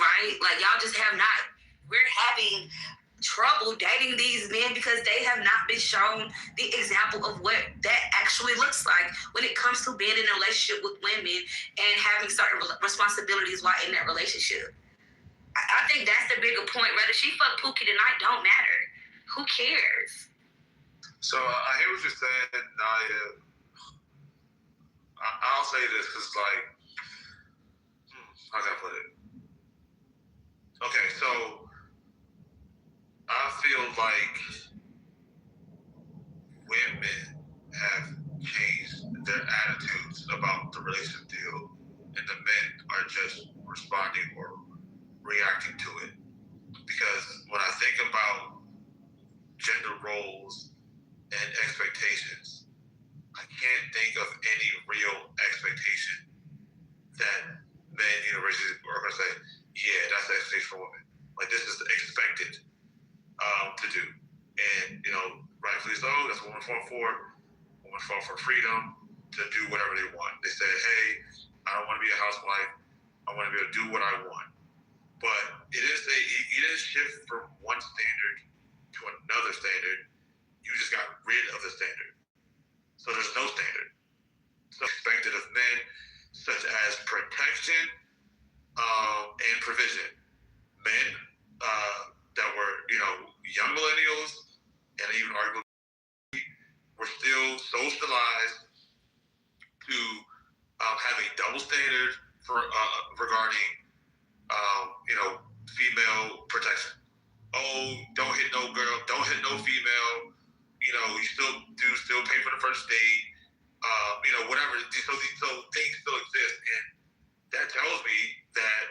right? Like, y'all just have not. We're having trouble dating these men because they have not been shown the example of what that actually looks like when it comes to being in a relationship with women and having certain responsibilities while in that relationship. I think that's the bigger point. Whether she fuck Pookie tonight don't matter. Who cares? So I hear what you're saying, Naya. I'll say this because, like, how can I put it? Okay, so I feel like women have changed their attitudes about the relationship deal, and the men are just responding or reacting to it. Because when I think about gender roles and expectations, I can't think of any real expectation that men universities are going to say, yeah, that's the expectation for women. Like, this is expected to do. And, you know, rightfully so, that's what women fought for. Women fought for freedom to do whatever they want. They said, hey, I don't want to be a housewife. I want to be able to do what I want. But it is shift from one standard to another standard. You just got rid of the standard. So there's no standard. So expected of men, such as protection and provision. Men that were, you know, young millennials and even arguably were still socialized to have a double standard for regarding, you know, female protection. Oh, don't hit no girl, don't hit no female. You know, you still pay for the first date. You know, whatever. So things still exist, and that tells me that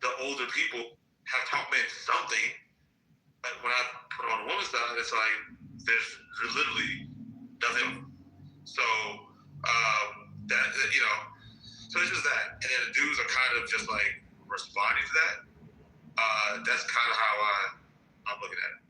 the older people have taught men something. But when I put it on the woman's side, it's like there's literally nothing. So that, you know, so it's just that, and then the dudes are kind of just like responding to that. That's kind of how I'm looking at it.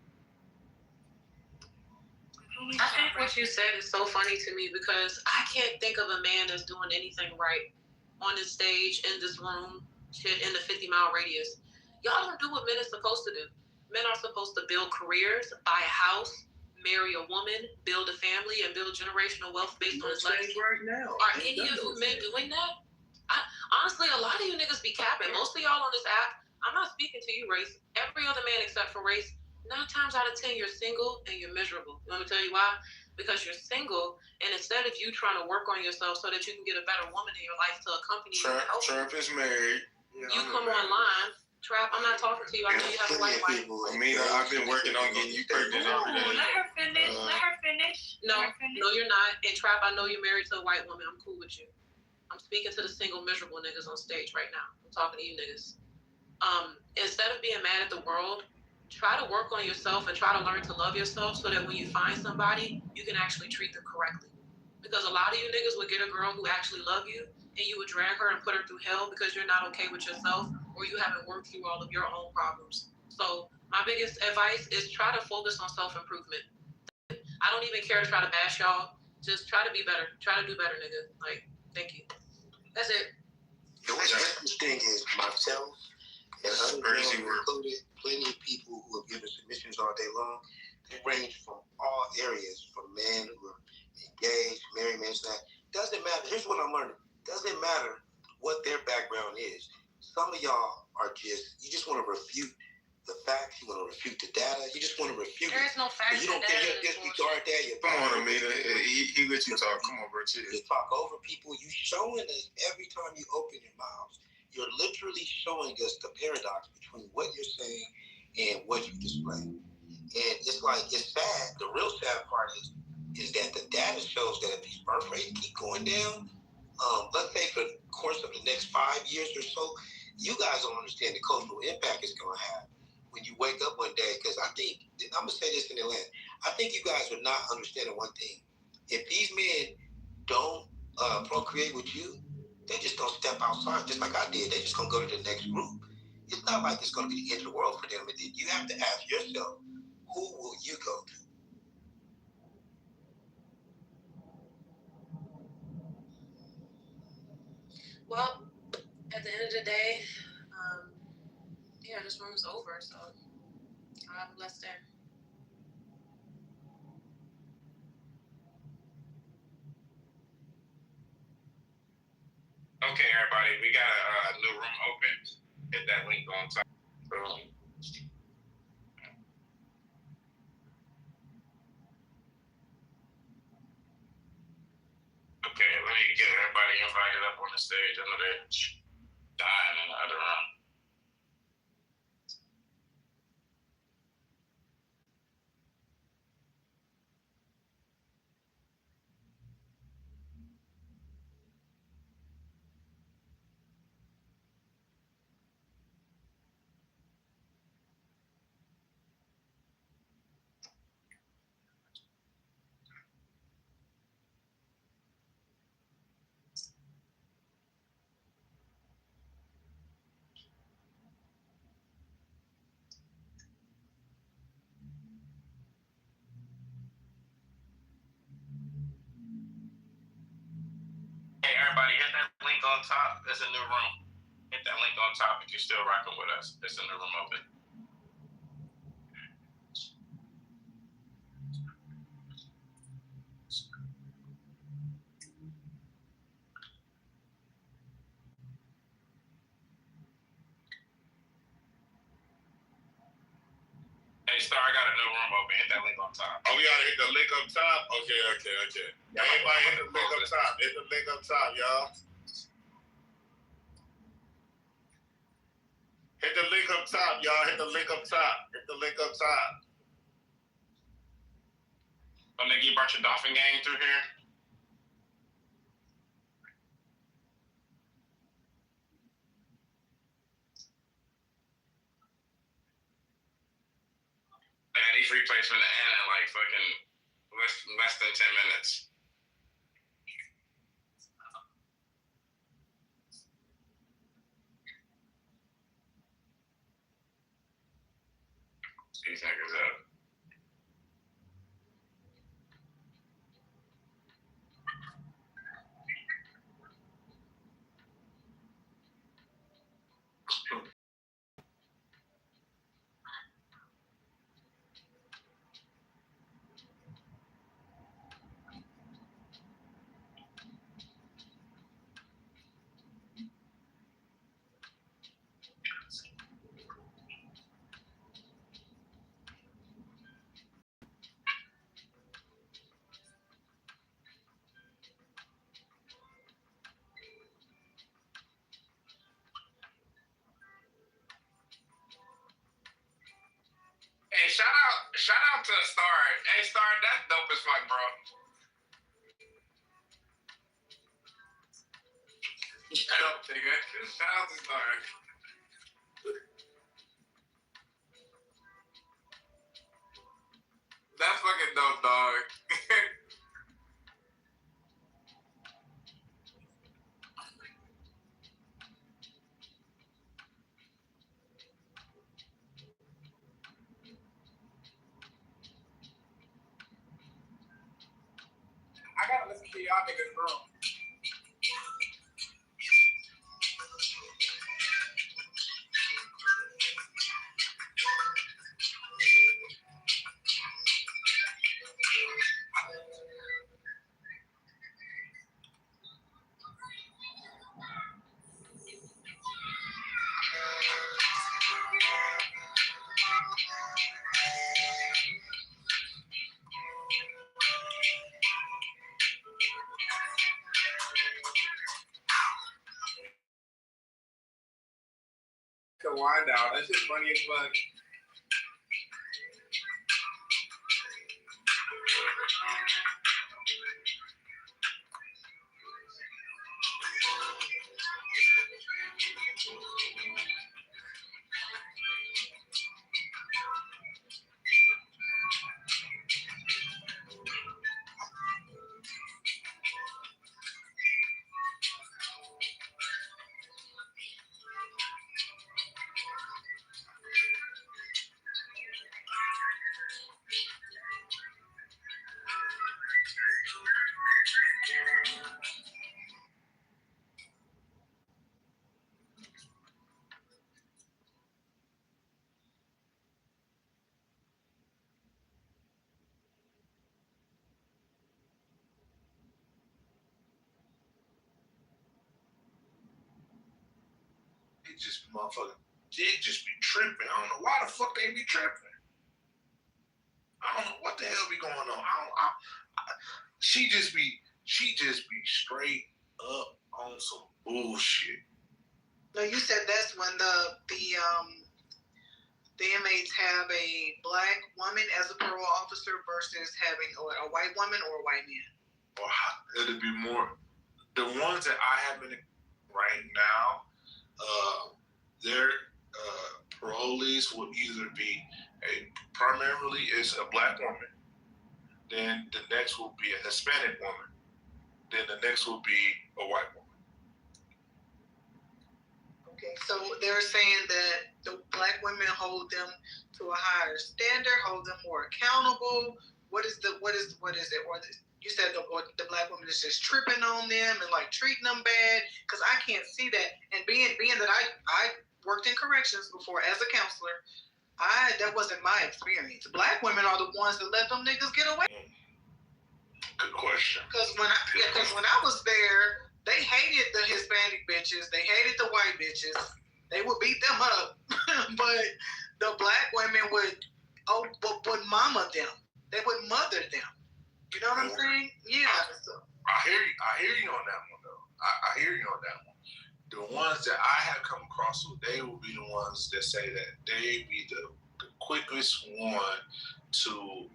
I think what you said is so funny to me because I can't think of a man that's doing anything right on this stage, in this room, shit, in the 50-mile radius. Y'all don't do what men are supposed to do. Men are supposed to build careers, buy a house, marry a woman, build a family, and build generational wealth based on his legacy. Right now. Are any of you men doing that? Honestly, a lot of you niggas be capping. Most of y'all on this app, I'm not speaking to you, Race. Every other man except for Race, 9 times out of 10, you're single and you're miserable. You want me to tell you why? Because you're single, and instead of you trying to work on yourself so that you can get a better woman in your life to accompany you, Trump is married. You come online. Trap, I'm not talking to you. I know you have a white wife. Amina, I've been working on getting you pregnant every day. Let her finish. Let her finish. No, you're not. And Trap, I know you're married to a white woman. I'm cool with you. I'm speaking to the single, miserable niggas on stage right now. I'm talking to you niggas. Instead of being mad at the world, try to work on yourself and try to learn to love yourself so that when you find somebody, you can actually treat them correctly. Because a lot of you niggas would get a girl who actually love you, and you would drag her and put her through hell because you're not okay with yourself or you haven't worked through all of your own problems. So my biggest advice is try to focus on self-improvement. I don't even care to try to bash y'all. Just try to be better. Try to do better, nigga. Like, thank you. That's it. The interesting is myself and other girls included, plenty of people who have given submissions all day long. They range from all areas, from men who are engaged, married men, that. Doesn't matter. Here's what I'm learning. Doesn't matter what their background is. Some of y'all are you just want to refute the facts. You want to refute the data. You just want to refute There is no facts. You don't care. You disregard that. Come on, Amina. He let you talk. Come on, bro. Chill. You talk over people. You showing us every time you open your mouth. You're literally showing us the paradox between what you're saying and what you display. And it's like, it's sad. The real sad part is that the data shows that if these birth rates keep going down, let's say for the course of the next 5 years or so, you guys don't understand the cultural impact it's going to have when you wake up one day. Because I think, I'm going to say this in Atlanta, I think you guys are not understanding one thing. If these men don't procreate with you, they just don't step outside just like I did. They just going to go to the next group. It's not like it's going to be the end of the world for them. But then you have to ask yourself, who will you go to? Well, at the end of the day, this room's over, so Lester. Okay, everybody, we got a new room open. Hit that link on top. Okay, let me get everybody invited up on the stage. I know they're dying in the other room. Hey, everybody, hit that link on top. There's a new room. Hit that link on top if you're still rocking with us. There's a new room open. Hey, Star, I got a new room open. Hit that link on top. Oh, we gotta hit the link up top? Okay. Everybody hit the link up top. Hit the link up top, y'all. Hit the link up top, y'all. Hit the link up top. Hit the link up top. Oh, nigga, you brought your dolphin gang through here? Yeah, these replays finna end in like fucking less than 10 minutes. These niggas up. Hey, shout out to Star. Hey, Star, that's dope as fuck, bro. Shout out, nigga. Shout out to Star. That's fucking dope, dog. I gotta listen to y'all niggas, bro. The wind out. That shit's funny as fuck. it just motherfucker, it just be tripping. I don't know why the fuck they be tripping. I don't know what the hell be going on. She just be straight up on some bullshit. No, you said that's when the inmates have a black woman as a parole officer versus having a white woman or a white man. Or it'd be more the ones that I have in right now. Their parolees will either be primarily is a black woman, then the next will be a Hispanic woman, then the next will be a white woman. Okay, so they're saying that the black women hold them to a higher standard, hold them more accountable. What is it? Or you said the black woman is just tripping on them and like treating them bad? Because I can't see that. And being that I worked in corrections before as a counselor, that wasn't my experience. Black women are the ones that let them niggas get away. Good question. Because when I was there, they hated the Hispanic bitches. They hated the white bitches. They would beat them up, but the black women would mama them. They would mother them. You know what I'm saying? Yeah. I hear you on that one though. I hear you on that one. The ones that I have come across, they will be the ones that say that they be the quickest one to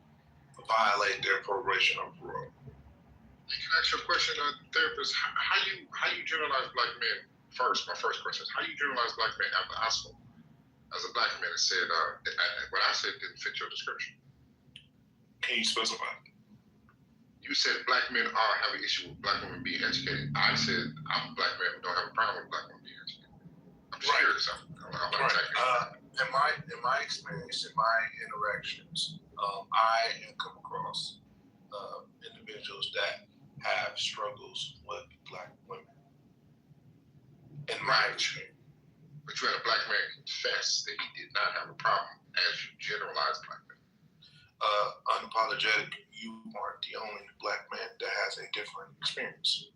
violate their probation or parole. Can I ask you a question, therapist? How you generalize black men? First, my first question is, how you generalize black men after high school? As a black man, it said, what I said didn't fit your description. Can you specify? You said black men have an issue with black women being educated. I said, I'm a black man who don't have a problem with black women being educated. I'm just curious. I'm not attacking. In my experience, in my interactions, I have come across individuals that have struggles with black women. In my experience. But you had a black man confess that he did not have a problem as you generalize black men. Unapologetic, you aren't the only black man that has a different experience.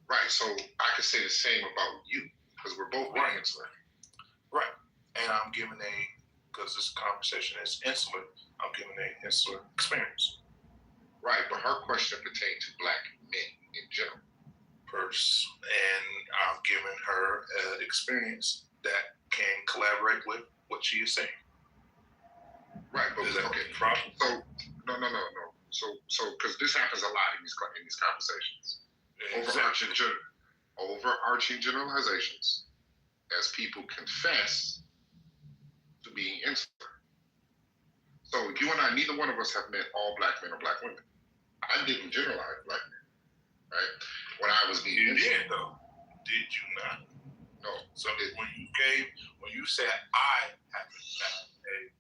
Right, so I could say the same about you, because we're both being insular. Right, and I'm giving because this conversation is insular, I'm giving an insular experience. Right, but her question pertained to black men in general. And I've given her an experience that can collaborate with what she is saying. Right, but okay. So no. So because this happens a lot in these conversations. Exactly. Overarching generalizations as people confess to being insular. So you and I, neither one of us have met all black men or black women. I didn't generalize black men, right? When I was being insular. Though. Did you not? No. So when you said I haven't met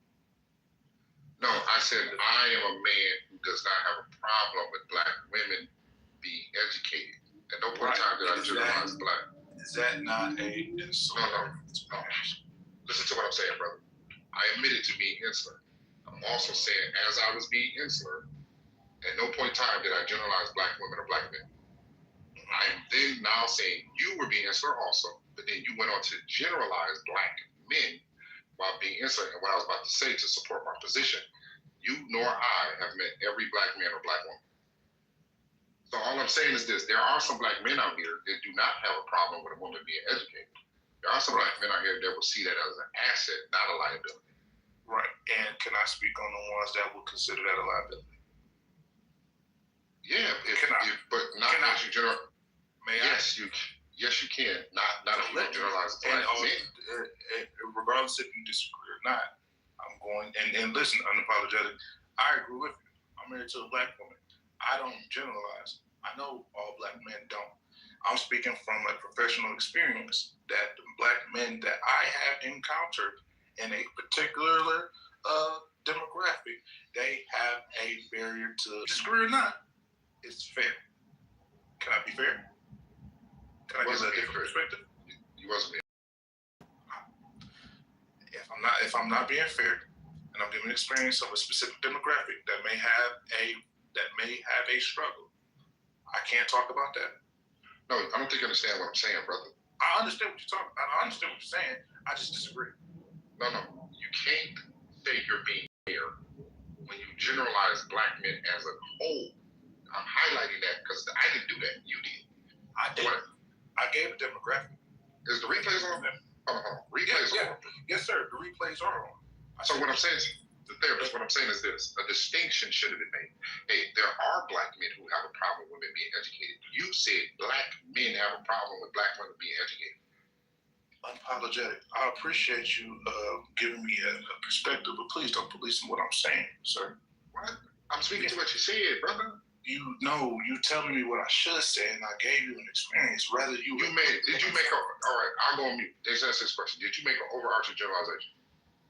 No, I said I am a man who does not have a problem with black women being educated. At no point in time did I generalize black. Is that not a insular? No. Listen to what I'm saying, brother. I admitted to being insular. I'm also saying, as I was being insular, at no point in time did I generalize black women or black men. I am then now saying you were being insular also, but then you went on to generalize black men while being insular. And what I was about to say to support my position, you nor I have met every black man or black woman. So all I'm saying is this: there are some black men out here that do not have a problem with a woman being educated. There are some black men out here that will see that as an asset, not a liability. Right. And can I speak on the ones that would consider that a liability? Yeah, but not as you general. Yes, you can. Not if you generalize black men. Regardless if you disagree or not, I'm going and listen, unapologetic. I agree with you. I'm married to a black woman. I don't generalize. I know all black men don't. I'm speaking from a professional experience that the black men that I have encountered in a particular demographic, they have a barrier to disagree or not. It's fair. Can I be fair? Can I give a different perspective? You wasn't being. If I'm not being fair, and I'm giving experience of a specific demographic that may have a struggle, I can't talk about that. No, I don't think you understand what I'm saying, brother. I understand what you're talking about. I understand what you're saying. I just disagree. No. You can't say you're being fair when you generalize black men as a whole. I'm highlighting that because I didn't do that. You did. I did. I gave a demographic. Is the replays on? Replays on. Yes, sir. The replays are on. So what I'm saying is, the therapist, what I'm saying is this: a distinction should have been made. Hey, there are black men who have a problem with women being educated. You said black men have a problem with black women being educated. Unapologetic. I appreciate you giving me a perspective, but please don't police what I'm saying, sir. What? I'm speaking to what you said, brother. You know, you telling me what I should have said, and I gave you an experience. Rather, did you make all right, I'll go on mute. Let's ask this question. Did you make an overarching generalization?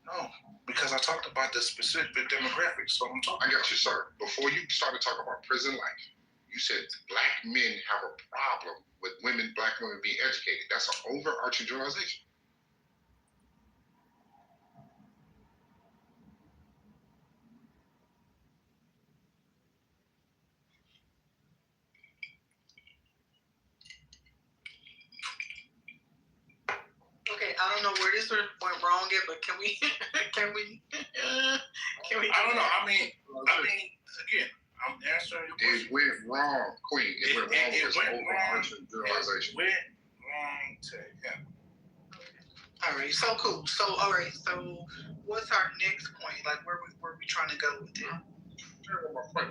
No, because I talked about the specific demographics, so I'm talking. I got you, sir. Before you started talking about prison life, you said black men have a problem with black women being educated. That's an overarching generalization. Okay, I don't know where this went wrong yet, but can we? I don't know. I mean, again, I'm answering your question. It went wrong, Queen. It went wrong because overarching generalization. It went wrong to him. All right, so cool. So all right, so what's our next point? Like, where we trying to go with it?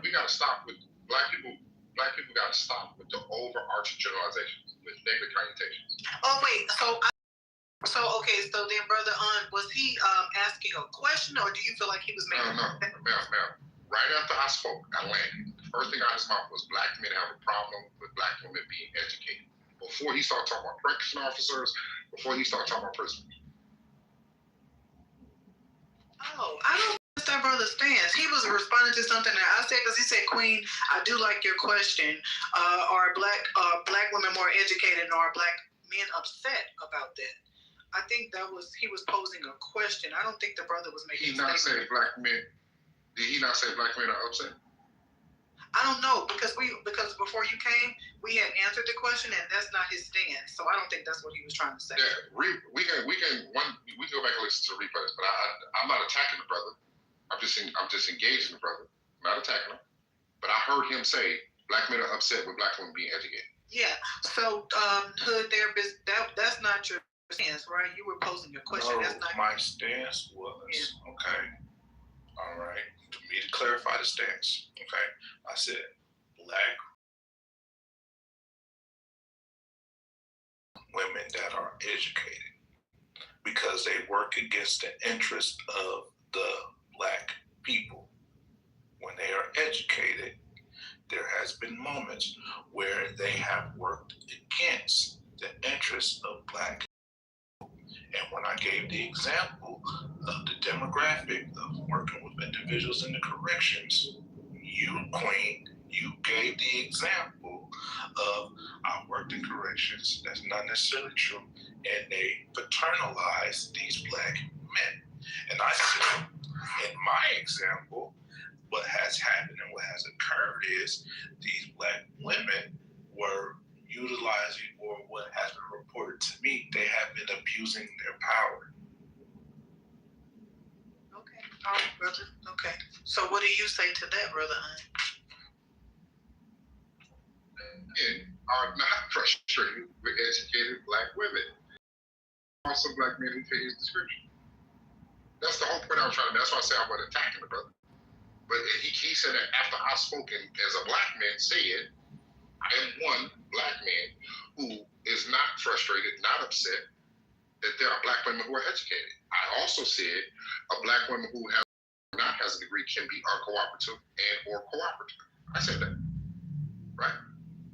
We gotta stop with black people. Black people gotta stop with the overarching generalizations with negative connotations. Oh wait, so okay, so then Brother was he asking a question, or do you feel like he was making? No, ma'am. Right after I spoke, I landed. The first thing out of his mouth was black men have a problem with black women being educated. Before he started talking about correction officers, before he started talking about prisoners. Oh, I don't understand Brother stance. He was responding to something that I said because he said, "Queen, I do like your question. Are black women more educated, and are black men upset about that?" I think he was posing a question. I don't think the brother was making. Did he not say black men are upset? I don't know because before you came, we had answered the question, and that's not his stance. So I don't think that's what he was trying to say. Yeah, we can go back and listen to replays, but I'm not attacking the brother. I'm just engaging the brother. I'm not attacking him. But I heard him say black men are upset with black women being educated. Yeah. So hood therapist, that's not your stance, right? You were posing a question. No, that's not my stance was okay. All right. For me to clarify the stance, okay, I said black women that are educated because they work against the interest of the black people. When they are educated, there has been moments where they have worked against the interests of black. And when I gave the example of the demographic of working with individuals in the corrections, you, Queen, you gave the example of I worked in corrections. That's not necessarily true. And they paternalize these black men. And I said, in my example, what has happened and what has occurred is these black women were utilizing, or what has been reported to me, they have been abusing their power. Okay. All right, brother. Okay. So what do you say to that, Brother Hunt? Men are not frustrated with educated black women. Also black men who fit his description. That's the whole point I was trying to make. That's why I say I wasn't attacking the brother. But he said that after I spoken as a black man said, I am one black man who is not frustrated, not upset that there are black women who are educated. I also said a black woman who has a degree can be uncooperative and or cooperative. I said that, right?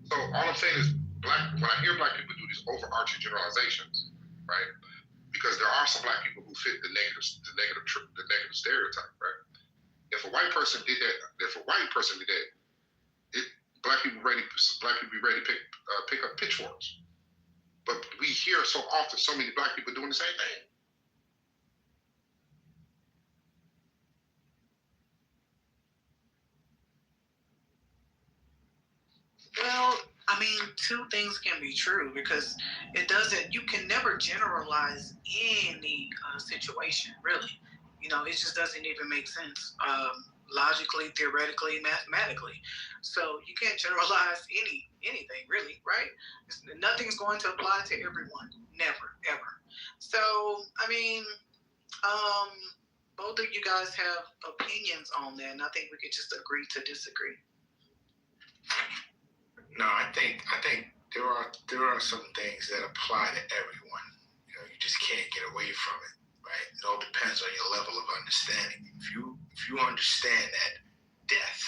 So all I'm saying is when I hear black people do these overarching generalizations, right? Because there are some black people who fit the negative stereotype, right? If a white person did that, black people be ready to pick up pitchforks. But we hear so often so many black people doing the same thing. Well, I mean, two things can be true because it doesn't. You can never generalize any situation, really. You know, it just doesn't even make sense. Logically, theoretically, mathematically. So you can't generalize anything really, right? Nothing's going to apply to everyone. Never, ever. So, I mean, both of you guys have opinions on that, and I think we could just agree to disagree. No, I think there are some things that apply to everyone. You know, you just can't get away from it, right? It all depends on your level of understanding. If you understand that death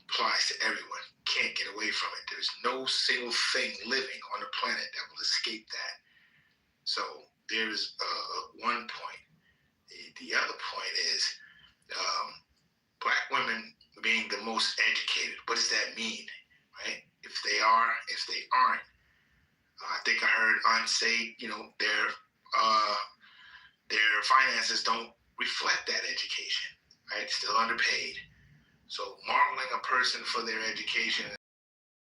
applies to everyone, can't get away from it. There's no single thing living on the planet that will escape that. So there's one point. The other point is Black women being the most educated. What does that mean, right? If they are, if they aren't. I think I heard Aunt say, you know, their finances don't reflect that education, right? Still underpaid. So marveling a person for their education,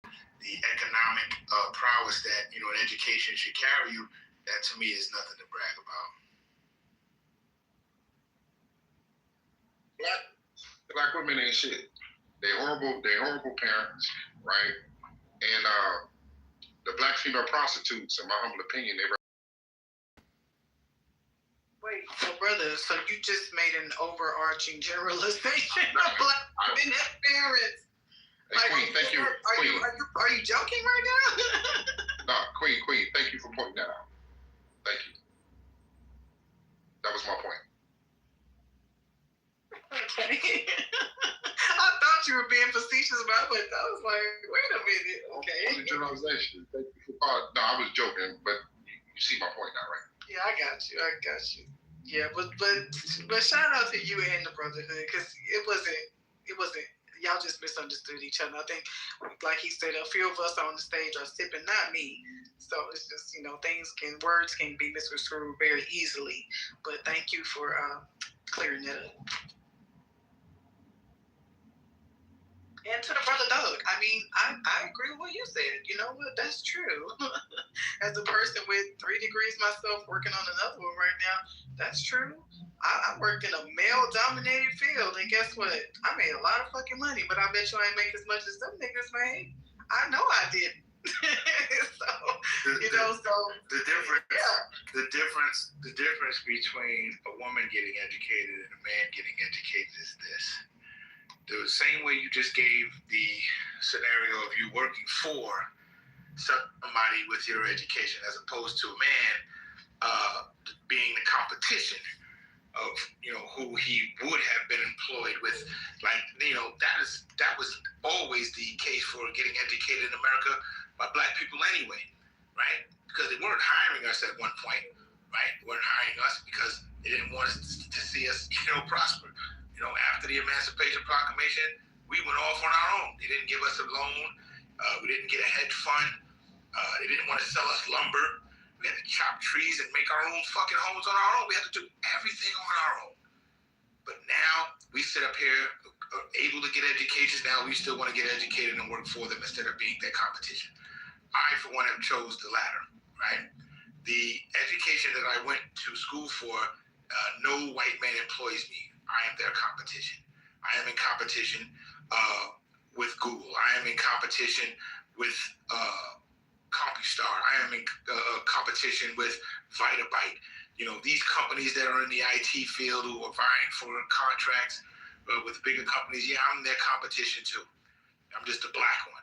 the economic prowess that, you know, an education should carry you, that to me is nothing to brag about. Black women ain't shit. They horrible parents, right? And the black female prostitutes, in my humble opinion, Wait, so brother, so you just made an overarching generalization of Black women as parents. Hey, like, Queen, thank you. Are you joking right now? No, Queen, thank you for pointing that out. Thank you. That was my point. Okay. I thought you were being facetious about it, but I was like, wait a minute. Okay. Generalization. Thank you for no, I was joking, but you see my point now, right? Yeah, I got you. Yeah, but shout out to you and the brotherhood, because it wasn't. Y'all just misunderstood each other. I think, like he said, a few of us on the stage are sipping, not me. So it's just, you know, words can be misconstrued very easily. But thank you for clearing that up. And to the brother Doug, I mean, I agree with what you said. You know what? That's true. As a person with 3 degrees myself, working on another one right now, that's true. I worked in a male-dominated field, and guess what? I made a lot of fucking money, but I bet you I ain't make as much as them niggas made. I know I didn't. So the difference between a woman getting educated and a man getting educated is this. The same way you just gave the scenario of you working for somebody with your education as opposed to a man being the competition of, you know, who he would have been employed with. Like, you know, that was always the case for getting educated in America by Black people anyway, right? Because they weren't hiring us at one point, right? They weren't hiring us because they didn't want us to see us, you know, prosper. You know, after the Emancipation Proclamation, we went off on our own. They didn't give us a loan. We didn't get a hedge fund. They didn't want to sell us lumber. We had to chop trees and make our own fucking homes on our own. We had to do everything on our own. But now we sit up here, able to get educations. Now we still want to get educated and work for them instead of being their competition. I, for one, have chose the latter, right? The education that I went to school for, no white man employs me. I am their competition. I am in competition with Google. I am in competition with CompuStar. I am in competition with Vitabyte. You know, these companies that are in the IT field who are vying for contracts with bigger companies, yeah, I'm their competition too. I'm just a Black one.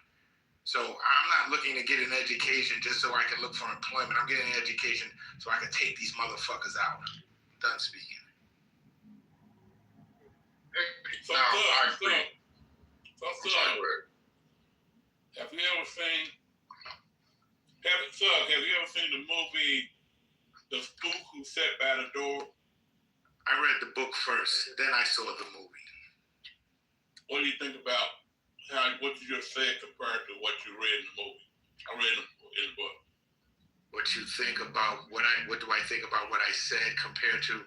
So I'm not looking to get an education just so I can look for employment. I'm getting an education so I can take these motherfuckers out. Done speaking. So, have you ever seen? Have you ever seen the movie The Spook Who Sat by the Door? I read the book first, then I saw the movie. What do you think about what you just said compared to what you read in the movie? I read in the book. What you think about what do I think about what I said compared to?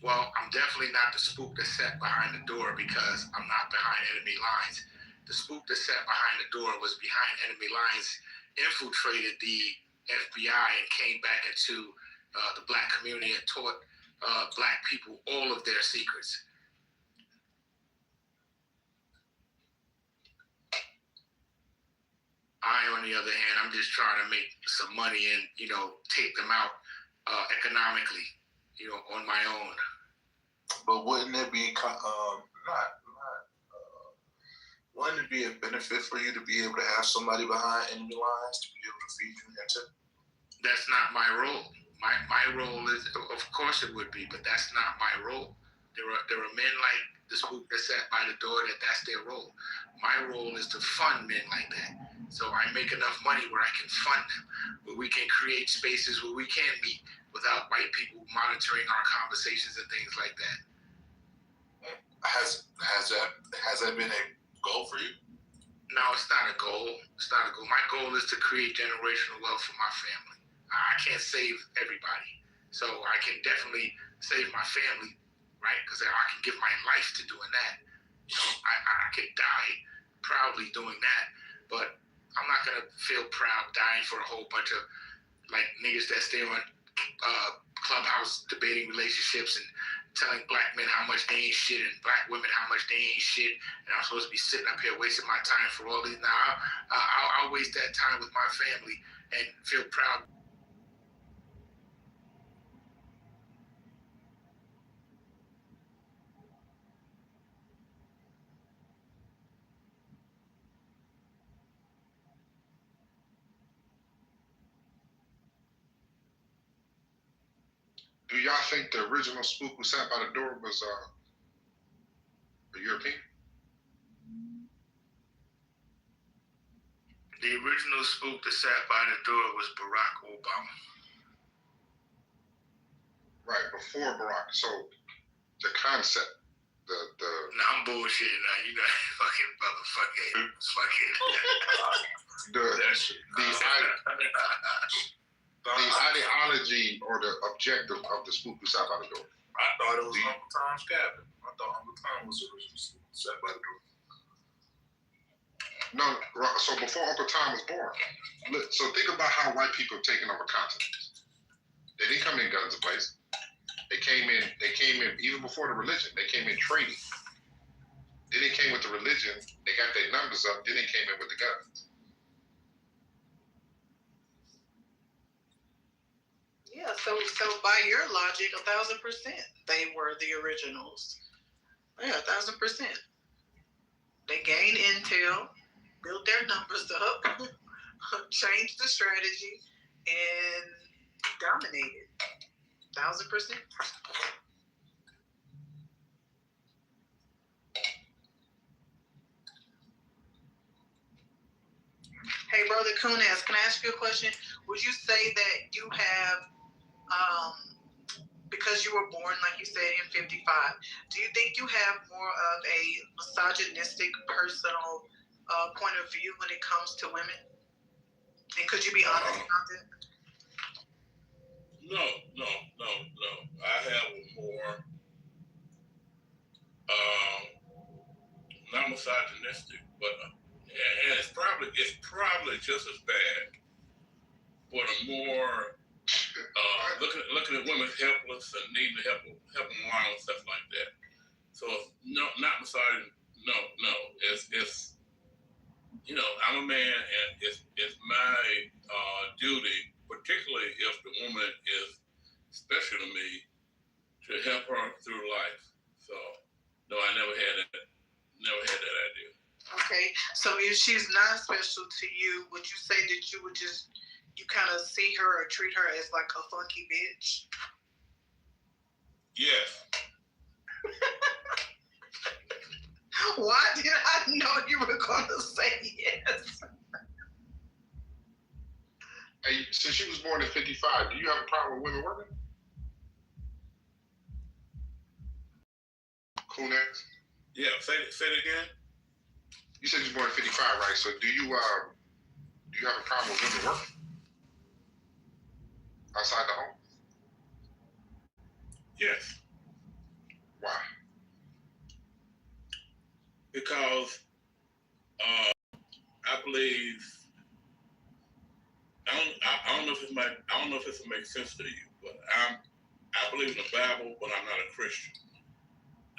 Well, I'm definitely not the spook that sat behind the door because I'm not behind enemy lines. The spook that sat behind the door was behind enemy lines infiltrated the FBI and came back into the black community and taught black people all of their secrets. I, on the other hand, I'm just trying to make some money and, take them out economically, on my own. But wouldn't it be wouldn't it be a benefit for you to be able to have somebody behind enemy lines to be able to feed you intel? That's not my role. My role is, of course it would be, but that's not my role. There are men like the spook that sat by the door that's their role. My role is to fund men like that. So I make enough money where I can fund them, where we can create spaces where we can meet without white people monitoring our conversations and things like that. Has that been a goal for you? No, it's not a goal. It's not a goal. My goal is to create generational wealth for my family. I can't save everybody. So I can definitely save my family, right? Because I can give my life to doing that. I could die proudly doing that. But I'm not going to feel proud dying for a whole bunch of, niggas that stay on Clubhouse debating relationships and telling black men how much they ain't shit and black women how much they ain't shit, and I'm supposed to be sitting up here wasting my time for all these. Now, I'll waste that time with my family and feel proud. Do y'all think the original spook who sat by the door was a European? The original spook that sat by the door was Barack Obama. Right, before Barack. So the concept, the No, I'm bullshitting now. You know, fucking motherfucker, the ideology or the objective of the spook who sat by the door. I thought it was Uncle Tom's Cabin. I thought Uncle Tom was the original spook who sat by the door. No, so before Uncle Tom was born. So think about how white people have taken over continents. They didn't come in guns a place. They came in even before the religion. They came in trading. Then they came with the religion. They got their numbers up. Then they came in with the guns. Yeah, so by your logic, 1,000%, they were the originals. Yeah, 1,000%. They gained intel, built their numbers up, changed the strategy, and dominated. 1,000%. Hey, Brother Kunas, can I ask you a question? Would you say that you have, because you were born, like you said, in 55, do you think you have more of a misogynistic personal point of view when it comes to women? And could you be honest about that? No. I have a more not misogynistic, but and it's probably just as bad, but a more looking at women helpless and needing help them along and stuff like that. So no, not misogyny. No. It's I'm a man, and it's my duty, particularly if the woman is special to me, to help her through life. So no, I never had that idea. Okay, so if she's not special to you, would you say that you kind of see her or treat her as like a funky bitch? Yes. Why did I know you were going to say yes? Hey, since you was born in 55, do you have a problem with women working? Kunas? Yeah, say it again. You said you were born in 55, right? So do you have a problem with women working outside the home? Yes. Why? Because I believe make sense to you, but I believe in the Bible, but I'm not a Christian.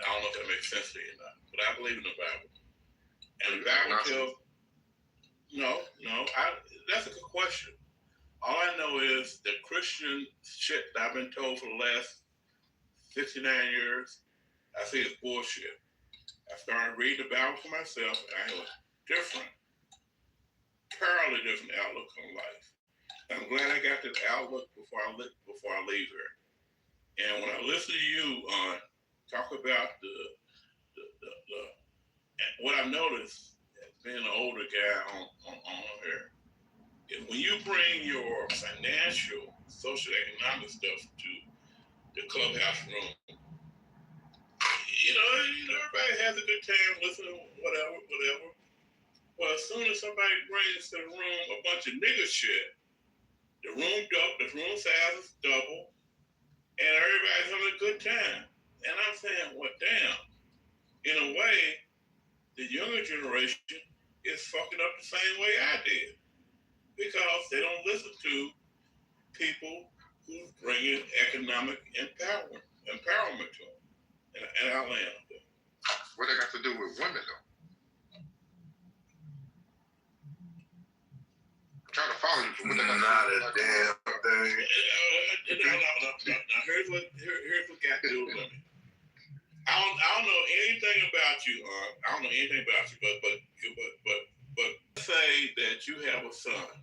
I don't know if that makes sense to you or not, but I believe in the Bible. And the Bible tells, that's a good question. All I know is the Christian shit that I've been told for the last 59 years, I say it's bullshit. I started reading the Bible for myself, and I have a different, entirely different outlook on life. I'm glad I got this outlook before I leave here. And when I listen to you talk about the what I've noticed as being an older guy on here is when you bring your financial, social, economic stuff to the clubhouse room, everybody has a good time listening, whatever. Well, as soon as somebody brings to the room a bunch of nigga shit, the room size is double, and everybody's having a good time. And I'm saying, well, damn. In a way, the younger generation is fucking up the same way I did, because they don't listen to people who's bringing economic empowerment to them. And I'll land on that. What they got to do with women, though? I'm trying to follow you. But not a damn thing. Now, here's what got to do with women. I don't know anything about you, I don't know anything about you, but say that you have a son,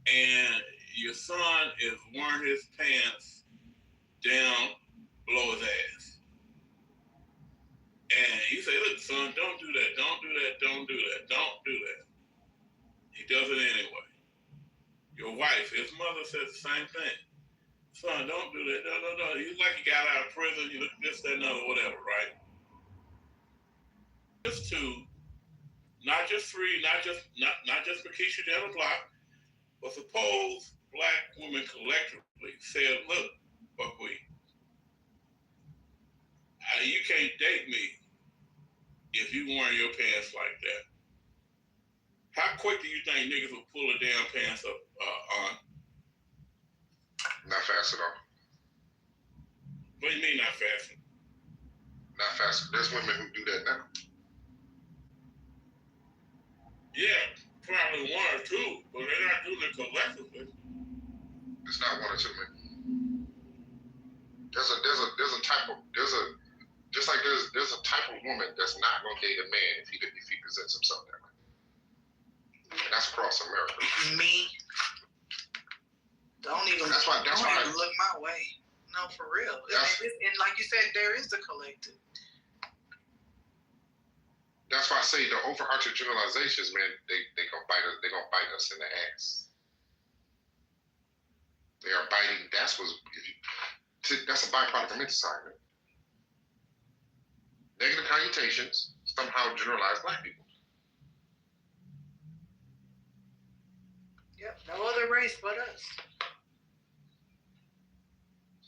and your son is wearing his pants down below his ass. And you say, look, son, don't do that, don't do that, don't do that, don't do that. He does it anyway. Your wife, his mother says the same thing. Son, don't do that, no. You like you got out of prison, you look this, that, another, whatever, right? Just two, not just three, not just Makisha down the block, but suppose black women collectively said, look, buckwheat, you can't date me if you wearing your pants like that. How quick do you think niggas will pull their damn pants up on? Not fast at all. What do you mean not fast? Not fast. There's women who do that now. Yeah, probably one or two, but they're not doing it collectively. It's not one or two, man. There's a type of there's a type of woman that's not gonna date a man if he presents himself that way. And that's across America. Me. Don't even look my way. No, for real. And like you said, there is a collective. That's why I say the overarching generalizations, man, they gonna bite us. They gonna bite us in the ass. They are biting. That's a byproduct of infanticide, man. Negative connotations somehow generalize black people. Yep, no other race but us.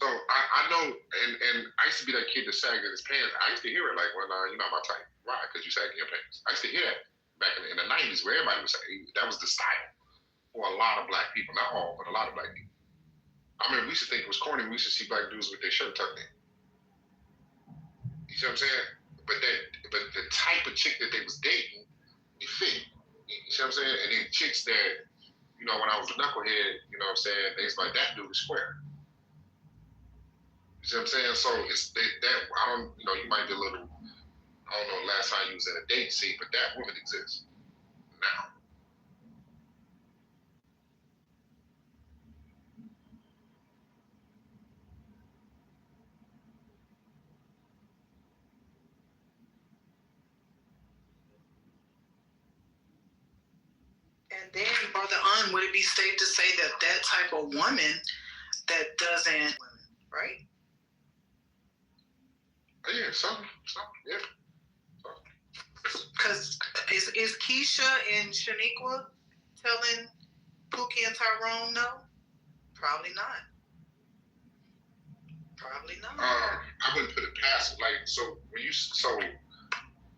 So I know, and I used to be that kid that sagged in his pants. I used to hear it like, well, you're not my type. Why? Because you sagged in your pants. I used to hear that back in the 90s where everybody was saying that was the style for a lot of black people. Not all, but a lot of black people. I mean, we used to think it was corny. We used to see black dudes with their shirt tucked in. You see what I'm saying? But the type of chick that they was dating, it fit. You see what I'm saying? And then chicks that, when I was a knucklehead, you know what I'm saying, they was like, that dude is square. You see what I'm saying? So it's that I don't, you might be a little, I don't know, last time you was in a date scene, but that woman exists now. And then, Brother Un, would it be safe to say that type of woman that doesn't, right? Yeah, some, yeah. Because is Keisha and Shaniqua telling Pookie and Tyrone no? Probably not. I wouldn't put it past it.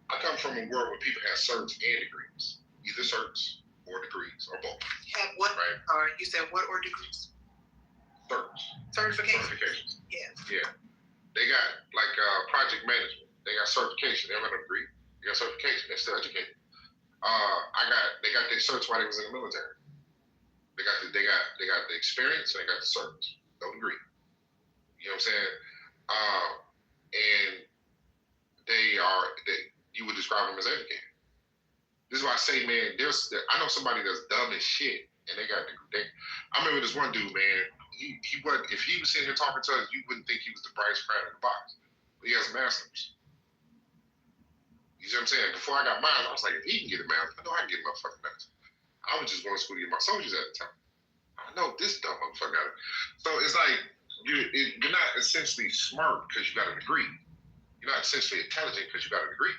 I come from a world where people have certs and degrees. Either certs or degrees or both. Have what? Right. You said what or degrees? Certifications. Yeah. Yeah. They got like project management. They got certification. They don't have a degree. They got certification. They're still educated. They got their certs while they was in the military. They got the experience and they got the service. No degree. You know what I'm saying? And you would describe them as educated. This is why I say, man, I know somebody that's dumb as shit and they got I remember this one dude, man, he wasn't, if he was sitting here talking to us, you wouldn't think he was the brightest crown in the box. But he has a master's. You see what I'm saying? Before I got mine, I was like, if he can get a master's, I know I can get a motherfucking master's. I was just going to school to get my soldiers at the time. I know this dumb motherfucker got it. So it's like, you're not essentially smart because you got a degree. You're not essentially intelligent because you got a degree.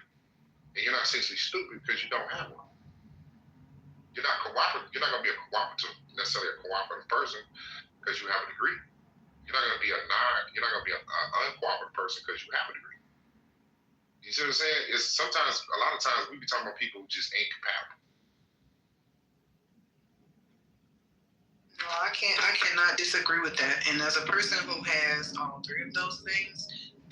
And you're not essentially stupid because you don't have one. You're not cooperative. You're not going to be necessarily a cooperative person because you have a degree. You're not going to be an uncooperative person because you have a degree. You see what I'm saying? A lot of times we be talking about people who just ain't compatible. No, I cannot disagree with that. And as a person who has all three of those things,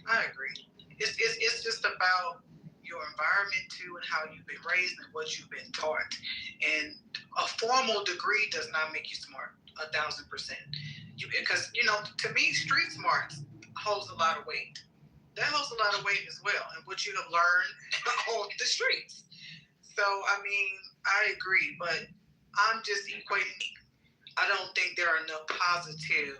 I agree. It's just about your environment too and how you've been raised and what you've been taught. And a formal degree does not make you smart 1,000%. Because to me, street smart holds a lot of weight. That holds a lot of weight as well, and what you have learned on the streets. So I mean, I agree, but I'm just equating. I don't think there are enough positive.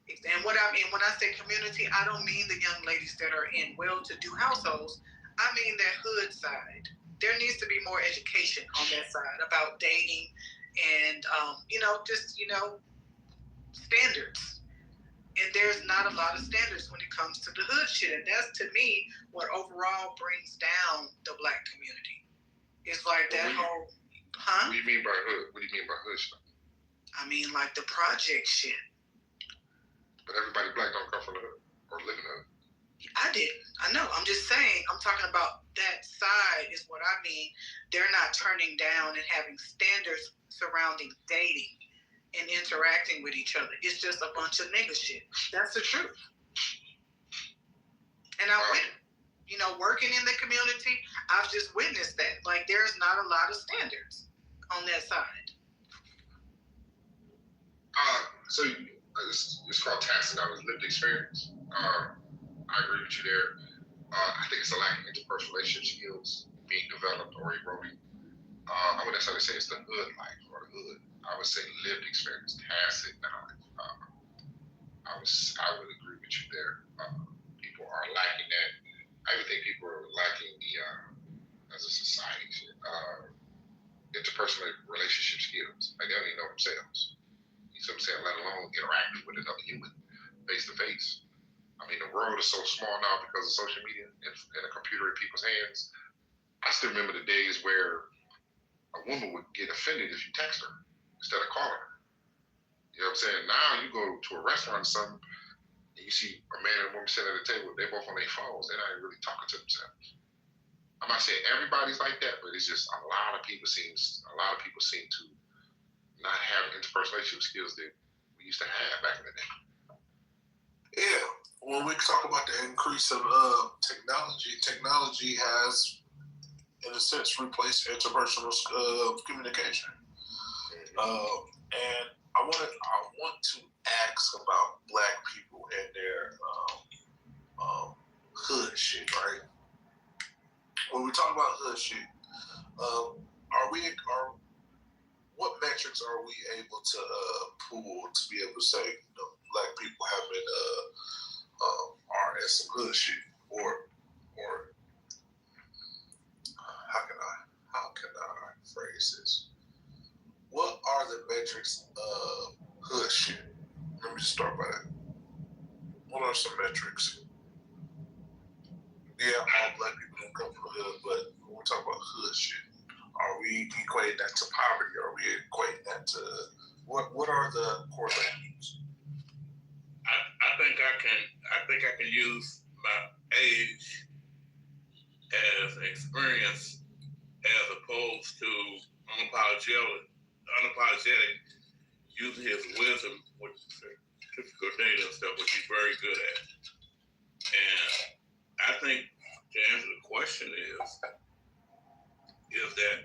And what I mean when I say community, I don't mean the young ladies that are in well-to-do households. I mean that hood side. There needs to be more education on that side about dating and standards. And there's not a lot of standards when it comes to the hood shit. And that's, to me, what overall brings down the Black community. It's like that whole, What do you mean by hood? What do you mean by hood stuff? I mean, like the project shit. But everybody Black don't come from the hood or live in the hood. I didn't. I know. I'm just saying, I'm talking about that side is what I mean. They're not turning down and having standards surrounding dating and interacting with each other. It's just a bunch of nigga shit. That's the truth. And working in the community, I've just witnessed that. Like, there's not a lot of standards on that side. So it's called taxing out his lived experience. I agree with you there. I think it's a lack of interpersonal relationship skills being developed or eroding. I wouldn't necessarily say it's the hood life or the hood. I would say lived experience, tacit knowledge. I would agree with you there. People are lacking that. I even think people are lacking as a society, interpersonal relationship skills. Like, they don't even know themselves. You see what I'm saying? Let alone interacting with another human face to face. I mean, the world is so small now because of social media and a computer in people's hands. I still remember the days where a woman would get offended if you text her instead of calling her. You know what I'm saying? Now you go to a restaurant or something, and you see a man and a woman sitting at the table, they're both on their phones. They're not even really talking to themselves. I'm not saying everybody's like that, but it's just a lot of people seem to not have interpersonal relationship skills that we used to have back in the day. Yeah, when we talk about the increase of technology has, in a sense, replaced interpersonal communication. And I want to ask about Black people and their hood shit, right? When we talk about hood shit, what metrics are we able to pull to be able to say, Black people have been are in some hood shit, or how can I phrase this? What are the metrics of hood shit? Let me just start by that. What are some metrics? Yeah, all Black people don't come from the hood, but when we talk about hood shit, are we equating that to poverty? Are we equating that to what are the core values? I think I can use my age as experience as opposed to unapologetic, using his wisdom with typical data and stuff, which he's very good at. And I think to answer the question is that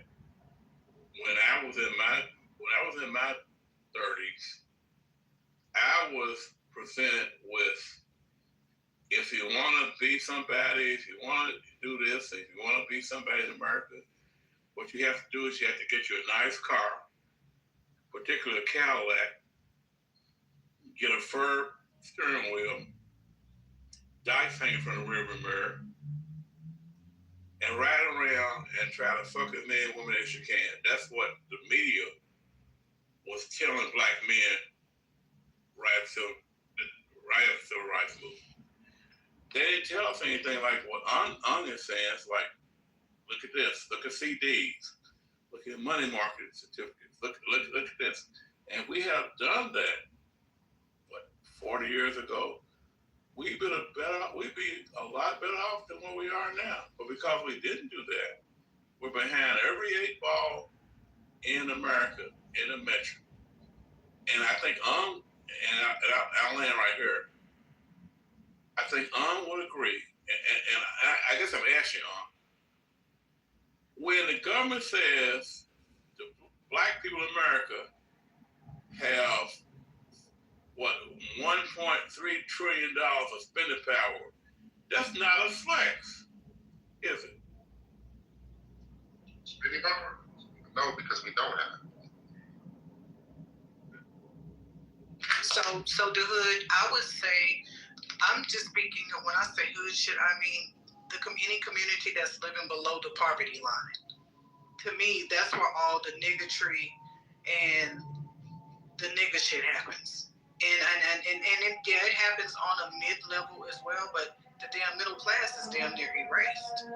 when I was in my 30s, I was presented with, if you want to be somebody, if you want to do this, if you want to be somebody in America, what you have to do is you have to get you a nice car, particularly a Cadillac, get a fur steering wheel, dice hanging from the rearview mirror, and ride around and try to fuck as many women as you can. That's what the media was telling black men right after the civil rights movement. They didn't tell us anything like what Ung is saying. It's like, look at this, look at CDs, look at money market certificates, look at this. And we have done that, 40 years ago. We'd be a lot better off than where we are now. But because we didn't do that, we're behind every 8 ball in America, in the metro. And I think I'll land right here. I think would agree, and I guess I'm asking when the government says the black people in America have $1.3 trillion of spending power, that's not a flex, is it? Spending power? No, because we don't have it. So the hood, I would say, I'm just speaking of when I say hood shit, I mean any community that's living below the poverty line. To me, that's where all the niggatry and the nigga shit happens. And yeah, it happens on a mid-level as well, but the damn middle class is damn near erased.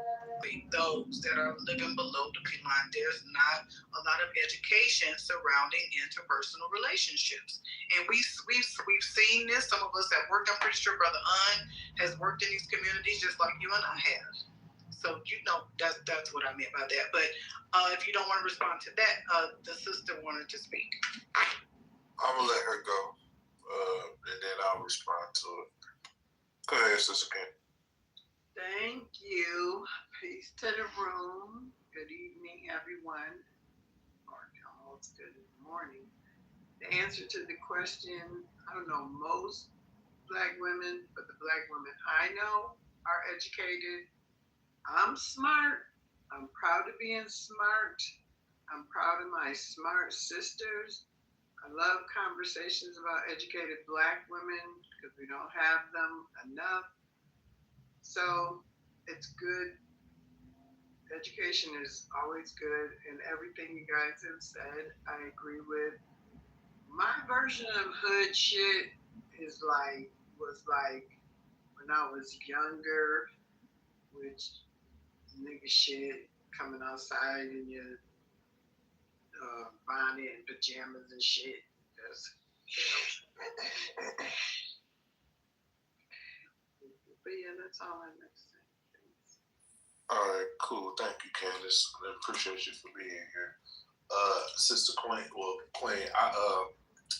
Those that are living below the line, there's not a lot of education surrounding interpersonal relationships. And we've seen this. Some of us have worked. I'm pretty sure Brother has worked in these communities just like you and I have. So that's what I meant by that. But if you don't want to respond to that, the sister wanted to speak. I'm gonna let her go, and then I'll respond to it. Go ahead, Sister Kim. Thank you. Peace to the room. Good evening, everyone. Or almost good morning. The answer to the question, I don't know most black women, but the black women I know are educated. I'm smart. I'm proud of being smart. I'm proud of my smart sisters. I love conversations about educated black women because we don't have them enough. So it's good. Education is always good, and everything you guys have said, I agree with. My version of hood shit was like when I was younger, which nigga shit, coming outside in your bonnet and pajamas and shit. But yeah, that's all I have to say. All right, cool. Thank you, Candace. I appreciate you for being here. Sister Queen,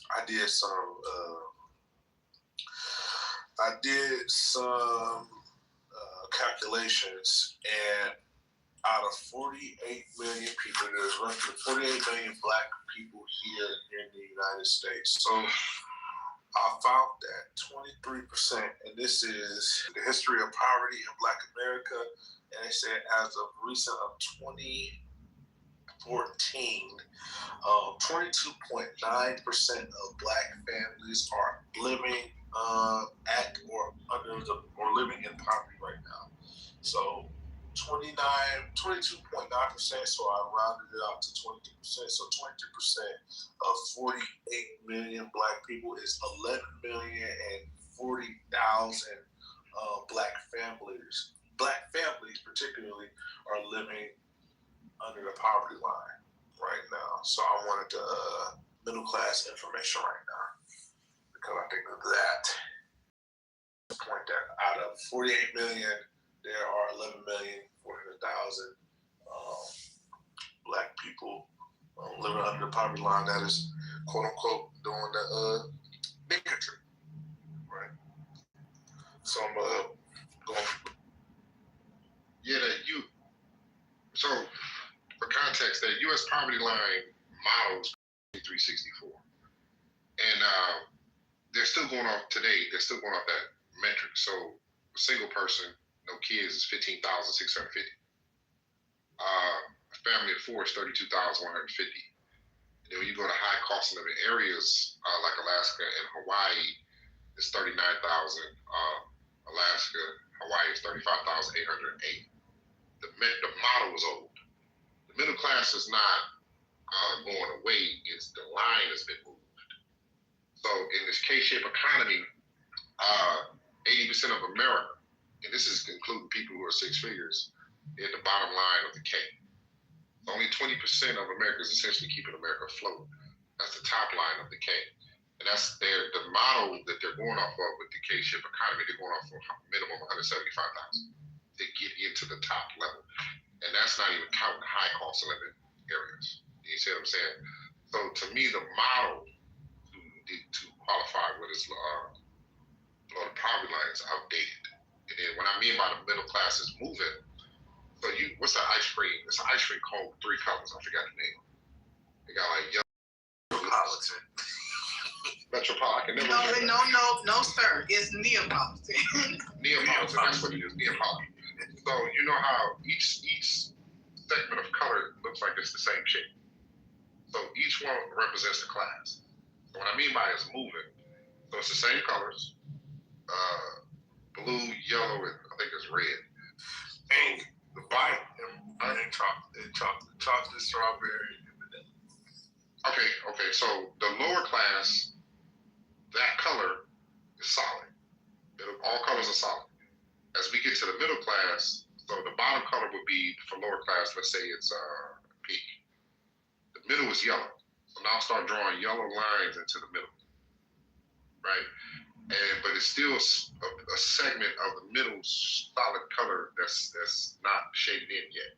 I did some calculations, and out of 48 million people, there's roughly 48 million black people here in the United States. So I found that 23%, and this is the history of poverty in Black America, and they said as of recent of 2014, 22.9% of black families are living at or living in poverty right now. So 22.9%, so I rounded it out to 23%. So 23% of 48 million black people is 11,040,000 black families. Black families particularly are living under the poverty line right now. So I wanted the middle class information right now because I think of that. The point that out of 48 million, there are 11,400,000 black people living under the poverty line that is quote unquote doing the bigotry, right? So I'm going. Yeah, so for context, that U.S. poverty line models 364, and they're still going off today. They're still going off that metric. So a single person, no kids, is 15,650. A family of four is 32,150. And then when you go to high cost of living areas like Alaska and Hawaii, it's 39,000. Alaska, Hawaii is 35,808. The model is old. The middle class is not going away. It's the line has been moved. So in this K-shaped economy, 80% of America, and this is including people who are six figures, at the bottom line of the K. Only 20% of America is essentially keeping America afloat. That's the top line of the K. And that's the model that they're going off of with the K-shaped economy. They're going off of a minimum of 175,000 to get into the top level. And that's not even counting high cost of living areas. You see what I'm saying? So to me, the model to qualify what is below the poverty line is outdated. And then what I mean by the middle class is moving, so what's that ice cream? It's an ice cream cone with three colors. I forgot the name. They got like yellow. Metropolitan. Metropolitan. I can never remember. No, sir. It's Neapolitan. Neapolitan. That's what it is. Neapolitan. So you know how each segment of color looks like it's the same shape. So each one represents the class. So what I mean by it's moving. So it's the same colors. Blue, yellow, and I think it's red. Pink. The bottom. And chocolate, strawberry, and vanilla. Okay. So the lower class, that color is solid. All colors are solid. As we get to the middle class, so the bottom color would be for lower class. Let's say it's pink. The middle is yellow. So now start drawing yellow lines into the middle, right? But it's still a segment of the middle solid color that's not shaded in yet,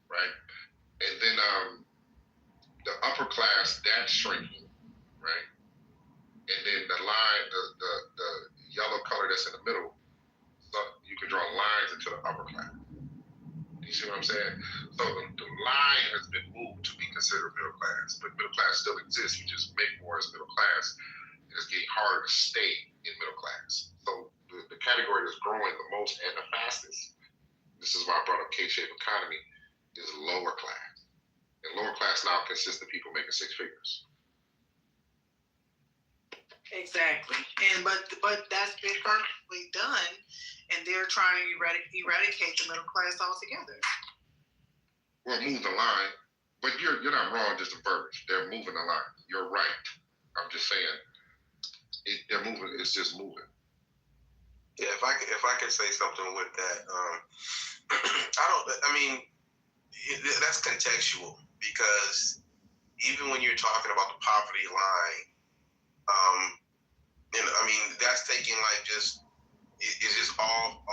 right? And then the upper class, that's shrinking, right? And then the line, the yellow color that's in the middle, so you can draw lines into the upper class. You see what I'm saying? So the line has been moved to be considered middle class, but middle class still exists. You just make more as middle class. It's getting harder to stay in middle class. So the category that's growing the most and the fastest, this is why I brought up K-shaped economy, is lower class. And lower class now consists of people making six figures. Exactly. But that's been perfectly done, and they're trying to eradicate the middle class altogether. Well, move the line, but you're not wrong, just a verbiage. They're moving the line. You're right. I'm just saying. They're moving. It's just moving. Yeah, if I can say something with that, that's contextual, because even when you're talking about the poverty line, that's taking it's just all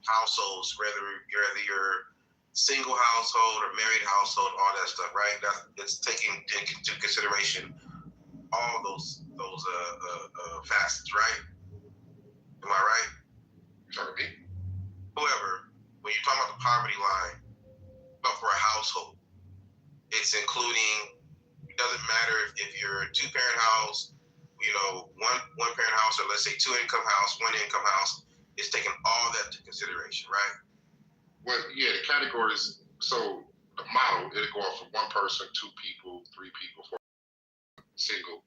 households, whether you're single household or married household, all that stuff, right? It's taking into consideration all those facets, right? Am I right? You talking to me? However, when you're talking about the poverty line, but for a household, it's including. It doesn't matter if you're a two-parent house, one parent house, or let's say two-income house, one-income house. It's taking all that into consideration, right? Well, yeah, the categories. So the model, it'll go off from one person, two people, three people, four single,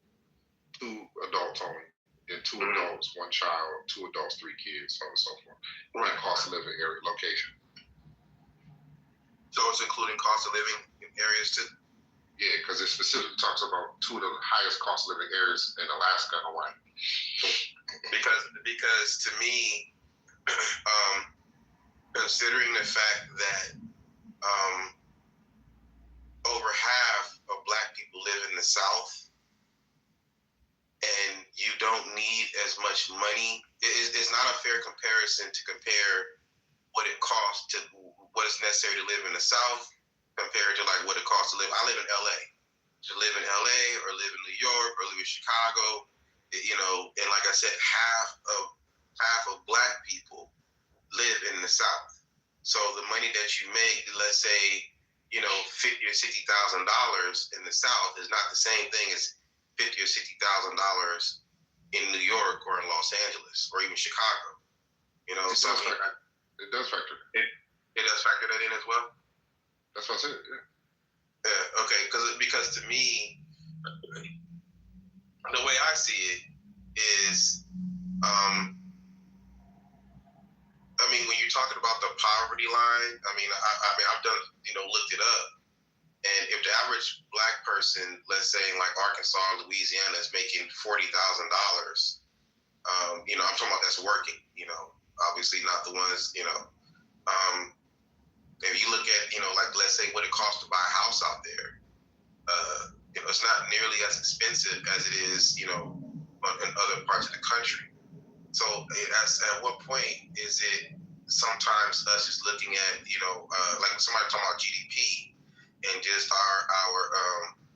two adults only, then two adults, one child, two adults, three kids, so on and so forth. Right. And cost of living area location. So it's including cost of living in areas too? Yeah, because it specifically talks about two of the highest cost of living areas in Alaska and Hawaii. Because to me, considering the fact that over half of Black people live in the South, and you don't need as much money, it's not a fair comparison to compare what it costs to what is necessary to live in the South compared to what it costs to live. I live in LA. to live in LA or live in New York or live in Chicago, you know, and like I said, half of Black people live in the South. So the money that you make, let's say, you know, $50,000 or $60,000 in the South is not the same thing as $50,000 or $60,000 in New York or in Los Angeles or even Chicago. You know, it does factor. It does factor that in as well. That's what I said. Yeah. Yeah. Okay. Because to me, the way I see it is, I mean, when you're talking about the poverty line, I mean, I've done, you know, looked it up. And if the average Black person, let's say in like Arkansas, Louisiana, is making $40,000, you know, I'm talking about that's working, you know, obviously not the ones, you know, if you look at, you know, like, let's say what it costs to buy a house out there, you know, it's not nearly as expensive as it is, you know, in other parts of the country. So at what point is it sometimes us just looking at, you know, like somebody talking about GDP and just our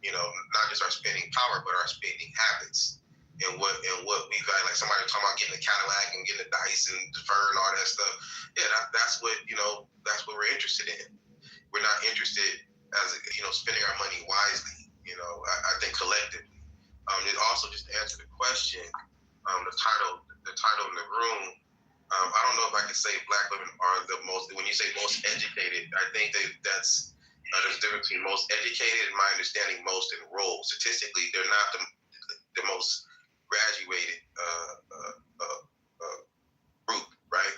you know, not just our spending power, but our spending habits and what we value. Like somebody talking about getting a Cadillac and getting a Dyson and Defer and all that stuff. Yeah, that's what, you know, that's what we're interested in. We're not interested as, you know, spending our money wisely, you know, I think collectively. And also just to answer the question, the title in the room, I don't know if I can say Black women are the most, when you say most educated, I think that's, there's a difference between most educated and my understanding most enrolled. Statistically, they're not the most graduated group, right?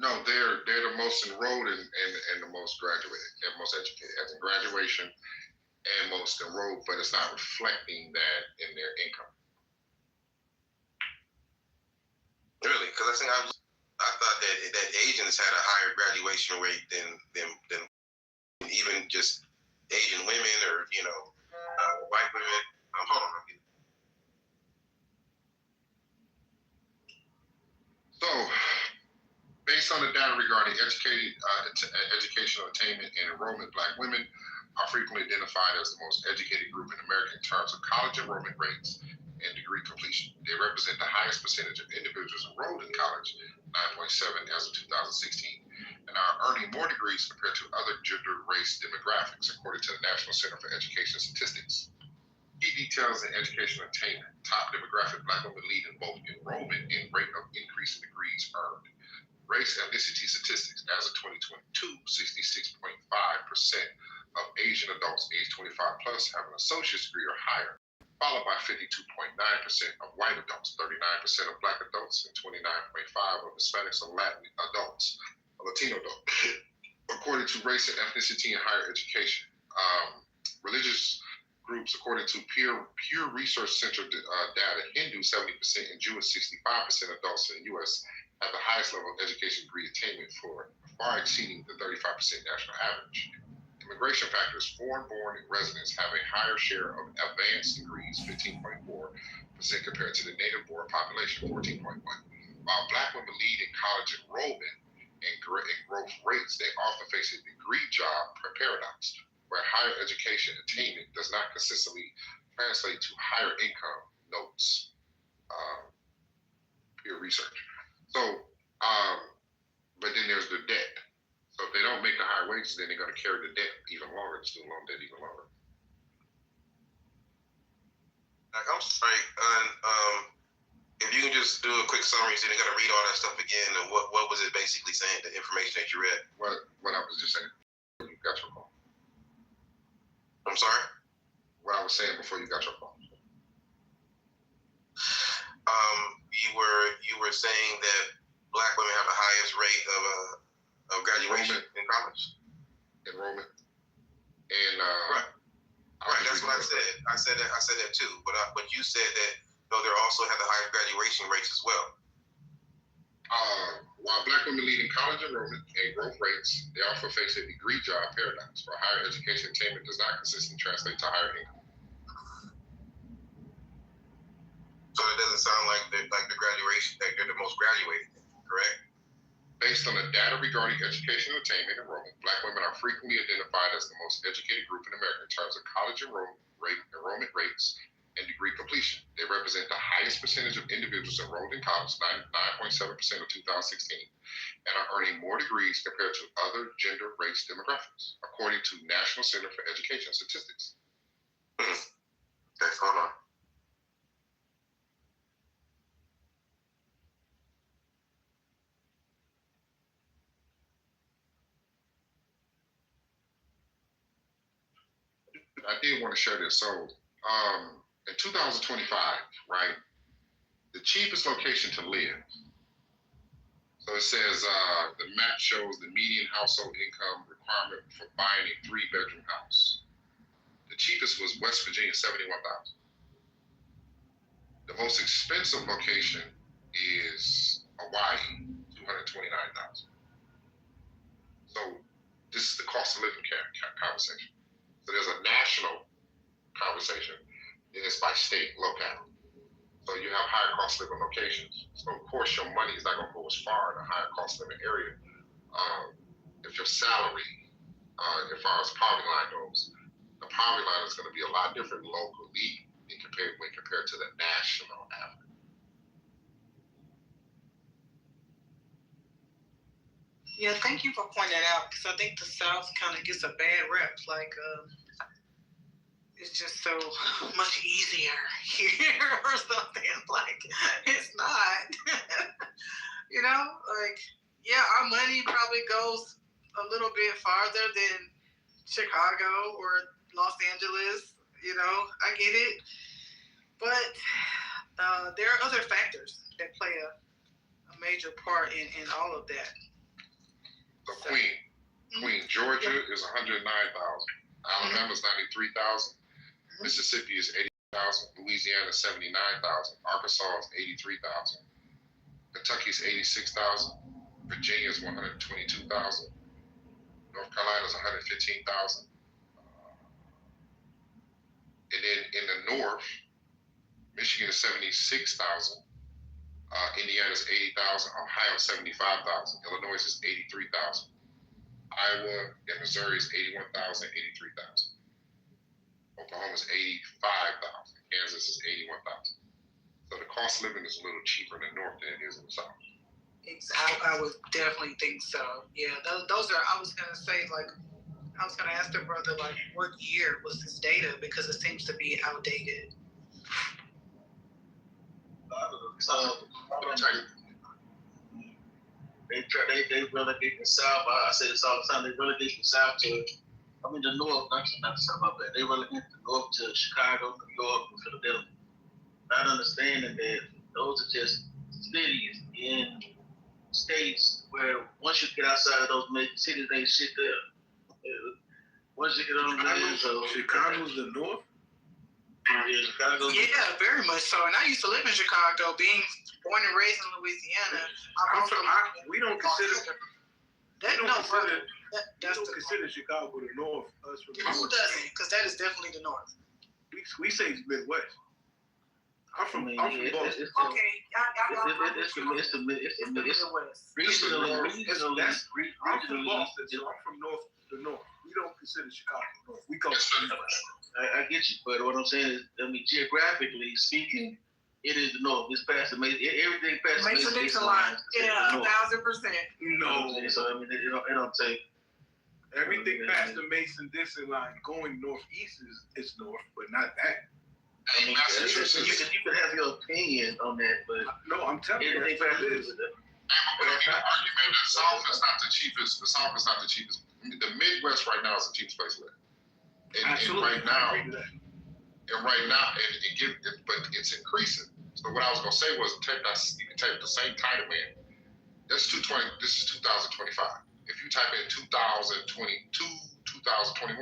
No, they're the most enrolled and the most graduated and most educated, as in graduation and most enrolled, but it's not reflecting that in their income. Really? Because I thought that Asians had a higher graduation rate than even just Asian women or, you know, white women. Hold on. So, based on the data regarding educational attainment and enrollment, Black women are frequently identified as the most educated group in America in terms of college enrollment rates and degree completion. They represent the highest percentage of individuals enrolled in college, 9.7 as of 2016, and are earning more degrees compared to other gender, race demographics, according to the National Center for Education Statistics. Key details in educational attainment. Top demographic, Black women lead in both enrollment and rate of increase in degrees earned. Race ethnicity statistics. As of 2022, 66.5% of Asian adults aged 25 plus have an associate's degree or higher, followed by 52.9% of white adults, 39% of Black adults, and 29.5% of Hispanics and Latin adults, Latino adults. According to race and ethnicity in higher education, religious groups, according to Pew Research Center data, Hindu 70% and Jewish 65% adults in the U.S. have the highest level of education degree attainment, far exceeding the 35% national average. Immigration factors, foreign-born residents have a higher share of advanced degrees, 15.4% compared to the native-born population, 14.1%. While Black women lead in college enrollment and growth rates, they often face a degree job paradox, where higher education attainment does not consistently translate to higher income, notes Pew Research. So, but then there's the debt. So if they don't make the higher wages, then they're going to carry the debt even longer, the student loan debt even longer. I'm sorry, if you can just do a quick summary, so you're going to read all that stuff again, and what was it basically saying, the information that you read? What I was just saying, you got your call. I'm sorry? What I was saying before you got your call. You were saying that Black women have the highest rate of graduation in college. Enrollment. And right. That's what I said. I said that too. But you said that they also have the highest graduation rates as well. While Black women lead in college enrollment and growth rates, they also face a degree job paradox, where higher education attainment does not consistently translate to higher income. So it doesn't sound like the graduation, that they're the most graduated, correct? Based Based on the data regarding education and attainment enrollment, Black women are frequently identified as the most educated group in America in terms of college enrollment rates and degree completion. They represent the highest percentage of individuals enrolled in college, 9.7% of 2016, and are earning more degrees compared to other gender, race demographics, according to National Center for Education Statistics. Okay, hold on. I did want to share this. So, in 2025, right, the cheapest location to live. So it says the map shows the median household income requirement for buying a 3-bedroom house. The cheapest was West Virginia, $71,000. The most expensive location is Hawaii, $229,000. So this is the cost of living conversation. So there's a national conversation, and it's by state, locale. So you have higher cost living locations. So of course your money is not going to go as far in a higher cost living area. If your salary, as far as poverty line goes, the poverty line is going to be a lot different locally when compared to the national average. Yeah, thank you for pointing that out, because I think the South kind of gets a bad rep. Like, it's just so much easier here or something. Like, it's not. You know, like, yeah, our money probably goes a little bit farther than Chicago or Los Angeles. You know, I get it. But there are other factors that play a major part in all of that. So Queen, Georgia is 109,000. Alabama is 93,000. Mississippi is 80,000. Louisiana is 79,000. Arkansas is 83,000. Kentucky is 86,000. Virginia is 122,000. North Carolina is 115,000. And then in the north, Michigan is 76,000. Indiana is 80,000. Ohio is 75,000. Illinois is 83,000. Iowa and Missouri is 81,000, 83,000. Oklahoma is 85,000. Kansas is 81,000. So the cost of living is a little cheaper in the north than it is in the south. I would definitely think so. Yeah, those are, I was going to say, like, I was going to ask the brother, like, what year was this data? Because it seems to be outdated. They relegate the South. I say this all the time. They relegate the South to, the North. Not to talk about that. They relegate the North to Chicago, New York, and Philadelphia. Not understanding that those are just cities in states where once you get outside of those major cities, ain't shit there. Once you get on Chicago's the North. Yeah, Chicago. Yeah, very much so. And I used to live in Chicago, being born and raised in Louisiana. We don't consider Chicago the North. Who doesn't? Because that is definitely the North. We say it's Midwest. I'm from Boston. Okay, It's the Midwest. Regionally. I'm from Boston, so I'm from the North. We don't consider Chicago North. We call it Midwest. I get you, but what I'm saying is, geographically speaking, it is the North. It's past the everything past the Mason-Dixon line. Yeah, 1,000%. No. So it don't take. Everything past the Mason-Dixon line going northeast is north, but not that. You can have your opinion on that, but no, I'm telling you, that's what it is. Argument: the South is not the cheapest. The South is not the cheapest. The Midwest right now is the cheapest place to live. And right now, but it's increasing. So what I was gonna say was, you can take the same title in. This is 2025. If you type in 2022, 2021,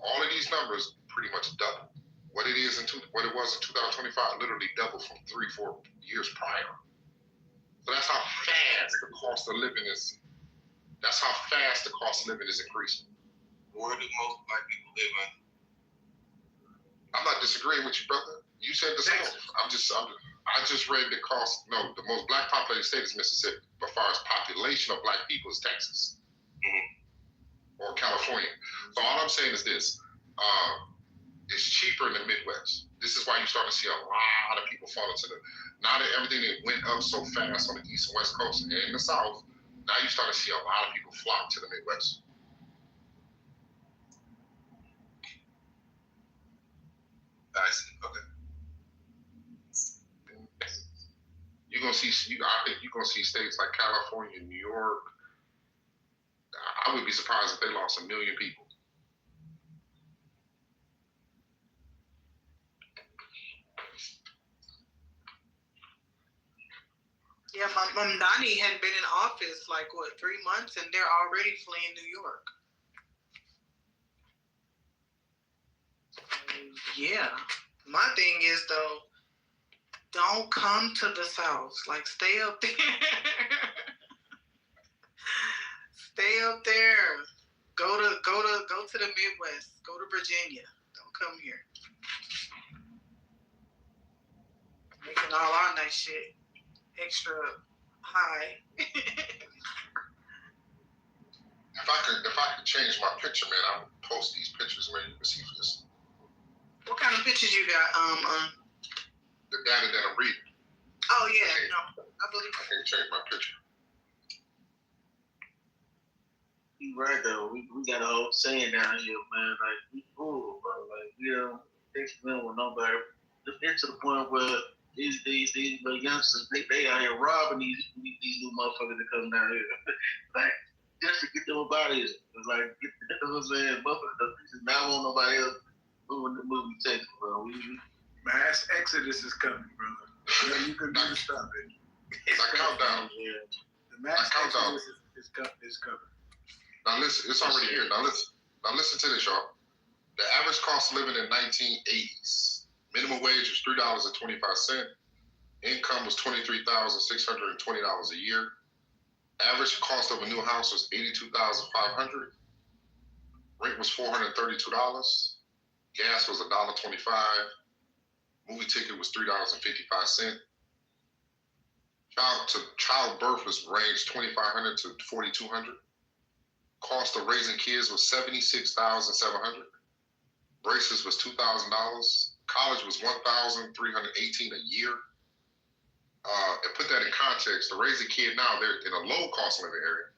all of these numbers pretty much double. What it was in 2025 literally doubled from 3-4 years prior. So that's how fast the cost of living is. That's how fast the cost of living is increasing. Where do most Black people live in? I'm not disagreeing with you, brother. You said the South. I just read the most black populated state is Mississippi, but as far as population of black people is Texas or California. So all I'm saying is this, it's cheaper in the Midwest. This is why you start to see a lot of people fall into now that everything that went up so fast on the East and West Coast and in the South, now you start to see a lot of people flock to the Midwest. I see. Okay. I think you're gonna see states like California, New York. I would be surprised if they lost 1 million people. Yeah, Mamdani had been in office like 3 months, and they're already fleeing New York. Yeah, my thing is though, don't come to the South. Like, stay up there. Stay up there. Go to the Midwest. Go to Virginia. Don't come here. Making all our nice shit extra high. If I could change my picture, man, I would post these pictures, man. You can see this. What kind of pictures you got? The data that I'm reading. Oh yeah, no, I believe. I can't change my picture. You right though. We got a whole saying down here, man. Like, we cool, bro. Like, we don't experiment with nobody. Just get to the point where these little youngsters, they out here robbing these new motherfuckers that come down here. Like, just to get them up out of here. It's like, you know what I'm saying? Motherfuckers not want nobody else moving Texas, bro. Mass exodus is coming, brother. Yeah, you can do to stop it. It's a countdown. Yeah. The mass exodus is coming. Now listen, it's already here. Now listen to this, y'all. The average cost of living in 1980s. Minimum wage was $3.25. Income was $23,620 a year. Average cost of a new house was $82,500. Rent was $432. Gas was $1.25. Movie ticket was $3.55. Childbirth was ranged $2,500 to $4,200. Cost of raising kids was $76,700. Braces was $2,000. College was $1,318 a year. And put that in context, to raise a kid now, they're in a low cost living area.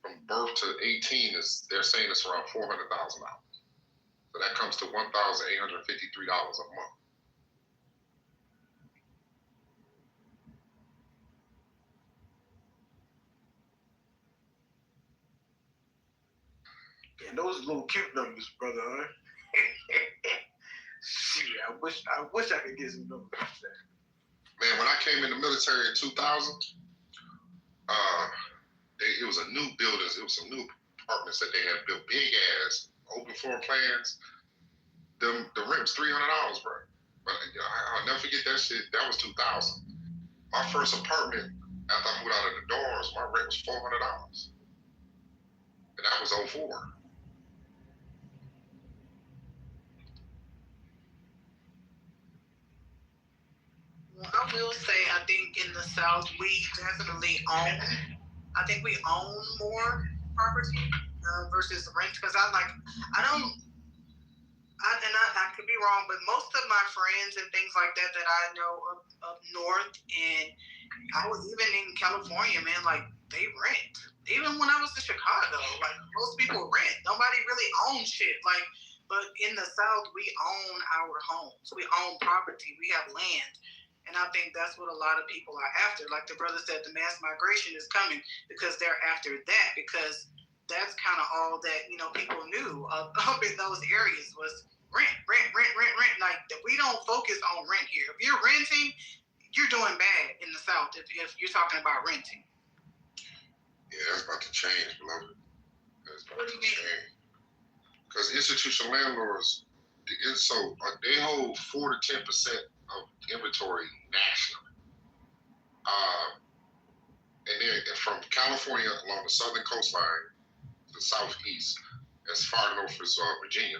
From birth to 18 they're saying it's around $400,000. So that comes to $1,853 a month. And those little cute numbers, brother, huh? Shit, I wish I could get some numbers like that. Man, when I came in the military in 2000, it was a new buildings, it was some new apartments that they had built, big ass, open floor plans. The rent was $300, bro. But I'll never forget that shit. That was 2000. My first apartment, after I moved out of the dorms, my rent was $400. And that was 2004. Well, I will say, I think in the South, we definitely own. I think we own more property versus rent. Because I could be wrong, but most of my friends and things like that I know up north, and I was even in California, man, like they rent. Even when I was in Chicago, like most people rent. Nobody really owns shit. Like, but in the South, we own our homes. We own property. We have land. And I think that's what a lot of people are after. Like the brother said, the mass migration is coming because they're after that, because that's kind of all that, people knew up in those areas was rent. Like, we don't focus on rent here. If you're renting, you're doing bad in the South if you're talking about renting. Yeah, that's about to change, beloved. That's about to change. Because institutional landlords, they hold 4 to 10% of inventory nationally. And then from California along the southern coastline to the southeast, as far north as Virginia,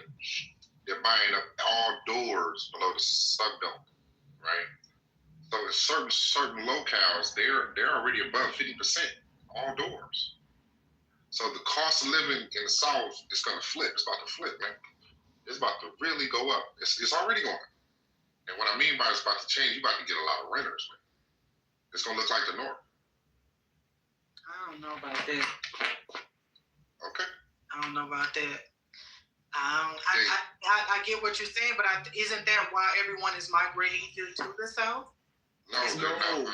they're buying up all doors below the subdome, right? So in certain locales, they're already above 50% all doors. So the cost of living in the South is going to flip. It's about to flip, man. It's about to really go up. It's already going. And what I mean by it's about to change, you're about to get a lot of renters, man. It's going to look like the North. I don't know about that. Okay. I don't know about that. I get what you're saying, but isn't that why everyone is migrating to the South? No,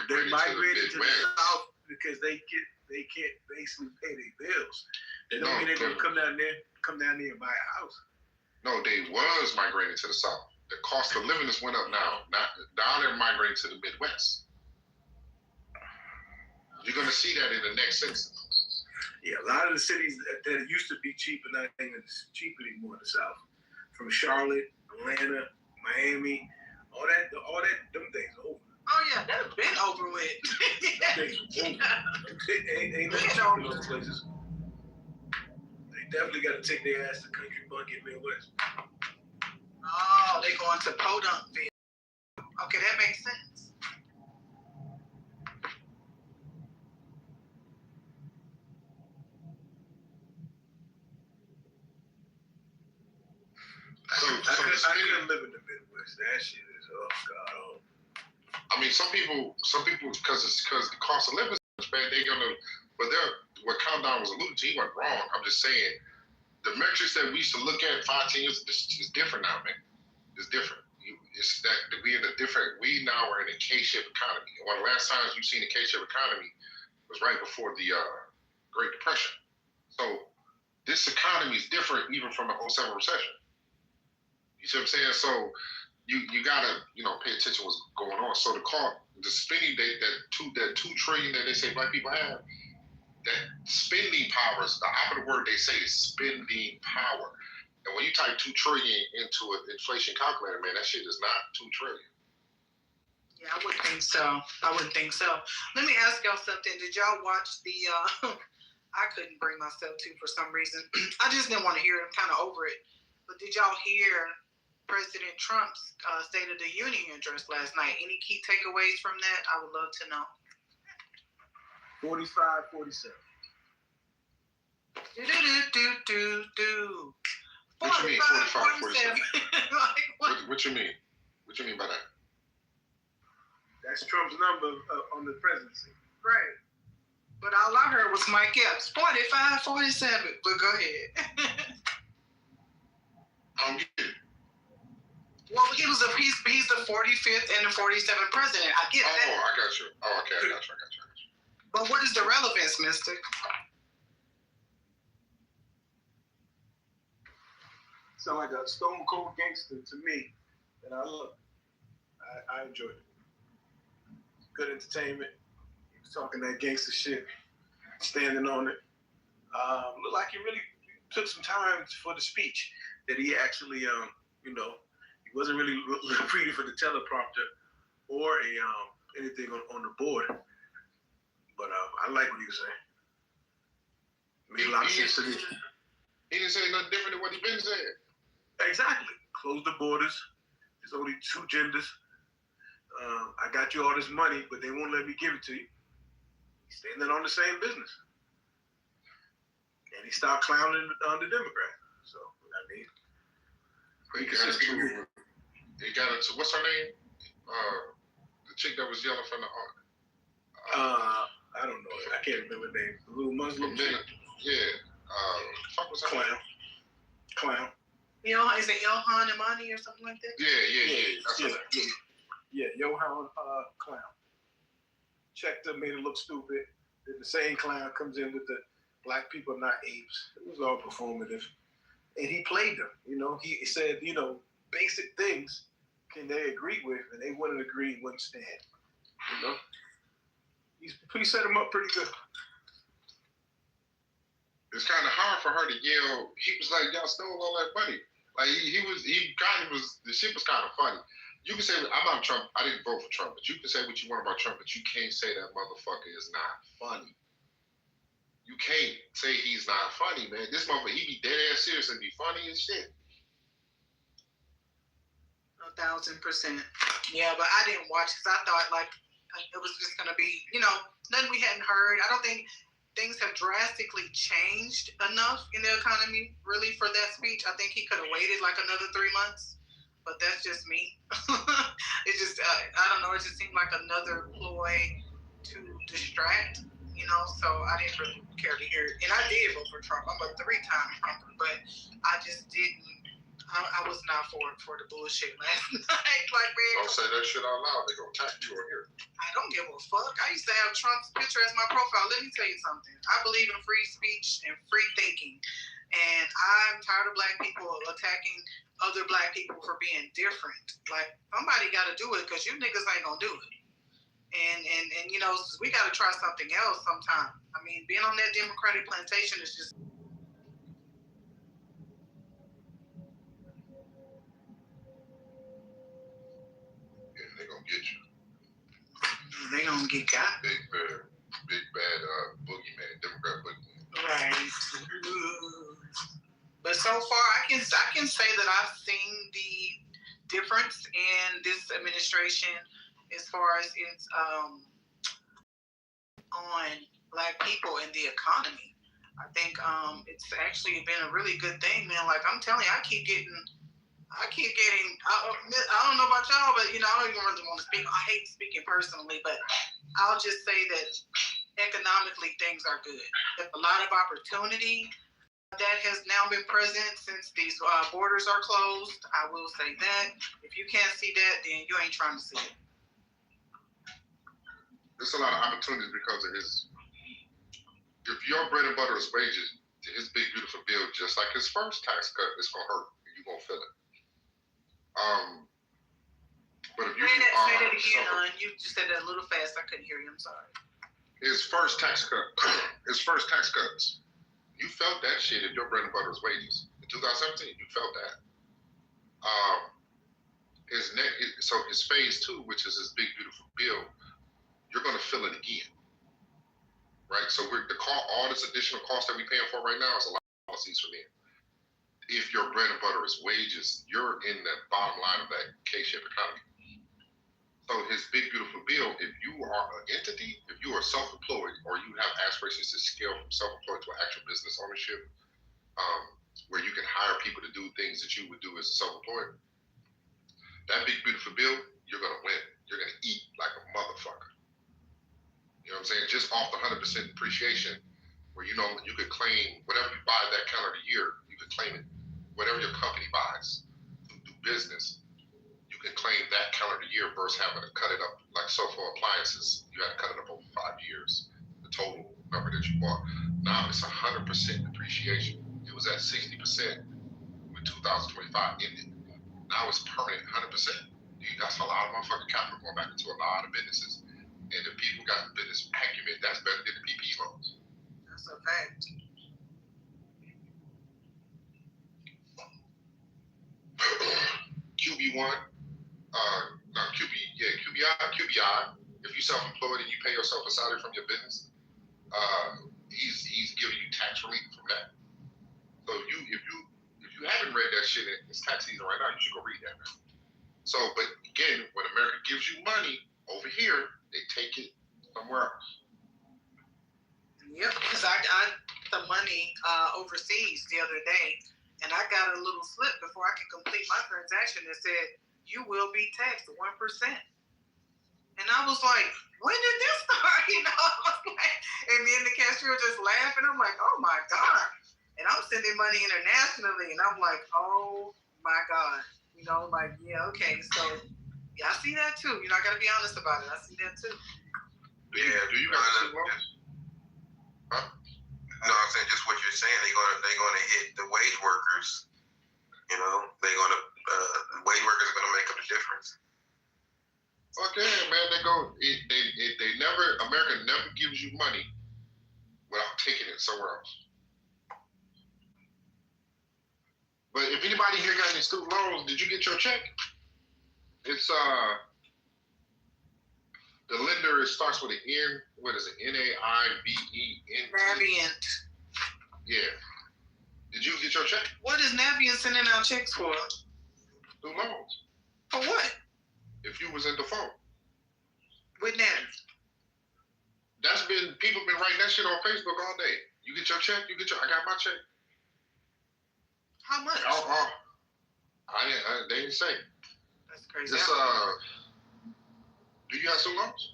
they're migrating to the South because they can't basically pay their bills. They don't mean they're gonna come down there and buy a house. No, they was migrating to the South. The cost of living has went up now. Now they're migrating to the Midwest. You're gonna see that in the next census. Yeah, a lot of the cities that used to be cheap are not even cheap anymore in the South. From Charlotte, Atlanta, Miami, all that, them things are over. Oh yeah, that's been over with. Ain't nothing cheap in those places. They definitely got to take their ass to country bucket Midwest. Oh, they going to Podunkville. Okay, that makes sense. I couldn't live in the Midwest. That shit is God. I mean, some people, because the cost of living is bad, what Countdown was alluding to, he wasn't wrong. I'm just saying, the metrics that we used to look at 5-10 years is different now, man. It's different. It's that we now are in a K-shaped economy. One of the last times you've seen a K-shaped economy was right before the Great Depression. So this economy is different even from the 07 recession. You see what I'm saying? So you gotta pay attention to what's going on. So the spending that $2 trillion that they say black people have, that spending power is the opposite word they say is spending power. And when you type 2 trillion into an inflation calculator, man, that shit is not 2 trillion. Yeah, I wouldn't think so. Let me ask y'all something. Did y'all watch the? I couldn't bring myself to for some reason. I just didn't want to hear it. I'm kind of over it. But did y'all hear President Trump's State of the Union address last night? Any key takeaways from that? I would love to know. 45-47. What you mean 45-47? What you mean? What you mean by that? That's Trump's number on the presidency. Right. But all I heard was Mike Epps, 45-47. But go ahead. I don't get it. Well, he's the 45th and the 47th president. I get that. Oh, I got you. Oh, okay, I got you. But what is the relevance, mister? Sound like a stone cold gangster to me, and I love it. I enjoyed it. Good entertainment. He was talking that gangster shit, standing on it. Looked like he really took some time for the speech. That he actually, he wasn't really reading for the teleprompter or anything on the board. But I like what he was saying. Made a lot of sense to me. He didn't say nothing different than what he been saying. Exactly. Close the borders. There's only 2 genders. I got you all this money, but they won't let me give it to you. He's standing on the same business. And he stopped clowning the Democrats. So, I mean, he got into, what's her name? The chick that was yelling from the heart. I don't know. I can't remember the name. The little Muslim chick. Yeah. Fuck was her name? Clown. Is it Ilhan Imani or something like that? Yeah. That's her name. Yeah, Johan Clown. Checked her, made her look stupid. Then the same clown comes in with the black people are not apes. It was all performative. And he played them. He said, basic things can they agree with, and they wouldn't agree, wouldn't stand. He set him up pretty good. It's kind of hard for her to yell. He was like, y'all stole all that money. Like the shit was kind of funny. You can say, I'm not Trump. I didn't vote for Trump, but you can say what you want about Trump, but you can't say that motherfucker is not funny. You can't say he's not funny, man. This motherfucker, he be dead ass serious and be funny as shit. 1,000%. Yeah, but I didn't watch because I thought like it was just gonna be, nothing we hadn't heard. I don't think things have drastically changed enough in the economy really for that speech. I think he could have waited like another 3 months, but that's just me. It just, I don't know. It just seemed like another ploy to distract, so I didn't really care to hear it. And I did vote for Trump. I'm a 3-time Trumper, but I just didn't. I was not for the bullshit last night. Like, man, don't say that shit out loud. They're going to attack you on here. I don't give a fuck. I used to have Trump's picture as my profile. Let me tell you something. I believe in free speech and free thinking. And I'm tired of black people attacking other black people for being different. Like, somebody got to do it because you niggas ain't going to do it. And we got to try something else sometime. I mean, being on that Democratic plantation is just... They're going to get you. They're going to get got. Big bad boogeyman, Democrat boogeyman. Right. But so far, I can say that I've seen the difference in this administration as far as its on black people and the economy. I think it's actually been a really good thing, man. Like, I'm telling you, I keep getting, I don't know about y'all, but, I don't even really want to speak. I hate speaking personally, but I'll just say that economically things are good. There's a lot of opportunity that has now been present since these borders are closed. I will say that. If you can't see that, then you ain't trying to see it. There's a lot of opportunities because of if your bread and butter is wages, his big beautiful bill, just like his first tax cut, it's gonna hurt. You're gonna feel it. But if you say that again, you just said that a little fast. I couldn't hear you. I'm sorry. His first tax cuts, you felt that shit if your bread and butter is wages. In 2017, you felt that. His phase 2, which is his big beautiful bill, you're gonna feel it again. Right? So all this additional cost that we're paying for right now is a lot of policies for them. If your bread and butter is wages, you're in the bottom line of that K-shaped economy. So his big beautiful bill, if you are an entity, if you are self-employed, or you have aspirations to scale from self-employed to actual business ownership, where you can hire people to do things that you would do as a self-employed, that big beautiful bill, you're gonna win. You're gonna eat like a motherfucker. You know what I'm saying? Just off the 100% depreciation, where you could claim whatever you buy that calendar year, you could claim it. Whatever your company buys to do business, you can claim that calendar year versus having to cut it up. Like for appliances, you had to cut it up over 5 years, the total number that you bought. Now it's 100% depreciation. It was at 60% when 2025 ended. Now it's permanent 100%. That's a lot of motherfucking capital going back into a lot of businesses. And if people got the business acumen, that's better than the PPP loans. That's a fact. QBI. If you're self-employed and you pay yourself a salary from your business, he's giving you tax relief from that. So if you haven't read that shit, it's tax season right now. You should go read that, man. So, but again, when America gives you money over here, they take it somewhere else. Yep, because I got the money overseas the other day, and I got a little slip before I could complete my transaction that said, you will be taxed 1%. And I was like, when did this start? And then the cashier just laughing. I'm like, oh my God. And I'm sending money internationally, and I'm like, oh my God. Yeah, okay. So, yeah, I see that too. I got to be honest about it. I see that too. Yeah, do you got student loans? Huh? No, I'm saying just what you're saying. They're gonna hit the wage workers. They're gonna the wage workers are gonna make up the difference. Okay, man. America never gives you money without taking it somewhere else. But if anybody here got any student loans, did you get your check? It's the lender starts with an N. What is it? N-A-I-V-E-N-T. Navient. Yeah. Did you get your check? What is Navient sending out checks for? Student loans. For what? If you was in default. With that. People been writing that shit on Facebook all day. You get your check, I got my check. How much? They didn't say. That's crazy. It's, do you have some loans?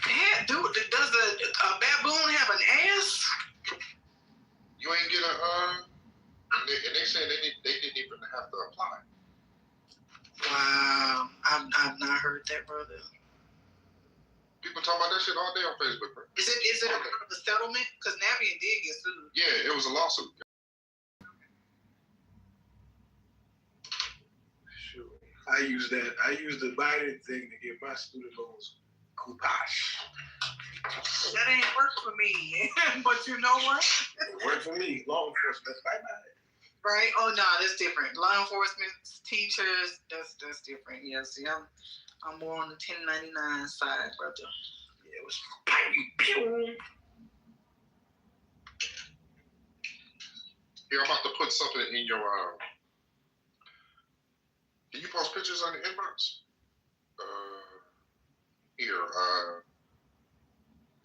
Yeah, dude, does a baboon have an ass? You ain't get and they said they didn't even have to apply. Wow, I've not heard that, brother. People talk about that shit all day on Facebook, bro. Is it a part of the settlement? Because Navient did get sued. Yeah, it was a lawsuit. Sure. I use the Biden thing to get my student loans coupage. That ain't work for me. But you know what? It worked for me. Law enforcement, right? Oh no, that's different. Law enforcement, teachers, that's different. Yeah, see, I'm more on the 1099 side, brother. Yeah, it was Here, I'm about to put something in your can you post pictures on the inbox? Here,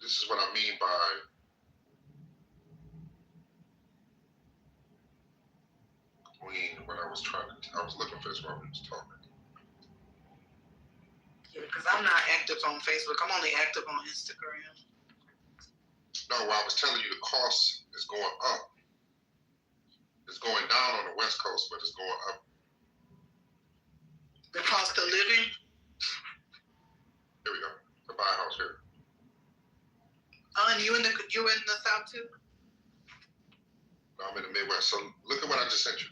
this is what I mean by queen when I was looking for this while we was talking. Yeah, because I'm not active on Facebook. I'm only active on Instagram. No, I was telling you the cost is going up. It's going down on the West Coast, but it's going up. The cost of living? Here we go. To buy a house here. And you in the South too? No, I'm in the Midwest. So look at what I just sent you.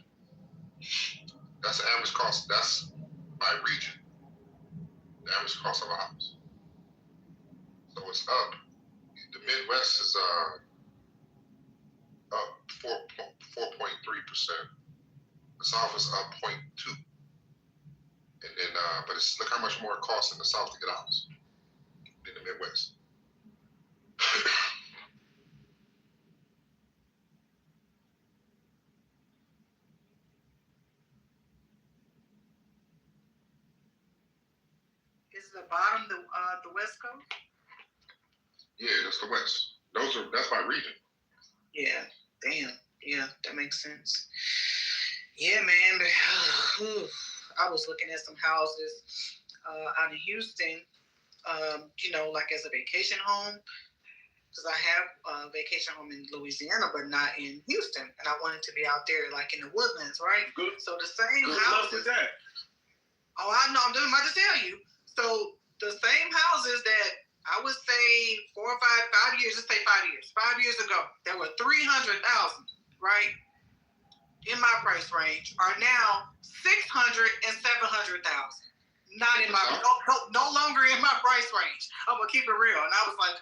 That's the average cost. That's by region. The average cost of a house. So it's up. The Midwest is up 4.3%. The South is up 0.2. And then, but look how much more it costs in the South to get a house than the Midwest. Is the bottom the West Coast? Yeah, that's the West. That's by region. Yeah, damn. Yeah, that makes sense. Yeah, man. I was looking at some houses out of Houston, like as a vacation home. Because I have a vacation home in Louisiana, but not in Houston. And I wanted to be out there, like in the woodlands, right? Good. So the same Good houses. luck with that. Oh, I know. I'm about to tell you. So the same houses that I would say 4 or 5 years, let's say 5 years. 5 years ago, that were $300,000, right? In my price range, are now $600,000 and $700,000. Not in my no longer in my price range. I'm gonna keep it real. And I was like,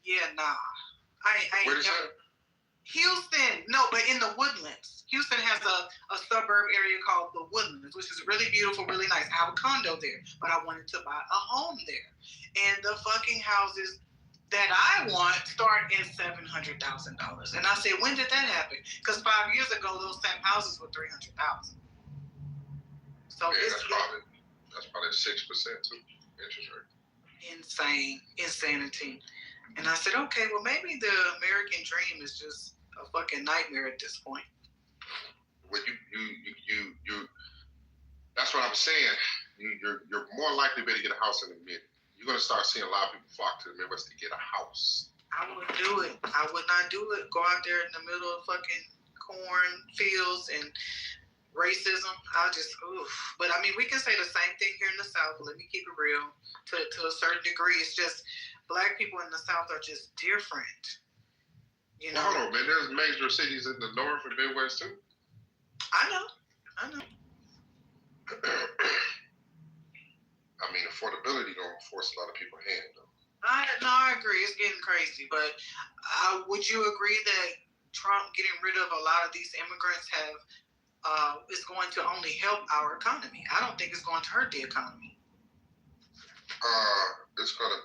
yeah, nah. I ain't never. Houston, no, but in the Woodlands. Houston has a suburb area called the Woodlands, which is really beautiful, really nice. I have a condo there, but I wanted to buy a home there. And the fucking houses that I want start in $700,000. And I said, when did that happen? Because 5 years ago, those same houses were $300,000. So yeah, that's probably 6% too, interest rate. Insane, insanity. And I said, okay, well maybe the American dream is just a fucking nightmare at this point. When you that's what I'm saying. You're more likely to get a house in the mid. You're gonna start seeing a lot of people flock to the Midwest to get a house. I wouldn't do it. I would not do it. Go out there in the middle of fucking corn fields and racism. I'll just, oof. But I mean, we can say the same thing here in the South. Let me keep it real. To a certain degree, it's just Black people in the South are just different. You know? Well, man, there's major cities in the North and Midwest too. I know. I mean, affordability gonna force a lot of people's hand though. I agree. It's getting crazy, but would you agree that Trump getting rid of a lot of these immigrants is going to only help our economy? I don't think it's going to hurt the economy. It's gonna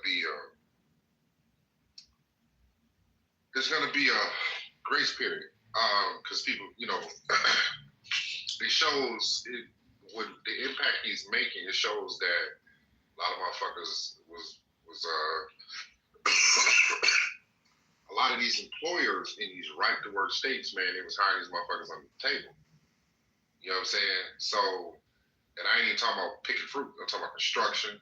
be a grace period. Because people, it shows with the impact he's making, it shows that a lot of motherfuckers was a lot of these employers in these right to work states, man, they was hiring these motherfuckers on the table. You know what I'm saying? So, and I ain't even talking about picking fruit. I'm talking about construction.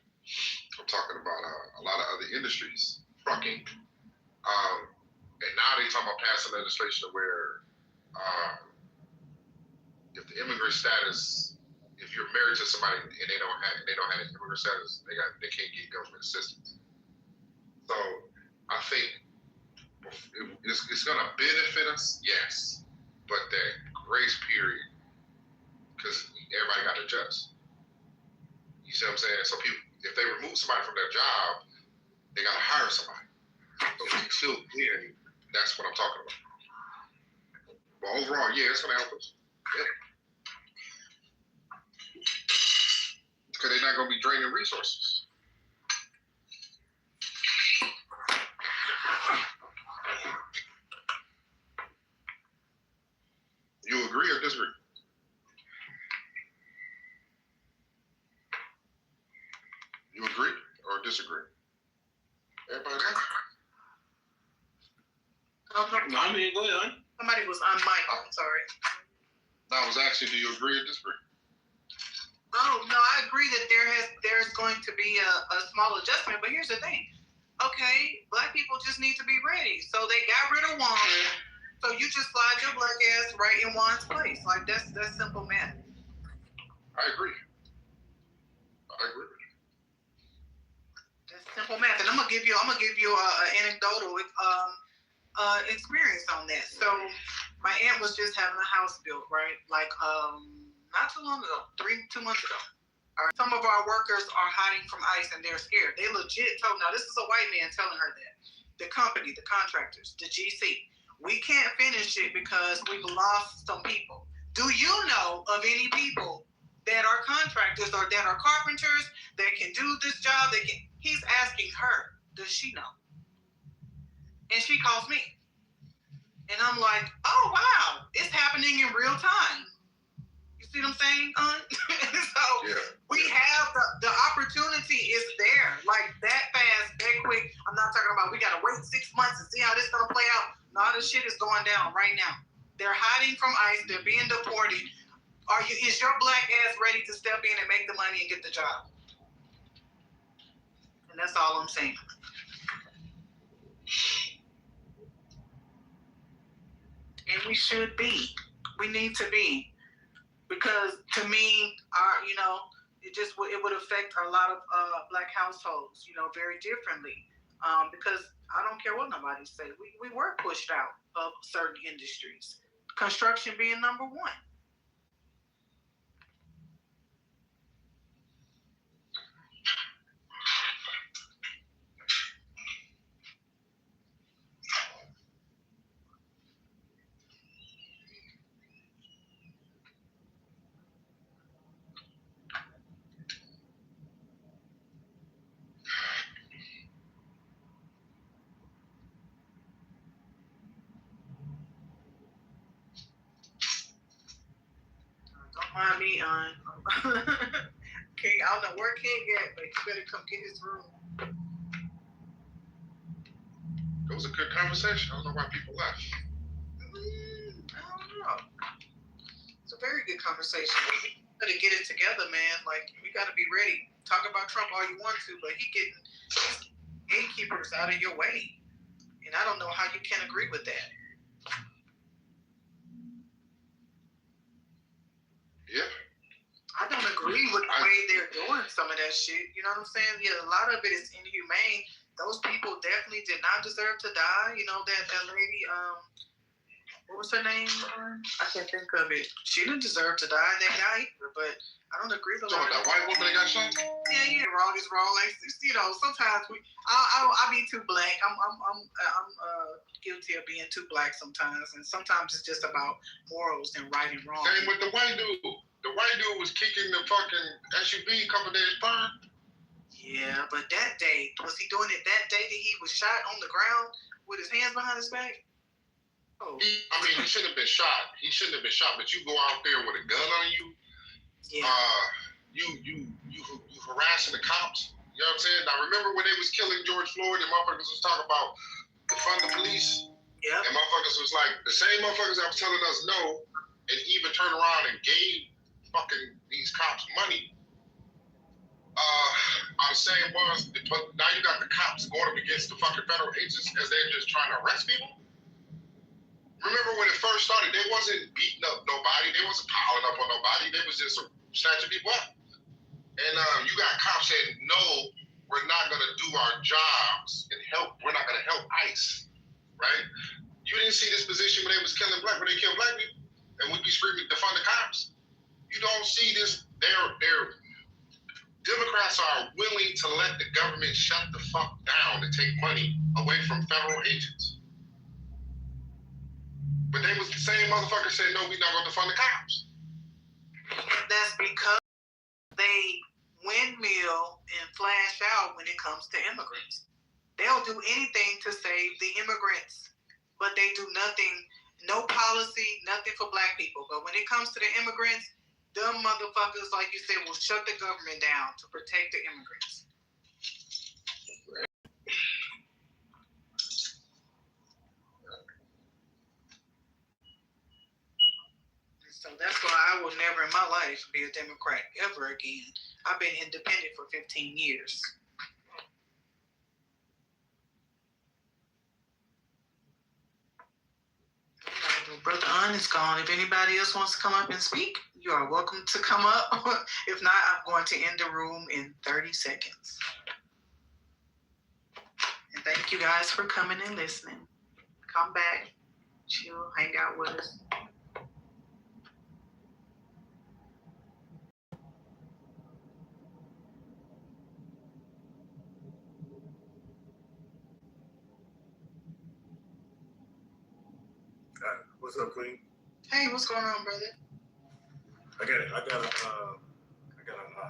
I'm talking about a lot of other industries, trucking. And now they talking about passing legislation where if the immigrant status, if you're married to somebody and they don't have an immigrant status, they can't get government assistance. So I think it's gonna benefit us, yes, but that grace period, because everybody got to adjust. You see what I'm saying? So people, if they remove somebody from their job, they gotta hire somebody. So until then, that's what I'm talking about. But overall, yeah, it's gonna help us. Yeah. Because they're not gonna be draining resources. You agree or disagree? You agree or disagree? Everybody agree? I mean, go ahead. Somebody was on mic. I'm sorry. No, I was asking, do you agree or disagree? Oh no, I agree that there's going to be a small adjustment, but here's the thing. Okay, black people just need to be ready. So they got rid of Juan. So you just slide your black ass right in Juan's place. Like that's simple math. I agree. That's simple math. And I'm gonna give you an anecdotal experience on that. So my aunt was just having a house built, right? Like not too long ago, 2 months ago. All right. Some of our workers are hiding from ICE and they're scared. They legit told, now this is a white man telling her that. The company, the contractors, the GC, we can't finish it because we've lost some people. Do you know of any people that are contractors or that are carpenters that can do this job? He's asking her, does she know? And she calls me. And I'm like, oh, wow, it's happening in real time. You see what I'm saying? So we have the opportunity is there. Like that fast, that quick. I'm not talking about we got to wait 6 months and see how this is going to play out. No, this shit is going down right now. They're hiding from ICE. They're being deported. Is your black ass ready to step in and make the money and get the job? And that's all I'm saying. And we should be. We need to be. Because to me, it would affect a lot of black households, very differently. Because I don't care what nobody say. We were pushed out of certain industries. Construction being number one. Don't mind me on. Okay, I don't know where King at, but you better come get his room. It was a good conversation. I don't know why people left. I don't know. It's a very good conversation. We gotta get it together, man. Like, we gotta be ready. Talk about Trump all you want to, but he getting gatekeepers out of your way. And I don't know how you can agree with that. Yeah. I don't agree with the way they're doing some of that shit. You know what I'm saying? Yeah, a lot of it is inhumane. Those people definitely did not deserve to die. You know, that lady, what was her name? I can't think of it. She didn't deserve to die, and that guy either, but I don't agree with that white woman that got shot? Yeah, wrong is wrong. Like, sometimes I be too black. I'm guilty of being too black sometimes, and sometimes it's just about morals and right and wrong. Same with the white dude. The white dude was kicking the fucking SUV couple days prior. Yeah, but that day, was he doing it that day that he was shot on the ground with his hands behind his back? Oh. He shouldn't have been shot. He shouldn't have been shot, but you go out there with a gun on you you harassing the cops. You know what I'm saying? Now remember when they was killing George Floyd and motherfuckers was talking about defund the police? Yeah. And motherfuckers was like, the same motherfuckers that was telling us no and even turned around and gave fucking these cops money are the same ones. Now you got the cops going up against the fucking federal agents as they're just trying to arrest people. Remember when it first started, they wasn't beating up nobody. They wasn't piling up on nobody. They was just snatching people up. And you got cops saying, no, we're not going to do our jobs and help. We're not going to help ICE, right? You didn't see this position when they was killing when they killed black people, and we'd be screaming, defund the cops. You don't see this. They're Democrats are willing to let the government shut the fuck down and take money away from federal agents. But they was the same motherfuckers saying, no, we're not going to defund the cops. That's because they windmill and flash out when it comes to immigrants. They'll do anything to save the immigrants, but they do nothing, no policy, nothing for black people. But when it comes to the immigrants, them motherfuckers, like you said, will shut the government down to protect the immigrants. So that's why I will never in my life be a Democrat ever again. I've been independent for 15 years. Brother Un is gone. If anybody else wants to come up and speak, you are welcome to come up. If not, I'm going to end the room in 30 seconds. And thank you guys for coming and listening. Come back, chill, hang out with us. What's up, Queen? Hey, what's going on, brother? I got an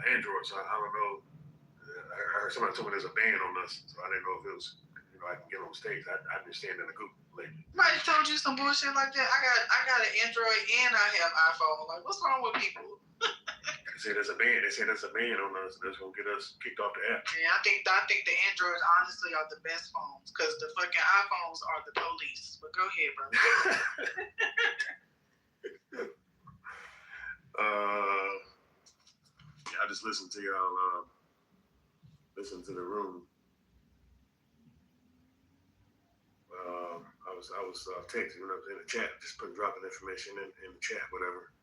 Android, so I don't know. I heard somebody told me there's a ban on us, so I didn't know if it was, I can get on stage. I've been standing in the group lately. Somebody told you some bullshit like that? I got an Android and I have iPhone. Like, what's wrong with people? They say there's a ban. They say there's a ban on us. That's gonna get us kicked off the app. Yeah, I think the Androids honestly are the best phones because the fucking iPhones are the police. But go ahead, brother. I just listened to y'all. Listen to the room. I was texting when I was in the chat, just dropping information in the chat, whatever.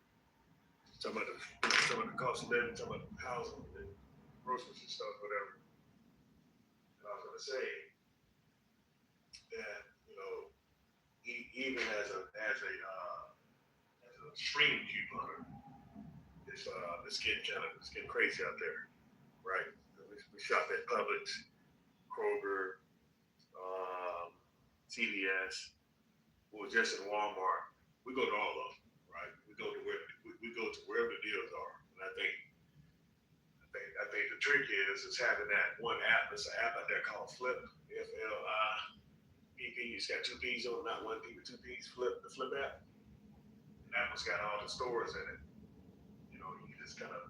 Talking about the cost of living, talking about housing and groceries and stuff, whatever. And I was gonna say that even as a stream couponer, it's getting crazy out there, right? We shop at Publix, Kroger, CVS, or just in Walmart. We go to all of them, right? We go to wherever the deals are. And I think the trick is having that one app. There's an app out there called Flip, F-L-I-P-P. It's got 2 P's on it, not 1 P, but 2 P's. Flip, the Flip app. And that one's got all the stores in it. You can just kind of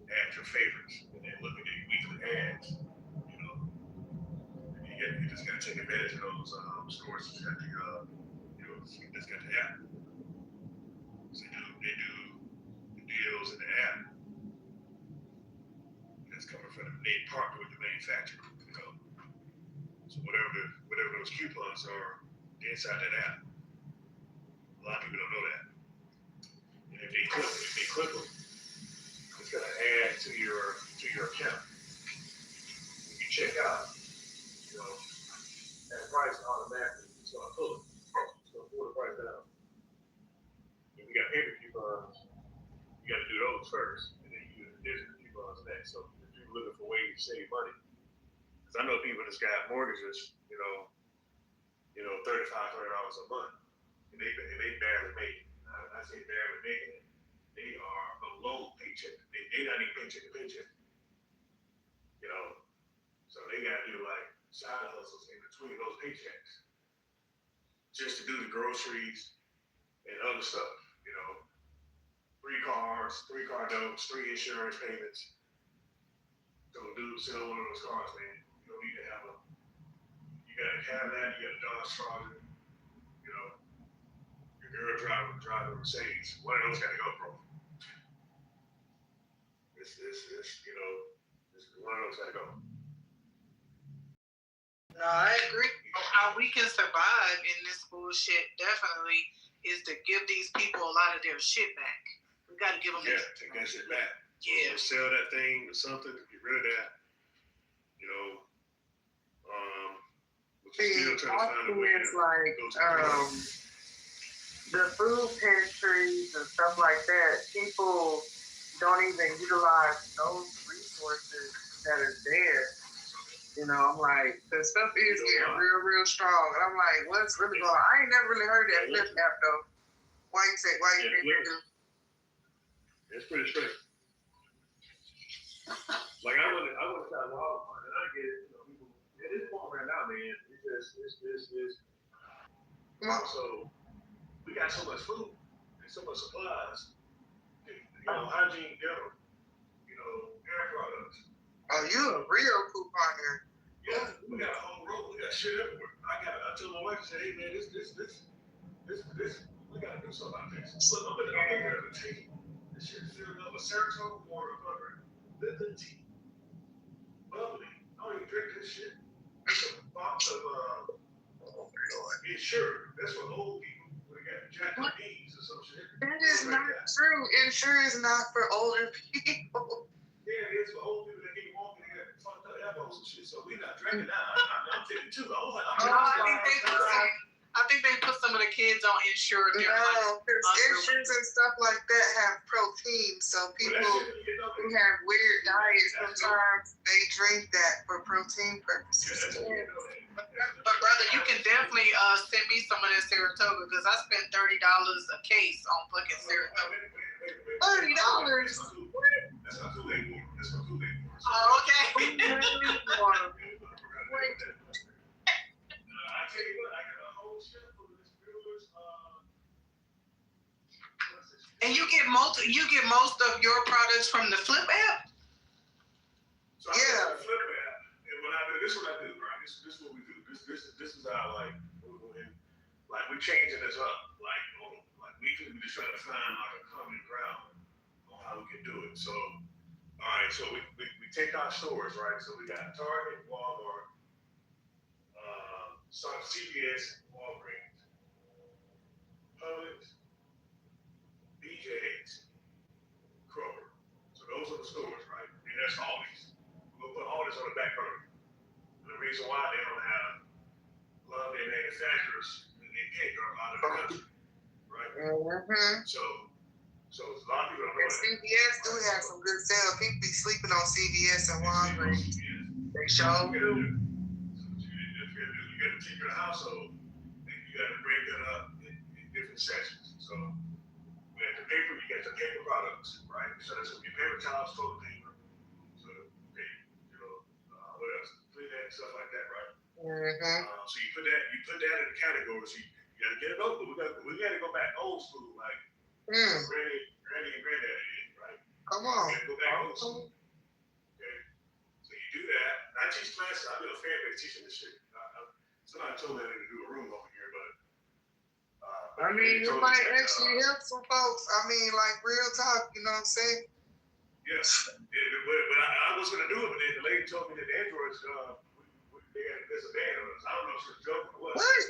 add your favorites and then look at the weekly ads. You just gotta take advantage of those stores that got you just got the app. So they do the deals in the app. That's coming from they partner with the manufacturer. So whatever those coupons are, they're inside that app. A lot of people don't know that. And if they click them, it's gonna add to your account. When you check out, that price automatically is going to pull it. It's going to pull the price down. If you got paper coupons, you got to do those first, and then you do the digital coupons next. So if you're looking for ways to save money, because I know people that's got mortgages, $3,500 a month, and they barely make it. I say barely making it. They are below paycheck. They're not even paycheck to paycheck. So they got to do like side hustles in between those paychecks just to do the groceries and other stuff, 3 cars, 3 car notes, 3 insurance payments. So dude sell one of those cars, man. You don't need to have a. You gotta have that. You got a Dodge Charger. You know, your girl drive a Mercedes. One of those gotta go, bro. It's you know, one of those gotta go. No, I agree. How we can survive in this bullshit definitely is to give these people a lot of their shit back. We got to give them. Yeah, take that shit back. Yeah. So sell that thing or something. Get rid of that. You know. See, my thing is like the food pantries and stuff like that. People don't even utilize those resources that are there. You know, I'm like, the stuff is getting real strong. And I'm like, what's really going on? I ain't never really heard that Flip app though. Why you think do? It's pretty straight. Like I went to try Walmart and I get it, you know, people it is going right now, man. It's so we got so much food and so much supplies. You know, hygiene, dental, you know, hair products. Oh, you a real couponer. Yeah, we got a whole road. We got shit everywhere. I told my wife, I said, hey man, this, we gotta do something about this. Look, I'm in there to take this shit filled up with serotonin water, the tea. Bubbly. I don't even drink this shit. It's a box of Insure. That's for old people. We got Japanese or some shit. That is not true. Insure is not for older people. Yeah, it is for old people that keep walking and got fucked up elbows and shit. So we're not drinking now. I'm 52. I think they put some of the kids on Insure. No, because insurance and stuff like that have protein. So people who have weird diets sometimes they drink that for protein purposes. But brother, you can definitely send me some of that Saratoga because I spent $30 a case on fucking Saratoga. $30? That's not too late. That's not too late. Oh, okay. I tell you what, I got a whole shelf of this Brewers. And you get most of your products from the Flip app? So yeah. The Flip app, and when I do this, is what I do, right? This is what we do. This is how like we're changing this up. Like we just trying to find like a common ground on how we can do it. So all right, so we take our stores, right? So we got Target, Walmart, CVS, Walgreens, Publix, BJ's, Kroger. So those are the stores, right? And that's Aldi's. We'll put Aldi's on the back burner. And the reason why they don't have a lot of their manufacturers in their cake are out of the country, right? Mm-hmm. So a lot of people don't know. And CVS do have some good sales. People be sleeping on CVS and Walgreens. They show do. You got a particular household, and you got to break it up in different sections. So we have the paper, you got the paper products, right? So that's going to be paper towels, toilet paper. So what else? Kleenex, stuff like that, right? Mm-hmm. So you put that in the category. So you got to get it open. We got to go back old school, like Granny and Granddaddy did, right? Come on. You got to go back old school. Okay. So you do that. I teach classes. I've been a fan base teaching this shit. Somebody told me I need to do a room over here, but I mean, it might actually help some folks. I mean, like real talk, you know what I'm saying? Yes. But I was going to do it, but then the lady told me that the androids, there's a ban on us. I don't know if she was joking or what. What?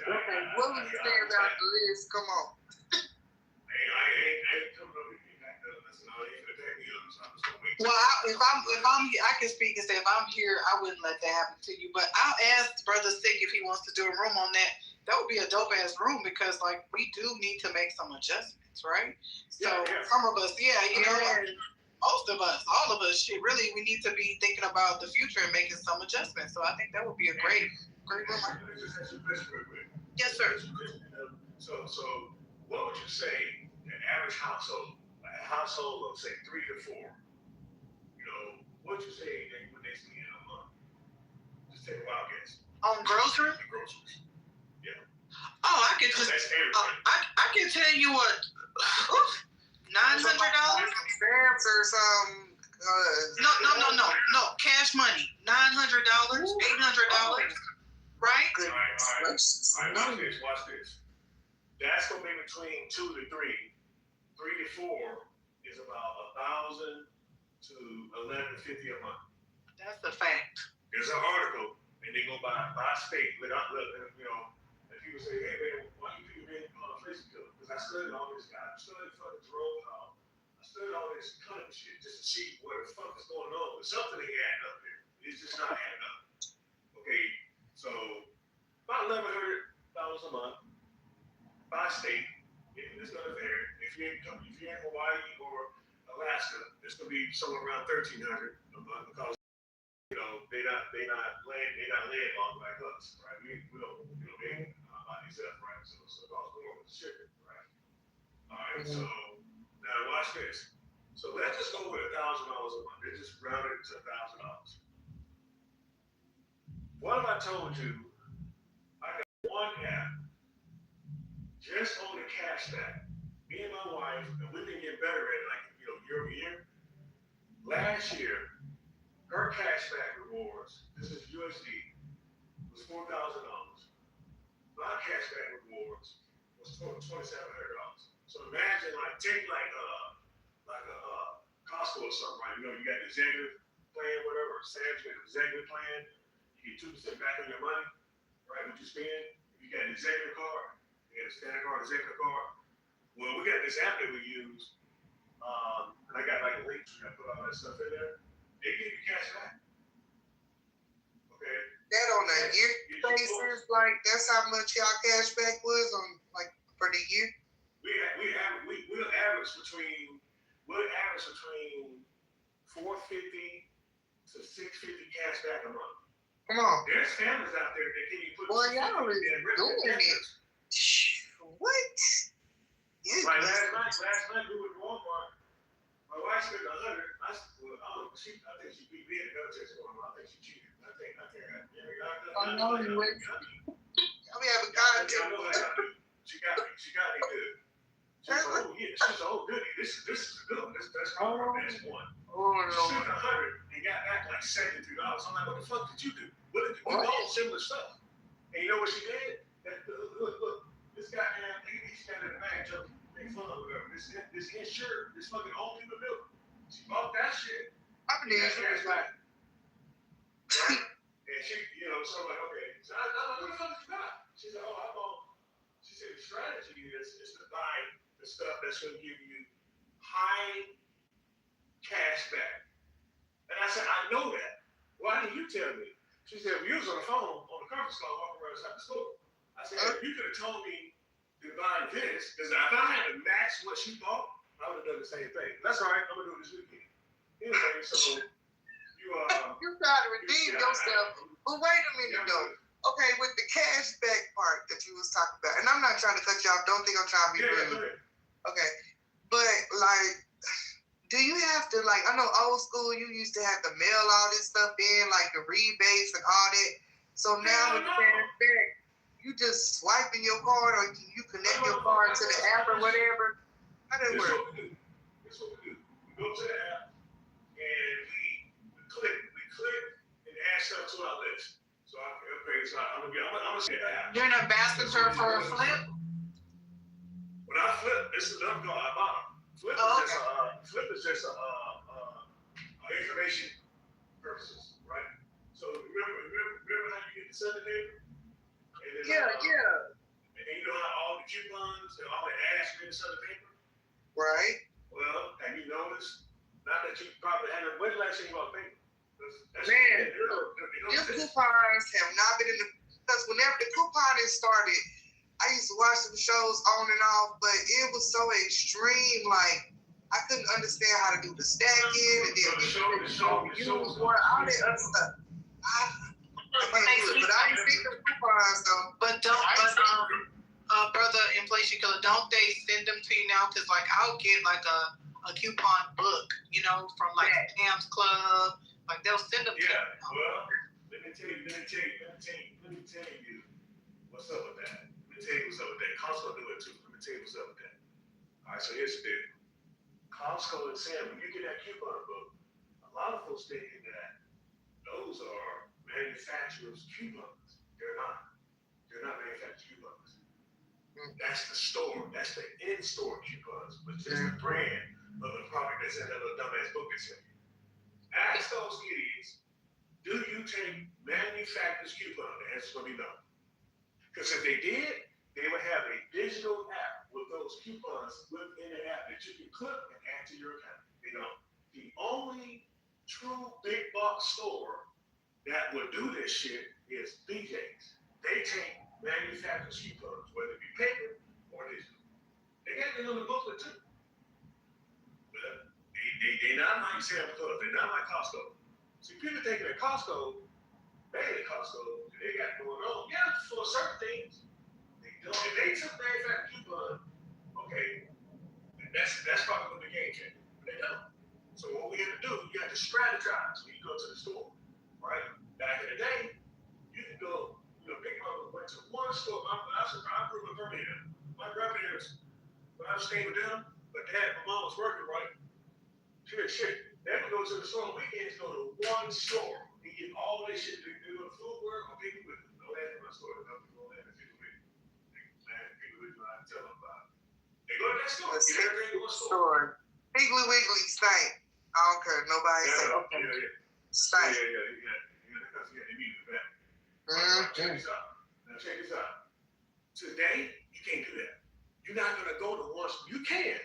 Okay, what was you saying about the list? Come on. I ain't coming over here back up. Listen, I ain't going to back me up, so I'm just going to wait. Well, if I can speak and say if I'm here, I wouldn't let that happen to you. But I'll ask Brother Sick if he wants to do a room on that. That would be a dope ass room because like we do need to make some adjustments, right? So some of us, most of us, all of us, really we need to be thinking about the future and making some adjustments. So I think that would be a great room. Yes, sir. So what would you say an average household, a household of say 3 to 4? What would you say they would spend a month? Just take a wild guess. On groceries? The groceries. Yeah. Oh, I could just. That's everything. I can tell you what. $900? Stamps or something. No. Cash money. $900, $800. Right? All right. Watch this. That's gonna be between 2 to 3. 3 to 4 is about 1,000 to 1,150 a month. That's a fact. There's an article, and they go by state. Look, and people say, hey man, why you people being on a Facebook? Because I studied all this guy. I studied fucking Jerome Powell. I studied all this cunning shit just to see what the fuck is going on. But something ain't adding up here. It's just not adding up. Okay, so about $1,100 a month by state. It's gonna vary. If you're in Hawaii or Alaska, it's gonna be somewhere around $1,300 a month because they not landlocked like us, right? We don't they by themselves, right? So it costs more with shipping, right? All right. So now watch this. So let's just go with $1,000 a month. They just rounded it to $1,000. What if I told you I got one app just on the cashback? Me and my wife, and we've been getting better at it, year over year. Last year, her cashback rewards, this is USD, was $4,000. My cashback rewards was $2,700. So imagine take a Costco or something, right? You got the executive plan, whatever, Sam's got the executive plan. You get 2% back on your money, right? What you spend. If you got an executive card, you got a standard card, executive card. Well, we got this app that we use, and I got a link to put all that stuff in there. They give you cash back. Okay. That on a year basis, that's how much y'all cash back was on for the year. We'll average between 450 to 650 cash back a month. Come on. There's families out there that can't even put. Boy, y'all is doing it. What? Like last night we were in Walmart. My wife spent $100. I think she beat me in the test going on. I think she cheated. I know you would. I mean, have a guy. She got me good. She's oh goody. This is good. That's probably our best one. She spent $100 and got back $73. I'm like, what the fuck did you do? We all similar stuff. And you know what she did? Look. This guy, man, he's got in the bag, Joe. Make fun of whatever. This insured, this fucking old people building. She bought that shit. I believe it. Right? And she, so I'm like, okay. So I what the fuck you got? She said, she said the strategy is to buy the stuff that's going to give you high cash back. And I said, I know that. Why didn't you tell me? She said, we was on the phone on the conference call walking around outside the store. I said, you could have told me to buy this, because if I had to match what she bought, I would have done the same thing. That's all right. I'm going to do it this weekend. Anyway, so you try to redeem yourself. But wait a minute, though. Okay, with the cash back part that you was talking about, and I'm not trying to cut you off. Don't think I'm trying to be rude. Okay. But, do you have to, I know old school, you used to have to mail all this stuff in, the rebates and all that. So now with the cash back, you just swiping your card, or you connect your card to the app or whatever? How does it work? That's what we do. We go to the app and we click and add stuff to our list. So I'm gonna say that. You're an ambassador for Flip? When I flip, this is another call I bought. Flip is just information purposes, right? So remember how you get the Sunday paper? Yeah. And then you know how all the coupons and all the ads are in the Sunday paper? Right. Well, have you noticed? Not that you probably haven't. When last time you bought paper? Man, your coupons have not been in the. Because whenever the couponing started, I used to watch some shows on and off, but it was so extreme. I couldn't understand how to do the stacking and then all that other stuff. But I ain't seen the coupons though. But brother inflation killer, don't they send them to you now? Because I'll get a coupon book, from Sam's Club. They'll send them to you. Yeah. Well, let me tell you what's up with that. Let me tell you what's up with that. Costco do it too. Let me tables up with that. All right, so here's the deal. Costco and Sam, when you get that coupon book, a lot of folks thinking that those are manufacturers' coupons. They're not. They're not manufacturers' coupons. That's the store. That's the in-store coupons, which is the brand of the product that's in that little dumbass book that's in. Ask those kids, do you take manufacturer's coupon? The answer's going to be no. Because if they did, they would have a digital app with those coupons within the app that you can click and add to your account. You know, the only true big box store that would do this shit is BJ's. They take manufacturer's coupons, whether it be paper or digital. They got them in the booklet too. But they're not like Sam's Club. They're not like Costco. See, people thinking that Costco, mainly Costco, they got going on. Yeah, for certain things. They don't. If they took manufacturer's coupon, okay, that's probably the game changer. But they don't. So what we have to do, you have to strategize when you go to the store, right? Back in the day, you could go, Big Mama went to one store. I grew up in Birmingham. My grandparents, when I was staying with them, my mom was working, right? Shit. They would go to the store on weekends, go to one store and get all this shit. They go to food work or people with it. Don't laugh at my store. Don't go laugh at people with it. They laugh at people with it. I tell them about it. They go to that store. Get everything to one store. Piggly Wiggly stank. I don't care. Nobody say okay. Stank. Yeah. They meet in the back. Now check this out. Today, you can't do that. You're not going to go to one store. You can.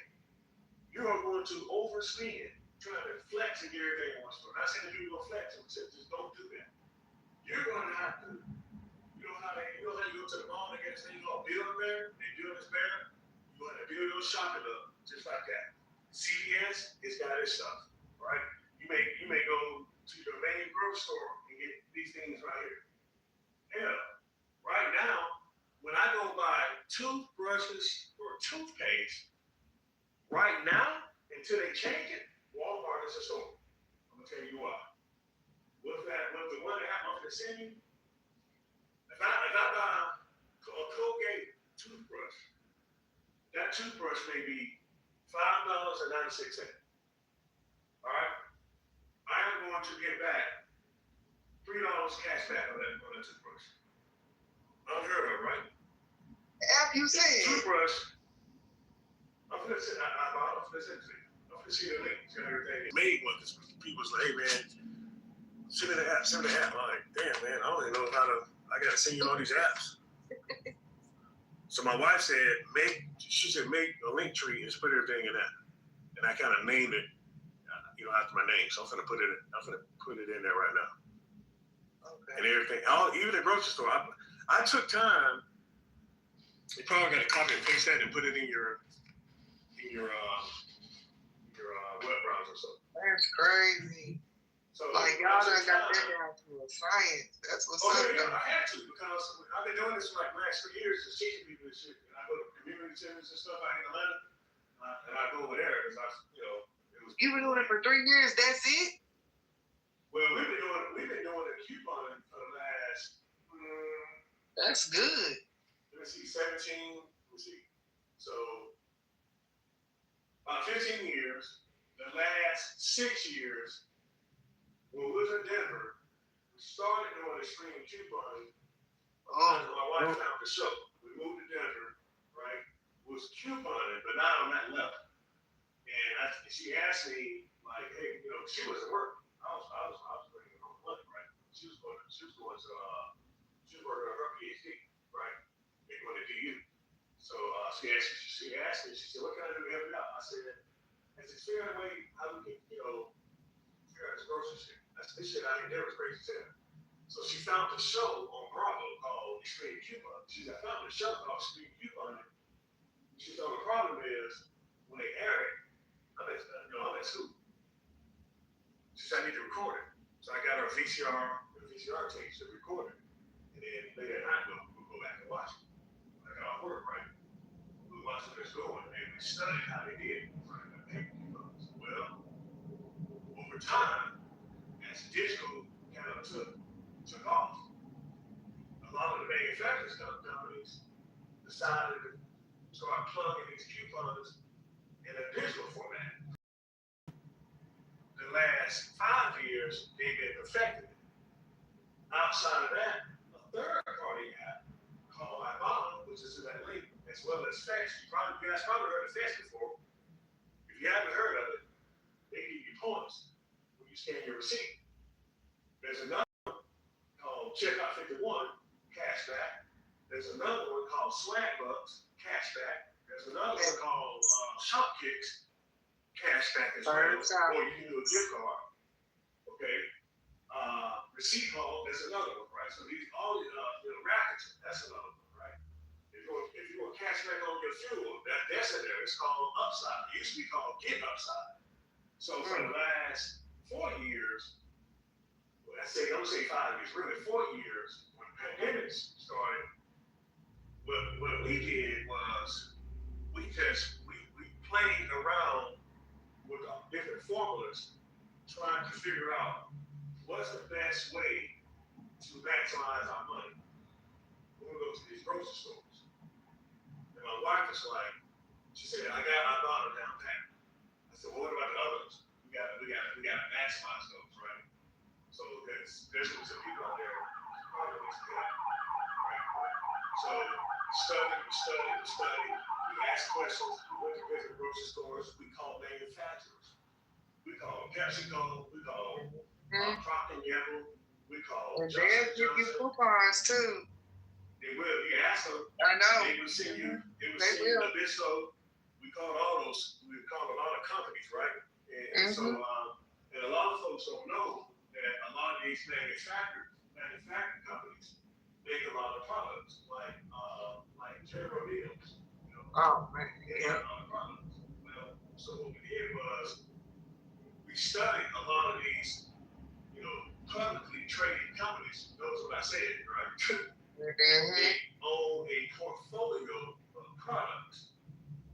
You are going to overspend trying to flex and get everything in one store. Not saying that you're going to flex, just don't do that. You're going to have to, you know how you go to the mall and get this thing called build there? They build this bear. You're going to build your shopping up just like that. CVS has got its stuff, right? You may go to your main grocery store and get these things right here. Hell, right now, when I go buy toothbrushes or toothpaste, right now, until they change it, Walmart is a store. I'm gonna tell you why. With the one app I'm gonna send you, if I buy a Colgate toothbrush, that toothbrush may be $5.96. All right, I am going to get back $3 cash back on that toothbrush. Unheard of, right? App you say toothbrush. I'm gonna see the link to everything. Made one because people was like, hey man, send me the app. I'm like, damn man, I don't even know how to. I gotta send you all these apps. So my wife said, make a link tree and just put everything in that. And I kind of named it, after my name. So I'm gonna put it in there right now. Okay. And everything, even the grocery store. I took time. You probably got to copy and paste that and put it in your web browser. So that's crazy. So like y'all done got that down to a science. That's what's up. Yeah, I had to because I've been doing this for like the last 3 years, just teaching people this shit. And I go to community centers and stuff out in Atlanta, and I go over there because it was. You been doing it for 3 years. That's it. Well, we've been doing a coupon for the last. That's good. Let me see, 17. Let me see. So about 15 years. The last 6 years, when we was in Denver, we started doing extreme couponing. My wife found the show. We moved to Denver, right? Was couponing, but not on that level. And she asked me, like, hey, she wasn't working. I was bringing her home money, right? She was working on her PhD, right? They going to DU. So she asked me, she said, what can I do to help you out? I said, is it fair way how we can, figure out this grocery shit? That's this shit out here there was crazy too. So she found a show on Bravo called Extreme Coupon. She said, I found a show called Extreme Coupon. She said, the problem is when they air it, I'm at school. She said, I need to record it. So I got her a VCR tape to record it. And then later at night, we'll go back and watch it. I got off work, right? We watched it going, and we studied how they did it. Well, over time, as digital kind of took off, a lot of the manufacturing companies decided to So I plug in these coupons in a digital format. The last 5 years, they've been perfected. Outside of that, a third-party app called Ibotta, which is in that link, as well as Fetch. You guys probably heard of Fetch before. If you haven't heard of it, they give you points when you scan your receipt. There's another one called Checkout 51, cashback. There's another one called Swag Bucks, cashback. There's another one called Shop Kicks, cashback as well. Or you can do a gift card. Okay. Receipt hall, there's another one, right? So these all rackets, that's another one, right? If you want cashback on your fuel, that's in there. It's called Upside. It used to be called Get Upside. So for the last 4 years, I'm gonna say 5 years, really 4 years, when the pandemic started, what we did was we played around with different formulas, trying to figure out what's the best way to maximize our money when we go to these grocery stores. And my wife was like, she said, I bought it down pat. I said, well, what about the others? We gotta maximize those, right? So there's some people out there who right? So study. We ask questions. We went to visit grocery stores. We call manufacturers. We call PepsiCo. We call Procter & Gamble. We call and they'll give you coupons too. They will. You ask them. I know. They will send you. They will send you the Bisto. We call all those. We call a lot of companies, right? And so, and a lot of folks don't know that a lot of these manufacturing companies make a lot of products, like General Mills. Oh man. They make a lot of products. Well, so what we did was we studied a lot of these, publicly traded companies. Knows what I said, right? They own a portfolio of products.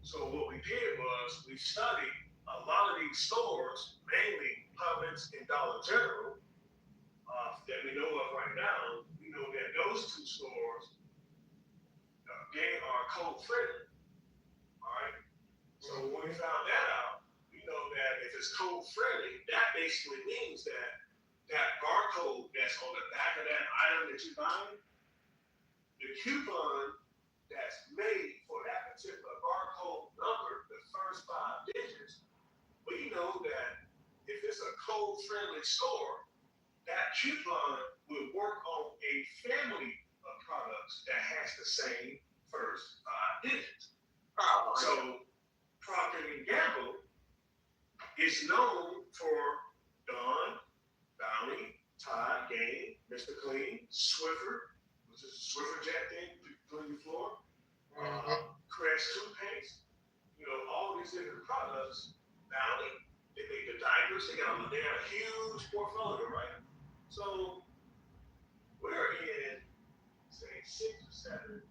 So what we did was we studied a lot of these stores, mainly Publix and Dollar General, that we know of right now. We know that those two stores, they are code friendly. All right. So when we found that out, we know that if it's code friendly, that basically means that barcode that's on the back of that item that you're buying, the coupon that's made for that particular barcode number, the first 5 digits, we know that if it's a code-friendly store, that coupon will work on a family of products that has the same first 5 digits. So Procter & Gamble is known for Dawn, Bounty, Tide, Gain, Mr. Clean, Swiffer, which is a Swiffer Jet thing, clean the floor, Crest toothpaste, all these different products. Bounty, they make the diapers, they have a huge portfolio, right? So we're in, say, 6 or 7,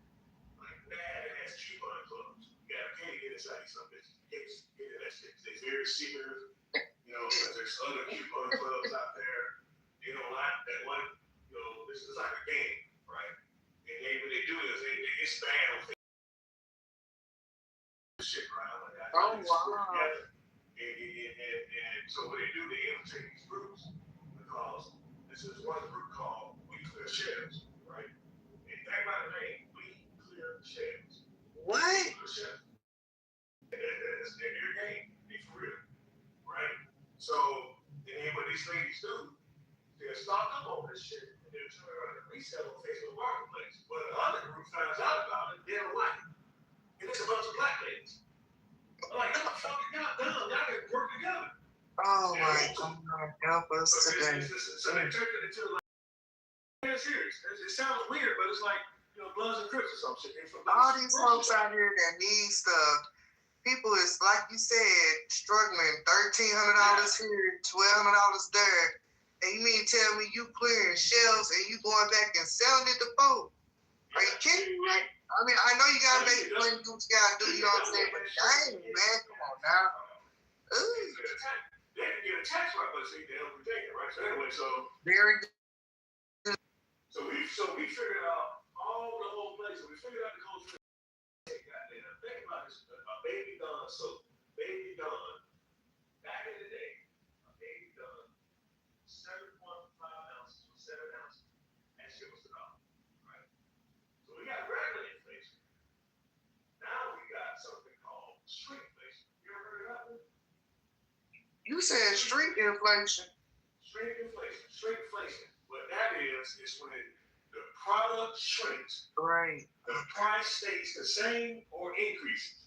like badass coupon clubs. You gotta pay to get inside these bitches. Get in that shit. They're very secretive, because there's other coupon clubs out there. They don't like that one, this is like a game, right? And what they do is they expand on shit, right? Oh, wow. And so what they do, they infiltrate these groups because this is one group called We Clear Shelves, right? And back by the name, We Clear Shelves. What? We clear shelves. That's their game. They for real, right? So, and then what these ladies do, they'll stock up on this shit and they'll turn around and resell on Facebook Marketplace. But the other group finds out about it, they don't like it. And it's a bunch of black ladies. I'm like, what the fuck you got done? Y'all can work together. Oh my God, help us today. So they turned it into like, serious. It sounds weird, but it's like, Bloods and Crips or some shit. All these folks out here that need stuff, people is, like you said, struggling, $1,300 here, $1,200 there. And you mean tell me you clearing shelves and you going back and selling it to folks? Are you kidding me, right? I mean, I know you gotta make money, do what you gotta do, you know what I'm saying? But dang, man, come on now. Ooh. They can get a tax write, but see, they don't protect it, right? So anyway, very good. So we figured out all the whole place. So we figured out the culture. Goddamn, think about So baby Dawn, back in the day, a baby Dawn, 7.5 ounces or 7 ounces. That shit was $1, right? So we got regular inflation. Now we got something called shrinkflation. You ever heard of that one? You said street inflation. Shrinkflation. What that is when the product shrinks. Right. The price stays the same or increases.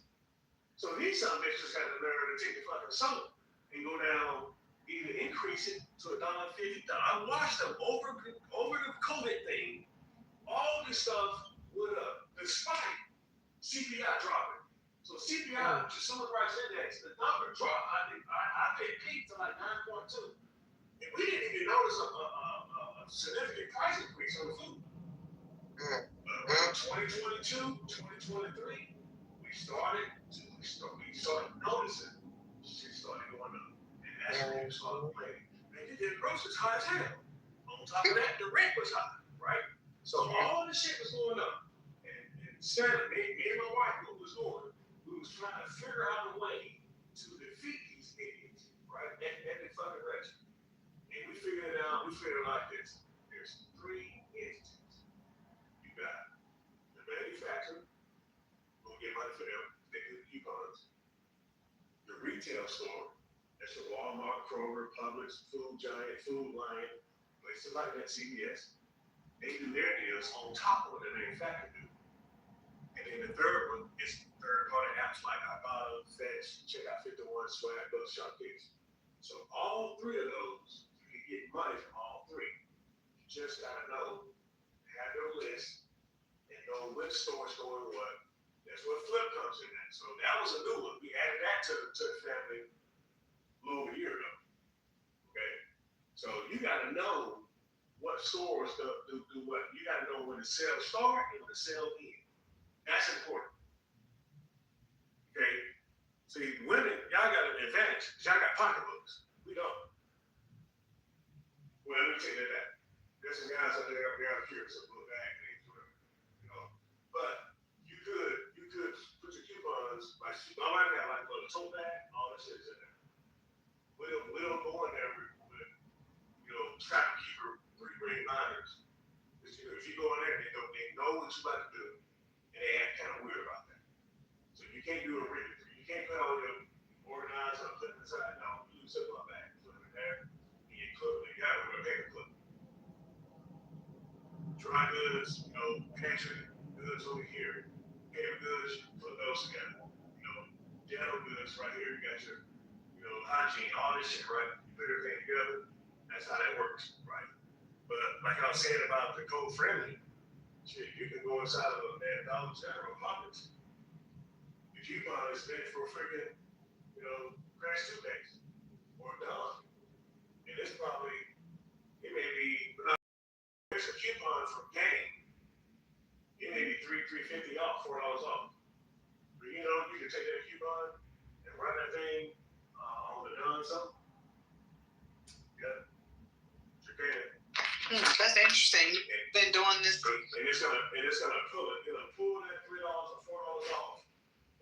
So these some bitches had the nerve to take the fucking soda and go down, either increase it to $1.50. I watched them over the COVID thing. All this stuff went up despite CPI dropping. So CPI, consumer price index, the number dropped. I paid peak to like 9.2. And we didn't even notice a significant price increase on the food. Around 2022, 2023, we started noticing shit started going up. And that's when we started complaining. Man, you did groceries high as hell. On top of that, the rent was high, right? So all this shit was going up. And Stanley, me and my wife, what was doing, we was trying to figure out a way to defeat these idiots, right? At the fucking restaurant. And we figured it out. We figured it like this. There's 3 entities. You got the manufacturer, who'll get money for them, they do the coupons. The retail store, that's the Walmart, Kroger, Publix, Food Giant, Food Lion, places like that, CVS. They do their deals on top of what the manufacturer do. And then the third one is third-party apps like Ibotta, Fetch, Checkout 51, Swag, those Shopkicks. So all 3 of those, you can get money from all 3. You just gotta know, have your list, and know which store's doing what. That's what Flip comes in at. So that was a new one. We added that to the family a little over a year ago. Okay? So you gotta know what stores do what. You gotta know when the sales start and when the sales end. That's important. Okay? See, women, y'all got an advantage. Y'all got pocketbooks. We don't. Well, let me take that back. There's some guys out there, they're out here, some little bag names, whatever. You know. But you could put your coupons, like my wife got like a little tote bag, all that shit is in there. We don't go in there with trap keeper 3-ring binders. If you go in there, they know what you about to do, and they act kind of weird about that. So you can't do a ring. You can't put all your organized or put it inside. No, you use a bag, put it in there, and you clip it. You got it with a paper clip. Dry goods, pantry goods over here. Paper goods, you put those together. Dental goods right here. You got your, hygiene, all this shit, right? You put everything together. That's how that works, right? But like I was saying about the code friendly, shit, you can go inside of a Dollar General or Publix. The coupon is meant for freaking, Crash toothpaste or Dawn. And it's probably, it may be, there's a coupon from Game. It may be $3.50 off, $4 off. But you can take that coupon and run that thing on the Dawn something. Yeah. You can. That's interesting. You've been doing this. And it's gonna pull it. It'll pull that $3 or $4 off.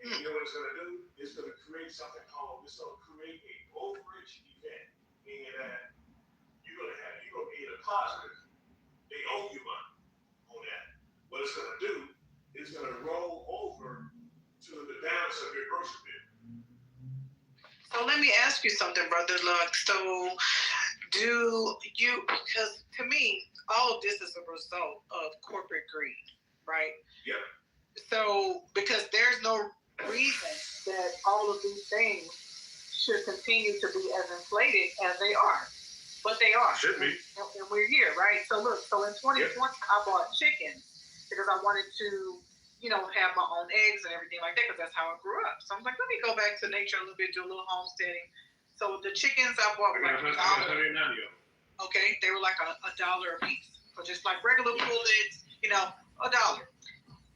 And you know what it's gonna do? It's gonna create something called. It's gonna create a overage event, meaning that you're gonna be in a positive. They owe you money on that. What it's gonna do is gonna roll over to the balance of your grocery bill. So let me ask you something, Brother Luck. So because to me, all of this is a result of corporate greed, right? Yeah. So, because there's no reason that all of these things should continue to be as inflated as they are. But they are. Should be. And we're here, right? So look, in 2020, I bought chicken because I wanted to, have my own eggs and everything like that because that's how I grew up. So I'm like, let me go back to nature a little bit, do a little homesteading. So the chickens I bought were like $1. Okay, they were like $1 a piece. So just like regular pullets, $1.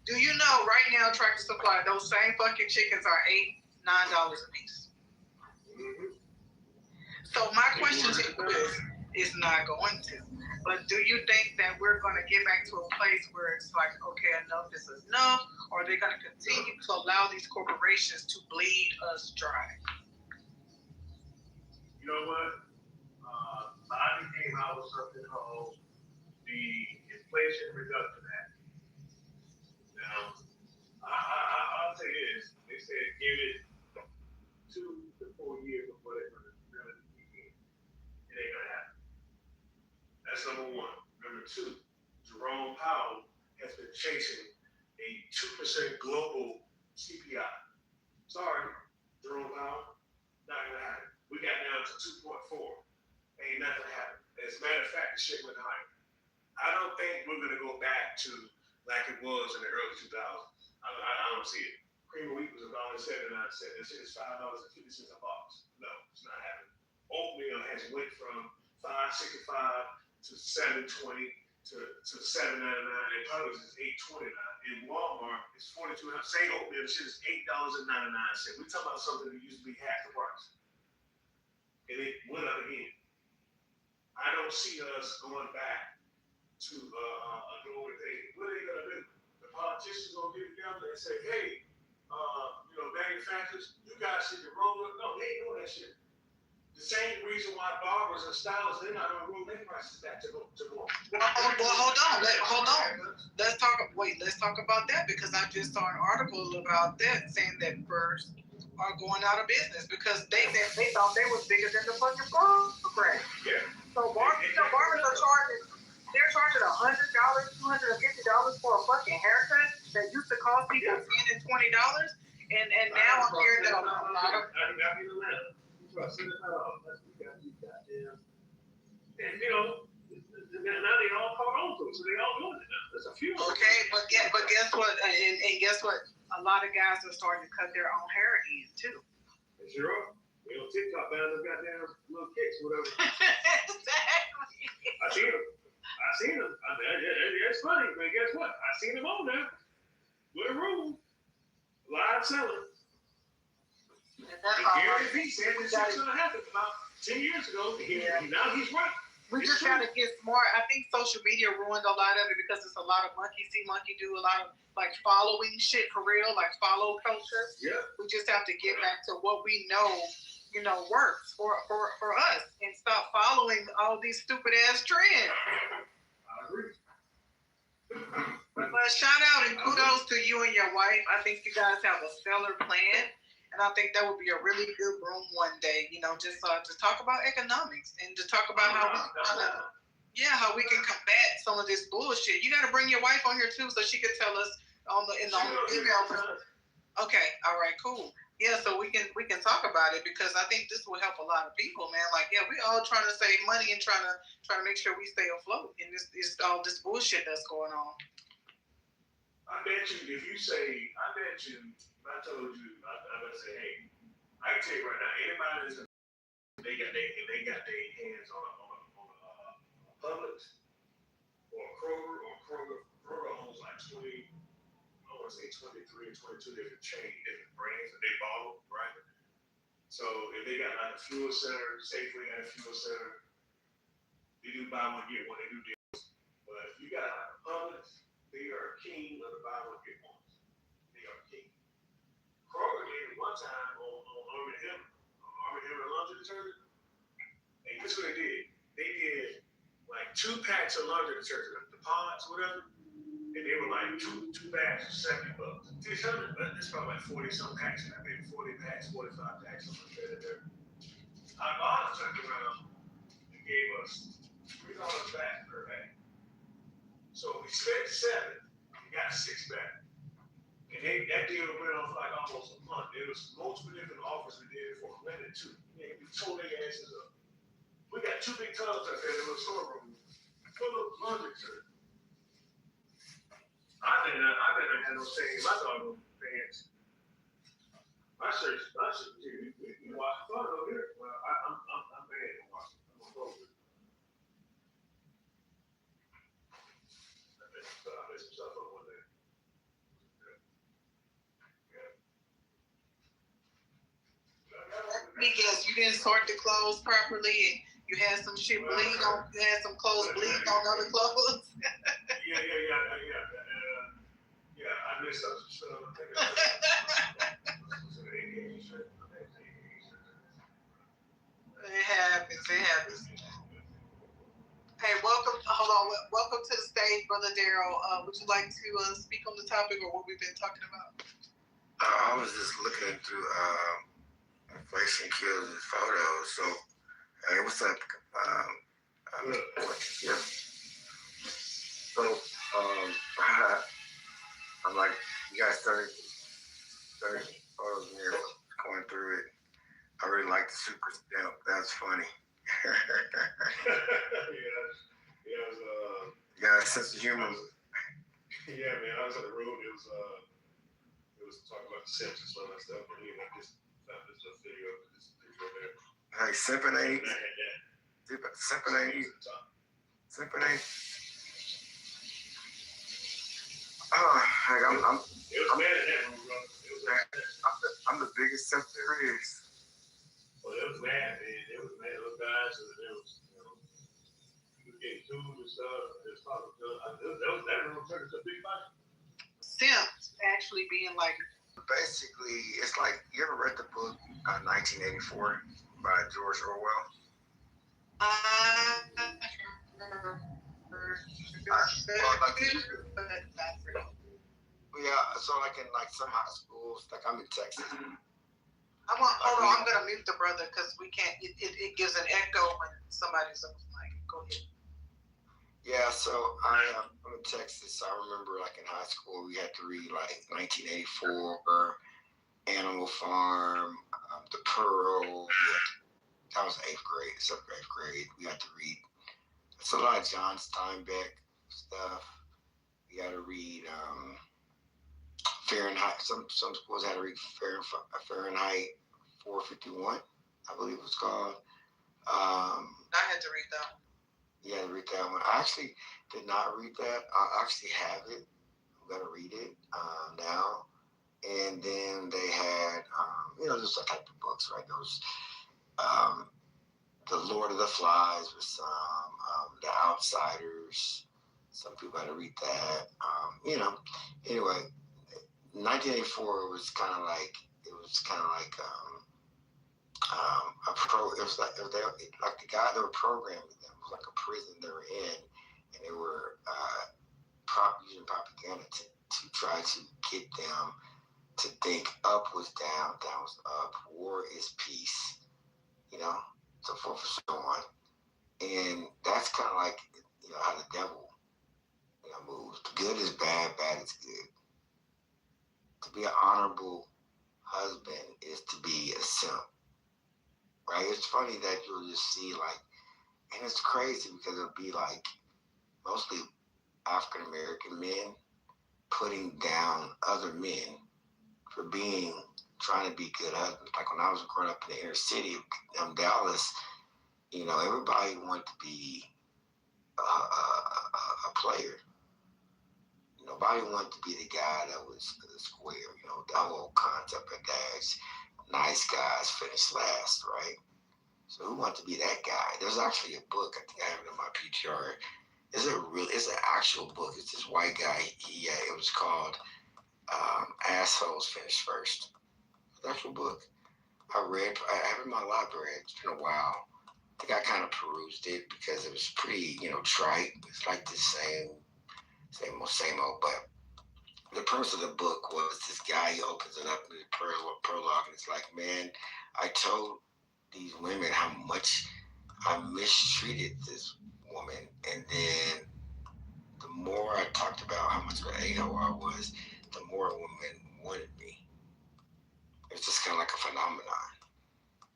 Do you know right now, Tractor Supply, those same fucking chickens are $8, $9 a piece. Mm-hmm. So my question to you is not going to. But do you think that we're going to get back to a place where it's like, okay, enough is enough, or are they going to continue to allow these corporations to bleed us dry? You know what? Biden came out with something called the Inflation Reduction Act. Now, I'll say this. They said give it 2 to 4 years before they're going to really begin. It ain't going to happen. That's number one. Number two, Jerome Powell has been chasing a 2% global CPI. Sorry, Jerome Powell, not going to happen. We got down to 2.4. Ain't nothing happened. As a matter of fact, the shit went higher. I don't think we're going to go back to like it was in the early 2000s. I don't see it. Cream of wheat was $1.79. This shit is $5.50 a box. No, it's not happening. Oatmeal has went from $5.65 to $7.20 to $7.99. And Publix is $8.29. In Walmart, it's $42. Same oatmeal, the shit is $8.99. We're talking about something that used to be half the price, and it went up again. I don't see us going back to a global thing. What are they gonna do? The politicians gonna get together and say, hey, manufacturers, you guys need to roll it. No, they ain't doing that shit. The same reason why barbers and stylists, they're not gonna roll their prices back to more. Well, hold on. Let's talk about that, because I just saw an article about that saying that birds are going out of business because they thought they was bigger than the fucking program. Yeah. So barbers are charging. They're charging $100, $250 for a fucking haircut that used to cost people $10 and $20, and now I'm hearing that a lot of. And now they all caught on to it, so they all doing it now. There's a few. Okay, but guess what? And guess what? A lot of guys are starting to cut their own hair again too. Sure. We on TikTok down them goddamn little kicks, whatever. Exactly. I seen them. It's funny, but guess what? I seen them on there. With a room. Live selling. Gary Vee said this shit's gonna happen about 10 years ago. Now he's right. We just gotta get smart. I think social media ruined a lot of it because it's a lot of monkey see, monkey do, a lot of like following shit for real, like follow culture. Yeah. We just have to get back to what we know, works for us, and stop following all these stupid ass trends. I agree. But shout out and kudos to you and your wife. I think you guys have a stellar plan. And I think that would be a really good room one day, just to talk about economics and to talk about how we can combat some of this bullshit. You got to bring your wife on here too, so she could tell us in the email. Okay, all right, cool. Yeah, so we can talk about it, because I think this will help a lot of people, man. Like, yeah, we all trying to save money and trying to make sure we stay afloat in this all this bullshit that's going on. I bet you, if I told you, I'm gonna say, hey, I can tell you right now, anybody that's they got their hands on a Publix or a Kroger owns like 23 or 22 different different brands that they bought, right? So if they got like a fuel center, Safeway got a fuel center, they do buy one get one, they do deals. But if you got like a Publix, they are king of the buy one get one. They are king. Kroger did it one time on Arm & Hammer laundry detergent. And guess what they did? They did like 2 packs of laundry detergent, the pods, whatever, and they were like two bags for $70. It's probably like 40 some packs, and I made 40 packs, 45 packs, something like that. Our bottom turned around and gave us $3 back per bag. So we spent $7, we got 6 back. And that deal went on for like almost a month. There was multiple different offers we did for women too. We tore their asses up. We got 2 big tubs up there in the storeroom full of laundry detergent. I better have no shame in my doggone pants. My shirts, you wash the front over here. Well, I'm bad at washing. I'm gonna go with it. I messed some stuff up one day. Because you didn't sort the clothes properly, You had some shit bleed on. You had some clothes bleed on other clothes. Yeah. I missed some stuff. It happens. Hey, welcome. Hold on. Welcome to the stage, Brother Daryl. Would you like to speak on the topic or what we've been talking about? I was just looking through inflation kills and photos. So, hey, what's up? Yeah. So, I'm like, you guys 30 photos in here, going through it. I really like the super stamp. That's funny. Yeah, sense of humor. Yeah, man. I was on the road. It was talking about the Sims and some of that stuff. But anyway, just found this video of this over there. Hey, simping ain't. Simping ain't. Simping ain't. Oh, hey, I'm it was mad at that room, bro. I'm the biggest simp there is. Well, it was mad, man. It was mad. Those guys, it was, you was getting food and stuff. It was talking that room turned into a big fight. Simps actually being like. Basically, it's like, you ever read the book 1984 by George Orwell? Yeah, so like in like some high schools, like I'm in Texas. Hold on, I'm gonna mute the brother because we can't. It gives an echo when somebody's on the mic. Go ahead. Yeah, so I'm in Texas. I remember like in high school we had to read like 1984, Animal Farm, The Pearl. That was 8th grade, 7th, 8th grade. We had to read. It's a lot of John Steinbeck stuff. We had to read Fahrenheit. Some schools had to read Fahrenheit 451, I believe it was called. I had to read that one. Yeah, read that one. I actually did not read that. I actually have it. I'm gonna read it now. And then they had, just that type of books, right? Those, The Lord of the Flies with some, The Outsiders. Some people had to read that. Anyway, 1984 was kind of like a pro. It was like the guy that were programming them was like a prison they were in, and they were using propaganda to try to get them to think up was down, down was up, war is peace, so forth and so on. And that's kind of like how the devil moves. Good is bad, bad is good. To be an honorable husband is to be a simp, right? It's funny that you'll just see and it's crazy because it'll be like mostly African American men putting down other men for trying to be good husbands. Like when I was growing up in the inner city of Dallas, everybody wanted to be a player. Nobody wanted to be the guy that was square. The whole concept of dads, nice guys finish last, right? So who wanted to be that guy? There's actually a book, I think I have it in my PTR. It's an actual book. It's this white guy. It was called Assholes Finish First. It's an actual book. I have it in my library. It's been a while. I think I kind of perused it because it was pretty, trite. It's like the same old. But the premise of the book was this guy, he opens it up in the prologue, and it's like, man, I told these women how much I mistreated this woman, and then the more I talked about how much of an a-hole I was, the more women wanted me. It's just kind of like a phenomenon.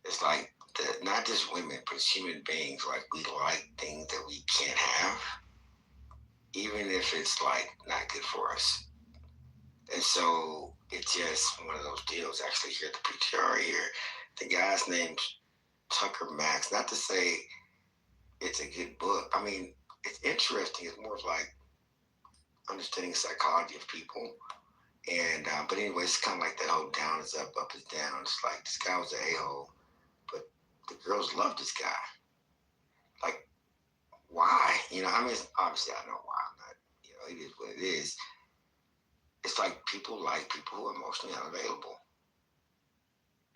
It's like not just women, but human beings. Like we like things that we can't have, even if it's not good for us. And so it's just one of those deals. Actually, here at the PTR here, the guy's name's Tucker Max. Not to say it's a good book. I mean, it's interesting. It's more of understanding the psychology of people. And but anyway, it's kind of like that whole down is up, up is down. It's like this guy was an a-hole, but the girls loved this guy. why? You know, I mean, obviously I know why. I'm not, you know, it is what it is. It's like people like people who are emotionally unavailable.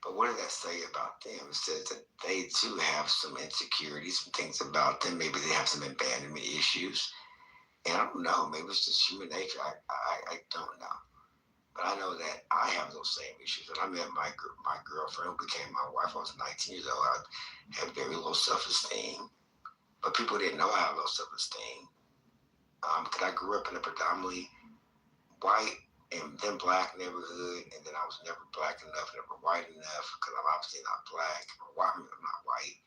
But what does that say about them? It says that they too have some insecurities, some things about them. Maybe they have some abandonment issues. And I don't know. Maybe it's just human nature. I don't know. But I know that I have those same issues. When I met my girlfriend, who became my wife, I was 19 years old. I had very low self-esteem. But people didn't know I had low self-esteem. Because I grew up in a predominantly white and then black neighborhood, and then I was never black enough, never white enough, because I'm obviously not black. I'm not white.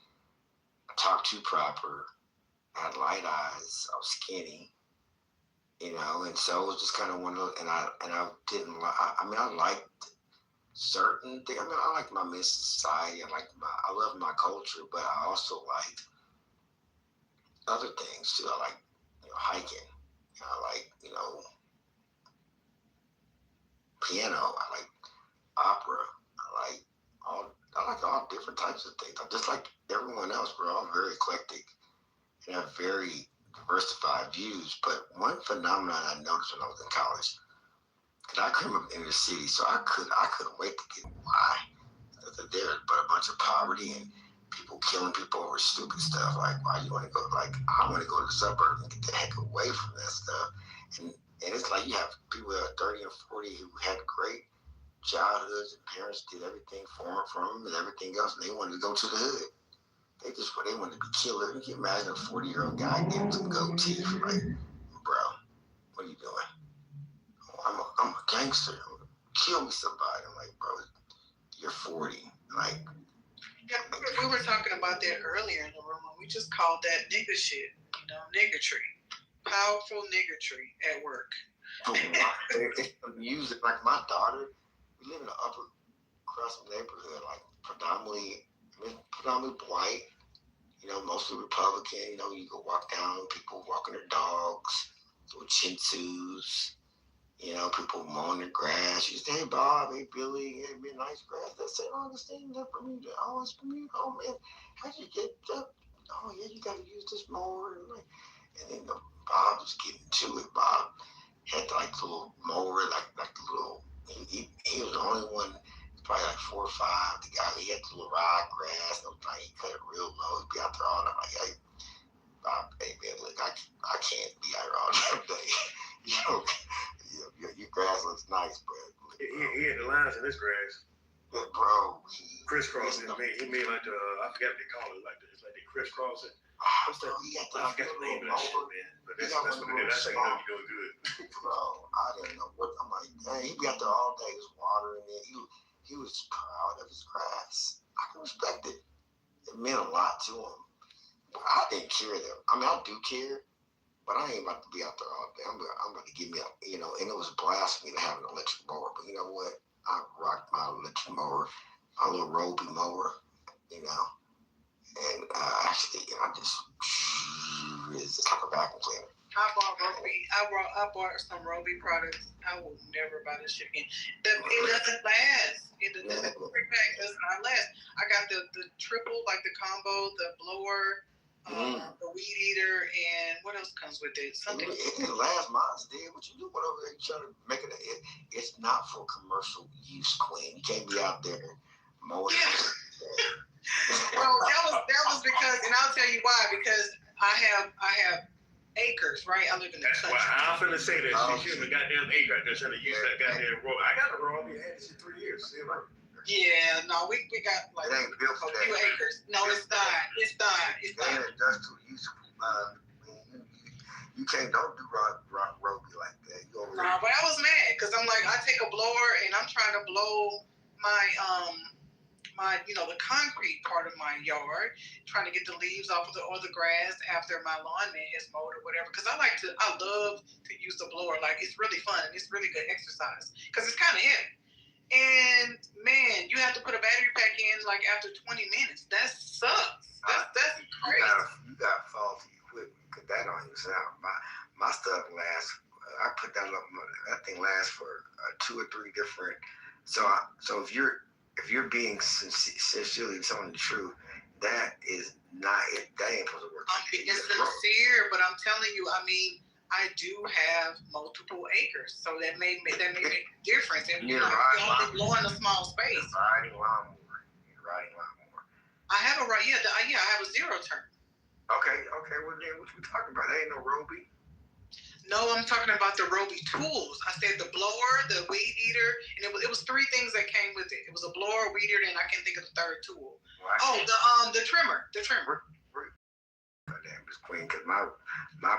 I talked too proper. I had light eyes. I was skinny, you know, and so it was just kind of one of those. And I didn't like. I mean, I liked certain things. I mean, I liked my Miss Society. I love my culture, but I also liked other things too. I like, you know, hiking. I like, you know, piano. I like opera. I like all different types of things. I just like everyone else. We're all very eclectic and have very diversified views. But one phenomenon I noticed when I was in college, because I came up in the city, so I couldn't wait to get why. There's but a bunch of poverty and people killing people over stupid stuff. Like, why you want to go? Like, I want to go to the suburbs and get the heck away from that stuff. And it's like you have people that are 30 and 40 who had great childhoods and parents did everything for them and everything else, and they wanted to go to the hood. They wanted to be killer. You can imagine a 40-year-old guy getting some gold teeth. Like, bro, what are you doing? Oh, I'm a gangster. Kill me somebody. I'm like, bro, you're 40. Like, yeah, we were talking about that earlier in the room, and we just called that nigga shit. You know, niggatry, powerful niggatry at work. Music, like my daughter, we live in an upper crust neighborhood, like predominantly white, you know, mostly Republican. You know, you go walk down, people walking their dogs, little chinsus, you know, people mowing their grass. You say, hey, Bob, hey, Billy, hey, be nice grass. That's it, all this thing, that from you, oh, it's from you. Oh, man, how'd you get that? Oh, yeah, you got to use this mower. And then Bob was getting to it. Bob had like the little mower, like the little, he was the only one, probably like 4 or 5. The guy, he had the little ryegrass, and he cut it real low. He'd be out there all night. Like, hey, Bob, hey man, look, I can't be out here all day. You know, your grass looks nice, but he had the lines in his grass. But bro, crisscross it. He made like the I forgot what they call it, like they crisscross it. What's that? I forgot the name of that shit, man. But that's what it is. That's how you know you're doing good. Bro, I didn't know what. I'm like, dang, he'd be out there all day, just watering it. He was proud of his grass. I can respect it. It meant a lot to him. But I didn't care though. I mean, I do care, but I ain't about to be out there all day. I'm about to give me a, you know, and it was blasphemy to have an electric mower. But you know what? I rocked my electric mower, my little Roby mower, you know. And actually, I just, it's like a vacuum cleaner. I bought Roby. I bought some Roby products. I will never buy this shit again. It doesn't last. The three pack does not last. I got the triple, like the combo, the blower, the weed eater, and what else comes with it? Something. It didn't last. Mine's did. What you do over there? You trying to make it? It's not for commercial use, Queen. You can't be out there mowing. Yeah. Well, that was because, and I'll tell you why. Because I have acres, right? I live in the country. Well, I'm finna say that she's a goddamn acre out there trying to use that goddamn rope. I got a rope. I had this in 3 years. Yeah, no, we got like a few acres. No, it's not. It's not. It's not. Industrial use. You don't do Roby like that. No, but I was mad because I'm like, I take a blower and I'm trying to blow my the concrete part of my yard, trying to get the leaves off of the grass after my lawn man is mowed or whatever. Because I love to use the blower. Like, it's really fun and it's really good exercise because it's kind of heavy. And man, you have to put a battery pack in like after 20 minutes. That sucks. That's crazy. You got faulty equipment because that don't even sound. My stuff lasts. I put that up. That thing lasts for 2 or 3 different. So if you're being sincerely telling the truth, that is not it. That ain't supposed to work. I'm being sincere, but I'm telling you, I mean, I do have multiple acres, so that may make a difference. And you're only blowing a small space. Riding lawnmower. I have I have a zero turn. Okay. Well, then what you talking about? That ain't no Roby. No, I'm talking about the Roby tools. I said the blower, the weed eater, and it was three things that came with it. It was a blower, weed eater, and I can't think of the third tool. Well, the trimmer. Damn, Miss Queen, because my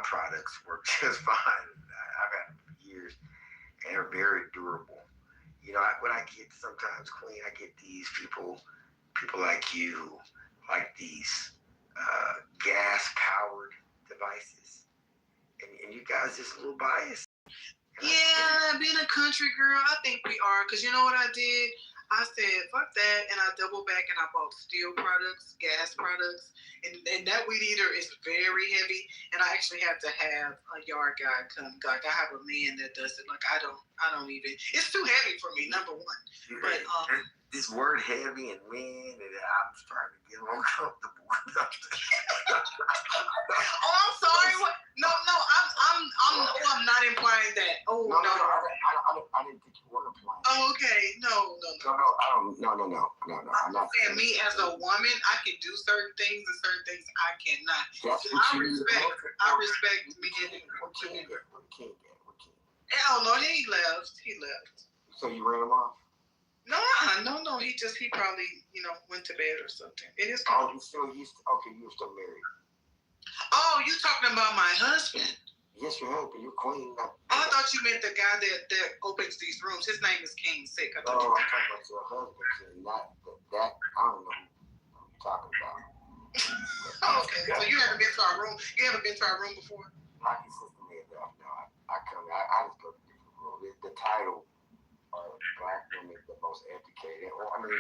products work just fine. I've had them for years, and they're very durable. You know, when I get sometimes, Queen, I get these people like you, who like these gas-powered devices, and you guys just a little biased. Yeah, being a country girl, I think we are. Because you know what I did? I said, fuck that, and I doubled back and I bought steel products, gas products, and that weed eater is very heavy, and I actually have to have a yard guy come. Like, I have a man that does it. Like, I don't even, it's too heavy for me, number one. But, this word heavy and men, and I'm starting to get uncomfortable. Oh, I'm sorry. What? No, I'm not implying that. Oh, no. I didn't think you were implying. Oh, okay. No. No. I'm not saying me as a woman, I can do certain things and certain things I cannot. I respect men. What king get? Hell no, he left. So you ran him off? No. He probably, went to bed or something. It is. Oh, you're still married. Oh, you talking about my husband? Yes, your husband. You're queen. I thought you meant the guy that opens these rooms. His name is King Sick. I'm talking about your husband, King. Not that. I don't know who you're talking about. Okay, so you haven't been to our room. You haven't been to our room before? Not consistently enough. No, I just go to different rooms. The title. Black women the most educated. Well, I mean,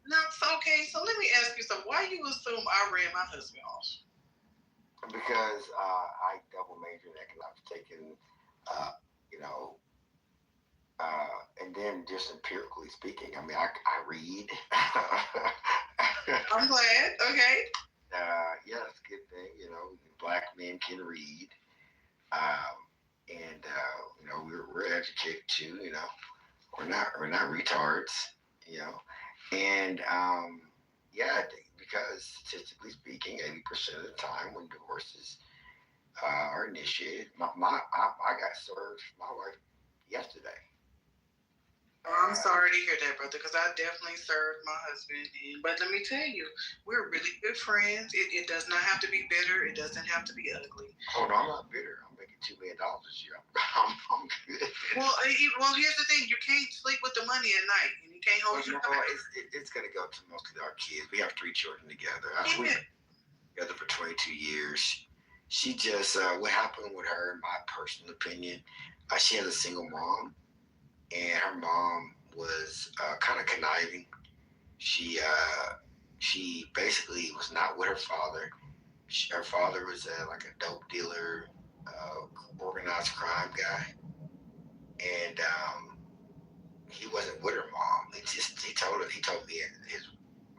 no, it's okay. So let me ask you something. Why you assume I ran my husband off? Because I double majored in economics, taking, and then just empirically speaking, I mean, I read. I'm glad. Okay. Yeah, it's a good thing. Black men can read, and we're educated too. We're not retards, and because statistically speaking, 80% of the time when divorces are initiated, I got served my wife yesterday. I'm sorry to hear that, brother, because I definitely served my husband. But let me tell you, we're really good friends. It does not have to be bitter. It doesn't have to be ugly. Oh, no, I'm not bitter. I'm making $2 million this year. I'm good. Well, here's the thing. You can't sleep with the money at night, and you can't hold your It's going to go to mostly our kids. We have 3 children together. We've been together for 22 years. She just, what happened with her, in my personal opinion, she has a single mom. And her mom was kind of conniving. She basically was not with her father. Her father was like a dope dealer, organized crime guy, and he wasn't with her mom. He told me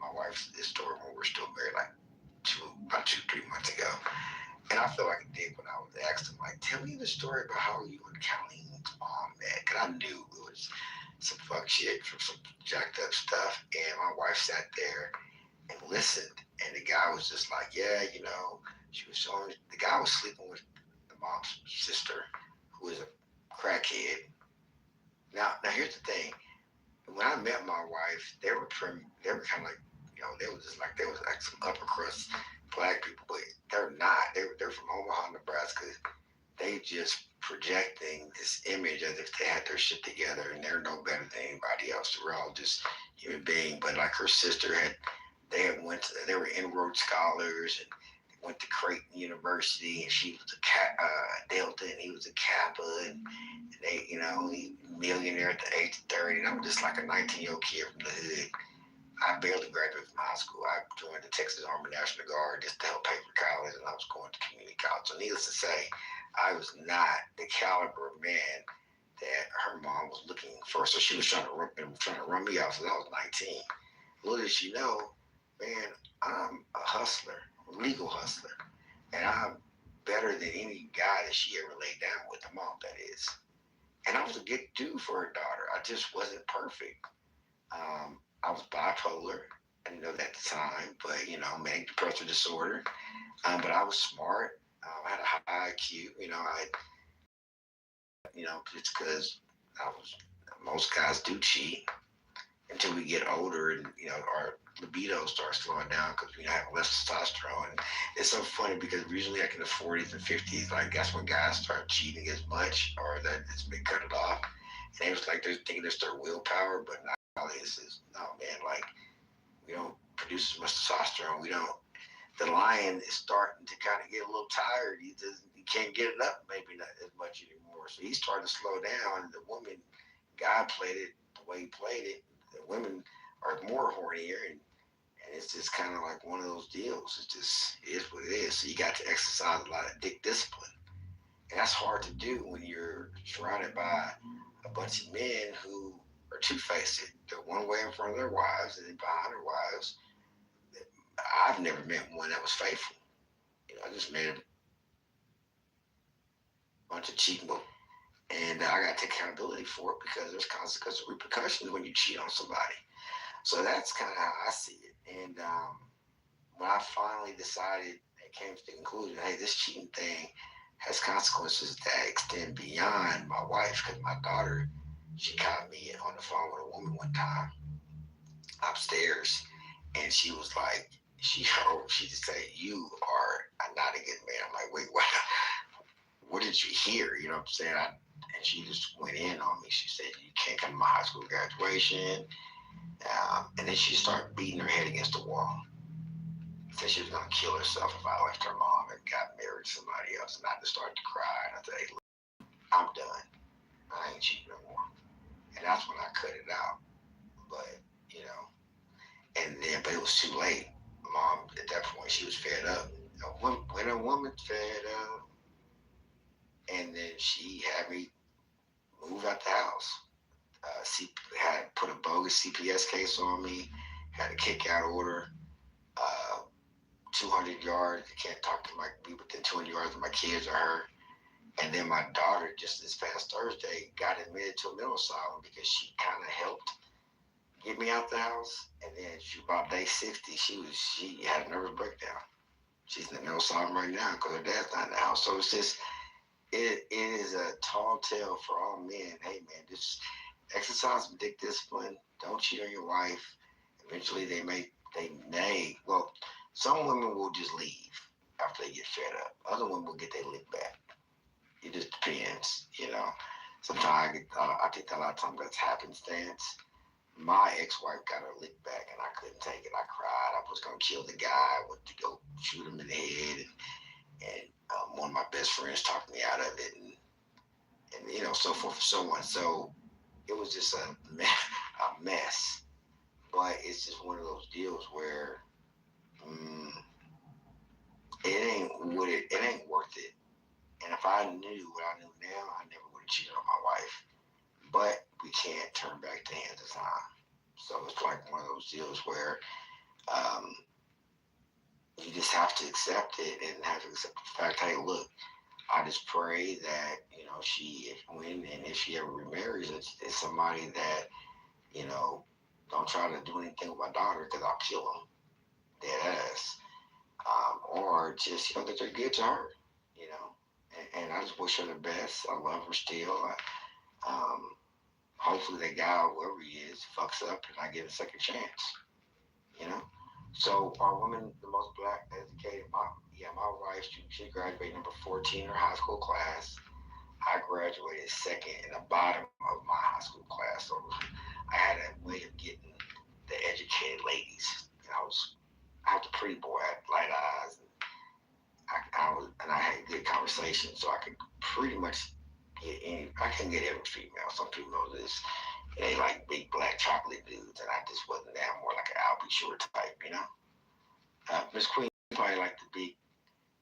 my wife's story when we're still married, like about 2-3 months ago. And I felt like a dick when I was asked him, like, tell me the story about how you and Colleen's mom met. Because I knew it was some fuck shit from some jacked up stuff. And my wife sat there and listened. And the guy was just like, yeah, she was showing, the guy was sleeping with the mom's sister, who was a crackhead. Now here's the thing. When I met my wife, they were kind of like, they was like some upper crust black people, but they're not. They're from Omaha, Nebraska. They just projecting this image as if they had their shit together and they're no better than anybody else. We're all just human beings. But like her sister they were Enrolled scholars and they went to Creighton University, and she was a Delta and he was a Kappa, and they, he millionaire at the age of 30, and I'm just like a 19-year-old kid from the hood. I barely graduated from high school. I joined the Texas Army National Guard just to help pay for college, and I was going to community college. So needless to say, I was not the caliber of man that her mom was looking for. So she was trying to run me off since I was 19. Little did she know, man, I'm a hustler, a legal hustler, and I'm better than any guy that she ever laid down with, the mom that is. And I was a good dude for her daughter. I just wasn't perfect. I was bipolar. I didn't know that at the time, but manic depressive disorder. But I was smart. I had a high IQ. Just because I was. Most guys do cheat until we get older, and our libido starts slowing down because we have less testosterone. And it's so funny because usually like in the 40s and 50s, like that's when guys start cheating as much, or that it's been cut it off. And it was like they're thinking it's their willpower, but now this is no, man. Like we don't produce as much testosterone. We don't. The lion is starting to kind of get a little tired. He can't get it up maybe not as much anymore. So he's starting to slow down. And the woman, God played it the way he played it. The women are more hornier, and it's just kind of like one of those deals. It is what it is. So you got to exercise a lot of dick discipline. And that's hard to do when you're surrounded by a bunch of men who are two-faced. They're one way in front of their wives and then behind their wives. I've never met one that was faithful. I just met a bunch of cheating, and I got to take accountability for it because there's consequences, repercussions when you cheat on somebody. So that's kind of how I see it. And when I finally decided and came to the conclusion, hey, this cheating thing has consequences that extend beyond my wife, because my daughter, she caught me on the phone with a woman one time upstairs, and she was like, she just said, "You are not a good man." I'm like, "Wait, what did you hear?" You know what I'm saying? And she just went in on me. She said, "You can't come to my high school graduation." And then she started beating her head against the wall. Said she was going to kill herself if I left her mom and got married to somebody else. And I just started to cry. And I said, "Hey, look, I'm done. I ain't cheating no more." And that's when I cut it out. But, but it was too late. Mom, at that point, she was fed up. When a woman's fed up, and then she had me move out the house. Had put a bogus CPS case on me, had a kick out order, 200 yards. You can't be within 200 yards of my kids or her. And then my daughter, just this past Thursday, got admitted to a mental asylum because she kind of helped get me out the house. And then about day 60, she had a nervous breakdown. She's in the mental asylum right now because her dad's not in the house. So it's just, it is a tall tale for all men. Hey, man, just exercise some dick discipline. Don't cheat on your wife. Eventually, well, some women will just leave after they get fed up. Other women will get their lick back. It just depends, Sometimes I think a lot of times that's happenstance. My ex-wife got her lick back, and I couldn't take it. I cried. I was going to kill the guy. I went to go shoot him in the head, and one of my best friends talked me out of it, and so forth and so on. So it was just a mess. But it's just one of those deals where it ain't worth it. And if I knew what I knew now, I never would have cheated on my wife. But we can't turn back the hands of time. So it's like one of those deals where you just have to accept it and have to accept the fact, hey, look, I just pray that, if she ever remarries, it's somebody that, don't try to do anything with my daughter because I'll kill them, dead ass. Or just, that they're good to her, and I just wish her the best. I love her still. Hopefully that guy, whoever he is, fucks up and I get a second chance, So are women the most black educated? My wife, she graduated number 14 in her high school class. I graduated second in the bottom of my high school class. So I had a way of getting the educated ladies. I was a pretty boy. I had light eyes, and I had good conversation, so I could pretty much get any. I couldn't get every female. Some females they like big black chocolate dudes, and I just wasn't that. More like an Albie Shore type, Miss Queen probably like the big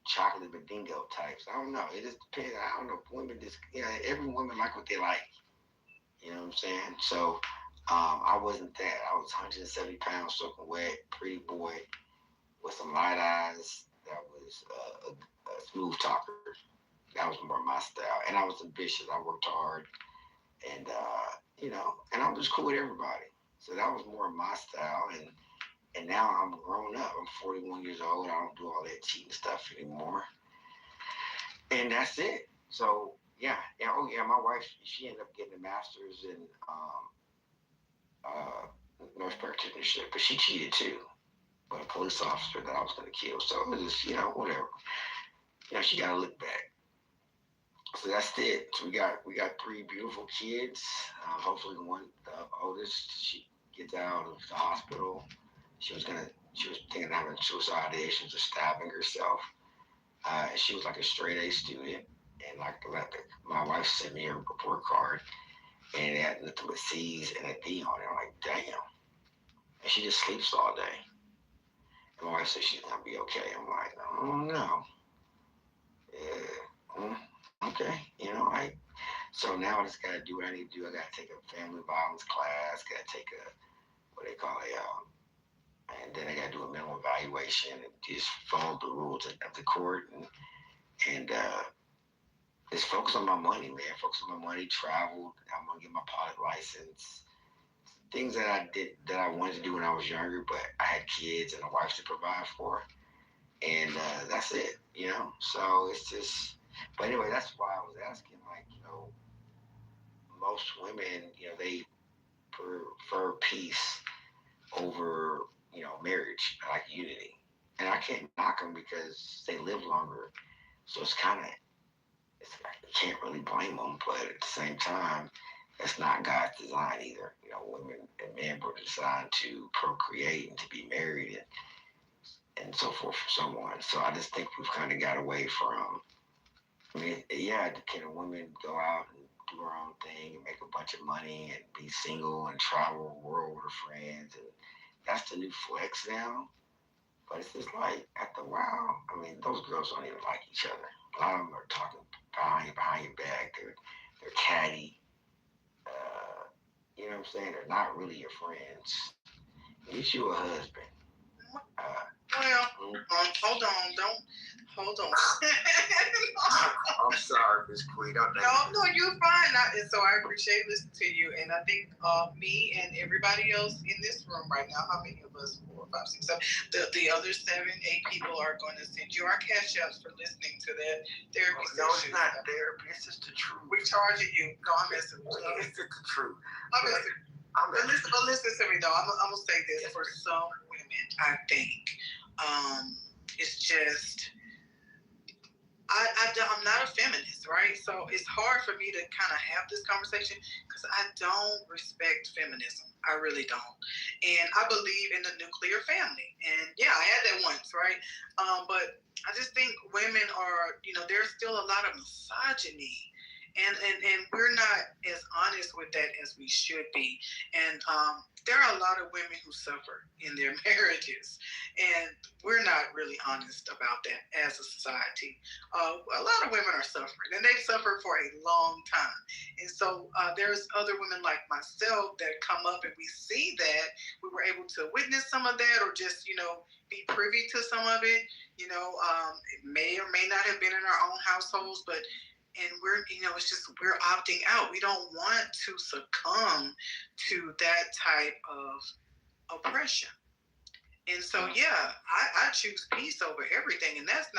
chocolate Bedingo types. I don't know. It just depends. I don't know. Women just, every woman like what they like. You know what I'm saying? So I wasn't that. I was 170 pounds, soaking wet, pretty boy with some light eyes. That was a smooth talker. That was more my style. And I was ambitious. I worked hard. And, and I was just cool with everybody. So that was more my style. And now I'm grown up. I'm 41 years old. I don't do all that cheating stuff anymore. And that's it. So, yeah. My wife, she ended up getting a master's in nurse practitionership, but she cheated too. But a police officer that I was going to kill. So it was just, whatever. She got to look back. So that's it. So we got 3 beautiful kids. Hopefully the oldest, she gets out of the hospital. She was thinking of having a suicide ideation, just stabbing herself. She was like a straight A student, and my wife sent me her report card, and it had nothing but C's and a D on it. I'm like, damn. And she just sleeps all day. And my wife said she's gonna be okay. I'm like, oh no. Yeah. Okay. So now I just gotta do what I need to do. I gotta take a family violence class. Gotta take what they call and then I gotta do a mental evaluation and just follow the rules of the court and just focus on my money, man. Focus on my money. Travel. I'm gonna get my pilot license. Things that I wanted to do when I was younger, but I had kids and a wife to provide for, and that's it. So it's just. But anyway, that's why I was asking, most women, they prefer peace over, marriage, like unity. And I can't knock them because they live longer. So it's you can't really blame them. But at the same time, that's not God's design either. Women and men were designed to procreate and to be married and so forth for someone. So I just think we've kind of got away from, can a woman go out and do her own thing and make a bunch of money and be single and travel the world with her friends, and that's the new flex now. But it's just like after a while, those girls don't even like each other. A lot of them are talking behind your back. They're catty. You know what I'm saying? They're not really your friends. Get you a husband. Hold on. I'm sorry, Miss Queen. No, you're fine. And so I appreciate listening to you. And I think me and everybody else in this room right now, how many of us? 4, 5, 6, 7. The other 7, 8 people are going to send you our cash outs for listening to that therapy session. No, it's not therapy. It's just the truth. We charging you. No, I'm messing with you. It's just the truth. But listen to me though. I'm gonna say this for some women. I think it's just I'm not a feminist, right? So it's hard for me to kind of have this conversation because I don't respect feminism. I really don't. And I believe in the nuclear family. And yeah, I had that once, right? But I just think women are, there's still a lot of misogyny. And we're not as honest with that as we should be. And there are a lot of women who suffer in their marriages, and we're not really honest about that as a society. A lot of women are suffering, and they've suffered for a long time. And so there's other women like myself that come up and we see that we were able to witness some of that or just, be privy to some of it. It may or may not have been in our own households, but we're, it's just we're opting out. We don't want to succumb to that type of oppression. And so, I choose peace over everything. And that's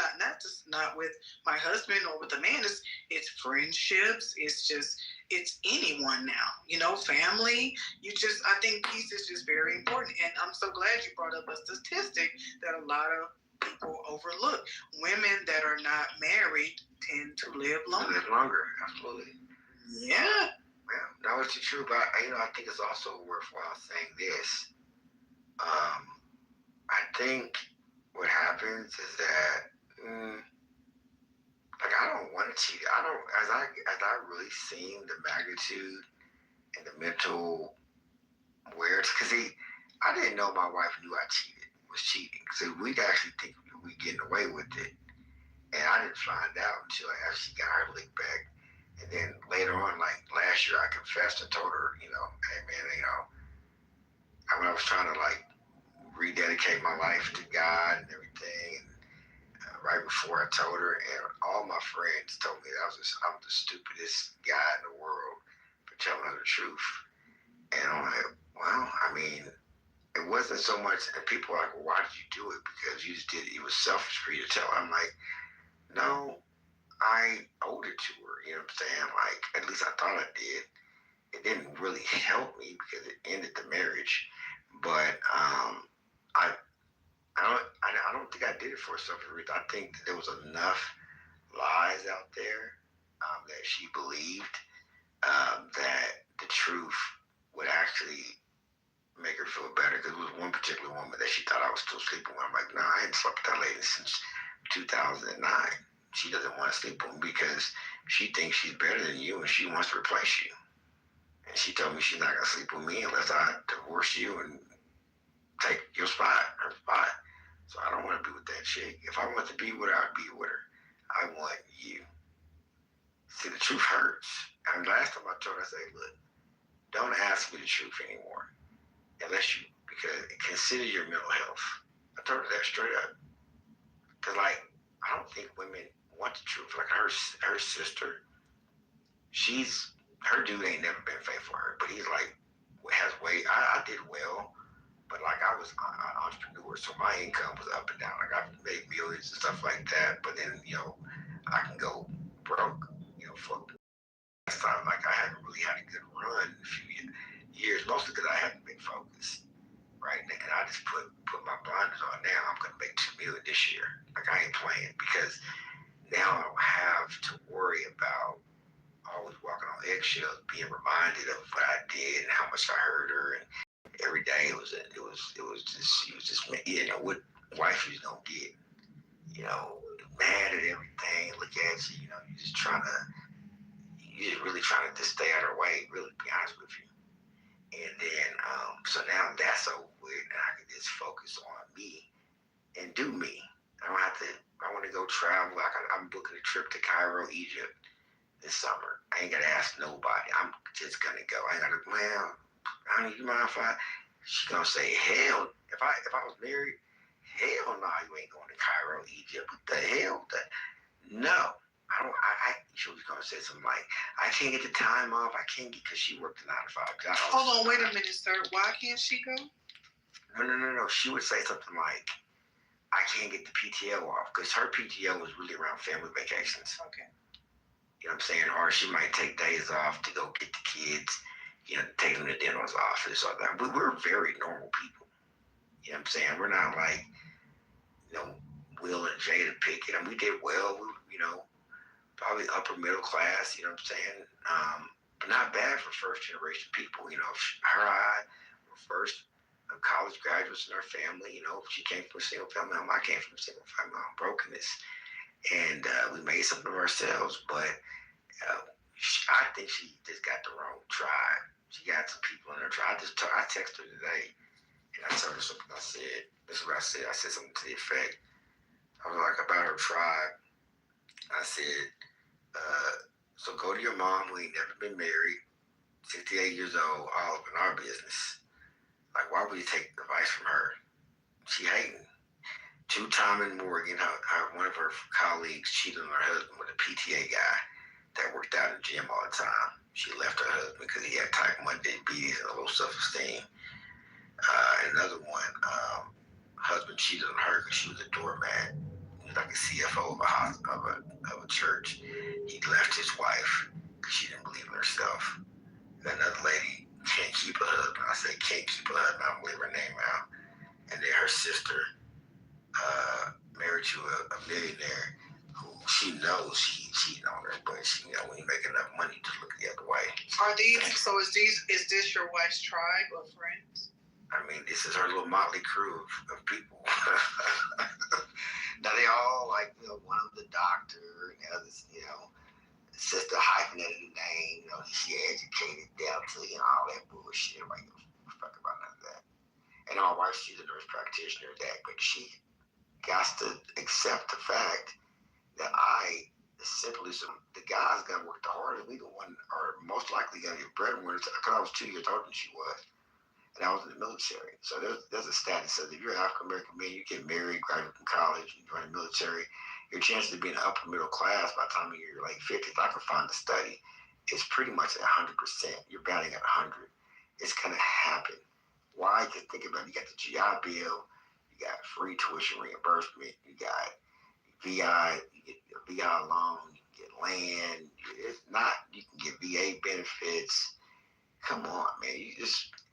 not with my husband or with a man. It's friendships. It's anyone now, family. I think peace is just very important. And I'm so glad you brought up a statistic that a lot of people overlook. Women that are not married tend to live longer. Absolutely. Yeah. Well, that was the truth. But I think it's also worthwhile saying this. I think what happens is that, I don't want to cheat. I don't. As I really seen the magnitude and the mental wears, because I didn't know my wife knew I was cheating. So we'd actually think we getting away with it. And I didn't find out until after she got her lick back. And then later on, like last year, I confessed and told her, hey man, when I was trying to like rededicate my life to God and everything, and right before I told her, and all my friends told me that I'm the stupidest guy in the world for telling her the truth. And I'm like, well, I mean, it wasn't so much, and people are like, well, why did you do it? Because you just did it. It was selfish for you to tell her. I'm like, no, I owed it to her. You know what I'm saying? Like, at least I thought I did. It didn't really help me because it ended the marriage. But I don't think I did it for a selfish reason. I think that there was enough lies out there that she believed that the truth would actually make her feel better. Because there was one particular woman that she thought I was still sleeping with. I'm like, no, I hadn't slept with that lady since 2009. She doesn't want to sleep with me because she thinks she's better than you and she wants to replace you. And she told me she's not going to sleep with me unless I divorce you and take your spot, her spot. So I don't want to be with that chick. If I want to be with her, I'd be with her. I want you. See, the truth hurts. And last time I told her, I said, look, don't ask me the truth anymore. Unless you, because consider your mental health. I told her that straight up. Because, like, I don't think women want the truth. Like, her sister, her dude ain't never been faithful to her. But he's, like, has way, I did well. But, like, I was an entrepreneur, so my income was up and down. Like, I made millions and stuff like that. But then, I can go broke, for last time. Like, I haven't really had a good run in a few years, mostly because I haven't been focused. Right now, and I just put my blinders on now. I'm gonna make $2 million this year. Like, I ain't playing because now I don't have to worry about always walking on eggshells, being reminded of what I did and how much I hurt her. And every day it was just what wife you don't get. Mad at everything. Look at you. You're just really trying to just stay out of her way. Really, to be honest with you. And then, so now that's over with, and I can just focus on me and do me. I don't have to, I want to go travel. I'm booking a trip to Cairo, Egypt this summer. I ain't got to ask nobody. I'm just going to go. I ain't got to, well, honey, you mind if she's going to say, hell, if I was married, hell no, you ain't going to Cairo, Egypt. What the hell? No. She was going to say something like, I can't get the time off. I can't get, because she worked a 9 to 5 job. Hold on, wait a minute, sir. Why can't she go? No. She would say something like, I can't get the PTO off, because her PTO was really around family vacations. Okay. You know what I'm saying? Or she might take days off to go get the kids, take them to dinner's office or that. We're very normal people. You know what I'm saying? We're not like, Will and Jada Pickett. We did well. Probably upper middle class, you know what I'm saying? But not bad for first generation people. Her and I were first college graduates in our family. She came from a single family home. I came from a single family home, brokenness. And we made something of ourselves. But I think she just got the wrong tribe. She got some people in her tribe. I texted her today, and I told her something. I said, this is what I said. I said something to the effect. I was like, about her tribe. I said, so go to your mom who ain't never been married, 68 years old, all up in our business. Like, why would you take advice from her? She hating. 2-time in Morgan, one of her colleagues cheated on her husband with a PTA guy that worked out in the gym all the time. She left her husband because he had type 1 diabetes and a low self-esteem. Another one, husband cheated on her because she was a doormat. He was like a CFO of a church. He left his wife because she didn't believe in herself. Another lady can't keep a husband. I said can't keep a husband. I'm gonna leave her name out. And then her sister married to a millionaire who she knows he cheated on her, but she when you make enough money, just look the other way. Is this your wife's tribe or friends? This is her little motley crew of people. Now they all one of the doctor and the others, sister hyphenated the name, she educated Delta, all that bullshit. Like, fuck about none of that. And my wife, she's a nurse practitioner, but she got to accept the fact that the guy's gonna work the hardest. We the one are most likely gonna get breadwinners because I was 2 years older than she was. and I was in the military. So there's a stat that says if you're an African American man, you get married, graduate from college, you join the military, your chances of being an upper middle class by the time you're like 50, if I could find a study, it's pretty much at 100%. You're batting at 100. It's gonna happen. Why? Because think about it. You got the GI Bill, you got free tuition reimbursement, you got VI, you get a VI loan, you can get land. It's not, you can get VA benefits. Come on, man.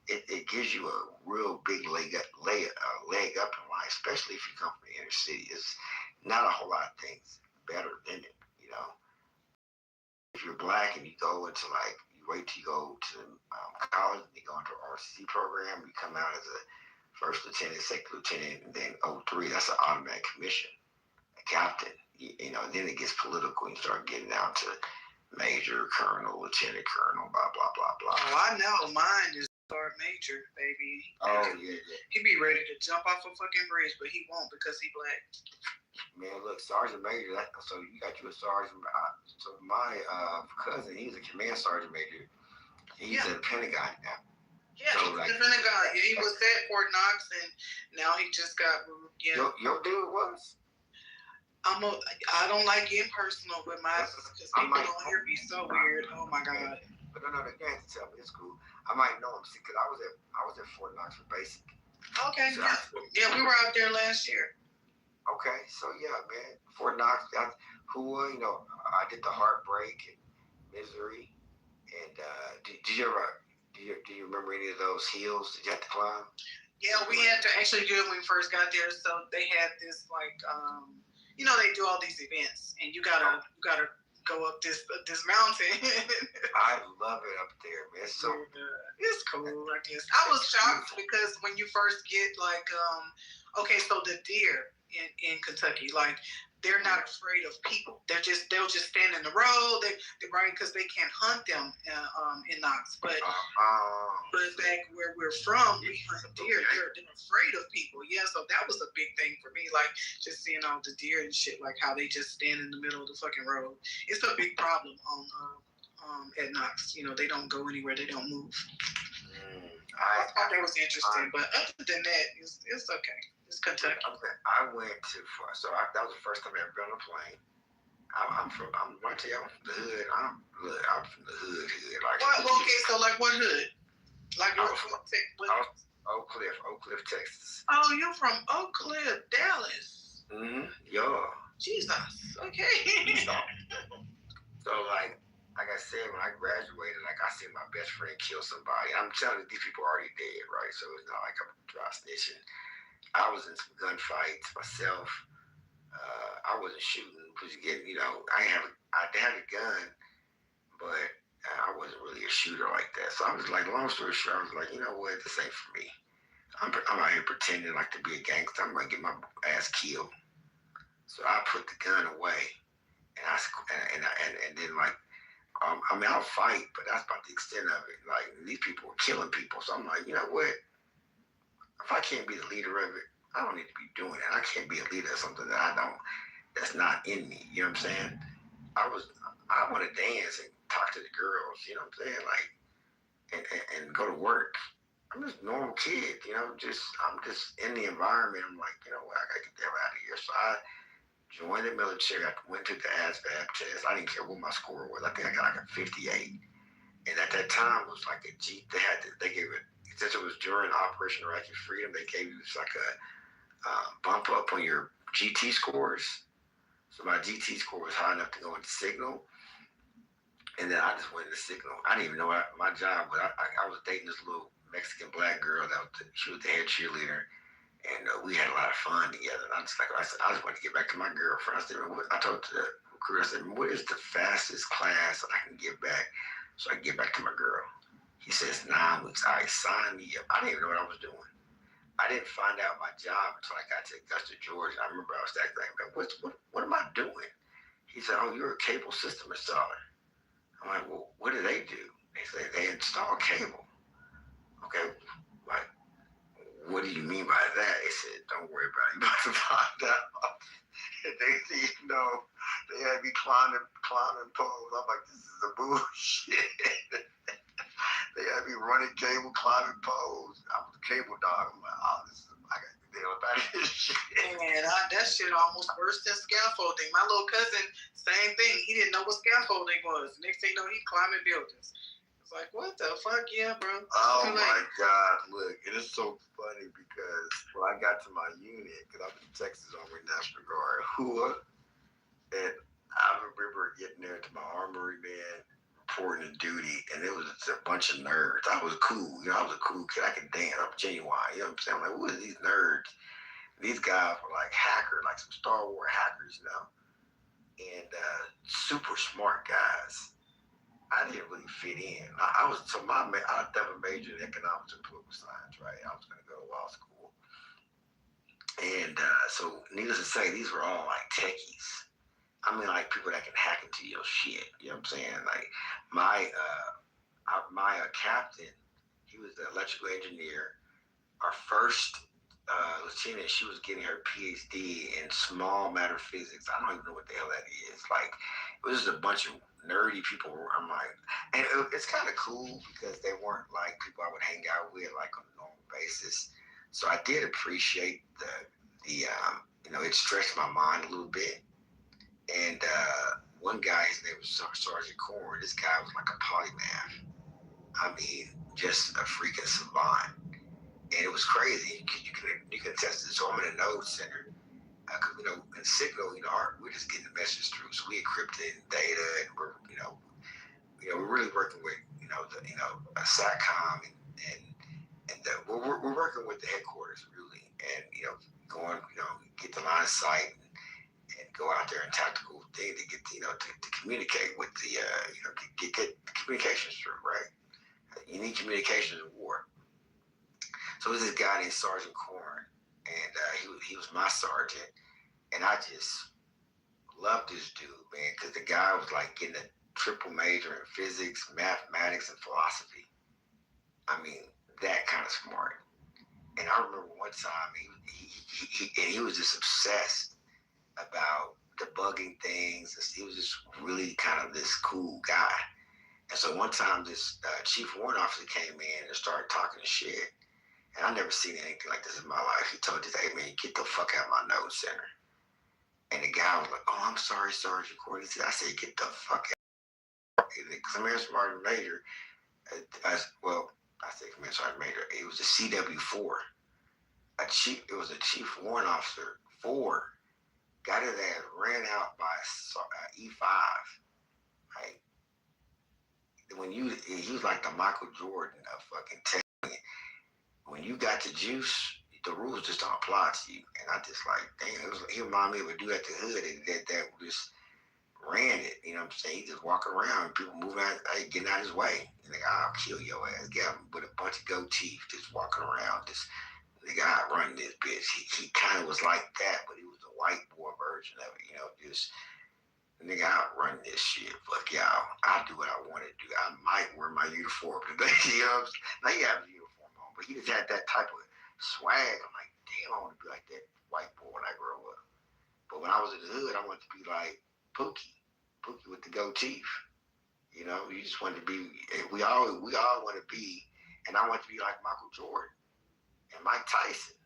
It gives you a real big leg up in life, especially if you come from the inner city. It's not a whole lot of things better than it, you know. If you're black and you go into you wait till you go to college and you go into an RCC program, you come out as a first lieutenant, second lieutenant, and then 03, that's an automatic commission. A captain, you know, then it gets political and you start getting out to major, colonel, lieutenant colonel, blah, blah, blah, blah. Oh, I know. Mine is Sergeant Major, baby. Oh, yeah. He be ready to jump off a fucking bridge, but he won't because he black. Man, look, Sergeant Major, so you got you a sergeant. So my cousin, he's a command sergeant major. He's at Pentagon now. Yeah, so he's the Pentagon. Yeah, he was at Fort Knox, and now he just got moved. Yeah. Your dude was? I don't like getting personal with my, because people on here be so weird. Oh my God. But no, they can't tell me. It's cool. I might know him. See, because I was at Fort Knox for basic. Okay. So yeah, we were out there last year. Okay, so yeah, man, Fort Knox. You know, I did the Heartbreak and Misery. And do you remember any of those hills that you had to climb? Yeah, we had to actually do it when we first got there. So they had this you know, they do all these events, and you gotta go up this mountain. I love it up there, man. It's so it's cool, I guess. I was shocked because when you first get okay, so the deer in Kentucky, they're not afraid of people. They'll just stand in the road. They right, because they can't hunt them in Knox. But back where we're from, we hunt deer. They're afraid of people. Yeah, so that was a big thing for me. Just seeing all the deer and shit, how they just stand in the middle of the fucking road. It's a big problem at Knox. You know, they don't go anywhere. They don't move. I thought that was interesting, but other than that, it's okay. It's Kentucky. I went to, that was the first time I ever been on a plane. I'm from the hood. I'm from the hood. Okay, so what hood? Oak Cliff, Texas. Oh, you're from Oak Cliff, Dallas. Mm-hmm. Yeah. Jesus. Okay. So like I said, when I graduated, I seen my best friend kill somebody. I'm telling you, these people are already dead, right? So it's not like I'm dry snitching. I was in some gunfights myself. I wasn't shooting, you know, I had a gun, but I wasn't really a shooter like that. So I was long story short, I was like, you know what, this ain't for me. I'm out here pretending to be a gangster. I'm gonna get my ass killed. So I put the gun away, and then I'll fight, but that's about the extent of it. These people were killing people, so I'm like, you know what? If I can't be the leader of it, I don't need to be doing it. I can't be a leader of something that's not in me. You know what I'm saying? I want to dance and talk to the girls. You know what I'm saying? And go to work. I'm just a normal kid. You know, I'm just in the environment. I'm like, you know what? I gotta get the hell out of here. So I joined the military. I went to the ASVAB test. I didn't care what my score was. I think I got a 58. And at that time, it was like a G. They gave it. Since it was during Operation Iraqi Freedom, they gave you a bump up on your GT scores. So my GT score was high enough to go into signal. And then I just went into signal. I didn't even know my job, but I was dating this little Mexican black girl she was the head cheerleader. And we had a lot of fun together. And I just wanted to get back to my girlfriend. I told the recruiter, I said, what is the fastest class that I can get back so I can get back to my girl? He says 9 weeks. All right, sign me up. I didn't even know what I was doing. I didn't find out my job until I got to Augusta, Georgia. I remember I was that thing, man, what am I doing? He said, oh, you're a cable system installer. I'm like, well, what do they do? They say they install cable. Okay, what do you mean by that? They said, don't worry about it. You're about to find out. They had me climbing poles. I'm like, this is a bullshit. They had me running cable, climbing poles. I was a cable dog. I'm like, oh, I got to deal about this shit. Man, that shit almost worse than scaffolding. My little cousin, same thing. He didn't know what scaffolding was. Next thing you know, he climbing buildings. It's like, what the fuck? Yeah, bro. Oh my God, look, it is so funny because when I got to my unit, because I was in Texas Army National Guard, and I remember getting there to my armory, man, reporting to duty, and it was just a bunch of nerds. I was cool, I was a cool kid. I could dance. I'm genuine, you know what I'm saying? I'm like, what are these nerds? These guys were like hackers, like some Star Wars hackers, and super smart guys. I didn't really fit in. I double majored in economics and political science, right? I was going to go to law school. And so, needless to say, these were all like techies. I mean, like people that can hack into your shit. You know what I'm saying? Like my captain, he was an electrical engineer. Our first lieutenant, she was getting her PhD in small matter physics. I don't even know what the hell that is. Like, it was just a bunch of nerdy people. I'm like, and it's kind of cool because they weren't like people I would hang out with like on a normal basis. So I did appreciate the it stretched my mind a little bit. And one guy, his name was Sergeant Corn. This guy was like a polymath. I mean, just a freaking savant. And it was crazy. You can attest to this. So I'm in a node center. Because, in Signal, we're just getting the message through. So we encrypted data, and we're really working with, a SATCOM, and we're working with the headquarters, really. And, going, get the line of sight and go out there in tactical thing to get, to communicate with the, get communications through, right? You need communications in war. So there's this guy named Sergeant Corn, and he was my sergeant, and I just loved this dude, man, because the guy was like getting a triple major in physics, mathematics, and philosophy. I mean, that kind of smart. And I remember one time he was just obsessed about debugging things. He was just really kind of this cool guy. And so one time this chief warrant officer came in and started talking shit. And I never seen anything like this in my life. He told us, hey, man, get the fuck out of my node center. And the guy was like, oh, I'm sorry, Sergeant Corey. He said, I said, get the fuck out. Command Sergeant Major, I say Command Sergeant Major, it was a CW4. It was a chief warrant officer, 4, got his ass ran out by E5. Right? He was like the Michael Jordan of fucking tech. When you got the juice, the rules just don't apply to you. And I just like, damn, he reminded me of a dude at the hood that just ran it. You know what I'm saying? He just walk around and people moving out, getting out of his way. And like, I'll kill your ass. Got him with a bunch of gold teeth just walking around. Just the guy running this bitch. He kind of was like that, but he was a white boy version of it. Just nigga, I run this shit. Fuck y'all. I do what I want to do. I might wear my uniform today. You know what I'm saying? Now you have a uniform on, but he just had that type of swag. I'm like, damn, I want to be like that white boy when I grow up. But when I was in the hood, I wanted to be like Pookie with the gold teeth. You just wanted to be. We all want to be, and I want to be like Michael Jordan and Mike Tyson.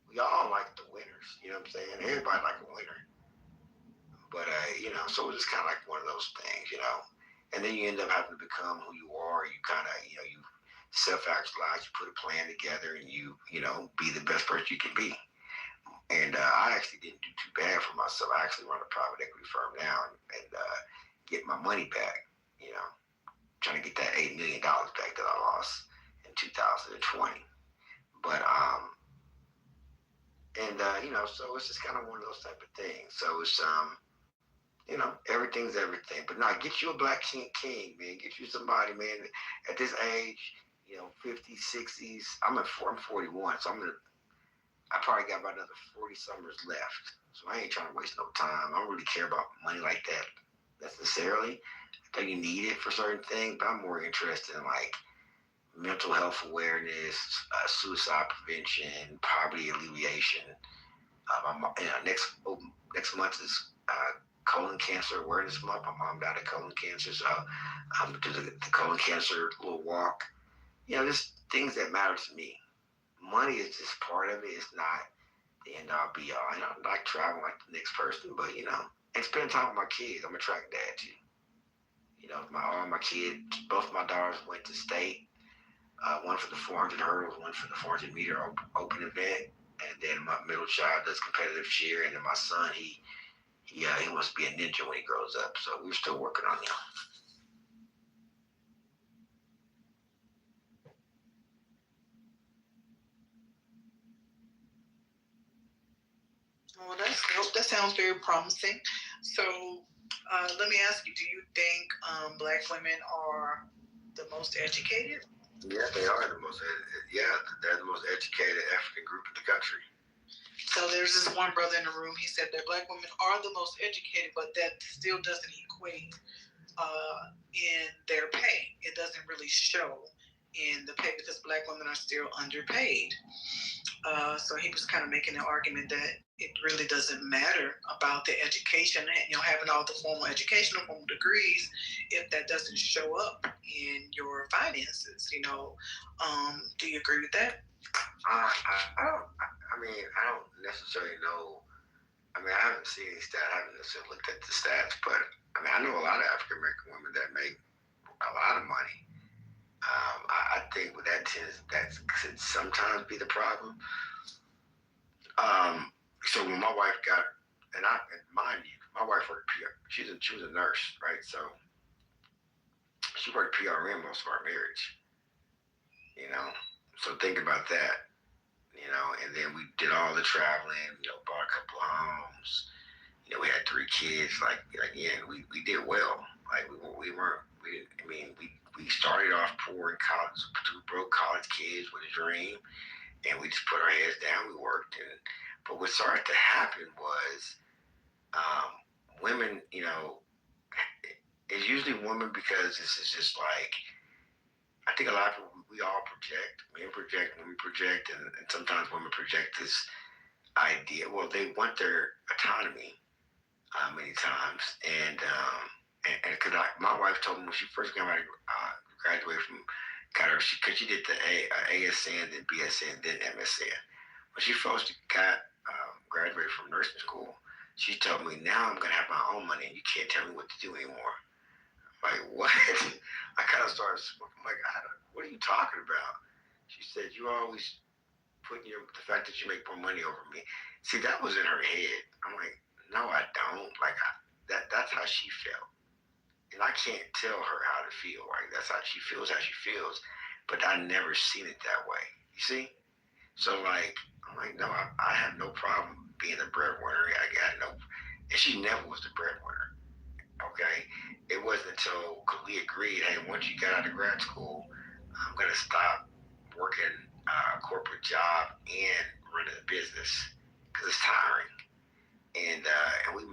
We all like the winners. You know what I'm saying? Everybody like a winner. But, so it was just kind of like one of those things, And then you end up having to become who you are. You kind of, you self-actualize, you put a plan together, and you be the best person you can be. And I actually didn't do too bad for myself. I actually run a private equity firm now and get my money back, trying to get that $8 million back that I lost in 2020. But, so it's just kind of one of those type of things. So it's, everything's everything. But now get you a black king, man. Get you somebody, man, at this age, 50s, 60s. I'm 41, so I probably got about another 40 summers left. So I ain't trying to waste no time. I don't really care about money like that necessarily. I think you need it for certain things, but I'm more interested in like mental health awareness, suicide prevention, poverty alleviation. Next month is colon cancer awareness month. My mom died of colon cancer, so I'm doing the colon cancer little walk. just things that matter to me. Money is just part of it. It's not the end all be all. I like traveling like the next person, but and spending time with my kids. I'm a track dad too. All my kids, both my daughters went to state. One for the 400 hurdles, one for the 400 meter open event, and then my middle child does competitive cheer, and then my son he wants to be a ninja when he grows up. So we're still working on him. Well, that sounds very promising. So, let me ask you: do you think Black women are the most educated? Yeah, they are the most. They're the most educated African group in the country. So there's this one brother in the room. He said that Black women are the most educated, but that still doesn't equate in their pay. It doesn't really show in the pay because Black women are still underpaid. So he was kind of making an argument that it really doesn't matter about the education and having all the formal educational formal degrees if that doesn't show up in your finances. Do you agree with that? I don't necessarily know. I haven't seen any stats. I haven't necessarily looked at the stats, but I know a lot of African American women that make a lot of money. I think that could sometimes be the problem. So when my wife got, and mind you, my wife worked PR. She was a nurse, right? So she worked PRN most of our marriage. So think about that. And then we did all the traveling. Bought a couple of homes. We had 3 kids. We did well. We started off poor in college, 2 broke college kids with a dream, and we just put our heads down. We worked, but what started to happen was women. It's usually women because this is just like I think a lot of people we all project. Men project, women project, and sometimes women project this idea. Well, they want their autonomy many times, and because my wife told me when she first came out, graduated from, because she did the ASN, then BSN, then MSN. When she first graduated from nursing school, she told me, now I'm gonna have my own money, and you can't tell me what to do anymore. I'm like, what? I kind of started smoking. I'm like, what are you talking about? She said, you always putting the fact that you make more money over me. See, that was in her head. I'm like, no, I don't. That's how she felt. And I can't tell her how to feel, right? That's how she feels, But I never seen it that way. You see? So, I'm like, no, I have no problem being a breadwinner. And she never was the breadwinner. Okay? It wasn't until we agreed, hey, once you got out of grad school, I'm going to stop working a corporate job and running a business because it's tiring. And I was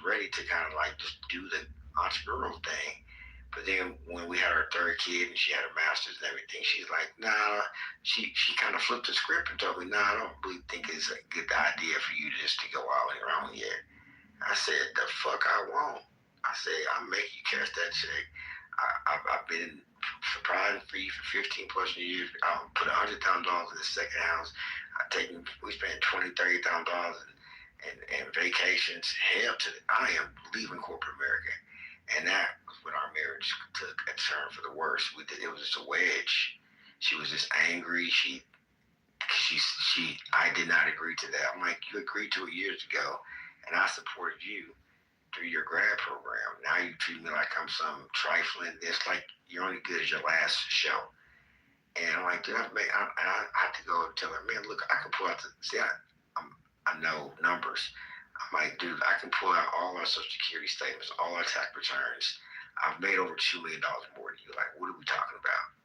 ready to kind of just do the entrepreneurial thing. But then when we had our 3rd kid and she had her master's and everything, she's like, nah. She kind of flipped the script and told me, nah, I don't really think it's a good idea for you just to go all in your own yet. I said, the fuck I won't. I said, I'll make you cash that check. I've been providing for you for 15 plus years. I put $100,000 in the second house. We spent $20,000, $30,000 and vacations. Hell, I am leaving corporate America, and that was when our marriage took a turn for the worse. It was just a wedge. She was just angry. I did not agree to that. I'm like, you agreed to it years ago, and I supported you through your grad program. Now you treat me like I'm some trifling. It's like you're only good as your last show. And I'm like, dude, I have to go and tell her, man, look, I can pull out I know numbers. I'm like, dude, I can pull out all our Social Security statements, all our tax returns. I've made over $2 million more than you. Like, what are we talking about?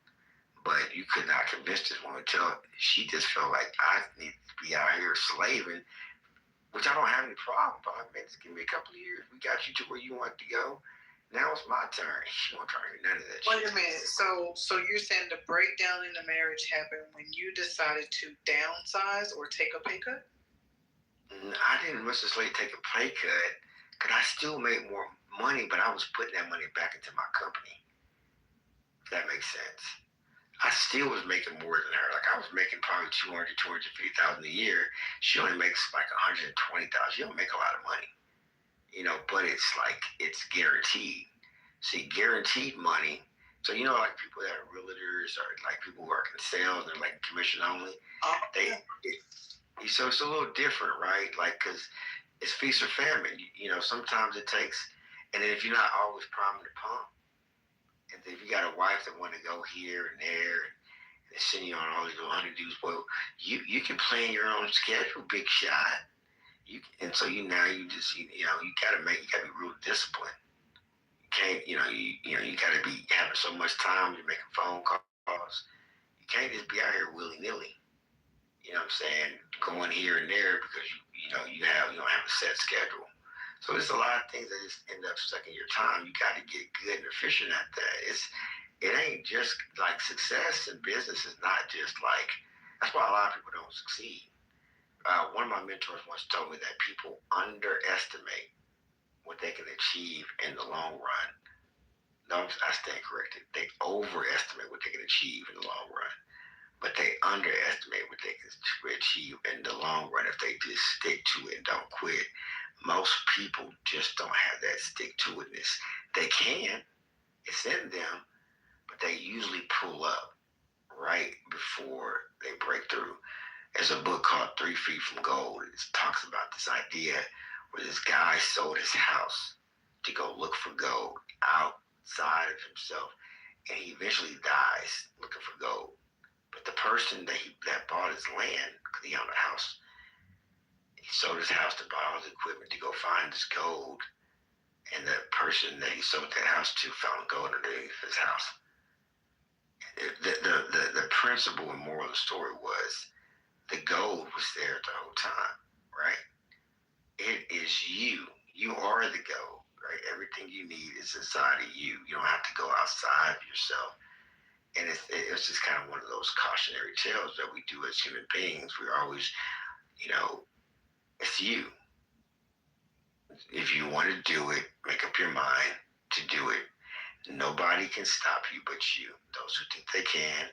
But you could not convince this woman until she just felt like I need to be out here slaving, which I don't have any problem. But I mean, just give me a couple of years. We got you to where you want to go. Now it's my turn. She won't try to hear none of that. Wait a minute. So you're saying the breakdown in the marriage happened when you decided to downsize or take a pay cut? I didn't necessarily take a pay cut because I still made more money, but I was putting that money back into my company. That makes sense. I still was making more than her. Like I was making probably 250,000 a year. She only makes like 120,000. She don't make a lot of money, but it's like it's guaranteed. See, guaranteed money. So like people that are realtors or like people who work in sales, they're like commission only. So it's a little different, right? Like because it's feast or famine. Sometimes it takes, and then if you're not always priming the pump. And if you got a wife that want to go here and there and send you on all these little honeydews, well, you can plan your own schedule, big shot. And so you gotta be real disciplined. You can't, you gotta be having so much time. You're making phone calls. You can't just be out here willy nilly. You know what I'm saying? Going here and there because you don't have a set schedule. So there's a lot of things that just end up sucking your time. You got to get good and efficient at that. It ain't just like success in business is not just like, that's why a lot of people don't succeed. One of my mentors once told me that people underestimate what they can achieve in the long run. No, I stand corrected. They overestimate what they can achieve in the long run. But they underestimate what they can achieve in the long run if they just stick to it and don't quit. Most people just don't have that stick-to-itness. They can. It's in them. But they usually pull up right before they break through. There's a book called 3 Feet from Gold. It talks about this idea where this guy sold his house to go look for gold outside of himself. And he eventually dies looking for gold. But the person that bought his land, because he owned a house, he sold his house to buy all the equipment to go find this gold. And the person that he sold that house to found gold underneath his house. The principle and moral of the story was the gold was there the whole time, right? It is you. You are the gold, right? Everything you need is inside of you. You don't have to go outside of yourself. And it's just kind of one of those cautionary tales that we do as human beings. We're always, it's you. If you want to do it, make up your mind to do it. Nobody can stop you but you. Those who think they can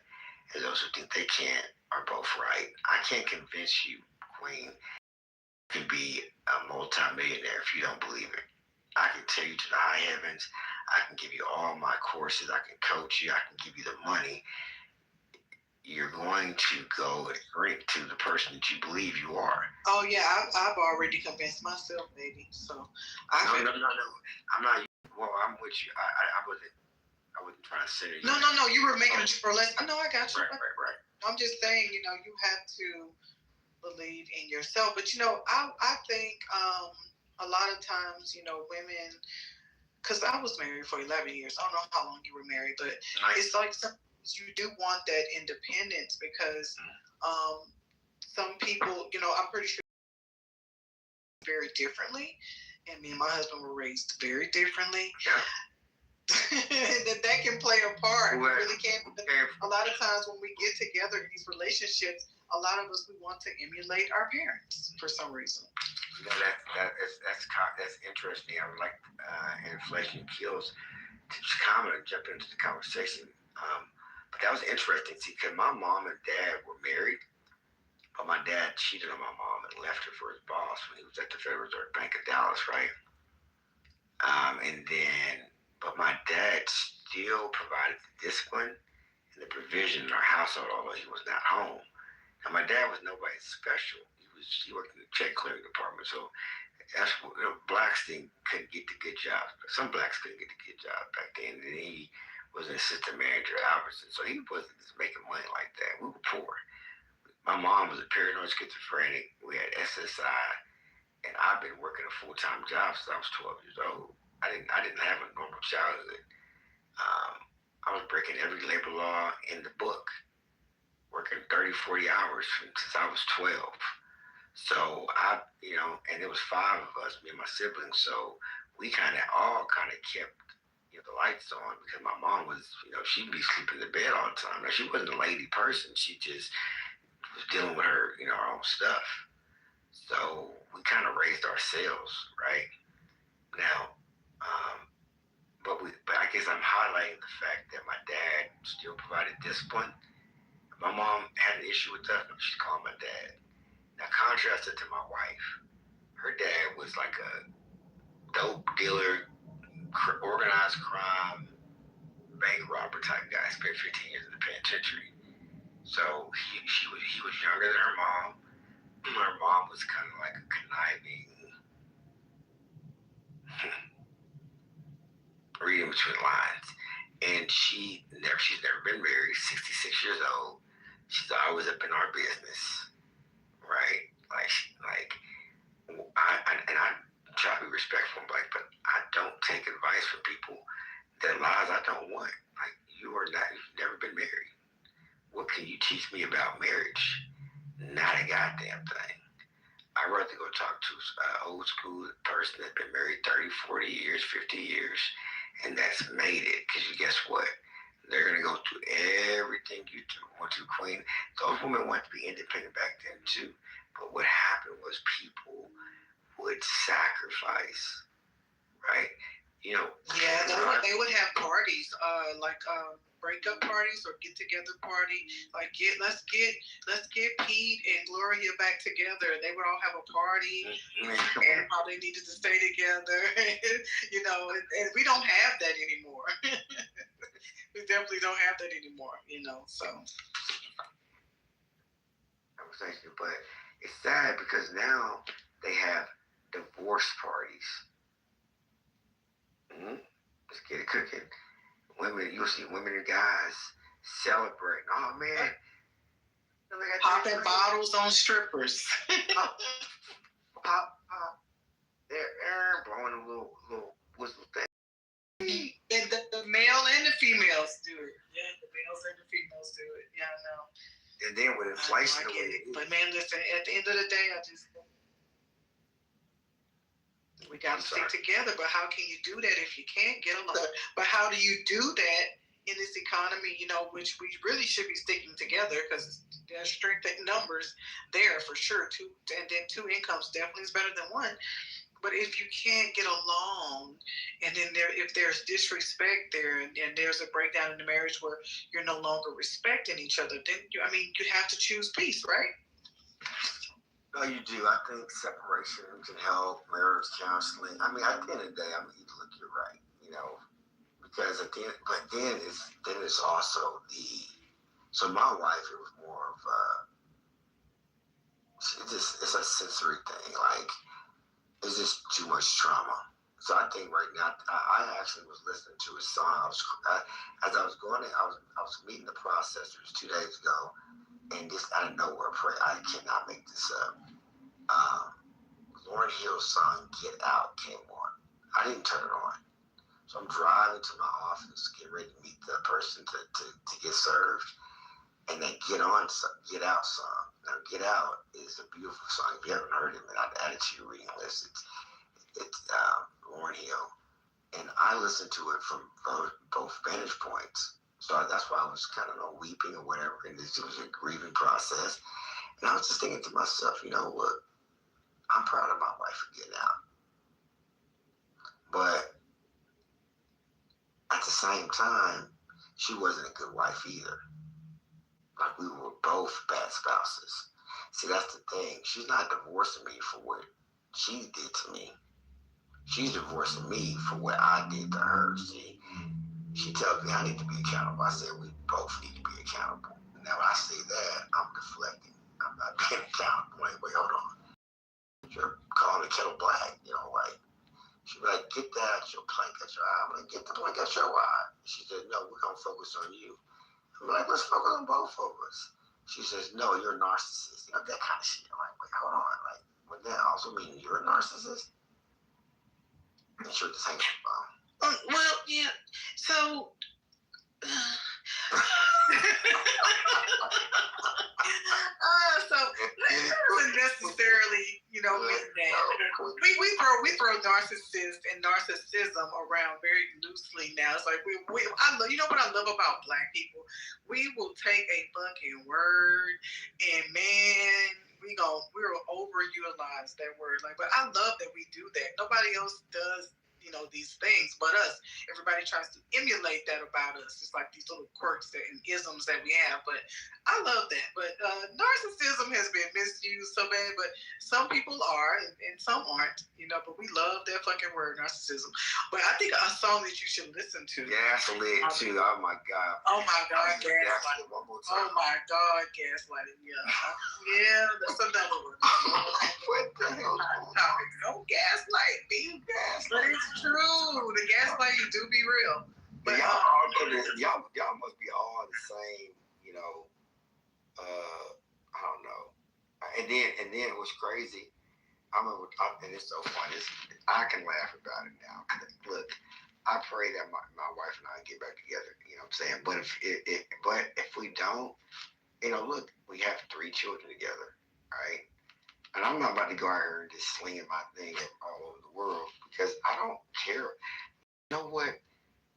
and those who think they can't are both right. I can't convince you, Queen, you can be a multimillionaire if you don't believe it. I can tell you to the high heavens. I can give you all my courses. I can coach you. I can give you the money. You're going to go and drink to the person that you believe you are. Oh yeah, I've already convinced myself, baby. So No. I'm not. Well, I'm with you. I wasn't trying to say it. No. You were making a burlesque. No, I got you. Right. I'm just saying, you have to believe in yourself. But I think a lot of times, women. Because I was married for 11 years. I don't know how long you were married, but it's like you do want that independence because some people, I'm pretty sure very differently. And me and my husband were raised very differently. Yeah. that can play a part. It really can. A lot of times when we get together in these relationships, a lot of us, we want to emulate our parents for some reason. That's interesting. I would like Inflation Kills to comment and jump into the conversation. But that was interesting. See, because my mom and dad were married, but my dad cheated on my mom and left her for his boss when he was at the Federal Reserve Bank of Dallas, right? But my dad still provided the discipline and the provision in our household, although he was not home. Now, my dad was nobody special. He worked in the check clearing department, so that's what blacks couldn't get the good jobs. Some blacks couldn't get the good jobs back then. And he was an assistant manager at Albertson, so he wasn't just making money like that. We were poor. My mom was a paranoid schizophrenic. We had SSI, and I've been working a full-time job since I was 12 years old. I didn't have a normal childhood. I was breaking every labor law in the book, working 30, 40 hours since I was 12. So and there was 5 of us, me and my siblings. So we all kept the lights on because my mom was, she'd be sleeping in the bed all the time. Now, she wasn't a lady person. She just was dealing with her, her own stuff. So we raised ourselves, right? Now, but I guess I'm highlighting the fact that my dad still provided discipline. My mom had an issue with that, but she's calling my dad. Now, contrast it to my wife. Her dad was like a dope dealer, organized crime, bank robber type guy. Spent 15 years in the penitentiary. So he was younger than her mom. Her mom was kind of like a conniving, reading between the lines. And she's never been married. 66 years old. She's always up in our business, right? I try to be respectful, but I don't take advice from people that lies I don't want. Like, you've never been married. What can you teach me about marriage? Not a goddamn thing. I'd rather go talk to an old school person that's been married 30, 40 years, 50 years, and that's made it. Because guess what? They're going to go through everything you want to, Queen. Those women want to be independent back then, too. But what happened was people would sacrifice, right? You know. Yeah, they would have parties, breakup parties or get together party. Like let's get Pete and Gloria back together. They would all have a party and how they needed to stay together. And we don't have that anymore. We definitely don't have that anymore. So. Conversation, but it's sad because now they have divorce parties. Let's get it cooking. Women, you'll see women and guys celebrating. Oh man, Popping bottles on strippers. Pop. They're air blowing a little whistle thing. And the male and the females do it. Yeah, the males and the females do it. Yeah, I know. And then with inflation, but man, listen. At the end of the day, we got to stick together. But how can you do that if you can't get along? But how do you do that in this economy? Which we really should be sticking together because there's strength in numbers there for sure. Two incomes definitely is better than one. But if you can't get along, and then if there's disrespect there, and there's a breakdown in the marriage where you're no longer respecting each other, then you have to choose peace, right? No, you do. I think separation can help, marriage counseling. At the end of the day, you're right. Because then it's also so my wife, it was more of it's a sensory thing. Like, it's just too much trauma. So I think right now, I actually was listening to a song. As I was going in, I was meeting the processors 2 days ago, and just out of nowhere, I cannot make this up. Lauryn Hill's song "Get Out" came on. I didn't turn it on, so I'm driving to my office, getting ready to meet the person to get served, and they Get Out song. Now, "Get Out" is a beautiful song. If you haven't heard it, I'd add it to your reading list. It's Lauryn Hill, and I listened to it from both vantage points. So that's why I was kind of weeping or whatever, and it was a grieving process. And I was just thinking to myself, you know what? I'm proud of my wife for getting out. But at the same time, she wasn't a good wife either. Like, we were both bad spouses. See, that's the thing. She's not divorcing me for what she did to me. She's divorcing me for what I did to her. See, she tells me I need to be accountable. I said we both need to be accountable. Now, when I say that, I'm deflecting. I'm not being accountable. Wait, hold on. You're calling the kettle black, right? She'd be like, get that your plank at your eye. I'm like, get the plank at your eye. She said, no, we're going to focus on you. I'm like, let's focus on both of us. She says, no, you're a narcissist. That kind of shit. I'm like, wait, hold on. Like, would that also mean you're a narcissist? I'm sure this ain't well, yeah. So, so that doesn't necessarily, mean that. We throw narcissists and narcissism around very loosely now. It's like you know what I love about Black people? We will take a fucking word and man, we'll overutilize that word. Like, but I love that we do that. Nobody else does. these things, but us. Everybody tries to emulate that about us. It's like these little quirks and isms that we have. But I love that. But narcissism has been misused so bad, but some people are and some aren't, but we love that fucking word, narcissism. But I think a song that you should listen to. Gaslit too. Oh my God. Oh my God, gaslighting. One more time. Oh my God, gaslighting. Yeah, that's another one. What the hell? Don't gaslight me. But it's true. The gaslighting do be real. But y'all must be all the same, I don't know. And then it was crazy. I remember, and it's so funny. I can laugh about it now. Look, I pray that my wife and I get back together. You know what I'm saying? But if we don't, look, we have 3 children together, right? And I'm not about to go out here and just slinging my thing all over the world because I don't care. You know what?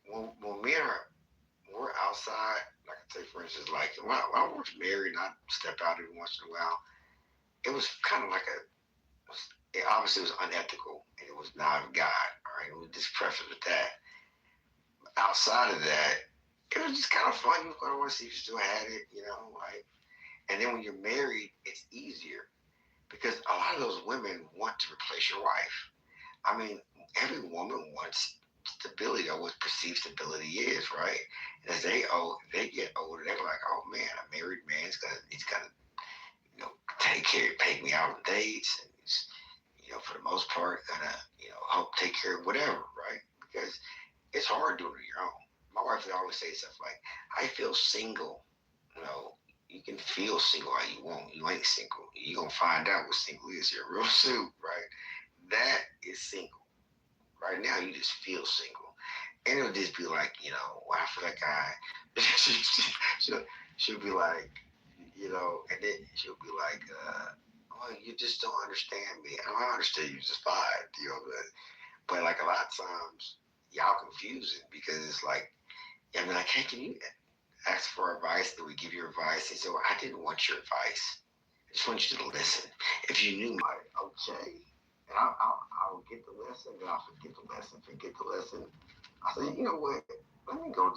When we're outside, like I say, for instance, like when I was married and I stepped out every once in a while, it was kind of like it obviously was unethical and it was not of God. All right, we just preface with that. Outside of that, it was just kind of fun. You want to see if you still had it, like. And then when you're married, it's easier because a lot of those women want to replace your wife. I mean, every woman wants stability or what perceived stability is, right? And as they get older, they're like, oh man, a married man is gonna take me out on dates, and he's, for the most part, gonna, help take care of whatever, right? Because it's hard doing it on your own. My wife would always say stuff like, I feel single. You can feel single how you want. You ain't single. You're gonna find out what single is here real soon, right? That is single. Right now, you just feel single. And it'll just be like, I feel like she'll be like, and then she'll be like, well, you just don't understand me. I understand you just fine, but like a lot of times, y'all confuse it because it's like, I mean, like, hey, can you ask for advice? That we give you advice. And so I didn't want your advice. I just want you to listen. If you knew me, okay. And I'll get the lesson, then I'll forget the lesson. I said, you know what? Let me go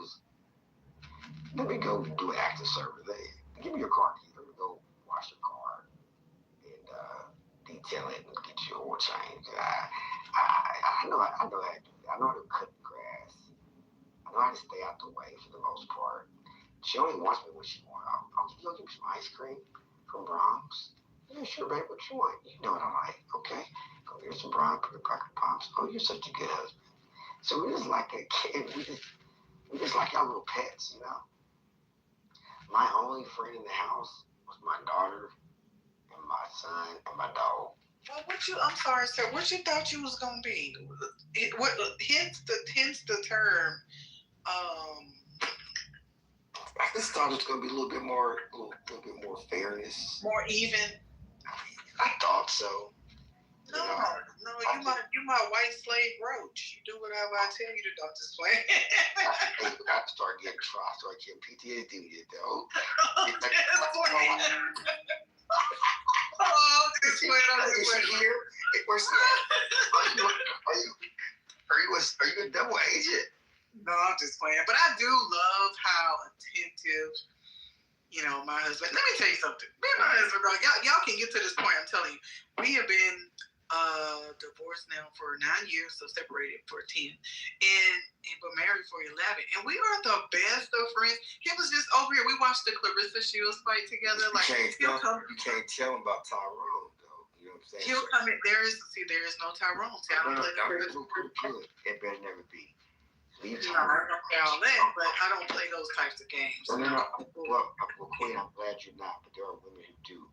do an active service. Give me your car key. Let me go wash your car and detail it and get you oil change. I know how to do that. I know how to cut the grass. I know how to stay out the way for the most part. She only wants me when she wants. I'll give me some ice cream from Brahms. Yeah, sure, babe. What you want? You know what I like. Okay. Go get some Brahms, put the cracker pops. Oh, you're such a good husband. So we're just like a kid. We just like our little pets, My only friend in the house was my daughter and my son and my dog. Well, I'm sorry, sir. What you thought you was gonna be? Hence the term. I just thought it was gonna be a little bit more fairness, more even. I thought so. No, you my white slave roach. You do whatever I tell you to. Don't just play. I start getting PTSD with it though. Are you a double agent? No, I'm just playing. But I do love how attentive, my husband. Let me tell you something. Me and my husband, bro, y'all can get to this point. I'm telling you, we have been divorced now for 9 years, so separated for 10, but married for 11. And we are the best of friends. He was just over here. We watched the Clarissa Shields fight together. Like you can't tell him about Tyrone though. You know what I'm saying? He'll come in. There is no Tyrone. See, I don't play that. It better never be. I don't play but I don't play those types of games. No. Well, Queen, I'm glad you're not, but there are women who do.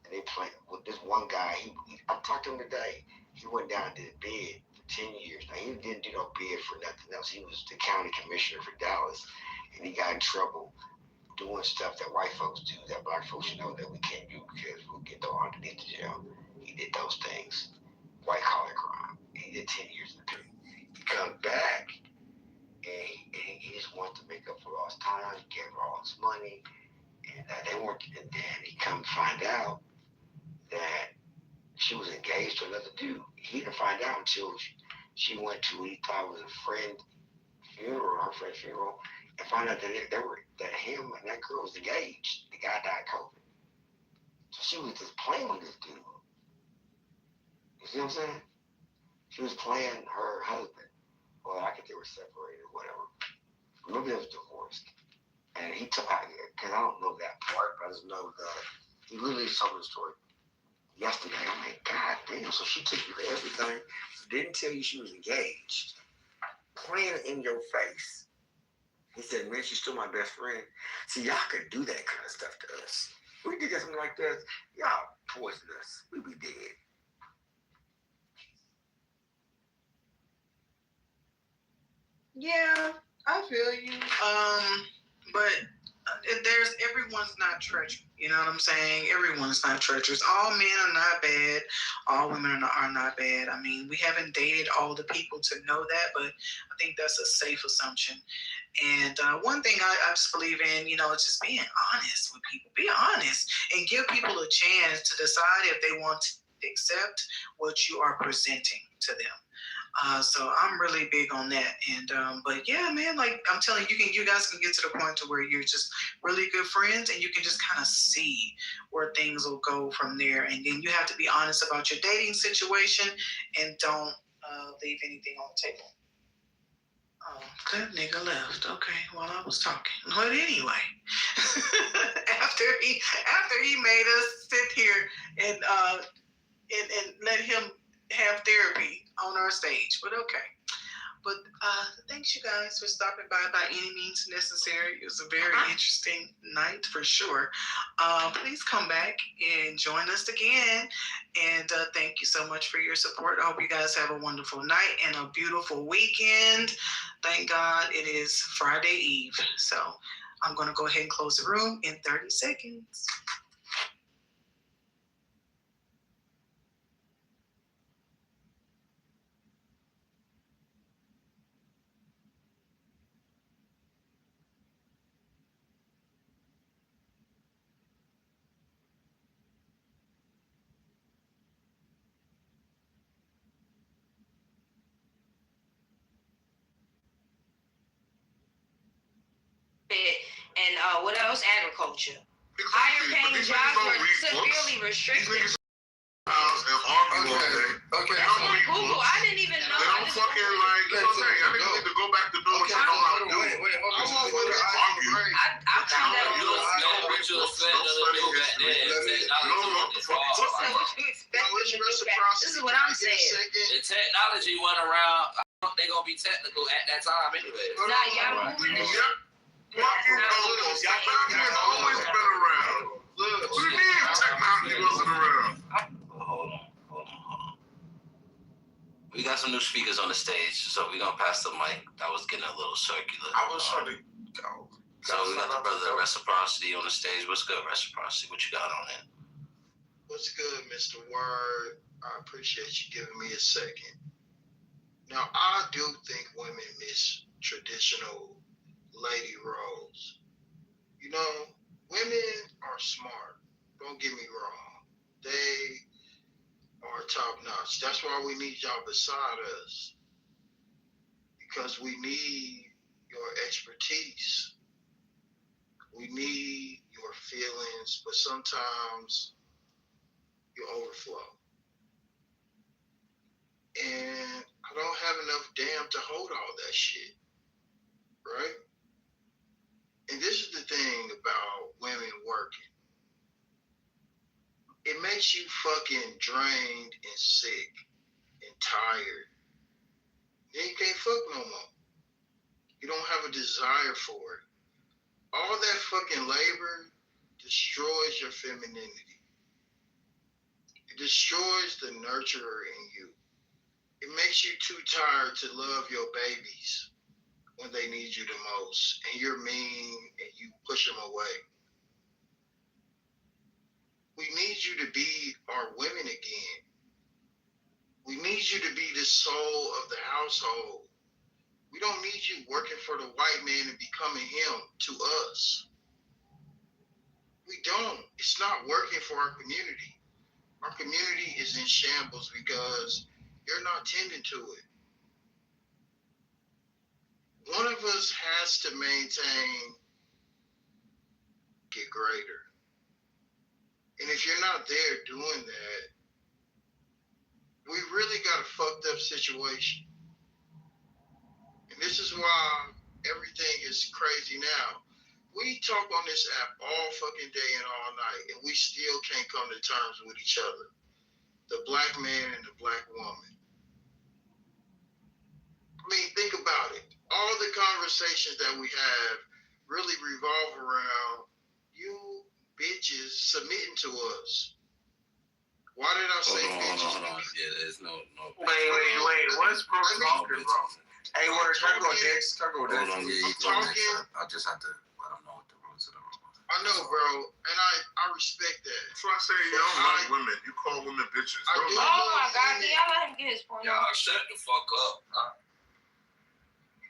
And they play with this one guy. I talked to him today. He went down and did a bid for 10 years. Now, he didn't do no bid for nothing else. He was the county commissioner for Dallas. And he got in trouble doing stuff that white folks do that black folks know that we can't do because we'll get thrown underneath the jail. He did those things. White collar crime. He did 10 years in the prison. He comes back. And he just wants to make up for lost time. He gave her all his money, and they weren't. And then he come to find out that she was engaged to another dude. He didn't find out until she went to, he thought it was a friend funeral, her friend's funeral, and found out that that him and that girl was engaged. The guy died COVID. So she was just playing with this dude. You see what I'm saying? She was playing her husband. Well, I think they were separated or whatever. Maybe they was divorced. And he took, because I don't know that part, but I just know that he literally told me the story yesterday. I'm like, God damn. So she took you to everything, didn't tell you she was engaged, playing in your face. He said, man, she's still my best friend. See, y'all could do that kind of stuff to us. If we did something like this, y'all poison us. We'd be dead. Yeah, I feel you. But everyone's not treacherous. You know what I'm saying? Everyone's not treacherous. All men are not bad. All women are not bad. I mean, we haven't dated all the people to know that, but I think that's a safe assumption. And one thing I just believe in, it's just being honest with people. Be honest and give people a chance to decide if they want to accept what you are presenting to them. So I'm really big on that. And but yeah, man, like I'm telling you, you guys can get to the point to where you're just really good friends, and you can just kind of see where things will go from there. And then you have to be honest about your dating situation, and don't leave anything on the table. Oh, that nigga left. Okay, while I was talking. But anyway, after he made us sit here and let him have therapy on our stage. But okay. But thanks you guys for stopping by any means necessary. It was a very interesting night for sure. Please come back and join us again. And thank you so much for your support. I hope you guys have a wonderful night and a beautiful weekend. Thank God it is Friday Eve. So I'm going to go ahead and close the room in 30 seconds. And what else? Agriculture. Higher paying jobs were severely restricted. Okay. Google. I didn't even know. They don't fucking like, you know what I'm saying? I need to go back to doing what you know how to do. Wait, hold on. I found that on You don't know what you expect them to do back then. This is what I'm saying. The technology went around. I don't think they're going to be technical at that time anyway. Nah, y'all moving it. Technology has always been around. What do you mean technology wasn't around? Hold on. We got some new speakers on the stage, so we're going to pass the mic. That was getting a little circular. I was trying to go. So we got the brother Reciprocity on the stage. What's good, Reciprocity? What you got on it? What's good, Mr. Word? I appreciate you giving me a second. Now, I do think women miss traditional lady roles. You know, women are smart. Don't get me wrong. They are top notch. That's why we need y'all beside us. Because we need your expertise. We need your feelings, but sometimes you overflow. And I don't have enough damn to hold all that shit. Right? And this is the thing about women working. It makes you fucking drained and sick and tired. Then you can't fuck no more. You don't have a desire for it. All that fucking labor destroys your femininity. It destroys the nurturer in you. It makes you too tired to love your babies when they need you the most, and you're mean and you push them away. We need you to be our women again. We need you to be the soul of the household. We don't need you working for the white man and becoming him to us. We don't. It's not working for our community. Our community is in shambles because you're not tending to it. one of us has to maintain get greater. And if you're not there doing that, we really got a fucked up situation. And this is why everything is crazy now. We talk on this app all fucking day and all night, and we still can't come to terms with each other. The black man and the black woman. I mean, think about it. All the conversations that we have really revolve around you bitches submitting to us. Why did I say bitches? Hold on. Yeah, there's no. Wait. What's bro talking about? Hey, word, can I go next? Hold on, yeah, you go next. I just have to let them know what the rules of the room are. I know, bro, and I respect that. That's why I say you don't like women. You call women bitches. Oh my God, can y'all let him get his point? Y'all shut the fuck up. Huh?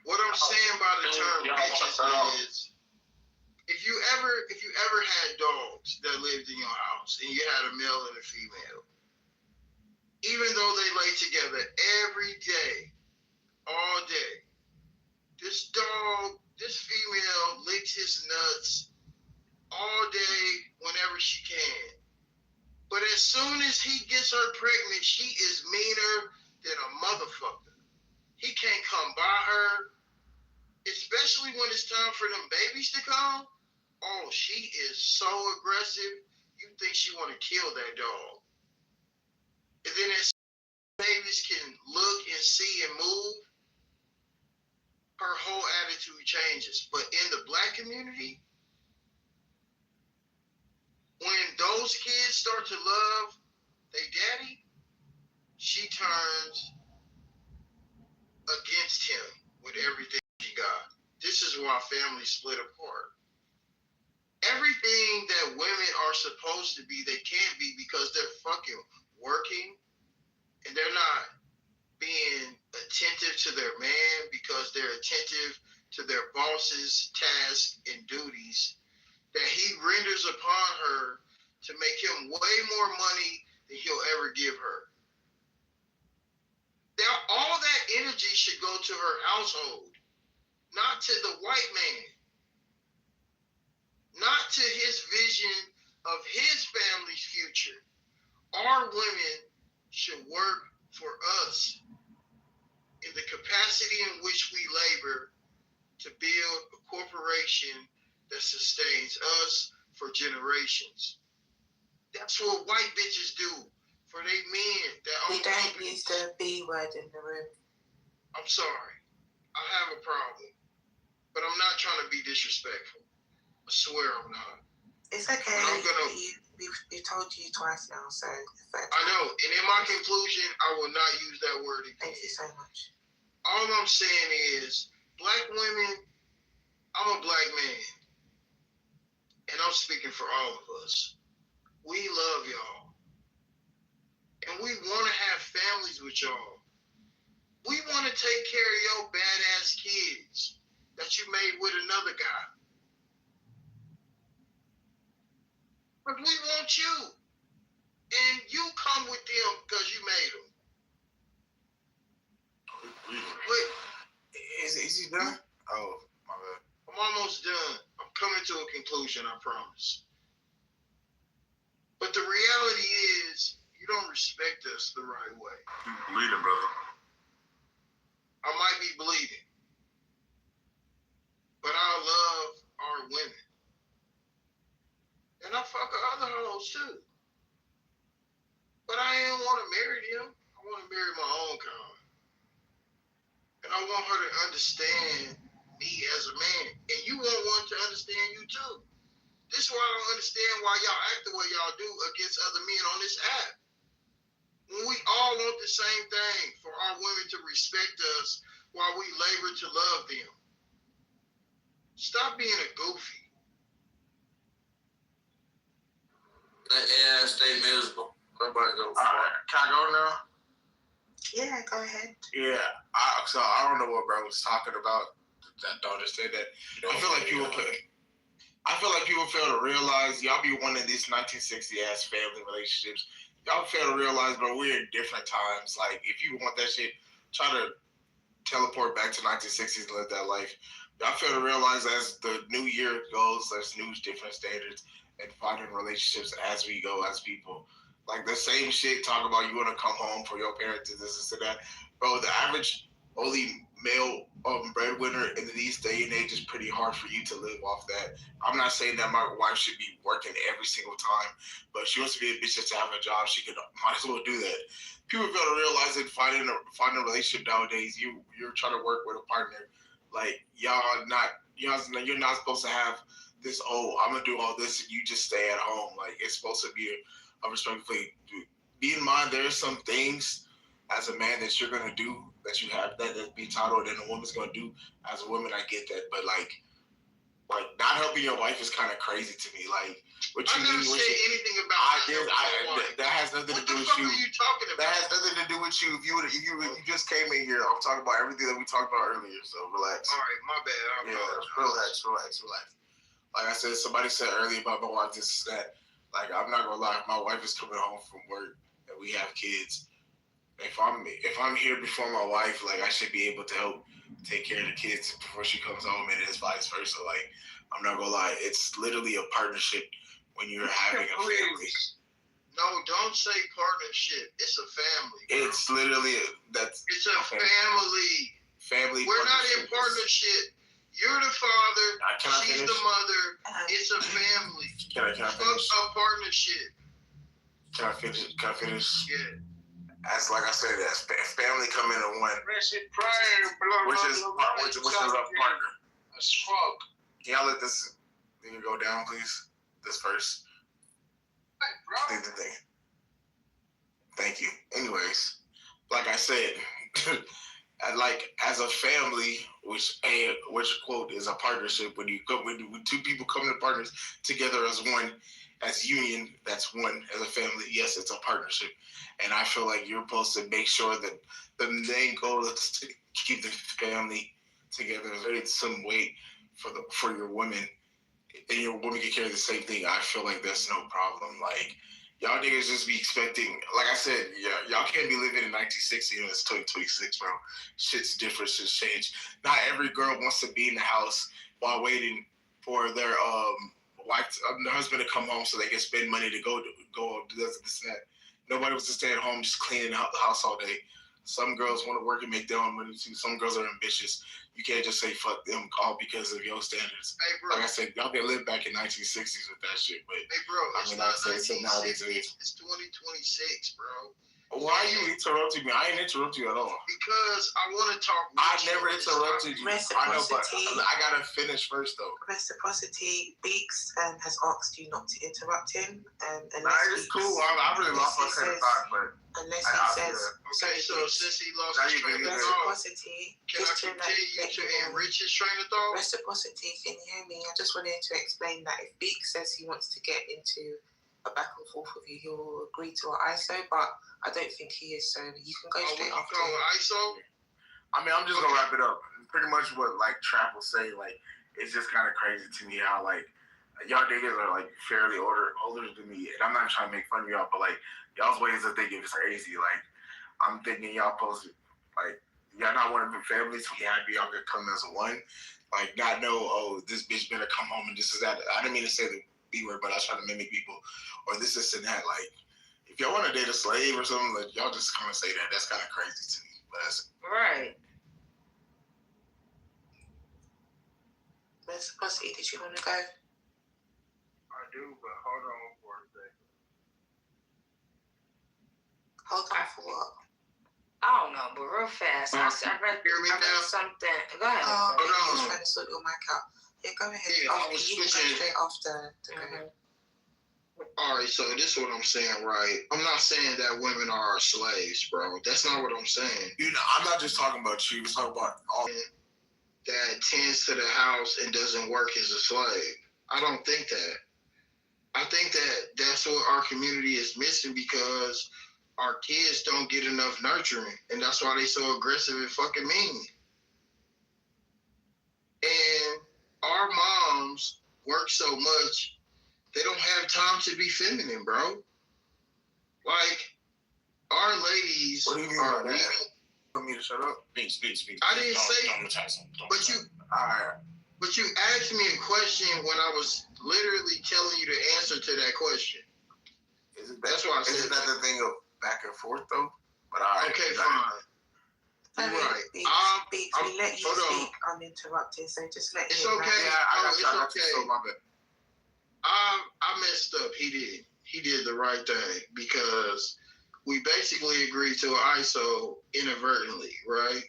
What I'm saying by the term bitches is, if you ever had dogs that lived in your house and you had a male and a female, even though they lay together every day, all day, this female licks his nuts all day whenever she can. But as soon as he gets her pregnant, she is meaner than a motherfucker. He can't come by her, especially when it's time for them babies to come. Oh, she is so aggressive. You think she want to kill that dog. And then as babies can look and see and move, her whole attitude changes. But in the black community, when those kids start to love their daddy, she turns against him with everything she got. This is why families split apart. Everything that women are supposed to be, they can't be because they're fucking working and they're not being attentive to their man because they're attentive to their boss's tasks and duties that he renders upon her to make him way more money than he'll ever give her. Now, all that energy should go to her household, not to the white man, not to his vision of his family's future. Our women should work for us in the capacity in which we labor to build a corporation that sustains us for generations. That's what white bitches do for they men that own companies. We don't use the B word in the room. I'm sorry. I have a problem. But I'm not trying to be disrespectful. I swear I'm not. It's okay. I'm gonna, we told you twice now, so I know. And in my conclusion, I will not use that word again. Thank you so much. All I'm saying is, black women, I'm a black man. And I'm speaking for all of us. We love y'all. And we want to have families with y'all. We want to take care of your badass kids that you made with another guy. But we want you. And you come with them because you made them. Wait. Is he done? Oh, my bad. I'm almost done. I'm coming to a conclusion, I promise. But the reality is, you don't respect us the right way. Bleeding, brother. I might be bleeding. But I love our women. And I fuck other hoes too. But I ain't want to marry them. I want to marry my own kind. And I want her to understand me as a man. And you want one to understand you too. This is why I don't understand why y'all act the way y'all do against other men on this app. When we all want the same thing, for our women to respect us while we labor to love them. Stop being a goofy. Yeah, stay miserable. Nobody go. All right, can I go now? Yeah, go ahead. Yeah, so I don't know what bro was talking about. That don't understand that. I feel like people fail to realize y'all be wanting these 1960 ass family relationships. Y'all fail to realize, bro, we're in different times. Like, if you want that shit, try to teleport back to 1960s and live that life. Y'all fail to realize as the new year goes, there's new different standards and finding relationships as we go as people. Like the same shit talk about you want to come home for your parents and this and that. Bro, the average only male breadwinner in these day and age is pretty hard for you to live off that. I'm not saying that my wife should be working every single time, but she wants to be a bitch just to have a job. She could might as well do that. People fail to realize that finding a relationship nowadays, you're trying to work with a partner. Like you're not supposed to have this. Oh, I'm gonna do all this and you just stay at home. Like it's supposed to be a respectful. Be in mind, there's some things as a man that you're gonna do that you have that be entitled, and a woman's gonna do as a woman. I get that, but like not helping your wife is kind of crazy to me. Like, what you I never said anything about that has nothing to do with you. What the fuck are you talking about? That has nothing to do with you. If you just came in here, I'm talking about everything that we talked about earlier. So relax. All right, my bad. Relax. Like I said, somebody said earlier about my wife this is that. Like I'm not gonna lie, if my wife is coming home from work and we have kids. If I'm here before my wife, like I should be able to help take care of the kids before she comes home, and it's vice versa. Like I'm not gonna lie, it's literally a partnership when you're having a family. No, don't say partnership. It's a family. Bro. It's literally It's a family. Family. We're not in partnership. You're the father. She's the mother. It's a family. Can I finish? Fuck a partnership. Can I finish? Yeah. As like I said, as family come into one, which is a partner. That's fuck. Can y'all let this thing go down, please? This first. Hey, bro. Thank you. Anyways, like I said, like as a family, which quote is a partnership. When two people come to partners together as one, as union, that's one as a family. Yes, it's a partnership, and I feel like you're supposed to make sure that the main goal is to keep the family together. There's some weight for your women, and your woman can carry the same thing. I feel like that's no problem. Like y'all niggas just be expecting, like I said, y'all can't be living in 1960 and it's 2026, bro. Shit's different, shit's changed. Not every girl wants to be in the house while waiting for their husband to come home so they can spend money to go do this and that. Nobody wants to stay at home just cleaning the house all day. Some girls want to work and make their own money too. Some girls are ambitious. You can't just say fuck them all because of your standards. Hey, bro. Like I said, y'all can live back in 1960s with that shit, but hey, bro, it's not 1960s. It's 2026, bro. Why are you interrupting me? I ain't interrupt you at all. Because I want to talk. I never interrupted you. I know, but I gotta finish first though. Reciprocity. Beaks has asked you not to interrupt him. It's cool. I really lost my train of thought, but unless he says. Okay, so since he lost his train of thought, can I continue to enrich his train of thought? Reciprocity. Can you hear me? I just wanted to explain that if Beaks says he wants to get into a back and forth with you, he'll agree to an ISO, but I don't think he is, so you can go straight after. ISO? I mean, I'm just gonna wrap it up. Pretty much what like Trap will say, like it's just kind of crazy to me how like y'all niggas are like fairly older than me, and I'm not trying to make fun of y'all, but like y'all's ways of thinking is crazy. Like I'm thinking y'all supposed to like y'all not one of the families, so happy y'all could come as one. Like not know, oh, this bitch better come home and this is that. I didn't mean to say the B word, but I was trying to mimic people, or this and that. Like, if y'all want to date a slave or something, like y'all just kind of say that. That's kind of crazy to me. But that's right. Reciprocity, did you want to go? I do, but hold on for a second. Hold on for what? I don't know, but real fast. I read something. Go ahead. Hold on. I was trying to sort your mic out. Yeah, go ahead. Yeah, I was switching straight after. All right, so this is what I'm saying, right? I'm not saying that women are slaves, bro. That's not what I'm saying. You know, I'm not just talking about you. I'm talking about all that tends to the house and doesn't work as a slave. I don't think that. I think that that's what our community is missing because our kids don't get enough nurturing, and that's why they so aggressive and fucking mean. And our moms work so much, they don't have time to be feminine, bro. Like, our ladies what do you mean are by that? Want me to shut up? Speak. I didn't say. But you. Alright. But you asked me a question when I was literally telling you the answer to that question. That's why I said. Isn't that the thing of back and forth though? But alright. Okay, fine. Right. We let you speak uninterrupted, so just let it's him. Okay. It's okay. So my bad. I messed up. He did the right thing because we basically agreed to an ISO inadvertently, right?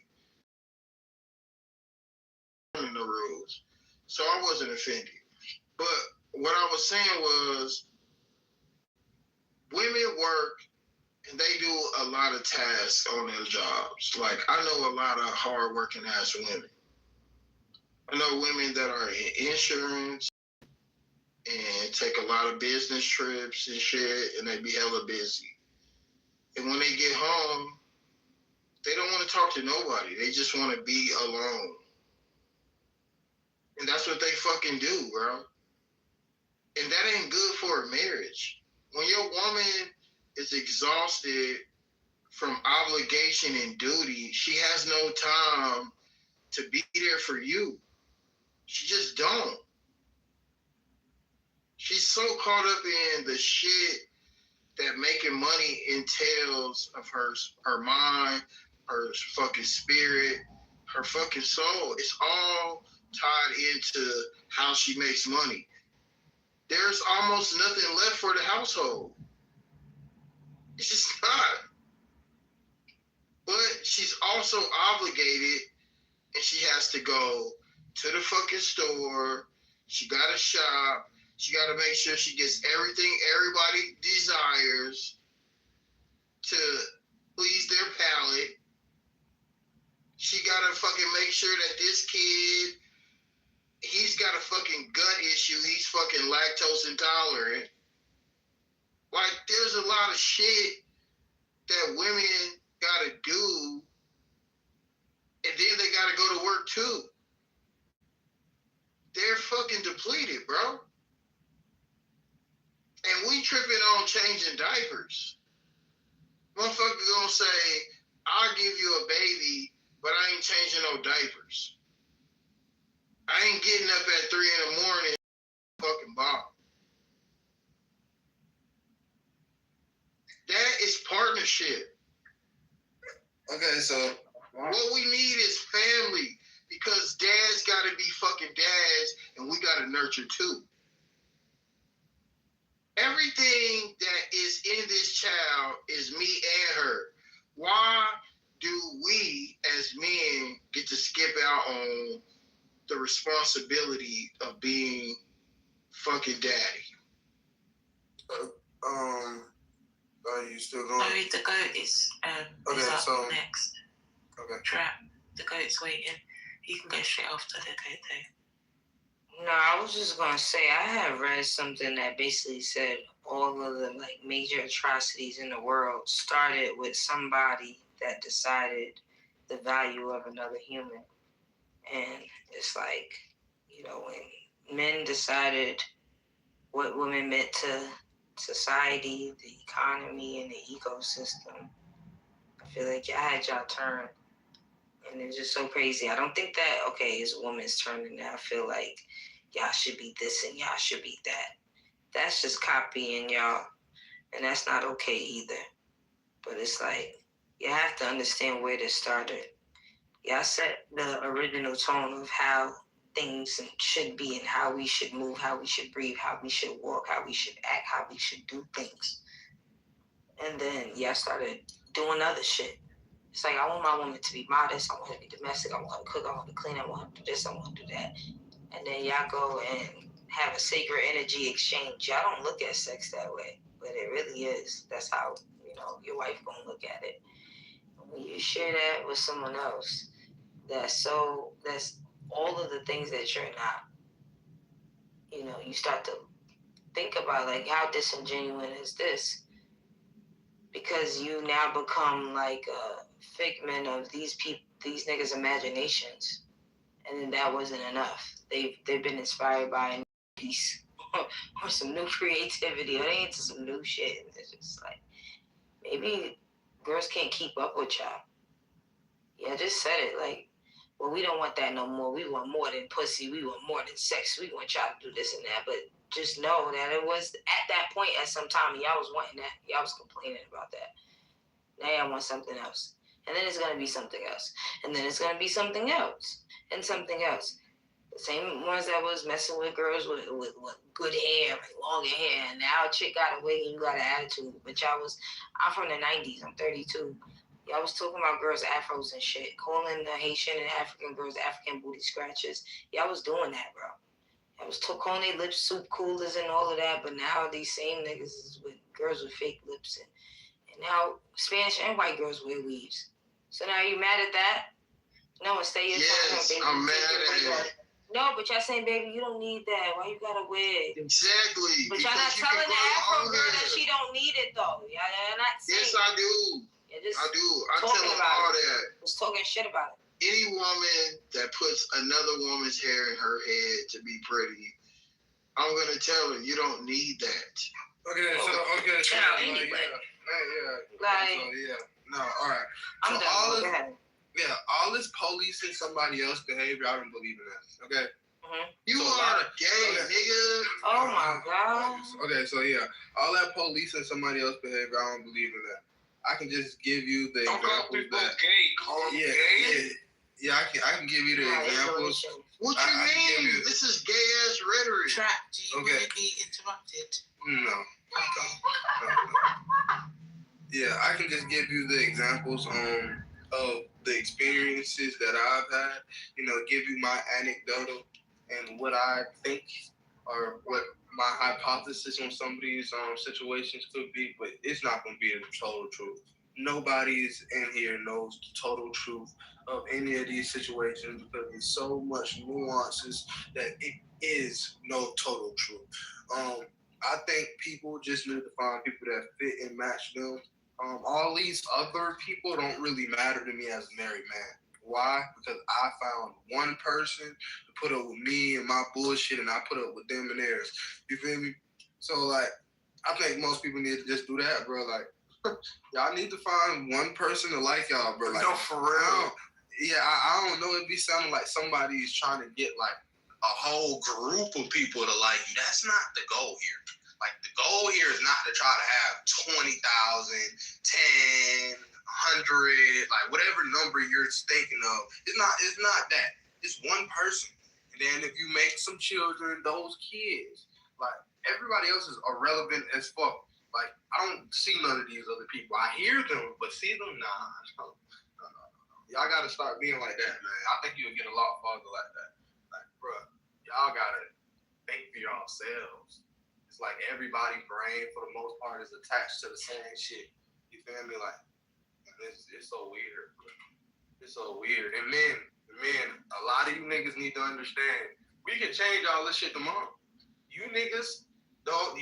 In the rules, so I wasn't offended. But what I was saying was, women work and they do a lot of tasks on their jobs. Like, I know a lot of hard-working ass women. I know women that are in insurance and take a lot of business trips and shit, and they be hella busy. And when they get home, they don't want to talk to nobody. They just want to be alone. And that's what they fucking do, bro. And that ain't good for a marriage. When your woman is exhausted from obligation and duty, she has no time to be there for you. She just don't. She's so caught up in the shit that making money entails of her mind, her fucking spirit, her fucking soul. It's all tied into how she makes money. There's almost nothing left for the household. It's just not. But she's also obligated, and she has to go to the fucking store. She got to shop. She got to make sure she gets everything everybody desires to please their palate. She got to fucking make sure that this kid, he's got a fucking gut issue. He's fucking lactose intolerant. Like, there's a lot of shit that women gotta do, and then they gotta go to work too. They're fucking depleted, bro. And we tripping on changing diapers. Motherfucker gonna say, I'll give you a baby, but I ain't changing no diapers. I ain't getting up at 3 in the morning fucking bottom. That is partnership. Okay, so what we need is family, because dads gotta be fucking dads, and we gotta nurture too. Everything that is in this child is me and her. Why do we as men get to skip out on the responsibility of being fucking daddy? Are you still going? No, the goat is up next. Okay. Trap. The goat's waiting. You can go straight after the goat though. No, I was just gonna say I had read something that basically said all of the major atrocities in the world started with somebody that decided the value of another human. And it's like, when men decided what women meant to society, the economy, and the ecosystem, I feel like y'all had y'all turn. And it's just so crazy. I don't think that, it's a woman's turn, and I feel like y'all should be this and y'all should be that. That's just copying y'all, and that's not okay either. But it's like, you have to understand where this started. Y'all set the original tone of how things should be and how we should move, how we should breathe, how we should walk, how we should act, how we should do things. And then y'all started doing other shit. It's like, I want my woman to be modest, I want her to be domestic, I want her to cook, I want her to clean, I want her to do this, I want her to do that. And then y'all go and have a sacred energy exchange. Y'all don't look at sex that way, but it really is. That's how, your wife gonna look at it. When you share that with someone else, that's all of the things that you're not, you start to think about, how disingenuous is this? Because you now become like a figment of these niggas' imaginations. And then that wasn't enough. They've been inspired by a new piece or some new creativity, or they into some new shit. And it's just like, maybe girls can't keep up with y'all. Yeah, just said it. Like, well, we don't want that no more. We want more than pussy. We want more than sex. We want y'all to do this and that. But just know that it was at that point at some time, y'all was wanting that. Y'all was complaining about that. Now y'all want something else. And then it's going to be something else. And then it's going to be something else. And something else. The same ones that was messing with girls with good hair, like longer hair. And now a chick got a wig and you got an attitude. But I'm from the 90s. I'm 32. Y'all was talking about girls' afros and shit. Calling the Haitian and African girls African booty scratchers. Y'all was doing that, bro. Y'all was calling their lips soup coolers and all of that. But now these same niggas is with girls with fake lips. And now Spanish and white girls wear weaves. So now you mad at that? No, stay your time, baby. I'm mad at it. No, but y'all saying, baby, you don't need that. Why you got a wig? Exactly. But y'all not telling the Afro girl that she don't need it, though. Y'all not saying. Yes, I do. I do. I tell them all that. Just talking shit about it. Any woman that puts another woman's hair in her head to be pretty, I'm going to tell her, you don't need that. Okay, so anyway. No, all right. I'm done. All this policing somebody else's behavior, I don't believe in that. Okay. You are gay, nigga. Oh my god. Okay, so all that policing somebody else's behavior, I don't believe in that. I can just give you the examples that. Yeah, I can give you the examples. What you mean? This is gay ass rhetoric. Trap, do you want to be interrupted? No. Yeah, I can just give you the examples of the experiences that I've had. Give you my anecdotal and what I think or what my hypothesis on some of these situations could be, but it's not going to be the total truth. Nobody's in here knows the total truth of any of these situations because there's so much nuances that it is no total truth. I think people just need to find people that fit and match them. All these other people don't really matter to me as a married man. Why? Because I found one person to put up with me and my bullshit, and I put up with them and theirs. You feel me? So, like, I think most people need to just do that, bro. Like, y'all need to find one person to like y'all, bro. Like, no, for real. Yeah, I don't know. It be sounding like somebody's trying to get, like, a whole group of people to like you. That's not the goal here. Like, the goal here is not to try to have 20,000, 10, 100, like whatever number you're thinking of. It's not that. It's one person. And then if you make some children, those kids, like everybody else is irrelevant as fuck. Like, I don't see none of these other people. I hear them, but see them? Nah. No. Y'all gotta start being like that, man. I think you'll get a lot farther like that. Like, bro, y'all gotta think for yourselves. It's like everybody's brain, for the most part, is attached to the same shit. You feel me? Like, it's so weird. It's so weird. And men, a lot of you niggas need to understand, we can change all this shit tomorrow. You niggas don't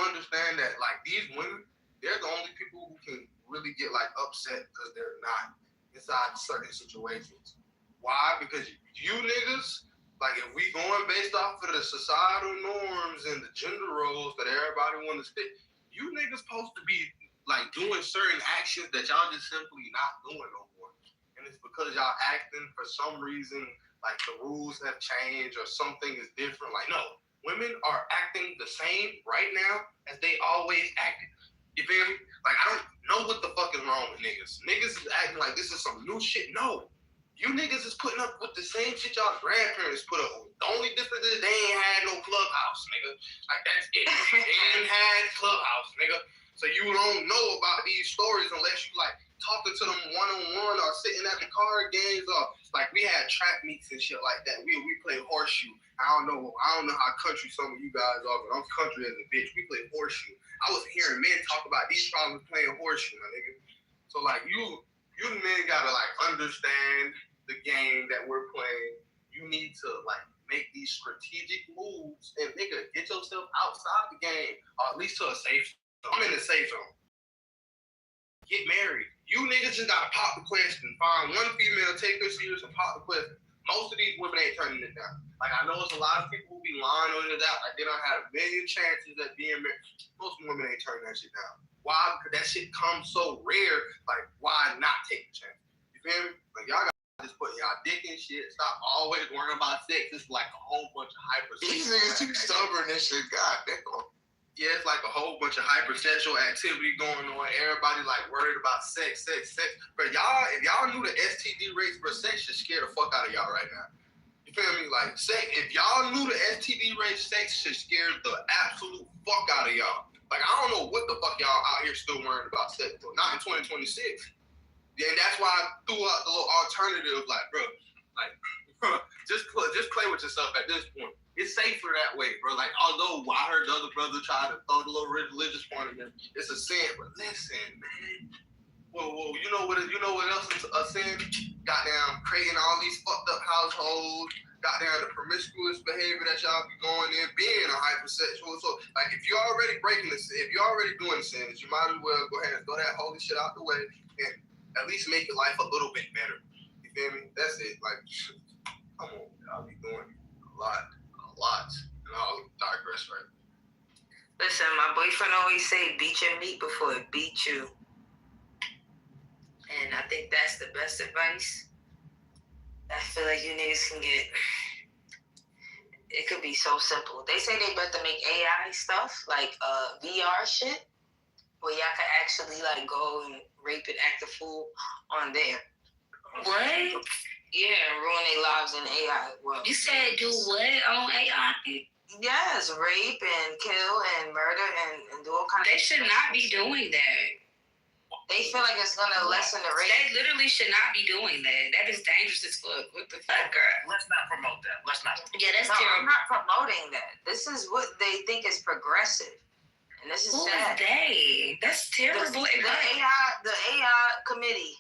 understand that, like, these women, they're the only people who can really get, like, upset because they're not inside certain situations. Why? Because you niggas, like, if we going based off of the societal norms and the gender roles that everybody want to stick, you niggas supposed to be, like, doing certain actions that y'all just simply not doing no more. And it's because y'all acting for some reason, like, the rules have changed or something is different. Like, no, women are acting the same right now as they always acted. You feel me? Like, I don't know what the fuck is wrong with niggas. Niggas is acting like this is some new shit. No. You niggas is putting up with the same shit y'all grandparents put up with. The only difference is they ain't had no Clubhouse, nigga. Like, that's it. They ain't had Clubhouse, nigga. So you don't know about these stories unless you, like, talking to them one-on-one or sitting at the card games or, like, we had trap meets and shit like that. We play horseshoe. I don't know how country some of you guys are, but I'm country as a bitch. We play horseshoe. I was hearing men talk about these problems playing horseshoe, my nigga. So, like, you men gotta, like, understand the game that we're playing. You need to, like, make these strategic moves and, nigga, get yourself outside the game, or at least to a safe zone. I'm in the safe zone. Get married. You niggas just gotta pop the question. Find one female, take her serious, and pop the question. Most of these women ain't turning it down. Like, I know it's a lot of people who be lying on it out. Like, they don't have a million chances at being married. Most women ain't turning that shit down. Why? Because that shit comes so rare. Like, why not take the chance? You feel me? Like y'all gotta just put y'all dick in shit. Stop always worrying about sex. It's like a whole bunch of These niggas too stubborn and shit. God damn. Yeah, it's like a whole bunch of hypersexual activity going on. Everybody like worried about sex. But y'all, if y'all knew the STD rates for sex should scare the fuck out of y'all right now. You feel me? Like sex, if y'all knew the STD rate, sex should scare the absolute fuck out of y'all. Like I don't know what the fuck y'all out here still worried about sex for. Not in 2026. And that's why I threw out the little alternative, like, bro, like, just play with yourself at this point. It's safer that way, bro. Like, although I heard the other brother try to throw the little religious point in there, it's a sin. But listen, man. Whoa, you know what else is a sin? Goddamn, creating all these fucked up households. Goddamn, the promiscuous behavior that y'all be going in, being a hypersexual. So, like, if you're already breaking this, if you're already doing sins, you might as well go ahead and throw that holy shit out the way and at least make your life a little bit better. You feel me? That's it. Like, come on, I'll be doing a lot. And I'll digress right now. Listen, my boyfriend always say, beat your meat before it beat you. And I think that's the best advice. I feel like you niggas can get. It could be so simple. They say they better make AI stuff, like VR shit, where y'all can actually like go and rape and act a fool on there. What? Yeah, and ruin their lives in AI. Well, You said do what on AI? yes, rape and kill and murder and do all kinds of They should not be doing that. They feel like it's gonna lessen the rate. They literally should not be doing that. That is dangerous as fuck. What the fuck, girl? Let's not promote that. Yeah, that's No, terrible. I'm not promoting that. This is what they think is progressive. And this is Who sad. is they? That's terrible. The AI committee.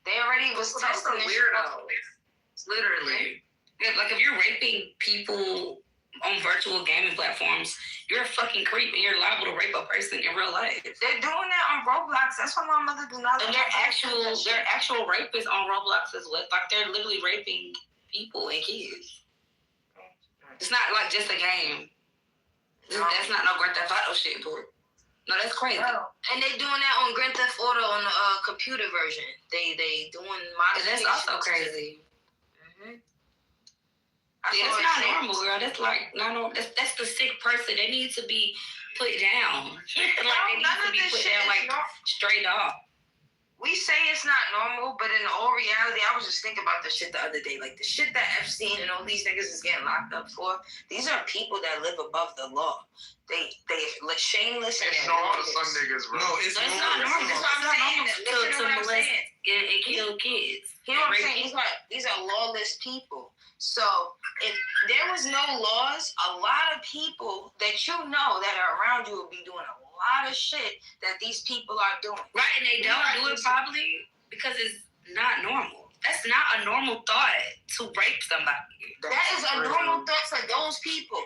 They already was Those testing are this weirdos. Literally. Yeah, like if you're raping people on virtual gaming platforms, you're a fucking creep and you're liable to rape a person in real life. They're doing that on Roblox. That's why my mother do not. And they're actual rapists on Roblox as well. Like they're literally raping people and kids. It's not like just a game. That's not no Grand Theft Auto shit, boy. No, that's crazy. No. And they doing that on Grand Theft Auto on the computer version. They doing modifications. That's also crazy. Mm-hmm. Yeah, that's not normal, girl. That's like that's the sick person. They need to be put down. They need to be put down like straight off. We say it's not normal, but in all reality, I was just thinking about this shit the other day. Like the shit that Epstein and all these niggas is getting locked up for. These are people that live above the law. They shameless and it's normal to some niggas, bro. No, it's That's not normal. That's what I'm saying. Listen to what I'm saying. And kill kids. You know what I'm saying? These are lawless people. So if there was no laws, a lot of people that you know that are around you would be doing a lot of shit that these people are doing. Right, and they don't do it probably because it's not normal. That's not a normal thought to rape somebody. That is a normal thought for those people.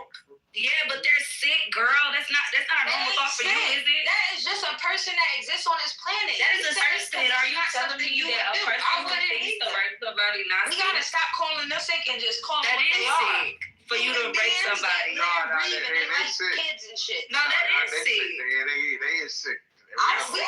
Yeah, but they're sick, girl. That's not a normal thought for you, is it? That is just a person that exists on this planet. That is a person. Are you telling me that a person who thinks to rape somebody not We sick? gotta stop calling them sick and just call them That what is they are. sick for you to rape somebody. They like kids and shit. No, that is sick. They is sick. I feel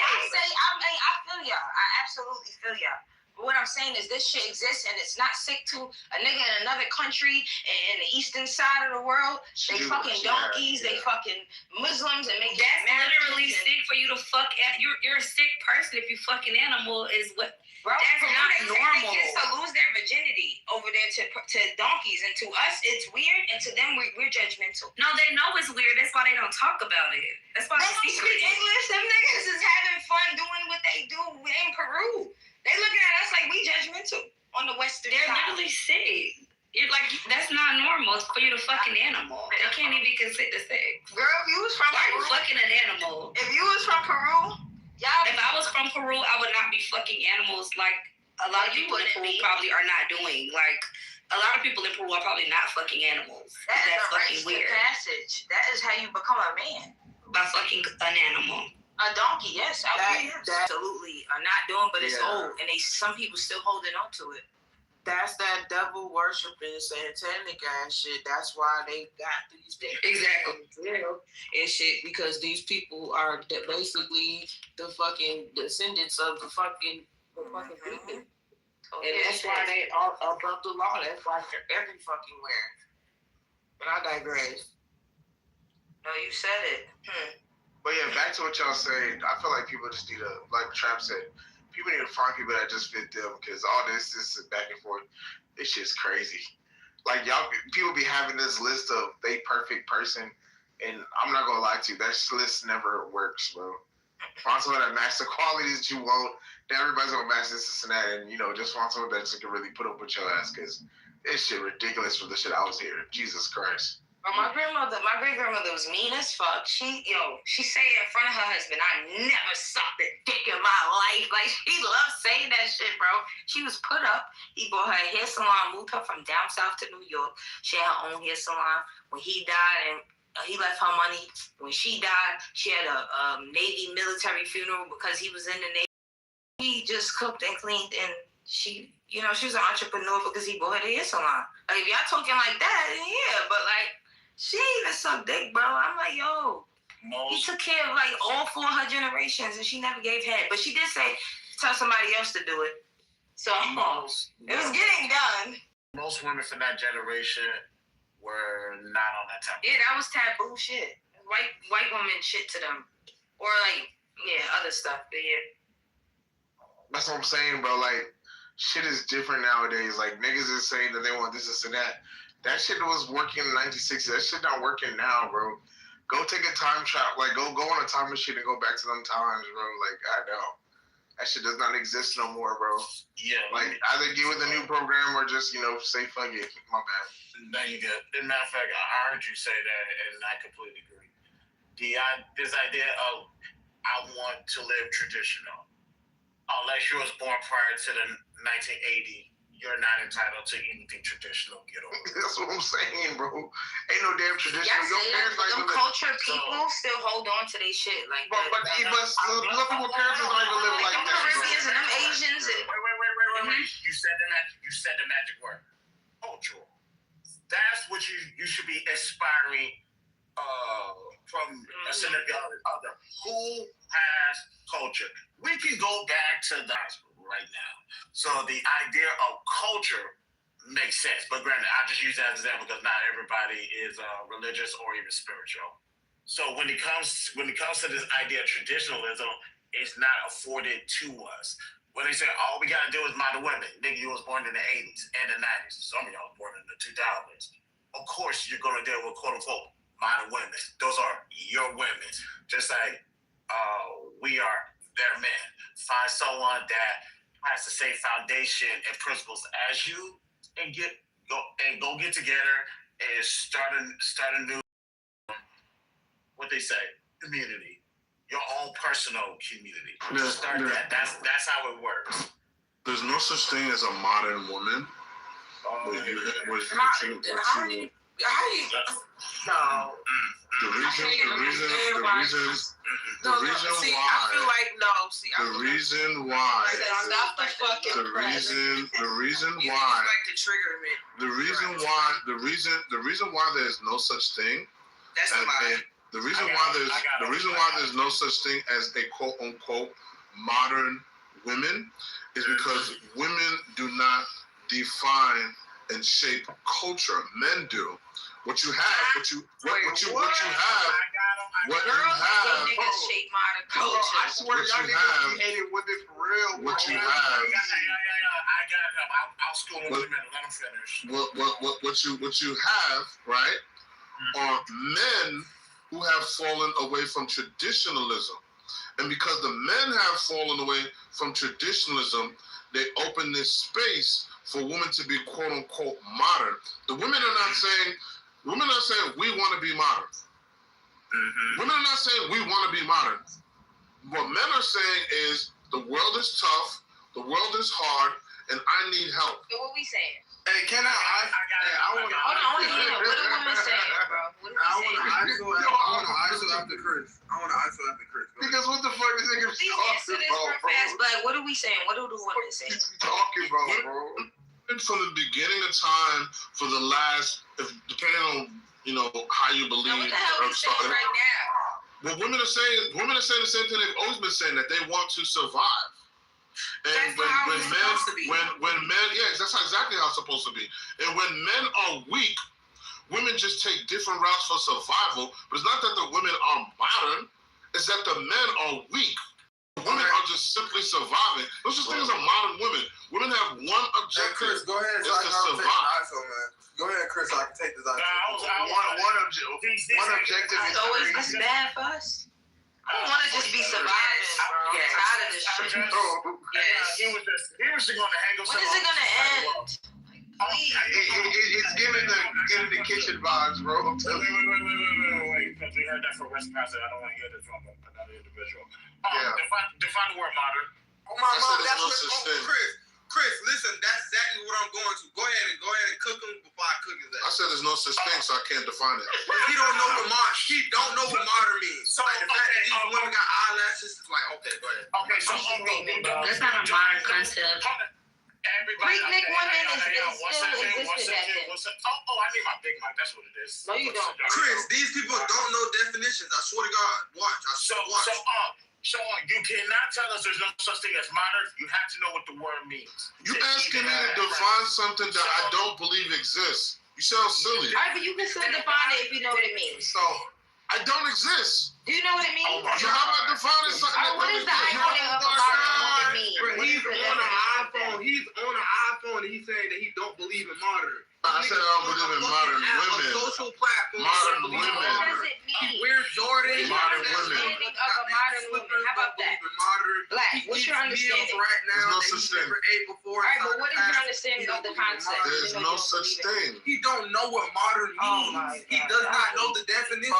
y'all. I absolutely feel y'all. But what I'm saying is this shit exists and it's not sick to a nigga in another country in the eastern side of the world. They fucking donkeys, they fucking Muslims and make That's literally sick for you to fuck at. You're a sick person if you fucking animal is what. Bro, that's not normal. They kids to lose their virginity over there to donkeys, and to us it's weird, and to them we're judgmental. No, they know it's weird. That's why they don't talk about it. That's why they don't speak English. Them niggas is having fun doing what they do in Peru. They looking at us like we judgmental on the western They're side. literally sick. You're like, that's not normal. It's for you to fuck an animal. They can't even consider sex. Girl, if you was from Why are Peru, you fucking an animal? If you was from Peru, if I was from Peru, I would not be fucking animals like a lot of people in Peru probably are not doing. Like, a lot of people in Peru are probably not fucking animals. That's a fucking rite weird. of passage. That is how you become a man. By fucking an animal. A donkey, yes. Absolutely are not doing, but it's old. And some people still holding on to it. That's that devil worshiping satanic ass shit. That's why they got these people exactly in jail and shit, because these people are basically the fucking descendants of the fucking And that's why they are above the law. That's why they're every fucking where. But I digress. No, you said it. But yeah, back to what y'all saying. I feel like people just need to, like Trap said, people need to find people that just fit them because all this back and forth, this shit's crazy. Like y'all, people be having this list of they perfect person, and I'm not gonna lie to you, that list never works, bro. Find someone that matches the qualities that you want. Then everybody's gonna match this and that, and just find someone that just can really put up with your ass because this shit ridiculous for the shit I was hearing. Jesus Christ. But my great grandmother was mean as fuck. She say in front of her husband, I never sucked a dick in my life. Like, she loved saying that shit, bro. She was put up. He bought her a hair salon, moved her from down south to New York. She had her own hair salon. When he died and he left her money. When she died, she had a Navy military funeral because he was in the Navy. He just cooked and cleaned, and she was an entrepreneur because he bought her the hair salon. Like, if y'all talking like that, then yeah, but like, she even sucked dick, bro. I'm like, yo, he took care of like all 4 of her generations, and she never gave head. But she did say, tell somebody else to do it. So it was getting done. Most women from that generation were not on that type. Yeah, that was taboo shit. White woman shit to them, or like other stuff. But yeah, that's what I'm saying, bro. Like, shit is different nowadays. Like, niggas is saying that they want this and that. That shit was working in the 1960s. That shit not working now, bro. Go take a time trap. Like, go on a time machine and go back to them times, bro. Like, I know. That shit does not exist no more, bro. Yeah. Like, either get with a new program or just, say fuck it. My bad. No, you good. As a matter of fact, I heard you say that, and I completely agree. This idea of, I want to live traditional. Unless you was born prior to the 1980, you're not entitled to anything traditional. Get over it. That's what I'm saying, bro. Ain't no damn traditional. Your parents like them culture people still hold on to their shit. Like, but some people's parents don't even live like that. Them Caribbeans and them Asians and wait. You said the magic word. Cultural. That's what you should be aspiring from a significant other. Who has culture? We can go back to the hospital right now. So the idea of culture makes sense. But granted, I just use that as an example because not everybody is religious or even spiritual. So when it comes to this idea of traditionalism, it's not afforded to us. When they say all we gotta do is model women, nigga, you was born in the 80s and the 90s. Some of y'all was born in the 2000s. Of course, you're gonna deal with quote unquote modern women. Those are your women. Just like we are their men. Find someone that has the same foundation and principles as you, and go get together and start a new what they say community, your own personal community. Start that. That's how it works. There's no such thing as a modern woman. The reason why there's no such thing there's no such thing as a quote unquote modern women is because women do not define and shape culture. Men do. What you have. Girls shape modern culture. I swear y'all niggas hated women for real. What you have. I got it. I'll school in a minute. Let him finish. What you have, right, are men who have fallen away from traditionalism. And because the men have fallen away from traditionalism, they open this space for women to be quote unquote modern. The women are not saying we want to be modern. Mm-hmm. Women are not saying we want to be modern. What men are saying is the world is tough, the world is hard, and I need help. So what we saying? Hey, can I want to What are women saying, bro? What are we saying? I want to ISO after Chris. Because what the fuck is niggas talking about, bro? Fast, Black. What are we saying? What are the women saying? Talking about, bro. From the beginning of time, for the last, depending on how you believe. What the hell are we saying right now? Well, women are saying the same thing they've always been saying, that they want to survive. And when men, yeah, that's exactly how it's supposed to be. And when men are weak, women just take different routes for survival. But it's not that the women are modern; it's that the men are weak. Women are just simply surviving. Those just things are modern women. Women have one objective. Chris, go ahead. Is to survive. Go ahead, Chris. I can take this ISO. One objective is So is this bad for us? I don't want to just be surviving, bro. I'm tired of this shit. He was just going to hang himself. When is it gonna end? It's giving the kitchen vibes, bro. Wait. Because we heard that from West Passage. I don't want to hear this from another individual. Define the word modern. Oh my mom, that's what. Chris, listen, that's exactly what I'm going to. Go ahead and cook them before I cook his ass. I said there's no such thing, so I can't define it. He don't know what modern means. So like the fact that these women got eyelashes, it's like, okay, go ahead. Okay, so that's not a modern concept. Greek Nick women is still existed back then. I need my Big Mike. That's what it is. No, you don't. Chris, these people don't know definitions. I swear to God. Watch. So you cannot tell us there's no such thing as modern. You have to know what the word means. You asking me to define something that I don't believe exists. You sound silly. All right, but you can still define it if you know what it means. So, I don't exist. Do you know what it means? So how am I defining something that what don't is the exist? iconic of a modern mean? He's on an iPhone. He's on an iPhone and he's saying that he don't believe in modern. I said I don't believe in modern women. Social platform. Modern women. What does it mean? We're Jordan. Modern women. Understanding of a modern woman. How about that? Black. What's your understanding? Right now, there's no such thing. All right, but what is your understanding of the concept? There's no such thing. He don't know what modern means. He does not know the definition.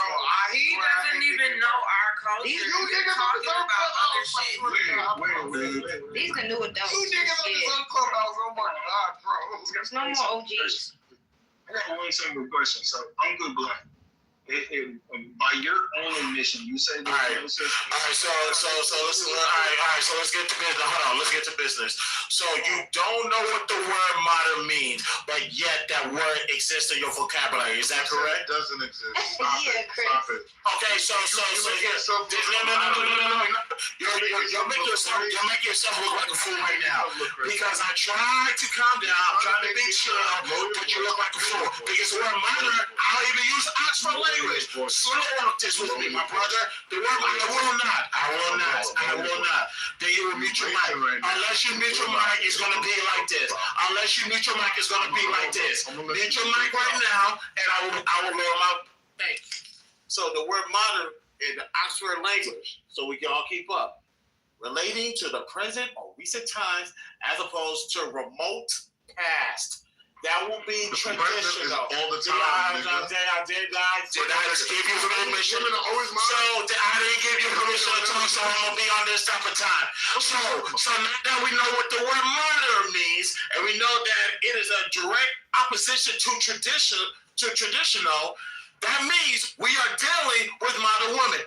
He doesn't even know our culture. These new niggas on the other shit. Wait. These are new adults. You niggas on this clubhouse, oh my God, bro. There's no more OGs. I got one simple question. So I'm good, Black. By your own admission, you say that. All right. So let's get to business. Hold on, let's get to business. So you don't know what the word modern means, but yet that word exists in your vocabulary. Is that correct? It doesn't exist. Yeah, Chris. Stop it. Okay, so you're making yourself look like a fool right now. Because I tried to calm down, I'm trying to be chill, but you look like a fool. Because the word modern, I'll even use Oxford language. Slow walk this with me, my brother. The word I will not. Then you will mute your mic. Unless you mute your mic, it's gonna be like this. Unless you mute your mic, it's gonna be like this. Mute your mic right now, and I will lower my thing. So the word modern in the Oxford language, so we can all keep up, relating to the present or recent times as opposed to remote past. That will be traditional. All the time. I did not give you permission. So I didn't give you permission to talk, so I'm going to be on this type of time. So now that we know what the word modern means, and we know that it is a direct opposition to traditional, that means we are dealing with modern women.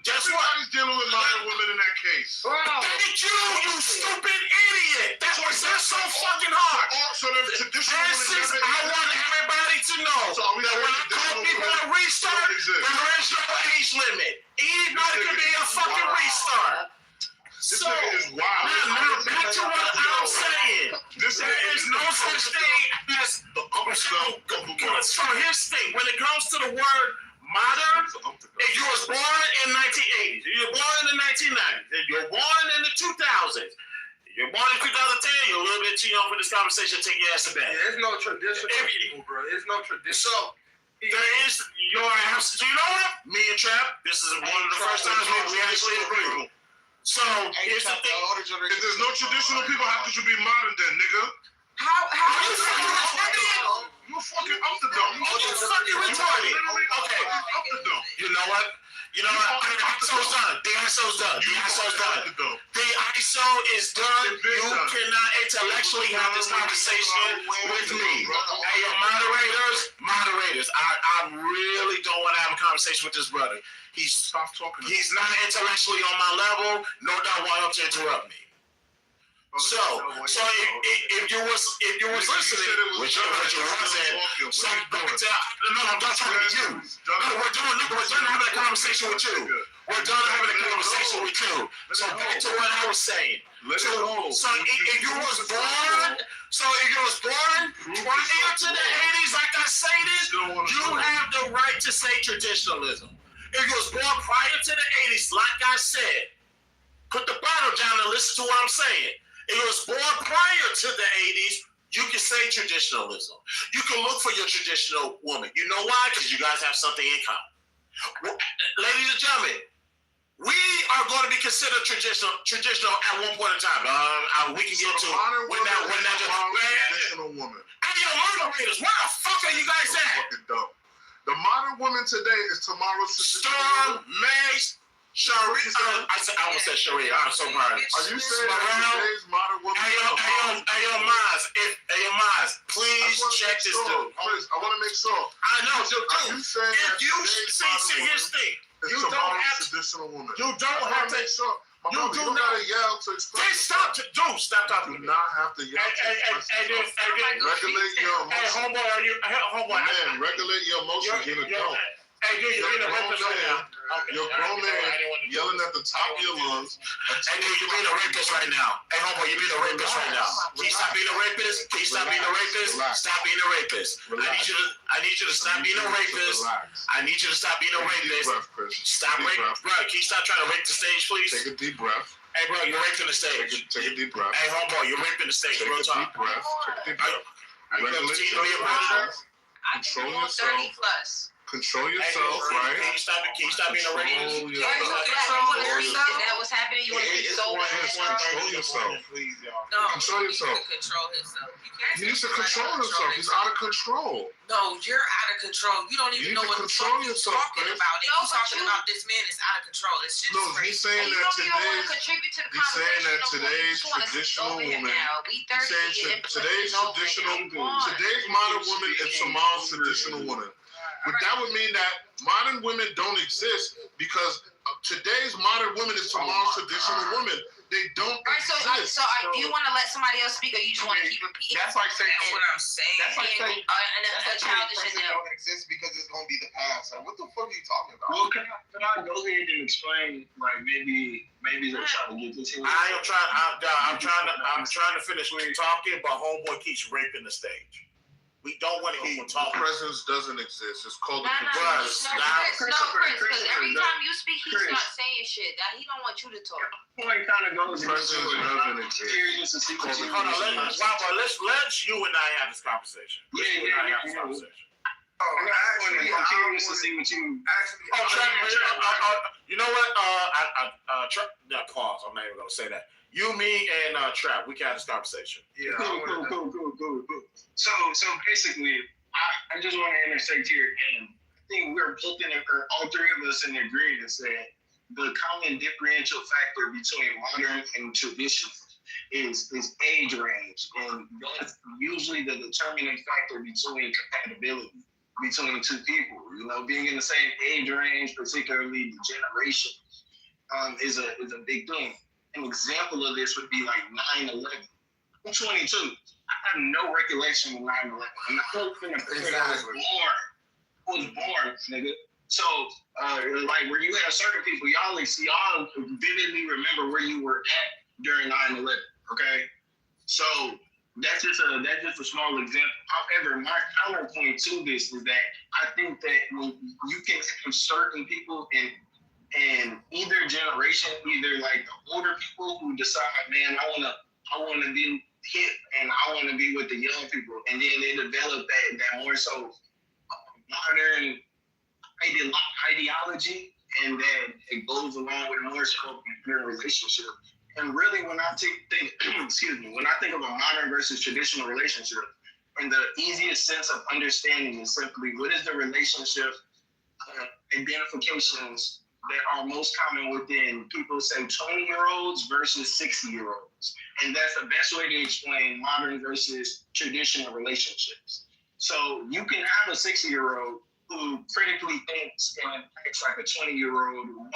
Guess what? Everybody's dealing with modern women in that case. Thank you stupid idiot. That's so fucking hard. So the traditional women I want everybody to know that when I call people a restart, there is no age limit. Anybody can be a fucking restart. This nigga is wild. Now back to what I'm saying. There is no such thing as so here's the thing. When it comes to the word modern, if you was born in 1980s, if you're born in the 1990s, if you're born in the 2000s, if you're born in 2010, you're a little bit too young for this conversation. Take your ass to bed. There's no traditional people, bro. There's no tradition. So there is your ass. Do you know what? Me and Trap, this is one of the first times we actually agree. So here's the thing. If there's no traditional people, how could you be modern then, nigga? How you fucking up the dome. You fucking retarded. Okay. Up the dome. You know what? The ISO's done. The ISO is done. You cannot intellectually have this conversation with me. Hey, your moderators, I really don't want to have a conversation with this brother. He's not intellectually on my level, nor do I want him to interrupt me. So if you was listening, which you wasn't, so back to no, I'm not talking to you. No, we're done having a conversation with you. We're done having a conversation with you. So back to what I was saying. So if you was born prior to the 80s, like I stated, you have the right to say traditionalism. If you was born prior to the 80s, like I said, put the bottle down and listen to what I'm saying. If you was born prior to the 80s, you can say traditionalism. You can look for your traditional woman. You know why? Because you guys have something in common. Ladies and gentlemen, we are going to be considered traditional at one point in time. We can get to when that traditional woman. Hey, yo, moderators, where the fuck are you guys at? Fucking dumb. The modern woman today is tomorrow's Storm, Mace, Sharia. I almost said Sharia. I'm so proud. Are you saying that today's modern woman? Hey, Maz, please check this dude. Chris, I want to make sure. I know, dude. Are you saying that today's modern here's the thing. You don't have traditional woman. You don't have to. You don't gotta yell to explain. Stop talking. You do not have to yell to express. Regulate your emotions. Hey, homeboy, man, regulate your emotions. You're an adult. Hey, dude, you're being a rapist right now. You're a grown man yelling at the top of your lungs. Hey, dude, you're being a rapist right now. Hey, homeboy, you're being a rapist right now. Can you stop being a rapist? Can you stop being a rapist? Stop being a rapist. I need you to stop being a rapist. I need you to stop being a rapist. Stop raping. Bro, can you stop trying to rape the stage, please? Take a deep breath. Hey, bro, you're raping the stage. Take a deep breath. Hey, homeboy, you're raping the stage. Take a deep breath. Take a deep breath. Regulate your emotions. Control yourself. Control yourself, right? Can you stop being a rapist? Control yourself. Is that what's happening? You want to be so Control yourself. No, Control yourself. He can control himself. He needs to control himself. He's out of control. No, you're out of control. You don't even know what the fuck you're talking about. If you're talking about this man is out of control. It's just crazy. He's saying that today's traditional woman. Today's modern woman is tomorrow's traditional woman. But that would mean that modern women don't exist because today's modern woman is tomorrow's traditional woman. They don't exist. So do you want to let somebody else speak, or you just want to keep repeating? That's like saying what I'm saying. That's like saying a childish it don't exist because it's gonna be the past. Like, what the fuck are you talking about? Well, can I go ahead and explain? Like maybe they're trying to get this here. I'm trying to finish talking, but homeboy keeps raping the stage. We don't want to hear you talk. Presence doesn't exist. It's called the Chris, because every time you speak, he's not saying shit. He don't want you to talk. Point kind of goes presence doesn't exist. Hold on, let's you and I have this conversation. I'm curious to see what you actually. You know what? Pause. I'm not even gonna say that. You, me, and Trap, we can have this conversation. Yeah. Cool. So basically, I just want to intersect here, and I think we're both all three of us in agreement that the common differential factor between modern and traditional is age range, and that's usually the determining factor between compatibility between two people. You know, being in the same age range, particularly the generation, is a big thing. An example of this would be like 9/11. I'm 22. I have no recollection of 9/11. I'm not I was born, nigga. So, like, where you have certain people, y'all vividly remember where you were at during 9/11. Okay, so that's just a small example. However, my counterpoint to this is that I think that when you can have certain people in either generation, either like the older people who decide, man, I wanna be hip and I wanna be with the young people, and then they develop that more so modern ideology, and then it goes along with more so modern relationship. And really, when I think of a modern versus traditional relationship, and the easiest sense of understanding is simply what is the relationship identifications that are most common within people, say 20-year-olds versus 60-year-olds. And that's the best way to explain modern versus traditional relationships. So you can have a 60-year-old who critically thinks and acts like a 20-year-old woman,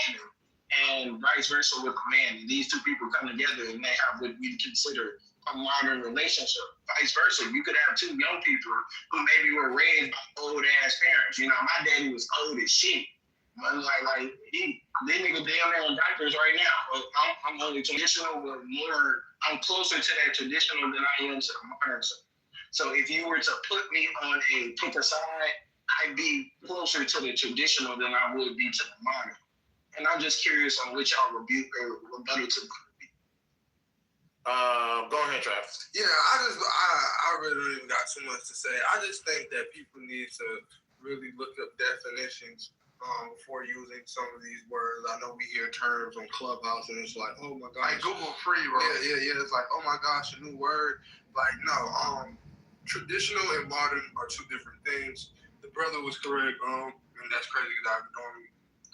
and vice versa with a man. And these two people come together and they have what we consider a modern relationship. Vice versa, you could have two young people who maybe were raised by old ass parents. You know, my daddy was old as shit. But they nigga damn near on doctors right now. I'm only traditional, but I'm closer to that traditional than I am to the modern side. So if you were to put me on a pick a side, I'd be closer to the traditional than I would be to the modern. And I'm just curious on which y'all rebuttal to. Go ahead, Travis. Yeah, I really don't even got too much to say. I just think that people need to really look up definitions before using some of these words. I know we hear terms on Clubhouse and it's like, oh my gosh. Like Google free, bro. Yeah. It's like, oh my gosh, a new word. Like, no, traditional and modern are two different things. The brother was correct, and that's crazy because I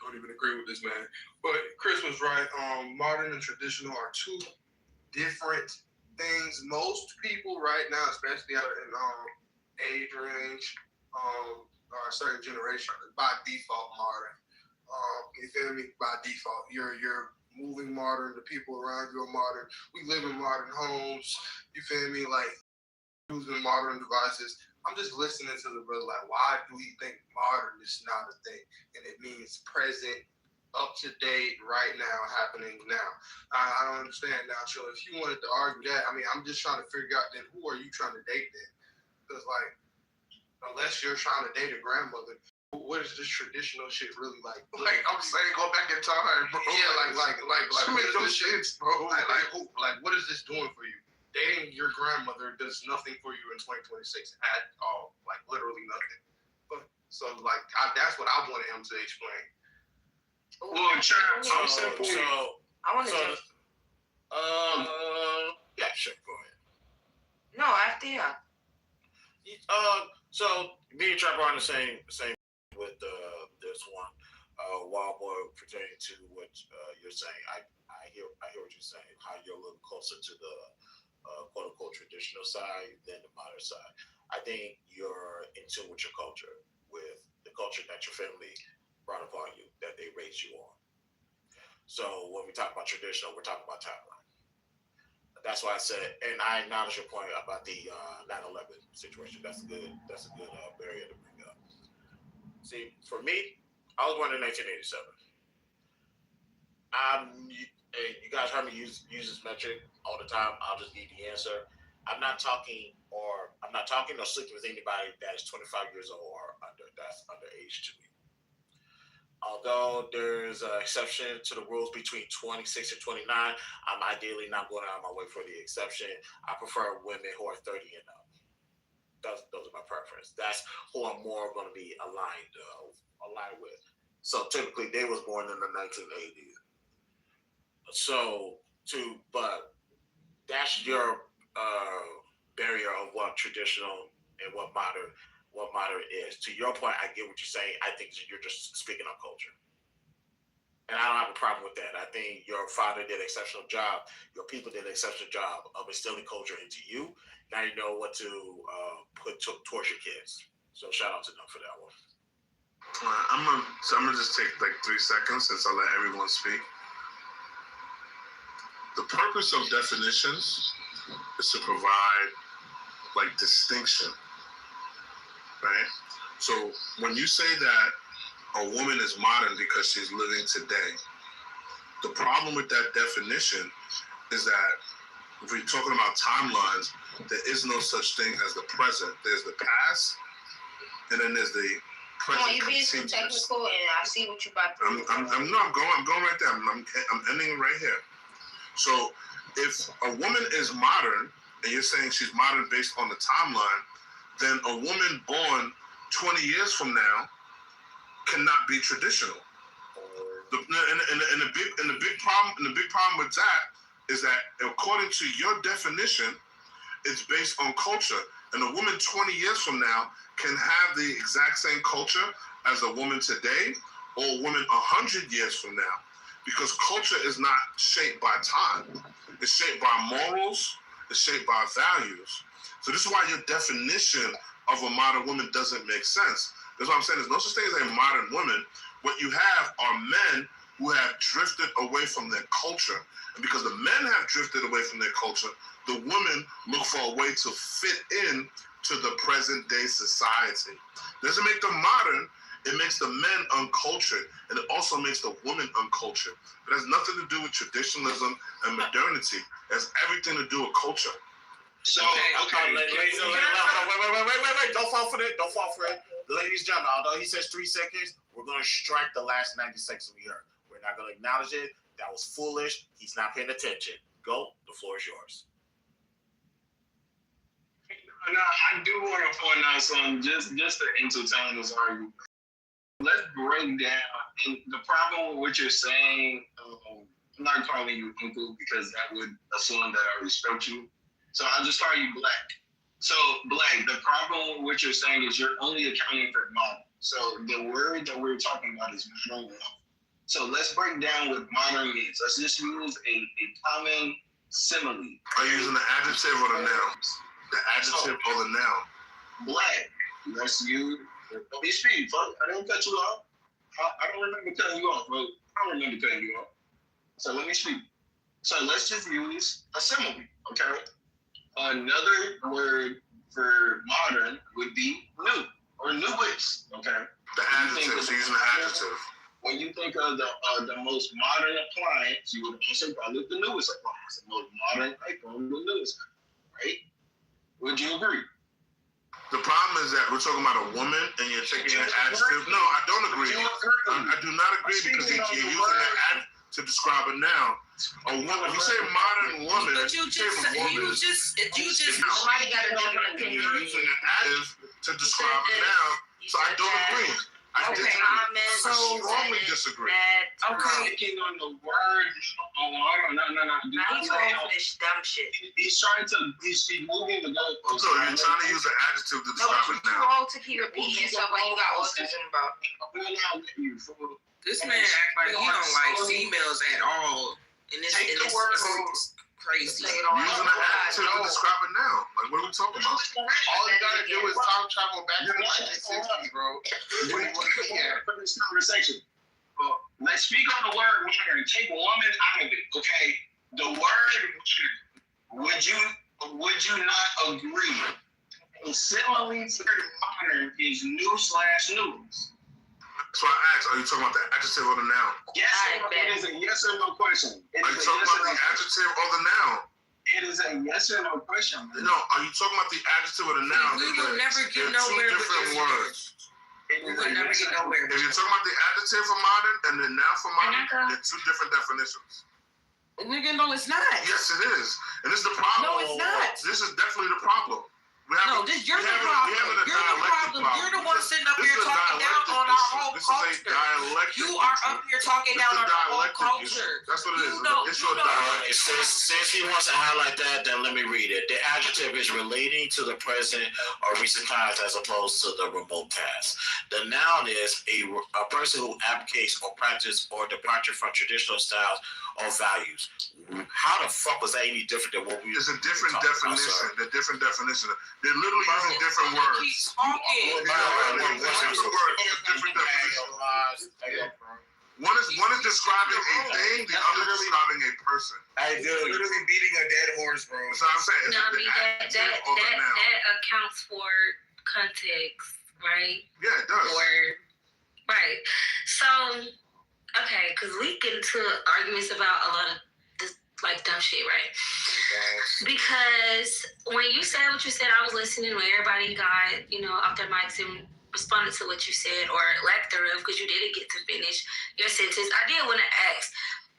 don't even agree with this man. But Chris was right. Modern and traditional are two different things. Most people right now, especially out in age range, or a certain generation, by default modern. You feel me? By default, you're moving modern. The people around you are modern. We live in modern homes. You feel me? Like using modern devices. I'm just listening to the brother. Like, why do you think modern is not a thing? And it means present, up to date, right now, happening now. I don't understand now. So if you wanted to argue that, I mean, I'm just trying to figure out then who are you trying to date then? Because like, unless you're trying to date a grandmother, what is this traditional shit really like? Like I'm saying, go back in time, bro. Yeah, like what is this shit, bro? Like what is this doing for you? Dating your grandmother does nothing for you in 2026 at all. Like literally nothing. But so like that's what I wanted him to explain. Well, So I want to. yeah, sure, go ahead. No, after you. So me and Trapper are on the same with this one. While more pertaining to what you're saying, I hear what you're saying. How you're a little closer to the quote unquote traditional side than the modern side. I think you're in tune with your culture, with the culture that your family brought upon you, that they raised you on. So when we talk about traditional, we're talking about timeline. That's why I said, and I acknowledge your point about the 9/11 situation. That's a good barrier to bring up. See, for me, I was born in 1987. You guys heard me use this metric all the time. I'll just give you the answer. I'm not talking or sleeping with anybody that is 25 years old or under. That's underage to me. Although there's an exception to the rules between 26 and 29, I'm ideally not going out of my way for the exception. I prefer women who are 30 and up. Those are my preference. That's who I'm more going to be aligned with. So typically, they was born in the 1980s. But that's your barrier of what traditional and what modern is. To your point, I get what you're saying. I think you're just speaking on culture. And I don't have a problem with that. I think your father did an exceptional job. Your people did an exceptional job of instilling culture into you. Now you know what to put towards your kids. So shout out to them for that one. I'm gonna just take like 3 seconds since I let everyone speak. The purpose of definitions is to provide like distinction, right? So when you say that a woman is modern because she's living today, the problem with that definition is that if we're talking about timelines, there is no such thing as the present. There's the past, and then there's the present. Come on, you're being too technical, and I see what you're about to do. I'm going right there. I'm ending right here. So if a woman is modern, and you're saying she's modern based on the timeline, then a woman born 20 years from now cannot be traditional. The big problem with that is that according to your definition, it's based on culture. And a woman 20 years from now can have the exact same culture as a woman today or a woman 100 years from now. Because culture is not shaped by time. It's shaped by morals. It's shaped by values. So this is why your definition of a modern woman doesn't make sense. That's what I'm saying. There's no such thing as a modern woman. What you have are men who have drifted away from their culture. And because the men have drifted away from their culture, the women look for a way to fit in to the present day society. Doesn't make them modern, it makes the men uncultured, and it also makes the women uncultured. It has nothing to do with traditionalism and modernity. It has everything to do with culture. So, okay. Wait. Don't fall for it. Ladies and gentlemen, although he says 3 seconds, we're going to strike the last 90 seconds we heard. We're not going to acknowledge it. That was foolish. He's not paying attention. Go. The floor is yours. No, I do want to point out something just to entertain this argument. Let's break down. And the problem with what you're saying, I'm not calling you uncle because that would assume that I respect you. So I'll just call you Black. So Black, the problem with what you're saying is you're only accounting for modern. So the word that we're talking about is modern. So let's break down what modern means. Let's just use a common simile. Are you using the adjective or the noun? The adjective or the noun? Black. Let's use. Don't be speed, fuck. I didn't cut you off. I don't remember cutting you off, bro. I don't remember cutting you off. So let me speak. So let's just use a simile, okay? Another word for modern would be new or newest, okay? The adjective, so using the adjective. When you think of the most modern appliance, you would also call it the newest appliance. The most modern iPhone, the newest, right? Would you agree? The problem is that we're talking about a woman and you're taking an adjective. No, I don't agree. I do not agree because you're using an adjective to describe a noun. A woman, if you say modern woman, but you just you're using an adjective to describe a noun. So I don't agree. I strongly disagree. Taking on the word. No. Now he's going for this dumb shit. He's moving the goalpost. So you're trying to use an adjective to describe it now. You're too old to keep repeating yourself like you got autism, bro. This man act like he don't like females at all. And this is crazy. Using an adjective to describe it now. Like, what are we talking about? All you gotta do is time travel back to the 1960s, bro. What do you want to be here? For this conversation. Well, let's speak on the word modern. Take woman out of it, okay? The word would you not agree? A simile for modern is new/news. So I asked, are you talking about the adjective or the noun? Yes, it is a yes or no question. Are you talking about the adjective or the noun? It is a yes or no question. No, are you talking about the adjective or the noun? We will never get nowhere with different words. We will never get nowhere. If you're talking about the adjective for modern and the noun for modern, they're two different definitions. Nigga, no, it's not. Yes, it is. And this is the problem. No, it's not. This is definitely the problem. You're the problem. You're the one sitting up here talking down on our whole culture. You are up here talking down on our whole culture. That's what it is. It's your dialect. Since he wants to highlight that, then let me read it. The adjective is relating to the present or recent times as opposed to the remote past. The noun is a person who advocates or practices or departure from traditional styles or values. How the fuck was that any different than what we? It's a different definition. They're different definitions. They're literally using different words. Keep talking. Different definitions. One is describing a thing. The other is describing a person. Hey, dude, literally beating a dead horse, bro. So I'm saying. No, I mean that accounts for context, right? Yeah, it does. Right. So, okay, because we get into arguments about a lot of this, like, dumb shit, right? Because when you said what you said, I was listening when everybody got, off their mics and responded to what you said, or lack thereof, because you didn't get to finish your sentence. I did want to ask,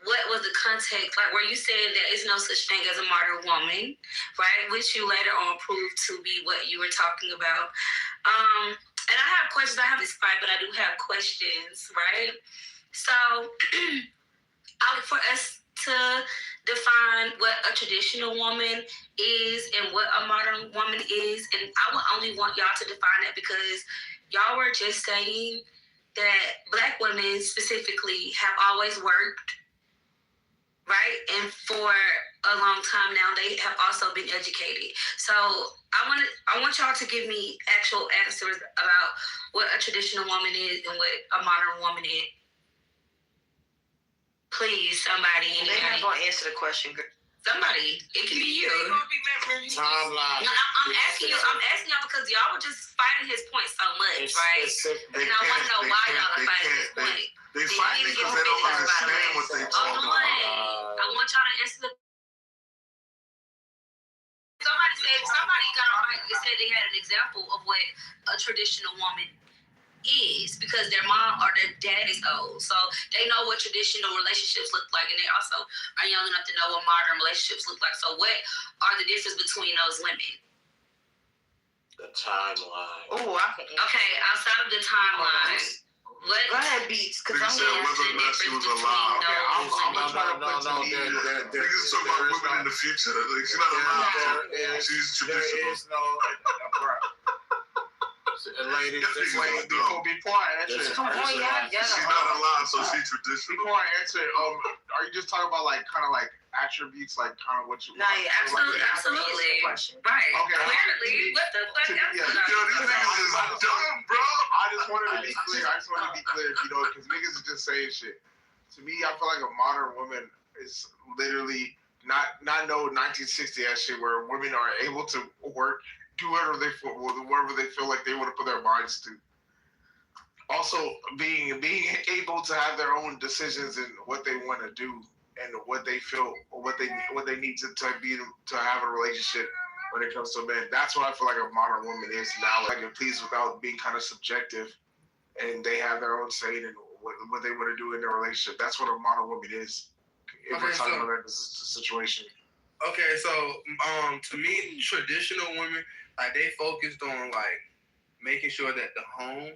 what was the context, like where you said there is no such thing as a modern woman, right? Which you later on proved to be what you were talking about. And I have questions. I have this fight, but I do have questions, right? So, for us to define what a traditional woman is and what a modern woman is, and I would only want y'all to define that because y'all were just saying that Black women specifically have always worked, right? And for a long time now, they have also been educated. So I want y'all to give me actual answers about what a traditional woman is and what a modern woman is. Please, somebody. They're not gonna answer the question, girl. Somebody, it can be you. Timeline. No, I'm asking y'all because y'all were just fighting his point so much, right? And I want to know why y'all are fighting his point. They fight because they don't understand what they talking about. I want y'all to answer the. Somebody got on mic and said they had an example of what a traditional woman is because their mom or their dad is old, so they know what traditional relationships look like, and they also are young enough to know what modern relationships look like. So what are the differences between those women? The timeline. Oh, I can. Okay, outside of the timeline, what? Go ahead, Beats, because I'm said whether or not she was alive. No. Niggas talking about women in the future. Like, she's not alive. She's traditional. Ladies, before quiet. Come on, y'all. She's not alive, so she's traditional. Before I answer, are you just talking about like kind of like attributes, like kind of what you? No, yeah, absolutely. Right. Okay. Clearly, what the fuck? Yo, these niggas is dumb, bro. I just wanted to be clear. Because niggas is just saying shit. To me, I feel like a modern woman is literally not no 1960 ass shit where women are able to work, do whatever they feel like they want to put their minds to. Also, being able to have their own decisions in what they want to do and what they feel, or what they need to have a relationship when it comes to men. That's what I feel like a modern woman is now. Like, at peace without being kind of subjective, and they have their own say in what they want to do in their relationship. That's what a modern woman is. If we're talking about this situation. Okay, so to me, traditional women, like, they focused on like making sure that the home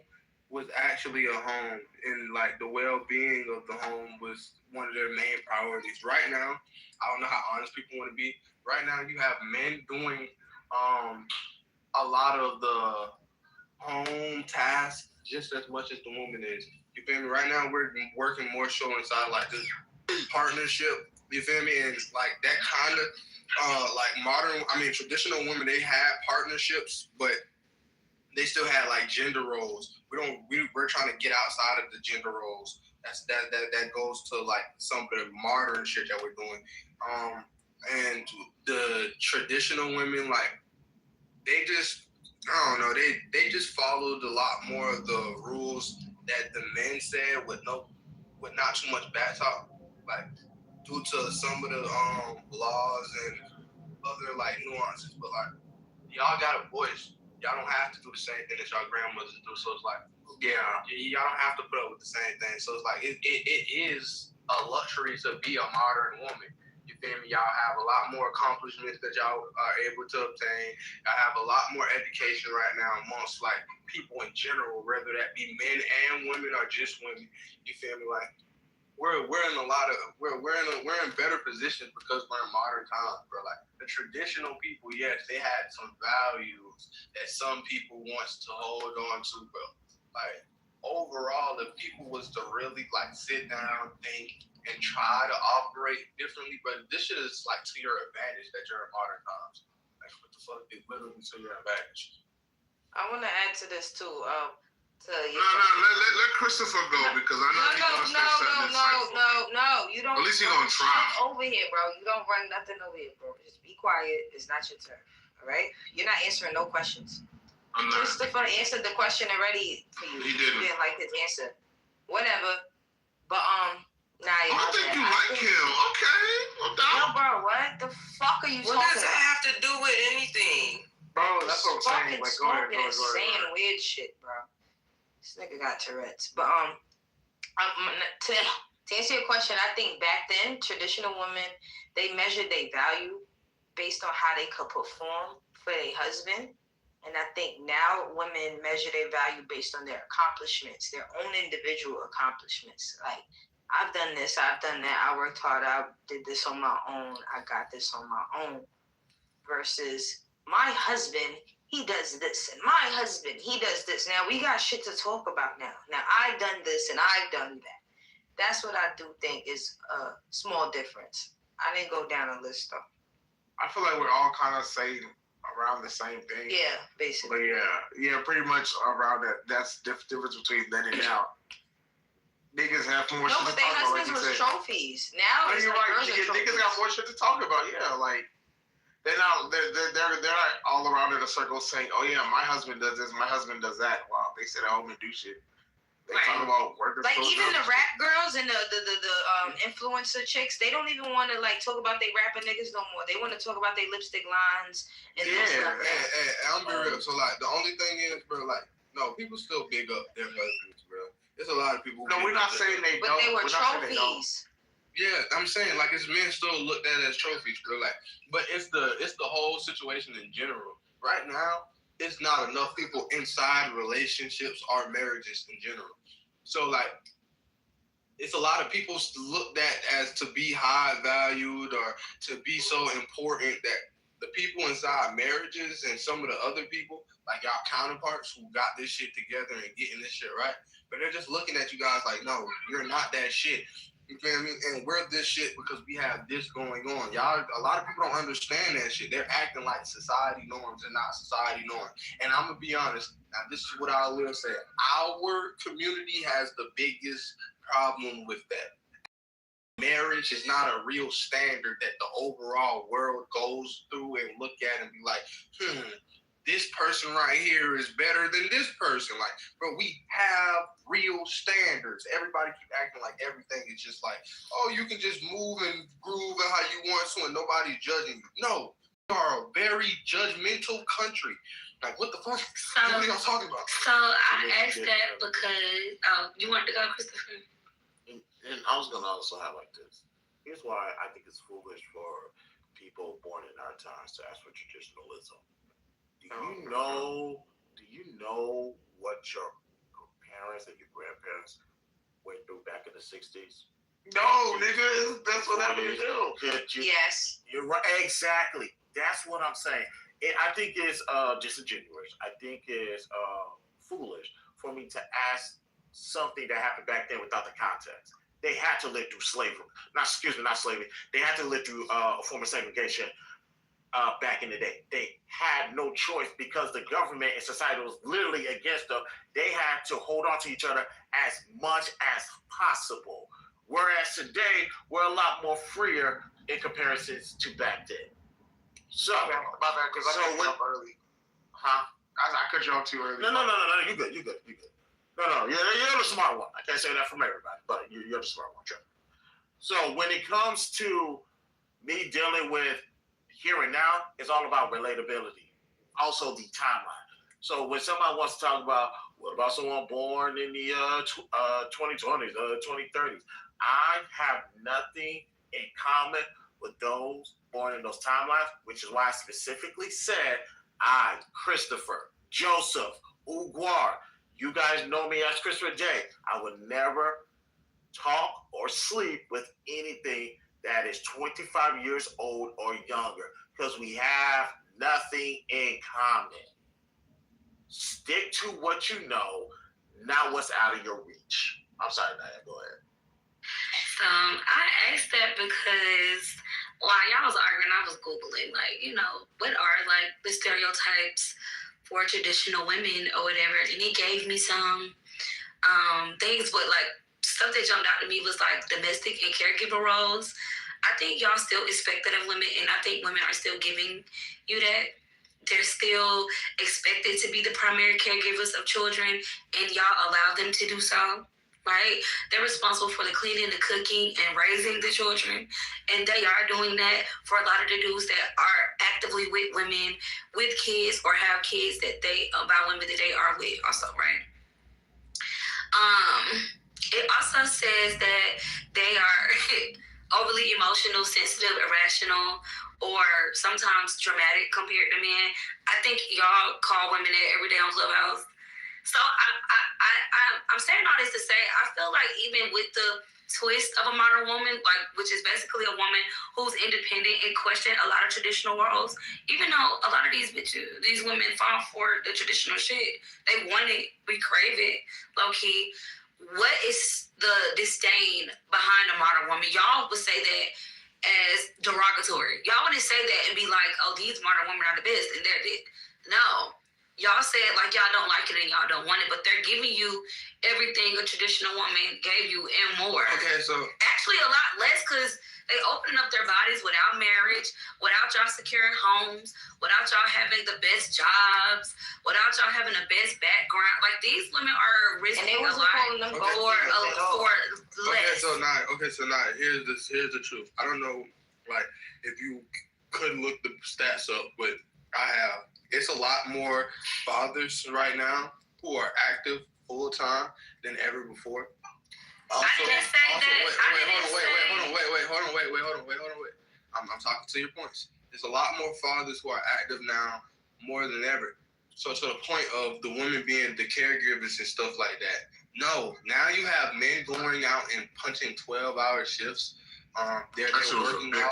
was actually a home, and like the well-being of the home was one of their main priorities. Right now, I don't know how honest people want to be. Right now, you have men doing a lot of the home tasks just as much as the woman is. You feel me? Right now, we're working more so inside like this partnership. You feel me? And like that kind of traditional women, they had partnerships, but they still had like gender roles. We're trying to get outside of the gender roles. That goes to like some of the modern shit that we're doing. And the traditional women, like, they just, I don't know, they just followed a lot more of the rules that the men said with not too much back talk, like due to some of the laws and other like nuances. But like, y'all got a voice. Y'all don't have to do the same thing that y'all grandmothers do. So it's like, y'all don't have to put up with the same thing. So it's like, it is a luxury to be a modern woman. You feel me? Y'all have a lot more accomplishments that y'all are able to obtain. Y'all have a lot more education right now amongst like people in general, whether that be men and women or just women. You feel me? Like, we're in better positions because we're in modern times, bro. Like, the traditional people, yes, they had some values that some people wants to hold on to, bro. Like, overall, if people was to really like sit down, think, and try to operate differently, but this shit is like to your advantage that you're in modern times. Like, what the fuck is literally to your advantage? I want to add to this too. Let Christopher go, because I know he's gonna say something insightful. No, you don't. At least he's gonna try. Over here, bro. You don't run nothing over here, bro. Just be quiet. It's not your turn. All right? You're not answering no questions. I'm not. Christopher answered the question already for you. He didn't. You didn't like his answer. Whatever. But nah, I think you like him. Okay. No, bro. What the fuck are you talking about? What does that have to do with anything? Bro, that's what I'm saying. Like, go ahead. Saying weird shit, bro. This nigga got Tourette's. But to answer your question, I think back then, traditional women, they measured their value based on how they could perform for their husband. And I think now women measure their value based on their accomplishments, their own individual accomplishments. Like, I've done this, I've done that, I worked hard, I did this on my own, I got this on my own. Versus my husband, he does this, and my husband, he does this. Now, we got shit to talk about now. Now, I've done this, and I've done that. That's what I do think is a small difference. I didn't go down a list, though. I feel like we're all kind of saying around the same thing. Yeah, basically. But yeah, pretty much around that. That's the difference between then and now. niggas have more shit No, to but their talk about. husbands was trophies. Now it's you're like right. girls are Niggas trophies. got more shit to talk about. Yeah, like they're not all around in a circle saying, "Oh yeah, my husband does this, my husband does that." Wow, they sit at home and do shit. They talk about work. Like even the rap girls and the influencer chicks, they don't even want to like talk about they rapping niggas no more. They want to talk about their lipstick lines and stuff. I'm be real. So like the only thing is, bro, like no, people still big up their husbands, bro. There's a lot of people. No, we're not saying they don't. But they were trophies. Yeah, I'm saying like it's men still looked at as trophies, bro. Like, but it's the whole situation in general. Right now, it's not enough people inside relationships or marriages in general. So like, it's a lot of people looked at as to be high valued or to be so important that the people inside marriages and some of the other people, like y'all counterparts who got this shit together and getting this shit right, but they're just looking at you guys like, no, you're not that shit. You feel me? And we're this shit because we have this going on. Y'all, a lot of people don't understand that shit. They're acting like society norms and not society norms. And I'm gonna be honest. Now, this is what I will say. Our community has the biggest problem with that. Marriage is not a real standard that the overall world goes through and look at and be like, this person right here is better than this person. Like, bro, we have real standards. Everybody keep acting like everything is just like, oh, you can just move and groove how you want to and nobody's judging you. No, we are a very judgmental country. Like, what the fuck? What are y'all talking about? So I asked that because, you want to go, Christopher? And I was gonna also highlight this. Here's why I think it's foolish for people born in our times to ask for traditionalism. Do you know what your parents and your grandparents went through back in the 60s? No, nigga, that's what I mean. Yes. You're right. Exactly. That's what I'm saying. I think it's disingenuous. I think it's foolish for me to ask something that happened back then without the context. They had to live through slavery. Not slavery. They had to live through a form of segregation. Back in the day, they had no choice because the government and society was literally against them. They had to hold on to each other as much as possible. Whereas today, we're a lot more freer in comparison to back then. So, my bad, because I cut you off early. Huh? I cut you off too early. No. You good. No. You're the smart one. I can't say that from everybody, but you're the smart one, Trevor. So when it comes to me dealing with here and now, it's all about relatability. Also the timeline. So when somebody wants to talk about, what about someone born in the 2020s, 2030s? I have nothing in common with those born in those timelines, which is why I specifically said I, Christopher, Joseph, Uguar, you guys know me as Christopher J. I would never talk or sleep with anything that is 25 years old or younger, because we have nothing in common. Stick to what you know, not what's out of your reach. I'm sorry, Naya, go ahead. I asked that because while y'all was arguing, I was Googling, like, what are, like, the stereotypes for traditional women or whatever, and it gave me some things, but, like, stuff that jumped out to me was, like, domestic and caregiver roles. I think y'all still expect that of women, and I think women are still giving you that. They're still expected to be the primary caregivers of children, and y'all allow them to do so, right? They're responsible for the cleaning, the cooking, and raising the children, and they are doing that for a lot of the dudes that are actively with women, with kids, or have kids that by women that they are with also, right? It also says that they are overly emotional, sensitive, irrational, or sometimes dramatic compared to men. I think y'all call women that every day on Clubhouse. So I'm saying all this to say, I feel like even with the twist of a modern woman, like, which is basically a woman who's independent and question a lot of traditional roles, even though a lot of these women fall for the traditional shit, they want it, we crave it, low key. What is the disdain behind a modern woman? Y'all would say that as derogatory. Y'all wouldn't say that and be like, oh, these modern women are the best, and they're it. No. y'all said like y'all don't like it and y'all don't want it, but they're giving you everything a traditional woman gave you and more. Okay, so actually a lot less because they opening up their bodies without marriage, without y'all securing homes, without y'all having the best jobs, without y'all having the best background. Like these women are risking a lot for less. Okay, so now here's the truth. I don't know, like if you couldn't look the stats up, but I have. It's a lot more fathers right now who are active full time than ever before. Also, I didn't say that. Wait. I'm talking to your points. There's a lot more fathers who are active now more than ever. So to the point of the women being the caregivers and stuff like that. No, now you have men going out and punching 12-hour shifts. They're working all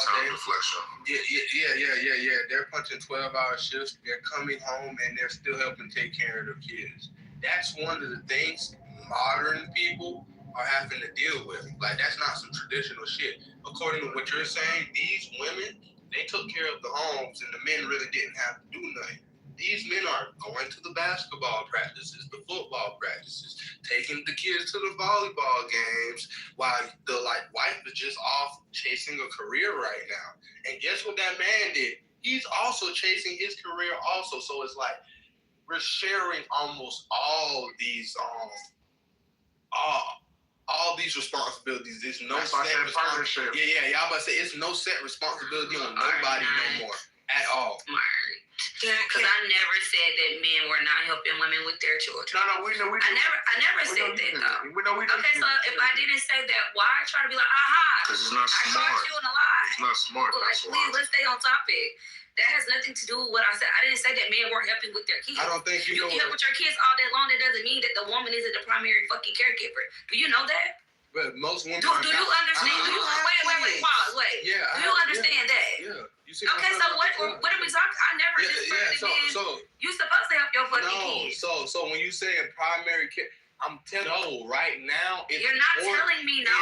day. Yeah. They're punching 12-hour shifts. They're coming home and they're still helping take care of their kids. That's one of the things modern people are having to deal with. Like, that's not some traditional shit. According to what you're saying, these women, they took care of the homes and the men really didn't have to do nothing. These men are going to the basketball practices, the football practices, taking the kids to the volleyball games, while the wife is just off chasing a career right now. And guess what that man did? He's also chasing his career also. So it's like we're sharing almost all these responsibilities. There's no set responsibility. Yeah. Y'all about to say it's no set responsibility on nobody no more at all. Because I never said that men were not helping women with their children. No, we know. I never said that though. Okay, so if I didn't say that, why try to be like, Because it's not smart. I caught you in a lie. It's not smart. Like, please, let's stay on topic. That has nothing to do with what I said. I didn't say that men weren't helping with their kids. I don't think you can help with your kids all day long. That doesn't mean that the woman isn't the primary fucking caregiver. Do you know that? But most women. Do you understand? Wait. Pause. Wait. Yeah. Do you understand that? Yeah. Okay, so what are we talking? I never you supposed to help your fucking kids. So when you say primary care, I'm telling you right now, you're not telling me no.